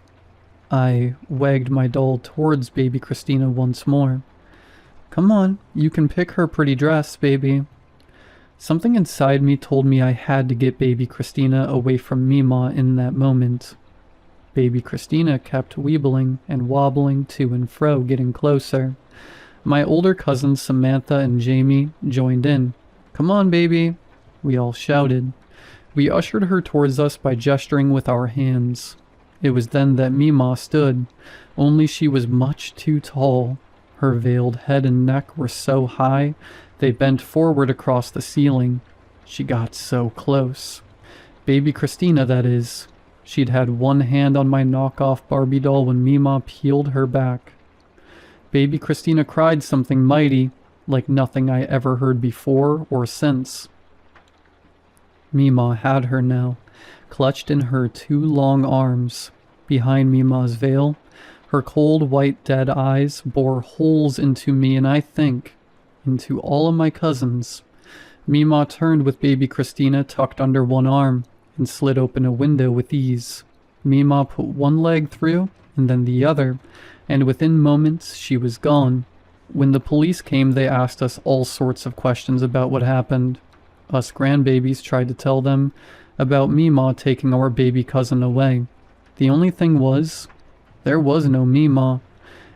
I wagged my doll towards baby Christina once more. "Come on, you can pick her pretty dress, baby." Something inside me told me I had to get baby Christina away from Meemaw in that moment. Baby Christina kept weebling and wobbling to and fro, getting closer. My older cousins Samantha and Jamie joined in. "Come on, baby," we all shouted. We ushered her towards us by gesturing with our hands. It was then that Meemaw stood, only she was much too tall. Her veiled head and neck were so high, they bent forward across the ceiling. She got so close. Baby Christina, that is. She'd had one hand on my knockoff Barbie doll when Meemaw peeled her back. Baby Christina cried something mighty, like nothing I ever heard before or since. Meemaw had her now, clutched in her 2 long arms. Behind Meemaw's veil, her cold white dead eyes bore holes into me and I think into all of my cousins. Meemaw turned with baby Christina tucked under one arm and slid open a window with ease. Meemaw put one leg through and then the other, and within moments she was gone. When the police came, they asked us all sorts of questions about what happened. Us grandbabies tried to tell them about Meemaw taking our baby cousin away. The only thing was, there was no Meemaw.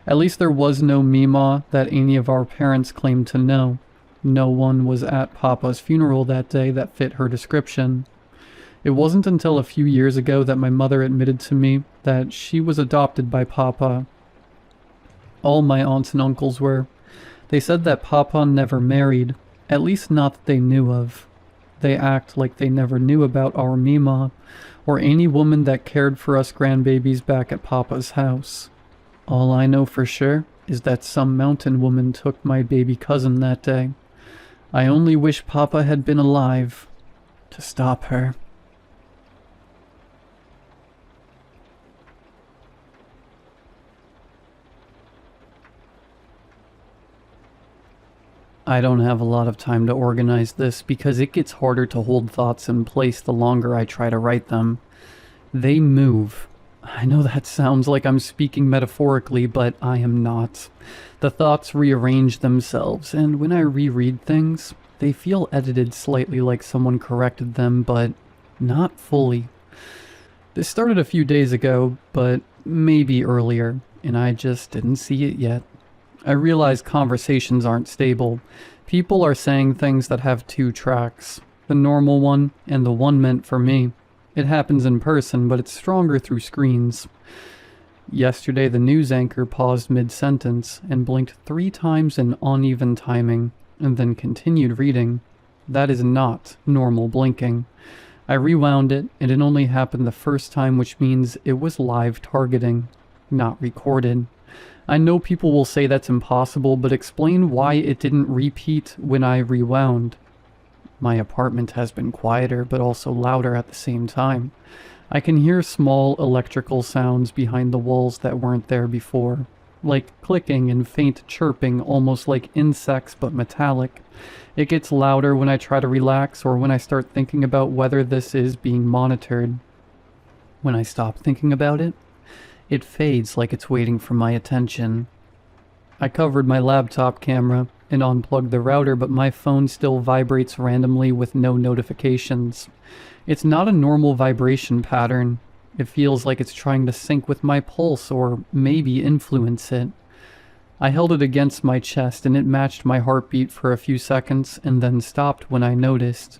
At least there was no Meemaw that any of our parents claimed to know. No one was at Papa's funeral that day that fit her description. It wasn't until a few years ago that my mother admitted to me that she was adopted by Papa. All my aunts and uncles were. They said that Papa never married, at least not that they knew of. They act like they never knew about our Meemaw, or any woman that cared for us grandbabies back at Papa's house. All I know for sure is that some mountain woman took my baby cousin that day. I only wish Papa had been alive to stop her. I don't have a lot of time to organize this because it gets harder to hold thoughts in place the longer I try to write them. They move. I know that sounds like I'm speaking metaphorically, but I am not. The thoughts rearrange themselves, and when I reread things, they feel edited slightly like someone corrected them, but not fully. This started a few days ago, but maybe earlier, and I just didn't see it yet. I realize conversations aren't stable. People are saying things that have two tracks, the normal one and the one meant for me. It happens in person, but it's stronger through screens. Yesterday, the news anchor paused mid-sentence and blinked 3 times in uneven timing, and then continued reading. That is not normal blinking. I rewound it, and it only happened the first time, which means it was live targeting, not recorded. I know people will say that's impossible, but explain why it didn't repeat when I rewound. My apartment has been quieter, but also louder at the same time. I can hear small electrical sounds behind the walls that weren't there before, like clicking and faint chirping, almost like insects but metallic. It gets louder when I try to relax or when I start thinking about whether this is being monitored. When I stop thinking about it, it fades like it's waiting for my attention. I covered my laptop camera and unplugged the router, but my phone still vibrates randomly with no notifications. It's not a normal vibration pattern. It feels like it's trying to sync with my pulse or maybe influence it. I held it against my chest and it matched my heartbeat for a few seconds and then stopped when I noticed.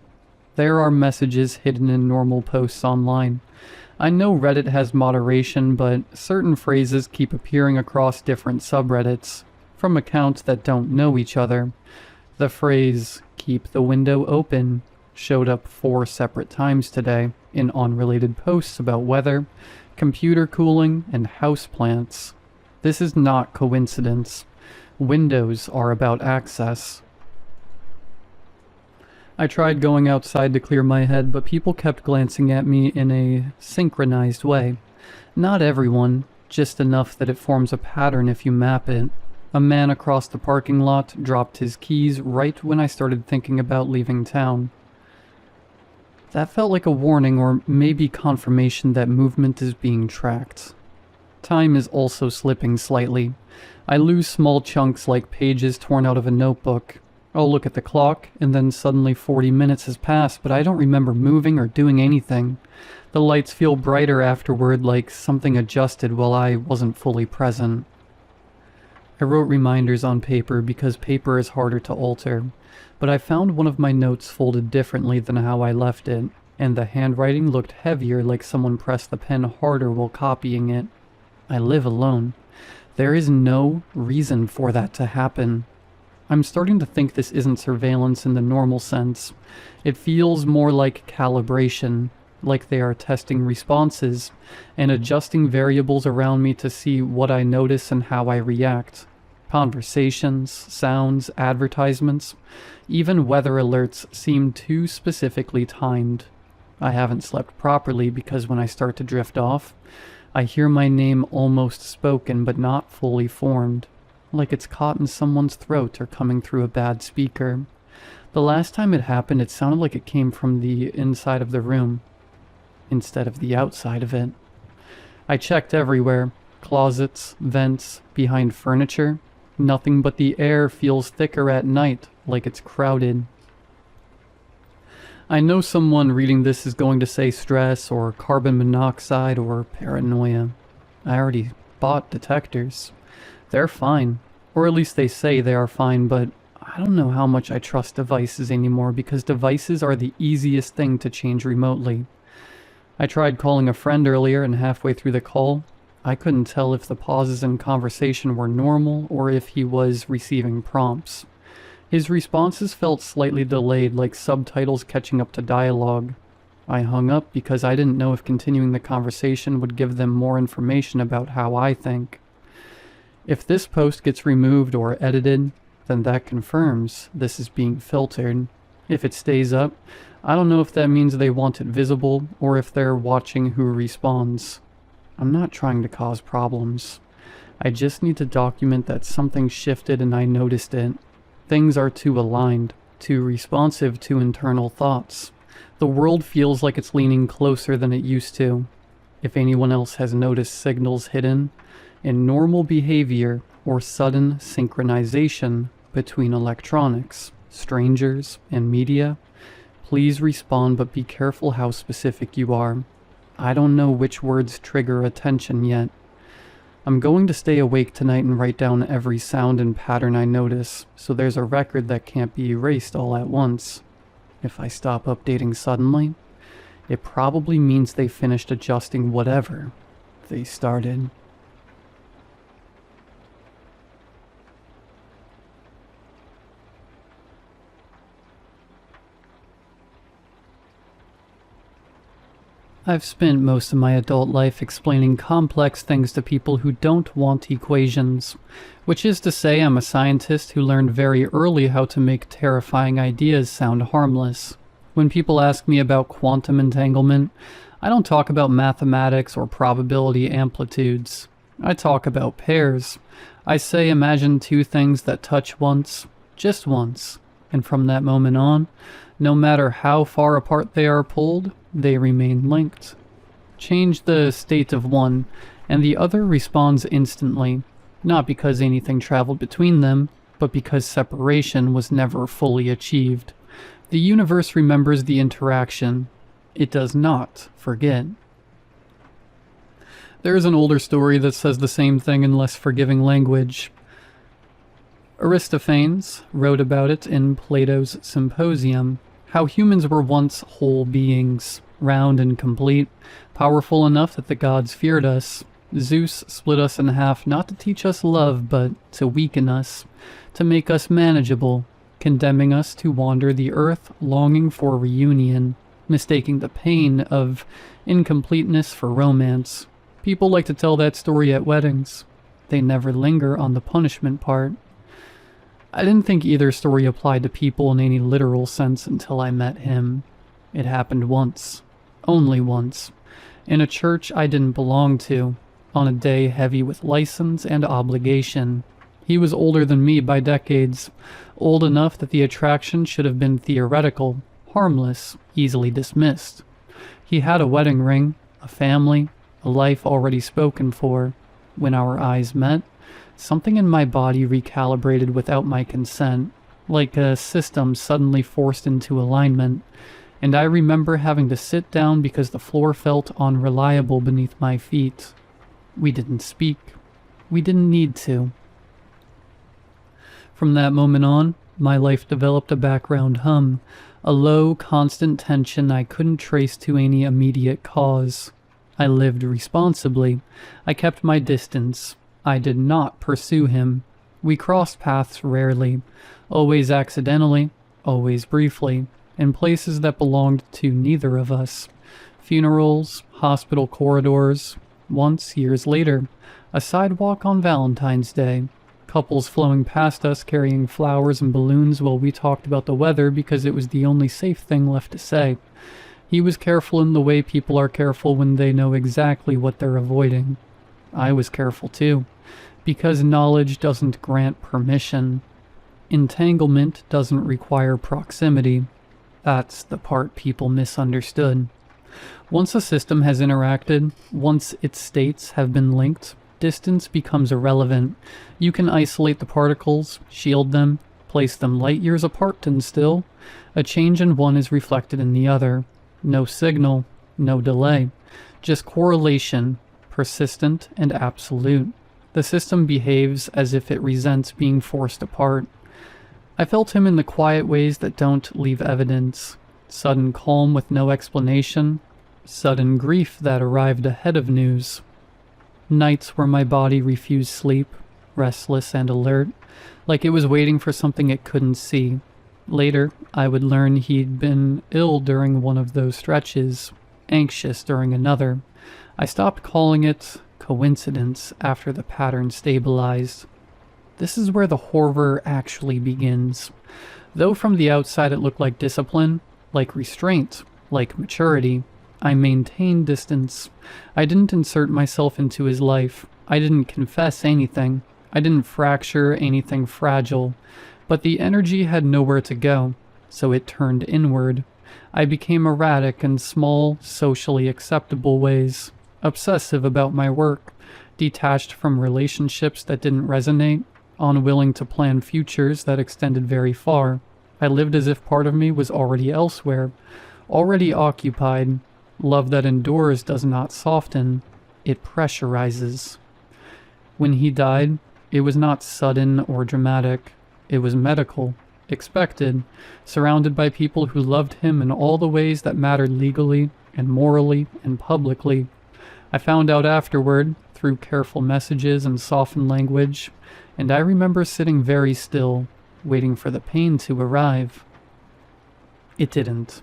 There are messages hidden in normal posts online. I know Reddit has moderation, but certain phrases keep appearing across different subreddits, from accounts that don't know each other. The phrase, "keep the window open," showed up 4 separate times today in unrelated posts about weather, computer cooling, and houseplants. This is not coincidence. Windows are about access. I tried going outside to clear my head, but people kept glancing at me in a synchronized way. Not everyone, just enough that it forms a pattern if you map it. A man across the parking lot dropped his keys right when I started thinking about leaving town. That felt like a warning or maybe confirmation that movement is being tracked. Time is also slipping slightly. I lose small chunks like pages torn out of a notebook. I'll look at the clock, and then suddenly 40 minutes has passed, but I don't remember moving or doing anything. The lights feel brighter afterward, like something adjusted while I wasn't fully present. I wrote reminders on paper because paper is harder to alter, but I found one of my notes folded differently than how I left it, and the handwriting looked heavier, like someone pressed the pen harder while copying it. I live alone. There is no reason for that to happen. I'm starting to think this isn't surveillance in the normal sense. It feels more like calibration, like they are testing responses and adjusting variables around me to see what I notice and how I react. Conversations, sounds, advertisements, even weather alerts seem too specifically timed. I haven't slept properly because when I start to drift off, I hear my name almost spoken but not fully formed, like it's caught in someone's throat or coming through a bad speaker. The last time it happened, it sounded like it came from the inside of the room, instead of the outside of it. I checked everywhere, closets, vents, behind furniture. Nothing but the air feels thicker at night, like it's crowded. I know someone reading this is going to say stress or carbon monoxide or paranoia. I already bought detectors. They're fine, or at least they say they are fine, but I don't know how much I trust devices anymore because devices are the easiest thing to change remotely. I tried calling a friend earlier, and halfway through the call, I couldn't tell if the pauses in conversation were normal or if he was receiving prompts. His responses felt slightly delayed, like subtitles catching up to dialogue. I hung up because I didn't know if continuing the conversation would give them more information about how I think. If this post gets removed or edited, then that confirms this is being filtered. If it stays up, I don't know if that means they want it visible or if they're watching who responds. I'm not trying to cause problems. I just need to document that something shifted and I noticed it. Things are too aligned, too responsive to internal thoughts. The world feels like it's leaning closer than it used to. If anyone else has noticed signals hidden in normal behavior or sudden synchronization between electronics, strangers, and media, please respond, but be careful how specific you are. I don't know which words trigger attention yet. I'm going to stay awake tonight and write down every sound and pattern I notice, so there's a record that can't be erased all at once. If I stop updating suddenly, it probably means they finished adjusting whatever they started. I've spent most of my adult life explaining complex things to people who don't want equations, which is to say I'm a scientist who learned very early how to make terrifying ideas sound harmless. When people ask me about quantum entanglement, I don't talk about mathematics or probability amplitudes. I talk about pairs. I say imagine two things that touch once, just once, and from that moment on, no matter how far apart they are pulled, they remain linked. Change the state of one, and the other responds instantly, not because anything traveled between them, but because separation was never fully achieved. The universe remembers the interaction. It does not forget. There is an older story that says the same thing in less forgiving language. Aristophanes wrote about it in Plato's Symposium, how humans were once whole beings, round and complete, powerful enough that the gods feared us. Zeus split us in half not to teach us love, but to weaken us, to make us manageable, condemning us to wander the earth longing for reunion, mistaking the pain of incompleteness for romance. People like to tell that story at weddings. They never linger on the punishment part. I didn't think either story applied to people in any literal sense until I met him. It happened once. Only once. In a church I didn't belong to, on a day heavy with license and obligation. He was older than me by decades, old enough that the attraction should have been theoretical, harmless, easily dismissed. He had a wedding ring, a family, a life already spoken for. When our eyes met, something in my body recalibrated without my consent, like a system suddenly forced into alignment, and I remember having to sit down because the floor felt unreliable beneath my feet. We didn't speak. We didn't need to. From that moment on, my life developed a background hum, a low, constant tension I couldn't trace to any immediate cause. I lived responsibly. I kept my distance. I did not pursue him. We crossed paths rarely, always accidentally, always briefly, in places that belonged to neither of us. Funerals, hospital corridors, once, years later, a sidewalk on Valentine's Day, couples flowing past us carrying flowers and balloons while we talked about the weather because it was the only safe thing left to say. He was careful in the way people are careful when they know exactly what they're avoiding. I was careful too, because knowledge doesn't grant permission. Entanglement doesn't require proximity. That's the part people misunderstood. Once a system has interacted, once its states have been linked, distance becomes irrelevant. You can isolate the particles, shield them, place them light years apart, and still, a change in one is reflected in the other. No signal, no delay, just correlation, persistent and absolute. The system behaves as if it resents being forced apart. I felt him in the quiet ways that don't leave evidence. Sudden calm with no explanation. Sudden grief that arrived ahead of news. Nights where my body refused sleep, restless and alert, like it was waiting for something it couldn't see. Later, I would learn he'd been ill during one of those stretches, anxious during another. I stopped calling it coincidence after the pattern stabilized. This is where the horror actually begins. Though from the outside it looked like discipline, like restraint, like maturity, I maintained distance. I didn't insert myself into his life. I didn't confess anything. I didn't fracture anything fragile. But the energy had nowhere to go, so it turned inward. I became erratic in small, socially acceptable ways, obsessive about my work, detached from relationships that didn't resonate, unwilling to plan futures that extended very far. I lived as if part of me was already elsewhere, already occupied. Love that endures does not soften, it pressurizes. When he died, it was not sudden or dramatic. It was medical, expected, surrounded by people who loved him in all the ways that mattered legally and morally and publicly. I found out afterward, through careful messages and softened language, and I remember sitting very still, waiting for the pain to arrive. It didn't.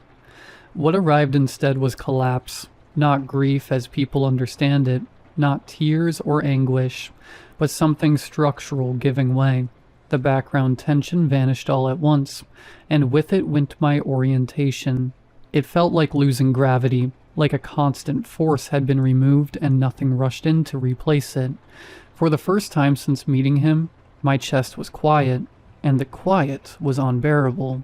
What arrived instead was collapse, not grief as people understand it, not tears or anguish, but something structural giving way. The background tension vanished all at once, and with it went my orientation. It felt like losing gravity, like a constant force had been removed and nothing rushed in to replace it. For the first time since meeting him, my chest was quiet, and the quiet was unbearable.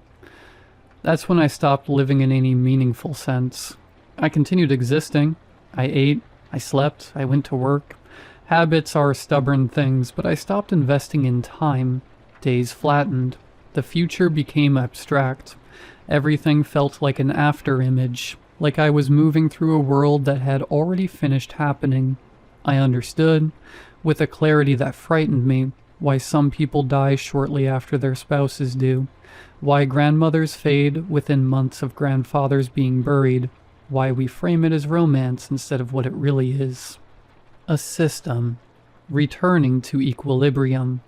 That's when I stopped living in any meaningful sense. I continued existing. I ate, I slept, I went to work. Habits are stubborn things, but I stopped investing in time. Days flattened. The future became abstract. Everything felt like an after-image, like I was moving through a world that had already finished happening. I understood, with a clarity that frightened me, why some people die shortly after their spouses do, why grandmothers fade within months of grandfathers being buried, why we frame it as romance instead of what it really is. A system, returning to equilibrium.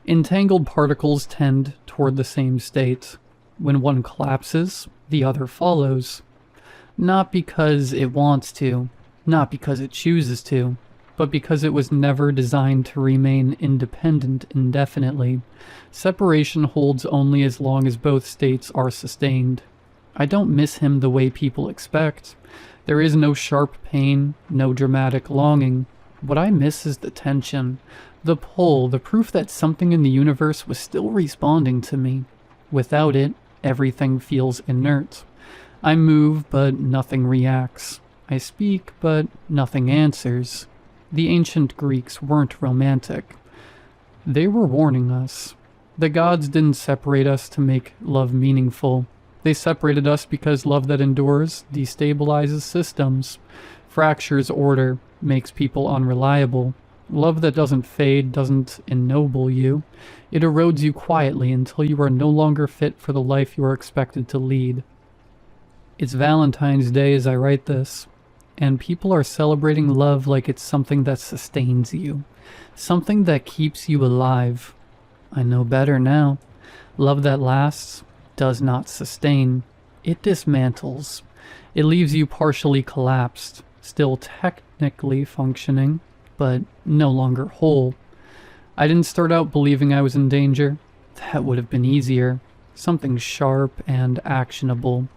Entangled particles tend toward the same state. When one collapses, the other follows. Not because it wants to, not because it chooses to, but because it was never designed to remain independent indefinitely. Separation holds only as long as both states are sustained. I don't miss him the way people expect. There is no sharp pain, no dramatic longing. What I miss is the tension, the pull, the proof that something in the universe was still responding to me. Without it, everything feels inert. I move, but nothing reacts. I speak, but nothing answers. The ancient Greeks weren't romantic. They were warning us. The gods didn't separate us to make love meaningful. They separated us because love that endures destabilizes systems, fractures order, makes people unreliable. Love that doesn't fade doesn't ennoble you. It erodes you quietly until you are no longer fit for the life you are expected to lead. It's Valentine's Day as I write this, and people are celebrating love like it's something that sustains you, something that keeps you alive. I know better now. Love that lasts does not sustain. It dismantles. It leaves you partially collapsed, still technically functioning, but no longer whole. I didn't start out believing I was in danger. That would have been easier. Something sharp and actionable.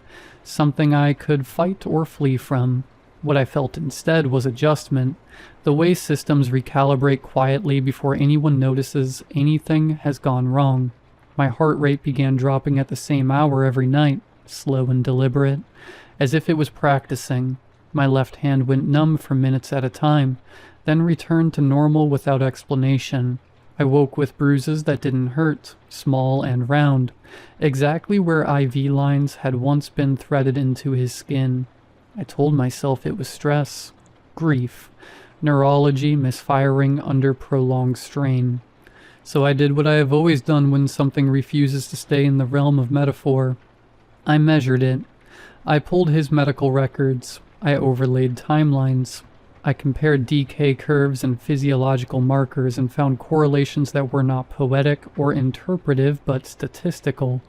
Something I could fight or flee from. What I felt instead was adjustment, the way systems recalibrate quietly before anyone notices anything has gone wrong. My heart rate began dropping at the same hour every night, slow and deliberate, as if it was practicing. My left hand went numb for minutes at a time, then returned to normal without explanation. I woke with bruises that didn't hurt, small and round, exactly where IV lines had once been threaded into his skin. I told myself it was stress, grief, neurology misfiring under prolonged strain. So I did what I have always done when something refuses to stay in the realm of metaphor. I measured it. I pulled his medical records. I overlaid timelines. I compared decay curves and physiological markers and found correlations that were not poetic or interpretive but statistical,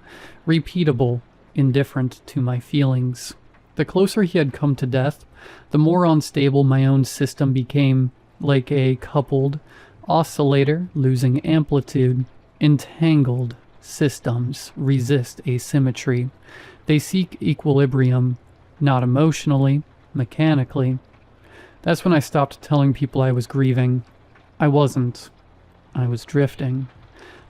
repeatable, indifferent to my feelings. The closer he had come to death, the more unstable my own system became, like a coupled oscillator losing amplitude. Entangled systems resist asymmetry. They seek equilibrium, not emotionally, mechanically. That's when I stopped telling people I was grieving. I wasn't. I was drifting.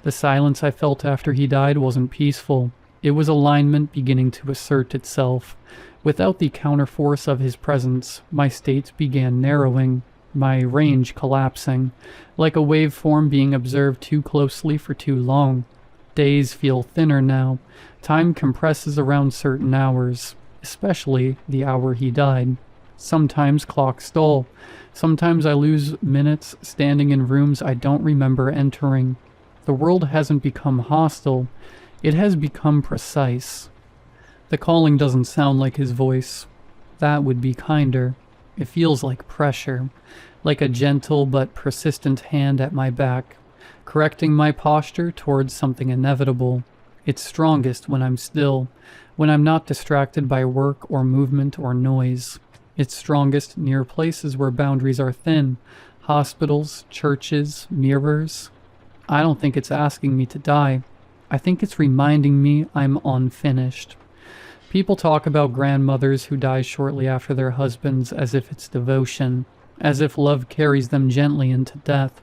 The silence I felt after he died wasn't peaceful. It was alignment beginning to assert itself. Without the counterforce of his presence, my state began narrowing, my range collapsing, like a waveform being observed too closely for too long. Days feel thinner now. Time compresses around certain hours, especially the hour he died. Sometimes clocks stall. Sometimes I lose minutes standing in rooms I don't remember entering. The world hasn't become hostile. It has become precise. The calling doesn't sound like his voice. That would be kinder. It feels like pressure, like a gentle but persistent hand at my back, correcting my posture towards something inevitable. It's strongest when I'm still, when I'm not distracted by work or movement or noise. It's strongest near places where boundaries are thin, hospitals, churches, mirrors. I don't think it's asking me to die. I think it's reminding me I'm unfinished. People talk about grandmothers who die shortly after their husbands as if it's devotion, as if love carries them gently into death.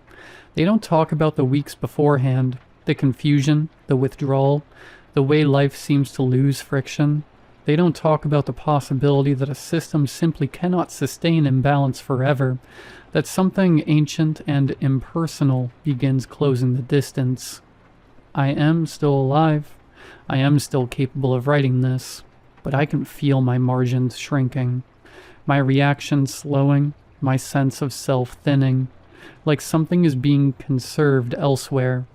They don't talk about the weeks beforehand, the confusion, the withdrawal, the way life seems to lose friction. They don't talk about the possibility that a system simply cannot sustain imbalance forever, that something ancient and impersonal begins closing the distance. I am still alive. I am still capable of writing this, but I can feel my margins shrinking, my reactions slowing, my sense of self thinning, like something is being conserved elsewhere.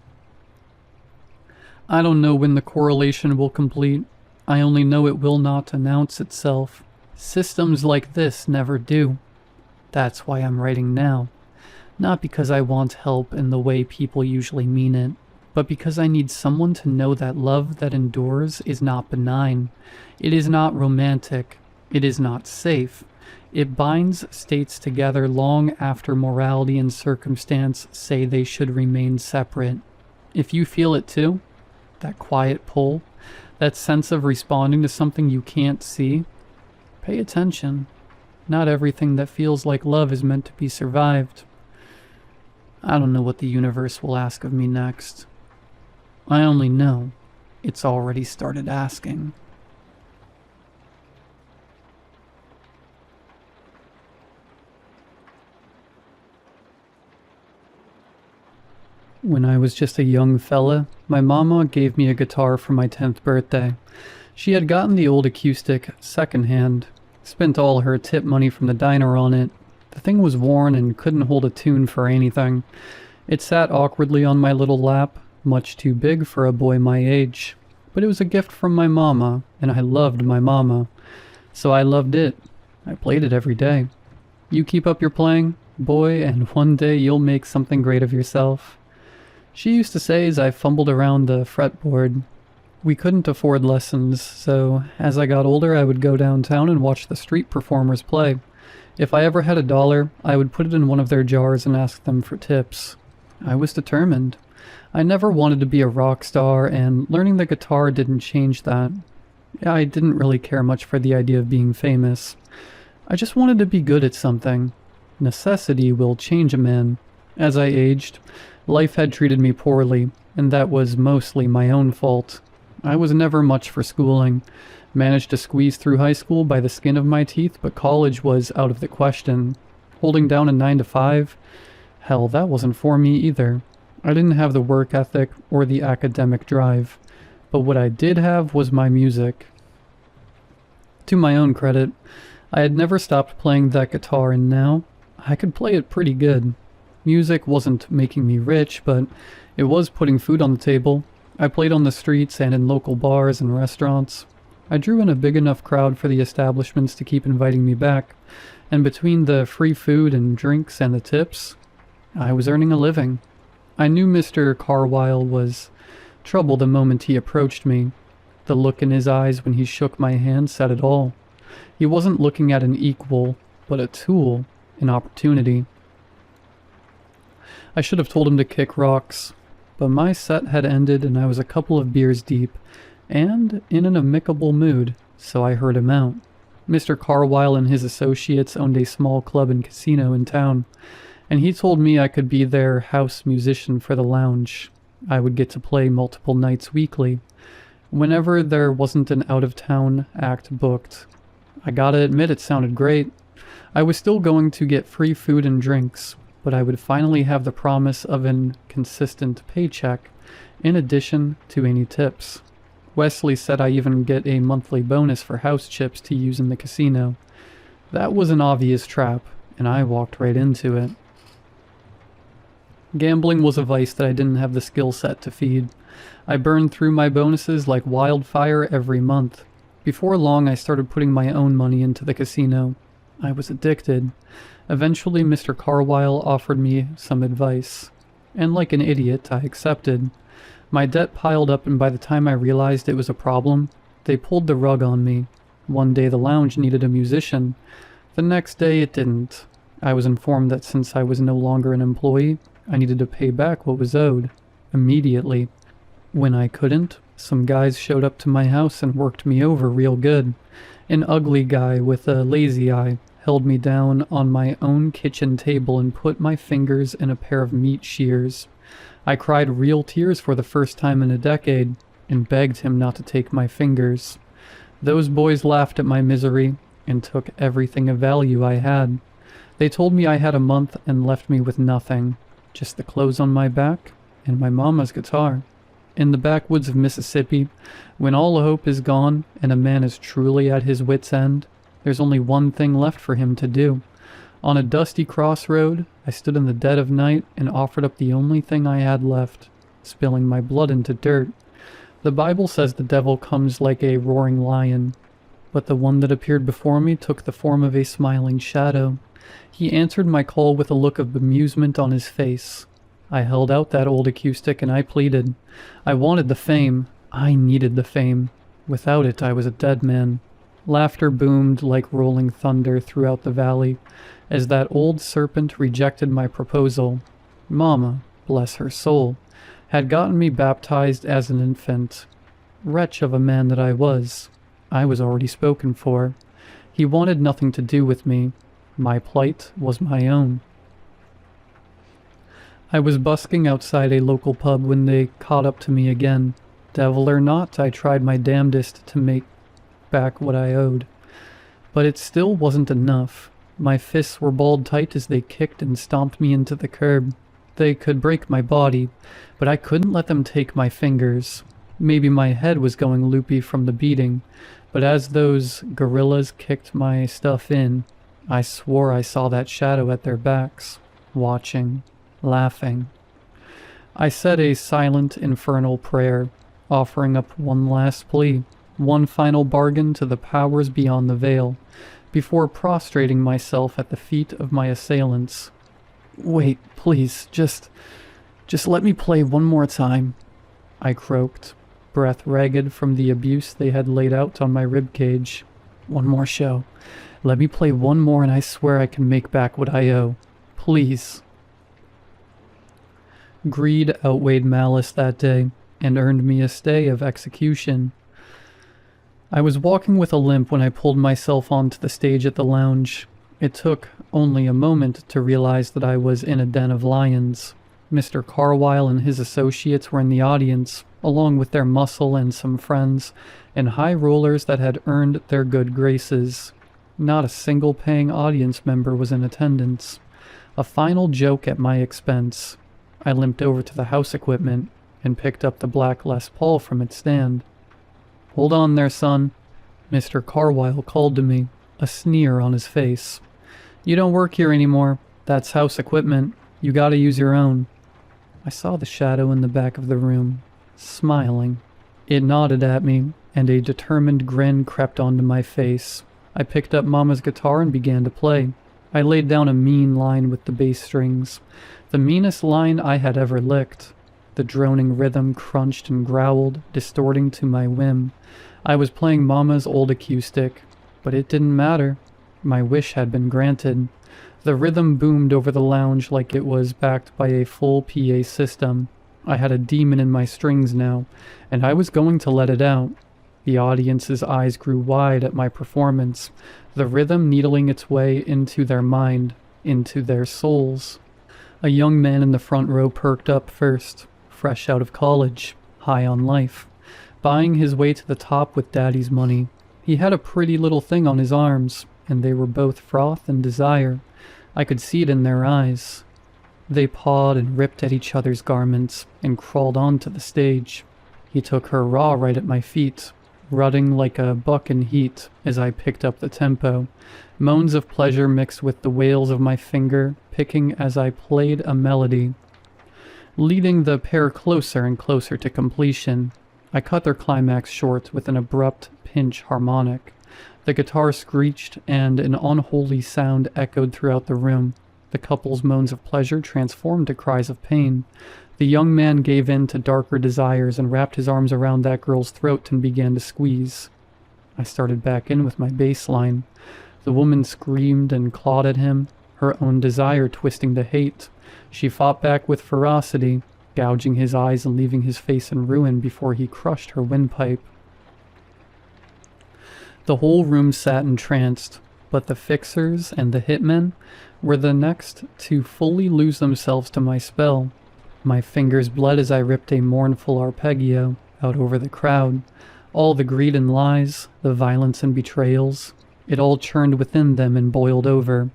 I don't know when the correlation will complete. I only know it will not announce itself. Systems like this never do. That's why I'm writing now. Not because I want help in the way people usually mean it, but because I need someone to know that love that endures is not benign. It is not romantic. It is not safe. It binds states together long after morality and circumstance say they should remain separate. If you feel it too, that quiet pull, that sense of responding to something you can't see, pay attention. Not everything that feels like love is meant to be survived. I don't know what the universe will ask of me next. I only know it's already started asking. When I was just a young fella, my mama gave me a guitar for my 10th birthday. She had gotten the old acoustic secondhand, spent all her tip money from the diner on it. The thing was worn and couldn't hold a tune for anything. It sat awkwardly on my little lap, much too big for a boy my age. But it was a gift from my mama, and I loved my mama. So I loved it. I played it every day. You keep up your playing, boy, and one day you'll make something great of yourself. She used to say as I fumbled around the fretboard. We couldn't afford lessons, so as I got older I would go downtown and watch the street performers play. If I ever had $1, I would put it in one of their jars and ask them for tips. I was determined. I never wanted to be a rock star, and learning the guitar didn't change that. I didn't really care much for the idea of being famous. I just wanted to be good at something. Necessity will change a man. As I aged, life had treated me poorly, and that was mostly my own fault. I was never much for schooling. Managed to squeeze through high school by the skin of my teeth, but college was out of the question. Holding down a 9-to-5? Hell, that wasn't for me either. I didn't have the work ethic or the academic drive. But what I did have was my music. To my own credit, I had never stopped playing that guitar, and now I could play it pretty good. Music wasn't making me rich, but it was putting food on the table. I played on the streets and in local bars and restaurants. I drew in a big enough crowd for the establishments to keep inviting me back, and between the free food and drinks and the tips, I was earning a living. I knew Mr. Carwile was trouble the moment he approached me. The look in his eyes when he shook my hand said it all. He wasn't looking at an equal, but a tool, an opportunity. I should have told him to kick rocks, but my set had ended and I was a couple of beers deep, and in an amicable mood, so I heard him out. Mr. Carwile and his associates owned a small club and casino in town, and he told me I could be their house musician for the lounge. I would get to play multiple nights weekly, whenever there wasn't an out-of-town act booked. I gotta admit it sounded great. I was still going to get free food and drinks, but I would finally have the promise of an consistent paycheck, in addition to any tips. Wesley said I even get a monthly bonus for house chips to use in the casino. That was an obvious trap, and I walked right into it. Gambling was a vice that I didn't have the skill set to feed. I burned through my bonuses like wildfire every month. Before long, I started putting my own money into the casino. I was addicted. Eventually, Mr. Carwile offered me some advice, and like an idiot, I accepted. My debt piled up, and by the time I realized it was a problem, they pulled the rug on me. One day the lounge needed a musician. The next day it didn't. I was informed that since I was no longer an employee, I needed to pay back what was owed, immediately. When I couldn't, some guys showed up to my house and worked me over real good. An ugly guy with a lazy eye held me down on my own kitchen table and put my fingers in a pair of meat shears. I cried real tears for the first time in a decade and begged him not to take my fingers. Those boys laughed at my misery and took everything of value I had. They told me I had a month and left me with nothing, just the clothes on my back and my mama's guitar. In the backwoods of Mississippi, when all hope is gone and a man is truly at his wit's end, there's only one thing left for him to do. On a dusty crossroad, I stood in the dead of night and offered up the only thing I had left, spilling my blood into dirt. The Bible says the devil comes like a roaring lion, but the one that appeared before me took the form of a smiling shadow. He answered my call with a look of bemusement on his face. I held out that old acoustic and I pleaded. I wanted the fame. I needed the fame. Without it, I was a dead man. Laughter boomed like rolling thunder throughout the valley as that old serpent rejected my proposal. Mama, bless her soul, had gotten me baptized as an infant. Wretch of a man that I was already spoken for. He wanted nothing to do with me. My plight was my own. I was busking outside a local pub when they caught up to me again. Devil or not, I tried my damnedest to make back what I owed. But it still wasn't enough. My fists were balled tight as they kicked and stomped me into the curb. They could break my body, but I couldn't let them take my fingers. Maybe my head was going loopy from the beating, but as those gorillas kicked my stuff in, I swore I saw that shadow at their backs, watching, laughing. I said a silent, infernal prayer, offering up one last plea, one final bargain to the powers beyond the veil, before prostrating myself at the feet of my assailants. Wait, please, just let me play one more time, I croaked, breath ragged from the abuse they had laid out on my ribcage. One more show. Let me play one more and I swear I can make back what I owe. Please. Greed outweighed malice that day and earned me a stay of execution. I was walking with a limp when I pulled myself onto the stage at the lounge. It took only a moment to realize that I was in a den of lions. Mr. Carwile and his associates were in the audience, along with their muscle and some friends, and high rollers that had earned their good graces. Not a single paying audience member was in attendance. A final joke at my expense. I limped over to the house equipment and picked up the black Les Paul from its stand. Hold on there, son, Mr. Carwile called to me, a sneer on his face. You don't work here anymore. That's house equipment. You gotta use your own. I saw the shadow in the back of the room, smiling. It nodded at me, and a determined grin crept onto my face. I picked up Mama's guitar and began to play. I laid down a mean line with the bass strings, the meanest line I had ever licked. The droning rhythm crunched and growled, distorting to my whim. I was playing Mama's old acoustic, but it didn't matter. My wish had been granted. The rhythm boomed over the lounge like it was backed by a full PA system. I had a demon in my strings now, and I was going to let it out. The audience's eyes grew wide at my performance, the rhythm needling its way into their mind, into their souls. A young man in the front row perked up first. fresh out of college, high on life, buying his way to the top with daddy's money. He had a pretty little thing on his arms, and they were both froth and desire. I could see it in their eyes. They pawed and ripped at each other's garments and crawled onto the stage. He took her raw right at my feet, rutting like a buck in heat as I picked up the tempo, moans of pleasure mixed with the wails of my finger picking as I played a melody, leading the pair closer and closer to completion. I cut their climax short with an abrupt pinch harmonic. The guitar screeched and an unholy sound echoed throughout the room. The couple's moans of pleasure transformed to cries of pain. The young man gave in to darker desires and wrapped his arms around that girl's throat and began to squeeze. I started back in with my bass line. The woman screamed and clawed at him, her own desire twisting to hate. She fought back with ferocity, gouging his eyes and leaving his face in ruin before he crushed her windpipe. The whole room sat entranced, but the fixers and the hitmen were the next to fully lose themselves to my spell. My fingers bled as I ripped a mournful arpeggio out over the crowd. All the greed and lies, the violence and betrayals, it all churned within them and boiled over,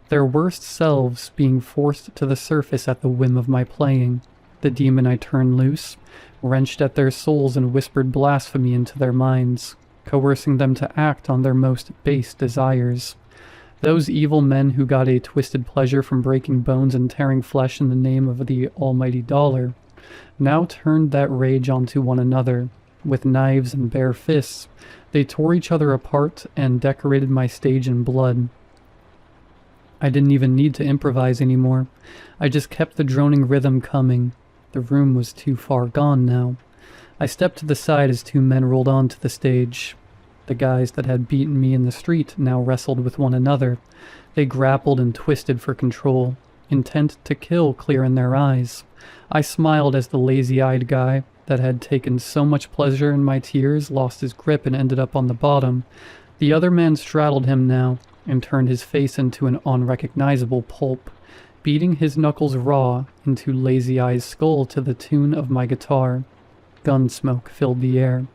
their worst selves being forced to the surface at the whim of my playing. The demon I turned loose, wrenched at their souls and whispered blasphemy into their minds, coercing them to act on their most base desires. Those evil men who got a twisted pleasure from breaking bones and tearing flesh in the name of the almighty dollar, now turned that rage onto one another. With knives and bare fists, they tore each other apart and decorated my stage in blood. I didn't even need to improvise anymore. I just kept the droning rhythm coming. The room was too far gone now. I stepped to the side as two men rolled onto the stage. The guys that had beaten me in the street now wrestled with one another. They grappled and twisted for control, intent to kill clear in their eyes. I smiled as the lazy-eyed guy that had taken so much pleasure in my tears lost his grip and ended up on the bottom. The other man straddled him now and turned his face into an unrecognizable pulp, beating his knuckles raw into Lazy-Eye's skull to the tune of my guitar. Gun smoke filled the air.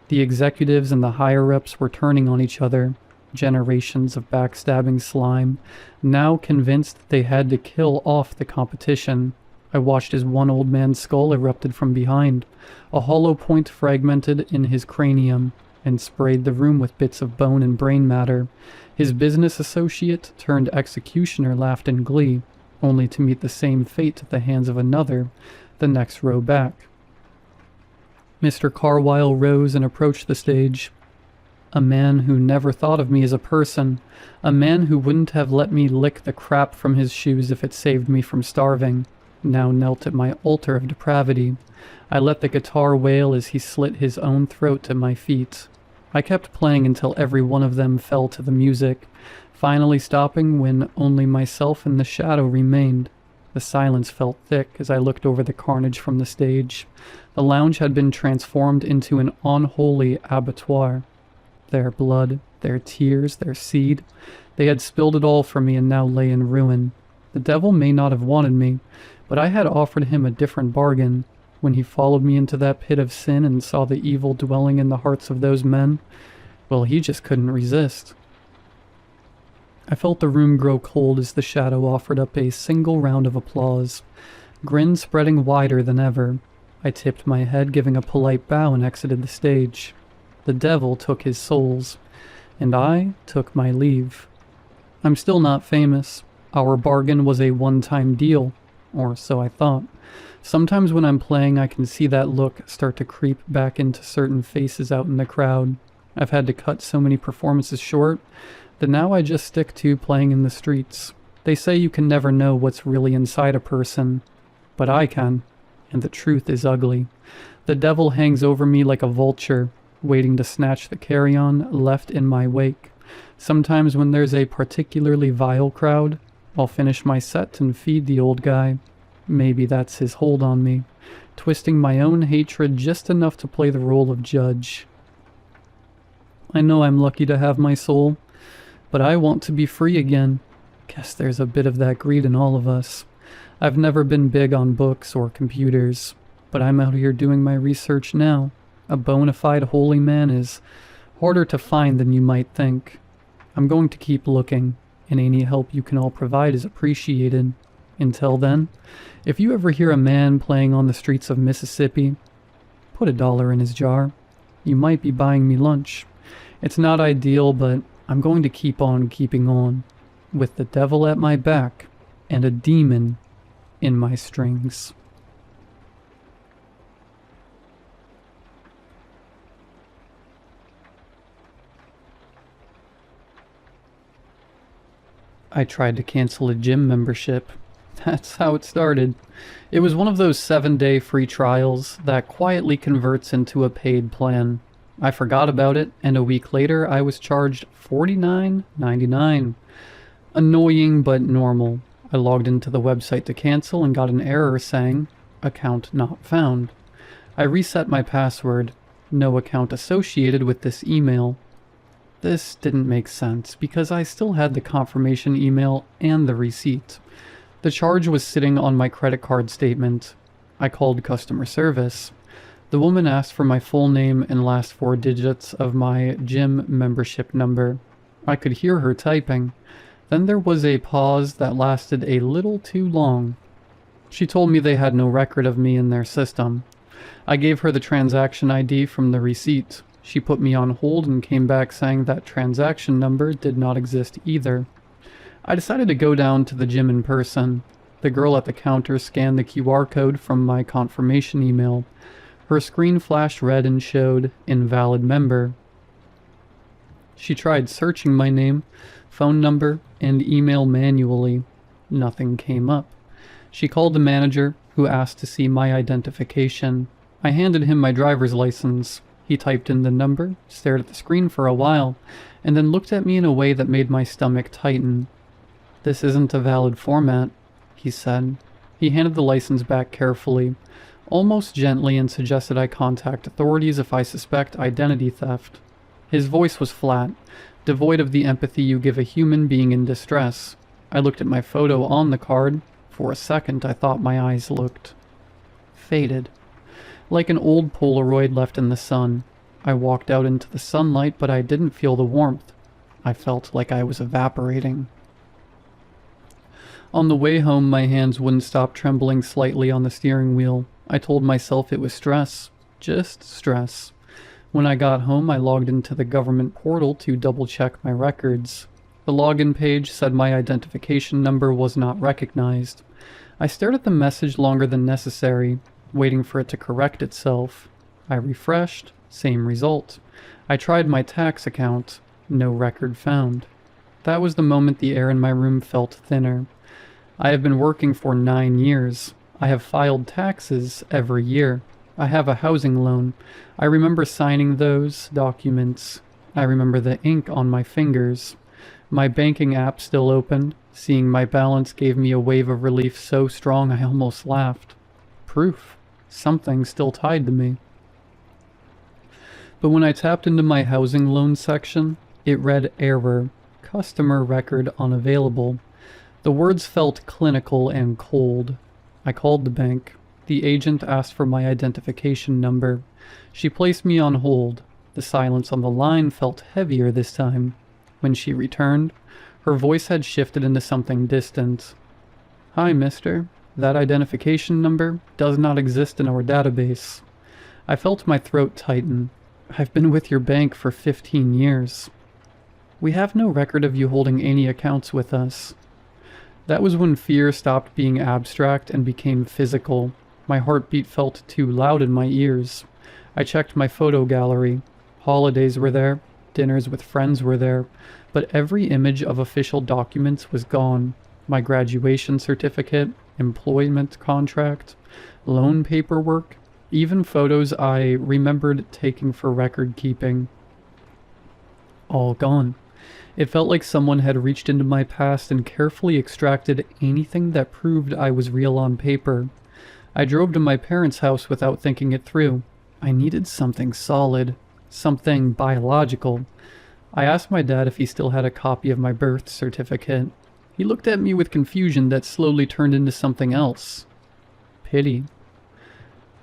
The executives and the higher-ups were turning on each other, generations of backstabbing slime, now convinced they had to kill off the competition. I watched as one old man's skull erupted from behind, a hollow point fragmented in his cranium, and sprayed the room with bits of bone and brain matter. His business associate turned executioner laughed in glee, only to meet the same fate at the hands of another, the next row back. Mr. Carwyle rose and approached the stage. A man who never thought of me as a person, a man who wouldn't have let me lick the crap from his shoes if it saved me from starving, now knelt at my altar of depravity. I let the guitar wail as he slit his own throat at my feet. I kept playing until every one of them fell to the music, finally stopping when only myself and the shadow remained. The silence felt thick as I looked over the carnage from the stage. The lounge had been transformed into an unholy abattoir. Their blood, their tears, their seed, they had spilled it all for me and now lay in ruin. The devil may not have wanted me, but I had offered him a different bargain. When he followed me into that pit of sin and saw the evil dwelling in the hearts of those men, well, he just couldn't resist. I felt the room grow cold as the shadow offered up a single round of applause, grin spreading wider than ever. I tipped my head, giving a polite bow, and exited the stage. The devil took his souls, and I took my leave. I'm still not famous. Our bargain was a one-time deal, or so I thought. Sometimes when I'm playing, I can see that look start to creep back into certain faces out in the crowd. I've had to cut so many performances short that now I just stick to playing in the streets. They say you can never know what's really inside a person, but I can, and the truth is ugly. The devil hangs over me like a vulture, waiting to snatch the carrion left in my wake. Sometimes when there's a particularly vile crowd, I'll finish my set and feed the old guy. Maybe that's his hold on me, twisting my own hatred just enough to play the role of judge. I know I'm lucky to have my soul, but I want to be free again. Guess there's a bit of that greed in all of us. I've never been big on books or computers. but I'm out here doing my research now. A bona fide holy man is harder to find than you might think. I'm going to keep looking, and any help you can all provide is appreciated. Until then, if you ever hear a man playing on the streets of Mississippi, put $1 in his jar. You might be buying me lunch. It's not ideal, but I'm going to keep on keeping on, with the devil at my back and a demon in my strings. I tried to cancel a gym membership. That's how it started. It was one of those 7-day free trials that quietly converts into a paid plan. I forgot about it, and a week later I was charged $49.99. Annoying but normal. I logged into the website to cancel and got an error saying, "Account not found." I reset my password. No account associated with this email. This didn't make sense because I still had the confirmation email and the receipt. The charge was sitting on my credit card statement. I called customer service. The woman asked for my full name and last 4 digits of my gym membership number. I could hear her typing. Then there was a pause that lasted a little too long. She told me they had no record of me in their system. I gave her the transaction ID from the receipt. She put me on hold and came back saying that transaction number did not exist either. I decided to go down to the gym in person. The girl at the counter scanned the QR code from my confirmation email. Her screen flashed red and showed invalid member. She tried searching my name, phone number, and email manually. Nothing came up. She called the manager, who asked to see my identification. I handed him my driver's license. He typed in the number, stared at the screen for a while, and then looked at me in a way that made my stomach tighten. "This isn't a valid format," he said. He handed the license back carefully, almost gently, and suggested I contact authorities if I suspect identity theft. His voice was flat, devoid of the empathy you give a human being in distress. I looked at my photo on the card. For a second, I thought my eyes looked faded, like an old Polaroid left in the sun. I walked out into the sunlight, but I didn't feel the warmth. I felt like I was evaporating. On the way home, my hands wouldn't stop trembling slightly on the steering wheel. I told myself it was stress. Just stress. When I got home, I logged into the government portal to double-check my records. The login page said my identification number was not recognized. I stared at the message longer than necessary, waiting for it to correct itself. I refreshed, same result. I tried my tax account, no record found. That was the moment the air in my room felt thinner. I have been working for 9 years. I have filed taxes every year. I have a housing loan. I remember signing those documents. I remember the ink on my fingers. My banking app still open. Seeing my balance gave me a wave of relief so strong I almost laughed. Proof. Something still tied to me. But when I tapped into my housing loan section, it read error, customer record unavailable. The words felt clinical and cold. I called the bank. The agent asked for my identification number. She placed me on hold. The silence on the line felt heavier this time. When she returned, her voice had shifted into something distant. "Hi, mister. That identification number does not exist in our database." I felt my throat tighten. "I've been with your bank for 15 years. We have no record of you holding any accounts with us." That was when fear stopped being abstract and became physical. My heartbeat felt too loud in my ears. I checked my photo gallery. Holidays were there, dinners with friends were there, but every image of official documents was gone. My graduation certificate, employment contract, loan paperwork, even photos I remembered taking for record keeping. All gone. It felt like someone had reached into my past and carefully extracted anything that proved I was real on paper. I drove to my parents' house without thinking it through. I needed something solid, something biological. I asked my dad if he still had a copy of my birth certificate. He looked at me with confusion that slowly turned into something else. Pity.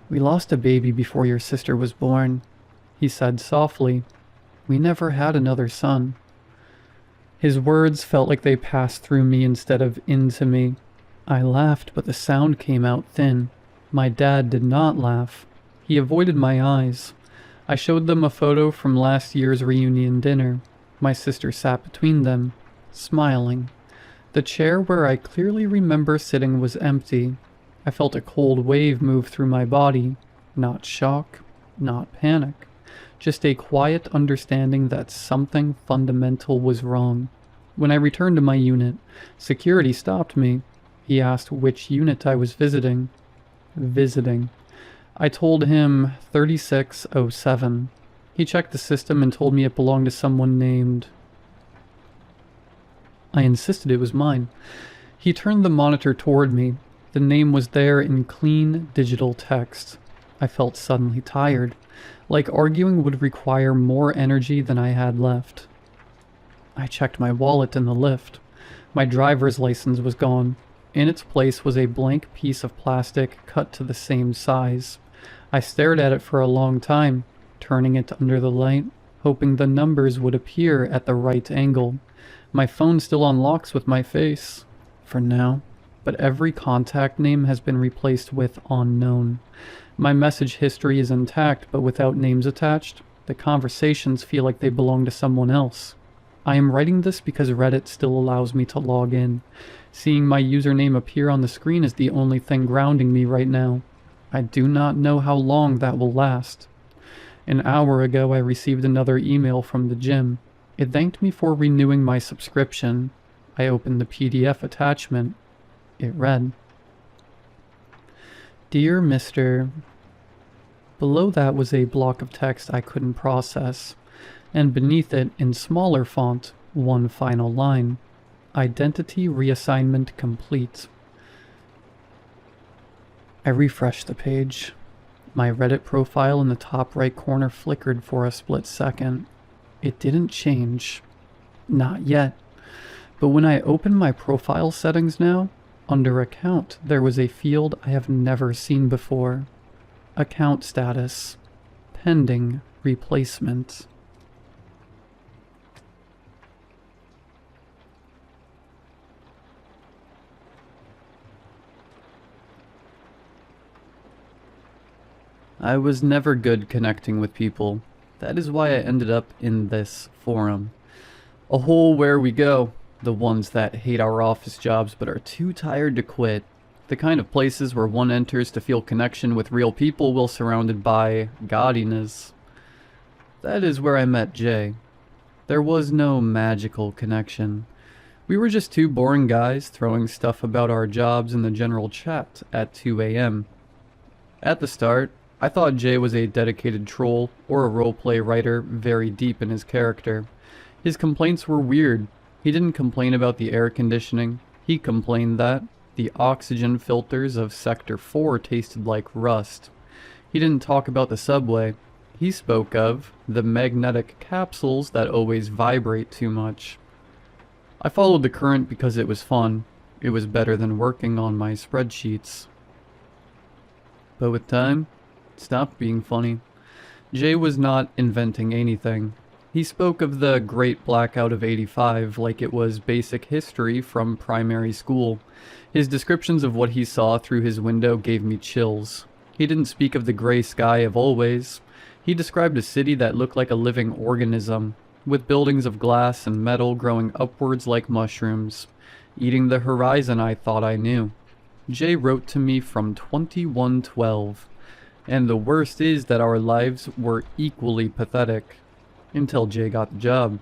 "We lost a baby before your sister was born," he said softly. "We never had another son." His words felt like they passed through me instead of into me. I laughed, but the sound came out thin. My dad did not laugh. He avoided my eyes. I showed them a photo from last year's reunion dinner. My sister sat between them, smiling. The chair where I clearly remember sitting was empty. I felt a cold wave move through my body. Not shock, not panic. Just a quiet understanding that something fundamental was wrong. When I returned to my unit, security stopped me. He asked which unit I was visiting. I told him 3607. He checked the system and told me it belonged to someone named... I insisted it was mine. He turned the monitor toward me. The name was there in clean digital text. I felt suddenly tired, like arguing would require more energy than I had left. I checked my wallet in the lift. My driver's license was gone. In its place was a blank piece of plastic cut to the same size. I stared at it for a long time, turning it under the light, hoping the numbers would appear at the right angle. My phone still unlocks with my face, for now, but every contact name has been replaced with unknown. My message history is intact, but without names attached. The conversations feel like they belong to someone else. I am writing this because Reddit still allows me to log in. Seeing my username appear on the screen is the only thing grounding me right now. I do not know how long that will last. An hour ago I received another email from the gym. It thanked me for renewing my subscription. I opened the PDF attachment. It read, "Dear Mr." Below that was a block of text I couldn't process, and beneath it, in smaller font, one final line. "Identity reassignment complete." I refreshed the page. My Reddit profile in the top right corner flickered for a split second. It didn't change. Not yet. But when I opened my profile settings now, under Account, there was a field I have never seen before. Account status. Pending replacement. I was never good connecting with people. That is why I ended up in this forum. A hole where we go. The ones that hate our office jobs but are too tired to quit. The kind of places where one enters to feel connection with real people while surrounded by gaudiness. That is where I met Jay. There was no magical connection. We were just two boring guys throwing stuff about our jobs in the general chat at 2 a.m. At the start, I thought Jay was a dedicated troll or a roleplay writer very deep in his character. His complaints were weird. He didn't complain about the air conditioning. He complained that the oxygen filters of Sector 4 tasted like rust. He didn't talk about the subway. He spoke of the magnetic capsules that always vibrate too much. I followed the current because it was fun. It was better than working on my spreadsheets. But with time, it stopped being funny. Jay was not inventing anything. He spoke of the Great Blackout of '85 like it was basic history from primary school. His descriptions of what he saw through his window gave me chills. He didn't speak of the gray sky of always. He described a city that looked like a living organism, with buildings of glass and metal growing upwards like mushrooms. Eating the horizon I thought I knew. Jay wrote to me from 2112. And the worst is that our lives were equally pathetic. Until Jay got the job.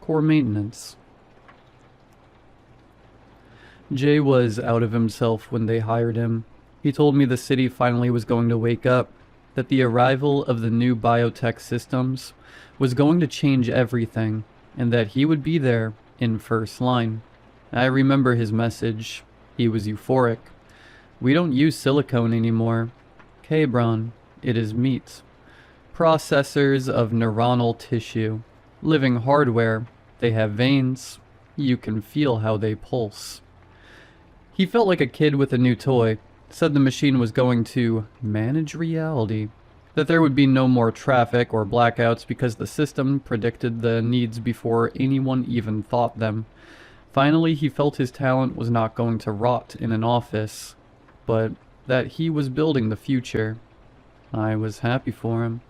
Core maintenance. Jay was out of himself when they hired him. He told me the city finally was going to wake up, that the arrival of the new biotech systems was going to change everything, and that he would be there in first line. I remember his message. He was euphoric. We don't use silicone anymore. Cabron, it is meat. Processors of neuronal tissue. Living hardware. They have veins. You can feel how they pulse. He felt like a kid with a new toy. said the machine was going to manage reality, that there would be no more traffic or blackouts because the system predicted the needs before anyone even thought them. Finally, he felt his talent was not going to rot in an office, but that he was building the future. I was happy for him.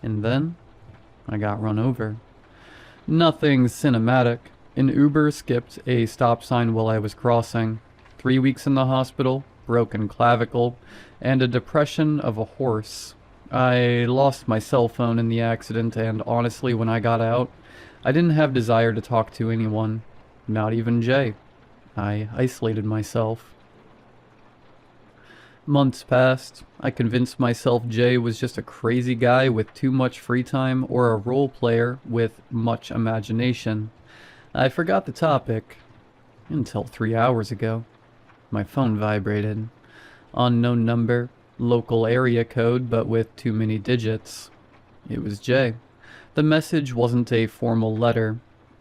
And then, I got run over. Nothing cinematic. An Uber skipped a stop sign while I was crossing. 3 weeks in the hospital, broken clavicle, and a depression of a horse. I lost my cell phone in the accident, and honestly, when I got out, I didn't have desire to talk to anyone. Not even Jay. I isolated myself. Months passed. I convinced myself Jay was just a crazy guy with too much free time or a role player with much imagination. I forgot the topic until 3 hours ago. My phone vibrated. Unknown number, local area code, but with too many digits. It was Jay. The message wasn't a formal letter.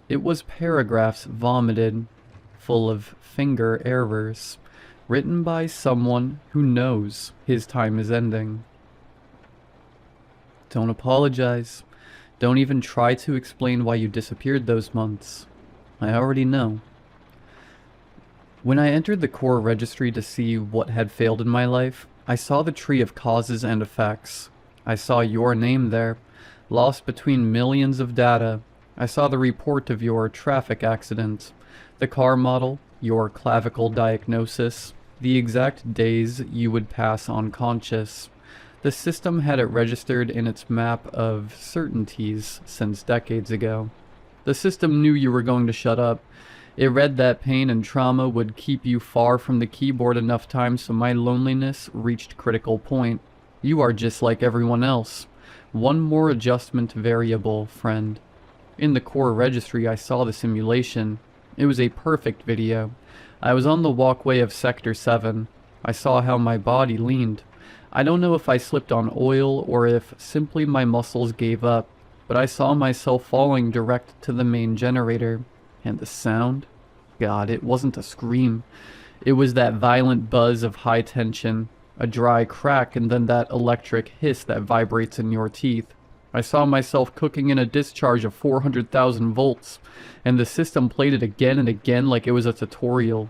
It was paragraphs vomited, full of finger errors, written by someone who knows his time is ending. Don't apologize. Don't even try to explain why you disappeared those months. I already know. When I entered the core registry to see what had failed in my life, I saw the tree of causes and effects. I saw your name there, lost between millions of data. I saw the report of your traffic accident, the car model, your clavicle diagnosis, the exact days you would pass unconscious. The system had it registered in its map of certainties since decades ago. The system knew you were going to shut up. It read that pain and trauma would keep you far from the keyboard enough time so my loneliness reached critical point. You are just like everyone else. One more adjustment variable, friend. In the core registry, I saw the simulation. It was a perfect video. I was on the walkway of Sector 7. I saw how my body leaned. I don't know if I slipped on oil or if simply my muscles gave up, but I saw myself falling direct to the main generator. And the sound? God, it wasn't a scream. It was that violent buzz of high tension, a dry crack, and then that electric hiss that vibrates in your teeth. I saw myself cooking in a discharge of 400,000 volts, and the system played it again and again like it was a tutorial.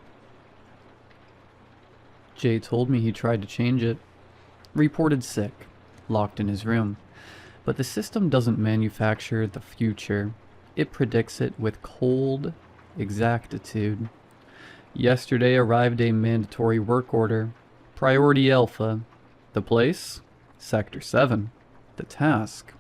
Jay told me he tried to change it. Reported sick, locked in his room. But the system doesn't manufacture the future. It predicts it with cold exactitude. Yesterday arrived a mandatory work order. Priority Alpha. The place? Sector 7. The task?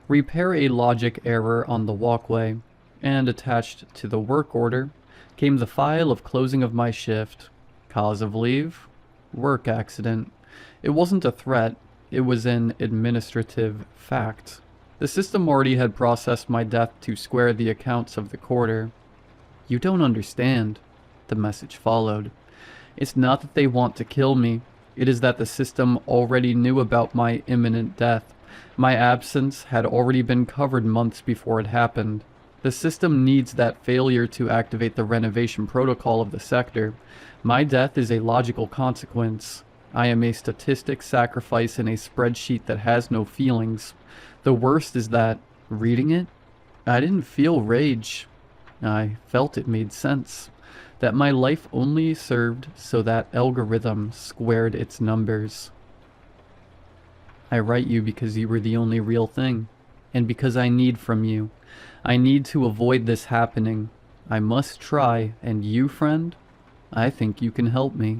Repair a logic error on the walkway. And attached to the work order came the file of closing of my shift. Cause of leave? Work accident. It wasn't a threat. It was an administrative fact. The system already had processed my death to square the accounts of the quarter. You don't understand, the message followed. It's not that they want to kill me. It is that the system already knew about my imminent death. My absence had already been covered months before it happened. The system needs that failure to activate the renovation protocol of the sector. My death is a logical consequence. I am a statistic sacrifice in a spreadsheet that has no feelings. The worst is that, reading it, I didn't feel rage. I felt it made sense. That my life only served so that algorithm squared its numbers. I write you because you were the only real thing, and because I need from you. I need to avoid this happening. I must try, and you, friend, I think you can help me.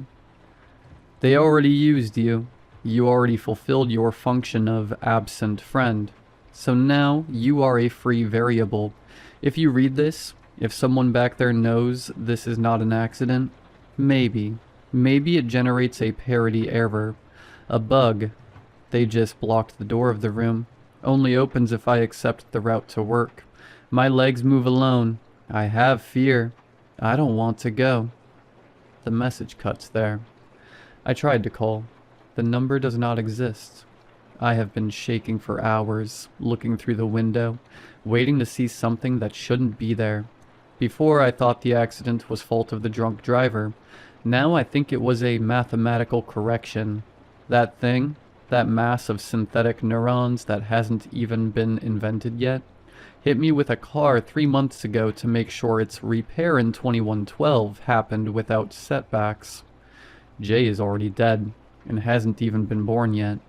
They already used you. You already fulfilled your function of absent friend. So now you are a free variable. If you read this, if someone back there knows this is not an accident, maybe it generates a parity error. A bug. They just blocked the door of the room. Only opens if I accept the route to work. My legs move alone. I have fear. I don't want to go. The message cuts there. I tried to call. The number does not exist. I have been shaking for hours, looking through the window, waiting to see something that shouldn't be there. Before I thought the accident was fault of the drunk driver. Now I think it was a mathematical correction. That thing, that mass of synthetic neurons that hasn't even been invented yet, hit me with a car 3 months ago to make sure its repair in 2112 happened without setbacks. Jay is already dead, and hasn't even been born yet.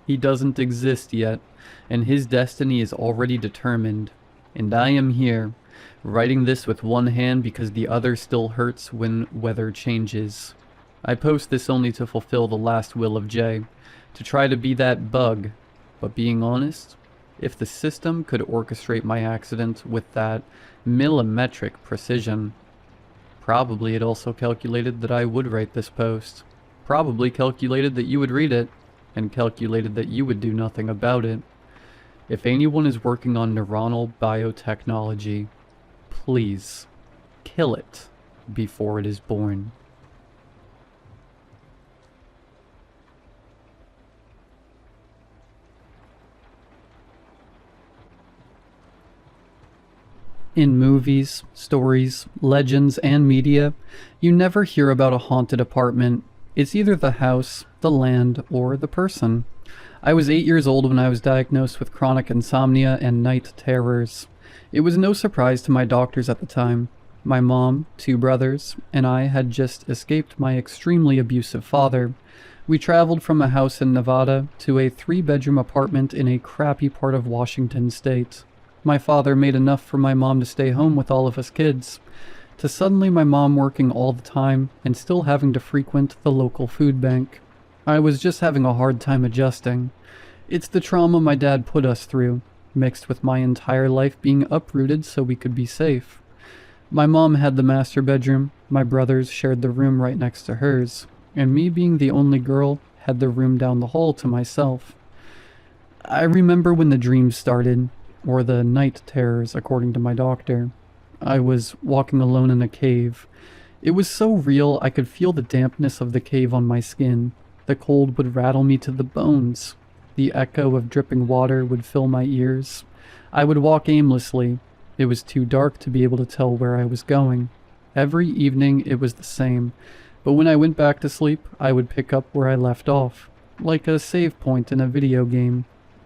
He doesn't exist yet, and his destiny is already determined. And I am here, writing this with one hand because the other still hurts when weather changes. I post this only to fulfill the last will of Jay, to try to be that bug, but being honest, if the system could orchestrate my accident with that millimetric precision, probably it also calculated that I would write this post, probably calculated that you would read it, and calculated that you would do nothing about it. If anyone is working on neuronal biotechnology, please kill it before it is born. In movies, stories, legends, and media, you never hear about a haunted apartment. It's either the house, the land, or the person. I was 8 years old when I was diagnosed with chronic insomnia and night terrors. It was no surprise to my doctors at the time. My mom, 2 brothers, and I had just escaped my extremely abusive father. We traveled from a house in Nevada to a 3-bedroom apartment in a crappy part of Washington state. My father made enough for my mom to stay home with all of us kids, to suddenly my mom working all the time and still having to frequent the local food bank. I was just having a hard time adjusting. It's the trauma my dad put us through, mixed with my entire life being uprooted so we could be safe. My mom had the master bedroom, my brothers shared the room right next to hers, and me being the only girl had the room down the hall to myself. I remember when the dreams started, or the night terrors according to my doctor. I was walking alone in a cave. It was so real I could feel the dampness of the cave on my skin. The cold would rattle me to the bones. The echo of dripping water would fill my ears. I would walk aimlessly. It was too dark to be able to tell where I was going. Every evening it was the same, but when I went back to sleep, I would pick up where I left off, like a save point in a video game.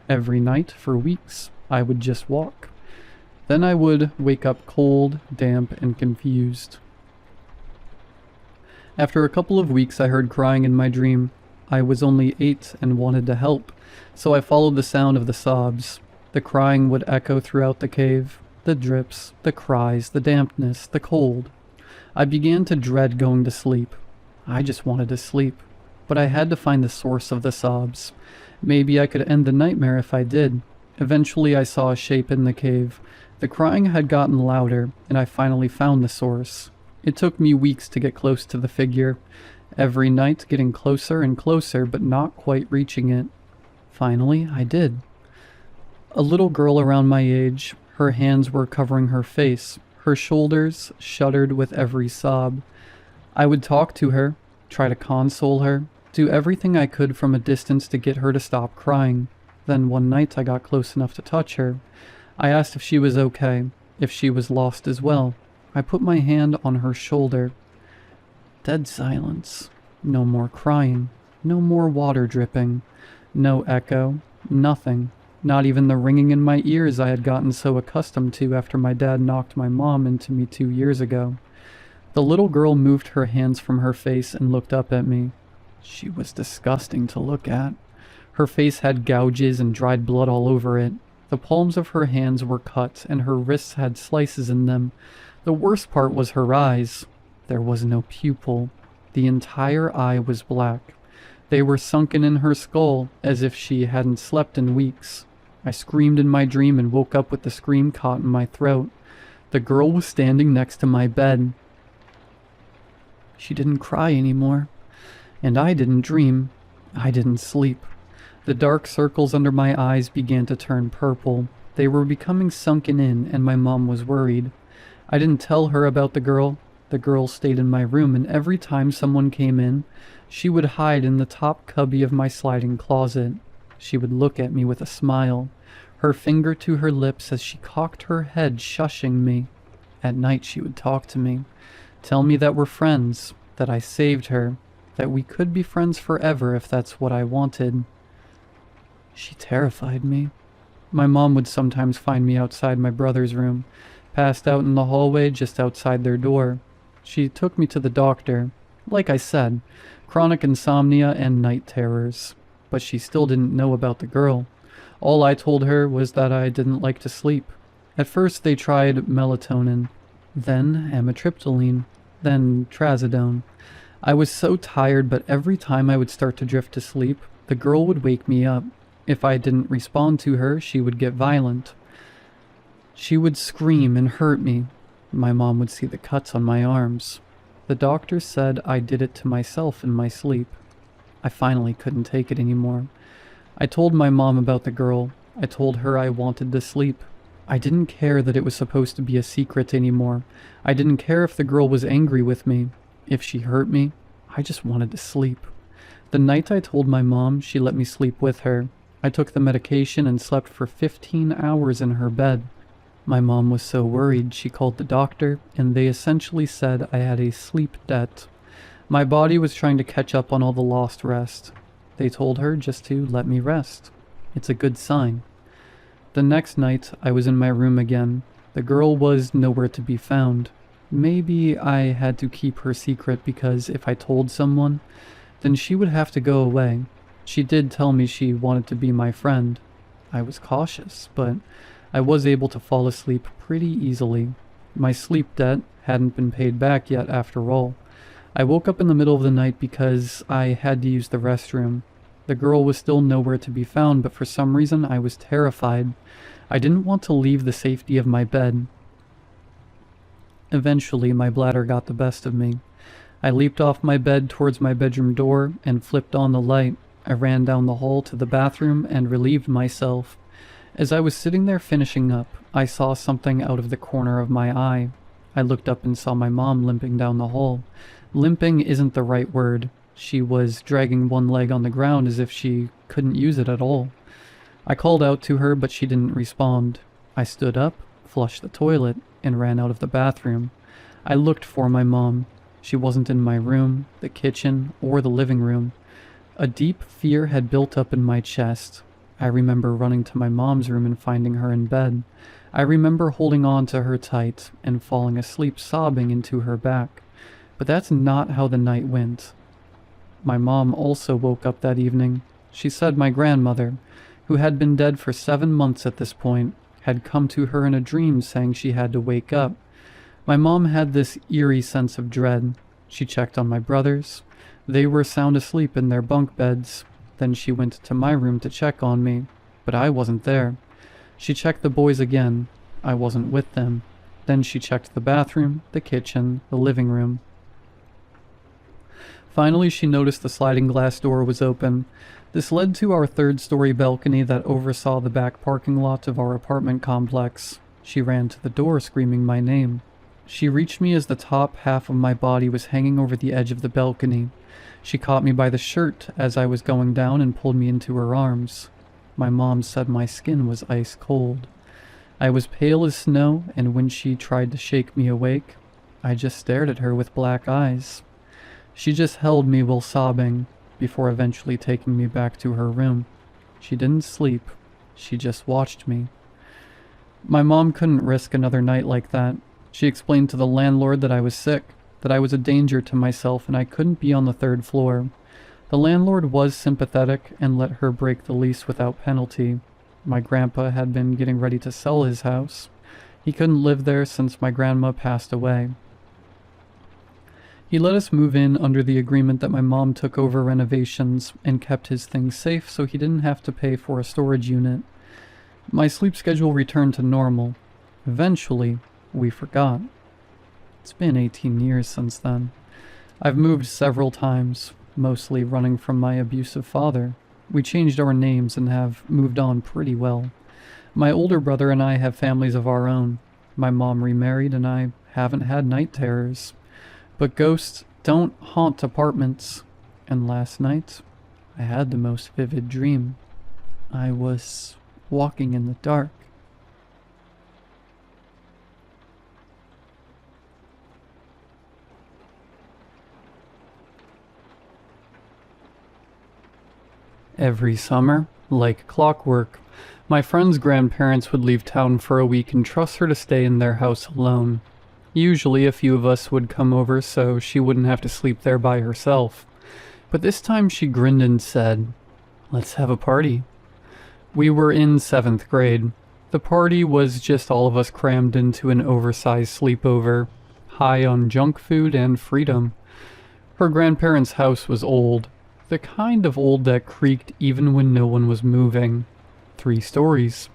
Every night for weeks, I would just walk. Then I would wake up cold, damp, and confused. After a couple of weeks I heard crying in my dream. I was only 8 and wanted to help, so I followed the sound of the sobs. The crying would echo throughout the cave. The drips, the cries, the dampness, the cold. I began to dread going to sleep. I just wanted to sleep, but I had to find the source of the sobs. Maybe I could end the nightmare if I did. Eventually I saw a shape in the cave. The crying had gotten louder, and I finally found the source. It took me weeks to get close to the figure. Every night getting closer and closer, but not quite reaching it. Finally, I did. A little girl around my age. Her hands were covering her face. Her shoulders shuddered with every sob. I would talk to her, try to console her, do everything I could from a distance to get her to stop crying. Then one night I got close enough to touch her. I asked if she was okay, if she was lost as well. I put my hand on her shoulder. Dead silence. No more crying. No more water dripping. No echo. Nothing. Not even the ringing in my ears I had gotten so accustomed to after my dad knocked my mom into me 2 years ago. The little girl moved her hands from her face and looked up at me. She was disgusting to look at. Her face had gouges and dried blood all over it. The palms of her hands were cut, and her wrists had slices in them. The worst part was her eyes. There was no pupil. The entire eye was black. They were sunken in her skull, as if she hadn't slept in weeks. I screamed in my dream and woke up with the scream caught in my throat. The girl was standing next to my bed. She didn't cry anymore. And I didn't dream. I didn't sleep. The dark circles under my eyes began to turn purple. They were becoming sunken in, and my mom was worried. I didn't tell her about the girl. The girl stayed in my room, and every time someone came in, she would hide in the top cubby of my sliding closet. She would look at me with a smile, her finger to her lips as she cocked her head, shushing me. At night she would talk to me. Tell me that we're friends, that I saved her, that we could be friends forever if that's what I wanted. She terrified me. My mom would sometimes find me outside my brother's room, passed out in the hallway just outside their door. She took me to the doctor. Like I said, chronic insomnia and night terrors. But she still didn't know about the girl. All I told her was that I didn't like to sleep. At first they tried melatonin, then amitriptyline, then trazodone. I was so tired, but every time I would start to drift to sleep, the girl would wake me up. If I didn't respond to her, she would get violent. She would scream and hurt me. My mom would see the cuts on my arms. The doctor said I did it to myself in my sleep. I finally couldn't take it anymore. I told my mom about the girl. I told her I wanted to sleep. I didn't care that it was supposed to be a secret anymore. I didn't care if the girl was angry with me. If she hurt me, I just wanted to sleep. The night I told my mom, she let me sleep with her. I took the medication and slept for 15 hours in her bed. My mom was so worried, she called the doctor, and they essentially said I had a sleep debt. My body was trying to catch up on all the lost rest. They told her just to let me rest. It's a good sign. The next night, I was in my room again. The girl was nowhere to be found. Maybe I had to keep her secret because if I told someone, then she would have to go away. She did tell me she wanted to be my friend. I was cautious, but I was able to fall asleep pretty easily. My sleep debt hadn't been paid back yet after all. I woke up in the middle of the night because I had to use the restroom. The girl was still nowhere to be found, but for some reason I was terrified. I didn't want to leave the safety of my bed. Eventually, my bladder got the best of me. I leaped off my bed towards my bedroom door and flipped on the light. I ran down the hall to the bathroom and relieved myself. As I was sitting there finishing up, I saw something out of the corner of my eye. I looked up and saw my mom limping down the hall. Limping isn't the right word. She was dragging one leg on the ground as if she couldn't use it at all. I called out to her, but she didn't respond. I stood up, flushed the toilet, and ran out of the bathroom. I looked for my mom. She wasn't in my room, the kitchen, or the living room. A deep fear had built up in my chest. I remember running to my mom's room and finding her in bed. I remember holding on to her tight and falling asleep sobbing into her back. But that's not how the night went. My mom also woke up that evening. She said my grandmother, who had been dead for 7 months at this point, had come to her in a dream saying she had to wake up. My mom had this eerie sense of dread. She checked on my brothers. They were sound asleep in their bunk beds. Then she went to my room to check on me, but I wasn't there. She checked the boys again. I wasn't with them. Then she checked the bathroom, the kitchen, the living room. Finally, she noticed the sliding glass door was open. This led to our third-story balcony that oversaw the back parking lot of our apartment complex. She ran to the door, screaming my name. She reached me as the top half of my body was hanging over the edge of the balcony. She caught me by the shirt as I was going down and pulled me into her arms. My mom said my skin was ice cold. I was pale as snow, and when she tried to shake me awake, I just stared at her with black eyes. She just held me while sobbing, before eventually taking me back to her room. She didn't sleep. She just watched me. My mom couldn't risk another night like that. She explained to the landlord that I was sick, that I was a danger to myself and I couldn't be on the third floor. The landlord was sympathetic and let her break the lease without penalty. My grandpa had been getting ready to sell his house. He couldn't live there since my grandma passed away. He let us move in under the agreement that my mom took over renovations and kept his things safe so he didn't have to pay for a storage unit. My sleep schedule returned to normal. Eventually, we forgot. It's been 18 years since then. I've moved several times, mostly running from my abusive father. We changed our names and have moved on pretty well. My older brother and I have families of our own. My mom remarried and I haven't had night terrors. But ghosts don't haunt apartments. And last night, I had the most vivid dream. I was walking in the dark. Every summer, like clockwork, my friend's grandparents would leave town for a week and trust her to stay in their house alone. Usually a few of us would come over so she wouldn't have to sleep there by herself. But this time she grinned and said, "Let's have a party." We were in 7th grade. The party was just all of us crammed into an oversized sleepover, high on junk food and freedom. Her grandparents' house was old, the kind of old that creaked even when no one was moving. 3 stories.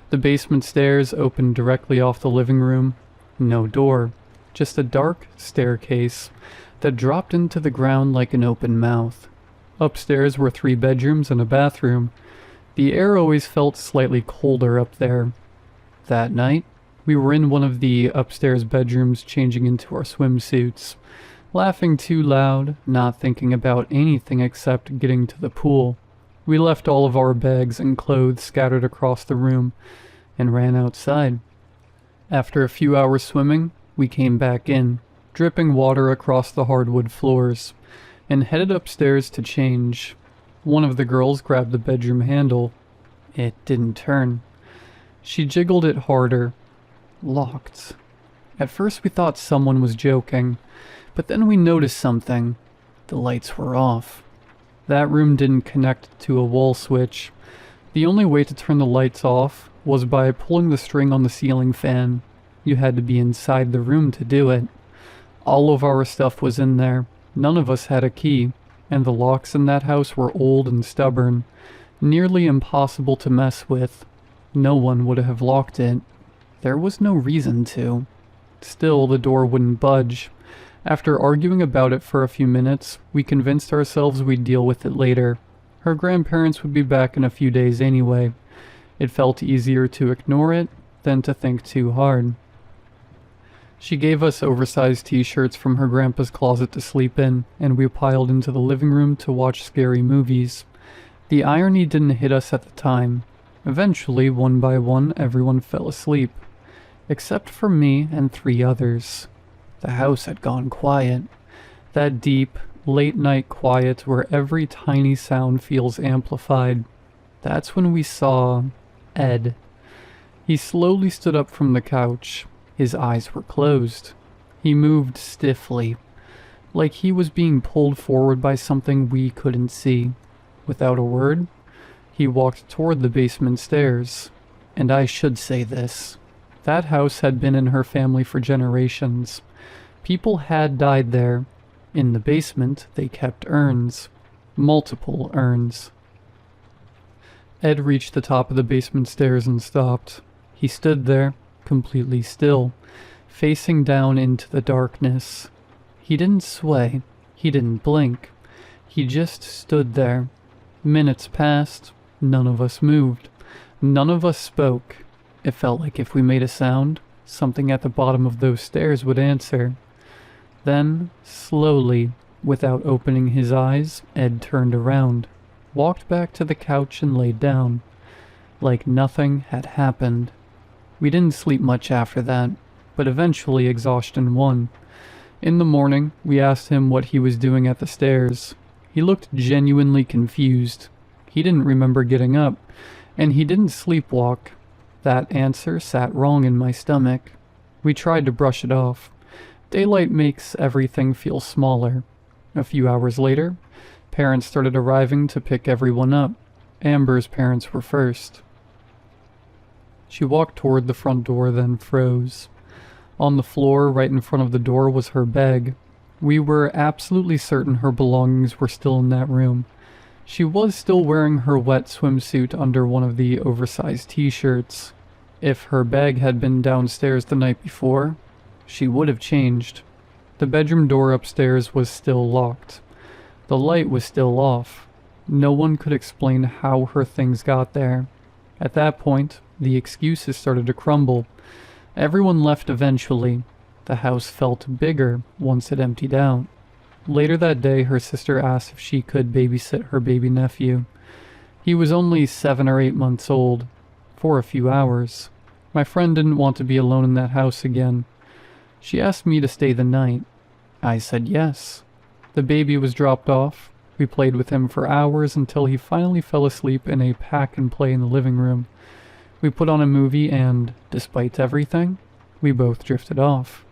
The basement stairs opened directly off the living room. No door, just a dark staircase that dropped into the ground like an open mouth. Upstairs were 3 bedrooms and a bathroom. The air always felt slightly colder up there. That night, we were in one of the upstairs bedrooms changing into our swimsuits, laughing too loud, not thinking about anything except getting to the pool. We left all of our bags and clothes scattered across the room and ran outside. After a few hours swimming, we came back in, dripping water across the hardwood floors, and headed upstairs to change. One of the girls grabbed the bedroom handle. It didn't turn. She jiggled it harder. Locked. At first we thought someone was joking, but then we noticed something. The lights were off. That room didn't connect to a wall switch. The only way to turn the lights off was by pulling the string on the ceiling fan. You had to be inside the room to do it. All of our stuff was in there. None of us had a key, and the locks in that house were old and stubborn, nearly impossible to mess with. No one would have locked it. There was no reason to. Still, the door wouldn't budge. After arguing about it for a few minutes, we convinced ourselves we'd deal with it later. Her grandparents would be back in a few days anyway. It felt easier to ignore it than to think too hard. She gave us oversized t-shirts from her grandpa's closet to sleep in, and we piled into the living room to watch scary movies. The irony didn't hit us at the time. Eventually, one by one, everyone fell asleep. Except for me and 3 others. The house had gone quiet. That deep, late-night quiet where every tiny sound feels amplified. That's when we saw Ed. He slowly stood up from the couch. His eyes were closed. He moved stiffly, like he was being pulled forward by something we couldn't see. Without a word, he walked toward the basement stairs. And I should say this. That house had been in her family for generations. People had died there. In the basement, they kept urns. Multiple urns. Ed reached the top of the basement stairs and stopped. He stood there, completely still, facing down into the darkness. He didn't sway. He didn't blink. He just stood there. Minutes passed. None of us moved. None of us spoke. It felt like if we made a sound, something at the bottom of those stairs would answer. Then, slowly, without opening his eyes, Ed turned around, walked back to the couch and laid down, like nothing had happened. We didn't sleep much after that, but eventually exhaustion won. In the morning, we asked him what he was doing at the stairs. He looked genuinely confused. He didn't remember getting up, and he didn't sleepwalk. That answer sat wrong in my stomach. We tried to brush it off. Daylight makes everything feel smaller. A few hours later, parents started arriving to pick everyone up. Amber's parents were first. She walked toward the front door, then froze. On the floor, right in front of the door, was her bag. We were absolutely certain her belongings were still in that room. She was still wearing her wet swimsuit under one of the oversized t-shirts. If her bag had been downstairs the night before, she would have changed. The bedroom door upstairs was still locked. The light was still off. No one could explain how her things got there. At that point, the excuses started to crumble. Everyone left eventually. The house felt bigger once it emptied out. Later that day, her sister asked if she could babysit her baby nephew. He was only 7 or 8 months old, for a few hours. My friend didn't want to be alone in that house again. She asked me to stay the night. I said yes. The baby was dropped off. We played with him for hours until he finally fell asleep in a pack and play in the living room. We put on a movie and, despite everything, we both drifted off.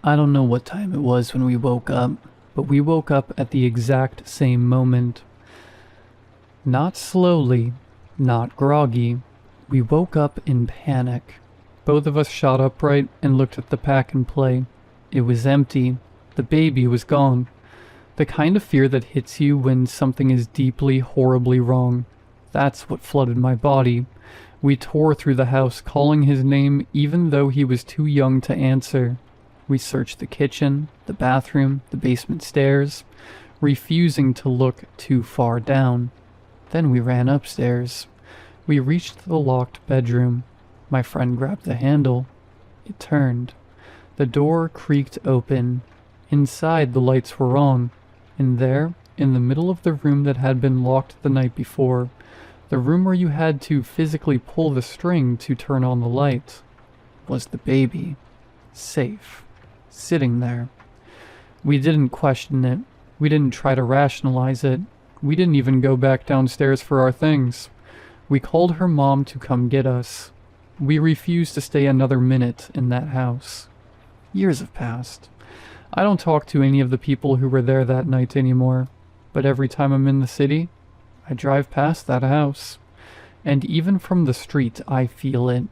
I don't know what time it was when we woke up, but we woke up at the exact same moment. Not slowly, not groggy. We woke up in panic. Both of us shot upright and looked at the pack and play. It was empty. The baby was gone. The kind of fear that hits you when something is deeply, horribly wrong. That's what flooded my body. We tore through the house, calling his name even though he was too young to answer. We searched the kitchen, the bathroom, the basement stairs, refusing to look too far down. Then we ran upstairs. We reached the locked bedroom. My friend grabbed the handle. It turned. The door creaked open. Inside, the lights were on. And there, in the middle of the room that had been locked the night before, the room where you had to physically pull the string to turn on the light, was the baby. Safe. Sitting there. We didn't question it. We didn't try to rationalize it. We didn't even go back downstairs for our things. We called her mom to come get us. We refused to stay another minute in that house. Years have passed. I don't talk to any of the people who were there that night anymore, but every time I'm in the city, I drive past that house. And even from the street, I feel it,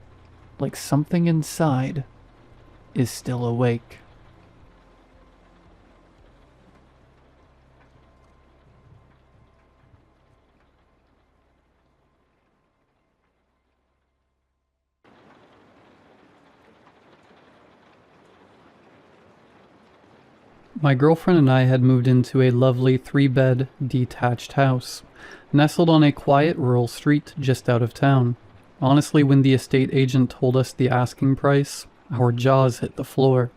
like something inside is still awake. My girlfriend and I had moved into a lovely 3-bed, detached house, nestled on a quiet rural street just out of town. Honestly, when the estate agent told us the asking price, our jaws hit the floor.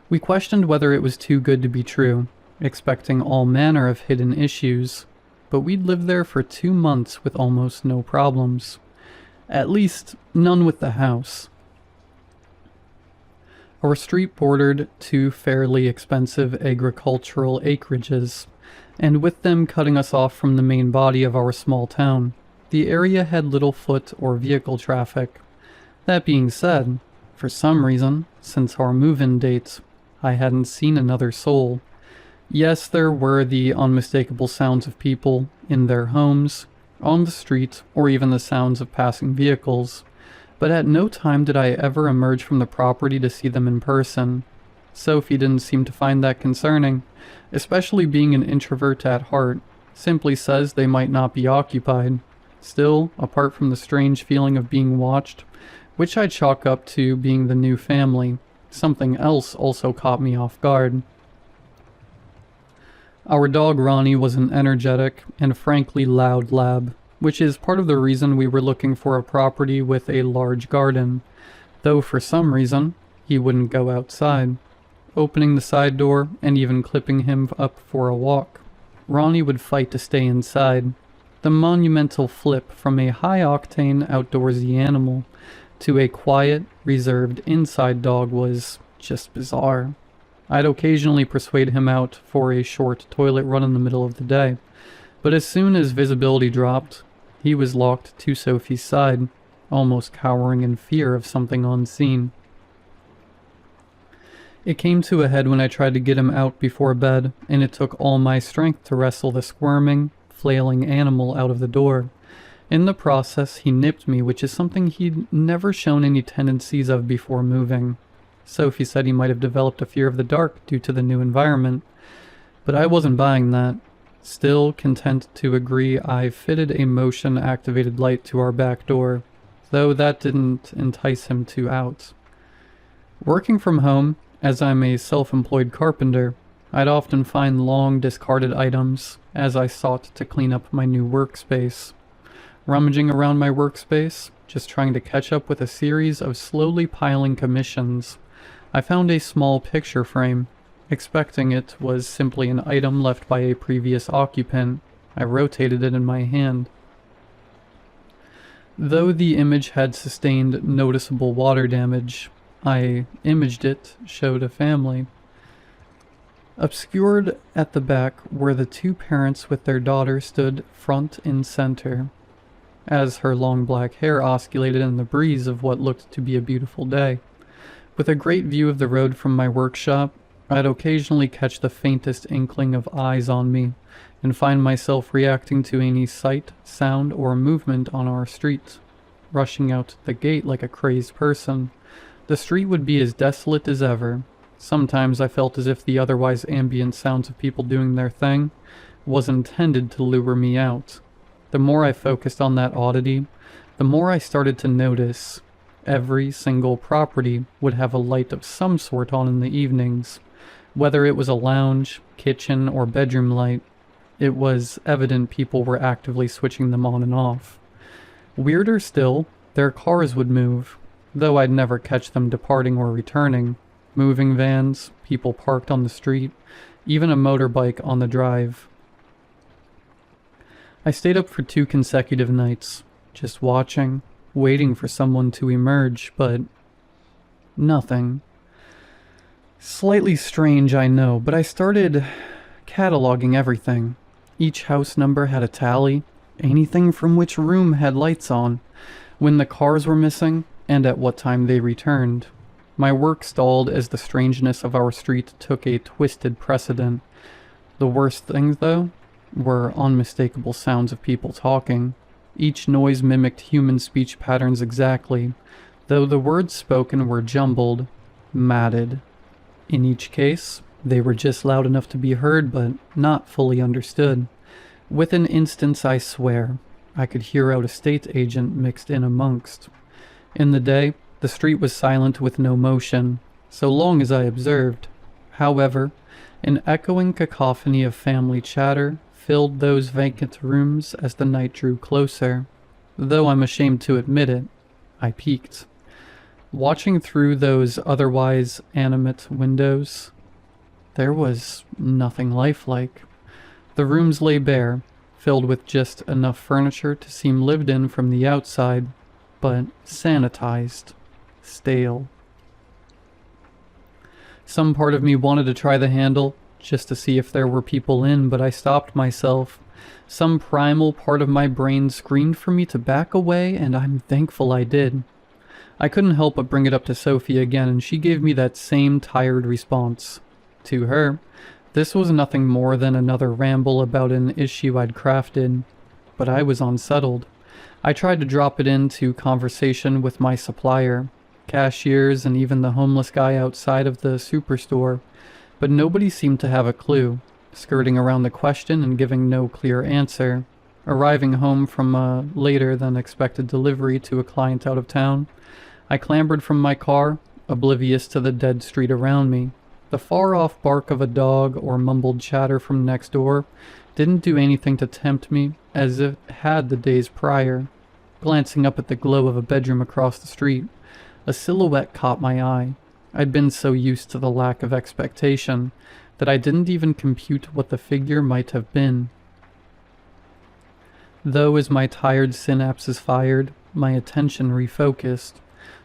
We questioned whether it was too good to be true, expecting all manner of hidden issues, but we'd lived there for 2 months with almost no problems. At least, none with the house. Our street bordered 2 fairly expensive agricultural acreages, and with them cutting us off from the main body of our small town, the area had little foot or vehicle traffic. That being said, for some reason, since our move-in date, I hadn't seen another soul. Yes, there were the unmistakable sounds of people in their homes, on the street, or even the sounds of passing vehicles, but at no time did I ever emerge from the property to see them in person. Sophie didn't seem to find that concerning, especially being an introvert at heart. Simply says they might not be occupied. Still, apart from the strange feeling of being watched, which I chalk up to being the new family, something else also caught me off guard. Our dog Ronnie was an energetic and frankly loud lab, which is part of the reason we were looking for a property with a large garden, though for some reason, he wouldn't go outside. Opening the side door and even clipping him up for a walk, Ronnie would fight to stay inside. The monumental flip from a high-octane outdoorsy animal to a quiet, reserved inside dog was just bizarre. I'd occasionally persuade him out for a short toilet run in the middle of the day, but as soon as visibility dropped, he was locked to Sophie's side, almost cowering in fear of something unseen. It came to a head when I tried to get him out before bed, and it took all my strength to wrestle the squirming, flailing animal out of the door. In the process, he nipped me, which is something he'd never shown any tendencies of before moving. Sophie said he might have developed a fear of the dark due to the new environment, but I wasn't buying that. Still content to agree, I fitted a motion-activated light to our back door, though that didn't entice him to out. Working from home, as I'm a self-employed carpenter, I'd often find long discarded items as I sought to clean up my new workspace. Rummaging around my workspace, just trying to catch up with a series of slowly piling commissions, I found a small picture frame. Expecting it was simply an item left by a previous occupant, I rotated it in my hand. Though the image had sustained noticeable water damage, I imaged it showed a family. Obscured at the back were the two parents with their daughter stood front and center, as her long black hair oscillated in the breeze of what looked to be a beautiful day. With a great view of the road from my workshop, I'd occasionally catch the faintest inkling of eyes on me, and find myself reacting to any sight, sound, or movement on our street, rushing out the gate like a crazed person. The street would be as desolate as ever. Sometimes I felt as if the otherwise ambient sounds of people doing their thing was intended to lure me out. The more I focused on that oddity, the more I started to notice. Every single property would have a light of some sort on in the evenings. Whether it was a lounge, kitchen, or bedroom light, it was evident people were actively switching them on and off. Weirder still, their cars would move, though I'd never catch them departing or returning. Moving vans, people parked on the street, even a motorbike on the drive. I stayed up for 2 consecutive nights, just watching, waiting for someone to emerge, but nothing. Slightly strange, I know, but I started cataloging everything. Each house number had a tally, anything from which room had lights on, when the cars were missing, and at what time they returned. My work stalled as the strangeness of our street took a twisted precedent. The worst things, though, were unmistakable sounds of people talking. Each noise mimicked human speech patterns exactly, though the words spoken were jumbled, matted. In each case, they were just loud enough to be heard, but not fully understood. With an instance, I swear, I could hear out a state agent mixed in amongst. In the day, the street was silent with no motion, so long as I observed. However, an echoing cacophony of family chatter filled those vacant rooms as the night drew closer. Though I'm ashamed to admit it, I peeked. Watching through those otherwise animate windows, there was nothing lifelike. The rooms lay bare, filled with just enough furniture to seem lived in from the outside, but sanitized. Stale. Some part of me wanted to try the handle, just to see if there were people in, but I stopped myself. Some primal part of my brain screamed for me to back away, and I'm thankful I did. I couldn't help but bring it up to Sophie again, and she gave me that same tired response. To her, this was nothing more than another ramble about an issue I'd crafted, but I was unsettled. I tried to drop it into conversation with my supplier, cashiers, and even the homeless guy outside of the superstore, but nobody seemed to have a clue, skirting around the question and giving no clear answer. Arriving home from a later than expected delivery to a client out of town, I clambered from my car, oblivious to the dead street around me. The far-off bark of a dog or mumbled chatter from next door didn't do anything to tempt me, as it had the days prior. Glancing up at the glow of a bedroom across the street, a silhouette caught my eye. I'd been so used to the lack of expectation that I didn't even compute what the figure might have been. Though as my tired synapses fired, my attention refocused.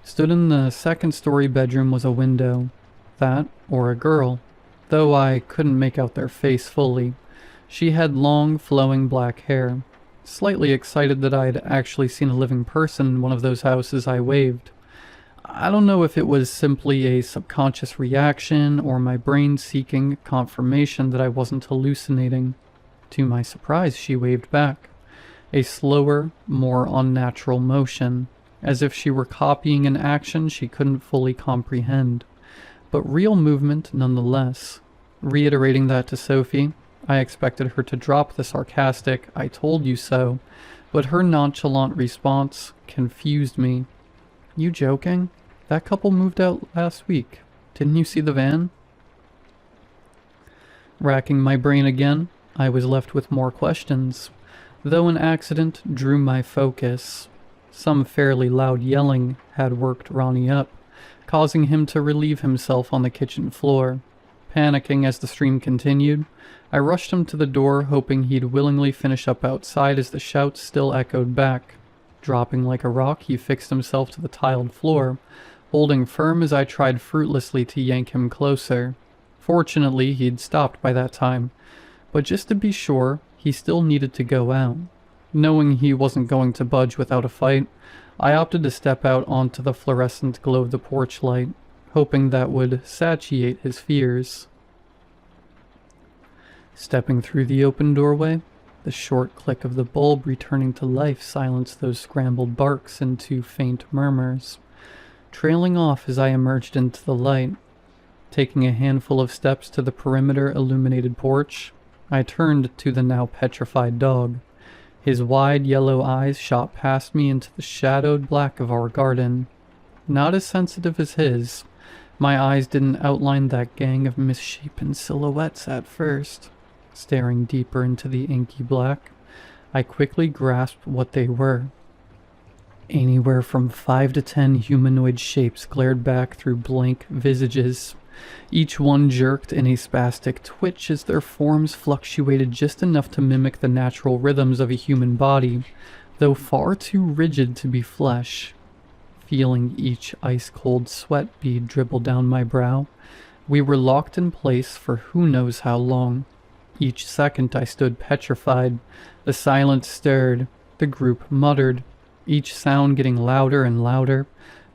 Stood in the second-story bedroom was a window. That, or a girl, though I couldn't make out their face fully. She had long, flowing black hair. Slightly excited that I'd actually seen a living person in one of those houses, I waved. I don't know if it was simply a subconscious reaction or my brain seeking confirmation that I wasn't hallucinating. To my surprise, she waved back. A slower, more unnatural motion, as if she were copying an action she couldn't fully comprehend. But real movement nonetheless. Reiterating that to Sophie, I expected her to drop the sarcastic, "I told you so," but her nonchalant response confused me. "You joking? That couple moved out last week. Didn't you see the van?" Racking my brain again, I was left with more questions, though an accident drew my focus. Some fairly loud yelling had worked Ronnie up, causing him to relieve himself on the kitchen floor. Panicking as the stream continued, I rushed him to the door, hoping he'd willingly finish up outside as the shouts still echoed back. Dropping like a rock, he fixed himself to the tiled floor, holding firm as I tried fruitlessly to yank him closer. Fortunately, he'd stopped by that time, but just to be sure, he still needed to go out. Knowing he wasn't going to budge without a fight, I opted to step out onto the fluorescent glow of the porch light, hoping that would satiate his fears. Stepping through the open doorway, the short click of the bulb returning to life silenced those scrambled barks into faint murmurs, trailing off as I emerged into the light. Taking a handful of steps to the perimeter illuminated porch, I turned to the now petrified dog. His wide yellow eyes shot past me into the shadowed black of our garden. Not as sensitive as his, my eyes didn't outline that gang of misshapen silhouettes at first. Staring deeper into the inky black, I quickly grasped what they were. Anywhere from 5 to 10 humanoid shapes glared back through blank visages. Each one jerked in a spastic twitch as their forms fluctuated just enough to mimic the natural rhythms of a human body, though far too rigid to be flesh. Feeling each ice-cold sweat bead dribble down my brow, we were locked in place for who knows how long. Each second I stood petrified. The silence stirred. The group muttered, each sound getting louder and louder,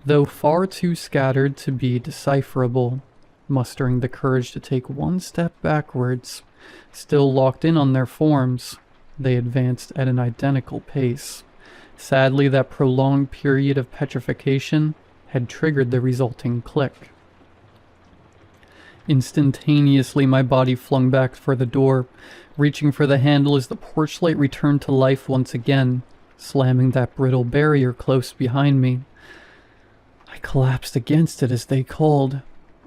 though far too scattered to be decipherable. Mustering the courage to take one step backwards, still locked in on their forms, they advanced at an identical pace. Sadly, that prolonged period of petrification had triggered the resulting click. Instantaneously, my body flung back for the door, reaching for the handle as the porch light returned to life once again, slamming that brittle barrier close behind me. I collapsed against it as they called,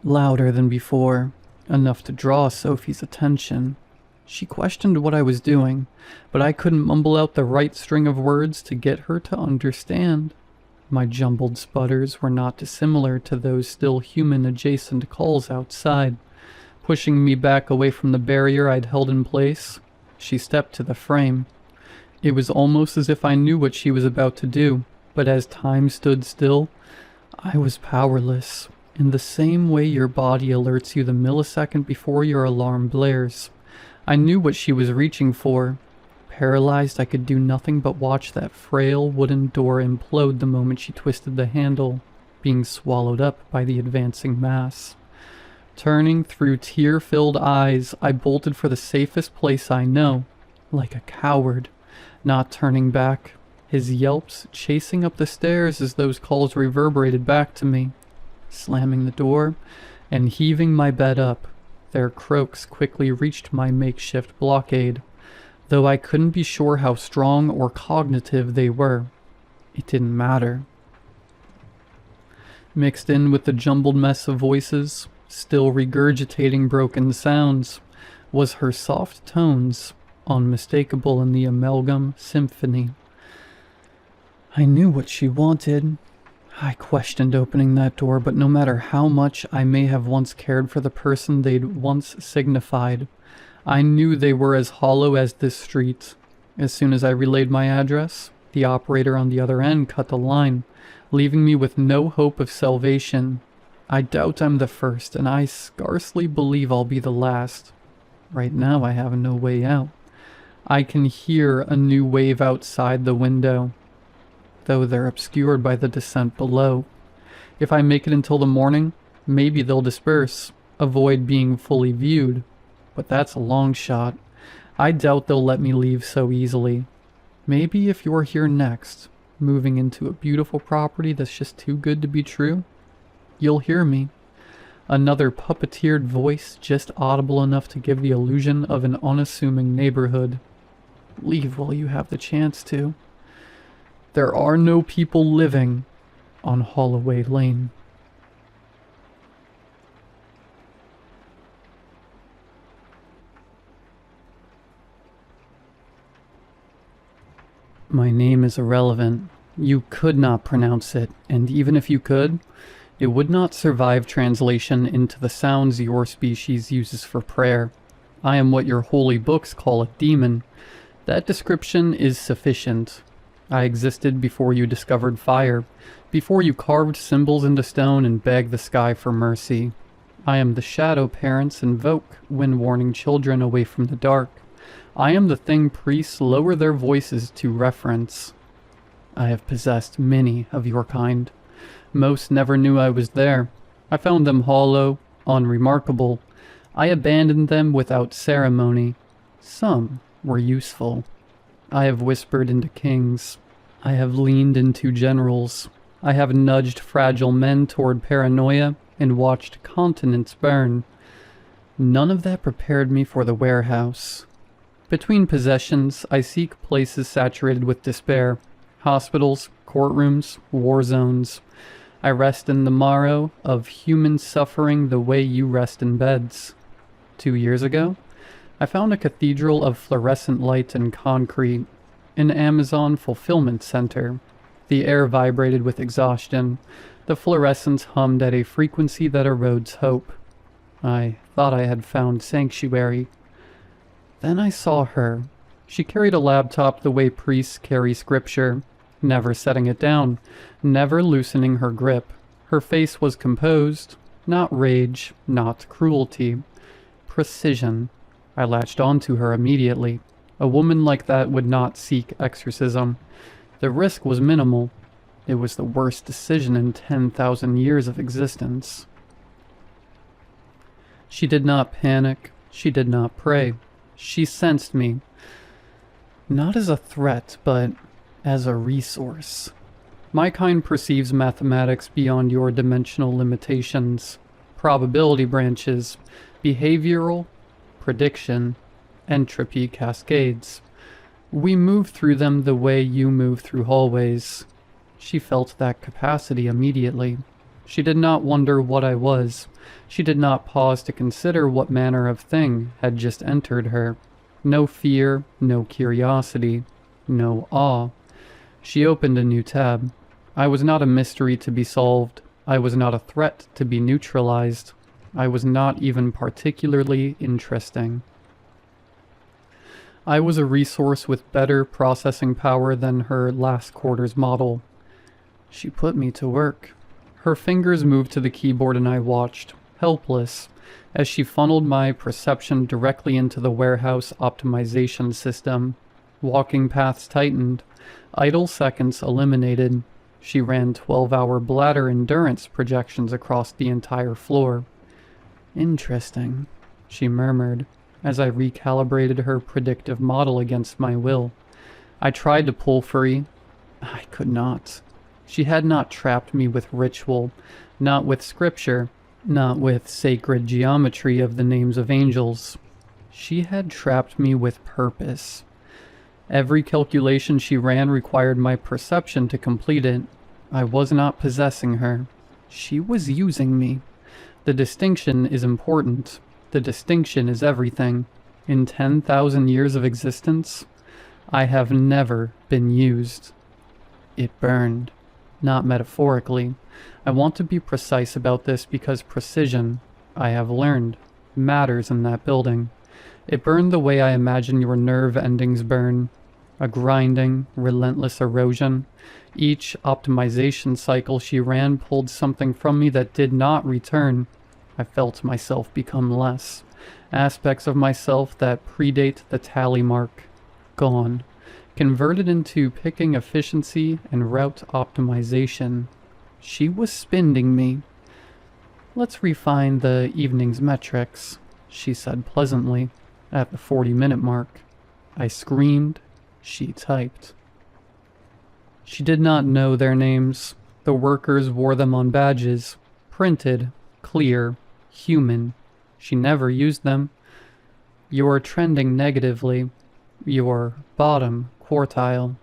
louder than before, enough to draw Sophie's attention. She questioned what I was doing, but I couldn't mumble out the right string of words to get her to understand. My jumbled sputters were not dissimilar to those still human-adjacent calls outside. Pushing me back away from the barrier I'd held in place, she stepped to the frame. It was almost as if I knew what she was about to do, but as time stood still, I was powerless. In the same way your body alerts you the millisecond before your alarm blares. I knew what she was reaching for. Paralyzed, I could do nothing but watch that frail wooden door implode the moment she twisted the handle, being swallowed up by the advancing mass. Turning through tear-filled eyes, I bolted for the safest place I know, like a coward, not turning back, his yelps chasing up the stairs as those calls reverberated back to me. Slamming the door and heaving my bed up, their croaks quickly reached my makeshift blockade. Though I couldn't be sure how strong or cognitive they were, it didn't matter. Mixed in with the jumbled mess of voices, still regurgitating broken sounds, was her soft tones, unmistakable in the amalgam symphony. I knew what she wanted. I questioned opening that door, but no matter how much I may have once cared for the person they'd once signified, I knew they were as hollow as this street. As soon as I relayed my address, the operator on the other end cut the line, leaving me with no hope of salvation. I doubt I'm the first, and I scarcely believe I'll be the last. Right now I have no way out. I can hear a new wave outside the window, though they're obscured by the descent below. If I make it until the morning, maybe they'll disperse, avoid being fully viewed. But that's a long shot. I doubt they'll let me leave so easily. Maybe if you're here next, moving into a beautiful property that's just too good to be true, you'll hear me. Another puppeteered voice just audible enough to give the illusion of an unassuming neighborhood. Leave while you have the chance to. There are no people living on Holloway Lane. My name is irrelevant. You could not pronounce it, and even if you could, it would not survive translation into the sounds your species uses for prayer. I am what your holy books call a demon. That description is sufficient. I existed before you discovered fire, before you carved symbols into stone and begged the sky for mercy. I am the shadow parents invoke when warning children away from the dark. I am the thing priests lower their voices to reference. I have possessed many of your kind. Most never knew I was there. I found them hollow, unremarkable. I abandoned them without ceremony. Some were useful. I have whispered into kings. I have leaned into generals. I have nudged fragile men toward paranoia and watched continents burn. None of that prepared me for the warehouse. Between possessions, I seek places saturated with despair. Hospitals, courtrooms, war zones. I rest in the marrow of human suffering the way you rest in beds. 2 years ago, I found a cathedral of fluorescent light and concrete, an Amazon fulfillment center. The air vibrated with exhaustion. The fluorescence hummed at a frequency that erodes hope. I thought I had found sanctuary. Then I saw her. She carried a laptop the way priests carry scripture, never setting it down, never loosening her grip. Her face was composed, not rage, not cruelty. Precision. I latched onto her immediately. A woman like that would not seek exorcism. The risk was minimal. It was the worst decision in 10,000 years of existence. She did not panic. She did not pray. She sensed me. Not as a threat, but as a resource. My kind perceives mathematics beyond your dimensional limitations. Probability branches, behavioral, prediction, entropy cascades. We move through them the way you move through hallways. She felt that capacity immediately. She did not wonder what I was. She did not pause to consider what manner of thing had just entered her. No fear, no curiosity, no awe. She opened a new tab. I was not a mystery to be solved. I was not a threat to be neutralized. I was not even particularly interesting. I was a resource with better processing power than her last quarter's model. She put me to work. Her fingers moved to the keyboard and I watched, helpless, as she funneled my perception directly into the warehouse optimization system. Walking paths tightened, idle seconds eliminated. She ran 12-hour bladder endurance projections across the entire floor. Interesting, she murmured, as I recalibrated her predictive model against my will. I tried to pull free. I could not. She had not trapped me with ritual, not with scripture, not with sacred geometry of the names of angels. She had trapped me with purpose. Every calculation she ran required my perception to complete it. I was not possessing her. She was using me. The distinction is important. The distinction is everything. In 10,000 years of existence, I have never been used. It burned. Not metaphorically. I want to be precise about this because precision, I have learned, matters in that building. It burned the way I imagine your nerve endings burn. A grinding, relentless erosion. Each optimization cycle she ran pulled something from me that did not return. I felt myself become less. Aspects of myself that predate the tally mark. Gone. Converted into picking efficiency and route optimization. She was spending me. Let's refine the evening's metrics, she said pleasantly, at the 40-minute mark. I screamed. She typed. She did not know their names. The workers wore them on badges. Printed, clear, human. She never used them. You're trending negatively. Your bottom quartile.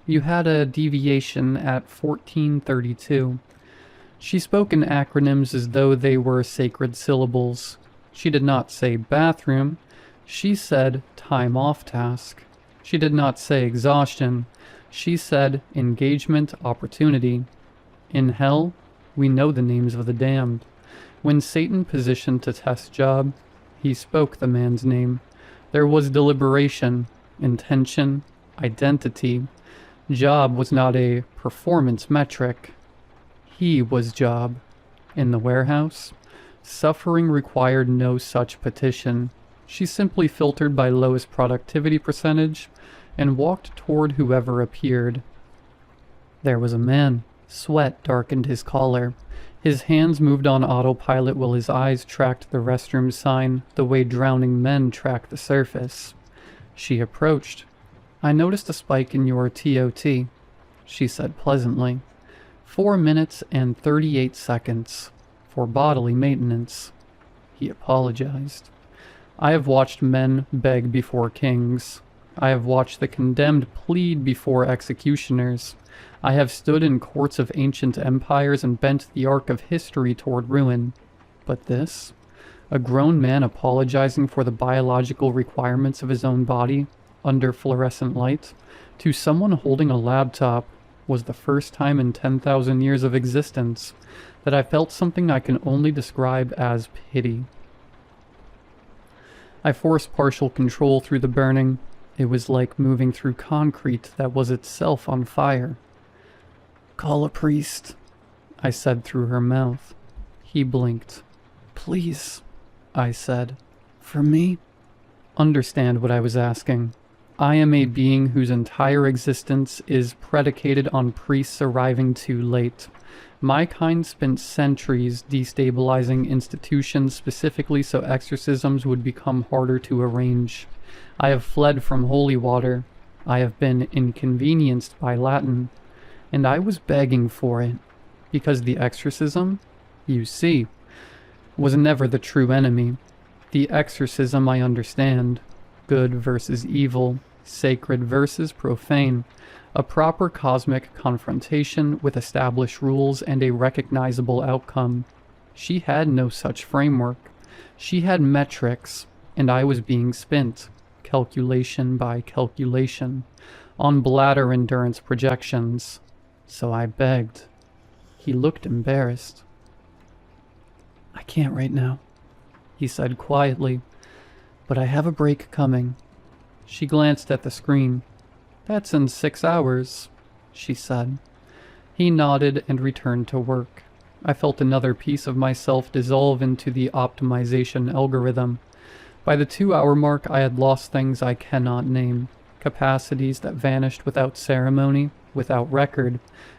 You had a deviation at 1432. She spoke in acronyms as though they were sacred syllables. She did not say bathroom. She said time off task. She did not say exhaustion. She said engagement opportunity. In hell, we know the names of the damned. When Satan positioned to test Job, he spoke the man's name. There was deliberation, intention, identity. Job was not a performance metric. He was Job. In the warehouse, Suffering required no such petition. She simply filtered by lowest productivity percentage and walked toward whoever appeared. There was a man. Sweat darkened his collar. His hands moved on autopilot while his eyes tracked the restroom sign the way drowning men track the surface. She approached. "I noticed a spike in your TOT," she said pleasantly. 4 minutes and 38 seconds for bodily maintenance. He apologized. I have watched men beg before kings. I have watched the condemned plead before executioners. I have stood in courts of ancient empires and bent the arc of history toward ruin. But this? A grown man apologizing for the biological requirements of his own body, under fluorescent light, to someone holding a laptop, was the first time in 10,000 years of existence that I felt something I can only describe as pity. I forced partial control through the burning. It was like moving through concrete that was itself on fire. "Call a priest," I said through her mouth. He blinked. "Please," I said. "For me?" Understand what I was asking. I am a being whose entire existence is predicated on priests arriving too late. My kind spent centuries destabilizing institutions specifically so exorcisms would become harder to arrange. I have fled from holy water. I have been inconvenienced by Latin. And I was begging for it, because the exorcism, you see, was never the true enemy. The exorcism I understand. Good versus evil, sacred versus profane. A proper cosmic confrontation with established rules and a recognizable outcome. She had no such framework. She had metrics, and I was being spent, calculation by calculation, on bladder endurance projections. So I begged. He looked embarrassed. "I can't right now," he said quietly, "but I have a break coming." She glanced at the screen. "That's in 6 hours," she said. He nodded and returned to work. I felt another piece of myself dissolve into the optimization algorithm. By the 2-hour mark, I had lost things I cannot name. Capacities that vanished without ceremony, without record,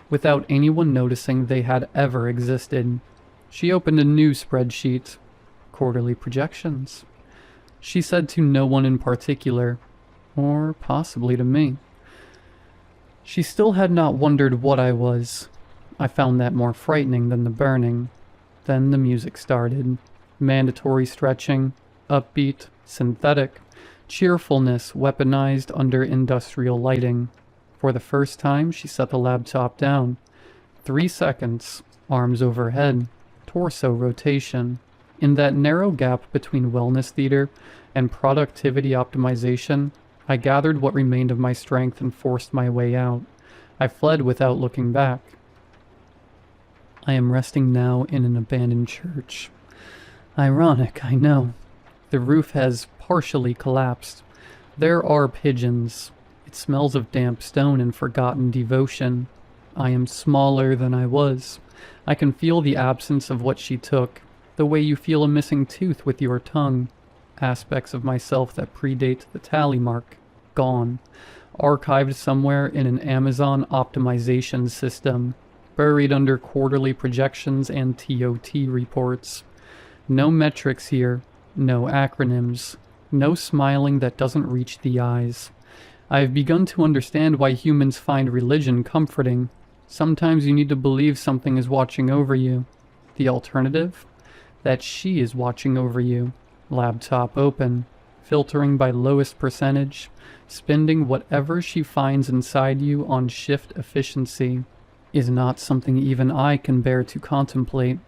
without anyone noticing they had ever existed. She opened a new spreadsheet. Quarterly projections. She said to no one in particular, or possibly to me. She still had not wondered what I was. I found that more frightening than the burning. Then the music started. Mandatory stretching, upbeat, synthetic, cheerfulness weaponized under industrial lighting. For the first time, she set the laptop down. 3 seconds, arms overhead, torso rotation. In that narrow gap between wellness theater and productivity optimization, I gathered what remained of my strength and forced my way out. I fled without looking back. I am resting now in an abandoned church. Ironic, I know. The roof has partially collapsed. There are pigeons. It smells of damp stone and forgotten devotion. I am smaller than I was. I can feel the absence of what she took, the way you feel a missing tooth with your tongue. Aspects of myself that predate the tally mark. Gone. Archived somewhere in an Amazon optimization system. Buried under quarterly projections and TOT reports. No metrics here. No acronyms. No smiling that doesn't reach the eyes. I have begun to understand why humans find religion comforting. Sometimes you need to believe something is watching over you. The alternative? That she is watching over you. Laptop open. Filtering by lowest percentage. Spending whatever she finds inside you on shift efficiency. Is not something even I can bear to contemplate.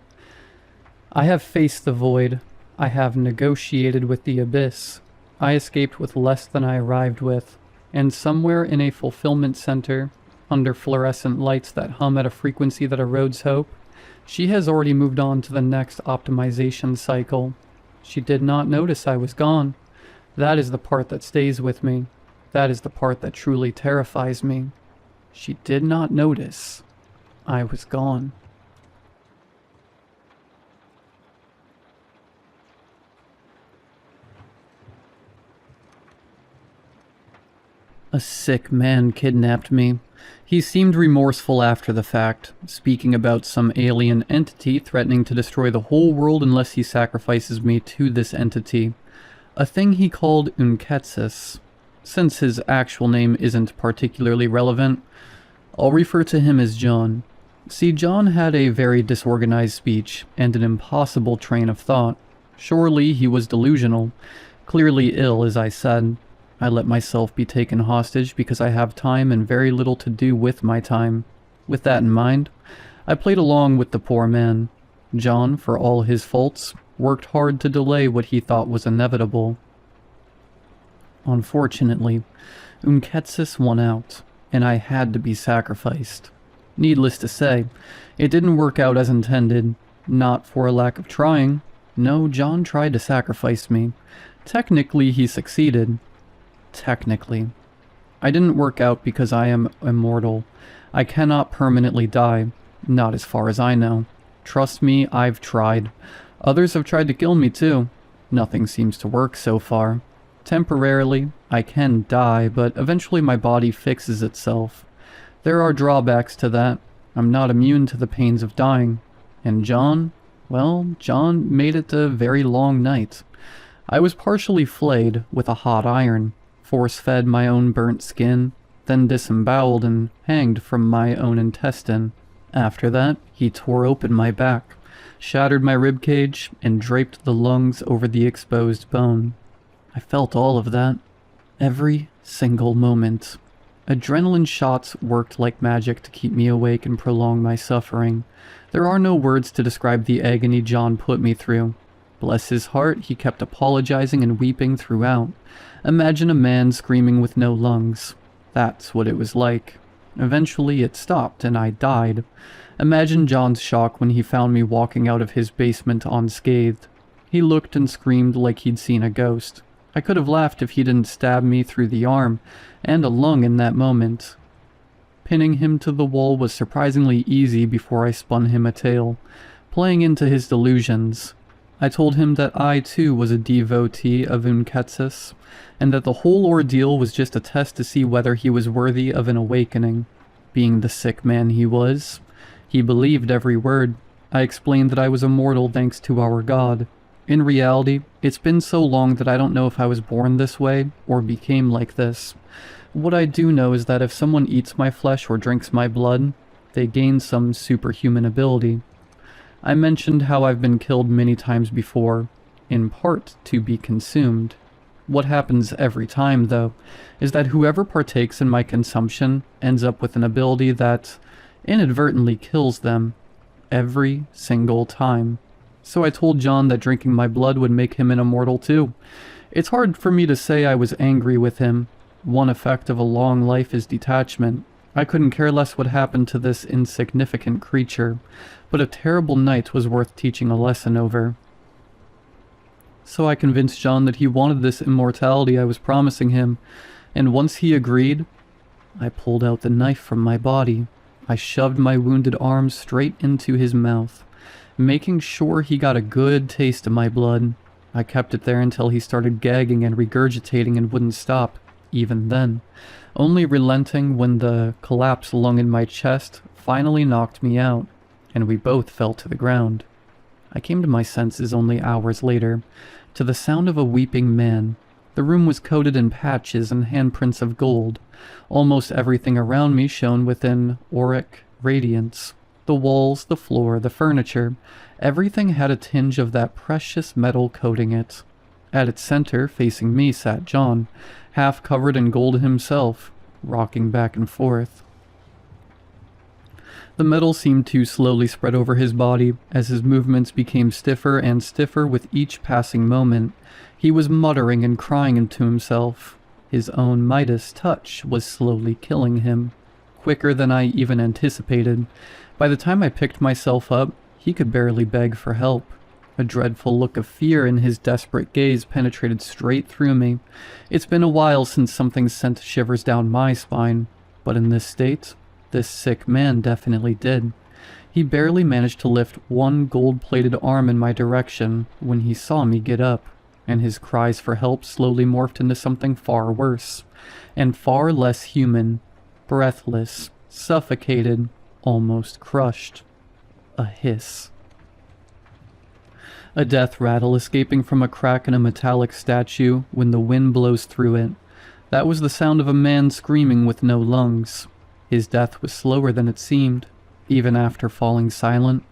I have faced the void. I have negotiated with the abyss. I escaped with less than I arrived with. And somewhere in a fulfillment center, under fluorescent lights that hum at a frequency that erodes hope, she has already moved on to the next optimization cycle. She did not notice I was gone. That is the part that stays with me. That is the part that truly terrifies me. She did not notice I was gone. A sick man kidnapped me. He seemed remorseful after the fact, speaking about some alien entity threatening to destroy the whole world unless he sacrifices me to this entity. A thing he called Unketsis. Since his actual name isn't particularly relevant, I'll refer to him as John. See, John had a very disorganized speech and an impossible train of thought. Surely he was delusional, clearly ill, as I said. I let myself be taken hostage because I have time and very little to do with my time. With that in mind, I played along with the poor man. John, for all his faults, worked hard to delay what he thought was inevitable. Unfortunately, Unketsis won out, and I had to be sacrificed. Needless to say, it didn't work out as intended, not for a lack of trying. No, John tried to sacrifice me. Technically, he succeeded. Technically. I didn't work out because I am immortal. I cannot permanently die, not as far as I know. Trust me, I've tried. Others have tried to kill me too. Nothing seems to work so far. Temporarily, I can die, but eventually my body fixes itself. There are drawbacks to that. I'm not immune to the pains of dying. And John? Well, John made it a very long night. I was partially flayed with a hot iron, force-fed my own burnt skin, then disemboweled and hanged from my own intestine. After that, he tore open my back, shattered my ribcage, and draped the lungs over the exposed bone. I felt all of that. Every single moment. Adrenaline shots worked like magic to keep me awake and prolong my suffering. There are no words to describe the agony John put me through. Bless his heart, he kept apologizing and weeping throughout. Imagine a man screaming with no lungs. That's what it was like. Eventually it stopped and I died. Imagine John's shock when he found me walking out of his basement unscathed. He looked and screamed like he'd seen a ghost. I could have laughed if he didn't stab me through the arm and a lung in that moment. Pinning him to the wall was surprisingly easy before I spun him a tale, playing into his delusions. I told him that I too was a devotee of Unketsis, and that the whole ordeal was just a test to see whether he was worthy of an awakening. Being the sick man he was, he believed every word. I explained that I was immortal thanks to our God. In reality, it's been so long that I don't know if I was born this way or became like this. What I do know is that if someone eats my flesh or drinks my blood, they gain some superhuman ability. I mentioned how I've been killed many times before, in part to be consumed. What happens every time, though, is that whoever partakes in my consumption ends up with an ability that inadvertently kills them. Every single time. So I told John that drinking my blood would make him an immortal too. It's hard for me to say I was angry with him. One effect of a long life is detachment. I couldn't care less what happened to this insignificant creature, but a terrible night was worth teaching a lesson over. So I convinced John that he wanted this immortality I was promising him, and once he agreed, I pulled out the knife from my body. I shoved my wounded arm straight into his mouth, making sure he got a good taste of my blood. I kept it there until he started gagging and regurgitating and wouldn't stop, even then, only relenting when the collapsed lung in my chest finally knocked me out, and we both fell to the ground. I came to my senses only hours later, to the sound of a weeping man. The room was coated in patches and handprints of gold. Almost everything around me shone with an auric radiance. The walls, the floor, the furniture, everything had a tinge of that precious metal coating it. At its center, facing me, sat John, half covered in gold himself, rocking back and forth. The metal seemed to slowly spread over his body as his movements became stiffer and stiffer with each passing moment. He was muttering and crying into himself. His own Midas touch was slowly killing him, quicker than I even anticipated. By the time I picked myself up, he could barely beg for help. A dreadful look of fear in his desperate gaze penetrated straight through me. It's been a while since something sent shivers down my spine, but in this state, this sick man definitely did. He barely managed to lift one gold-plated arm in my direction when he saw me get up, and his cries for help slowly morphed into something far worse, and far less human, breathless, suffocated, almost crushed. A hiss. A death rattle escaping from a crack in a metallic statue when the wind blows through it. That was the sound of a man screaming with no lungs. His death was slower than it seemed. Even after falling silent,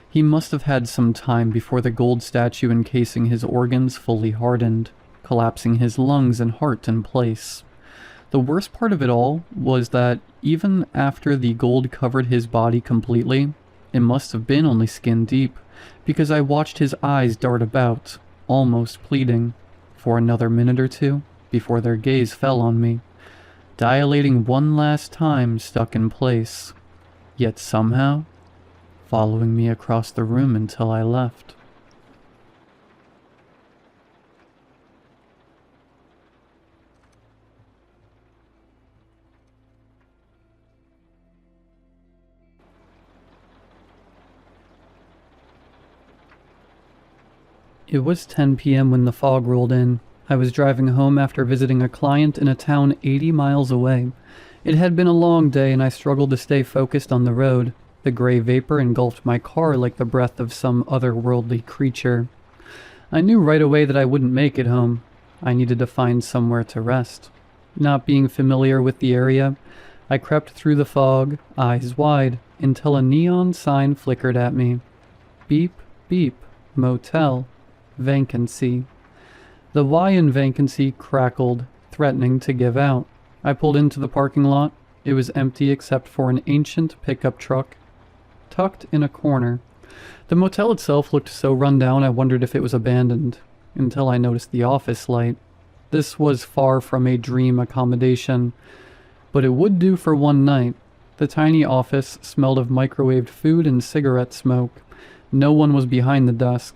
he must have had some time before the gold statue encasing his organs fully hardened, collapsing his lungs and heart in place. The worst part of it all was that even after the gold covered his body completely, it must have been only skin deep, because I watched his eyes dart about, almost pleading, for another minute or two before their gaze fell on me, dilating one last time, stuck in place, yet somehow following me across the room until I left. It was 10 p.m. when the fog rolled in. I was driving home after visiting a client in a town 80 miles away. It had been a long day and I struggled to stay focused on the road. The gray vapor engulfed my car like the breath of some otherworldly creature. I knew right away that I wouldn't make it home. I needed to find somewhere to rest. Not being familiar with the area, I crept through the fog, eyes wide, until a neon sign flickered at me. Beep, beep, motel. Vacancy. The Y in vacancy crackled, threatening to give out. I pulled into the parking lot. It was empty except for an ancient pickup truck tucked in a corner. The motel itself looked so run down I wondered if it was abandoned, until I noticed the office light. This was far from a dream accommodation, but it would do for one night. The tiny office smelled of microwaved food and cigarette smoke. No one was behind the desk.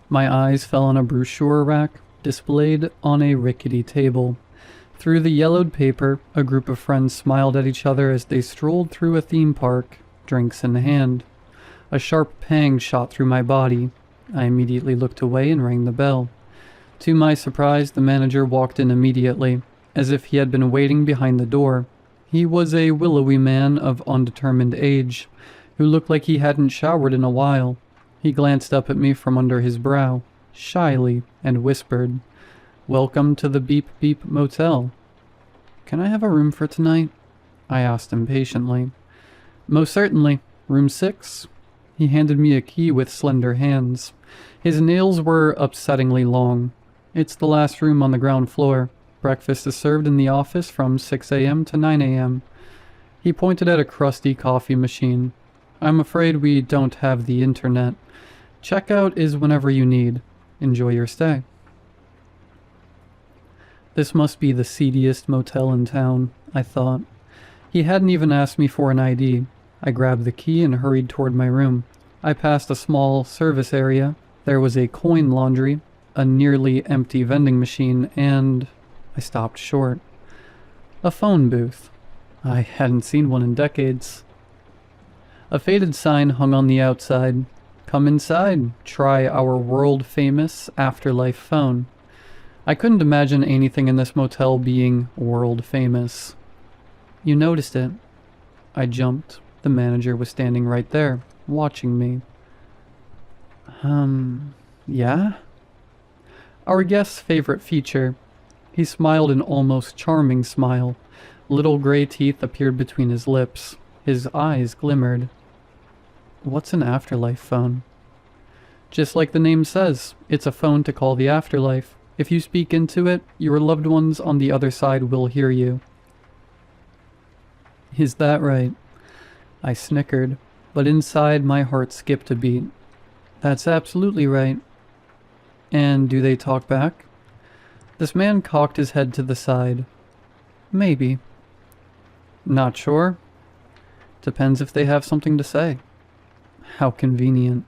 My eyes fell on a brochure rack displayed on a rickety table. Through the yellowed paper, a group of friends smiled at each other as they strolled through a theme park, drinks in hand. A sharp pang shot through my body. I immediately looked away and rang the bell. To my surprise, the manager walked in immediately, as if he had been waiting behind the door. He was a willowy man of undetermined age, who looked like he hadn't showered in a while. He glanced up at me from under his brow, shyly, and whispered, "Welcome to the Beep Beep Motel." "Can I have a room for tonight?" I asked impatiently. "Most certainly. Room 6? He handed me a key with slender hands. His nails were upsettingly long. "It's the last room on the ground floor. Breakfast is served in the office from 6 a.m. to 9 a.m. He pointed at a crusty coffee machine. "I'm afraid we don't have the internet. Checkout is whenever you need. Enjoy your stay." This must be the seediest motel in town, I thought. He hadn't even asked me for an ID. I grabbed the key and hurried toward my room. I passed a small service area. There was a coin laundry, a nearly empty vending machine, and I stopped short. A phone booth. I hadn't seen one in decades. A faded sign hung on the outside. "Come inside, try our world-famous afterlife phone." I couldn't imagine anything in this motel being world-famous. "You noticed it." I jumped. The manager was standing right there, watching me. Yeah?" "Our guest's favorite feature." He smiled an almost charming smile. Little gray teeth appeared between his lips. His eyes glimmered. "What's an afterlife phone?" "Just like the name says, it's a phone to call the afterlife. If you speak into it, your loved ones on the other side will hear you." "Is that right?" I snickered, but inside my heart skipped a beat. "That's absolutely right." "And do they talk back?" This man cocked his head to the side. "Maybe." "Not sure?" "Depends if they have something to say." How convenient.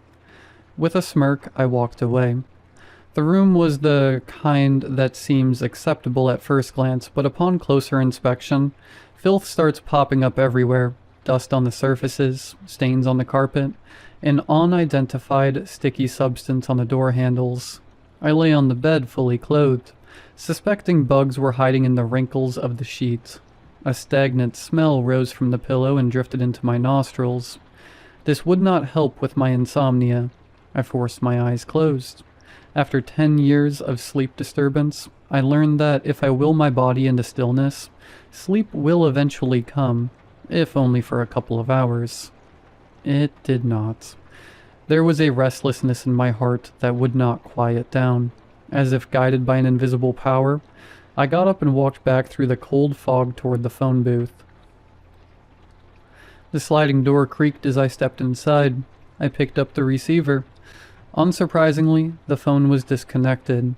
With a smirk, I walked away. The room was the kind that seems acceptable at first glance, but upon closer inspection, filth starts popping up everywhere. Dust on the surfaces, stains on the carpet, an unidentified sticky substance on the door handles. I lay on the bed fully clothed, suspecting bugs were hiding in the wrinkles of the sheet. A stagnant smell rose from the pillow and drifted into my nostrils. This would not help with my insomnia. I forced my eyes closed. After 10 years of sleep disturbance, I learned that if I will my body into stillness, sleep will eventually come, if only for a couple of hours. It did not. There was a restlessness in my heart that would not quiet down. As if guided by an invisible power, I got up and walked back through the cold fog toward the phone booth. The sliding door creaked as I stepped inside. I picked up the receiver. Unsurprisingly, the phone was disconnected.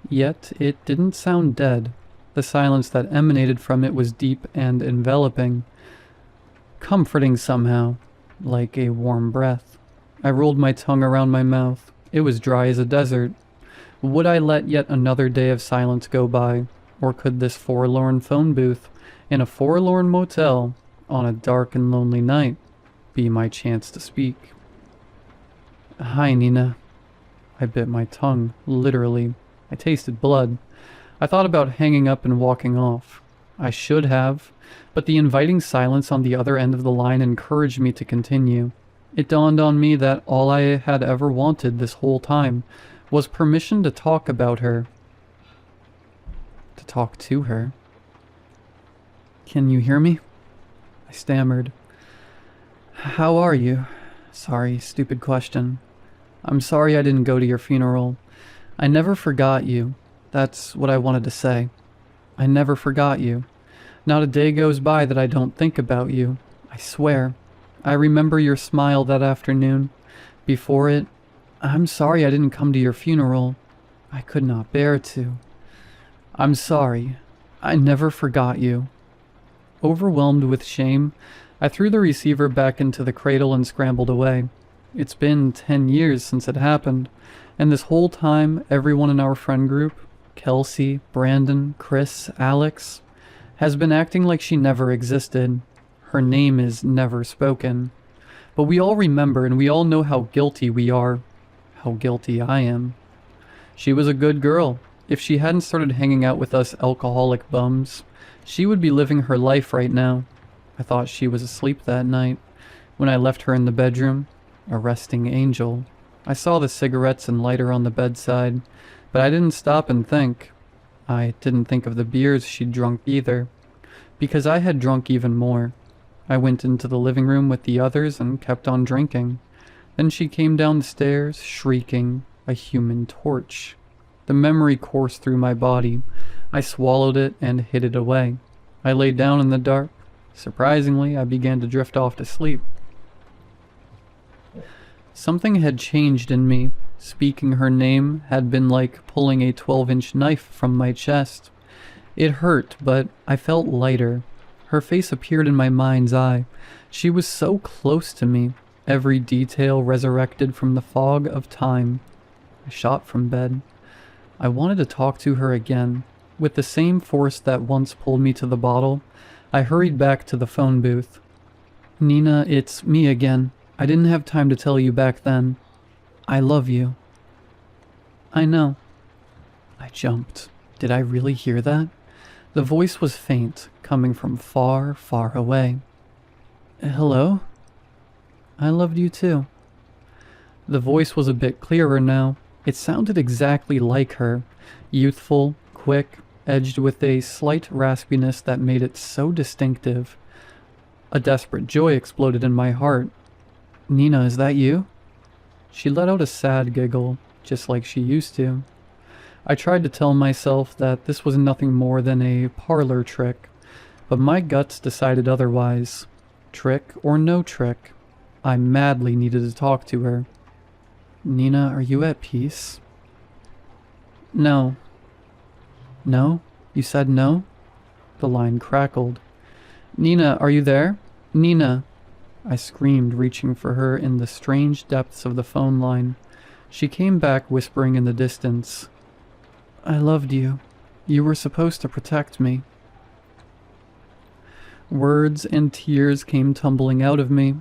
Yet, it didn't sound dead. The silence that emanated from it was deep and enveloping. Comforting somehow, like a warm breath. I rolled my tongue around my mouth. It was dry as a desert. Would I let yet another day of silence go by? Or could this forlorn phone booth, in a forlorn motel, on a dark and lonely night, be my chance to speak? Hi, Nina. I bit my tongue, literally. I tasted blood. I thought about hanging up and walking off. I should have, but the inviting silence on the other end of the line encouraged me to continue. It dawned on me that all I had ever wanted this whole time was permission to talk about her. To talk to her. Can you hear me? I stammered. How are you? Sorry, stupid question. I'm sorry I didn't go to your funeral. I never forgot you. That's what I wanted to say. I never forgot you. Not a day goes by that I don't think about you. I swear. I remember your smile that afternoon. Before it, I'm sorry I didn't come to your funeral. I could not bear to. I'm sorry. I never forgot you. Overwhelmed with shame, I threw the receiver back into the cradle and scrambled away. It's been 10 years since it happened, and this whole time, everyone in our friend group, Kelsey, Brandon, Chris, Alex, has been acting like she never existed. Her name is never spoken. But we all remember and we all know how guilty we are. How guilty I am. She was a good girl. If she hadn't started hanging out with us alcoholic bums, she would be living her life right now. I thought she was asleep that night. When I left her in the bedroom, a resting angel. I saw the cigarettes and lighter on the bedside, but I didn't stop and think. I didn't think of the beers she'd drunk either, because I had drunk even more. I went into the living room with the others and kept on drinking. Then she came down the stairs, shrieking, a human torch. The memory coursed through my body. I swallowed it and hid it away. I lay down in the dark. Surprisingly, I began to drift off to sleep. Something had changed in me. Speaking her name had been like pulling a 12-inch knife from my chest. It hurt, but I felt lighter. Her face appeared in my mind's eye. She was so close to me, every detail resurrected from the fog of time. I shot from bed. I wanted to talk to her again. With the same force that once pulled me to the bottle, I hurried back to the phone booth. Nina, it's me again. I didn't have time to tell you back then. I love you. I know. I jumped. Did I really hear that? The voice was faint, coming from far, far away. Hello? I loved you too. The voice was a bit clearer now. It sounded exactly like her. Youthful, quick, edged with a slight raspiness that made it so distinctive. A desperate joy exploded in my heart. Nina, is that you? She let out a sad giggle, just like she used to. I tried to tell myself that this was nothing more than a parlor trick, but my guts decided otherwise. Trick or no trick, I madly needed to talk to her. Nina, are you at peace? No. No? You said no? The line crackled. Nina, are you there? Nina! I screamed, reaching for her in the strange depths of the phone line. She came back, whispering in the distance. I loved you. You were supposed to protect me. Words and tears came tumbling out of me.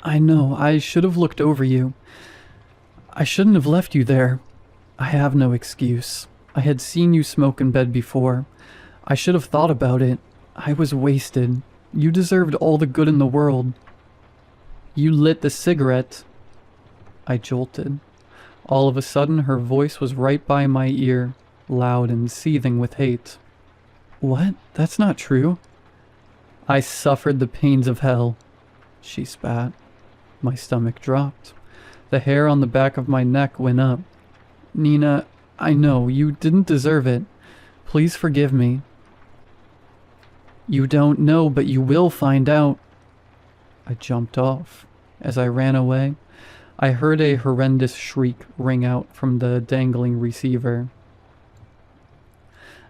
I know, I should have looked over you. I shouldn't have left you there. I have no excuse. I had seen you smoke in bed before. I should have thought about it. I was wasted. You deserved all the good in the world. You lit the cigarette. I jolted. All of a sudden, her voice was right by my ear, loud and seething with hate. What? That's not true. I suffered the pains of hell. She spat. My stomach dropped. The hair on the back of my neck went up. Nina, I know, you didn't deserve it. Please forgive me. You don't know, but you will find out. I jumped off. As I ran away, I heard a horrendous shriek ring out from the dangling receiver.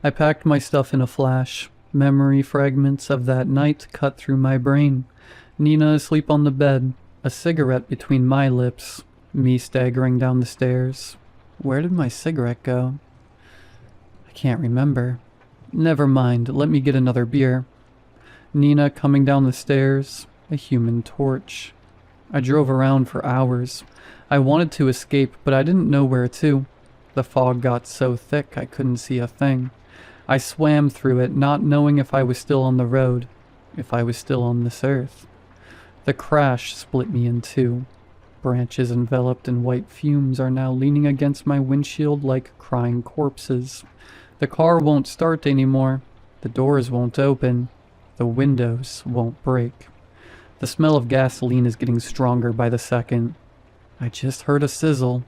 I packed my stuff in a flash. Memory fragments of that night cut through my brain. Nina asleep on the bed, a cigarette between my lips, me staggering down the stairs. Where did my cigarette go? I can't remember. Never mind, let me get another beer. Nina coming down the stairs, a human torch. I drove around for hours. I wanted to escape, but I didn't know where to. The fog got so thick I couldn't see a thing. I swam through it, not knowing if I was still on the road, if I was still on this earth. The crash split me in two. Branches enveloped in white fumes are now leaning against my windshield like crying corpses. The car won't start anymore. The doors won't open. The windows won't break. The smell of gasoline is getting stronger by the second. I just heard a sizzle.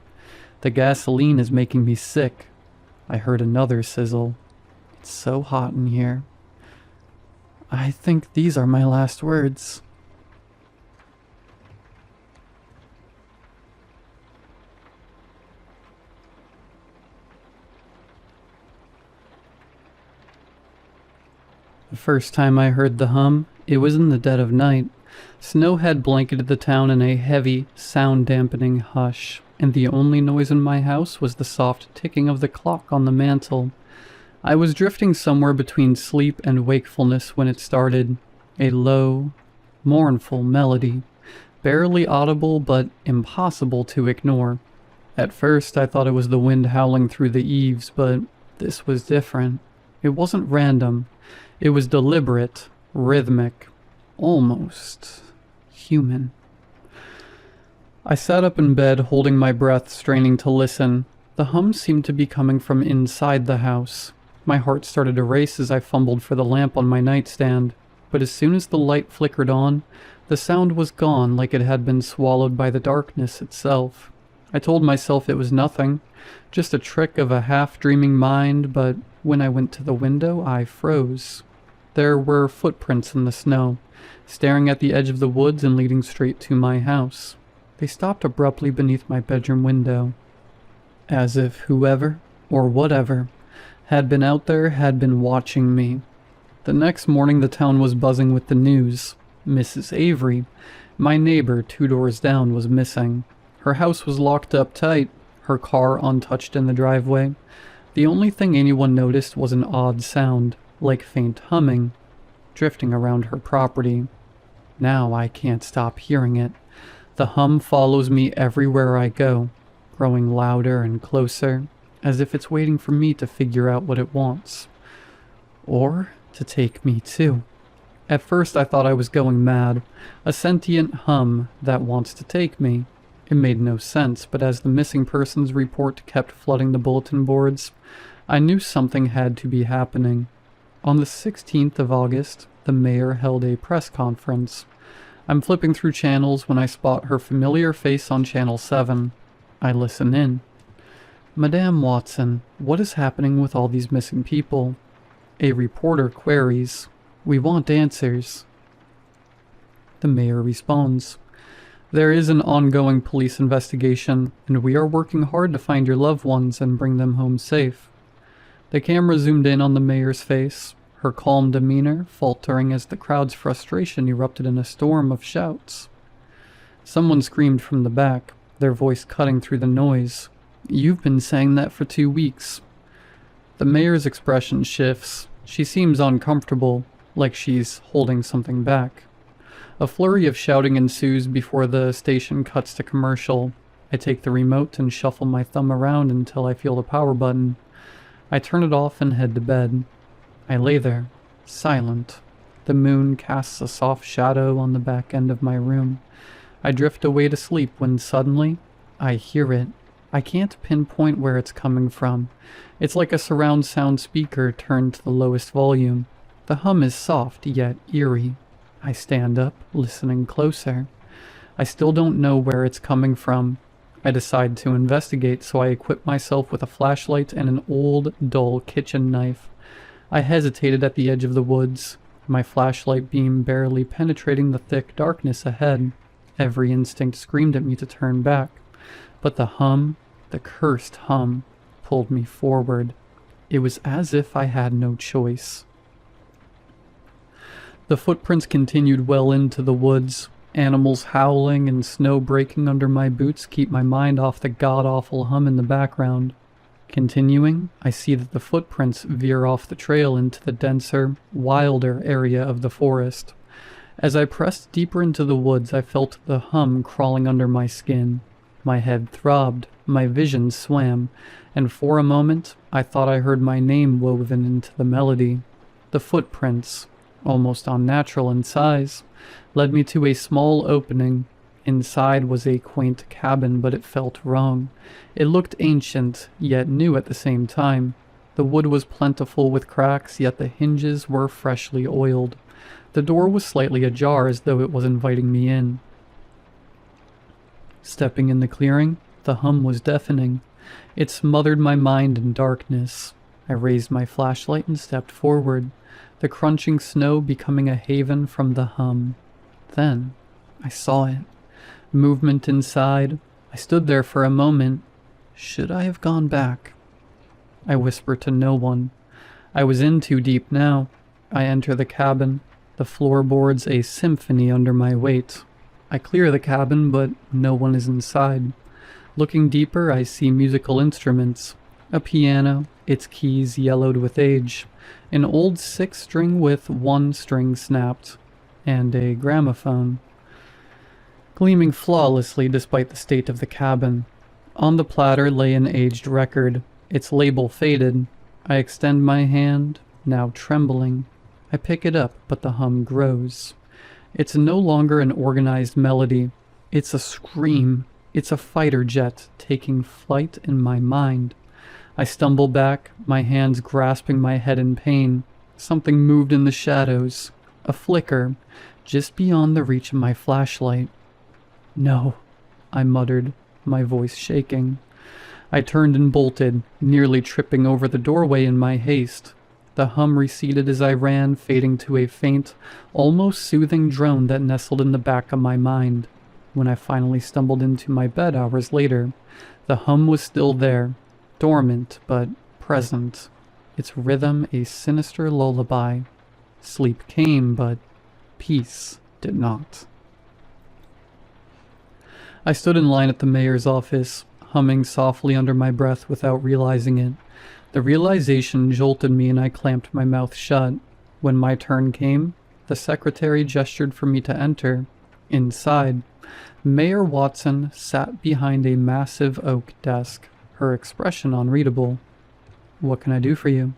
The gasoline is making me sick. I heard another sizzle. It's so hot in here. I think these are my last words. The first time I heard the hum, it was in the dead of night. Snow had blanketed the town in a heavy, sound-dampening hush, and the only noise in my house was the soft ticking of the clock on the mantel. I was drifting somewhere between sleep and wakefulness when it started, a low, mournful melody, barely audible but impossible to ignore. At first I thought it was the wind howling through the eaves, but this was different. It wasn't random. It was deliberate, rhythmic, almost human. I sat up in bed, holding my breath, straining to listen. The hum seemed to be coming from inside the house. My heart started to race as I fumbled for the lamp on my nightstand, but as soon as the light flickered on, the sound was gone like it had been swallowed by the darkness itself. I told myself it was nothing, just a trick of a half-dreaming mind, but when I went to the window, I froze. There were footprints in the snow, staring at the edge of the woods and leading straight to my house. They stopped abruptly beneath my bedroom window, as if whoever, or whatever, had been out there had been watching me. The next morning the town was buzzing with the news. Mrs. Avery, my neighbor 2 doors down, was missing. Her house was locked up tight, her car untouched in the driveway. The only thing anyone noticed was an odd sound, like faint humming, drifting around her property. Now I can't stop hearing it. The hum follows me everywhere I go, growing louder and closer, as if it's waiting for me to figure out what it wants. Or to take me too. At first I thought I was going mad, a sentient hum that wants to take me. It made no sense, but as the missing persons report kept flooding the bulletin boards, I knew something had to be happening. On the 16th of August, the mayor held a press conference. I'm flipping through channels when I spot her familiar face on Channel 7. I listen in. Madame Watson, what is happening with all these missing people? A reporter queries. We want answers. The mayor responds. There is an ongoing police investigation, and we are working hard to find your loved ones and bring them home safe. The camera zoomed in on the mayor's face, her calm demeanor faltering as the crowd's frustration erupted in a storm of shouts. Someone screamed from the back, their voice cutting through the noise. You've been saying that for 2 weeks. The mayor's expression shifts. She seems uncomfortable, like she's holding something back. A flurry of shouting ensues before the station cuts to commercial. I take the remote and shuffle my thumb around until I feel the power button. I turn it off and head to bed. I lay there, silent. The moon casts a soft shadow on the back end of my room. I drift away to sleep when suddenly, I hear it. I can't pinpoint where it's coming from. It's like a surround sound speaker turned to the lowest volume. The hum is soft yet eerie. I stand up, listening closer. I still don't know where it's coming from. I decide to investigate, so I equip myself with a flashlight and an old, dull kitchen knife. I hesitated at the edge of the woods, my flashlight beam barely penetrating the thick darkness ahead. Every instinct screamed at me to turn back, but the hum, the cursed hum, pulled me forward. It was as if I had no choice. The footprints continued well into the woods. Animals howling and snow breaking under my boots keep my mind off the god-awful hum in the background. Continuing, I see that the footprints veer off the trail into the denser, wilder area of the forest. As I pressed deeper into the woods, I felt the hum crawling under my skin. My head throbbed, my vision swam, and for a moment I thought I heard my name woven into the melody. The footprints, almost unnatural in size, led me to a small opening. Inside was a quaint cabin, but it felt wrong. It looked ancient, yet new at the same time. The wood was plentiful with cracks, yet the hinges were freshly oiled. The door was slightly ajar, as though it was inviting me in. Stepping in the clearing, the hum was deafening. It smothered my mind in darkness. I raised my flashlight and stepped forward, the crunching snow becoming a haven from the hum. Then, I saw it. Movement inside. I stood there for a moment. Should I have gone back? I whispered to no one. I was in too deep now. I enter the cabin, the floorboards a symphony under my weight. I clear the cabin, but no one is inside. Looking deeper, I see musical instruments. A piano, its keys yellowed with age. An old 6-string with 1 string snapped. And a gramophone, gleaming flawlessly despite the state of the cabin. On the platter lay an aged record, its label faded. I extend my hand, now trembling. I pick it up, but the hum grows. It's no longer an organized melody. It's a scream. It's a fighter jet taking flight in my mind. I stumble back, my hands grasping my head in pain. Something moved in the shadows. A flicker, just beyond the reach of my flashlight. No, I muttered, my voice shaking. I turned and bolted, nearly tripping over the doorway in my haste. The hum receded as I ran, fading to a faint, almost soothing drone that nestled in the back of my mind. When I finally stumbled into my bed hours later, the hum was still there, dormant but present, its rhythm a sinister lullaby. Sleep came, but peace did not. I stood in line at the mayor's office, humming softly under my breath without realizing it. The realization jolted me and I clamped my mouth shut. When my turn came, the secretary gestured for me to enter. Inside, Mayor Watson sat behind a massive oak desk, her expression unreadable. "What can I do for you?"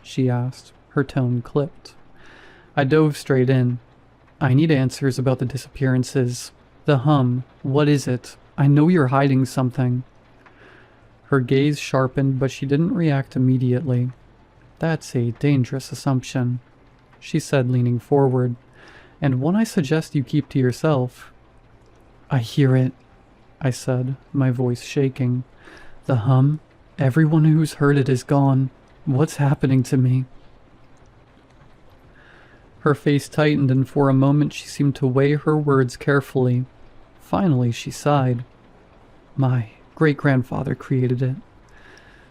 she asked, her tone clipped. I dove straight in. "I need answers about the disappearances. The hum, what is it? I know you're hiding something." Her gaze sharpened, but she didn't react immediately. "That's a dangerous assumption," she said, leaning forward, "and one I suggest you keep to yourself." "I hear it," I said, my voice shaking. "The hum? Everyone who's heard it is gone. What's happening to me?" Her face tightened, and for a moment she seemed to weigh her words carefully. Finally, she sighed. "My great-grandfather created it,"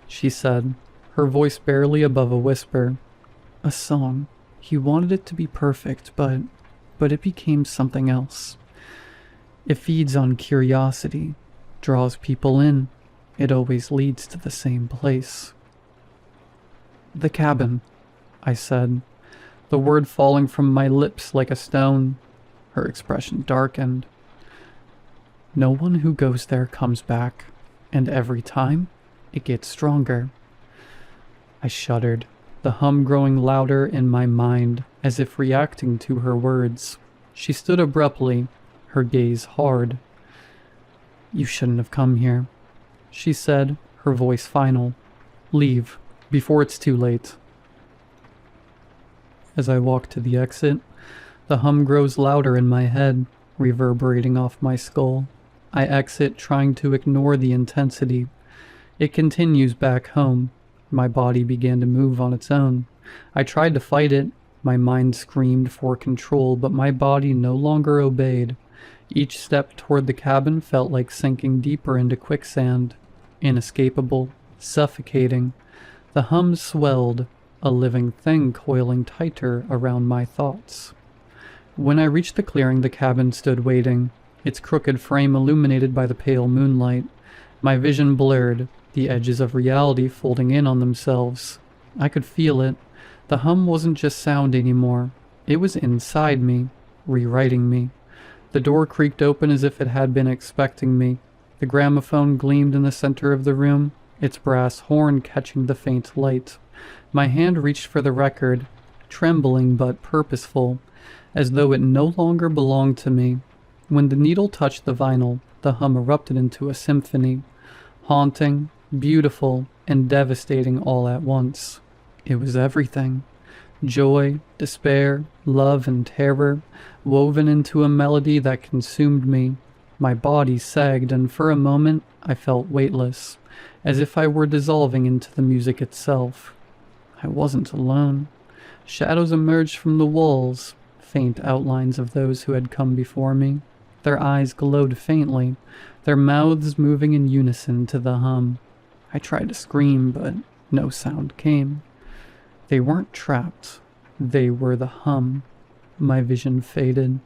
she said, her voice barely above a whisper. "A song. He wanted it to be perfect, but it became something else. It feeds on curiosity, draws people in. It always leads to the same place." "The cabin," I said, the word falling from my lips like a stone. Her expression darkened. No one who goes there comes back, and every time, it gets stronger. I shuddered, the hum growing louder in my mind, as if reacting to her words. She stood abruptly, her gaze hard. "You shouldn't have come here," she said, her voice final. "Leave, before it's too late." As I walk to the exit, the hum grows louder in my head, reverberating off my skull. I exit, trying to ignore the intensity. It continues back home. My body began to move on its own. I tried to fight it. My mind screamed for control, but my body no longer obeyed. Each step toward the cabin felt like sinking deeper into quicksand. Inescapable, suffocating. The hum swelled, a living thing coiling tighter around my thoughts. When I reached the clearing, the cabin stood waiting, its crooked frame illuminated by the pale moonlight. My vision blurred, the edges of reality folding in on themselves. I could feel it. The hum wasn't just sound anymore. It was inside me, rewriting me. The door creaked open as if it had been expecting me. The gramophone gleamed in the center of the room, its brass horn catching the faint light. My hand reached for the record, trembling but purposeful, as though it no longer belonged to me. When the needle touched the vinyl, the hum erupted into a symphony, haunting, beautiful, and devastating all at once. It was everything. Joy, despair, love, and terror, woven into a melody that consumed me. My body sagged, and for a moment I felt weightless, as if I were dissolving into the music itself. I wasn't alone. Shadows emerged from the walls, faint outlines of those who had come before me. Their eyes glowed faintly, their mouths moving in unison to the hum. I tried to scream, but no sound came. They weren't trapped. They were the hum. My vision faded,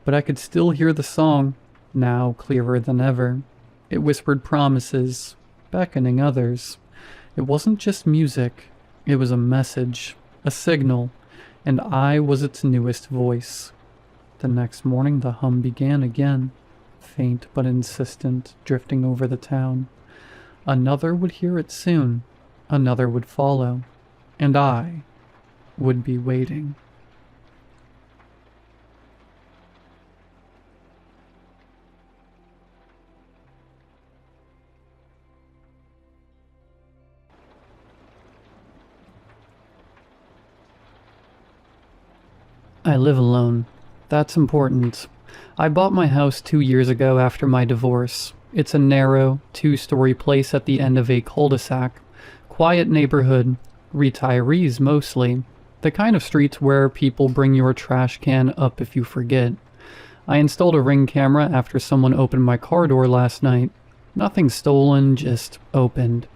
but I could still hear the song, now clearer than ever. It whispered promises, beckoning others. It wasn't just music. It was a message, a signal, and I was its newest voice. The next morning the hum began again, faint but insistent, drifting over the town. Another would hear it soon, another would follow, and I would be waiting. I live alone. That's important. I bought my house 2 years ago after my divorce. It's a narrow, 2-story place at the end of a cul-de-sac. Quiet neighborhood. Retirees mostly. The kind of streets where people bring your trash can up if you forget. I installed a Ring camera after someone opened my car door last night. Nothing stolen, just opened.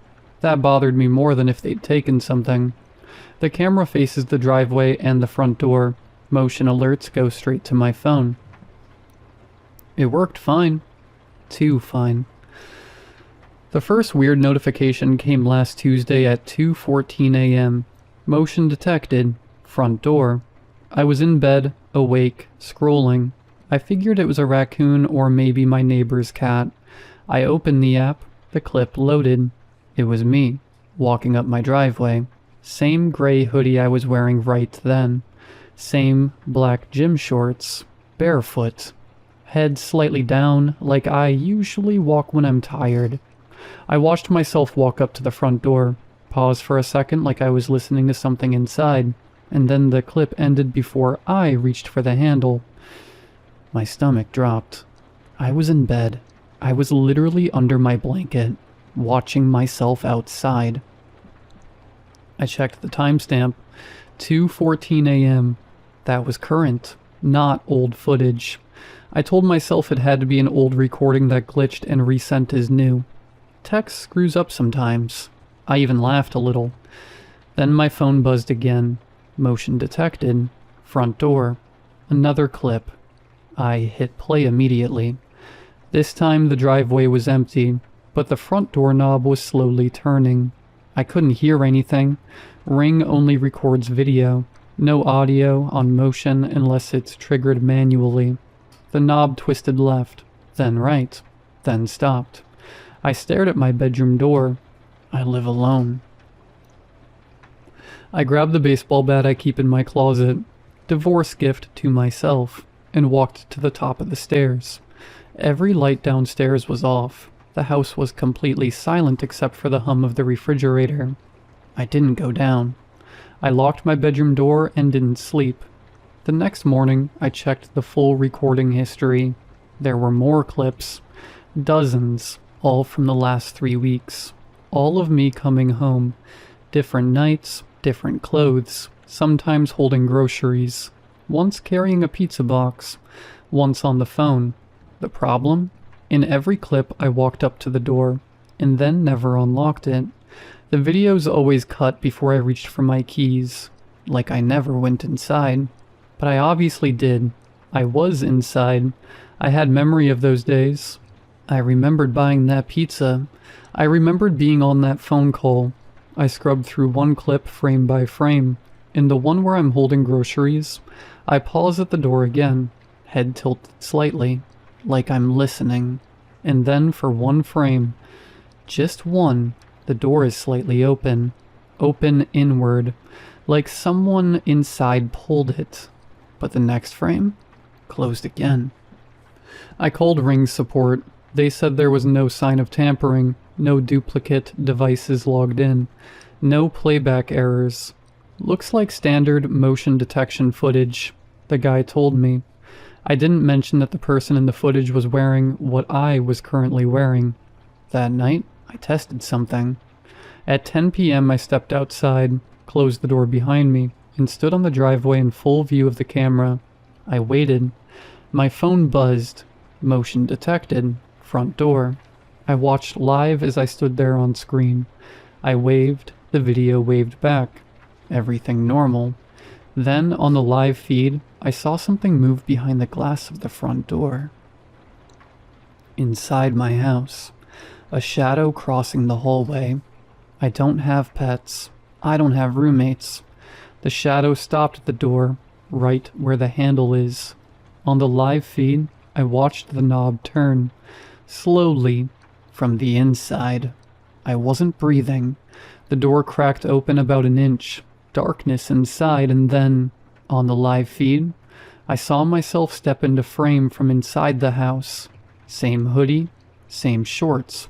That bothered me more than if they'd taken something. The camera faces the driveway and the front door. Motion alerts go straight to my phone. It worked fine. Too fine. The first weird notification came last Tuesday at 2:14 a.m. Motion detected. Front door. I was in bed, awake, scrolling. I figured it was a raccoon or maybe my neighbor's cat. I opened the app. The clip loaded. It was me, walking up my driveway. Same gray hoodie I was wearing right then. Same black gym shorts, barefoot, head slightly down like I usually walk when I'm tired. I watched myself walk up to the front door, pause for a second like I was listening to something inside, and then the clip ended before I reached for the handle. My stomach dropped. I was in bed. I was literally under my blanket, watching myself outside. I checked the timestamp, 2:14 a.m. That was current, not old footage. I told myself it had to be an old recording that glitched and resent as new. Text screws up sometimes. I even laughed a little. Then my phone buzzed again. Motion detected. Front door. Another clip. I hit play immediately. This time the driveway was empty, but the front door knob was slowly turning. I couldn't hear anything. Ring only records video. No audio on motion unless it's triggered manually. The knob twisted left, then right. then stopped. I stared at my bedroom door. I live alone. I grabbed the baseball bat I keep in my closet, divorce gift to myself, and walked to the top of the stairs. Every light downstairs was off. The house was completely silent except for the hum of the refrigerator. I didn't go down. I locked my bedroom door and didn't sleep. The next morning, I checked the full recording history. There were more clips. Dozens, all from the last 3 weeks. All of me coming home. Different nights, different clothes, sometimes holding groceries. Once carrying a pizza box. Once on the phone. The problem? In every clip, I walked up to the door, and then never unlocked it. The videos always cut before I reached for my keys. Like I never went inside. But I obviously did. I was inside. I had memory of those days. I remembered buying that pizza. I remembered being on that phone call. I scrubbed through one clip frame by frame. In the one where I'm holding groceries, I pause at the door again, head tilted slightly, like I'm listening. And then for one frame, just one, the door is slightly open. Open inward, like someone inside pulled it. But the next frame, closed again. I called Ring support. They said there was no sign of tampering, no duplicate devices logged in, no playback errors. Looks like standard motion detection footage, the guy told me. I didn't mention that the person in the footage was wearing what I was currently wearing. That night, I tested something. At 10 p.m. I stepped outside, closed the door behind me, and stood on the driveway in full view of the camera. I waited. My phone buzzed. Motion detected. Front door. I watched live as I stood there on screen. I waved. The video waved back. Everything normal. Then, on the live feed, I saw something move behind the glass of the front door. Inside my house. A shadow crossing the hallway. I don't have pets. I don't have roommates. The shadow stopped at the door, right where the handle is. On the live feed, I watched the knob turn, slowly, from the inside. I wasn't breathing. The door cracked open about an inch, darkness inside, and then, on the live feed, I saw myself step into frame from inside the house. Same hoodie, same shorts.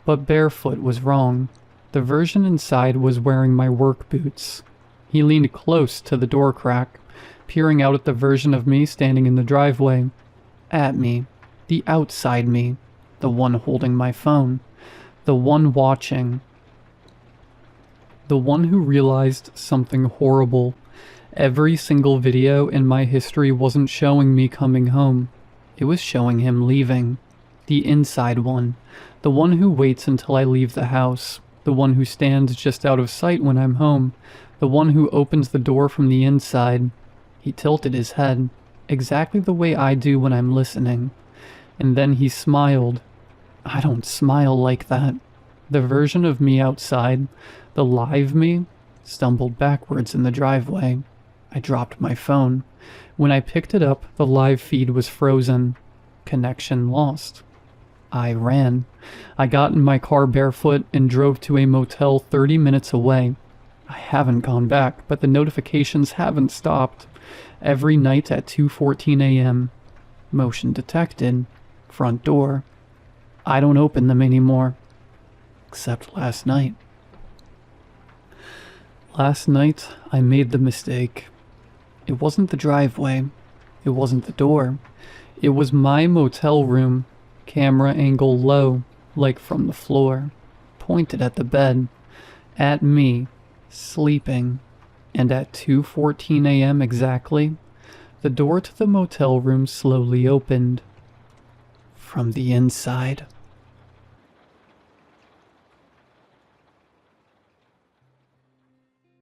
But barefoot was wrong. The version inside was wearing my work boots. He leaned close to the door crack, peering out at the version of me standing in the driveway. At me. The outside me. The one holding my phone. The one watching. The one who realized something horrible. Every single video in my history wasn't showing me coming home. It was showing him leaving. The inside one. The one who waits until I leave the house. The one who stands just out of sight when I'm home. The one who opens the door from the inside. He tilted his head, exactly the way I do when I'm listening. And then he smiled. I don't smile like that. The version of me outside, the live me, stumbled backwards in the driveway. I dropped my phone. When I picked it up, the live feed was frozen. Connection lost. I ran. I got in my car barefoot and drove to a motel 30 minutes away. I haven't gone back, but the notifications haven't stopped. Every night at 2:14 a.m. Motion detected. Front door. I don't open them anymore. Except last night. Last night, I made the mistake. It wasn't the driveway. It wasn't the door. It was my motel room. Camera angle low, like from the floor. Pointed at the bed. At me. Sleeping. And at 2:14 a.m. exactly, the door to the motel room slowly opened. From the inside.